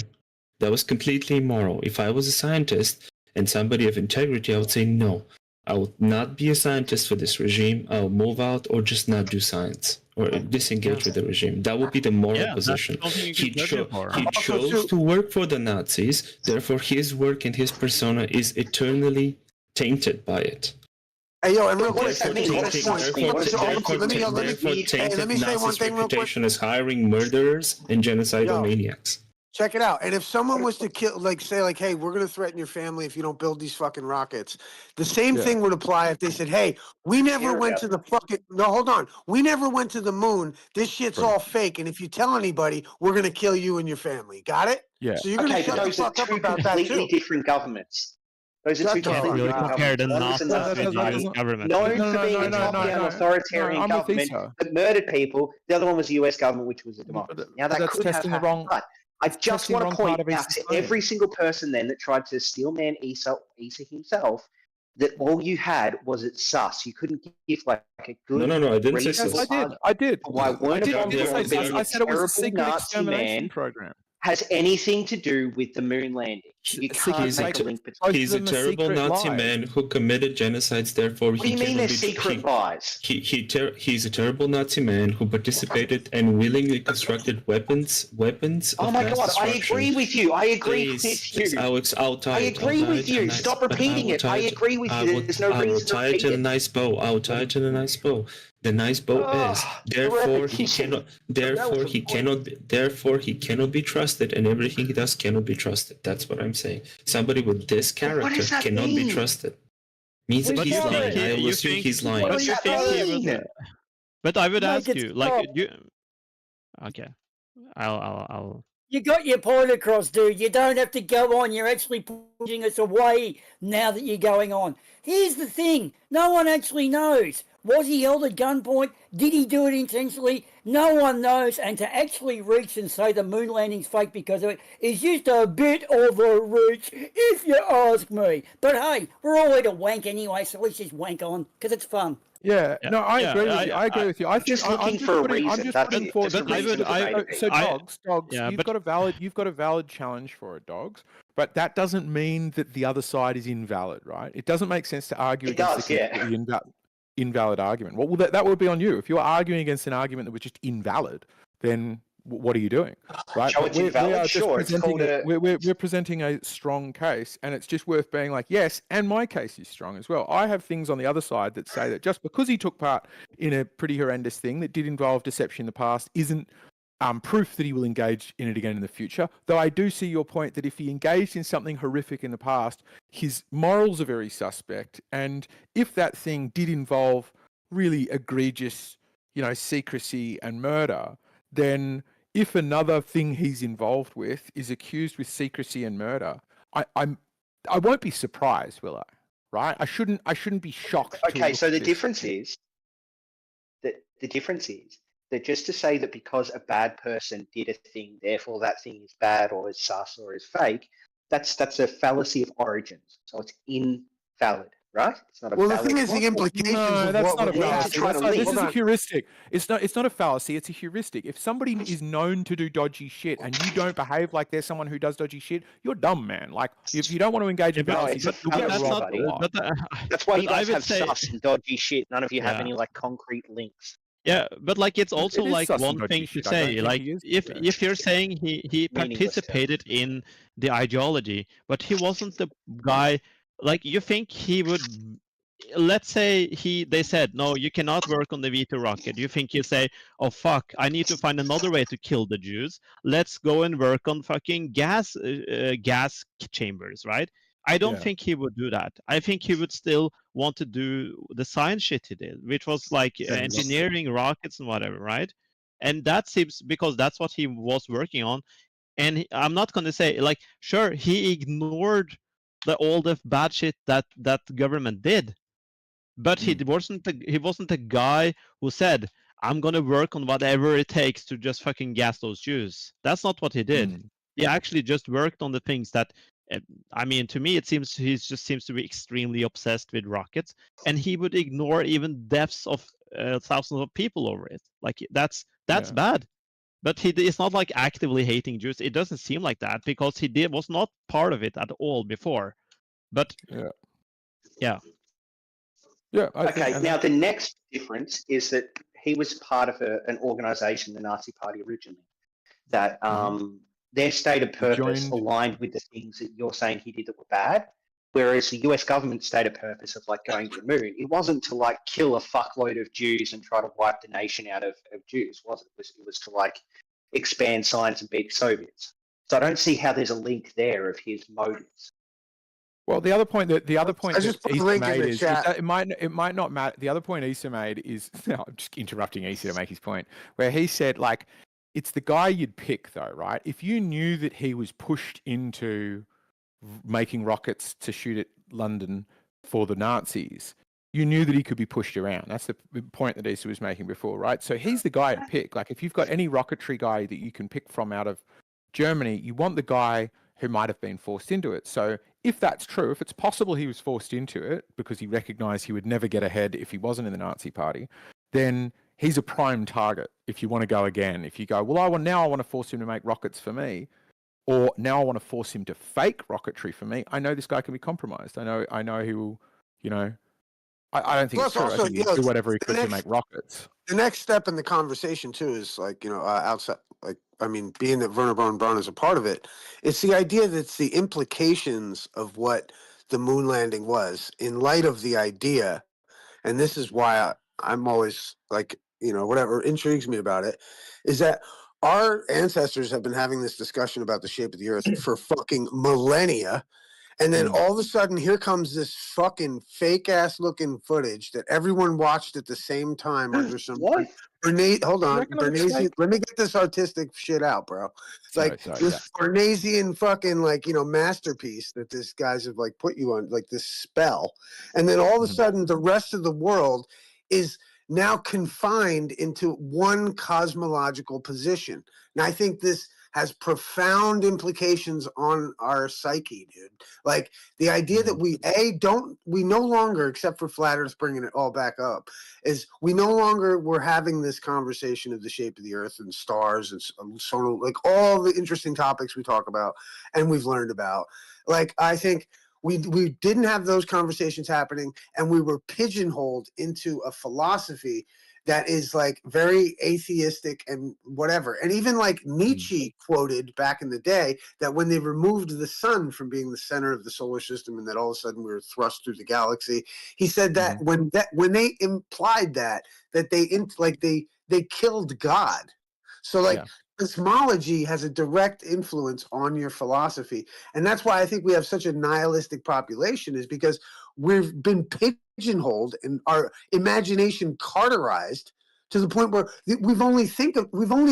That was completely immoral. If I was a scientist and somebody of integrity, I would say no. I would not be a scientist for this regime. I'll move out or just not do science or disengage with the regime. That would be the moral position. He chose to work for the Nazis. Therefore, his work and his persona is eternally tainted by it. Hey, yo, and real quick, let me say one thing real quick. As hiring murderers and genocidal maniacs. check it out. And if someone was to kill, like, say, like, hey, we're going to threaten your family if you don't build these fucking rockets, the same Yeah. thing would apply if they said, hey, we never went to the fucking, no, hold on. We never went to the moon. This shit's True. all fake. And if you tell anybody, we're going to kill you and your family. Got it? Yeah. So you're going to Okay, but shut the those are fuck up two about that completely too. different governments. Those are Shut two the Can't fuck completely really up. different compare the governments. One was a Nazis with the Nazi US government. known either. for being a top-down authoritarian government that murdered people. The other one was the US government, which was a democracy. Now, that that's could have testing the happened, wrong. but I It's just testing the want to wrong part point of out his to claim. every single person then that tried to steel man Issa himself that all you had was it sus. You couldn't give like a good, No, I didn't say reasonable sus. I did. for why Werner von didn't say Braun sus. being I a said it was a terrible secret Nazi extermination man program. has anything to do with the moon landing. You can't He's make a a, link between. he's a terrible Nazi man who committed genocides. Therefore, What do he you mean cannot they're be. secret lies? He's a terrible Nazi man who participated and willingly constructed weapons Oh of my mass god, I destruction. agree with you. I agree Please, with please, you. I'll tie I it. agree with you. And Stop but I repeating will it. tie I it. agree with you. There's no I will reason to tie it repeat in a it. nice bow. I will tie it in a nice bow. The nice bow is therefore he cannot. Therefore he cannot be trusted, and everything he does cannot be trusted. That's what I'm saying. Somebody with this character cannot be trusted. Means But he's you think lying. I you assume think, he's lying. but you think he would. But I would ask you, like, you. Okay, I'll. You got your point across, dude. You don't have to go on. You're actually pushing us away now that you're going on. Here's the thing. No one actually knows. Was he held at gunpoint? Did he do it intentionally? No one knows. And to actually reach and say the moon landing's fake because of it is just a bit of a reach, if you ask me. But hey, we're all here to wank anyway, so let's just wank on because it's fun. Yeah, no, I agree with you. I agree with you. I think just looking for a reason. I'm just That's putting it. forward. Just a reason to debate it. So dogs. Yeah, you've got a valid challenge for it, dogs. But that doesn't mean that the other side is invalid, right? It doesn't make sense to argue against the invalid argument. Well, that would be on you. If you're arguing against an argument that was just invalid, then what are you doing, right? Show it's invalid. Sure, it's called we're presenting a strong case, and it's just worth being like, yes, and my case is strong as well. I have things on the other side that say that just because he took part in a pretty horrendous thing that did involve deception in the past isn't proof that he will engage in it again in the future. Though I do see your point that if he engaged in something horrific in the past, his morals are very suspect, and if that thing did involve really egregious, secrecy and murder, then if another thing he's involved with is accused with secrecy and murder, I won't be surprised, will I? Right? I shouldn't be shocked. Okay, so the difference is that just to say that because a bad person did a thing, therefore that thing is bad or is sus or is fake, that's a fallacy of origins. So it's invalid, right? It's not a Well, the valid thing is, the one. implications No, of that's what not a we're going fallacy. to try to link. This is Hold a on. heuristic. It's not a fallacy. It's a heuristic. If somebody is known to do dodgy shit and you don't behave like they're someone who does dodgy shit, you're dumb, man. Like if you don't want to engage in fallacy, you'll get robbed a lot. That's why you but I guys would have say- sus and dodgy shit. None of you have Yeah. any like concrete links. Yeah, but like it's also It is like sus and one dodgy thing to shit. I don't say, think like he is, if you're saying he Meaningless participated in the ideology, but he wasn't the guy. Like you think he would? Let's say they said no, you cannot work on the V2 rocket. You think you say, oh fuck, I need to find another way to kill the Jews. Let's go and work on fucking gas chambers, right? I don't think he would do that. I think he would still want to do the science shit he did, which was like engineering rockets and whatever, right? And that seems because that's what he was working on. And I'm not going to say like, sure, he ignored all the bad shit that government did, but he wasn't the guy who said, I'm going to work on whatever it takes to just fucking gas those Jews. That's not what he did. He actually just worked on the things that. I mean, to me, it seems he just seems to be extremely obsessed with rockets, and he would ignore even deaths of thousands of people over it. Like that's bad. But he is not like actively hating Jews. It doesn't seem like that because he was not part of it at all before. But yeah. Okay, now the next difference is that he was part of an organization, the Nazi Party originally, that their stated purpose aligned with the things that you're saying he did that were bad, whereas the US government stated purpose of like going to the moon, it wasn't to like kill a fuckload of Jews and try to wipe the nation out of Jews, was it? It was to like expand science and beat Soviets. So I don't see how there's a link there of his motives. Well, the other point that I just put a link in the is chat. it might not matter. The other point Issa made is no, I'm just interrupting Issa to make his point, where he said like it's the guy you'd pick though, right? If you knew that he was pushed into making rockets to shoot at London for the Nazis, you knew that he could be pushed around. That's the point that Issa was making before, right? So he's the guy to pick. Like if you've got any rocketry guy that you can pick from out of Germany, you want the guy who might have been forced into it. So if that's true, if it's possible he was forced into it because he recognized he would never get ahead if he wasn't in the Nazi party, then he's a prime target if you want to go again. If you go, well, I want to force him to make rockets for me, or now I want to force him to fake rocketry for me. I know this guy can be compromised. I know he will, I don't think Plus it's true. also, I think he'll do whatever he could to make rockets. The next step in the conversation too is like, outside, like, I mean, being that Werner von Braun is a part of it, it's the idea that it's the implications of what the moon landing was in light of the idea. And this is why I'm always like, whatever intrigues me about it is that our ancestors have been having this discussion about the shape of the earth for fucking millennia. And then all of a sudden, here comes this fucking fake ass looking footage that everyone watched at the same time under some. Hold on, Bernaysian. Let me get this artistic shit out, bro. It's like this Bernaysian fucking masterpiece that this guys have put you on, like this spell, and then all of a sudden, the rest of the world is now confined into one cosmological position. And I think this has profound implications on our psyche, dude. Like the idea that we no longer, except for flat earth bringing it all back up, is we no longer were having this conversation of the shape of the earth and stars and so like all the interesting topics we talk about and we've learned about. Like I think we didn't have those conversations happening, and we were pigeonholed into a philosophy that is like very atheistic and whatever. And even like Nietzsche quoted back in the day that when they removed the sun from being the center of the solar system and that all of a sudden we were thrust through the galaxy, he said that when they implied that they killed God. So like cosmology has a direct influence on your philosophy. And that's why I think we have such a nihilistic population, is because we've been pigeonholed and our imagination carterized to the point where we've only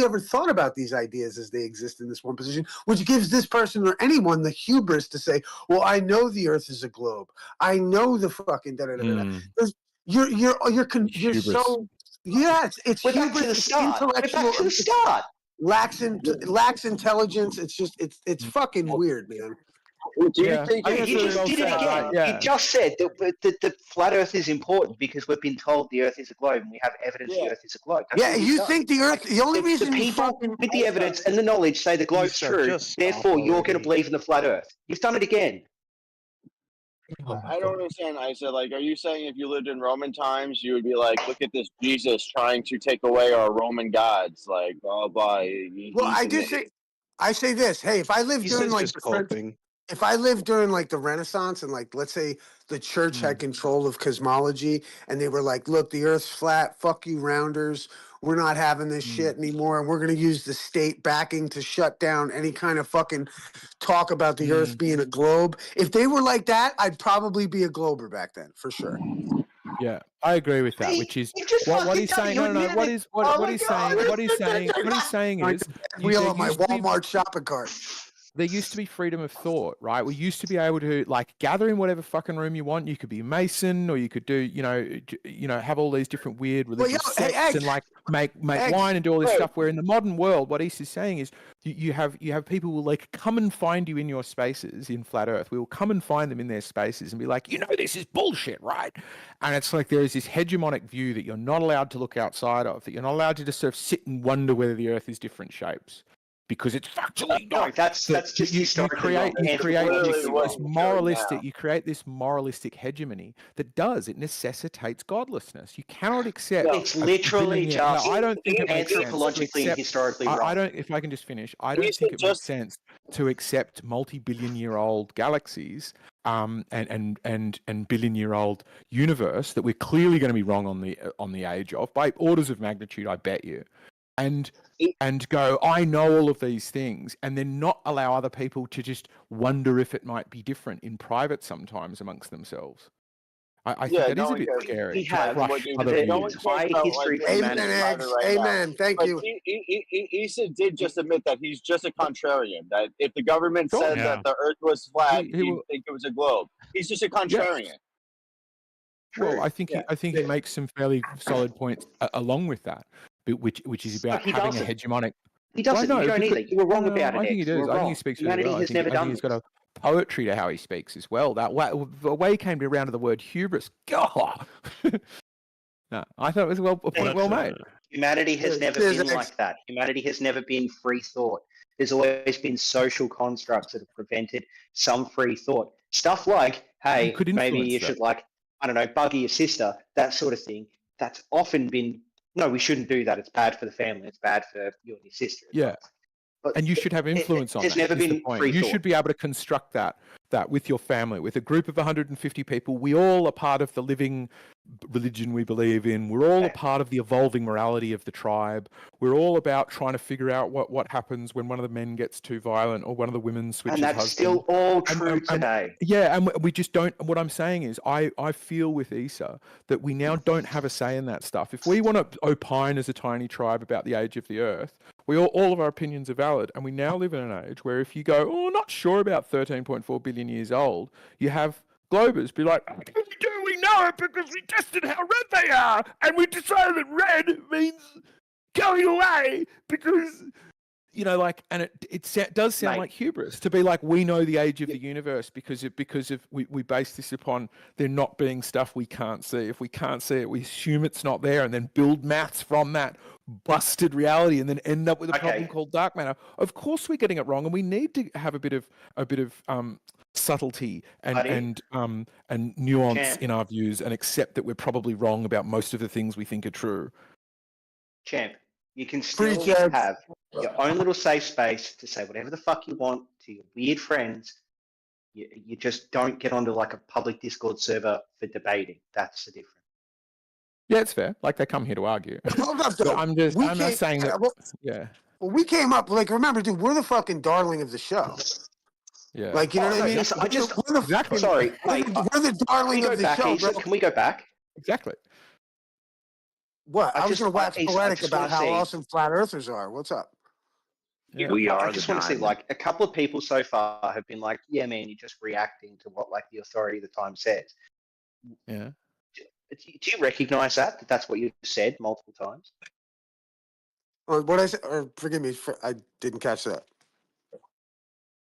ever thought about these ideas as they exist in this one position, which gives this person or anyone the hubris to say, well, I know the earth is a globe. I know the fucking da-da-da-da. You're so, yes, it's We're hubris, back to the it's start. intellectual. We're back to the start. Lacks intelligence. It's just, it's fucking weird, man. Do you think You just did it again. You just said that the flat Earth is important because we've been told the Earth is a globe and we have evidence the Earth is a globe. That's what you've done. Think the Earth? The only reason the people with the evidence and the knowledge say the globe's true, therefore you're going to believe in the flat Earth. You've done it again. I don't understand. I said, like, are you saying if you lived in Roman times, you would be like, look at this Jesus trying to take away our Roman gods, like blah blah. Well, I say this. Hey, if I lived during if I lived during like the Renaissance and like let's say the church had control of cosmology and they were like, look, the Earth's flat. Fuck you, rounders. We're not having this shit anymore, and we're going to use the state backing to shut down any kind of fucking talk about the Earth being a globe. If they were like that, I'd probably be a glober back then, for sure. Yeah, I agree with that. Which is what he's saying. No, what he's saying. What he's saying is wheel on my Walmart shopping cart. There used to be freedom of thought, right? We used to be able to like gather in whatever fucking room you want. You could be a Mason, or you could do, have all these different weird religious sects and like make wine and do all this stuff. Where in the modern world, what East is saying is you have people who will like come and find you in your spaces in flat Earth. We will come and find them in their spaces and be like, this is bullshit, right? And it's like there is this hegemonic view that you're not allowed to look outside of, that you're not allowed to just sort of sit and wonder whether the Earth is different shapes. Because it's factually not. That's just you create this moralistic hegemony that necessitates godlessness. You cannot accept. It's literally just I don't think it makes sense anthropologically and historically wrong. I don't. If I can just finish, I don't think it makes sense to accept multi-billion-year-old galaxies and billion-year-old universe that we're clearly going to be wrong on the age of by orders of magnitude. I bet you. and go, I know all of these things, and then not allow other people to just wonder if it might be different in private sometimes amongst themselves. I think that is a bit scary to crush other views. No one cares about like Amen, eggs. eggs. Amen. Thank you. Issa did just admit that he's just a contrarian. That if the government said Yeah. that the Earth was flat, He he'd will- think it was a globe. He's just a contrarian. Well, I think he makes some fairly solid points along with that, but which is about he having a doesn't. hegemonic. He doesn't. Well, I you know, don't because- either. You were wrong no, about it. I think he X. You does. were I think wrong. he speaks Humanity really well. has never I think done he's got a poetry to how he speaks as well. That the way he came around to the word hubris. God. No, I thought it was a point well made. Humanity has never been like that. Humanity has never been free thought. There's always been social constructs that have prevented some free thought. Stuff like, hey, could maybe influence you that. should, like, I don't know, bugger your sister, that sort of thing. That's often been, no, we shouldn't do that. It's bad for the family. It's bad for you and your sister. Yeah. And you should have influence on there's that. never is the been point. free You thought. should be able to construct that with your family, with a group of 150 people. We all are part of the living religion we believe in. We're all a part of the evolving morality of the tribe. We're all about trying to figure out what happens when one of the men gets too violent or one of the women switches And that's husband. still all true today. Yeah, and we just don't. What I'm saying is, I feel with Issa that we now don't have a say in that stuff. If we want to opine as a tiny tribe about the age of the Earth, all of our opinions are valid, and we now live in an age where if you go, oh, not sure about 13.4 billion years old, you have globers be like, do we know it because we tested how red they are, and we decided that red means going away because. You know, like, and it does sound like hubris to be like, we know the age of the universe because we base this upon there not being stuff we can't see. If we can't see it, we assume it's not there, and then build maths from that busted reality, and then end up with a problem called dark matter. Of course, we're getting it wrong, and we need to have a bit of subtlety and nuance in our views, and accept that we're probably wrong about most of the things we think are true. Champ, you can still have your own little safe space to say whatever the fuck you want to your weird friends. You just don't get onto like a public Discord server for debating. That's the difference. Yeah, it's fair. Like, they come here to argue. Hold up, though. I'm not saying that. Yeah. Well, we came up, like, remember, dude, we're the fucking darling of the show. Yeah. Like, you know what I mean? Exactly. Sorry. We're the darling of the show, bro. Can we go back? Exactly. What? I was going to wax poetic about how see- awesome flat earthers are. What's up? I just want to see, like, a couple of people so far have been like, yeah, man, you're just reacting to what, like, the authority of the time says. Yeah. Do you recognize that that's what you said multiple times? Or what I said, or forgive me, I didn't catch that.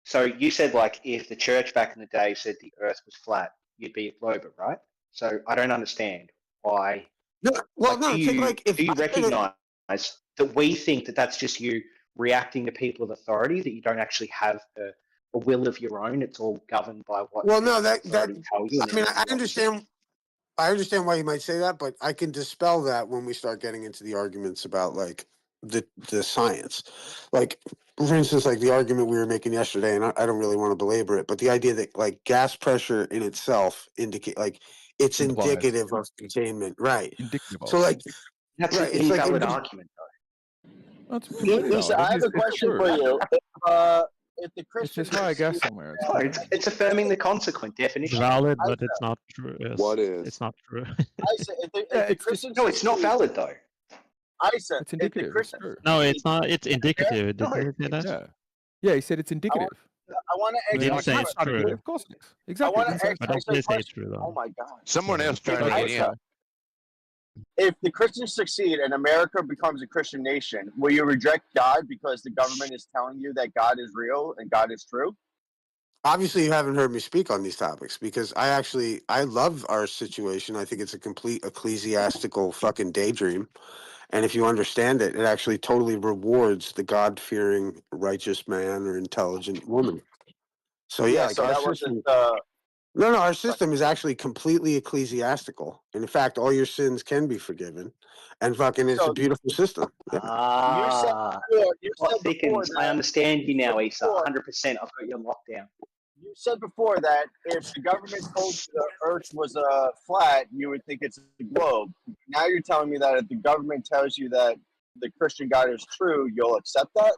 So you said, like, if the church back in the day said the earth was flat, you'd be a glober, right? So I don't understand why. No, well, like, no, do you, like, if do you I said it- recognize that we think that that's just you reacting to people of authority, that you don't actually have a will of your own? It's all governed by what. Well, no, that tell you, I mean, I understand. I understand why you might say that, but I can dispel that when we start getting into the arguments about like the science. Like, for instance, like the argument we were making yesterday, and I don't really want to belabor it, but the idea that like gas pressure in itself indicate like it's Implies. indicative of containment, right? Indicative of. So like that's right, an it's like invalid argument, though. That's completely Lisa, valid. I have a It's question true. for you. If the It's Christians just higher gas somewhere. No, it's affirming the consequent definition. Valid, but it's not true. What is? It's not true. I said, if the Christians No, it's not valid though. I said, It's indicative. if the It's Christians, true. No, it's not. It's indicative. Did No, you say that? Yeah. Yeah, he said it's indicative. I want to He didn't ask say you it's a question. true. Of course it is. I Exactly. want Didn't to say ask, But I ask a did say it's question. true, though. Oh my god! Someone else trying to get in. If the Christians succeed and America becomes a Christian nation, will you reject God because the government is telling you that God is real and God is true? obviously you haven't heard me speak on these topics because I love our situation. I think it's a complete ecclesiastical fucking daydream. And if you understand it, it actually totally rewards the God-fearing righteous man or intelligent woman. So yeah, like so our that system, wasn't. no, our system is actually completely ecclesiastical. And in fact, all your sins can be forgiven. And fucking it's a beautiful system. Yeah. You said before I that- understand you now, Issa. 100%. I've got you on lockdown. You said before that if the government told you the Earth was flat, you would think it's a globe. Now you're telling me that if the government tells you that the Christian God is true, you'll accept that?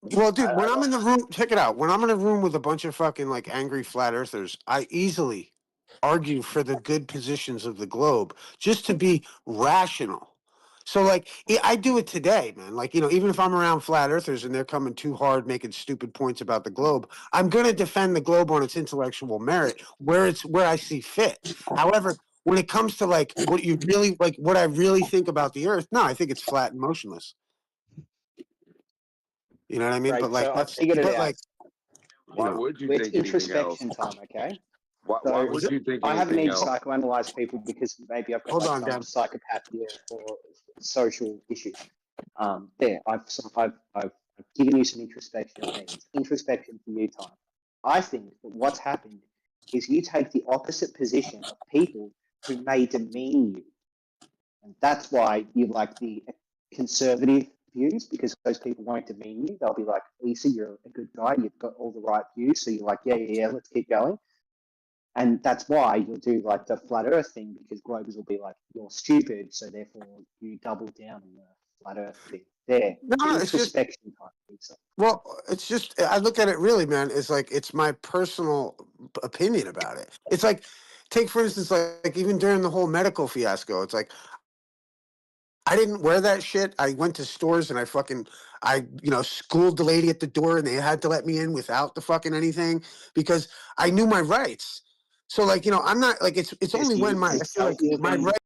Well, dude, when I'm in the room, check it out. When I'm in a room with a bunch of fucking like angry flat earthers, I easily argue for the good positions of the globe just to be rational. So, like, I do it today, man. Like, even if I'm around flat earthers and they're coming too hard, making stupid points about the globe, I'm going to defend the globe on its intellectual merit where I see fit. However, when it comes to like what you really like, what I really think about the Earth, no, I think it's flat and motionless. You know what I mean? Right. But like, So I figured it out. Why would you It's think anything else? introspection time, okay? Why So would you think I haven't anything need to else? psychoanalyze people because maybe I've got Hold like on, some Dan. psychopathy or social issues. I've given you some introspection needs. Introspection for you time. I think that what's happened is you take the opposite position of people who may demean you. And that's why you like the conservative views, because those people won't demean you. They'll be like, Lisa, you're a good guy. You've got all the right views. So you're like, yeah, let's keep going. And that's why you'll do like the flat earth thing, because Globers will be like, you're stupid. So therefore you double down on the flat earth thing. There. No, it's just Introspection time. Lisa. well, it's just I look at it really, man. It's like it's my personal opinion about it. It's like take for instance, like even during the whole medical fiasco, it's like I didn't wear that shit. I went to stores and I schooled the lady at the door and they had to let me in without the fucking anything because I knew my rights. So like, I'm not like it's Because only when you I feel felt like you were my being rights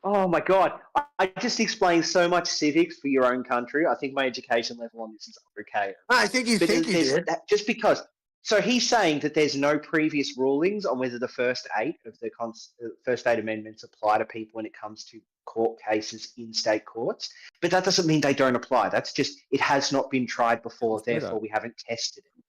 Oh my god! I just explained so much civics for your own country. I think my education level on this is okay. I think you But think you there's did. just because. So he's saying that there's no previous rulings on whether the first 8 of the first 8 amendments apply to people when it comes to court cases in state courts. But that doesn't mean they don't apply. That's just it has not been tried before. Say Therefore, that. we haven't tested it.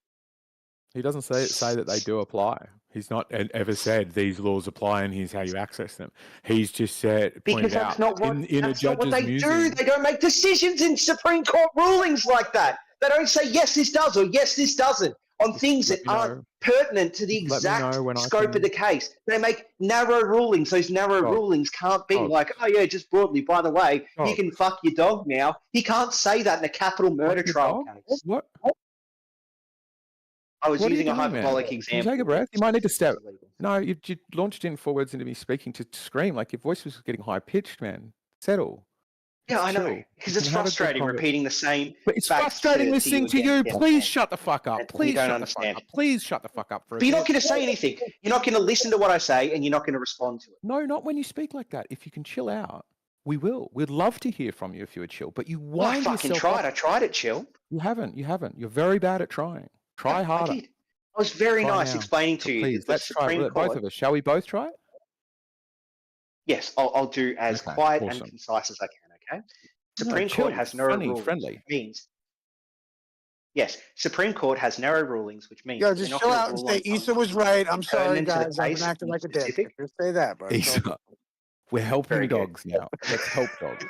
He doesn't say that they do apply. He's not ever said these laws apply and here's how you access them. He's just said Because pointed that's out not what in a that's not what judge's they do. musing. They don't make decisions in Supreme Court rulings like that. They don't say yes, this does or yes, this doesn't on things that aren't pertinent to the Just let me exact know when I scope of can- the case. They make narrow rulings. Those narrow Dog. rulings can't be Dog. like, oh yeah, just broadly. By the way, you Dog. can fuck your dog now. He can't say that in a capital murder your trial dog? case. What? I was What are you using a doing, man? hyperbolic Can example. you take a breath? You might need to step. No, you launched in forwards into me speaking to scream. Like your voice was getting high pitched, man. Settle. Yeah, I know. chill. Because You it's can have a good frustrating conver- repeating the same. But it's facts frustrating listening to again you. and again and Please again. shut the fuck up. And you Please don't shut understand the fuck up. Please shut the fuck up for a But you're not bit. going to say anything. You're not going to listen to what I say, and you're not going to respond to it. No, not when you speak like that. If you can chill out, we will. We'd love to hear from you if you would chill. But you Well, I wind fucking yourself tried. up. I tried it, chill. You haven't. You haven't. You're very bad at trying. Try harder. I did. I was very Try nice now. explaining to you Please, that the let's try. Supreme Both Court. of us. Shall we both try it? Yes, I'll do as Okay, quiet awesome. and concise as I can. Okay. No, Supreme chill, Court has narrow funny, rulings. friendly. Which means. Yes, Supreme Court has narrow rulings, which means Yo, they're just not chill gonna out and rule say on Issa was right. I'm sorry, pertinent to the guys. I've case, been acting be like a dick. specific. Just say that, bro. It's Issa, we're helping Very good. dogs now. Let's help dogs.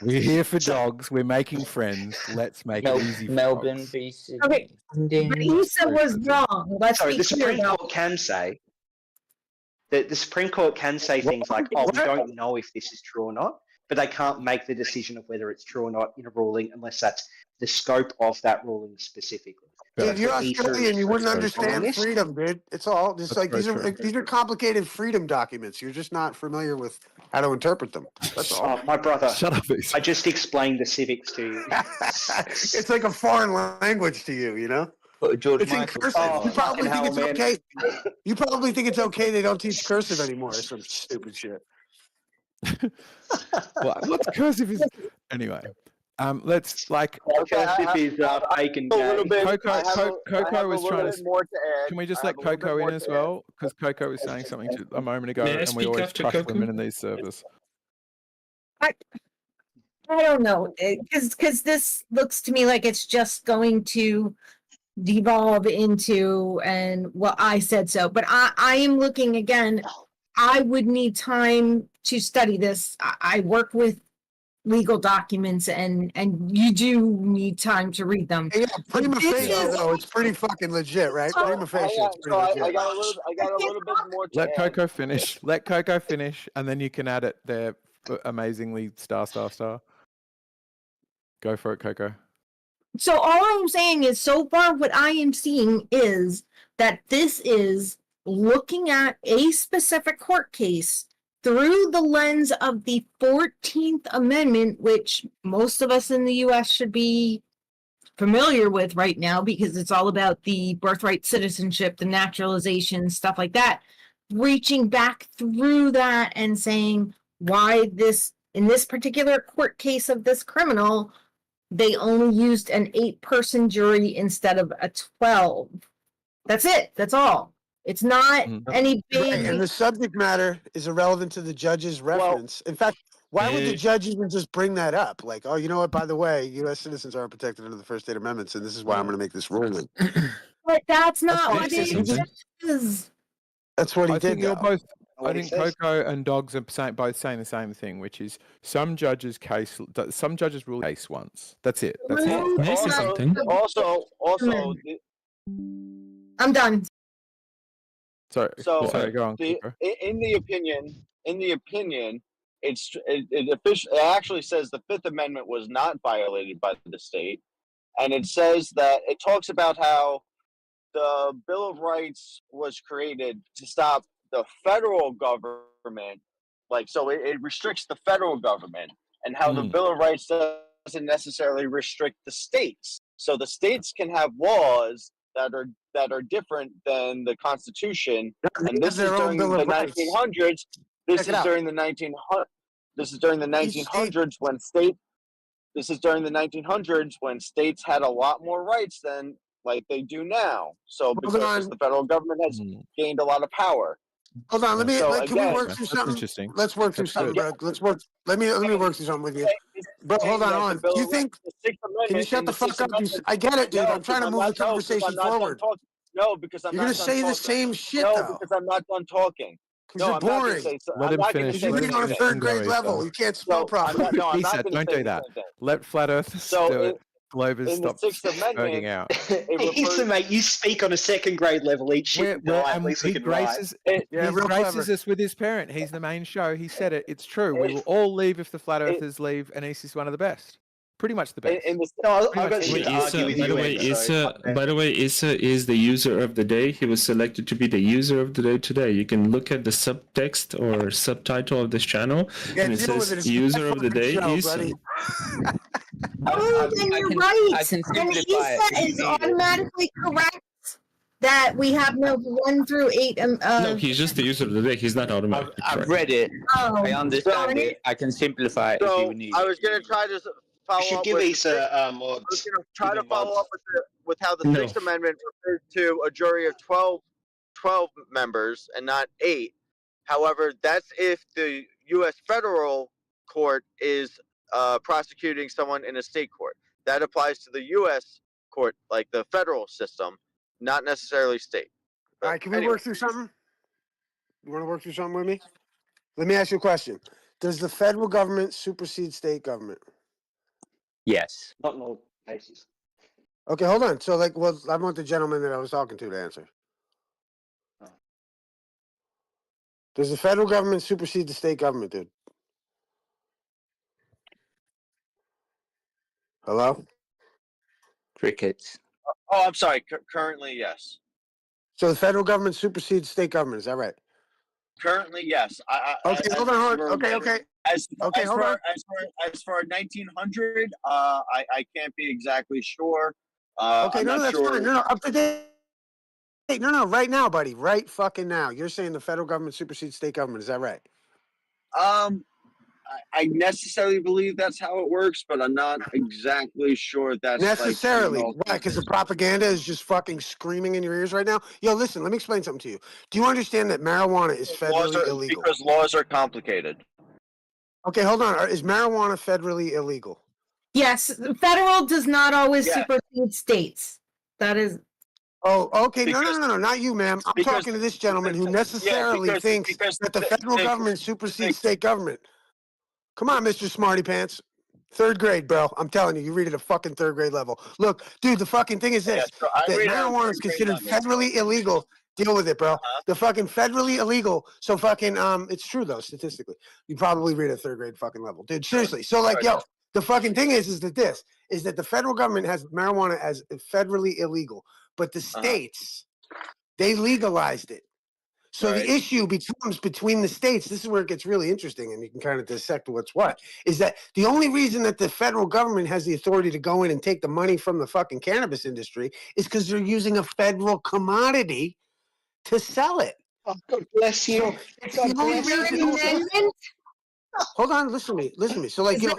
We're here for dogs. We're making friends. Let's make it easy for Melbourne dogs. v Sydney. Okay, but Issa was wrong. Let's Sorry, be the clear Supreme about Court can say that the Supreme Court can say things like, "Oh, we don't know if this is true or not," but they can't make the decision of whether it's true or not in a ruling unless that's the scope of that ruling specifically. Dude, you're That's what Issa Australian. is You wouldn't focused on understand this. freedom, dude. It's all just That's like very these are true. these are complicated freedom documents. You're just not familiar with how to interpret them. That's all. Oh, my brother. Shut up, Issa. I just explained the civics to you. It's like a foreign language to you, you know? George It's in Michael. cursive. Oh, You probably fucking think hell, it's man. okay. You probably think it's okay they don't teach cursive anymore or some stupid shit. Well, what's cursive is anyway. Let's like Cursive is fake and A little gay. bit. Coco. I have Coco was a little trying bit to. more to add. Can we just I let have a little bit Coco more in as to well? Because Coco was saying something a moment ago, May I and we speak always after crush Coco? women in these servers. I don't know, because this looks to me like it's just going to devolve into and well, I said so, but I am looking again. I would need time to study this. I work with legal documents, and you do need time to read them. Yeah, prima But this facie is- though, it's pretty fucking legit, right? So- Prima facie, it's pretty So I legit. got a little bit more to Let add. Coco finish. Let Coco finish, and then you can add it there. Amazingly, star. Go for it, Coco. So all I'm saying is, so far, what I am seeing is that this is looking at a specific court case through the lens of the 14th Amendment, which most of us in the U.S. should be familiar with right now because it's all about the birthright citizenship, the naturalization, stuff like that. Reaching back through that and saying why this, in this particular court case of this criminal, they only used an 8-person jury instead of a 12. That's it. That's all. It's not any big. Right, and the subject matter is irrelevant to the judge's reference. In fact, why would the judge even just bring that up? Like, oh, you know what? By the way, U.S. citizens aren't protected under the First 8 Amendments, and this is why I'm going to make this ruling. But that's not what what he it said. is. That's what he I think did. you're Though. both. What I he think says. Coco and Dogs are both saying the same thing, which is some judges rule case once. That's it. That's it. May I say something? Also, I'm done. Sorry. So Sorry. Go on. the, Coco. in the opinion, it actually says the Fifth Amendment was not violated by the state, and it says that it talks about how the Bill of Rights was created to stop the federal government, like so it restricts the federal government, and how the Bill of Rights doesn't necessarily restrict the states. So the states can have laws that are different than the Constitution, and this is their own during Bill the of Rights. 1900s. This Check it is out. during the 1900s. This is during the 1900s when state. This is during the 1900s when states had a lot more rights than like they do now. So because the federal government has gained a lot of power. Hold on, let me. So Can we again, work through That's something? interesting. Let's work through That's something, good. bro. Let's work. Let me work through something with you, bro. Hold on, hold on. Do you think? The Sixth Amendment, Can you shut in the the fuck Sixth up? Amendment, I get it, dude. no, I'm trying to because move the I'm conversation not done forward. talking. No, because I'm You're not gonna done say the talking. same shit No, though. because I'm not done talking. Because No, you're I'm not going to boring. say. Let I'm him not going to finish. say You're the Let him reading on same a finish. thing. You can third go, grade level. Etho. You can't spell So I'm properly. not. No, I'm not Etho, going to don't say do the that. same thing. Let flat earthers So do it. Globers in the stop Sixth burning Amendment, out. it Ether, refers. mate, you speak on a second grade level. Eat shit and die. At least we He can write. graces It, Yeah, he real graces clever. us with his parent. He's the main show. He said it. It's true. We it, will all leave if the flat it, earthers leave, and East is one of the best. Pretty much the best. in the No, Pretty I've got much the shit best. to argue with By the you, way, Ed. So fuck that. By the way, Issa is the user of the day. He was selected to be the user of the day today. You can look at the subtext or subtitle of this channel, Yeah, and it deal with it. says It's "User my of the fucking Day, show, Issa." buddy. Oh, then I you're can right. I can And simplify it Issa if you is need it. automatically correct that we have no 1 through 8. No, he's just the user of the day. He's not automatically I've correct. read it. I Oh, understand darn it. it. I can simplify it if so you need I it. was going to try to You follow should up give with. Issa I was mods. going to try Give to him follow mods. up with how the No. Sixth Amendment refers to a jury of 12 members and not 8. However, that's if the U.S. federal court is prosecuting someone in a state court. That applies to the U.S. court, like the federal system, not necessarily state. All But right, can we anyway, work through something? You want to work through something with me? Let me ask you a question. Does the federal government supersede state government? Yes. Not in all cases. Okay, hold on. So, like, well, I want the gentleman that I was talking to answer. Does the federal government supersede the state government, dude? Hello? Crickets. oh, I'm sorry. Currently, yes. So the federal government supersedes state government. Is that right? Currently, yes. Okay, hold on. Okay. As Okay, hold on. as for 1900, I can't be exactly sure. Okay, I'm no, not that's sure. fine. No, up to date. No, right now, buddy. Right fucking now. You're saying the federal government supersedes state government. Is that right? I necessarily believe that's how it works, but I'm not exactly sure that's Necessarily. like, Why? Because the propaganda is just fucking screaming in your ears right now? Yo, listen, let me explain something to you. Do you understand that marijuana is federally illegal? because laws are complicated. Okay, hold on. Is marijuana federally illegal? Yes, federal does not always Yeah. supersede states. That is. Oh, okay. No, not you, ma'am. I'm talking to this gentleman who necessarily thinks that the federal government supersedes state government. Come on, Mr. Smarty Pants. 3rd grade, bro. I'm telling you, you read at a fucking 3rd grade level. Look, dude, the fucking thing is this. so I that read at a marijuana is 3rd grade considered level. federally illegal. Deal with it, bro. The fucking federally illegal. So fucking, it's true though, statistically. You probably read at 3rd grade fucking level. Dude, seriously. So like, yo, the fucking thing is that the federal government has marijuana as federally illegal, but the states, they legalized it. So the issue becomes between the states. This is where it gets really interesting, and you can kind of dissect what's what. Is that the only reason that the federal government has the authority to go in and take the money from the fucking cannabis industry is because they're using a federal commodity to sell it. Oh, God bless you. So it's the only reason. Hold on, listen to me. So, like, you know,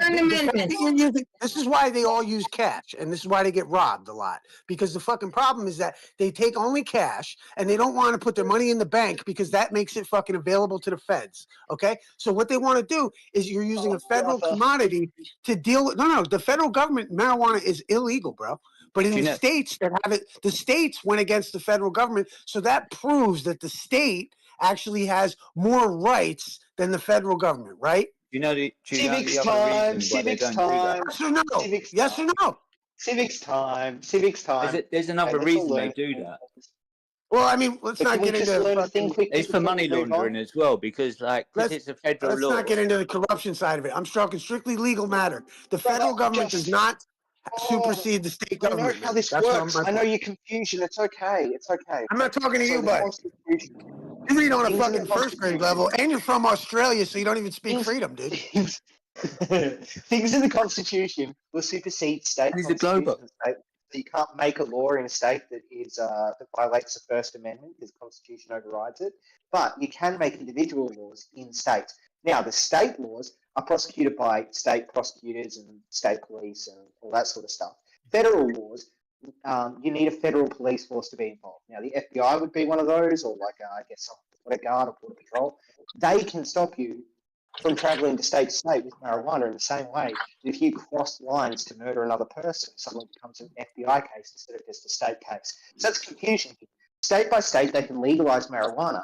this is why they all use cash, and this is why they get robbed a lot. Because the fucking problem is that they take only cash, and they don't want to put their money in the bank because that makes it fucking available to the feds. Okay, so what they want to do is you're using a federal commodity to deal with. No, the federal government marijuana is illegal, bro. But in the states that have it, the states went against the federal government, so that proves that the state actually has more rights than the federal government, right? Do you know the Civics other time. reason why they Civics don't do that? time. Yes or no? Civics Yes time. or no? Civics time. Civics time. There's another Okay, let's all reason they learn. do that. Well, I mean, let's But not can we get just into learn a fucking. thing quickly It's for before money we move laundering on? as well, because Let's it's a federal let's law. not get into the corruption side of it. I'm talking strictly legal matter. The federal government does not supersede the state I know government. how this That's what works. I'm. I know your confusion. It's okay. It's okay. I'm not talking to So you, the bud. Constitution. You read on a Things in the fucking 1st grade Constitution. level, and you're from Australia, so you don't even speak Things- freedom, dude. Things in the Constitution will supersede state He's a global. constitutions. that you can't make a law in a state that is that violates the First Amendment because the Constitution overrides it. But you can make individual laws in states. Now, the state laws are prosecuted by state prosecutors and state police and all that sort of stuff. Federal laws, you need a federal police force to be involved. Now, the FBI would be one of those, or like I guess some border guard or border patrol. They can stop you from traveling to state with marijuana in the same way that if you cross lines to murder another person, suddenly becomes an FBI case instead of just a state case. So that's confusion. State by state, they can legalize marijuana.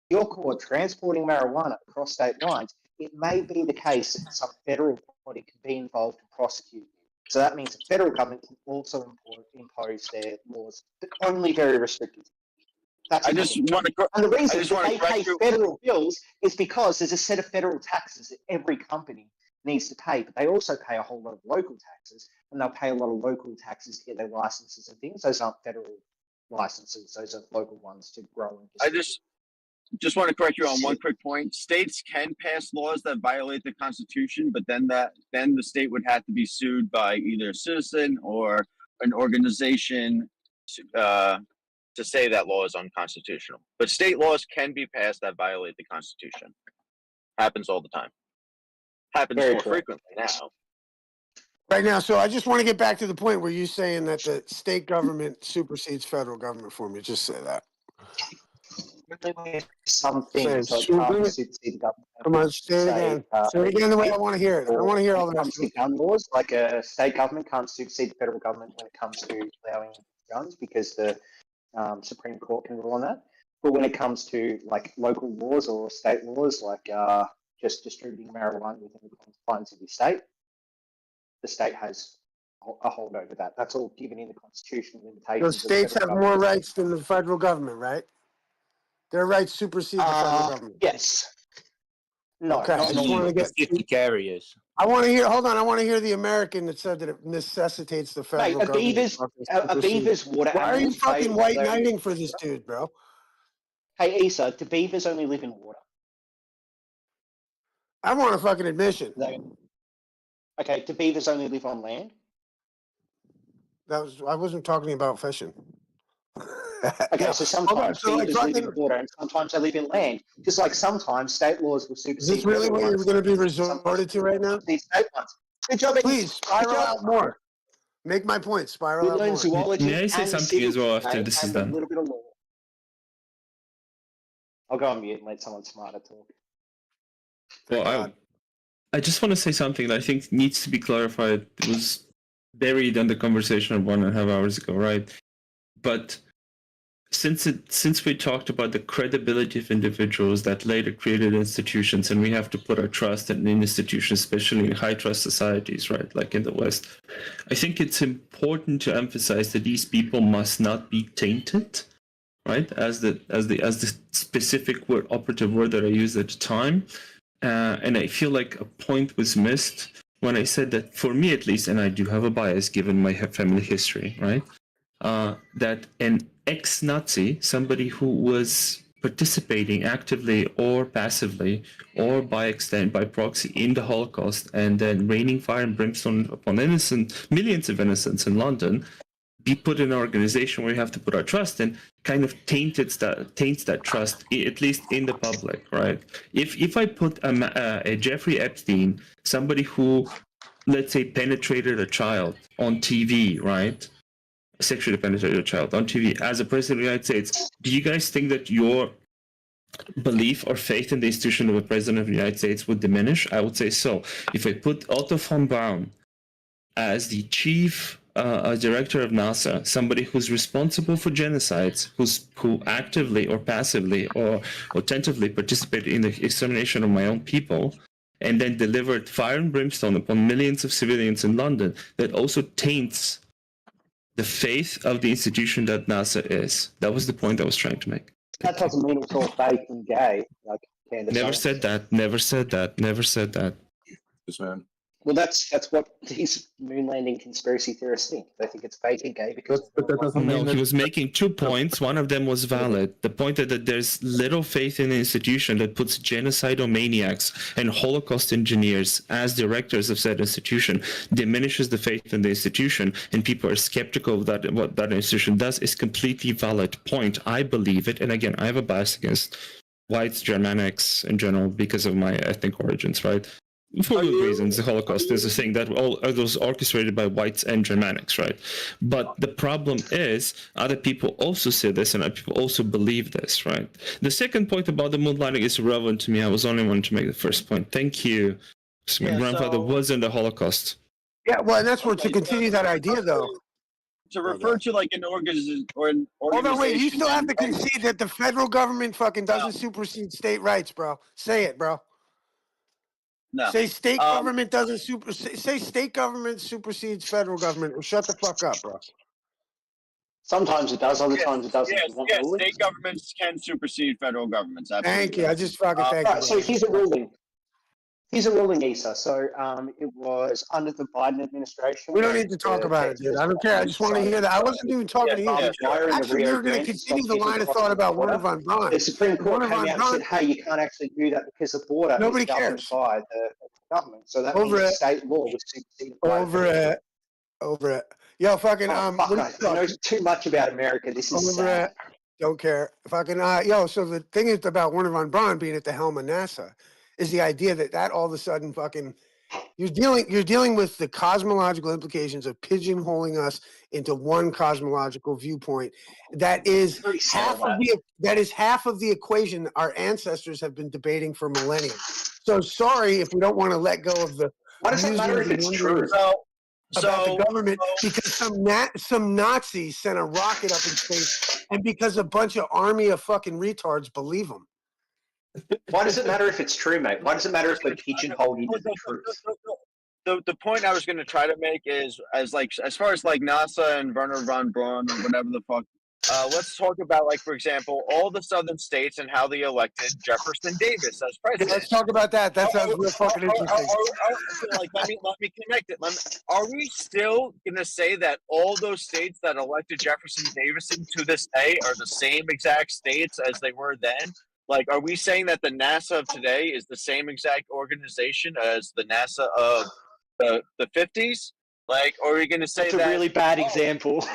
If you're caught transporting marijuana across state lines, it may be the case that some federal body can be involved and prosecute you. So that means the federal government can also impose their laws, but only very restricted. That's and the reason they pay federal bills is because there's a set of federal taxes that every company needs to pay, but they also pay a whole lot of local taxes, and they'll pay a lot of local taxes to get their licenses and things. Those aren't federal licenses; those are local ones to grow. And I just want to correct you on one quick point. States can pass laws that violate the Constitution, but then the state would have to be sued by either a citizen or an organization to say that law is unconstitutional. But state laws can be passed that violate the Constitution. Happens all the time. Happens more frequently now. Right now, so I just want to get back to the point where you're saying that the state government supersedes federal government for me. Just say that. Some things like Come on, say it again. Say it again the way I want to hear it. I don't want to hear all the rest of it. Gun laws, like a state government can't supersede the federal government when it comes to allowing guns because the Supreme Court can rule on that. But when it comes to like local laws or state laws, like just distributing marijuana within the confines of your state, the state has a hold over that. That's all given in the constitutional limitations. So states have more rights than the federal government, right? Their rights supersede the federal government. Yes. No. Okay. I just want to get specific areas. I want to hear. Hold on. I want to hear the American that said that it necessitates the federal government. Beaver's water. Why are you fucking white knighting for this dude, bro? Hey, Issa, do beavers only live in water? I want a fucking admission. Okay, do beavers only live on land? I wasn't talking about fishing. Okay, so sometimes beavers live in water and sometimes they live in land. Just like sometimes state laws will supersede. Is this really what you're going to be resorted to right now? These state ones. Good job. Please spiral out more. Make my point. Spiral out more. Zoology. May I say something as well after this is done? A little bit of law. I'll go on mute and let someone smarter talk. Well, I just want to say something that I think needs to be clarified. It was buried in the conversation of 1.5 hours ago, right? But since we talked about the credibility of individuals that later created institutions, and we have to put our trust in institutions, especially in high trust societies, right, like in the West, I think it's important to emphasize that these people must not be tainted, right, as the specific word, operative word that I used at the time. And I feel like a point was missed when I said that, for me at least, and I do have a bias given my family history, right, that an ex-Nazi, somebody who was participating actively or passively or by extent, by proxy in the Holocaust, and then raining fire and brimstone upon millions of innocents in London, be put in an organization where you have to put our trust in, kind of taints that trust, at least in the public, right? If I put a Jeffrey Epstein, somebody who, let's say, penetrated a child on TV, right? Sexually penetrated a child on TV as a president of the United States, do you guys think that your belief or faith in the institution of a president of the United States would diminish? I would say so. If I put Otto von Braun as the chief director of NASA, somebody who's responsible for genocides, who actively or passively or attentively participated in the extermination of my own people, and then delivered fire and brimstone upon millions of civilians in London, that also taints the faith of the institution that NASA is. That was the point I was trying to make. That doesn't mean it's all fake and gay. Like Candace Never said that. Never said that. Never said that. Yes, man. Well, that's what these moon landing conspiracy theorists think. They think it's fake and gay because. But that doesn't No, mean he that. was making 2 points. One of them was valid. The point that there's little faith in an institution that puts genocidal maniacs and Holocaust engineers as directors of said institution diminishes the faith in the institution, and people are skeptical of that. What that institution does is completely valid point. I believe it, and again, I have a bias against whites, Germanics in general because of my ethnic origins, right? For good reasons. The Holocaust is a thing that all was orchestrated by whites and Germanics, right? But the problem is other people also say this and other people also believe this, right? The second point about the moon landing is irrelevant to me. I was only wanting to make the first point. Thank you. My grandfather was in the Holocaust. Yeah, well, and that's where to continue that idea, though. To refer to like an organization or an Hold on, wait. You organization. still have to concede that the federal government fucking doesn't supersede state rights, bro. Say it, bro. No. Say state government doesn't say state government supersedes federal government, or shut the fuck up, bro. Sometimes it does, other times it doesn't. Yes, state governments can supersede federal governments. Absolutely. Thank you. I just fucking thank you. Right, so here's a ruling. Here's a ruling, Issa. So it was under the Biden administration. We don't need to talk about it, dude. I don't care. I just want to hear that. I wasn't even talking to you. Actually, we were going to continue the line of thought about Werner von Braun. The Supreme Court Werner came von out and Braun. said, hey, you can't actually do that because the border Nobody is governed cares. by the government. So that Over means it. state law was superseded by Over it. Yo, fucking fuck, I know too much about America. This is over sad. it. Don't care. Fucking yo. So the thing is about Werner von Braun being at the helm of NASA is the idea that all of a sudden fucking you're dealing with the cosmological implications of pigeonholing us into one cosmological viewpoint. That is half of the equation our ancestors have been debating for millennia. So sorry if we don't want to let go of the. Why does it matter if it's true? About the government because some Nazis sent a rocket up in space, and because a bunch of army of fucking retards believe them. Why does it matter if it's true, mate? Why does it matter if they pigeonhole you to the truth? The point I was going to try to make is as far as like NASA and Werner von Braun or whatever the fuck. Let's talk about, like, for example, all the southern states and how they elected Jefferson Davis as president. Let's talk about that. That sounds real fucking interesting. Let me connect it. Are we still gonna say that all those states that elected Jefferson Davidson to this day are the same exact states as they were then? Like, are we saying that the NASA of today is the same exact organization as the NASA of the 50s? Like, or are we gonna say That's a really bad example.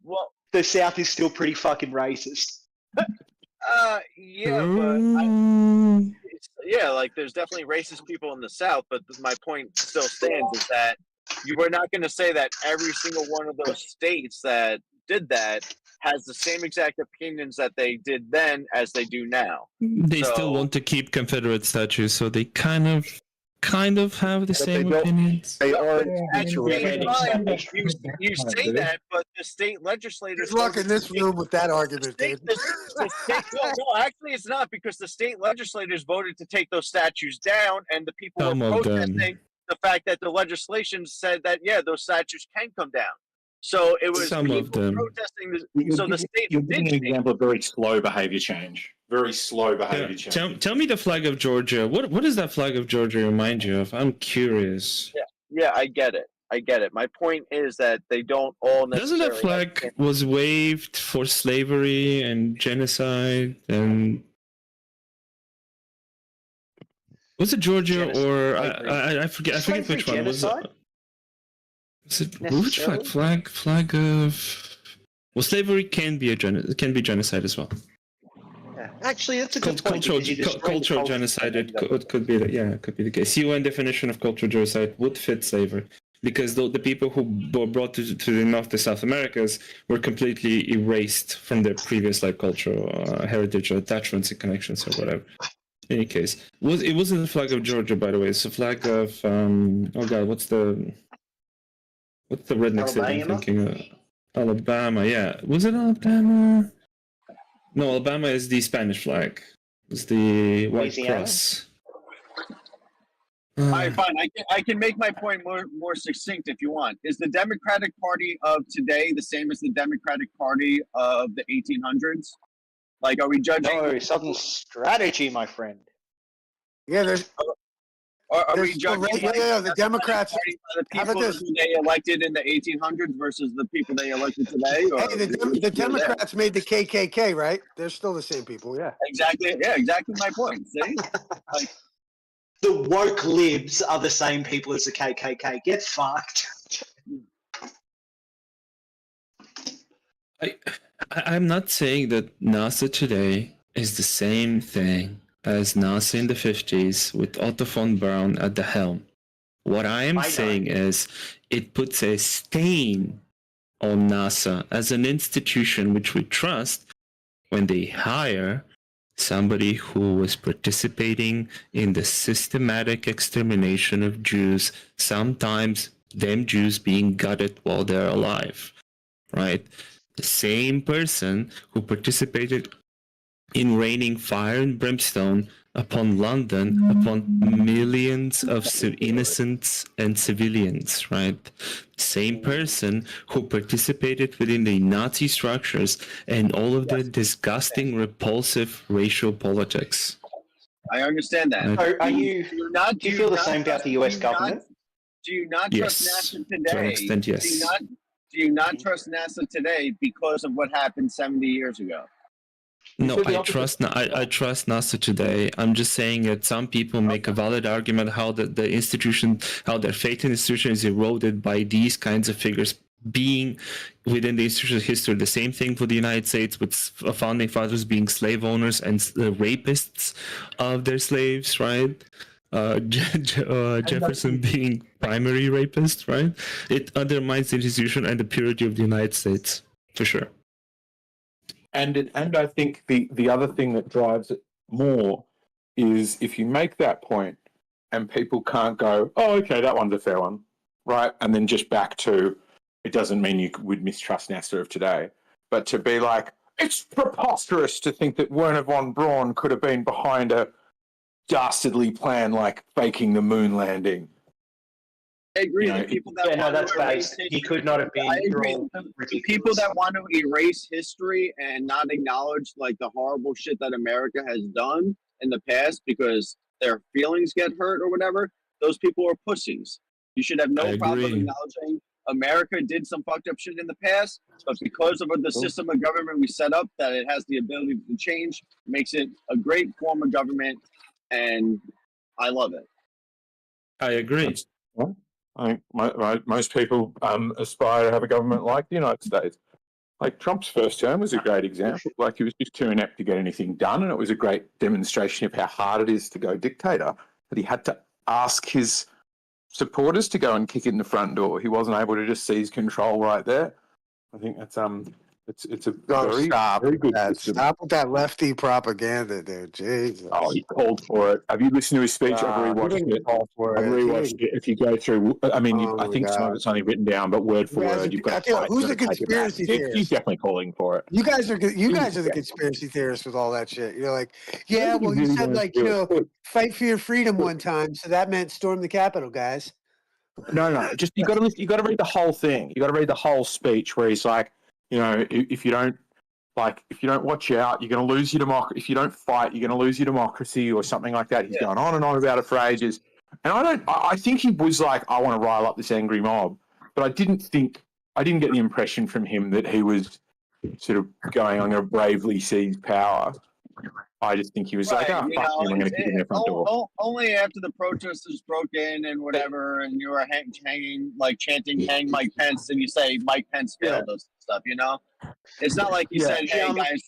Well, the South is still pretty fucking racist. Yeah, but like there's definitely racist people in the South, but my point still stands is that you were not going to say that every single one of those states that did that has the same exact opinions that they did then as they do now. They still want to keep Confederate statues, so they kind of have the same opinions. They are actually you say that, but the state legislators. Good luck in this room with that argument, dude. No, actually, it's not, because the state legislators voted to take those statues down, and the people were protesting the fact that the legislation said that those statues can come down. So it was people protesting. So the state You're giving an example of very slow behavior change. Very slow behavior change. Tell me the flag of Georgia. What does that flag of Georgia remind you of? I'm curious. Yeah, I get it. My point is that they don't all necessarily. Doesn't that flag was waved for slavery and genocide and was it Georgia or I forget which one was it? Was it which flag of? Well, slavery can be genocide as well. Yeah. Actually, that's a good point. Cultural genocide. It could be it could be the case. UN definition of cultural genocide would fit slavery because the people who were brought to the North to South Americas were completely erased from their previous cultural heritage or attachments and connections or whatever. In any case, it wasn't the flag of Georgia, by the way. It's the flag of what's the redneck state I'm thinking of? Alabama, yeah. Was it Alabama? No, Alabama is the Spanish flag. It's the White Cross. All right, fine. I can make my point more succinct if you want. Is the Democratic Party of today the same as the Democratic Party of the 1800s? Like, are we judging? No, Southern strategy, my friend. Yeah, there's. Are They're we still judging right. Yeah, the Democrats. the How about people this? who they elected in the 1800s versus the people they elected today? Or Hey, the Democrats made the KKK, right? They're still the same people. Yeah. Exactly. Yeah, exactly my point. See, like the woke libs are the same people as the KKK. Get fucked. I'm not saying that NASA today is the same thing as NASA in the 50s with Otto von Braun at the helm. What I am saying is it puts a stain on NASA as an institution which we trust when they hire somebody who was participating in the systematic extermination of Jews, sometimes them Jews being gutted while they're alive, right? The same person who participated in raining fire and brimstone upon London, upon millions of innocents and civilians, right? Same person who participated within the Nazi structures and all of the disgusting, repulsive racial politics. I understand that. Right. Do you feel the same about the US government? Do you not Yes, trust NASA to an today? extent, yes. Do you not trust NASA today because of what happened 70 years ago? No, I trust NASA today. I'm just saying that some people make a valid argument how the institution, how their faith in the institution is eroded by these kinds of figures being within the institution's history. The same thing for the United States with founding fathers being slave owners and rapists of their slaves, right? Jefferson being primary rapist, right? It undermines the institution and the purity of the United States, for sure. And I think the other thing that drives it more is if you make that point and people can't go, oh, okay, that one's a fair one, right? And then just back to, it doesn't mean you would mistrust NASA of today, but to be like, it's preposterous to think that Werner von Braun could have been behind a dastardly plan like faking the moon landing. I agree. You know, The people that want that's to erase based. He could not have been. I agree. The people that want to erase history and not acknowledge like the horrible shit that America has done in the past because their feelings get hurt or whatever, those people are pussies. You should have no problem acknowledging America did some fucked up shit in the past, but because of the system of government we set up, that it has the ability to change, makes it a great form of government, and I love it. I agree. I think most people aspire to have a government like the United States. Like Trump's first term was a great example. Like he was just too inept to get anything done, and it was a great demonstration of how hard it is to go dictator. That he had to ask his supporters to go and kick in the front door. He wasn't able to just seize control right there. I think that's it's a very good system. Stop with that lefty propaganda, dude. Jesus. Oh, he called for it. Have you listened to his speech? I've rewatched it. I've rewatched it. If you go through, I mean, I think some of it's only written down, but word for word, you've got to. Who's the conspiracy theorist? He's definitely calling for it. You guys are the conspiracy theorists with all that shit. You're like, yeah, well, you said like fight for your freedom one time, so that meant storm the Capitol, guys. No, just you got to read the whole thing. You got to read the whole speech where he's like, you know, if you don't watch out, you're going to lose your democracy. If you don't fight, you're going to lose your democracy or something like that. He's going on and on about it for ages. And I think he was like, I want to rile up this angry mob. But I didn't get the impression from him that he was sort of going, I'm going to bravely seize power. I just think he was like, oh, fuck you, I'm going to kick in their front door. Only after the protesters broke in and whatever, and you were hanging, like chanting, hang Mike Pence, and you say Mike Pence failed us and stuff, you know? It's not like you said, hey, guys,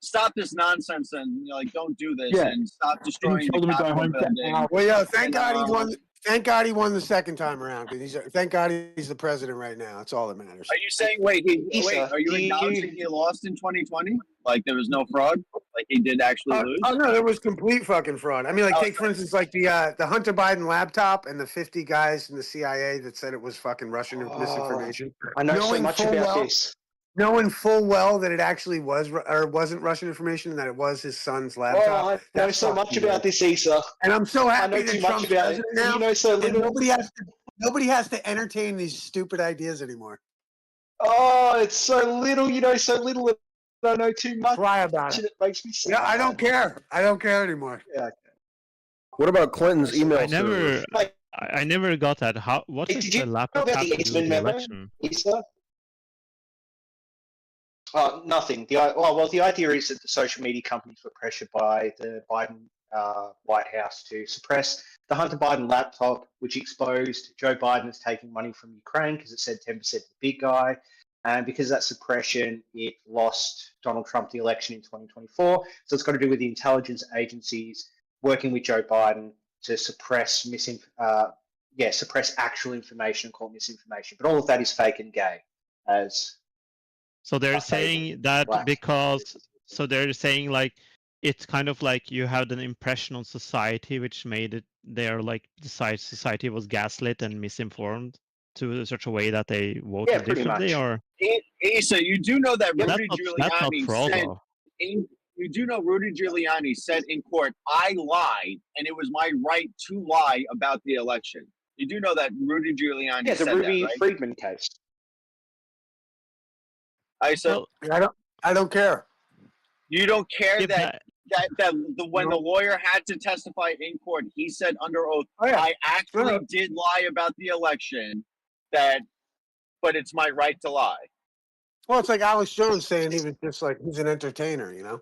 stop this nonsense and, you know, like, don't do this and stop destroying the Capitol building. Well, yeah, thank God he won. Thank God he won the second time around. Thank God he's the president right now. That's all that matters. Are you saying, are you acknowledging he lost in 2020? Like there was no fraud? Like he did actually lose? Oh, no, there was complete fucking fraud. I mean, like take, for instance, like the Hunter Biden laptop and the 50 guys in the CIA that said it was fucking Russian misinformation. I know so much about this. Knowing full well that it actually was or wasn't Russian information and that it was his son's laptop. Oh, I know so much about this, Issa. And I'm so happy that Trump's president now. You know so little. Nobody has to entertain these stupid ideas anymore. Oh, it's so little. You know so little. I don't know too much. Cry about it. It makes me sad. Yeah, I don't care. I don't care anymore. Yeah. What about Clinton's email I never, servers? I never got that. How? What Did does you the know laptop about have the to do with Eastman the memo, election? Lisa? Nothing. The idea is that the social media companies were pressured by the Biden White House to suppress the Hunter Biden laptop, which exposed Joe Biden as taking money from Ukraine because it said 10% the big guy. And because of that suppression, it lost Donald Trump the election in 2024. So it's got to do with the intelligence agencies working with Joe Biden to suppress suppress actual information and call it misinformation. But all of that is fake and gay, as So they're saying that because, so they're saying like it's kind of like you had an impression on society which made it their like society was gaslit and misinformed to such a way that they voted differently, or Asa, you do know that Rudy that's not Giuliani fraud said. though. You do know Rudy Giuliani said in court, "I lied, and it was my right to lie about the election." You do know that Rudy Giuliani the said Ruby that, right? Friedman case. Asa, I don't care. you don't care If that when the lawyer had to testify in court, he said under oath, yeah. "I actually did lie about the election, but it's my right to lie." Well, it's like Alex Jones saying he was just like he's an entertainer, you know.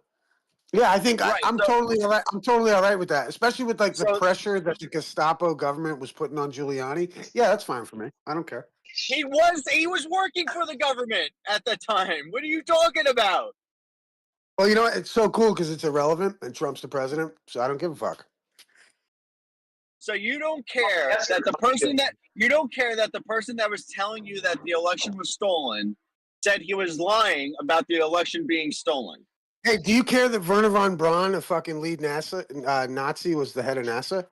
Yeah, I think I'm totally all right. I'm totally all right with that, especially with like the pressure that the Gestapo government was putting on Giuliani. Yeah, that's fine for me. I don't care. He was working for the government at the time. What are you talking about? Well, you know what? It's so cool because it's irrelevant and Trump's the president, so I don't give a fuck. So you don't care that the person that was telling you that the election was stolen said he was lying about the election being stolen. Hey, do you care that Werner von Braun, a fucking lead NASA Nazi, was the head of NASA?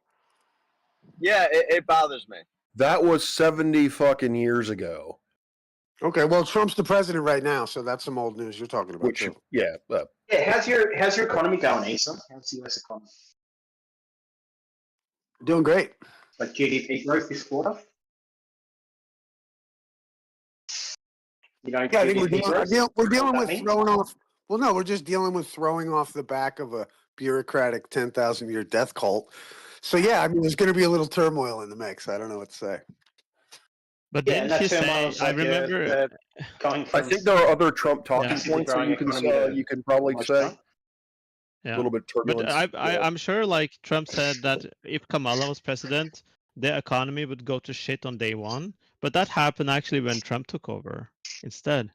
Yeah, it bothers me. That was 70 fucking years ago. Okay, well, Trump's the president right now, so that's some old news you're talking about too. Yeah, how's your economy going, Asa? How's the US economy? Doing great. Like GDP growth this quarter? Yeah, I think we're dealing with throwing off. Well, no, we're just dealing with throwing off the back of a bureaucratic 10,000-year death cult. So yeah, I mean, there's going to be a little turmoil in the mix. I don't know what to say. But didn't she say? I remember. I think there are other Trump talking points that you can probably say. Yeah. A little bit turbulence. But I'm sure, like Trump said, that if Kamala was president, the economy would go to shit on day one. But that happened actually when Trump took over instead.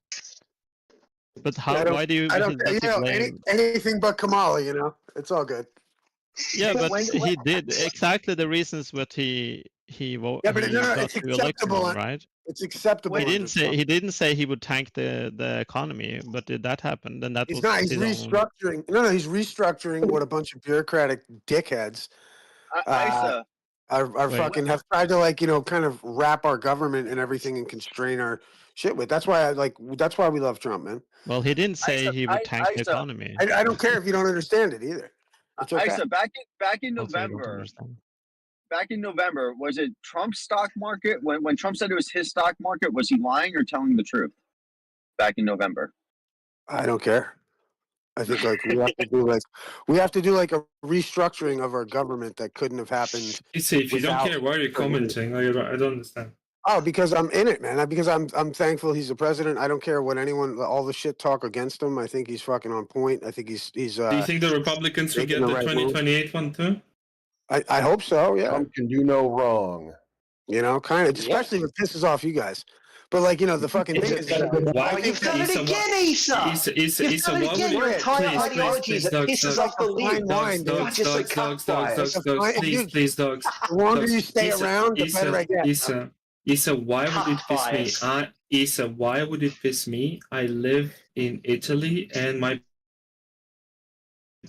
But how? Why do you? I don't. You know, anything but Kamala. You know, it's all good. Yeah, but he did exactly the reasons what he Yeah, but it's acceptable, on, right? It's acceptable. He didn't say he would tank the economy, but did that happen? Then that He's was not. He's his restructuring. No, he's restructuring what a bunch of bureaucratic dickheads are fucking have tried to kind of wrap our government and everything and constrain our shit with. That's why that's why we love Trump, man. Well, he didn't say he would tank the economy. I don't care if you don't understand it either. It's okay. Isa, back in November. Back in November, was it Trump's stock market? When Trump said it was his stock market, was he lying or telling the truth? Back in November. I don't care. I think we have to do like a restructuring of our government that couldn't have happened. If you don't care, why are you commenting? I don't understand. Oh, because I'm in it, man. Because I'm thankful he's the president. I don't care what all the shit talk against him. I think he's fucking on point. I think he's. Do you think the Republicans will get the 2028 one too? I hope so. Yeah. Trump can do no wrong. You know, kind of, especially if it pisses off you guys. But the fucking thing is, why you've done it again, Issa. You've done it again. Your entire ideology is that pisses off the lead. Please, dogs. The longer you stay around, the better I get. Issa, why would it piss me? Issa, why would it piss me? I live in Italy, and my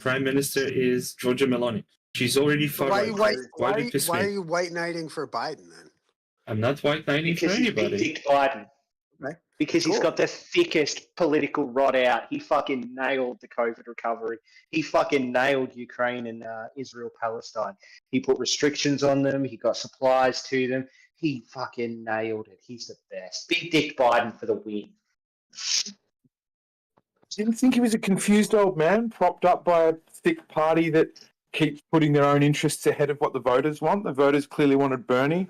prime minister is Giorgia Meloni. She's already far Why right. are you white knighting for Biden then? I'm not white knighting for anybody. He's Big Biden. Okay. Because he's got the thickest political rod out. He fucking nailed the COVID recovery. He fucking nailed Ukraine and Israel-Palestine. He put restrictions on them. He got supplies to them. He fucking nailed it. He's the best. Big Dick Biden for the win. Didn't think he was a confused old man propped up by a thick party that keeps putting their own interests ahead of what the voters want. The voters clearly wanted Bernie.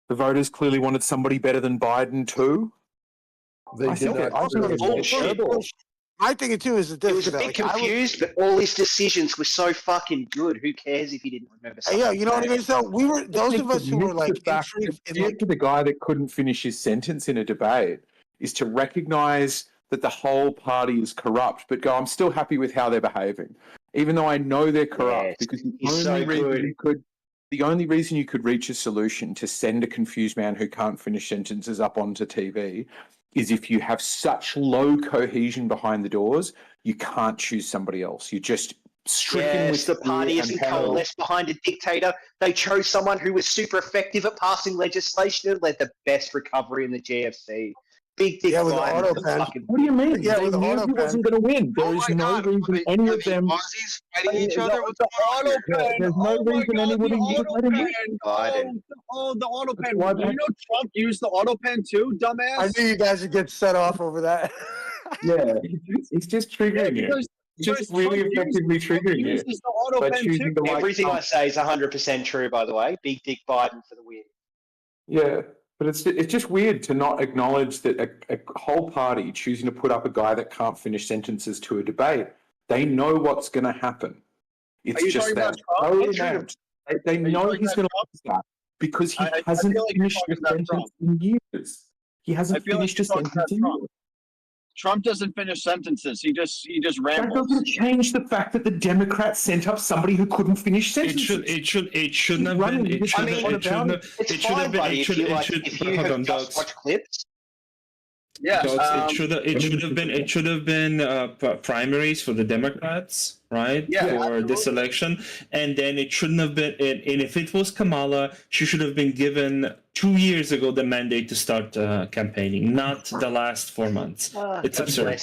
The voters clearly wanted somebody better than Biden too. My thing too is that this He was a bit confused, but all his decisions were so fucking good. Who cares if he didn't remember something? Yeah, you know what I mean? So we were those of us who were like intrigued. To the guy that couldn't finish his sentence in a debate is to recognise that the whole party is corrupt, but go, I'm still happy with how they're behaving, even though I know they're corrupt. Because the only reason you could reach a solution to send a confused man who can't finish sentences up onto TV is if you have such low cohesion behind the doors, you can't choose somebody else. You just stricken with the party isn't coalesced behind a dictator. They chose someone who was super effective at passing legislation and led the best recovery in the GFC. Big dick with the Biden. auto pen. What do you mean? Yeah, They with the knew auto he pen. wasn't going to win. There is no reason any of them. Aussies fighting each other with the auto pen. There's no reason anybody would let him win. The auto pen. You know Trump used the auto pen too, dumbass. I knew you guys would get set off over that. Yeah, it's just triggering you. It's just really effectively triggering you. Everything I say is 100% true, by the way. Big dick Biden for the win. Yeah, but it's just weird to not acknowledge that a whole party choosing to put up a guy that can't finish sentences to a debate, they know what's going to happen. It's just that. They know he's going to lose that because he hasn't finished a sentence in years. He hasn't finished a sentence in years. Trump doesn't finish sentences. He just rambles. That doesn't change the fact that the Democrats sent up somebody who couldn't finish sentences. It shouldn't have been. It should have been. If you have just watched clips. Yeah, it should have been primaries for the Democrats, right? Yeah, for absolutely. this election, and then it shouldn't have been. And if it was Kamala, she should have been given 2 years ago the mandate to start campaigning, not the last 4 months. It's absurd.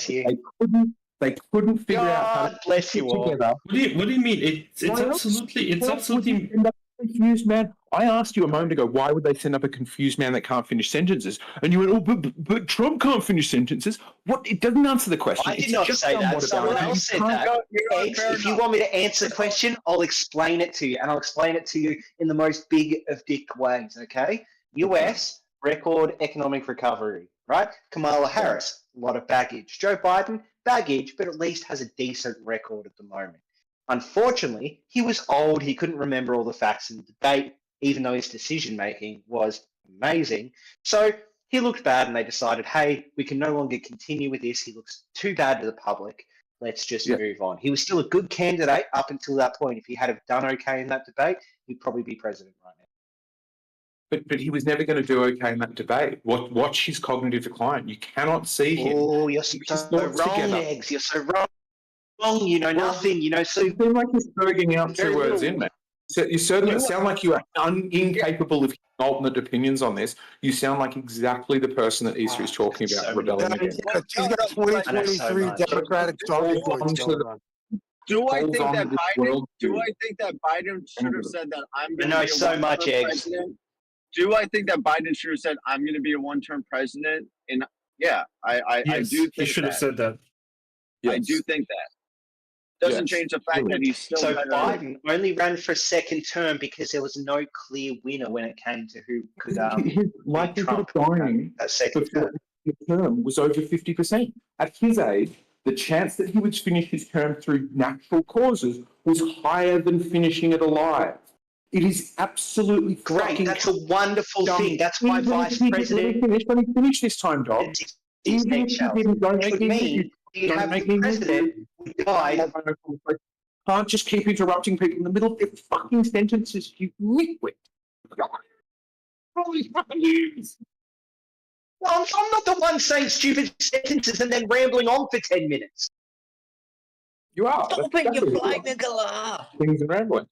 They couldn't figure out how to bless you all. together. What do you mean? It's absolutely. Confused man. I asked you a moment ago, why would they send up a confused man that can't finish sentences? And you went, but Trump can't finish sentences. What? It doesn't answer the question. I did not say that. Someone else said that. If you want me to answer the question, I'll explain it to you, and I'll explain it to you in the most big of dick ways. Okay? US record economic recovery, right? Kamala Harris, a lot of baggage. Joe Biden, baggage, but at least has a decent record at the moment. Unfortunately, he was old. He couldn't remember all the facts in the debate, even though his decision-making was amazing. So he looked bad, and they decided, hey, we can no longer continue with this. He looks too bad to the public. Let's just move on. He was still a good candidate up until that point. If he had have done okay in that debate, he'd probably be president right now. But he was never going to do okay in that debate. Watch his cognitive decline. You cannot see him. Oh, you're so wrong, Eggs. You're so wrong. You know nothing. You know, so you seem like you're spurging out 2 words in, man. So you certainly sound like you are incapable of alternate opinions on this. You sound like exactly the person that Easter is talking about rebelling against. He's got 2023 Democratic talking points going on. Do I think that Biden should have said that I'm going to be a one-term president? Do I think that Biden should have said I'm going to be a one-term president? And yeah, I do think he should have said that. I do think that. Doesn't change the fact that he's still. So Biden only ran for a second term because there was no clear winner when it came to who could. His likelihood of dying before his term was over 50%. At his age, the chance that he would finish his term through natural causes was higher than finishing it alive. It is absolutely great. That's a wonderful thing. That's why Vice President. Let me finish this time, Dog. Even if you didn't, don't make me. You have the president who died. Can't just keep interrupting people in the middle of their fucking sentences, you nitwit. Well, I'm not the one saying stupid sentences and then rambling on for 10 minutes. You are. Stop it, you flying Nicola. Things and rambling.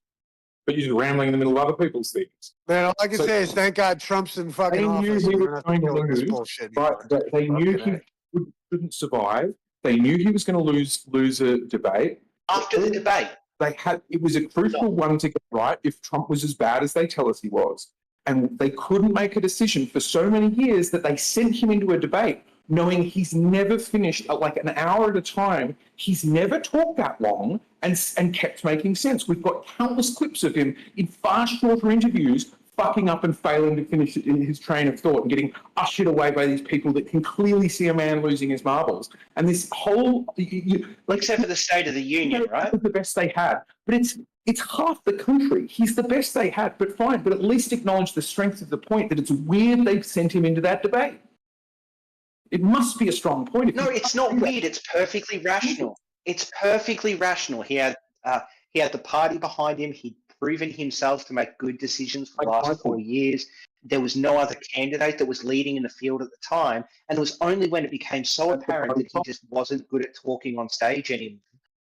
But you're just rambling in the middle of other people's things. Man, all I can say is thank God Trump's in fucking office. They knew he was going to lose, bullshit but they knew he couldn't survive. They knew he was going to lose a debate. After the debate. It was a crucial one to get right if Trump was as bad as they tell us he was. And they couldn't make a decision for so many years that they sent him into a debate knowing he's never finished like an hour at a time. He's never talked that long and kept making sense. We've got countless clips of him in far shorter interviews fucking up and failing to finish his train of thought and getting ushered away by these people that can clearly see a man losing his marbles. And this whole... Except for the State of the Union, right? The best they had. But it's half the country. He's the best they had, but fine. But at least acknowledge the strength of the point that it's weird they've sent him into that debate. It must be a strong point. No, it's not weird. It's perfectly rational. It's perfectly rational. He had the party behind him. He'd proven himself to make good decisions for the last 4 years. There was no other candidate that was leading in the field at the time, and it was only when it became so apparent that he just wasn't good at talking on stage anymore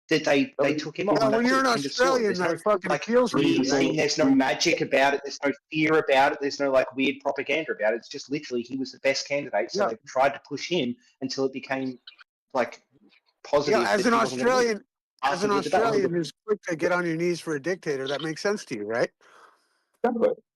that they took him on. Yeah, when you're an Australian, that fucking appeals to you. There's no magic about it. There's no fear about it. There's no like weird propaganda about it. It's just literally he was the best candidate, so they tried to push him until it became like positive. Yeah, as an Australian who's quick to get on your knees for a dictator, that makes sense to you, right?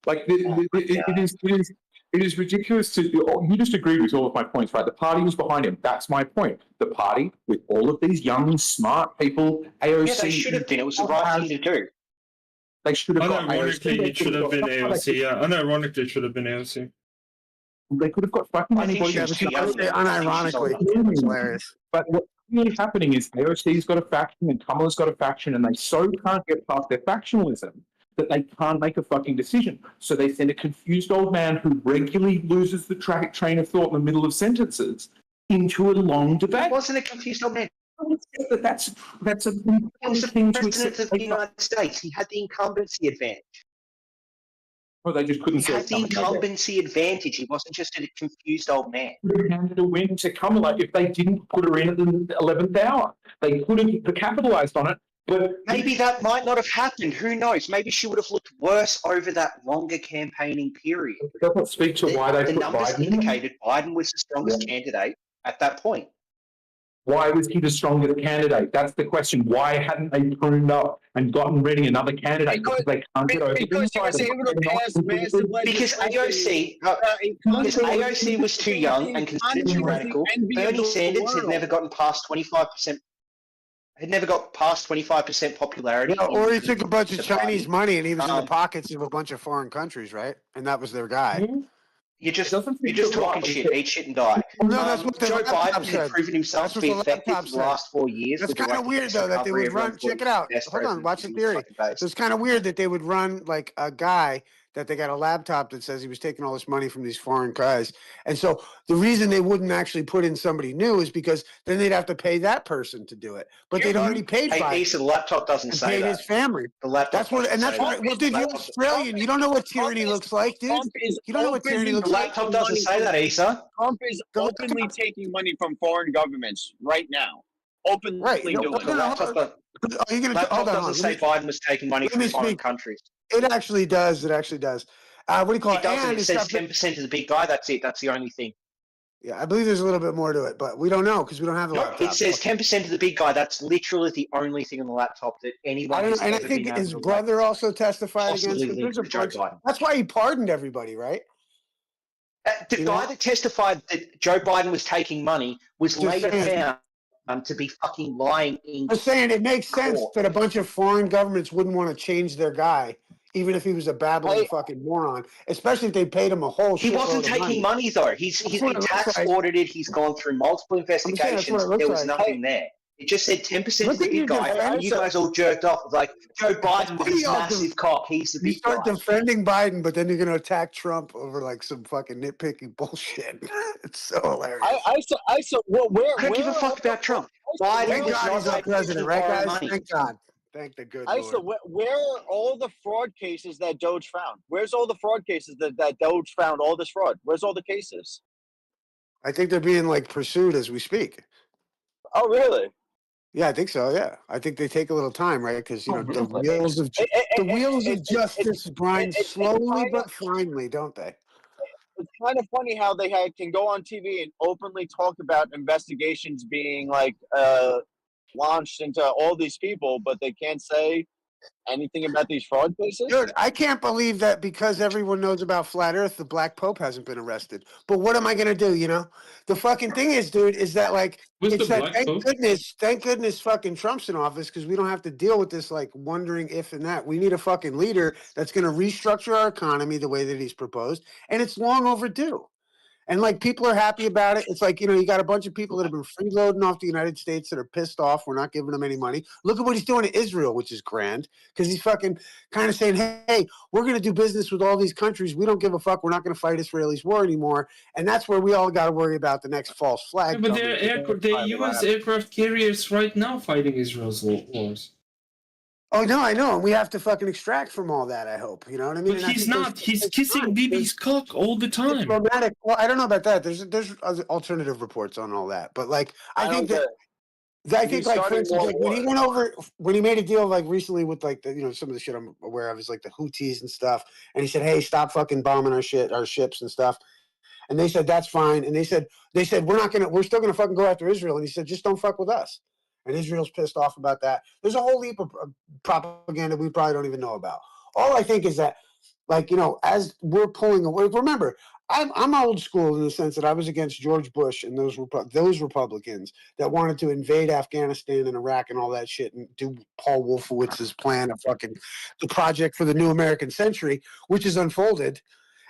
Like it is ridiculous to you just agreed with all of my points, right? The party was behind him. That's my point. The party with all of these young, smart people, AOC. Yeah, they should have been. It was the right thing to do. They should have got Unironically, it should have been AOC. Yeah, unironically, it should have been AOC. They could have got fucking anybody. Unironically, it's hilarious. But what's really happening is AOC's got a faction and Kamala's got a faction, and they so can't get past their factionalism that they can't make a fucking decision. So they send a confused old man who regularly loses the train of thought in the middle of sentences into a long debate. He wasn't a confused old man. That's a He was the president of the United States. He had the incumbency advantage. Well, they just couldn't He had the incumbency advantage. He wasn't just a confused old man. They could have handed a win to Kamala if they didn't put her in at the 11th hour. They could have capitalized on it. But maybe that might not have happened. Who knows? Maybe she would have looked worse over that longer campaigning period. It doesn't speak to why they the put numbers Biden in. indicated Biden was the strongest candidate at that point. Why was he the strongest candidate? That's the question. Why hadn't they pruned up and gotten ready another candidate? Because they can't get over because he was able to pass massive Because AOC was too young and considered too radical. Bernie Sanders had never gotten past 25%. Had never got past 25% popularity. Yeah, or he took a bunch of Chinese money and he was in the pockets of a bunch of foreign countries, right? And that was their guy. You're just talking shit. Eat shit and die. No, that's what Joe Biden had proven himself to be effective for the last 4 years. That's kind of weird, though, that they would run. Check it out. Hold on, watch the theory. So it's kind of weird that they would run like a guy that they got a laptop that says he was taking all this money from these foreign guys. And so the reason they wouldn't actually put in somebody new is because then they'd have to pay that person to do it. But they'd already paid for it. The laptop doesn't say paid that. his family. The laptop. That's what. And that's what. Well, dude, you're Australian. You don't know what tyranny looks like, dude. You don't know what tyranny looks like. The laptop doesn't say that, Asa. Trump is openly taking money from foreign governments right now. Openly doing it. Laptop doesn't say Biden was taking money from foreign countries. It actually does. It actually does. What do you call it? It doesn't. It says 10% of the big guy. That's it. That's the only thing. Yeah, I believe there's a little bit more to it, but we don't know because we don't have the laptop. It says 10% of the big guy. That's literally the only thing on the laptop that anyone. And I think his brother also testified against. That's why he pardoned everybody, right? The guy that testified that Joe Biden was taking money was later found to be fucking lying. I'm saying it makes sense that a bunch of foreign governments wouldn't want to change their guy, even if he was a babbling fucking moron, especially if they paid him a whole shitload of money. He wasn't taking money, though. He's been tax audited. He's gone through multiple investigations. There was nothing there. It just said 10% of the big guy. And you guys all jerked off. It was like, Joe Biden with his massive cock. He's the big guy. You start defending Biden, but then you're going to attack Trump over like some fucking nitpicky bullshit. It's so hilarious. I don't give a fuck about Trump. Thank God he's our president, right, guys? Thank God. Thank the good Lord. Where are all the fraud cases that Doge found? Where's all the fraud cases that Doge found? All this fraud. Where's all the cases? I think they're being like pursued as we speak. Oh, really? Yeah, I think so. Yeah, I think they take a little time, right? Because the wheels of justice grind slowly but finally, don't they? It's kind of funny how they can go on TV and openly talk about investigations being like launched into all these people, but they can't say anything about these fraud cases? Dude, I can't believe that because everyone knows about Flat Earth, the Black Pope hasn't been arrested. But what am I gonna do, you know? The fucking thing is, dude, is that like Who's it's the that Black Pope? thank goodness fucking Trump's in office because we don't have to deal with this like wondering if and that. We need a fucking leader that's gonna restructure our economy the way that he's proposed, and it's long overdue. And like people are happy about it. It's like, you know, you got a bunch of people that have been freeloading off the United States that are pissed off. We're not giving them any money. Look at what he's doing to Israel, which is grand, because he's fucking kind of saying, hey, we're going to do business with all these countries. We don't give a fuck. We're not going to fight Israelis' war anymore. And that's where we all got to worry about the next false flag. Yeah, but they're U.S. aircraft carriers right now fighting Israel's wars. Oh, no, I know. And we have to fucking extract from all that, I hope. You know what I mean? But And he's not. He's kissing Bibi's cock all the time. Diplomatic. Well, I don't know about that. There's other alternative reports on all that. But like, I think that. I think, like, for instance, like when he went over, when he made a deal, like recently with like the, you know, some of the shit I'm aware of is like the Houthis and stuff, and he said, "Hey, stop fucking bombing our ships and stuff," and they said that's fine, and they said we're still gonna fucking go after Israel, and he said just don't fuck with us, and Israel's pissed off about that. There's a whole heap of propaganda we probably don't even know about. All I think is that, like, you know, as we're pulling away, remember, I'm old school in the sense that I was against George Bush and those Republicans that wanted to invade Afghanistan and Iraq and all that shit and do Paul Wolfowitz's plan of fucking the project for the new American century, which is unfolded.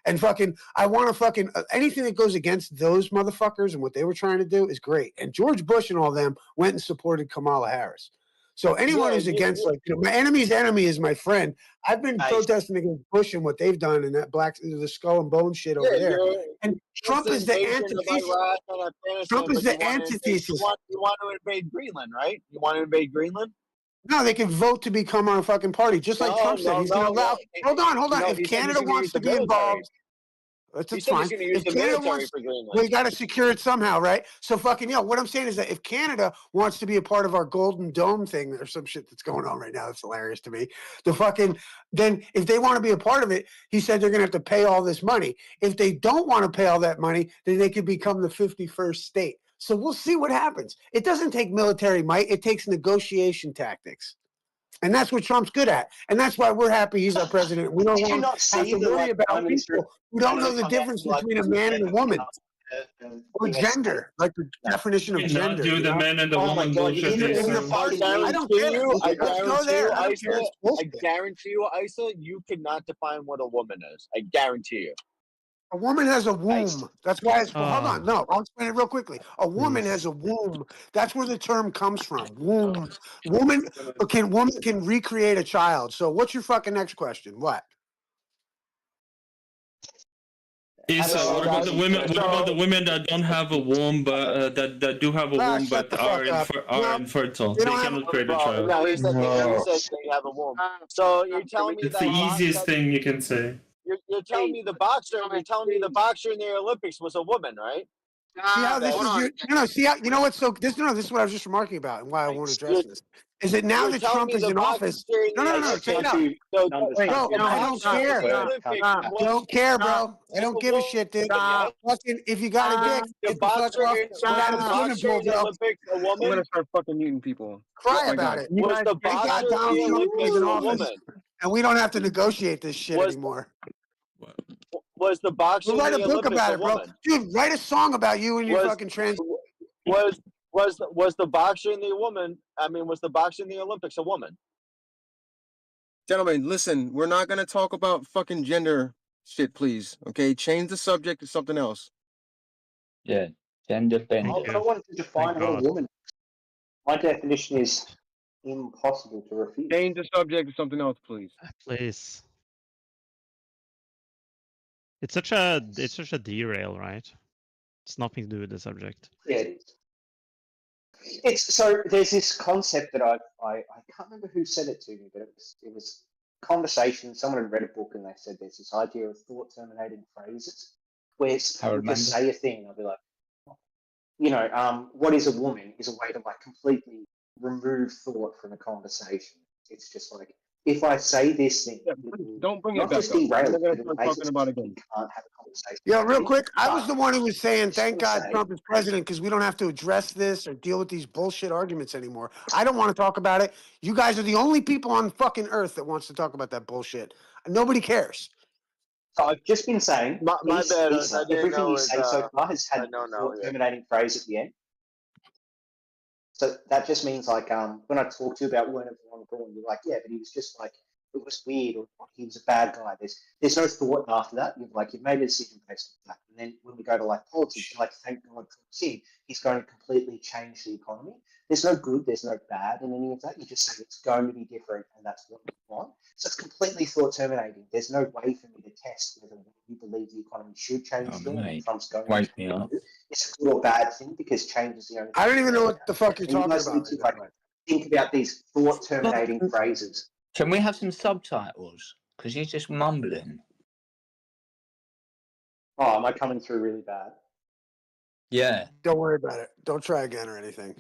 And fucking, I want to fucking anything that goes against those motherfuckers and what they were trying to do is great. And George Bush and all them went and supported Kamala Harris. So anyone who's against, like, you know, my enemy's enemy is my friend. I've been protesting against Bush and what they've done and that the skull and bone shit over there. And Trump is the antithesis. Trump is the antithesis. You want to invade Greenland, right? You want to invade Greenland? No, they can vote to become our fucking party, just like Trump said. He's going to allow. Hold on. If Canada wants to be involved, that's fine. If Canada wants, we got to secure it somehow, right? So fucking, what I'm saying is that if Canada wants to be a part of our Golden Dome thing or some shit that's going on right now, that's hilarious to me. Then if they want to be a part of it, he said they're going to have to pay all this money. If they don't want to pay all that money, then they could become the 51st state. So we'll see what happens. It doesn't take military might. It takes negotiation tactics. And that's what Trump's good at. And that's why we're happy he's our president. We don't have to worry about people who don't know the difference between a man and a woman. Or gender, like the definition of gender. Do the man and the woman bullshit. I don't care. I guarantee you, Isa, you could not define what a woman is. I guarantee you. A woman has a womb. That's why it's. Hold on. No, I'll explain it real quickly. A woman has a womb. That's where the term comes from. Womb. Woman can recreate a child. So what's your fucking next question? What? What about the women? What about the women that don't have a womb, but that do have a womb, but are infertile? They cannot create a child. No, he said they have a womb. So you're telling me it's the easiest thing you can say. You're telling me the boxer. You're telling me the boxer in the Olympics was a woman, right? See how this is you know what? So this is what I was just remarking about and why I want to address this. Is it now that Trump is in office? No, check it out. I don't care. I don't care, bro. I don't give a shit, dude. If you got a dick, get the fuck off. I'm gonna start fucking muting people. Cry about it. Was the boxer in the Olympics a woman? And we don't have to negotiate this shit anymore. Was the boxer? We'll write a book about it, bro. Dude, write a song about you and your fucking trans. Was the boxer in the woman? I mean, was the boxer in the Olympics a woman? Gentlemen, listen. We're not gonna talk about fucking gender shit, please. Okay, change the subject to something else. Yeah, gender bend. I wanted to define what a woman is. My definition is impossible to refute. Change the subject to something else, please. Please. It's such a derail, right? It's nothing to do with the subject. Yeah, it is. So there's this concept that I can't remember who said it to me, but it was conversation. Someone had read a book and they said there's this idea of thought terminating phrases where you just say a thing and I'll be like, what is a woman is a way to like completely remove thought from a conversation. It's just like, if I say this thing, don't bring it not back just up. derail We're going to start talking about it again. Can't have a conversation. Yeah, real quick, I was But the one who was saying, thank just God gonna say, Trump is president because we don't have to address this or deal with these bullshit arguments anymore. I don't want to talk about it. You guys are the only people on fucking earth that wants to talk about that bullshit. Nobody cares. so I've just been saying, My bad. I didn't everything know you it say so far has had no, the yeah. terminating phrase at the end. So that just means like when I talk to you about Werner von Braun, you're like, yeah, but he was just like, it was weird, or he was a bad guy. There's no thought after that. You've made a decision based on that. And then when we go to like politics, you're like, thank God Trump's in. He's going to completely change the economy. There's no good, there's no bad in any of that. You just say it's going to be different, and that's what you want. So it's completely thought terminating. There's no way for me to test whether you believe the economy should change again, or Trump's going to Wake change me up. it. It's a good or bad thing because change is the only thing. I don't even know what the fuck you're And you talking guys about. need to like think about these thought terminating phrases. Can we have some subtitles? Because you're just mumbling. Oh, am I coming through really bad? Yeah. Don't worry about it. Don't try again or anything.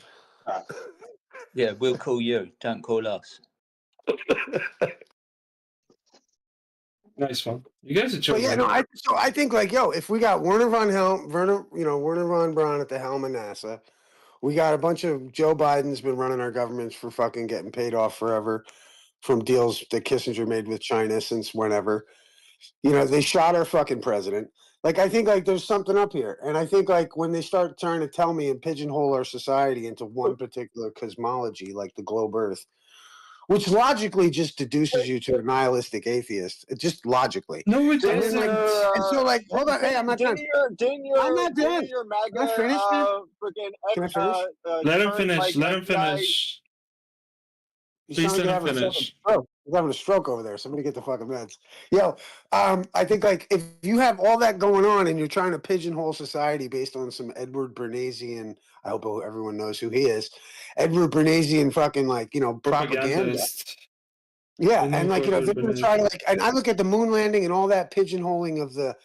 Yeah, we'll call you. Don't call us. Nice one. You guys are But chill, yeah, man. no, I think like, yo, if we got Werner von Braun at the helm of NASA, we got a bunch of Joe Biden's been running our governments for fucking getting paid off forever from deals that Kissinger made with China since whenever. You know, they shot our fucking president. Like, I think like there's something up here. And I think like when they start trying to tell me and pigeonhole our society into one particular cosmology, like the globe Earth, which logically just deduces you to a nihilistic atheist. Just logically. No, it And then, like, and so like, hold on, hey, I'm not done. I'm not done. Didn't your MAGA Can I finish, man? freaking Can I finish? Let him current, finish. like, Let him FBI finish. You Please sound like let you're him having a fucking finish. stroke. You're having a stroke over there. Somebody get the fucking meds. Yo, I think like if you have all that going on and you're trying to pigeonhole society based on some Edward Bernazian, I hope everyone knows who he is, Edward Bernazian fucking like, you know, propaganda. Propagandist. Yeah, We know and like, you know, they're going to try to like, and I look at the moon landing and all that pigeonholing of the,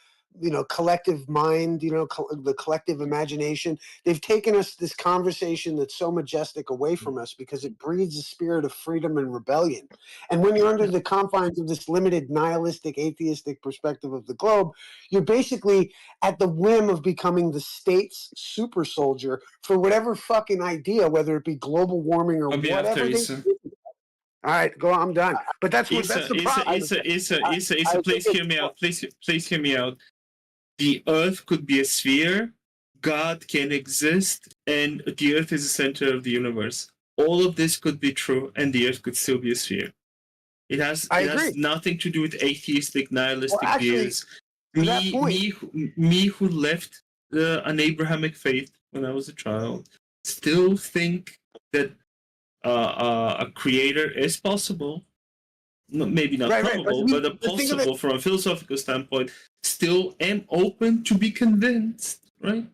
you know, collective mind, you know, the collective imagination. They've taken us this conversation that's so majestic away from us because it breeds a spirit of freedom and rebellion. And when you're under the confines of this limited nihilistic, atheistic perspective of the globe, you're basically at the whim of becoming the state's super soldier for whatever fucking idea, whether it be global warming or I'll be whatever after they. Issa. All right, go on. I'm done. But that's the problem. Issa, please hear me out. Please hear me out. The Earth could be a sphere. God can exist, and the Earth is the center of the universe. All of this could be true, and the Earth could still be a sphere. It has nothing to do with atheistic, nihilistic views. Me who left an Abrahamic faith when I was a child, still think that a creator is possible. Maybe not probable, but a possible from a philosophical standpoint. Still am open to be convinced, right?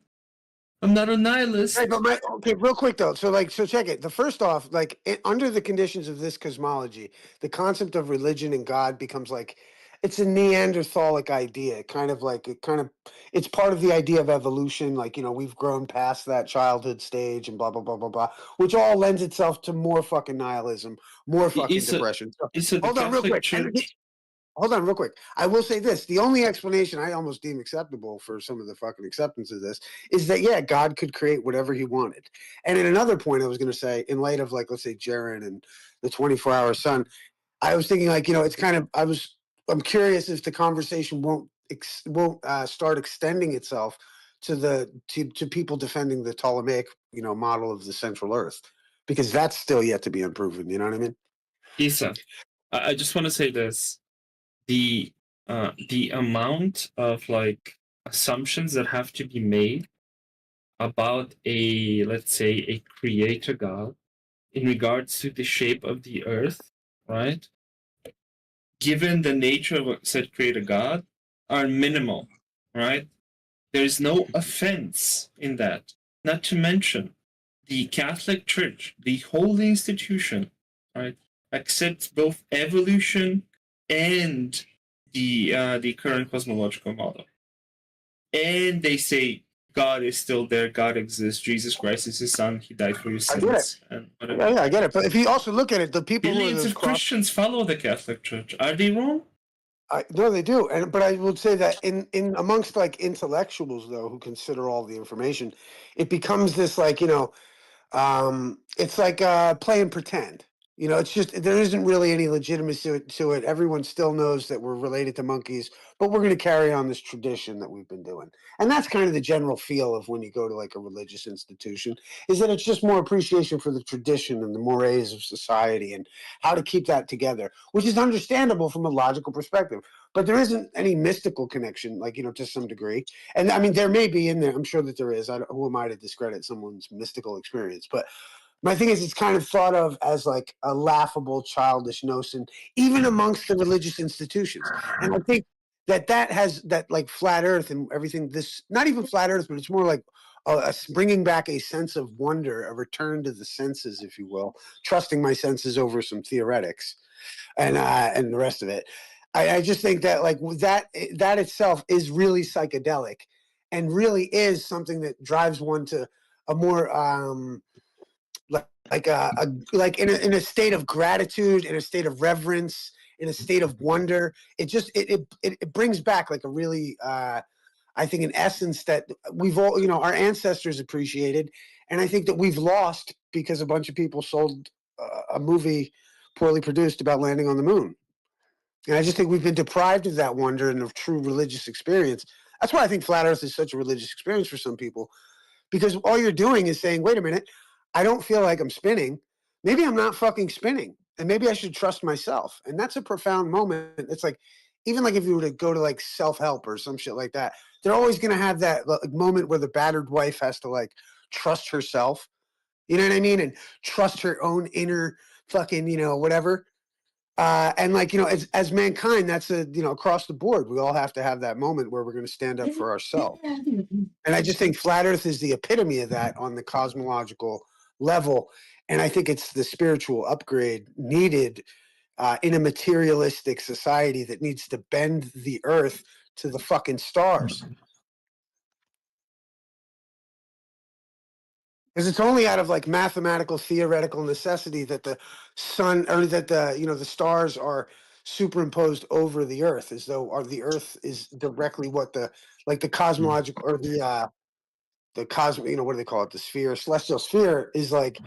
I'm not a nihilist. Right, but okay, real quick though. So check it. The first off, like under the conditions of this cosmology, the concept of religion and God becomes like it's a Neanderthalic idea. It's part of the idea of evolution. Like, you know, we've grown past that childhood stage and blah blah blah blah blah, which all lends itself to more fucking nihilism, more fucking depression. Hold on, real quick. Hold on real quick. I will say this. The only explanation I almost deem acceptable for some of the fucking acceptance of this is that, yeah, God could create whatever he wanted. And in another point I was going to say, in light of like, let's say Jaren and the 24-hour sun, I was thinking like, you know, it's kind of, I'm curious if the conversation won't start extending itself to people defending the Ptolemaic, you know, model of the central earth, because that's still yet to be unproven. You know what I mean? Isa, I just want to say this. The amount of like assumptions that have to be made about let's say a creator God in regards to the shape of the earth, right? Given the nature of said creator God, are minimal, right? There is no offense in that. Not to mention the Catholic Church, the holy institution, right, accepts both evolution and the current cosmological model, and they say God is still there, God exists, Jesus Christ is his son, he died for your sins, and whatever. Yeah, I get it. But if you also look at it, the people billions of Christians follow the Catholic Church. Are they wrong? No, they do, but I would say that in amongst like intellectuals though, who consider all the information, it becomes this like it's like playing pretend. It's just there isn't really any legitimacy to it. Everyone still knows that we're related to monkeys, but we're going to carry on this tradition that we've been doing, and that's kind of the general feel of when you go to like a religious institution. Is that it's just more appreciation for the tradition and the mores of society and how to keep that together, which is understandable from a logical perspective. But there isn't any mystical connection, like to some degree. And I mean, there may be in there. I'm sure that there is. Who am I to discredit someone's mystical experience? But my thing is, it's kind of thought of as like a laughable, childish notion, even amongst the religious institutions. And I think that has that like flat Earth and everything. This not even flat Earth, but it's more like bringing back a sense of wonder, a return to the senses, if you will, trusting my senses over some theoretics, and the rest of it. I just think that like that itself is really psychedelic, and really is something that drives one to a more like in a state of gratitude, in a state of reverence, in a state of wonder. It just it brings back like a really I think an essence that we've all our ancestors appreciated, and I think that we've lost because a bunch of people sold a movie poorly produced about landing on the moon. And I just think we've been deprived of that wonder and of true religious experience. That's why I think flat Earth is such a religious experience for some people, because all you're doing is saying, wait a minute, I don't feel like I'm spinning. Maybe I'm not fucking spinning. And maybe I should trust myself. And that's a profound moment. It's like, even like if you were to go to like self-help or some shit like that, they're always going to have that moment where the battered wife has to like trust herself. You know what I mean? And trust her own inner fucking, whatever. And like, as mankind, that's across the board. We all have to have that moment where we're going to stand up for ourselves. And I just think flat Earth is the epitome of that on the cosmological level. And I think it's the spiritual upgrade needed in a materialistic society that needs to bend the Earth to the fucking stars. Because it's only out of like mathematical theoretical necessity that the sun or that the stars are superimposed over the Earth, as though the Earth is directly what the cosmological or the cosmic, what do they call it, the sphere, celestial sphere is like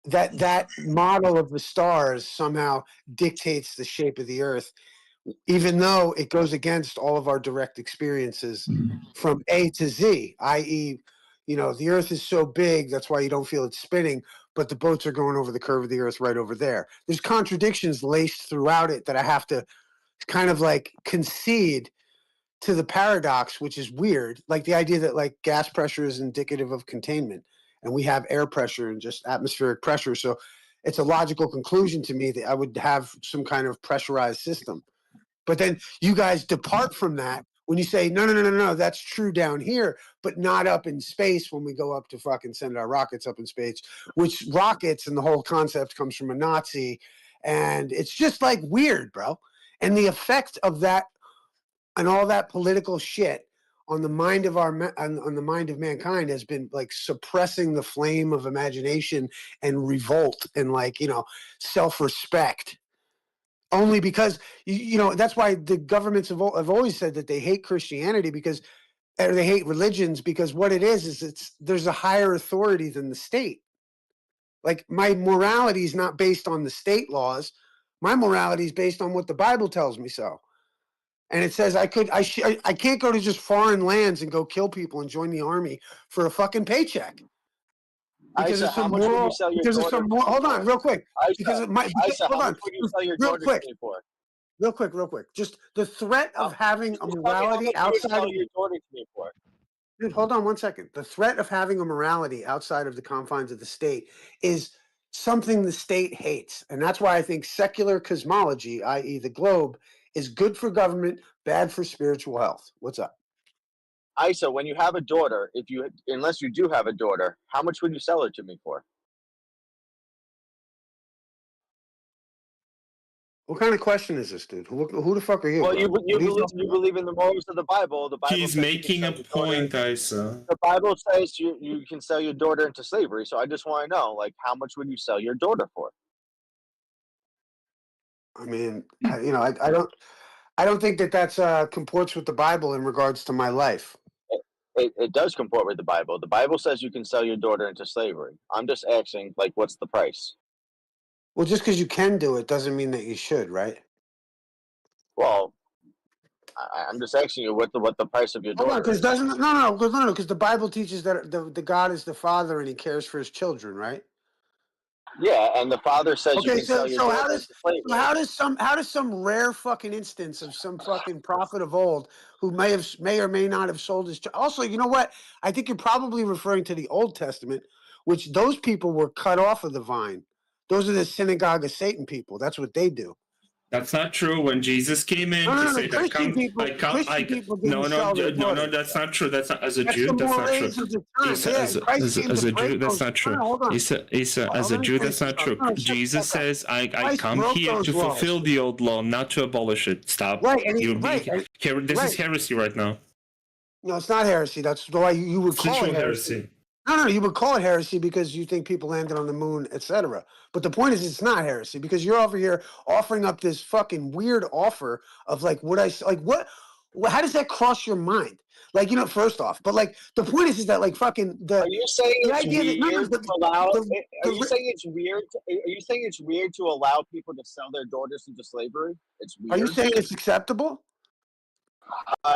that model of the stars somehow dictates the shape of the Earth, even though it goes against all of our direct experiences from A to Z, i.e., the Earth is so big, that's why you don't feel it spinning, but the boats are going over the curve of the Earth right over there. There's contradictions laced throughout it that I have to kind of like concede to the paradox, which is weird. Like the idea that like gas pressure is indicative of containment, and we have air pressure and just atmospheric pressure. So it's a logical conclusion to me that I would have some kind of pressurized system. But then you guys depart from that when you say, no, that's true down here, but not up in space when we go up to fucking send our rockets up in space, which rockets and the whole concept comes from a Nazi. And it's just like weird, bro. And the effect of that and all that political shit on the mind of on the mind of mankind has been like suppressing the flame of imagination and revolt and like, self-respect. Only because that's why the governments have always said that they hate Christianity or they hate religions, because what it is there's a higher authority than the state. Like my morality is not based on the state laws. My morality is based on what the Bible tells me so. And it says I can't go to just foreign lands and go kill people and join the army for a fucking paycheck. Because Isa, of some how much would you moral. sell your Because of daughter some to more. me Hold on, for? real quick. Because Isa, of my. Isa, Hold how on, much would you sell your real daughter quick. to me for? Real quick. Just the threat of having a Just tell me how morality much you would outside sell of. your daughter to me for. Dude, hold on 1 second. The threat of having a morality outside of the confines of the state is something the state hates. And that's why I think secular cosmology, i.e., the globe, is good for government, bad for spiritual health. What's up? Isa, when you have a daughter, unless you do have a daughter, how much would you sell her to me for? What kind of question is this, dude? Who the fuck are you, Well, bro? you What are believe talking about? believe in the morals of the Bible. The Bible He's says you can making sell a your daughter. point, Isa. The Bible says you can sell your daughter into slavery. So I just want to know, like, how much would you sell your daughter for? I mean, I don't. I don't think that that's comports with the Bible in regards to my life. It does comport with the Bible. The Bible says you can sell your daughter into slavery. I'm just asking, like, what's the price? Well, just because you can do it doesn't mean that you should, right? Well, I'm just asking you what the price of your Hold on, daughter because is. doesn't no, because the Bible teaches that the God is the Father and He cares for His children, right? Yeah, and the Father says you Okay, can sell your so daughter into slavery. how does some rare fucking instance of some fucking prophet of old who may or may not have sold his also, you know what? I think you're probably referring to the Old Testament, which those people were cut off of the vine. Those are the synagogue of Satan people. That's what they do. That's not true. When Jesus came in, he said, Christian people didn't sell their daughters. that's not true. That's not, as a That's Jew, the that's not true. mores of the time. Isa, Yeah, Christ came as to a break Jew, that's those. not true. Hold on. Isa, as Let a me Jew, finish that's not this true. up. No, shut the Jesus fuck up. says, I Christ come broke here those to laws. fulfill the old law, not to abolish it. Stop. Right, and You're right, being, this is heresy right now. No, it's not heresy. That's why you would It's call it literal heresy. heresy. No, you would call it heresy because you think people landed on the moon, etc. But the point is, it's not heresy because you're over here offering up this fucking weird offer of like what how does that cross your mind? Like, you know, first off, but like the point is that like fucking Are you saying the it's idea that weird to allow? Are you saying it's weird? Are you saying it's weird to allow people to sell their daughters into slavery? It's weird. Are you saying it's acceptable?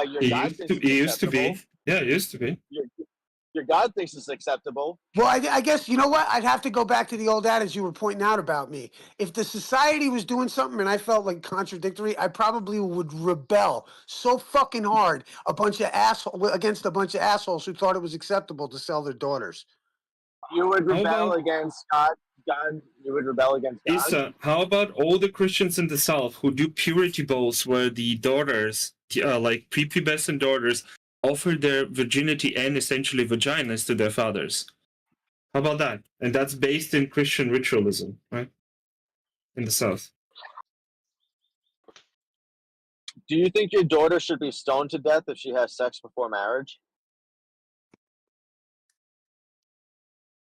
Your God thinks it's It used to acceptable. be. Yeah, it used to be. Your God thinks it's acceptable. Well, I guess, you know what? I'd have to go back to the old adage you were pointing out about me. If the society was doing something and I felt like contradictory, I probably would rebel so fucking hard against a bunch of assholes who thought it was acceptable to sell their daughters. You would rebel against God. You would rebel against God. Isa, how about all the Christians in the South who do purity bowls where the daughters, like prepubescent daughters, offer their virginity and essentially vaginas to their fathers? How about that? And that's based in Christian ritualism, right? In the South. Do you think your daughter should be stoned to death if she has sex before marriage?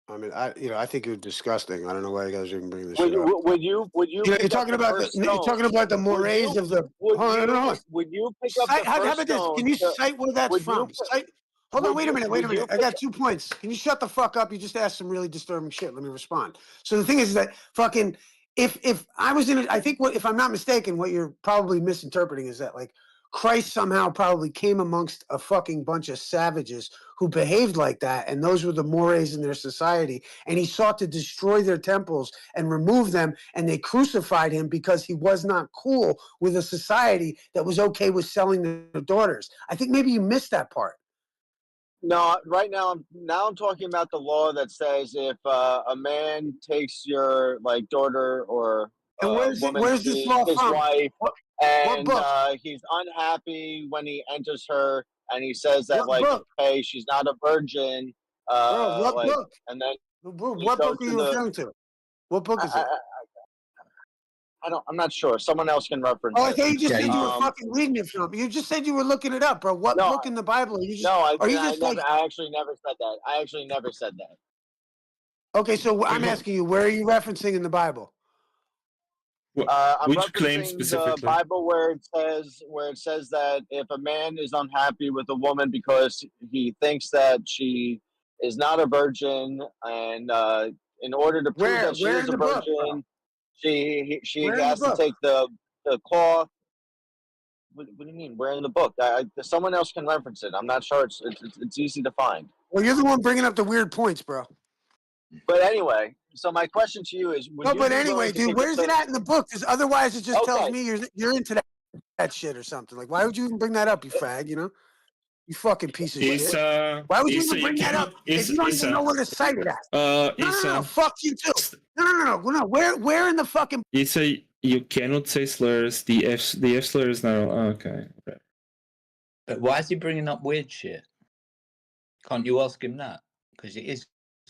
I mean, I think it was disgusting. I don't know why you guys even bring this Would shit up. you You're talking about the mores of the. Hold on. Would you pick up Cite, the how first about this? stone? Can you cite where that's would from? you- Hold on, would wait a you- minute. would you I got 2 points. Can you shut the fuck up? You just asked some really disturbing shit. Let me respond. So the thing is that fucking if I was in it, I think if I'm not mistaken, what you're probably misinterpreting is that like Christ somehow probably came amongst a fucking bunch of savages who behaved like that, and those were the mores in their society, and he sought to destroy their temples and remove them, and they crucified him because he was not cool with a society that was okay with selling their daughters. I think maybe you missed that part. No, right now I'm talking about the law that says if a man takes your like daughter or And woman where's to this be law his from? wife, What and book? he's unhappy when he enters her, and he says that What like, book? okay, she's not a virgin, Bro, what like, book? and then What book are you referring to? What book is it? I'm not sure. Someone else can reference Oh, I it. thought you just said you were fucking reading it from. You just said you were looking it up, bro. What No, book in the Bible? Are you just, No, are you just like? I actually never said that. I actually never said that. Okay, so I'm asking you, where are you referencing in the Bible? I'm Which claim referencing the specifically? Bible where it says that if a man is unhappy with a woman because he thinks that she is not a virgin, and in order to prove that she Where is in a the book, bro? virgin, she Where in the has to book? take the cloth. What do you mean? Where in the book? Someone else can reference it. I'm not sure. It's easy to find. Well, you're the one bringing up the weird points, bro. But anyway, so my question to you is: No, but anyway, dude, where's it at in the book? Because otherwise, it just tells me you're into that shit or something. Like, why would you even bring that up, you fag? You know, you fucking piece of shit. Why would you even bring that up if you don't even know where to cite it at? No, fuck you too. No. Where in the fucking? You cannot say slurs. The F slur is now okay. But why is he bringing up weird shit? Can't you ask him that? Because it is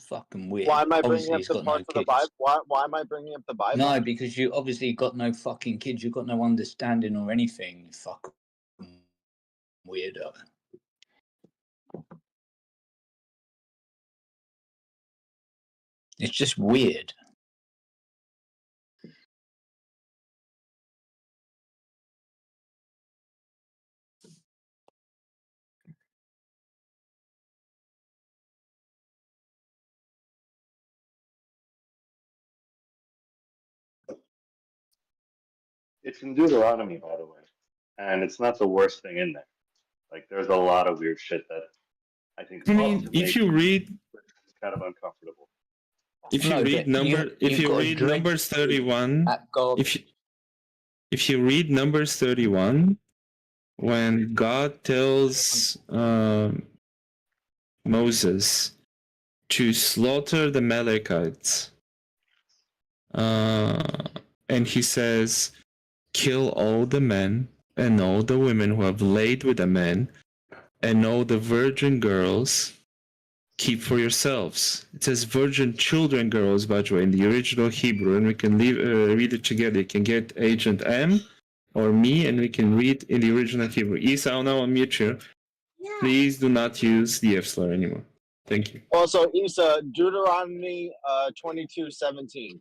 fucking weird. Why am I Obviously, bringing up he's the got parts no of the kids. Bible? Why am I bringing up the Bible? No, because you obviously got no fucking kids. You've got no understanding or anything. You fucking weirdo. It's just weird. It's in Deuteronomy, by the way, and it's not the worst thing in there. Like, there's a lot of weird shit that I think I ought mean, to if make you read, Christians kind of uncomfortable. if you No, read but if you've you got to read dredge Numbers through 31, that garbage. if you read Numbers 31, when God tells Moses to slaughter the Amalekites, and he says, kill all the men and all the women who have laid with the men, and all the virgin girls keep for yourselves. It says virgin children, girls, by the way, in the original Hebrew, and we can read it together. You can get Agent M or me, and we can read in the original Hebrew. Isa, I'll now unmute you. Please do not use the F slur anymore. Thank you. Also, Isa, Deuteronomy 22:17.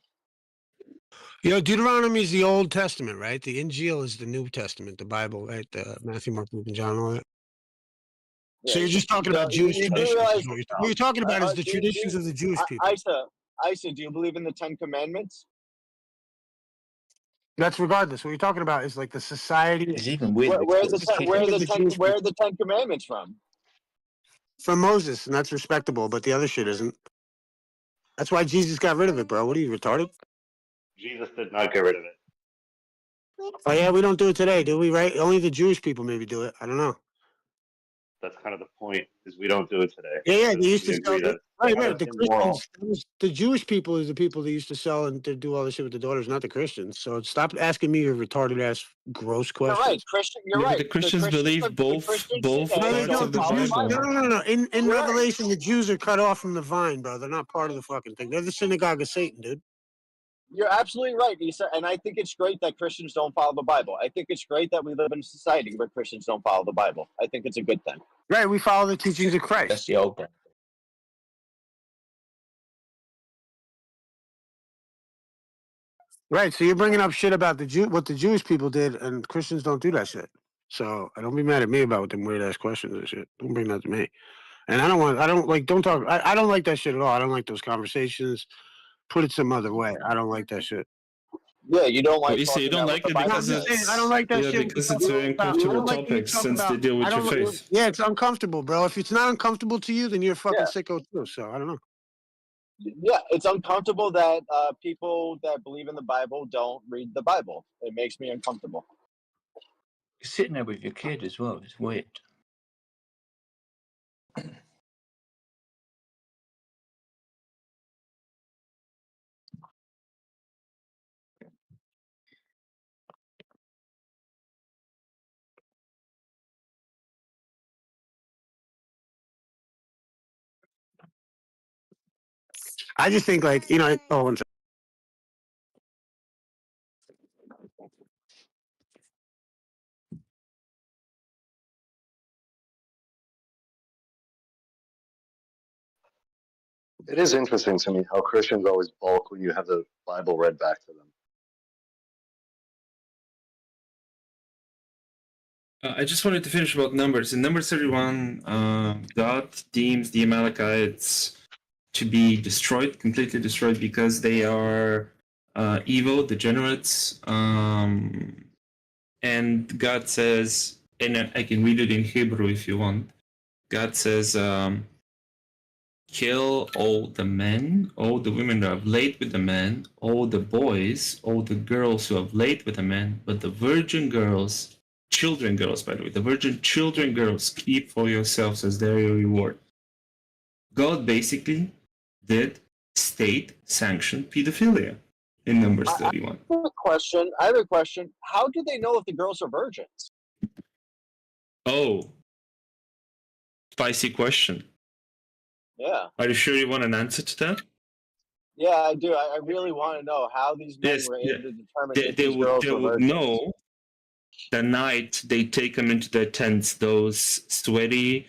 Deuteronomy is the Old Testament, right? The Injil is the New Testament, the Bible, right? Matthew, Mark, Luke, and John, all that. Yeah, So you're just talking about you Jewish do traditions. realize, What you're talking about is the traditions of the Jewish people. Isa, do you believe in the 10 Commandments? That's regardless. What you're talking about is like the society. It's even weird. Where are the 10 Commandments from? From Moses, and that's respectable, but the other shit isn't. That's why Jesus got rid of it, bro. What are you, retarded? Jesus did not get rid of it. Oh yeah, we don't do it today, do we? Right? Only the Jewish people maybe do it. I don't know. That's kind of the point, is we don't do it today. Yeah, they used to We sell agree that it. Right. kind The of immoral. Christians, the Jewish people is the people that used to sell and to do all this shit with the daughters, not the Christians. So stop asking me your retarded ass gross You're questions. right, Christian. You're Yeah, but right. the Christians believe both No, they parts of don't. the The Jews, Bible. no. In Revelation, the Jews are cut off from the vine, bro. They're not part of the fucking thing. They're the synagogue of Satan, dude. You're absolutely right, Isa. And I think it's great that Christians don't follow the Bible. I think it's great that we live in a society where Christians don't follow the Bible. I think it's a good thing. Right. We follow the teachings of Christ. That's the old one. Right. So you're bringing up shit about what the Jewish people did, and Christians don't do that shit. So don't be mad at me about them weird ass questions and shit. Don't bring that to me. And don't talk. I don't like that shit at all. I don't like those conversations. Put it some other way. I don't like that shit. Yeah, you don't like Well, you say you talking don't about like what it the Bible because says. it's I don't like that shit. because it's very uncomfortable topics since they deal with your faith. Yeah, it's uncomfortable, bro. If it's not uncomfortable to you, then you're a fucking sicko too. So I don't know. Yeah, it's uncomfortable that people that believe in the Bible don't read the Bible. It makes me uncomfortable. You're sitting there with your kid as well. It's weird. I just think like one second. It is interesting to me how Christians always balk when you have the Bible read back to them. I just wanted to finish about Numbers. In Numbers 31, God deems the Amalekites to be destroyed, completely destroyed, because they are evil, degenerates. And God says, and I can read it in Hebrew if you want. God says, kill all the men, all the women who have laid with the men, all the boys, all the girls who have laid with the men, but the virgin girls, children girls, by the way, the virgin children girls, keep for yourselves as their reward. God basically did state-sanctioned pedophilia in Numbers 31. I have a question. How do they know if the girls are virgins? Oh, spicy question. Yeah. Are you sure you want an answer to that? Yeah, I do. I really want to know how these men were able to determine if They these girls would were virgins. know the night they take them into their tents, those sweaty,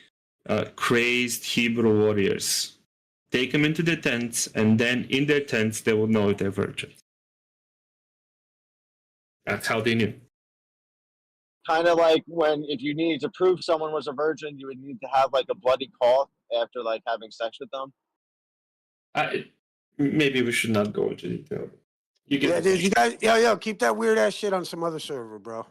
crazed Hebrew warriors. Take them into their tents, and then in their tents, they will know if they're virgins. That's how they knew. Kind of like if you needed to prove someone was a virgin, you would need to have like a bloody cough after like having sex with them. Maybe we should not go into detail. You get Yeah, the dude, you guys, yo, keep that weird ass shit on some other server, bro.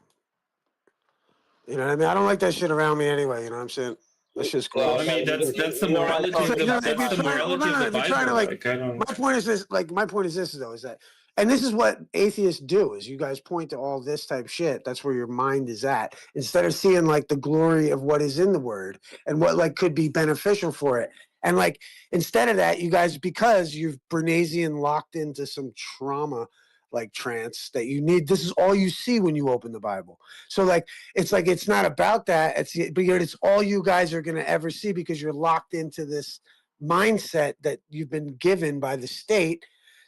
You know what I mean? I don't like that shit around me anyway. You know what I'm saying? That's just Well, gross. I mean, that's the morality of the that's the morality of the Bible. Like, I don't. My point is this. Like, my point is this though, is that, and this is what atheists do: is you guys point to all this type shit. That's where your mind is at, instead of seeing like the glory of what is in the word and what like could be beneficial for it. And like instead of that, you guys, because you've Bernaysian locked into some trauma like trance that you need. This is all you see when you open the Bible. So like it's not about that. But it's all you guys are gonna ever see because you're locked into this mindset that you've been given by the state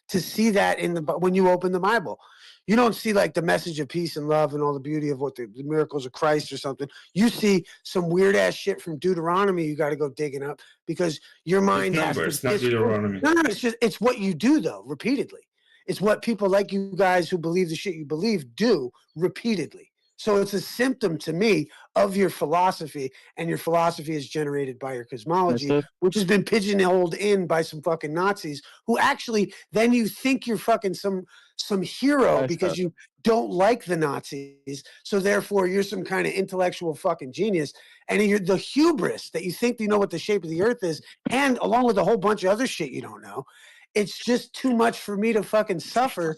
to see that when you open the Bible. You don't see like the message of peace and love and all the beauty of what the miracles of Christ or something. You see some weird ass shit from Deuteronomy. You got to go digging up because your mind has to. Numbers, not Deuteronomy. No, it's what you do though repeatedly. It's what people like you guys who believe the shit you believe do repeatedly. So it's a symptom to me of your philosophy, and your philosophy is generated by your cosmology, which has been pigeonholed in by some fucking Nazis who actually then you think you're fucking some hero because you don't like the Nazis. So therefore you're some kind of intellectual fucking genius. And you're the hubris that you think you know what the shape of the earth is, and along with a whole bunch of other shit you don't know. It's just too much for me to fucking suffer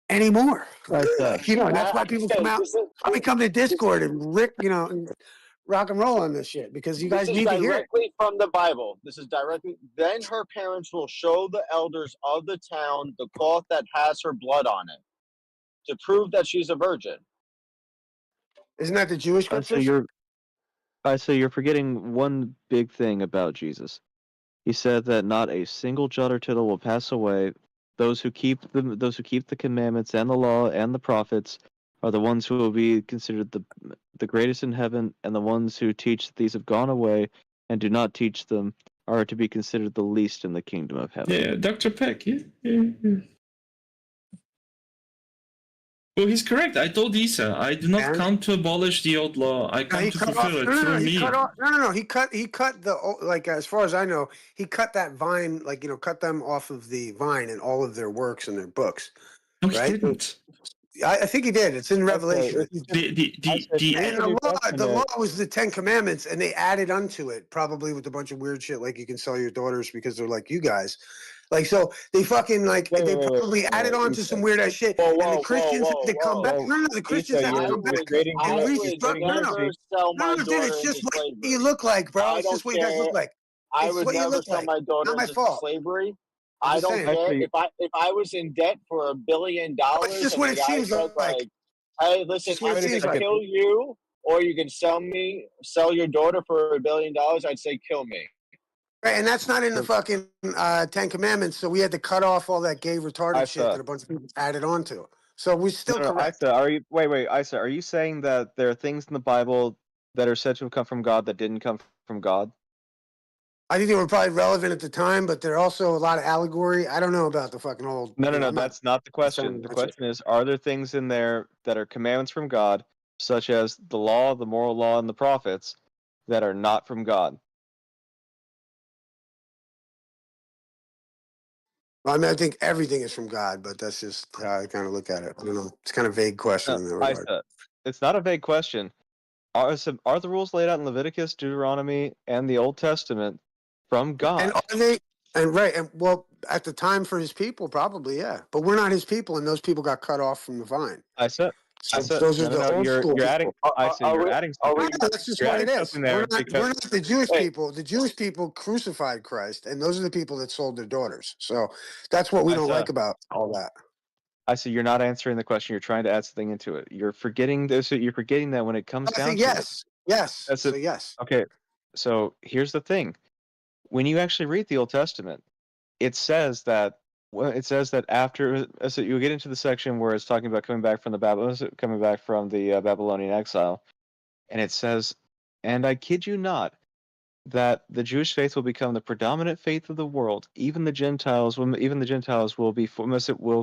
anymore. You know, and that's why people come out. We come to Discord and and rock and roll on this shit because you guys This is need to hear it. directly from the Bible. This is directly. Then her parents will show the elders of the town the cloth that has her blood on it to prove that she's a virgin. Isn't that the Jewish scriptures? So you're forgetting one big thing about Jesus. He said that not a single jot or tittle will pass away. Those who keep the commandments and the law and the prophets are the ones who will be considered the greatest in heaven, and the ones who teach that these have gone away and do not teach them are to be considered the least in the kingdom of heaven. Yeah, Dr. Peck. Yeah. Well, he's correct. I told Isa, I do not come to abolish the old law. I come to fulfill it through me. No. He cut the, like, as far as I know, he cut that vine, like, cut them off of the vine in all of their works and their books. No, he didn't. I think he did. It's in Revelation. The law was the 10 Commandments, and they added unto it, probably with a bunch of weird shit, like you can sell your daughters because they're like you guys. Like, so they fucking probably added on to some weird ass shit. And the Christians had to come back. No, the Christians had to come back. Dude, it's just what you look like, bro. It's just what you guys look like. I would never sell my daughters into slavery. I don't care if I was in debt for $1 billion. It's just what it seems like. Hey, listen, I'm going to kill you, or you can sell your daughter for $1 billion. I'd say kill me. Right, and that's not in the fucking 10 Commandments. So we had to cut off all that gay retarded shit that a bunch of people added on to. So we still correct. Isa, Isa, are you saying that there are things in the Bible that are said to have come from God that didn't come from God? I think they were probably relevant at the time, but there are also a lot of allegory. I don't know about the fucking old. No, that's not the question. The question is, are there things in there that are commandments from God, such as the law, the moral law, and the prophets, that are not from God? I mean, I think everything is from God, but that's just how I kind of look at it. I don't know. It's kind of a vague question in that regard. It's not a vague question. Are the rules laid out in Leviticus, Deuteronomy, and the Old Testament from God? And are they? And right, and well, at the time for his people, probably, yeah. But we're not his people, and those people got cut off from the vine. Those are the old school. You're adding. You're adding something. That's just what it is. We're not the Jewish people. The Jewish people crucified Christ, and those are the people that sold their daughters. So that's what we don't like about all that. I see. You're not answering the question. You're trying to add something into it. You're forgetting this. You're forgetting that when it comes down to yes. That's so yes. Okay. So here's the thing. When you actually read the Old Testament, it says that after, so you get into the section where it's talking about coming back from the Babylonian exile, and it says, and I kid you not, that the Jewish faith will become the predominant faith of the world. Even the Gentiles will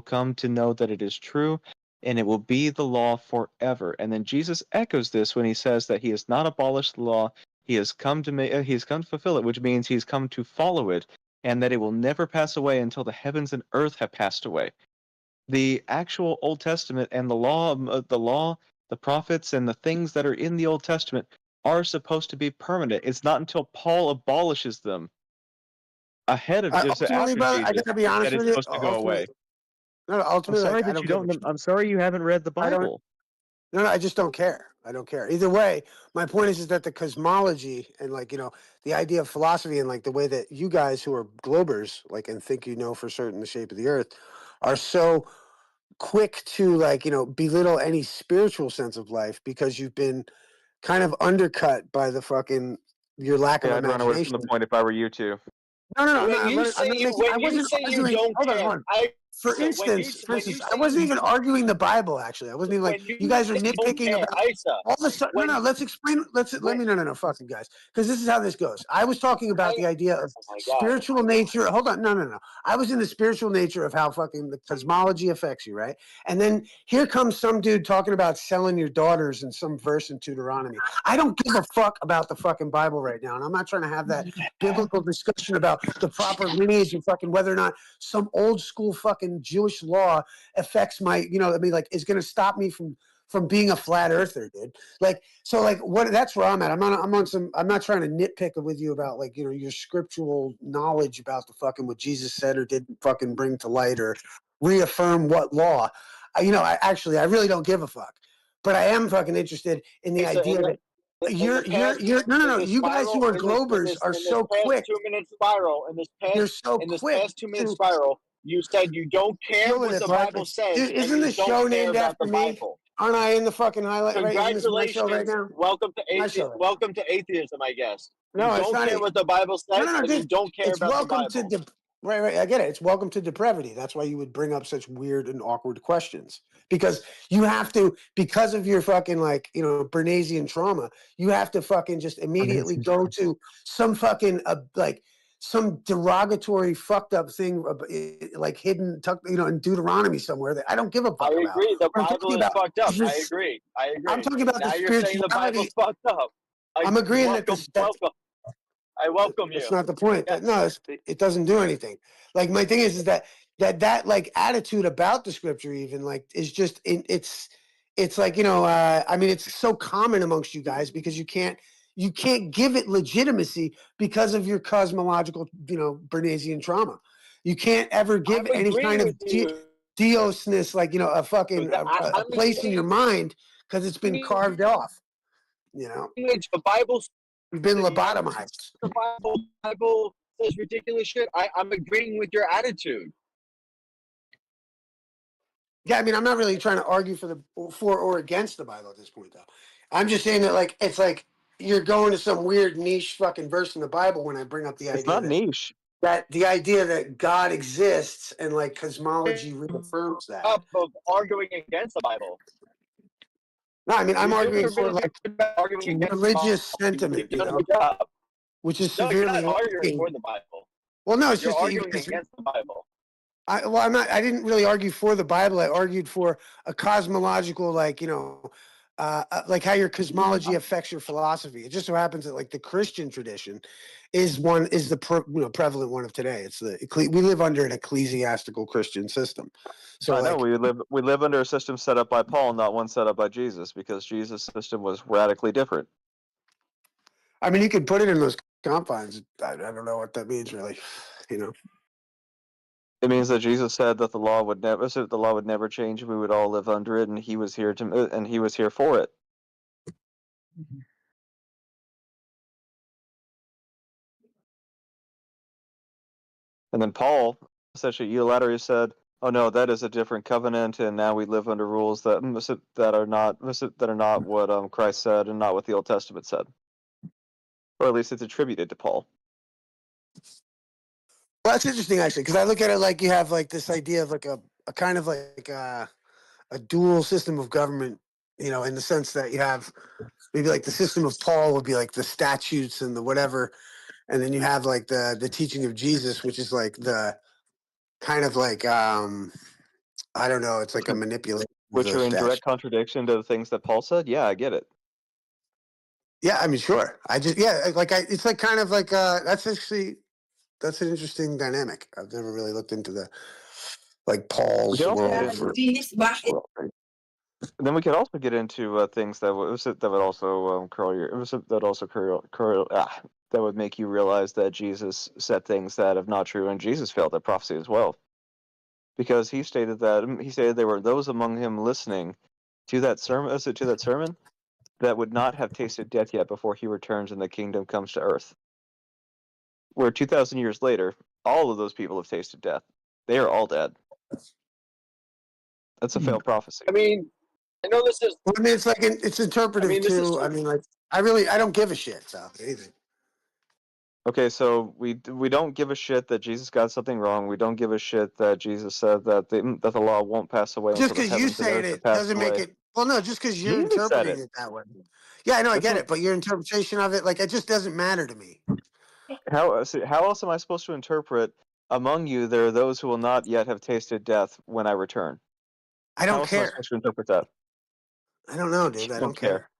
come to know that it is true, and it will be the law forever. And then Jesus echoes this when he says that he has not abolished the law. He has come to fulfill it, which means he's come to follow it, and that it will never pass away until the heavens and earth have passed away. the actual Old Testament and the law, the prophets, and the things that are in the Old Testament are supposed to be permanent. It's not until Paul abolishes them ahead of just ultimately, after brother, I Jesus gotta be honest that it's with you. supposed to go away. No, I'm ultimately, sorry like, I that don't you give a don't. I'm sorry you haven't read the I don't. Bible. No, I just don't care. I don't care. Either way, my point is that the cosmology and like, the idea of philosophy and like the way that you guys who are globers, like, and think for certain the shape of the earth, are so quick to like, belittle any spiritual sense of life because you've been kind of undercut by your lack of Yeah, I'd run away from imagination. the point if I were you too. No. When you say I wasn't you arguing. don't Hold care, on. For instance, I say wasn't even arguing the Bible. Actually, I wasn't even like you guys are say you don't nitpicking care, about Isa, all the stuff. No, let's explain. Let me. No, fuck you guys, because this is how this goes. I was talking about the idea of spiritual nature. Hold on, no. I was in the spiritual nature of how fucking the cosmology affects you, right? And then here comes some dude talking about selling your daughters in some verse in Deuteronomy. I don't give a fuck about the fucking Bible right now, and I'm not trying to have that biblical discussion about the proper lineage and fucking whether or not some old school fucking Jewish law affects my, is going to stop me from being a flat earther, dude. Like, so like what, that's where I'm at. I'm not trying to nitpick with you about like, your scriptural knowledge about the fucking what Jesus said or didn't fucking bring to light or reaffirm what law. I really don't give a fuck, but I am fucking interested in the idea that you're no. You guys who are globers are so quick. 2-minute spiral You're so in this quick past 2-minute to spiral. You said you don't care deal with what it, the bud. Bible says, Dude, and isn't you the don't show care named about after the me? Bible. Aren't I in the fucking highlight? Right? Isn't this my show right Congratulations. now? Welcome to My show. welcome to atheism, I guess. No, You it's don't not. care what the Bible says, No. and you don't care It's about the welcome Bible. to right. I get it. It's welcome to depravity. That's why you would bring up such weird and awkward questions because you have to, because of your fucking like Bernaysian trauma, you have to fucking just immediately go to some fucking like some derogatory fucked up thing like hidden in Deuteronomy somewhere that I don't give a fuck I about. agree. The What I'm Bible talking is about fucked up. is I this. agree. I'm talking about Now the you're saying the spirituality. Bible's fucked up. I'm agreeing welcome. I welcome you. That's not the point. Yes. No, it doesn't do anything. Like my thing is that like attitude about the scripture even like is just it's like I mean it's so common amongst you guys because you can't give it legitimacy because of your cosmological Bernaysian trauma. You can't ever give I'm any kind agreeing of with you. Diosness like a fucking a place in your mind because it's been carved off. The Bible. You've been lobotomized. The Bible says ridiculous shit. I'm agreeing with your attitude. Yeah, I mean, I'm not really trying to argue for or against the Bible at this point, though. I'm just saying that, like, it's like you're going to some weird niche fucking verse in the Bible when I bring up the idea It's not niche. that the idea that God exists and like cosmology reaffirms that. Of arguing against the Bible. No, I mean, I'm You're arguing doing for a like arguing against religious the Bible. sentiment, You've done a good job. which is No, you're severely not arguing lacking. for the Bible. Well, no, it's You're just that you arguing guys- against the Bible. I'm not. I didn't really argue for the Bible. I argued for a cosmological, like like how your cosmology affects your philosophy. It just so happens that like the Christian tradition is the prevalent one of today. It's we live under an ecclesiastical Christian system. So I know we live under a system set up by Paul, not one set up by Jesus, because Jesus' system was radically different. I mean, you could put it in those confines. I don't know what that means, really. It means that Jesus said that the law would never change, and we would all live under it, and he was here for it. And then Paul essentially unilaterally said, "Oh no, that is a different covenant, and now we live under rules that are not what Christ said, and not what the Old Testament said, or at least it's attributed to Paul." Well, that's interesting actually, because I look at it like you have like this idea of like a kind of like a dual system of government, in the sense that you have maybe like the system of Paul would be like the statutes and the whatever, and then you have like the teaching of Jesus, which is like the kind of like I don't know, it's like a manipulation. Which are in direct contradiction to the things that Paul said. Yeah, I get it. Yeah, I mean, sure. It's like kind of like that's an interesting dynamic. I've never really looked into like Paul's also world. Then we could also get into things that would also that would make you realize that Jesus said things that are not true, and Jesus failed at prophecy as well, because he stated there were those among him listening to that sermon that would not have tasted death yet before he returns and the kingdom comes to earth. Where 2,000 years later, all of those people have tasted death. They are all dead. That's a failed prophecy. I mean, I know this is. I mean, it's like it's interpretive too. I mean, like I don't give a shit. So anything. Okay, so we don't give a shit that Jesus got something wrong. We don't give a shit that Jesus said that the law won't pass away Just until the because you heavens and say earth have it passed doesn't away. make it. Well, no, just because you're Jesus said interpreting it. it that way. Yeah, I know, I That's get what- it, but your interpretation of it, like, it just doesn't matter to me. How else am I supposed to interpret? Among you, there are those who will not yet have tasted death when I return. I don't How else am I care. supposed to interpret that? I don't know, dude. I don't care.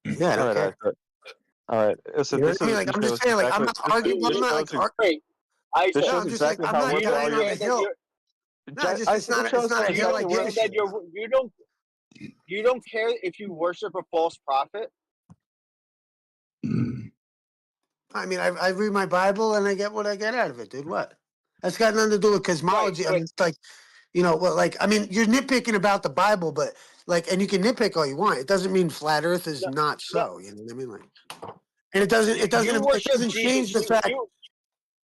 Yeah, I don't care. All right. So You know this what I mean? Like, I'm just saying, like, I'm not arguing. I'm not like Wait, I This said, shows I'm just like, exactly I'm how not do you dying on the understand that hill. you're? No, just it's not a Do you hill I give a understand that shit. you don't care if you worship a false prophet? I mean, I read my Bible and I get what I get out of it, dude. What? That's got nothing to do with cosmology. I mean, it's like, you know, well, like, I mean, you're nitpicking about the Bible, but like, and you can nitpick all you want. It doesn't mean flat Earth is not so. You know what I mean? Like, and it doesn't change the fact.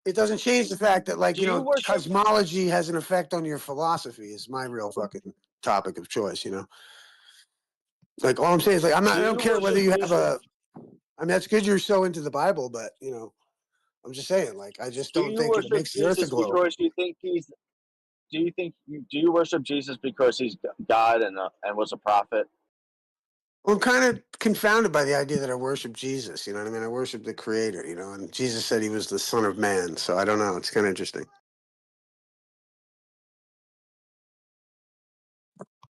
It doesn't change the fact that, like, you know, cosmology has an effect on your philosophy. Is my real fucking topic of choice. You know, like all I'm saying is, like, I don't care whether you have a. I mean, that's good you're so into the Bible, but you know, I'm just saying, like, I just Do don't you think it worship makes the Earth a Jesus globe. because you think he's? Do you worship Jesus because he's God and was a prophet? Well, I'm kind of confounded by the idea that I worship Jesus. You know what I mean? I worship the Creator. You know, and Jesus said he was the Son of Man. So I don't know. It's kind of interesting.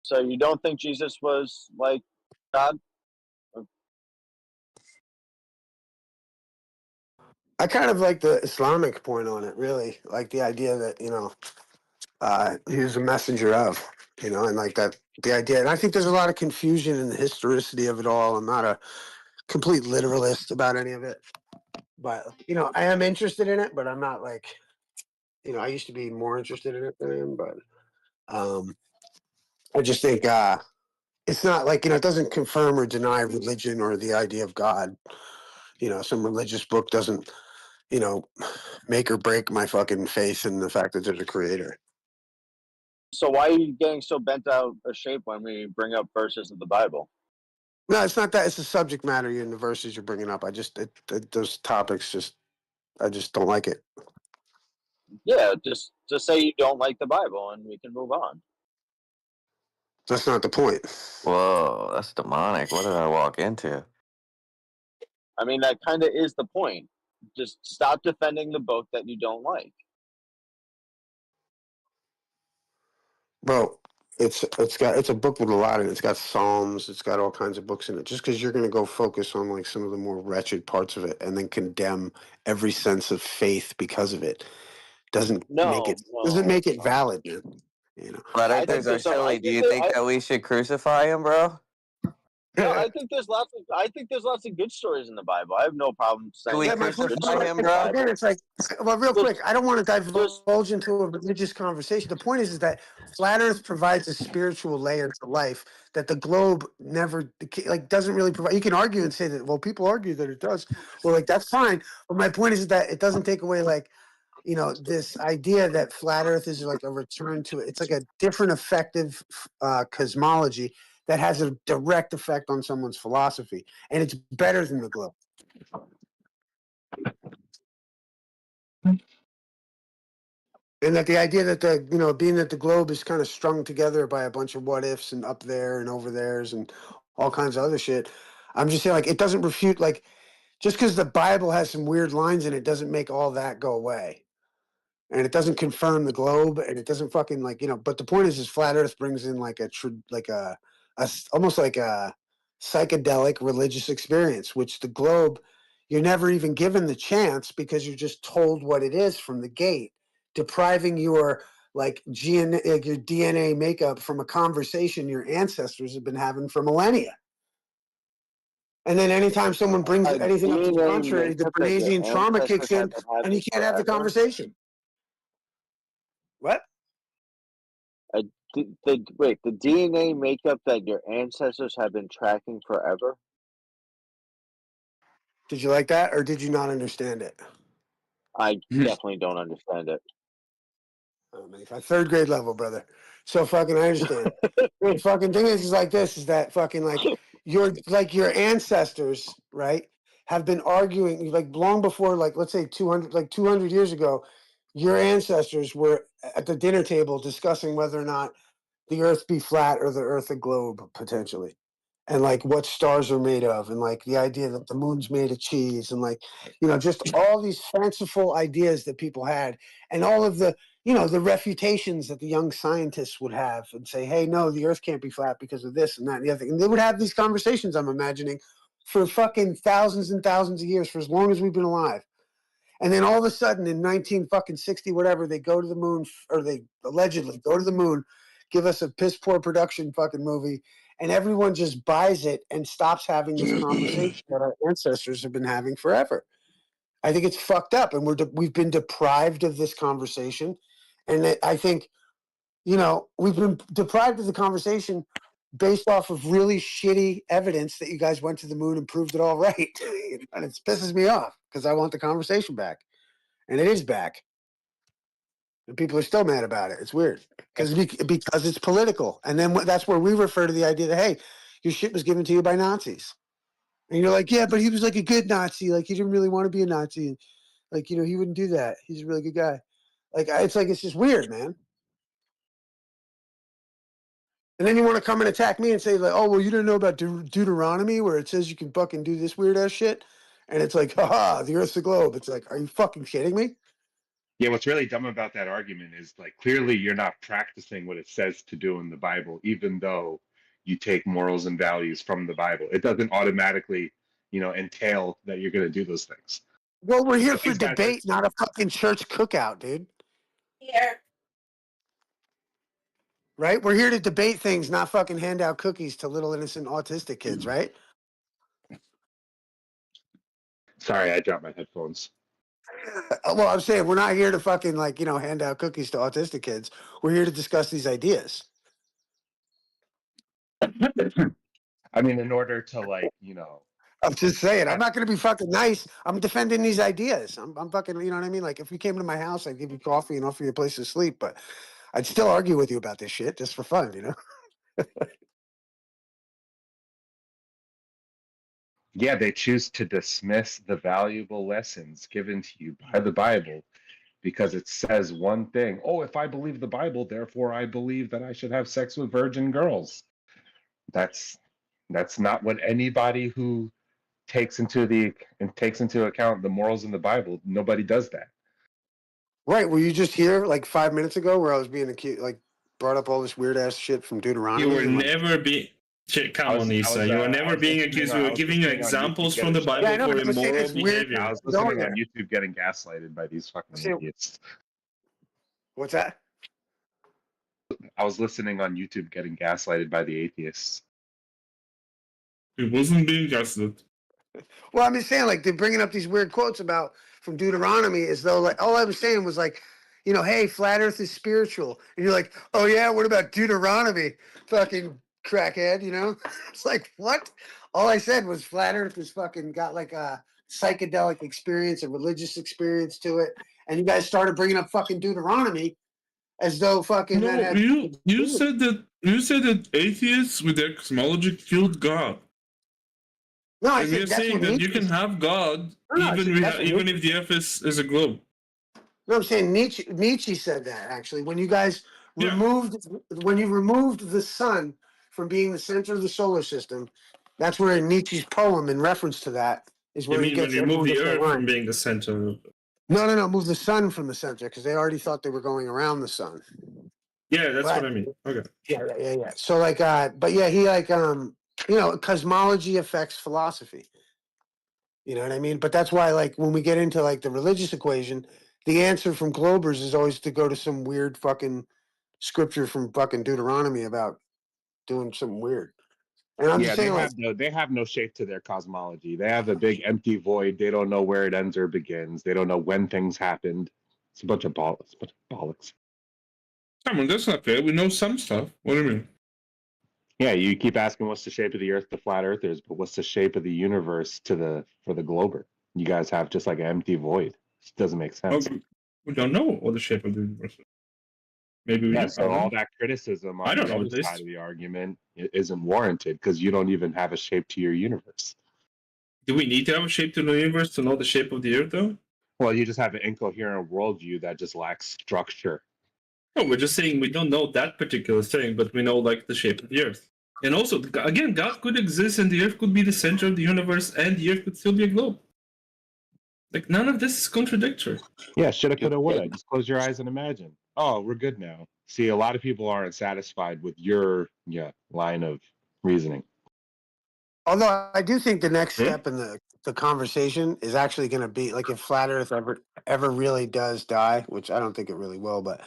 So you don't think Jesus was like God? I kind of like the Islamic point on it. Really, like the idea that, you know, he was a messenger of. You know, and like that the idea. And I think there's a lot of confusion in the historicity of it all. I'm not a complete literalist about any of it, but you know, I am interested in it. But I'm not like, you know, I used to be more interested in it than I am. But I just think it's not like, you know, it doesn't confirm or deny religion or the idea of God. You know, some religious book doesn't, you know, make or break my fucking faith in the fact that there's a creator. So why are you getting so bent out of shape when we bring up verses of the Bible? No, it's not that. It's the subject matter in the verses you're bringing up. I just, those topics I just don't like it. Yeah, just say you don't like the Bible and we can move on. That's not the point. Whoa, that's demonic. What did I walk into? I mean, that kind of is the point. Just stop defending the book that you don't like. Bro, it's a book with a lot in it. It's got Psalms. It's got all kinds of books in it. Just because you're going to go focus on like some of the more wretched parts of it and then condemn every sense of faith because of it doesn't make it valid, man. You know. Flat Earthers are silly. Do you think that we should crucify him, bro? No, I think there's lots of good stories in the Bible. I have no problem saying we that there's good crucify stories him, in the bro? Bible. Again, it's like, well, real quick, I don't want to divulge into a religious conversation. The point is that flat Earth provides a spiritual layer to life that the globe never, like, doesn't really provide. You can argue and say that, well, people argue that it does. Well, like, that's fine. But my point is that it doesn't take away, like, you know, this idea that flat Earth is like a return to it. It's like a different effective cosmology that has a direct effect on someone's philosophy, and it's better than the globe. And that the idea that being that the globe is kind of strung together by a bunch of what ifs and up there and over there's and all kinds of other shit. I'm just saying, like, it doesn't refute, like, just because the Bible has some weird lines in it doesn't make all that go away. And it doesn't confirm the globe, and it doesn't fucking, like, you know. But the point is flat Earth brings in like almost like a psychedelic religious experience, which the globe, you're never even given the chance because you're just told what it is from the gate, depriving your like like your DNA makeup from a conversation your ancestors have been having for millennia. And then anytime someone brings anything up to the contrary, the Bernaysian trauma kicks in, and you can't have the conversation. What? Wait, the DNA makeup that your ancestors have been tracking forever? Did you like that, or did you not understand it? I definitely don't understand it. Oh, man, third grade level, brother. So fucking, I understand. The fucking thing is like this: is that fucking like your ancestors, right, have been arguing like long before, like let's say 200 years ago, your ancestors were at the dinner table discussing whether or not the Earth be flat or the Earth a globe potentially, and like what stars are made of, and like the idea that the moon's made of cheese, and like just all these fanciful ideas that people had, and all of the the refutations that the young scientists would have and say, hey, no, the Earth can't be flat because of this and that and the other thing. And they would have these conversations, I'm imagining, for fucking thousands and thousands of years, for as long as we've been alive. And then all of a sudden in 1960, whatever, they go to the moon, or they allegedly go to the moon, give us a piss poor production fucking movie, and everyone just buys it and stops having this conversation that our ancestors have been having forever. I think it's fucked up, and we've been deprived of this conversation. And I think, we've been deprived of the conversation based off of really shitty evidence that you guys went to the moon and proved it all right. And it pisses me off because I want the conversation back. And it is back. And people are still mad about it. It's weird because it's political. And then that's where we refer to the idea that, hey, your shit was given to you by Nazis. And you're like, yeah, but he was like a good Nazi. Like he didn't really want to be a Nazi. And like, he wouldn't do that. He's a really good guy. It's just weird, man. And then you want to come and attack me and say like, oh, well, you didn't know about Deuteronomy where it says you can fucking do this weird ass shit. And it's like, haha, the Earth's a globe. It's like, are you fucking kidding me? Yeah, what's really dumb about that argument is like clearly you're not practicing what it says to do in the Bible, even though you take morals and values from the Bible. It doesn't automatically, entail that you're going to do those things. Well, we're here for debate, not a fucking church cookout, dude. Here. Right? We're here to debate things, not fucking hand out cookies to little innocent autistic kids, right? Sorry, I dropped my headphones. Well, I'm saying we're not here to fucking hand out cookies to autistic kids. We're here to discuss these ideas. I mean, in order to I'm just saying, I'm not going to be fucking nice. I'm defending these ideas. I'm fucking, you know what I mean? Like if you came to my house, I'd give you coffee and offer you a place to sleep, but I'd still argue with you about this shit just for fun, Yeah, they choose to dismiss the valuable lessons given to you by the Bible because it says one thing. Oh, if I believe the Bible, therefore I believe that I should have sex with virgin girls. That's not what anybody who takes into account the morals in the Bible. Nobody does that. Right. Were you just here like 5 minutes ago where I was being accused, brought up all this weird ass shit from Deuteronomy? You were never being. Come on, Isa. You were never being accused. We were giving you examples from the Bible for immoral behavior. I was listening on YouTube getting gaslighted by these fucking idiots. What's that? I was listening on YouTube getting gaslighted by the atheists. It wasn't being gaslit. Well, I'm just saying, like, they're bringing up these weird quotes from Deuteronomy as though, like, all I was saying was, like, hey, flat Earth is spiritual. And you're like, oh, yeah, what about Deuteronomy? Fucking crackhead, It's like, what? All I said was flat Earth has fucking got, like, a psychedelic experience, a religious experience to it. And you guys started bringing up fucking Deuteronomy as though fucking... No, you said that atheists with their cosmology killed God. No, and we're saying that you can have God even if the Earth is a globe. No, I'm saying Nietzsche said that actually. When you guys removed the sun from being the center of the solar system, that's where in Nietzsche's poem, in reference to that, is where you mean when you move the Earth from being the center? No, move the sun from the center because they already thought they were going around the sun. Yeah, that's what I mean. Okay. Yeah. So like, but yeah, he like cosmology affects philosophy. You know what I mean? But that's why, like, when we get into like the religious equation, the answer from Globers is always to go to some weird fucking scripture from fucking Deuteronomy about doing something weird. And I'm just saying, they have no shape to their cosmology. They have a big empty void. They don't know where it ends or begins. They don't know when things happened. It's a bunch of bollocks. Come on, that's not fair. We know some stuff. What do you mean? Yeah, you keep asking what's the shape of the Earth to flat earthers, but what's the shape of the universe for the glober? You guys have just like an empty void. It doesn't make sense. Okay. We don't know what the shape of the universe is. Maybe we do. So all that criticism on the other side of the argument isn't warranted because you don't even have a shape to your universe. Do we need to have a shape to the universe to know the shape of the Earth, though? Well, you just have an incoherent worldview that just lacks structure. No, we're just saying we don't know that particular thing, but we know like the shape of the Earth. And also, again, God could exist and the Earth could be the center of the universe and the Earth could still be a globe. Like, none of this is contradictory. Yeah, shoulda, coulda, woulda. Just close your eyes and imagine. Oh, we're good now. See, a lot of people aren't satisfied with your line of reasoning. Although I do think the next step in the conversation is actually going to be like if flat Earth ever really does die, which I don't think it really will, but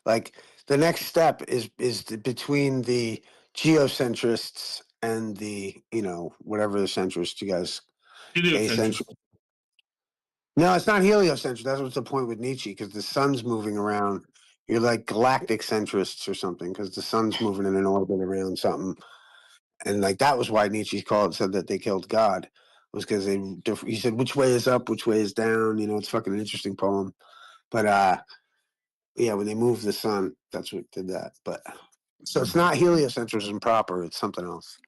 like the next step is between the geocentrists and the whatever the centrists you guys Heliocentric. No, it's not heliocentric. That's what's the point with Nietzsche because the sun's moving around. You're like galactic centrists or something because the sun's moving in an orbit around something. And like that was why Nietzsche said that they killed God was because he said which way is up, which way is down. It's fucking an interesting poem. But yeah, when they moved the sun, that's what did that. But so it's not heliocentrism proper; it's something else.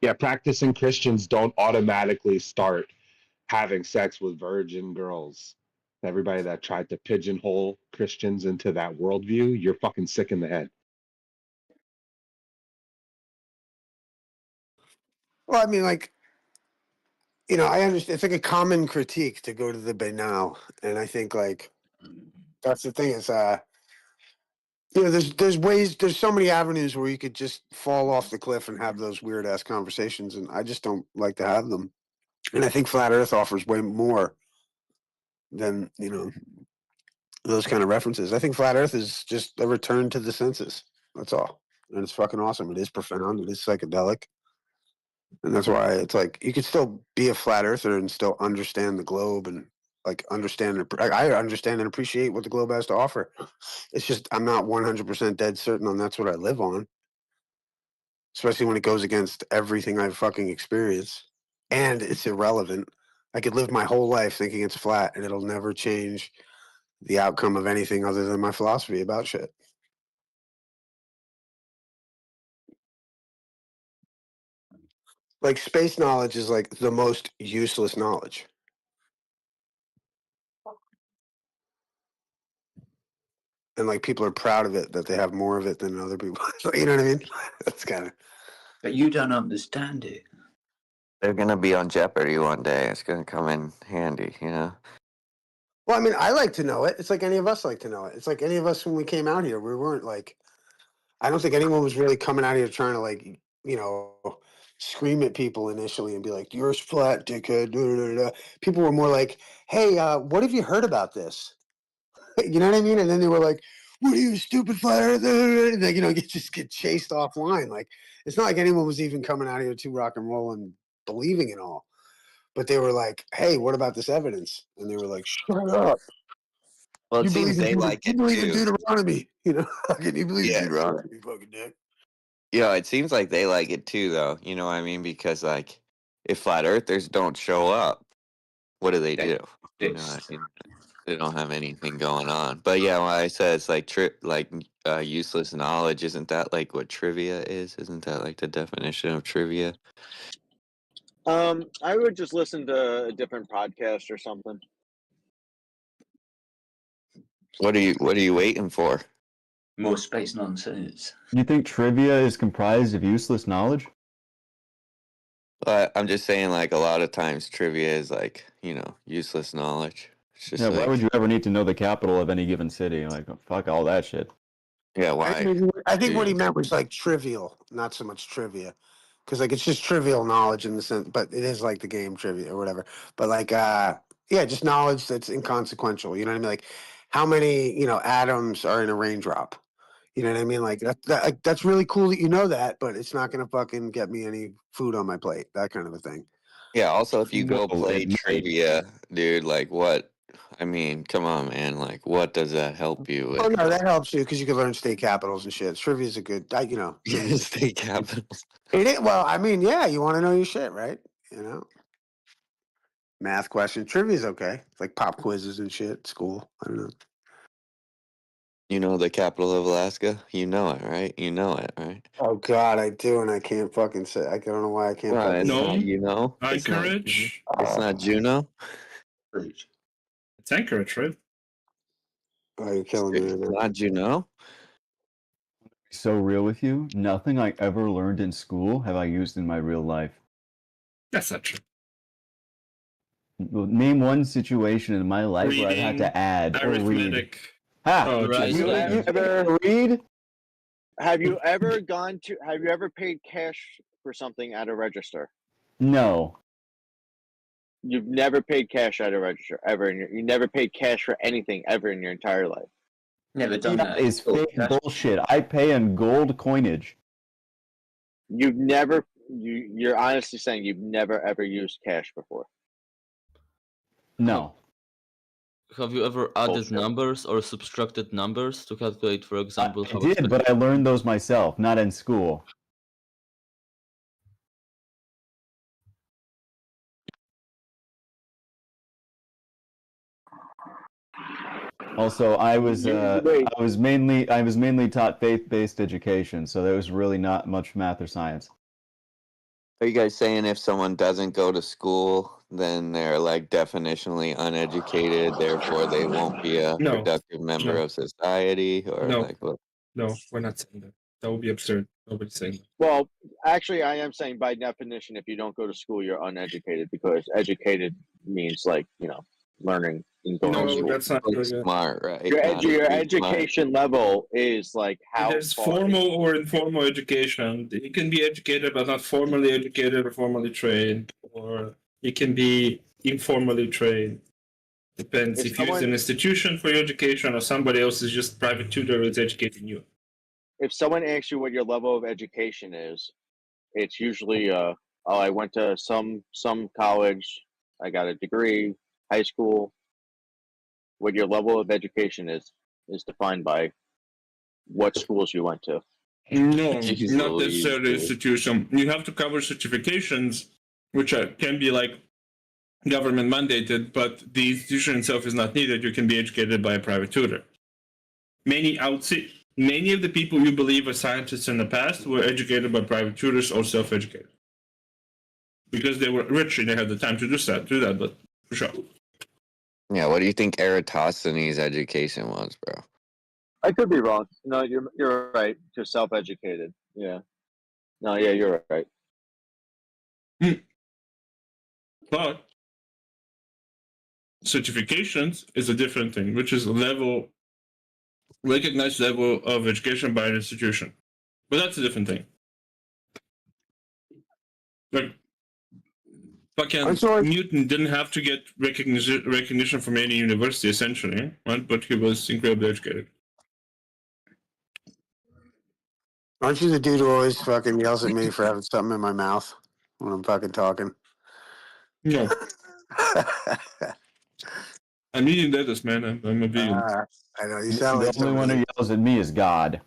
Yeah, practicing Christians don't automatically start having sex with virgin girls. Everybody that tried to pigeonhole Christians into that worldview, you're fucking sick in the head. Well, I mean, like, I understand. It's like a common critique to go to the banal, and I think like that's the thing is, there's so many avenues where you could just fall off the cliff and have those weird ass conversations, and I just don't like to have them. And I think flat Earth offers way more than those kind of references. I think flat Earth is just a return to the senses. That's all, and it's fucking awesome. It is profound. It is psychedelic. And that's why it's like you could still be a flat earther and still understand the globe and like understand. I understand and appreciate what the globe has to offer. It's just I'm not 100% dead certain on that's what I live on, especially when it goes against everything I've fucking experienced, and it's irrelevant. I could live my whole life thinking it's flat, and it'll never change the outcome of anything other than my philosophy about shit. Like space knowledge is like the most useless knowledge. And like people are proud of it that they have more of it than other people. You know what I mean? That's kind of. But you don't understand it. They're gonna be on Jeopardy one day. It's gonna come in handy, Well, I mean, I like to know it. It's like any of us like to know it. It's like any of us when we came out here, we weren't like. I don't think anyone was really coming out here trying to like scream at people initially and be like, "You're flat, dickhead." People were more like, "Hey, what have you heard about this?" You know what I mean? And then they were like, "What are you, stupid flat earther?" And they, just get chased offline. Like it's not like anyone was even coming out here to rock and roll and believing it all. But they were like, "Hey, what about this evidence?" And they were like, "Shut up." Well, You it seems they like you it believe in too. Deuteronomy, Can you believe in Yeah. Deuteronomy, fucking dick? Yeah, it seems like they like it too, though. You know what I mean? Because like, if flat earthers don't show up, what do? They don't have anything going on. But yeah, when I said it's like useless knowledge, isn't that like what trivia is? Isn't that like the definition of trivia? I would just listen to a different podcast or something. What are you waiting for? More space nonsense. You think trivia is comprised of useless knowledge? I'm just saying, like, a lot of times trivia is like, useless knowledge. It's just Why would you ever need to know the capital of any given city? Like, fuck all that shit. Yeah, I think what he meant was like trivial, not so much trivia. because like it's just trivial knowledge in the sense, but it is like the game trivia or whatever. But like, yeah, just knowledge that's inconsequential. You know what I mean? Like, how many atoms are in a raindrop? You know what I mean? Like that's really cool that you know that, but it's not gonna fucking get me any food on my plate. That kind of a thing. Yeah. Also, if you go Well, play it might. trivia, dude, like what? I mean, come on, man. Like, what does that help you Oh with? no, that helps you because you can learn state capitals and shit. Trivia's a good, trivia's a State capitals. It is, well, I mean, yeah, you want to know your shit, right? Math question, trivia's okay. It's like pop quizzes and shit. It's cool. I don't know. You know the capital of Alaska? You know it, right? You know it, right? Oh God, I do, and I can't fucking say. I don't know why I can't. Well, fucking it's say. not, you know. It's not. Anchorage. It's not Juneau. It's Anchorage, right? Oh, you're killing me right now. Not Juneau. So real with you, nothing I ever learned in school have I used in my real life. That's not true. Well, name one situation in my life where I've had to add or read. Arithmetic. Ha! Oh, You Jesus. Ever read? Have you ever have you ever paid cash for something at a register? No. You've never paid cash at a register ever, you never paid cash for anything ever in your entire life. Never done That that. is fake bullshit. I pay in gold coinage. You've never you're honestly saying you've never ever used cash before. No. Have you ever added Bullshit. numbers or subtracted numbers to calculate, for example, I how did, but I learned those myself, not in school. Also, I was mainly taught faith-based education, so there was really not much math or science. Are you guys saying if someone doesn't go to school, then they're like definitionally uneducated, therefore they won't be a No. productive member No. of society, or No. like what? No, we're not saying that. That would be absurd. Nobody's saying that. Well, actually, I am saying by definition, if you don't go to school, you're uneducated because educated means learning and going to No, school. that's not Like good. smart, right? Your, Not your smart. education level is like how There's far formal or informal education. You can be educated but not formally educated or formally trained, or you can be informally trained. Depends If if you use someone- an institution for your education or somebody else is just private tutor is educating you. if someone asks you what your level of education is, it's usually I went to some college, I got a degree, high school. What your level of education is defined by what schools you went to. No, Jeez not Louise, necessarily dude. institution. You have to cover certifications, which can be like government mandated, but the institution itself is not needed. You can be educated by a private tutor. Many of the people you believe are scientists in the past were educated by private tutors or self-educated because they were rich and they had the time to do that. But for sure. Yeah, what do you think Eratosthenes' education was, bro? I could be wrong. No, you're right. You're self-educated. Yeah. No, yeah, you're right. But certifications is a different thing, which is a recognized level of education by an institution. But that's a different thing. Like, fucking Newton didn't have to get recognition from any university, essentially, right? But he was incredibly educated. Aren't you the dude who always fucking yells at me for having something in my mouth when I'm fucking talking? No. I'm eating lettuce, man. I'm a vegan. I know you sound The like only one who yells at me is God.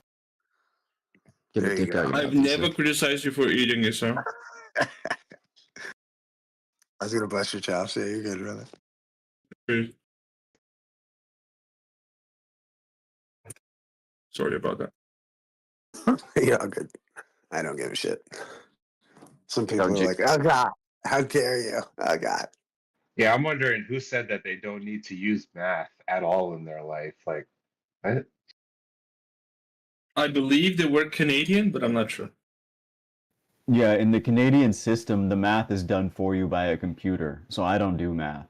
There you go. I've never criticized you for eating it, sir. I was gonna bust your chops. Yeah, you're good, brother. Sorry about that. Yeah, good. I don't give a shit. Some people Don't are you- like, "Oh God, how dare you? Oh God." Yeah, I'm wondering who said that they don't need to use math at all in their life. Like, what? I believe they were Canadian, but I'm not sure. Yeah, in the Canadian system, the math is done for you by a computer, so I don't do math.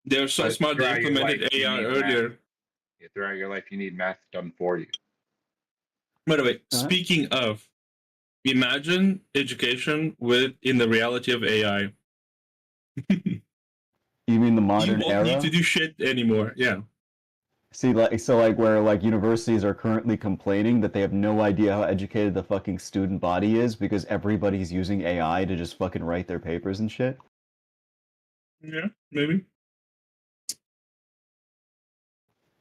They're so But smart they throughout your implemented life, you AI need earlier. math. Yeah, throughout your life, you need math done for you. By the way, speaking of, Imagine education in the reality of AI. You mean the You modern won't era? need to do shit anymore. Yeah. See, like where like universities are currently complaining that they have no idea how educated the fucking student body is because everybody's using AI to just fucking write their papers and shit. Yeah, maybe.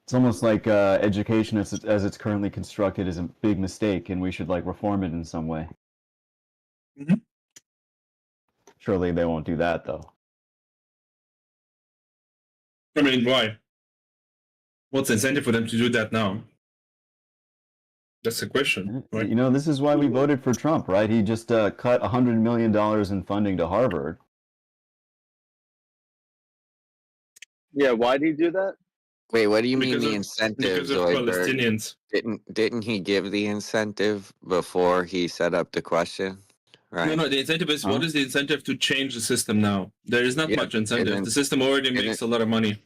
It's almost like education as it's currently constructed is a big mistake, and we should like reform it in some way. Mhm. Surely they won't do that though. I mean, why? What's the incentive for them to do that now? That's the question, right? You know, this is why we voted for Trump, right? He just cut $100 million in funding to Harvard. Yeah, why did he do that? Wait, what do you mean Because the of incentives, Palestinians. Zoidberg? Didn't he give the incentive before he set up the question? Right. No, the incentive is what is the incentive to change the system now? There is not Yeah, much incentive. isn't- The system already isn't- makes a lot of money.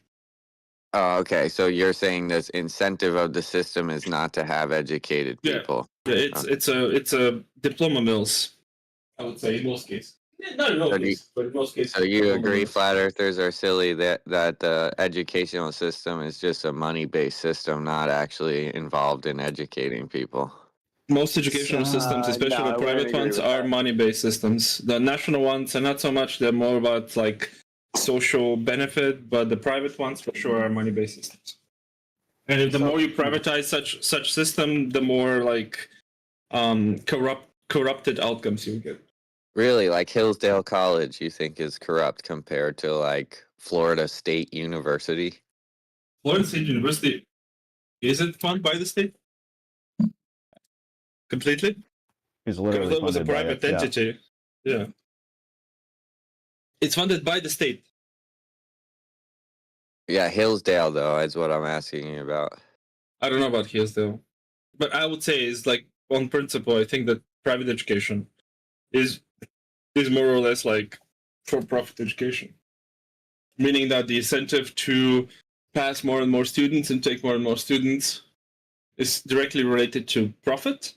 Oh, okay. So you're saying this incentive of the system is not to have educated people. Yeah, it's a diploma mills, I would say in most cases. Yeah, not in all cases, but in most cases. So you diploma agree mills. flat earthers are silly that the educational system is just a money-based system, not actually involved in educating people. Most educational systems, especially no, I the wouldn't private agree ones, with are that. money-based systems. The national ones are not so much. They're more about like social benefit, but the private ones for sure are money-based systems. And if the more you privatize such system, the more like corrupted outcomes you get. Really, like Hillsdale College, you think is corrupt compared to like Florida State University? Florida State University, is it funded by the state? Completely? It's Because literally that was a funded by private it, yeah. entity. Yeah. It's funded by the state. Yeah, Hillsdale though is what I'm asking you about. I don't know about Hillsdale, but I would say is like on principle, I think that private education is more or less like for-profit education, meaning that the incentive to pass more and more students and take more and more students is directly related to profit,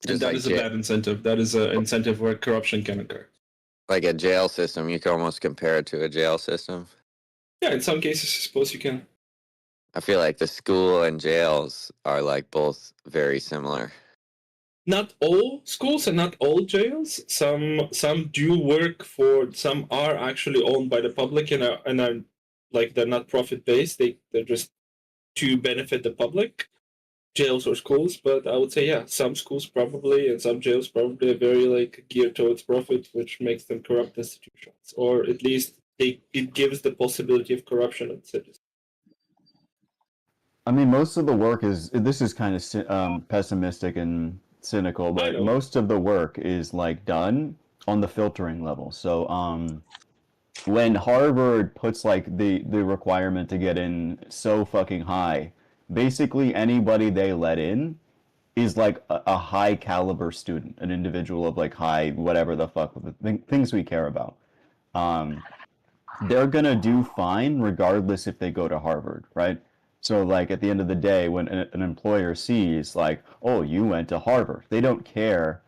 and Just that like is a bad incentive. That is an incentive where corruption can occur. Like a jail system, you can almost compare it to a jail system. Yeah, in some cases, I suppose you can. I feel like the school and jails are like both very similar. Not all schools and not all jails. Some do work for. Some are actually owned by the public and are like they're not profit based. They're just to benefit the public, jails or schools. But I would say yeah, some schools probably and some jails probably are very like geared towards profit, which makes them corrupt institutions, or at least it gives the possibility of corruption in cities. I mean, most of the work is, this is kind of pessimistic and cynical, but most of the work is like done on the filtering level. So when Harvard puts like the requirement to get in so fucking high, basically anybody they let in is like a high caliber student, an individual of like high whatever the fuck, the things we care about. They're gonna do fine regardless if they go to Harvard, right? So like at the end of the day, when an employer sees like, oh, you went to Harvard, they don't care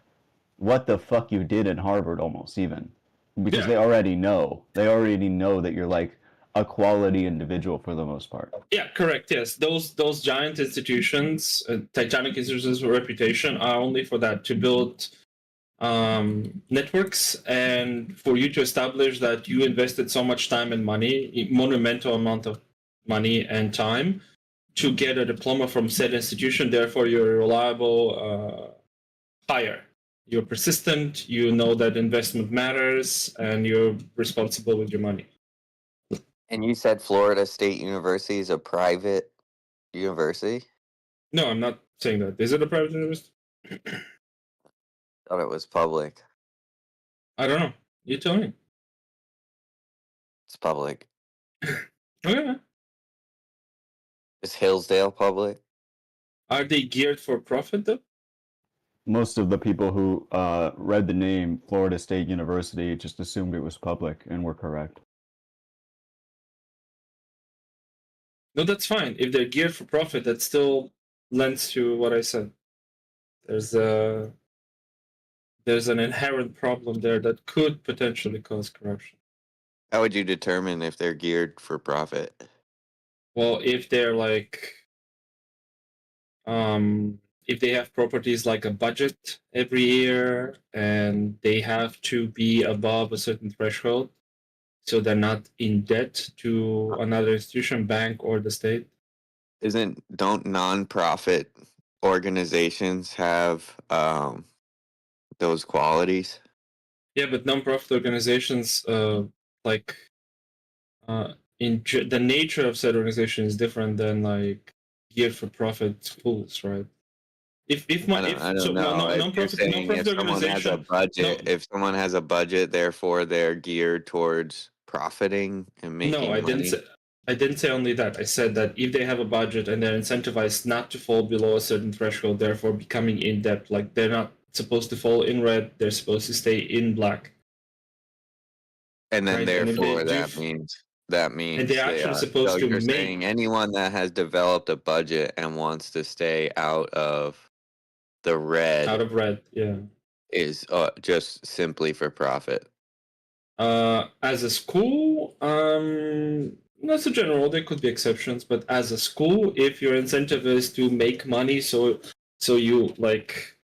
what the fuck you did in Harvard almost even, because they already know. They already know that you're like a quality individual for the most part. Yeah, correct. Yes, those giant institutions, Titanic institutions of reputation, are only for that, to build networks and for you to establish that you invested so much time and money, monumental amount of money and time, to get a diploma from said institution. Therefore, you're a reliable hire. You're persistent. You know that investment matters, and you're responsible with your money. And you said Florida State University is a private university? No, I'm not saying that. Is it a private university? Thought it was public. I don't know. You tell me. It's public. Okay. Is Hillsdale public? Are they geared for profit though? Most of the people who read the name Florida State University just assumed it was public and were correct. No, that's fine. If they're geared for profit, that still lends to what I said. There's there's an inherent problem there that could potentially cause corruption. How would you determine if they're geared for profit? Well, if they're like, if they have properties like a budget every year and they have to be above a certain threshold, so they're not in debt to another institution, bank, or the state. Don't non-profit organizations have those qualities? Yeah, but non-profit organizations, like, the nature of said organization is different than like geared for profit schools, right? I don't know. If you're saying if someone has a budget, if someone has a budget, therefore they're geared towards profiting and making money. I didn't say only that. I said that if they have a budget and they're incentivized not to fall below a certain threshold, therefore becoming in debt, like they're not supposed to fall in red, they're supposed to stay in black. And then Right, therefore and that means and they're actually supposed so to you're make- saying anyone that has developed a budget and wants to stay out of the red, yeah, is just simply for profit. As a school, that's a general. There could be exceptions, but as a school, if your incentive is to make money, so you like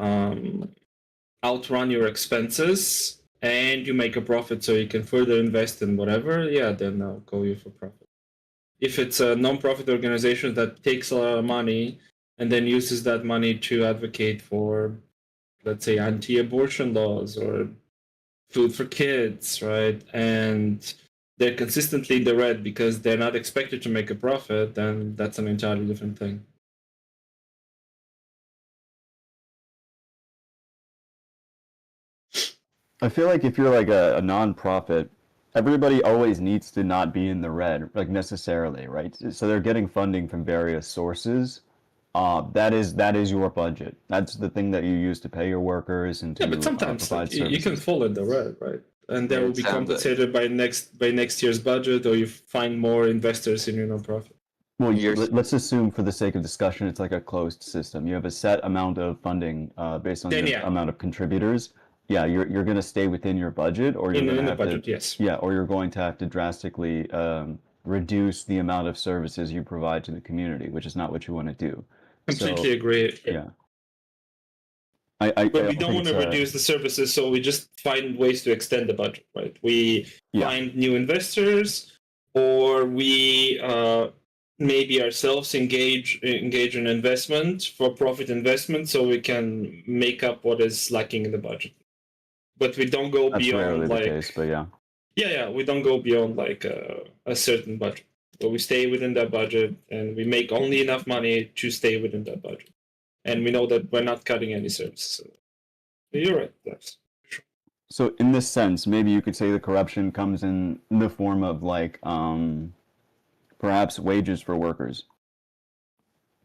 outrun your expenses and you make a profit, so you can further invest in whatever. Yeah, then I'll go you for profit. If it's a non-profit organization that takes a lot of money and then uses that money to advocate for, let's say, anti-abortion laws or food for kids, right? And they're consistently in the red because they're not expected to make a profit, then that's an entirely different thing. I feel like if you're like a non-profit, everybody always needs to not be in the red, like necessarily, right? So they're getting funding from various sources. That is your budget. That's the thing that you use to pay your workers and to But sometimes provide like, you can services. fall in the red, right? And that Yeah, will it be sounds like- compensated by next year's budget, or you find more investors in your nonprofit. Well, let's assume for the sake of discussion, it's like a closed system. You have a set amount of funding based on Then, the yeah. amount of contributors. Yeah, you're going to stay within your budget, or you're In going to the have budget, to, yes. Yeah, or you're going to have to drastically reduce the amount of services you provide to the community, which is not what you want to do. Completely agree. Yeah. But we don't want to reduce the services, so we just find ways to extend the budget, right? We find new investors, or we maybe ourselves engage in investment, for profit investment, so we can make up what is lacking in the budget. But we don't go That's beyond rarely like the case, but yeah. yeah, we don't go beyond like a certain budget. But we stay within that budget, and we make only enough money to stay within that budget. And we know that we're not cutting any services. So you're right. Yes. So in this sense, maybe you could say the corruption comes in the form of like perhaps wages for workers.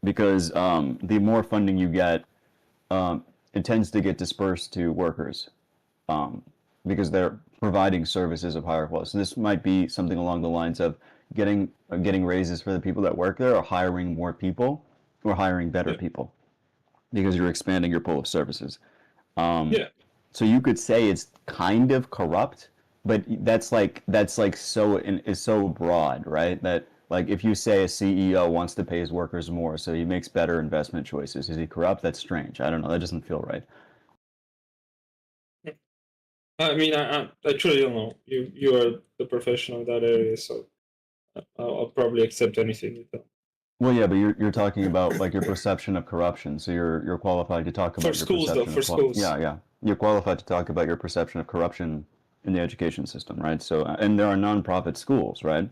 Because the more funding you get, it tends to get dispersed to workers because they're providing services of higher quality. So this might be something along the lines of getting raises for the people that work there, or hiring more people, or hiring better people, because you're expanding your pool of services. So you could say it's kind of corrupt, but that's so broad, right? That like if you say a CEO wants to pay his workers more, so he makes better investment choices, is he corrupt? That's strange. I don't know. That doesn't feel right. I mean, I truly don't know. You are the professional in that area, so I'll probably accept anything you tell. Well, yeah, but you're talking about like your perception of corruption, so you're qualified to talk about For schools, though, for schools. Yeah, you're qualified to talk about your perception of corruption in the education system, right? So, and there are nonprofit schools, right?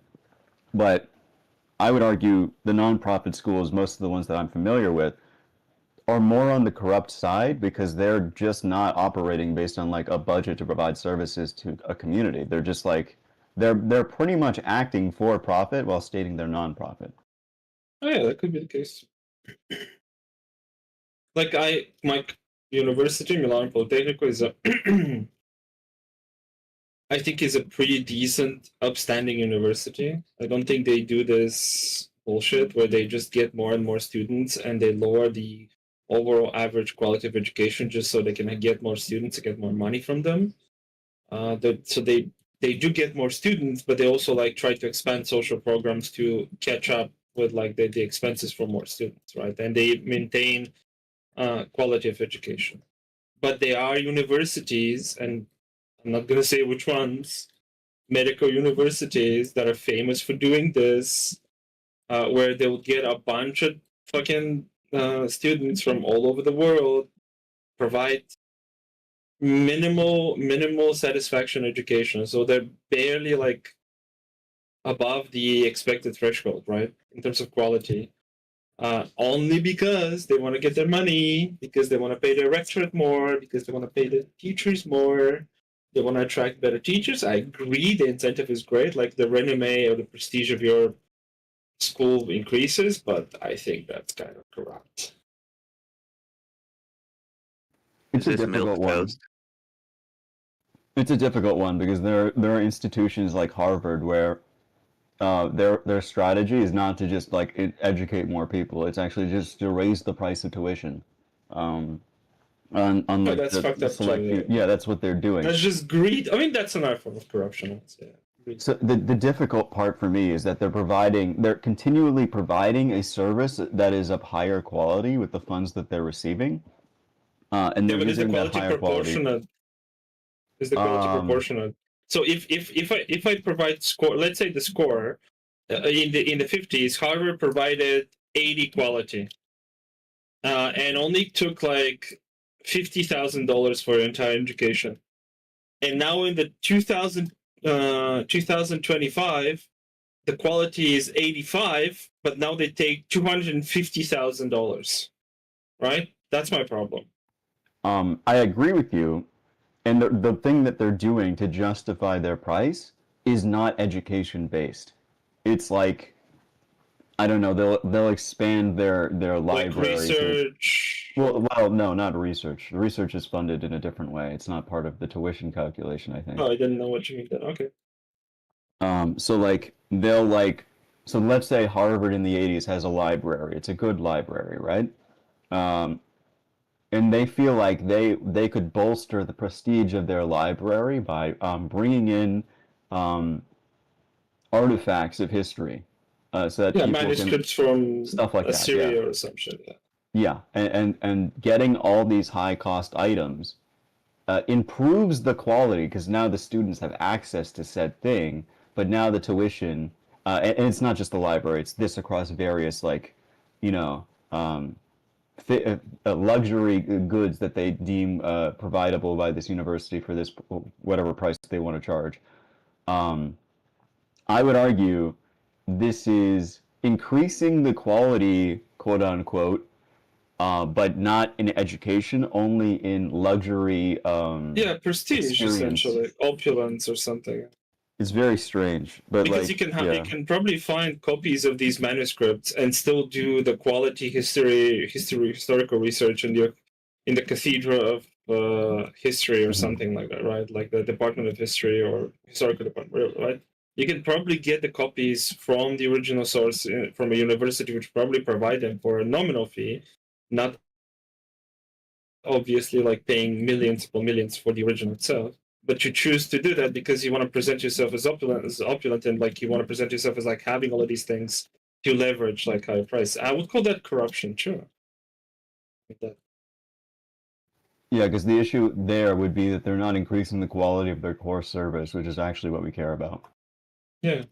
But I would argue the nonprofit schools, most of the ones that I'm familiar with, are more on the corrupt side because they're just not operating based on like a budget to provide services to a community. They're just like they're pretty much acting for profit while stating they're nonprofit. Oh yeah, that could be the case. Like my university, Milan Politecnico, is I think is a pretty decent, upstanding university. I don't think they do this bullshit where they just get more and more students and they lower the overall average quality of education just so they can get more students to get more money from them. So they do get more students, but they also like try to expand social programs to catch up with like the expenses for more students, right? And they maintain quality of education. But there are universities, and I'm not going to say which ones, medical universities that are famous for doing this, where they'll get a bunch of fucking students from all over the world, provide minimal satisfaction education. So they're barely like above the expected threshold, right, in terms of quality. Only because they want to get their money, because they want to pay their rectorate more, because they want to pay the teachers more, they want to attract better teachers. I agree, the incentive is great, like the renommee or the prestige of your school increases, but I think that's kind of corrupt. It's a difficult one. It's a difficult one because there are institutions like Harvard where their strategy is not to just like educate more people. It's actually just to raise the price of tuition. On like that's fucked up select too, yeah, that's what they're doing. That's just greed. I mean, that's another form of corruption, I'd say. So the difficult part for me is that they're continually providing a service that is of higher quality with the funds that they're receiving, and they're but is the using that quality higher quality. proportionate? Is the quality proportionate? So if I provide score, let's say the score in the 50s, Harvard provided 80 quality, and only took like $50,000 for entire education, and now in the 2025, the quality is 85, but now they take $250,000, right? That's my problem. I agree with you, and the thing that they're doing to justify their price is not education based. It's like, I don't know, they'll expand their library. Like research. Well, no, not research. Research is funded in a different way. It's not part of the tuition calculation, I think. Oh, I didn't know what you mean then. Okay. So like so let's say Harvard in the 80s has a library. It's a good library, right? And they feel like they could bolster the prestige of their library by bringing in artifacts of history, so that people manuscripts from stuff like Assyria that, or some shit. Yeah, and getting all these high cost items improves the quality because now the students have access to said thing, but now the tuition, and it's not just the library, it's this across various luxury goods that they deem providable by this university for this whatever price they want to charge. I would argue this is increasing the quality, quote unquote, but not in education, only in luxury. Prestige experience. Essentially, opulence or something. It's very strange, but because like, you can probably find copies of these manuscripts and still do the quality historical research in the Cathedral of History or something like that, right? Like the Department of History or Historical Department, right? You can probably get the copies from the original source from a university, which probably provide them for a nominal fee, not obviously like paying millions upon millions for the original itself. But you choose to do that because you want to present yourself as opulent, and like you want to present yourself as like having all of these things to leverage like higher price. I would call that corruption, sure. Yeah, because the issue there would be that they're not increasing the quality of their core service, which is actually what we care about. Yeah.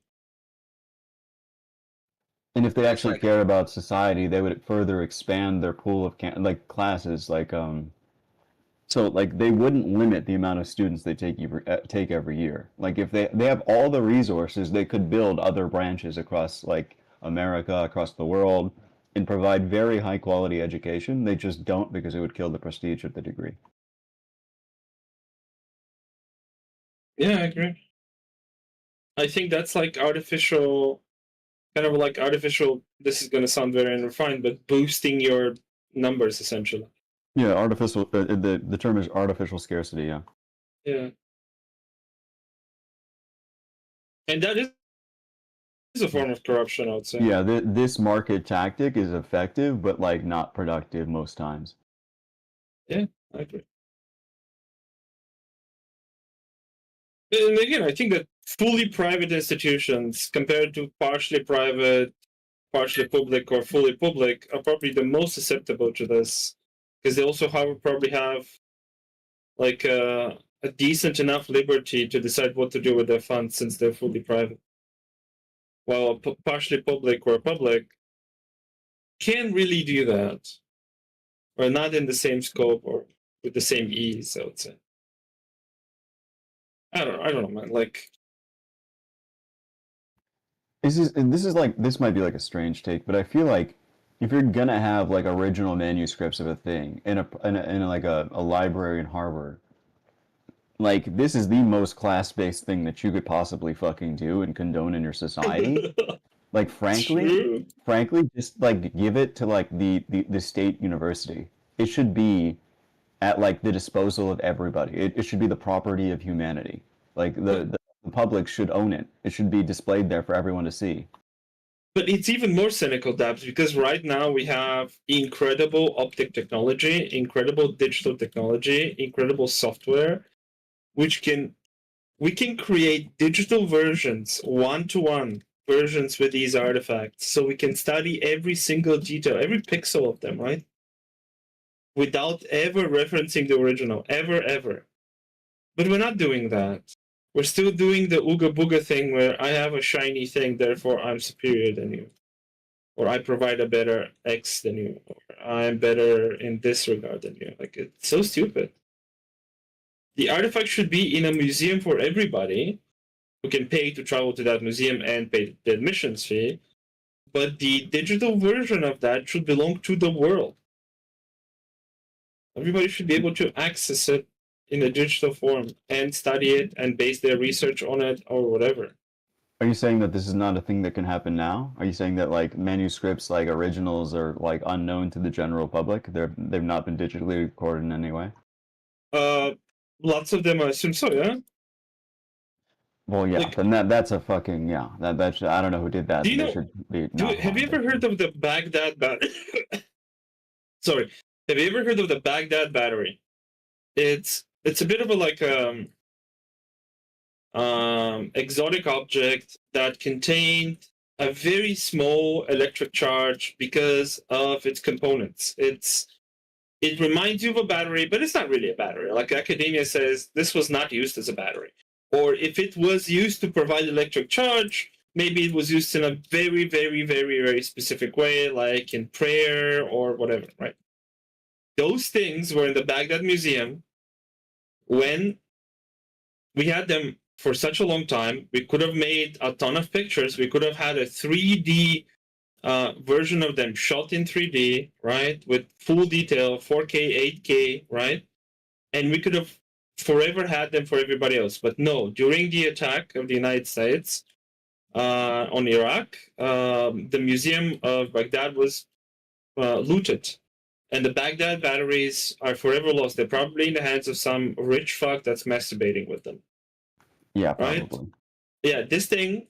And if they actually cared about society, they would further expand their pool of classes, so like they wouldn't limit the amount of students they take every year. Like if they have all the resources, they could build other branches across like America, across the world, and provide very high quality education. They just don't because it would kill the prestige of the degree. Yeah, I agree. I think that's like artificial, this is going to sound very unrefined, but boosting your numbers essentially. Yeah, artificial, the term is artificial scarcity, yeah. Yeah. And that is It's a form of corruption, I would say. Yeah, this market tactic is effective, but like not productive most times. Yeah, I agree. And again, I think that fully private institutions compared to partially private, partially public, or fully public are probably the most susceptible to this, because they also probably have like a decent enough liberty to decide what to do with their funds since they're fully private. While partially public or public can't really do that, or not in the same scope or with the same ease, I would say. I don't know, man. Like, this might be like a strange take, but I feel like if you're gonna have like original manuscripts of a thing in a library in Harvard, like this is the most class-based thing that you could possibly fucking do and condone in your society. Like frankly, just like give it to like the state university. It should be at like the disposal of everybody. It should be the property of humanity. Like the public should own it. It should be displayed there for everyone to see. But it's even more cynical, Dabs, because right now we have incredible optic technology, incredible digital technology, incredible software, which we can create digital versions, one-to-one versions with these artifacts, so we can study every single detail, every pixel of them, right? Without ever referencing the original, ever. But we're not doing that. We're still doing the ooga booga thing where I have a shiny thing, therefore I'm superior than you. Or I provide a better X than you. Or I'm better in this regard than you. Like, it's so stupid. The artifact should be in a museum for everybody who can pay to travel to that museum and pay the admissions fee. But the digital version of that should belong to the world. Everybody should be able to access it in a digital form and study it and base their research on it or whatever. Are you saying that this is not a thing that can happen now? Are you saying that like manuscripts, like originals, are like unknown to the general public? They've not been digitally recorded in any way? Lots of them, I assume so, yeah. Well, yeah, Like, then that's a fucking yeah. That's I don't know who did that. Do you know? Should be Have you ever heard of the Baghdad battery? Sorry, have you ever heard of the Baghdad battery? It's a bit of a like exotic object that contained a very small electric charge because of its components. It reminds you of a battery, but it's not really a battery. Like academia says, this was not used as a battery. Or if it was used to provide electric charge, maybe it was used in a very, very, very, very specific way, like in prayer or whatever, right? Those things were in the Baghdad Museum. When we had them for such a long time, we could have made a ton of pictures. We could have had a 3D version of them shot in 3D, right? With full detail, 4K, 8K, right? And we could have forever had them for everybody else. But no, during the attack of the United States on Iraq, the Museum of Baghdad was looted. And the Baghdad batteries are forever lost. They're probably in the hands of some rich fuck that's masturbating with them. Yeah, right? probably. Yeah, this thing,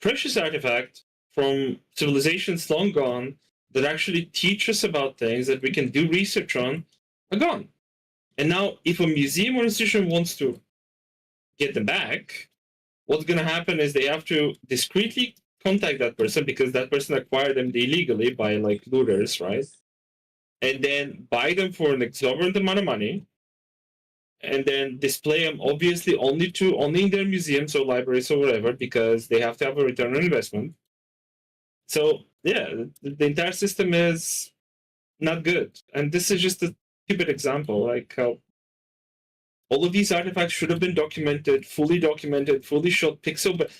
precious artifact from civilizations long gone that actually teach us about things that we can do research on, are gone. And now, if a museum or institution wants to get them back, what's going to happen is they have to discreetly contact that person because that person acquired them illegally by like looters, right? And then buy them for an exorbitant amount of money, and then display them obviously only in their museums or libraries or whatever, because they have to have a return on investment. So yeah, the entire system is not good. And this is just a stupid example, like how all of these artifacts should have been documented, fully shot pixel, but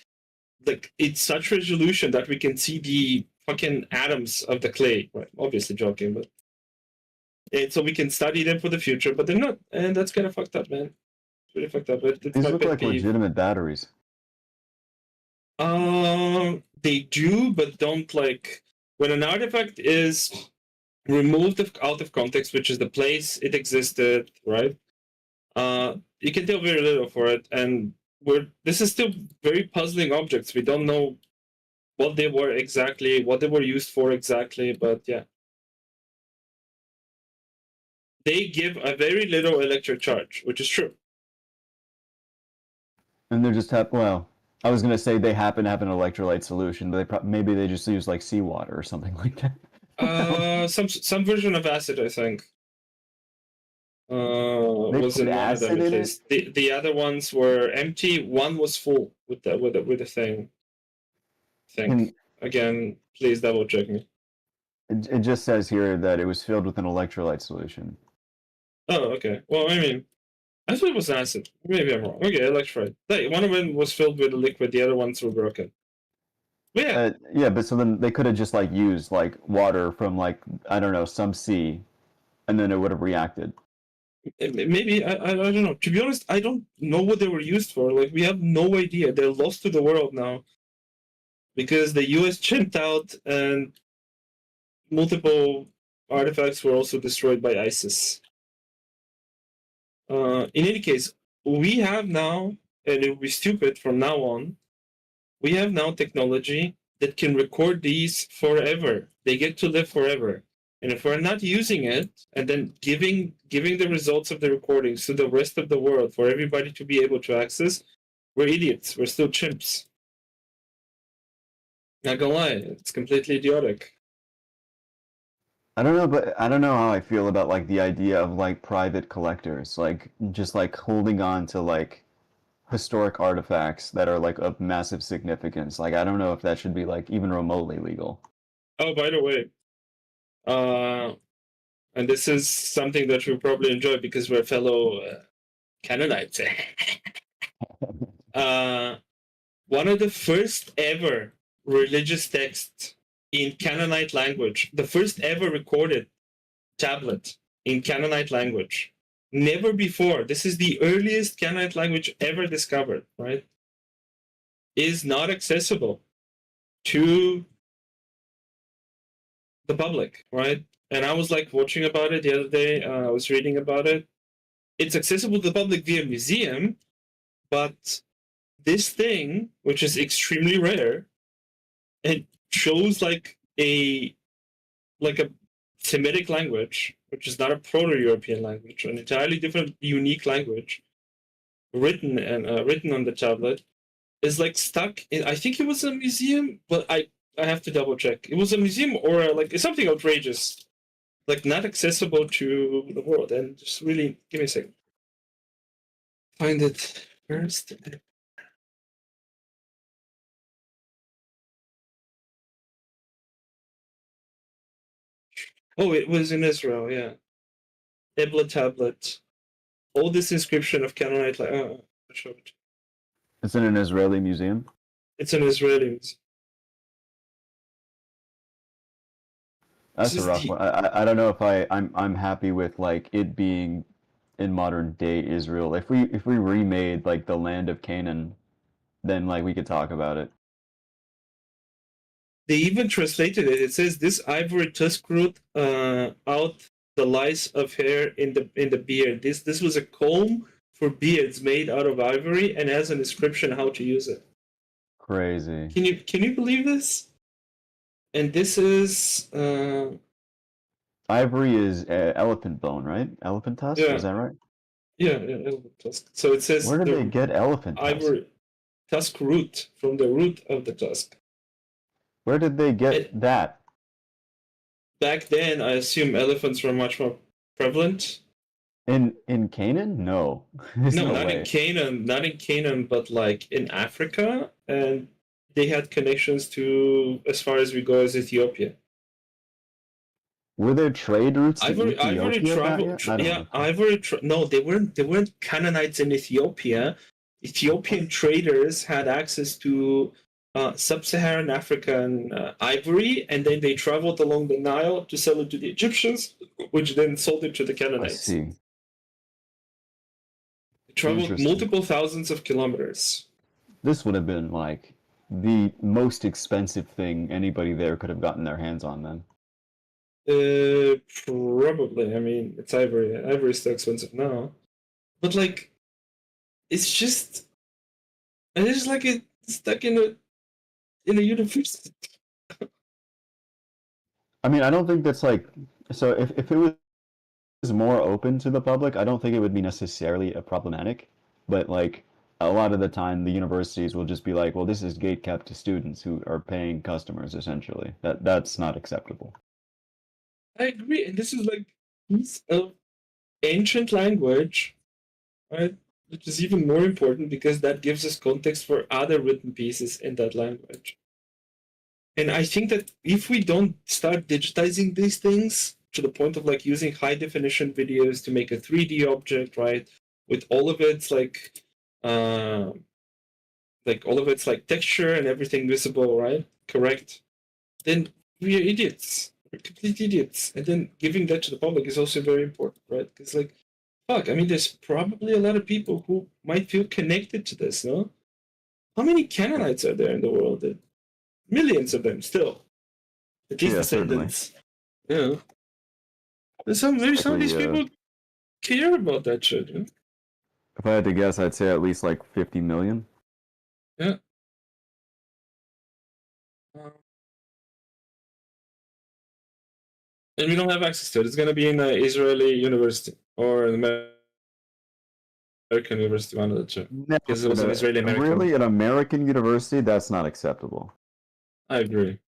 like it's such resolution that we can see the fucking atoms of the clay. Right? Obviously joking, but and so we can study them for the future, but they're not, and that's kind of fucked up, man. It's really fucked up. It's These my look pet like peeve. legitimate batteries. They do, but don't like when an artifact is removed out of context, which is the place it existed, right? You can tell very little for it, and this is still very puzzling objects. We don't know what they were used for exactly, but yeah. They give a very little electric charge, which is true. And they're just well, I was gonna say they happen to have an electrolyte solution, but maybe they just use like seawater or something like that. Some version of acid, I think. Was in one of them at least. The other ones were empty. One was full with the thing. I think. Again, please double check me. It just says here that it was filled with an electrolyte solution. Oh, okay. Well, I mean, I thought it was acid. Maybe I'm wrong. Okay, electrolyte. One of them was filled with a liquid. The other ones were broken. But yeah. Yeah, but so then they could have just like used like water from like, I don't know, some sea, and then it would have reacted. Maybe I don't know. To be honest, I don't know what they were used for. Like, we have no idea. They're lost to the world now because the U.S. chimped out and multiple artifacts were also destroyed by ISIS. In any case, we have now, and it would be stupid from now on, we have now technology that can record these forever. They get to live forever. And if we're not using it and then giving the results of the recordings to the rest of the world for everybody to be able to access, we're idiots. We're still chimps. Not gonna lie, it's completely idiotic. I don't know, but I don't know how I feel about like the idea of like private collectors, like just like holding on to like historic artifacts that are like of massive significance. Like I don't know if that should be like even remotely legal. Oh, by the way, and this is something that you'll probably enjoy because we're fellow Canaanites. One of the first ever religious texts in Canaanite language, the first ever recorded tablet in Canaanite language. Never before, this is the earliest Canaanite language ever discovered, right? Is not accessible to the public, right? And I was like watching about it the other day. I was reading about it. It's accessible to the public via museum, but this thing, which is extremely rare, it shows like a Semitic language, which is not a Proto-European language, an entirely different, unique language, written on the tablet, is like stuck in. I think it was a museum, but I have to double check. It was a museum or like it's something outrageous, like not accessible to the world. And just really, give me a second. Find it first. Oh, it was in Israel, yeah. Ebla tablet. Oldest inscription of Canaanite. I'll show it. It's in an Israeli museum. It's an Israeli museum. That's a rough one. I don't know if I'm happy with like it being in modern day Israel. If we remade like the land of Canaan, then like we could talk about it. They even translated it. It says this ivory tusk root out the lice of hair in the beard. This was a comb for beards made out of ivory and has an inscription how to use it. Crazy. Can you believe this? And this is ivory is elephant bone, right? Elephant tusk, yeah. Is that right? Yeah, elephant tusk. So it says where did they get elephant ivory tusk root from the root of the tusk. Where did they get that? Back then, I assume elephants were much more prevalent. In Canaan? No. No, not in Canaan. Not in Canaan, but like in Africa, and they had connections to, as far as we go, as Ethiopia. Were there trade routes to Ivory Ethiopia? No, they weren't Canaanites in Ethiopia. Ethiopian traders had access to sub-Saharan African ivory, and then they traveled along the Nile to sell it to the Egyptians, which then sold it to the Canaanites. I see. They traveled multiple thousands of kilometers. This would have been like the most expensive thing anybody there could have gotten their hands on then. Probably. I mean, it's ivory. Ivory is still expensive now, but like, it's just like it's stuck in a in a university. I mean, I don't think that's like so. If it was more open to the public, I don't think it would be necessarily a problematic. But like a lot of the time, the universities will just be like, "Well, this is gate kept to students who are paying customers." Essentially, that's not acceptable. I agree, and this is like piece of ancient language, right? Which is even more important because that gives us context for other written pieces in that language. And I think that if we don't start digitizing these things to the point of like using high definition videos to make a 3D object, right, with all of its like all of its like texture and everything visible, right, correct, then we are idiots. We're complete idiots. And then giving that to the public is also very important, right? Because like, fuck, I mean, there's probably a lot of people who might feel connected to this, no? How many Canaanites are there in the world? Millions of them still. At least descendants. Yeah. And maybe some of these people care about that shit. You know? If I had to guess, I'd say at least like 50 million. Yeah. And we don't have access to it. It's going to be in an Israeli university or an American university, one of the two. Because it was an Israeli American. Really, an American university? That's not acceptable. I agree.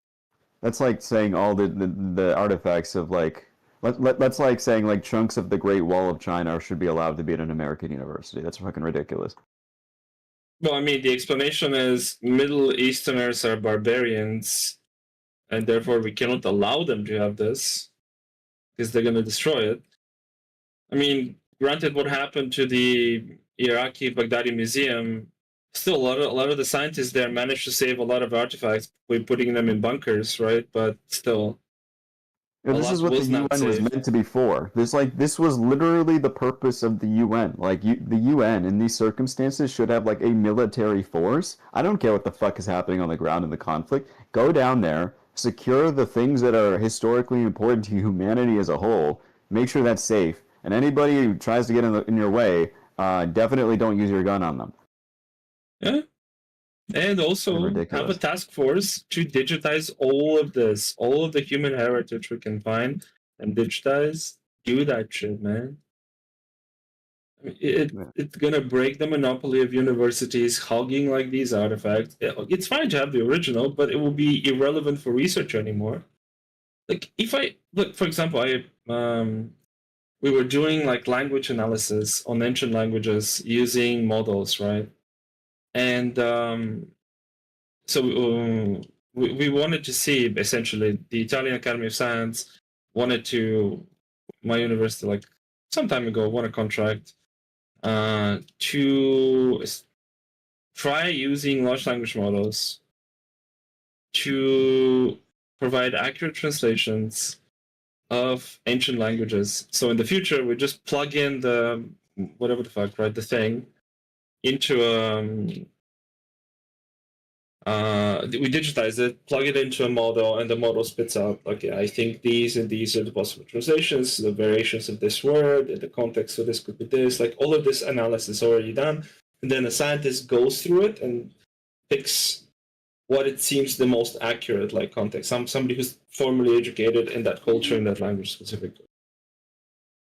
That's like saying all the artifacts of like that's like saying like chunks of the Great Wall of China should be allowed to be at an American university. That's fucking ridiculous. Well, I mean, the explanation is Middle Easterners are barbarians, and therefore we cannot allow them to have this because they're going to destroy it. I mean, granted, what happened to the Iraqi Baghdadi Museum, still a lot of the scientists there managed to save a lot of artifacts by putting them in bunkers, right? But still, this is what the UN was meant to be for. This was literally the purpose of the UN. Like the UN in these circumstances should have like a military force. I don't care what the fuck is happening on the ground in the conflict. Go down there, secure the things that are historically important to humanity as a whole. Make sure that's safe. And anybody who tries to get in your way, definitely don't use your gun on them. Yeah. And also have a task force to digitize all of this, all of the human heritage we can find and digitize. Do that shit, man. I mean, it's gonna break the monopoly of universities hogging like these artifacts. It's fine to have the original, but it will be irrelevant for research anymore. Like if I look, for example, we were doing like language analysis on ancient languages using models, right? And so we wanted to see, essentially, the Italian Academy of Science wanted to, my university, like some time ago, won a contract to try using large language models to provide accurate translations of ancient languages. So in the future, we just plug in the whatever the fuck, right, the thing into we digitize it, plug it into a model, and the model spits out, okay, I think these and these are the possible translations, the variations of this word, in the context of this could be this, like all of this analysis already done. And then a scientist goes through it and picks what it seems the most accurate, like context. Somebody who's formally educated in that culture, in that language specifically.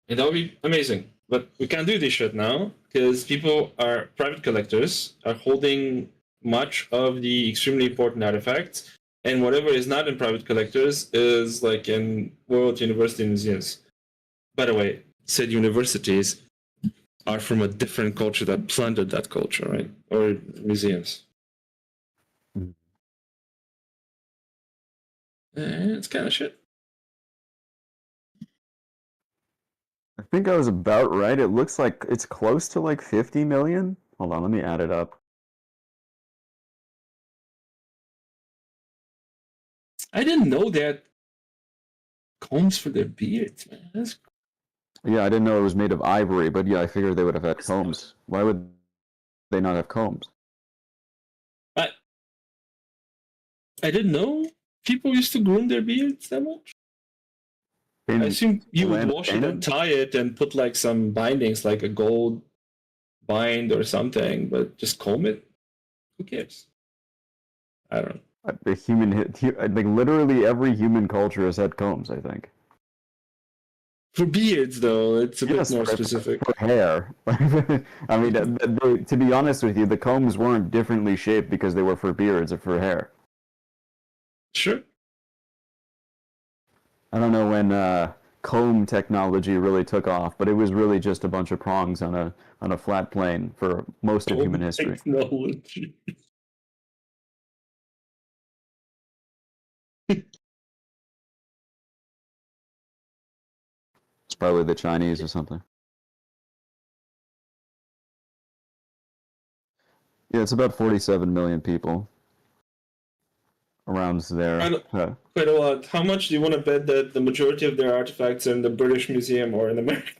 And that would be amazing. But we can't do this shit now because private collectors are holding much of the extremely important artifacts, and whatever is not in private collectors is like in world university museums. By the way, said universities are from a different culture that plundered that culture, right? Or museums. It's kind of shit. I think I was about right. It looks like it's close to like 50 million. Hold on, let me add it up. I didn't know they had combs for their beards, man. Yeah, I didn't know it was made of ivory, but yeah, I figured they would have had combs. Why would they not have combs? I didn't know people used to groom their beards that much. I assume you would wash it and tie it and put like some bindings, like a gold bind or something, but just comb it? Who cares? I don't know. The like literally every human culture has had combs, I think. For beards, though, it's a bit more for, specific. For hair. I mean, to be honest with you, the combs weren't differently shaped because they were for beards or for hair. Sure. I don't know when comb technology really took off, but it was really just a bunch of prongs on a flat plane for most of human history. Technology. It's probably the Chinese or something. Yeah, it's about 47 million people around there. Quite a lot. How much do you want to bet that the majority of their artifacts are in the British Museum or in America?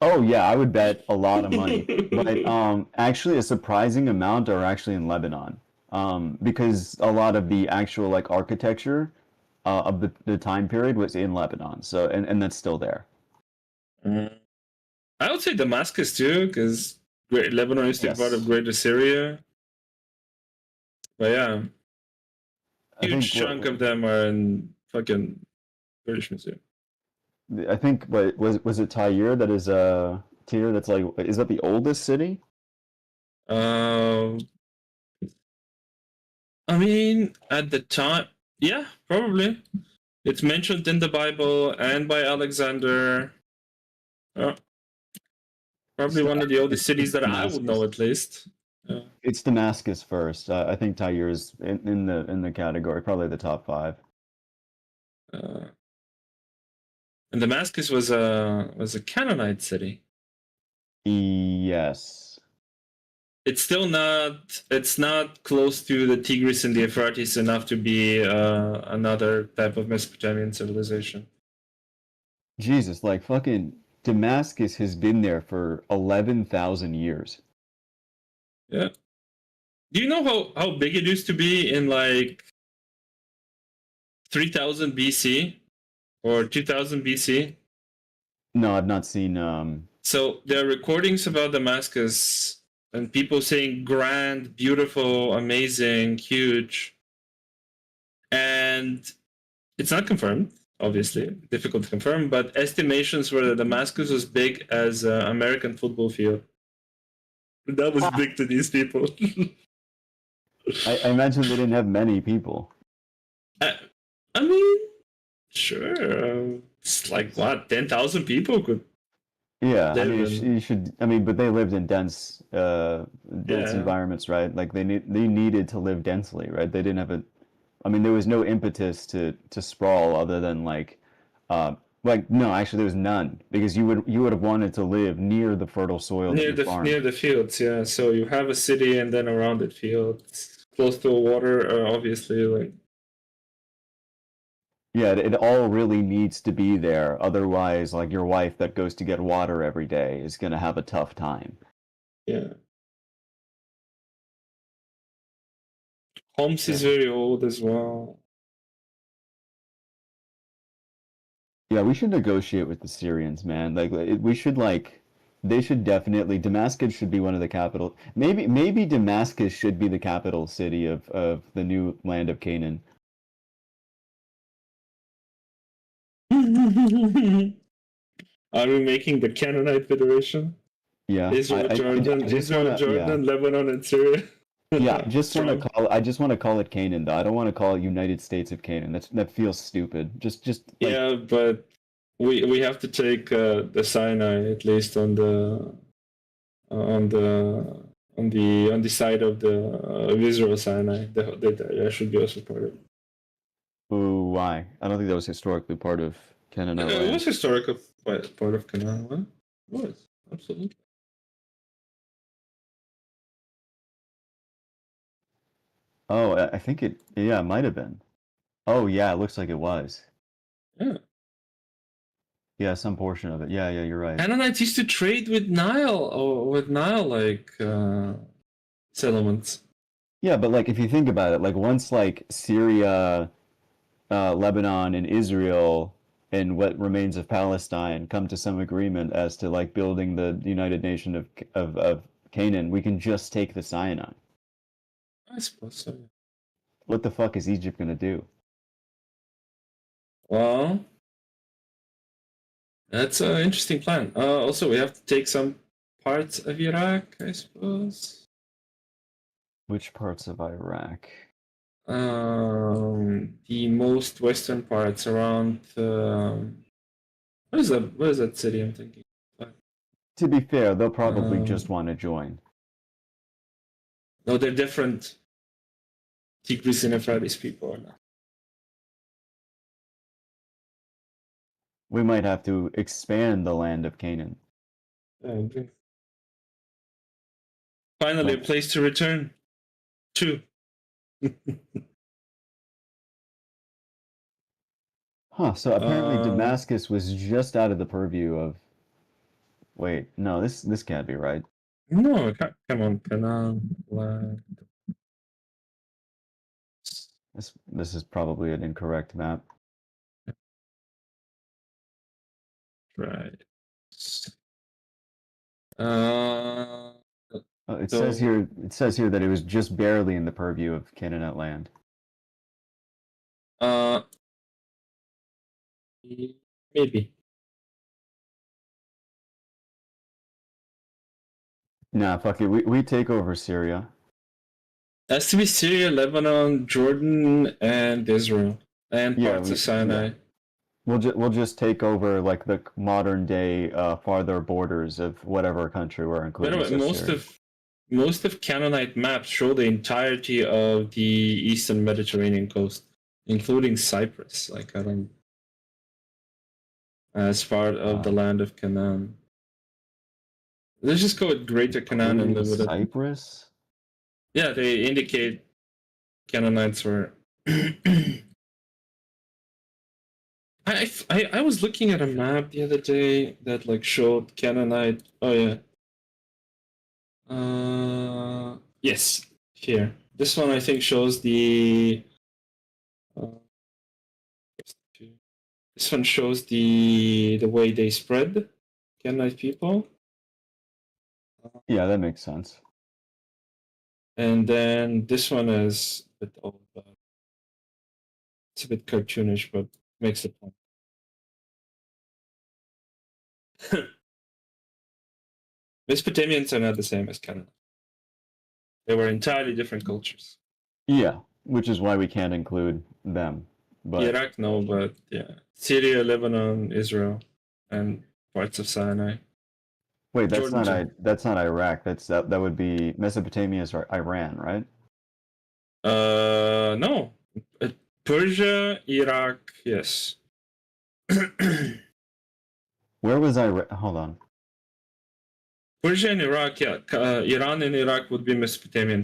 Oh yeah, I would bet a lot of money. But actually a surprising amount are actually in Lebanon. Because a lot of the actual like architecture of the time period was in Lebanon. So and that's still there. I would say Damascus too, because Lebanon used to be part of Greater Syria. But yeah, huge chunk of them are in fucking British Museum. I think was it Tyre that is Tyre that's like, is that the oldest city? I mean, at the time, yeah, probably. It's mentioned in the Bible and by Alexander. Probably one of the oldest cities that I would know, at least. It's Damascus first. I think Tyre is in the category, probably the top 5. And Damascus was a Canaanite city. Yes. It's still not. It's not close to the Tigris and the Euphrates enough to be another type of Mesopotamian civilization. Jesus, like fucking Damascus has been there for 11,000 years. Yeah. Do you know how big it used to be in like 3000 BC or 2000 BC? No, I've not seen. So there are recordings about Damascus and people saying grand, beautiful, amazing, huge. And it's not confirmed, obviously, difficult to confirm, but estimations were that Damascus was big as an American football field. That was big to these people. I imagine they didn't have many people. I mean, sure. It's like, what, 10,000 people could. Yeah, I mean, you should. I mean, but they lived in dense environments, right? Like they needed to live densely, right? They didn't have a. I mean, there was no impetus to sprawl other than no, actually there was none, because you would have wanted to live near the fertile soil near the fields. Yeah, so you have a city and then around it fields close to water, obviously, like. Yeah, it all really needs to be there. Otherwise, like your wife that goes to get water every day is going to have a tough time. Yeah. Homs is very old as well. Yeah, we should negotiate with the Syrians, man. We should they should definitely. Damascus should be one of the capital. Maybe Damascus should be the capital city of the new land of Canaan. Are we making the Canaanite Federation? Yeah, Israel, Jordan, Lebanon, and Syria. Yeah, I just want to call it Canaan, though. I don't want to call it United States of Canaan. That feels stupid. Yeah, but we have to take the Sinai, at least on the side of Israel Sinai. That should be also part of it. Ooh, why? I don't think that was historically part of Canaan. It was historical part of Canaan. It was, absolutely. Oh, I think it might have been. Oh, yeah, it looks like it was. Yeah. Yeah, some portion of it. Yeah, you're right. Canaanites used to trade with Nile settlements. Yeah, but if you think about it, once Syria, Lebanon, and Israel and what remains of Palestine come to some agreement as to building the United Nation of Canaan, we can just take the Sinai. I suppose so. what the fuck is Egypt gonna do? Well, that's an interesting plan. Also, we have to take some parts of Iraq, I suppose. Which parts of Iraq? The most western parts around. What is that? What is that city? I'm thinking. To be fair, they'll probably just want to join. No, they're different. Tigris and Euphrates people are not. We might have to expand the land of Canaan. Okay. Finally, a place to return to. Huh, so apparently Damascus was just out of the purview of... Wait, no, this can't be right. No, come on, Canaan. This is probably an incorrect map. Right. It says here that it was just barely in the purview of Canaanite land. Maybe. Nah, fuck it. We take over Syria. Has to be Syria, Lebanon, Jordan, and Israel, and parts of Sinai. Yeah. We'll just take over like the modern day farther borders of whatever country we're including. By the way, most of Canaanite maps show the entirety of the eastern Mediterranean coast, including Cyprus. Like I don't, as part of the land of Canaan. Let's just go with Greater Canaan and live with it. Cyprus? Yeah, they indicate Canaanites were. I was looking at a map the other day that like showed Canaanite. Oh yeah. Yes, here. This one I think shows the. This one shows the way they spread Canaanite people. Yeah, that makes sense. And then this one is a bit old, but it's a bit cartoonish, but makes the point. Mesopotamians are not the same as Canada. They were entirely different cultures. Yeah, which is why we can't include them. But Iraq, no, but yeah, Syria, Lebanon, Israel, and parts of Sinai. Wait, that's Jordan not Iraq. That would be Mesopotamia is Iran, right? No, Persia, Iraq, yes. Where was Iran? Hold on. Persia and Iraq, yeah. Iran and Iraq would be Mesopotamian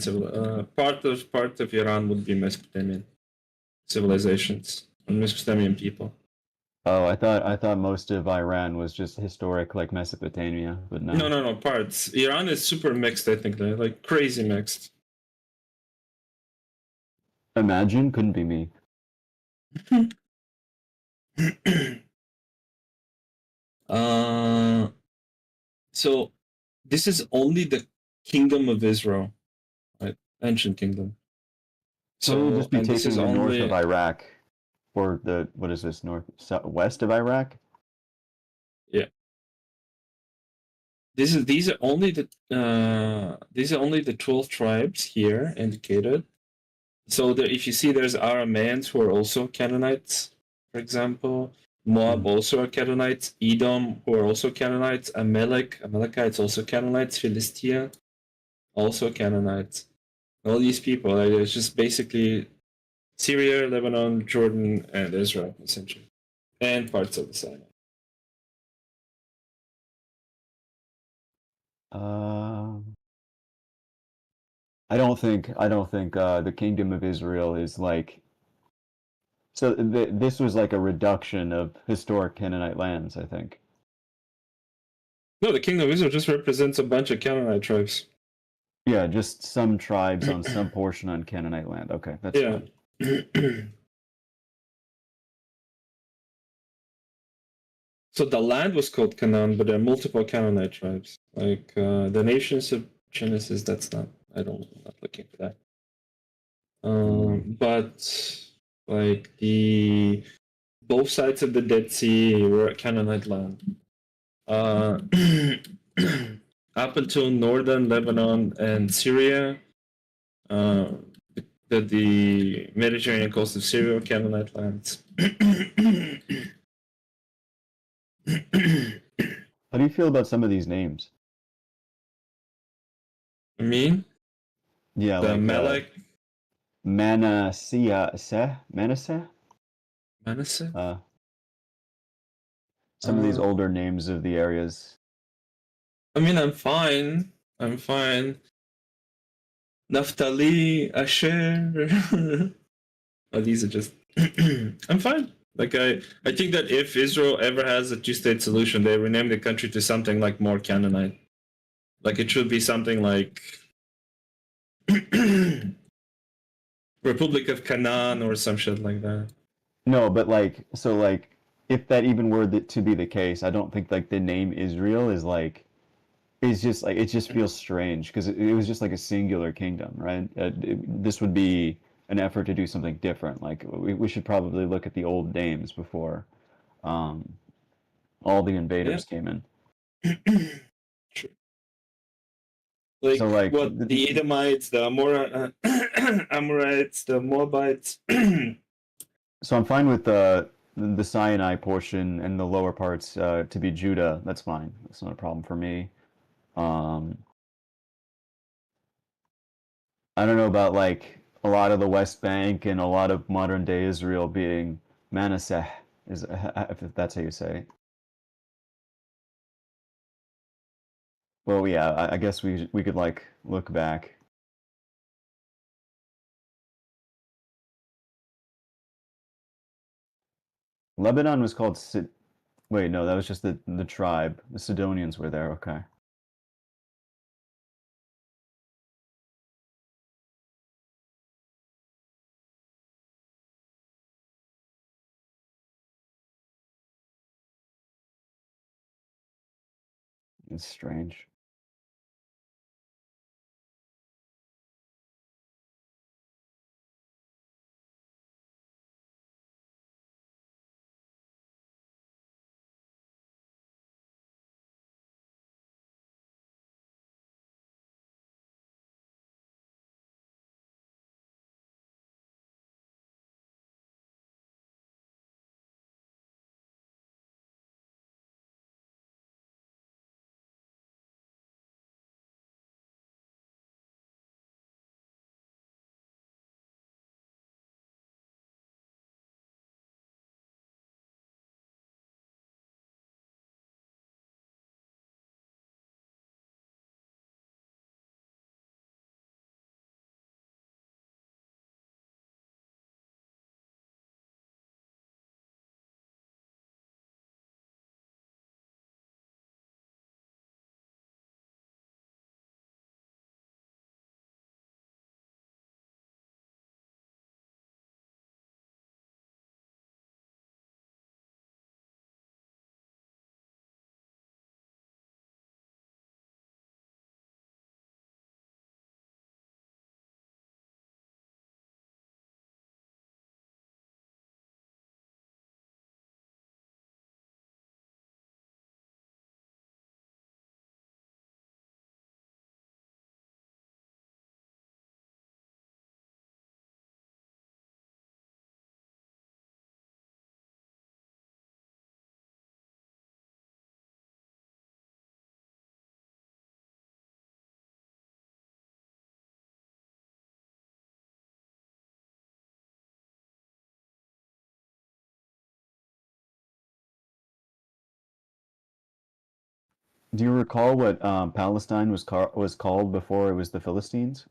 part of Iran would be Mesopotamian civilizations and Mesopotamian people. Oh, I thought most of Iran was just historic, like Mesopotamia, but no. No, parts. Iran is super mixed, I think. They're like crazy mixed. Imagine, couldn't be me. So this is only the Kingdom of Israel, right? Ancient Kingdom. So we'll just be taking the north only... of Iraq, or the what is this west of Iraq? Yeah. These are only the 12 tribes here indicated. So if you see, there's Arameans who are also Canaanites, for example. Moab also are Canaanites. Edom, who are also Canaanites. Amalekites also Canaanites. Philistia, also Canaanites. All these people, like, it's just basically Syria, Lebanon, Jordan, and Israel, essentially, and parts of the Sinai. I don't think the Kingdom of Israel is like. So this was like a reduction of historic Canaanite lands, I think. No, the Kingdom of Israel just represents a bunch of Canaanite tribes. Yeah, just some tribes on some portion on Canaanite land. Okay, that's fine. So the land was called Canaan, but there are multiple Canaanite tribes. Like the nations of Genesis, I'm not looking for that. But like both sides of the Dead Sea were Canaanite land. Up until northern Lebanon and Syria, the Mediterranean coast of Syria were Canaanite lands. How do you feel about some of these names? I mean, yeah, the like Melech, Manasseh. Manasseh. Some of these older names of the areas. I mean, I'm fine. Naphtali, Asher. Oh, these are just. I'm fine. Like I think that if Israel ever has a two-state solution, they rename the country to something like more Canaanite. Like it should be something like Republic of Canaan or some shit like that. No, but like, so like, if that even were to be the case, I don't think like the name Israel is like, it's just like, it just feels strange because it was just like a singular kingdom, right? This would be an effort to do something different. Like we should probably look at the old names before all the invaders came in. Like, so like what, the Edomites, the Amorites, the Moabites. So I'm fine with the Sinai portion and the lower parts to be Judah. That's fine. That's not a problem for me. I don't know about like a lot of the West Bank and a lot of modern day Israel being Manasseh, if that's how you say it. Well, yeah, I guess we could like look back. Lebanon was called Wait, no, that was just the tribe. The Sidonians were there. Okay. It's strange. Do you recall what Palestine was called before it was the Philistines?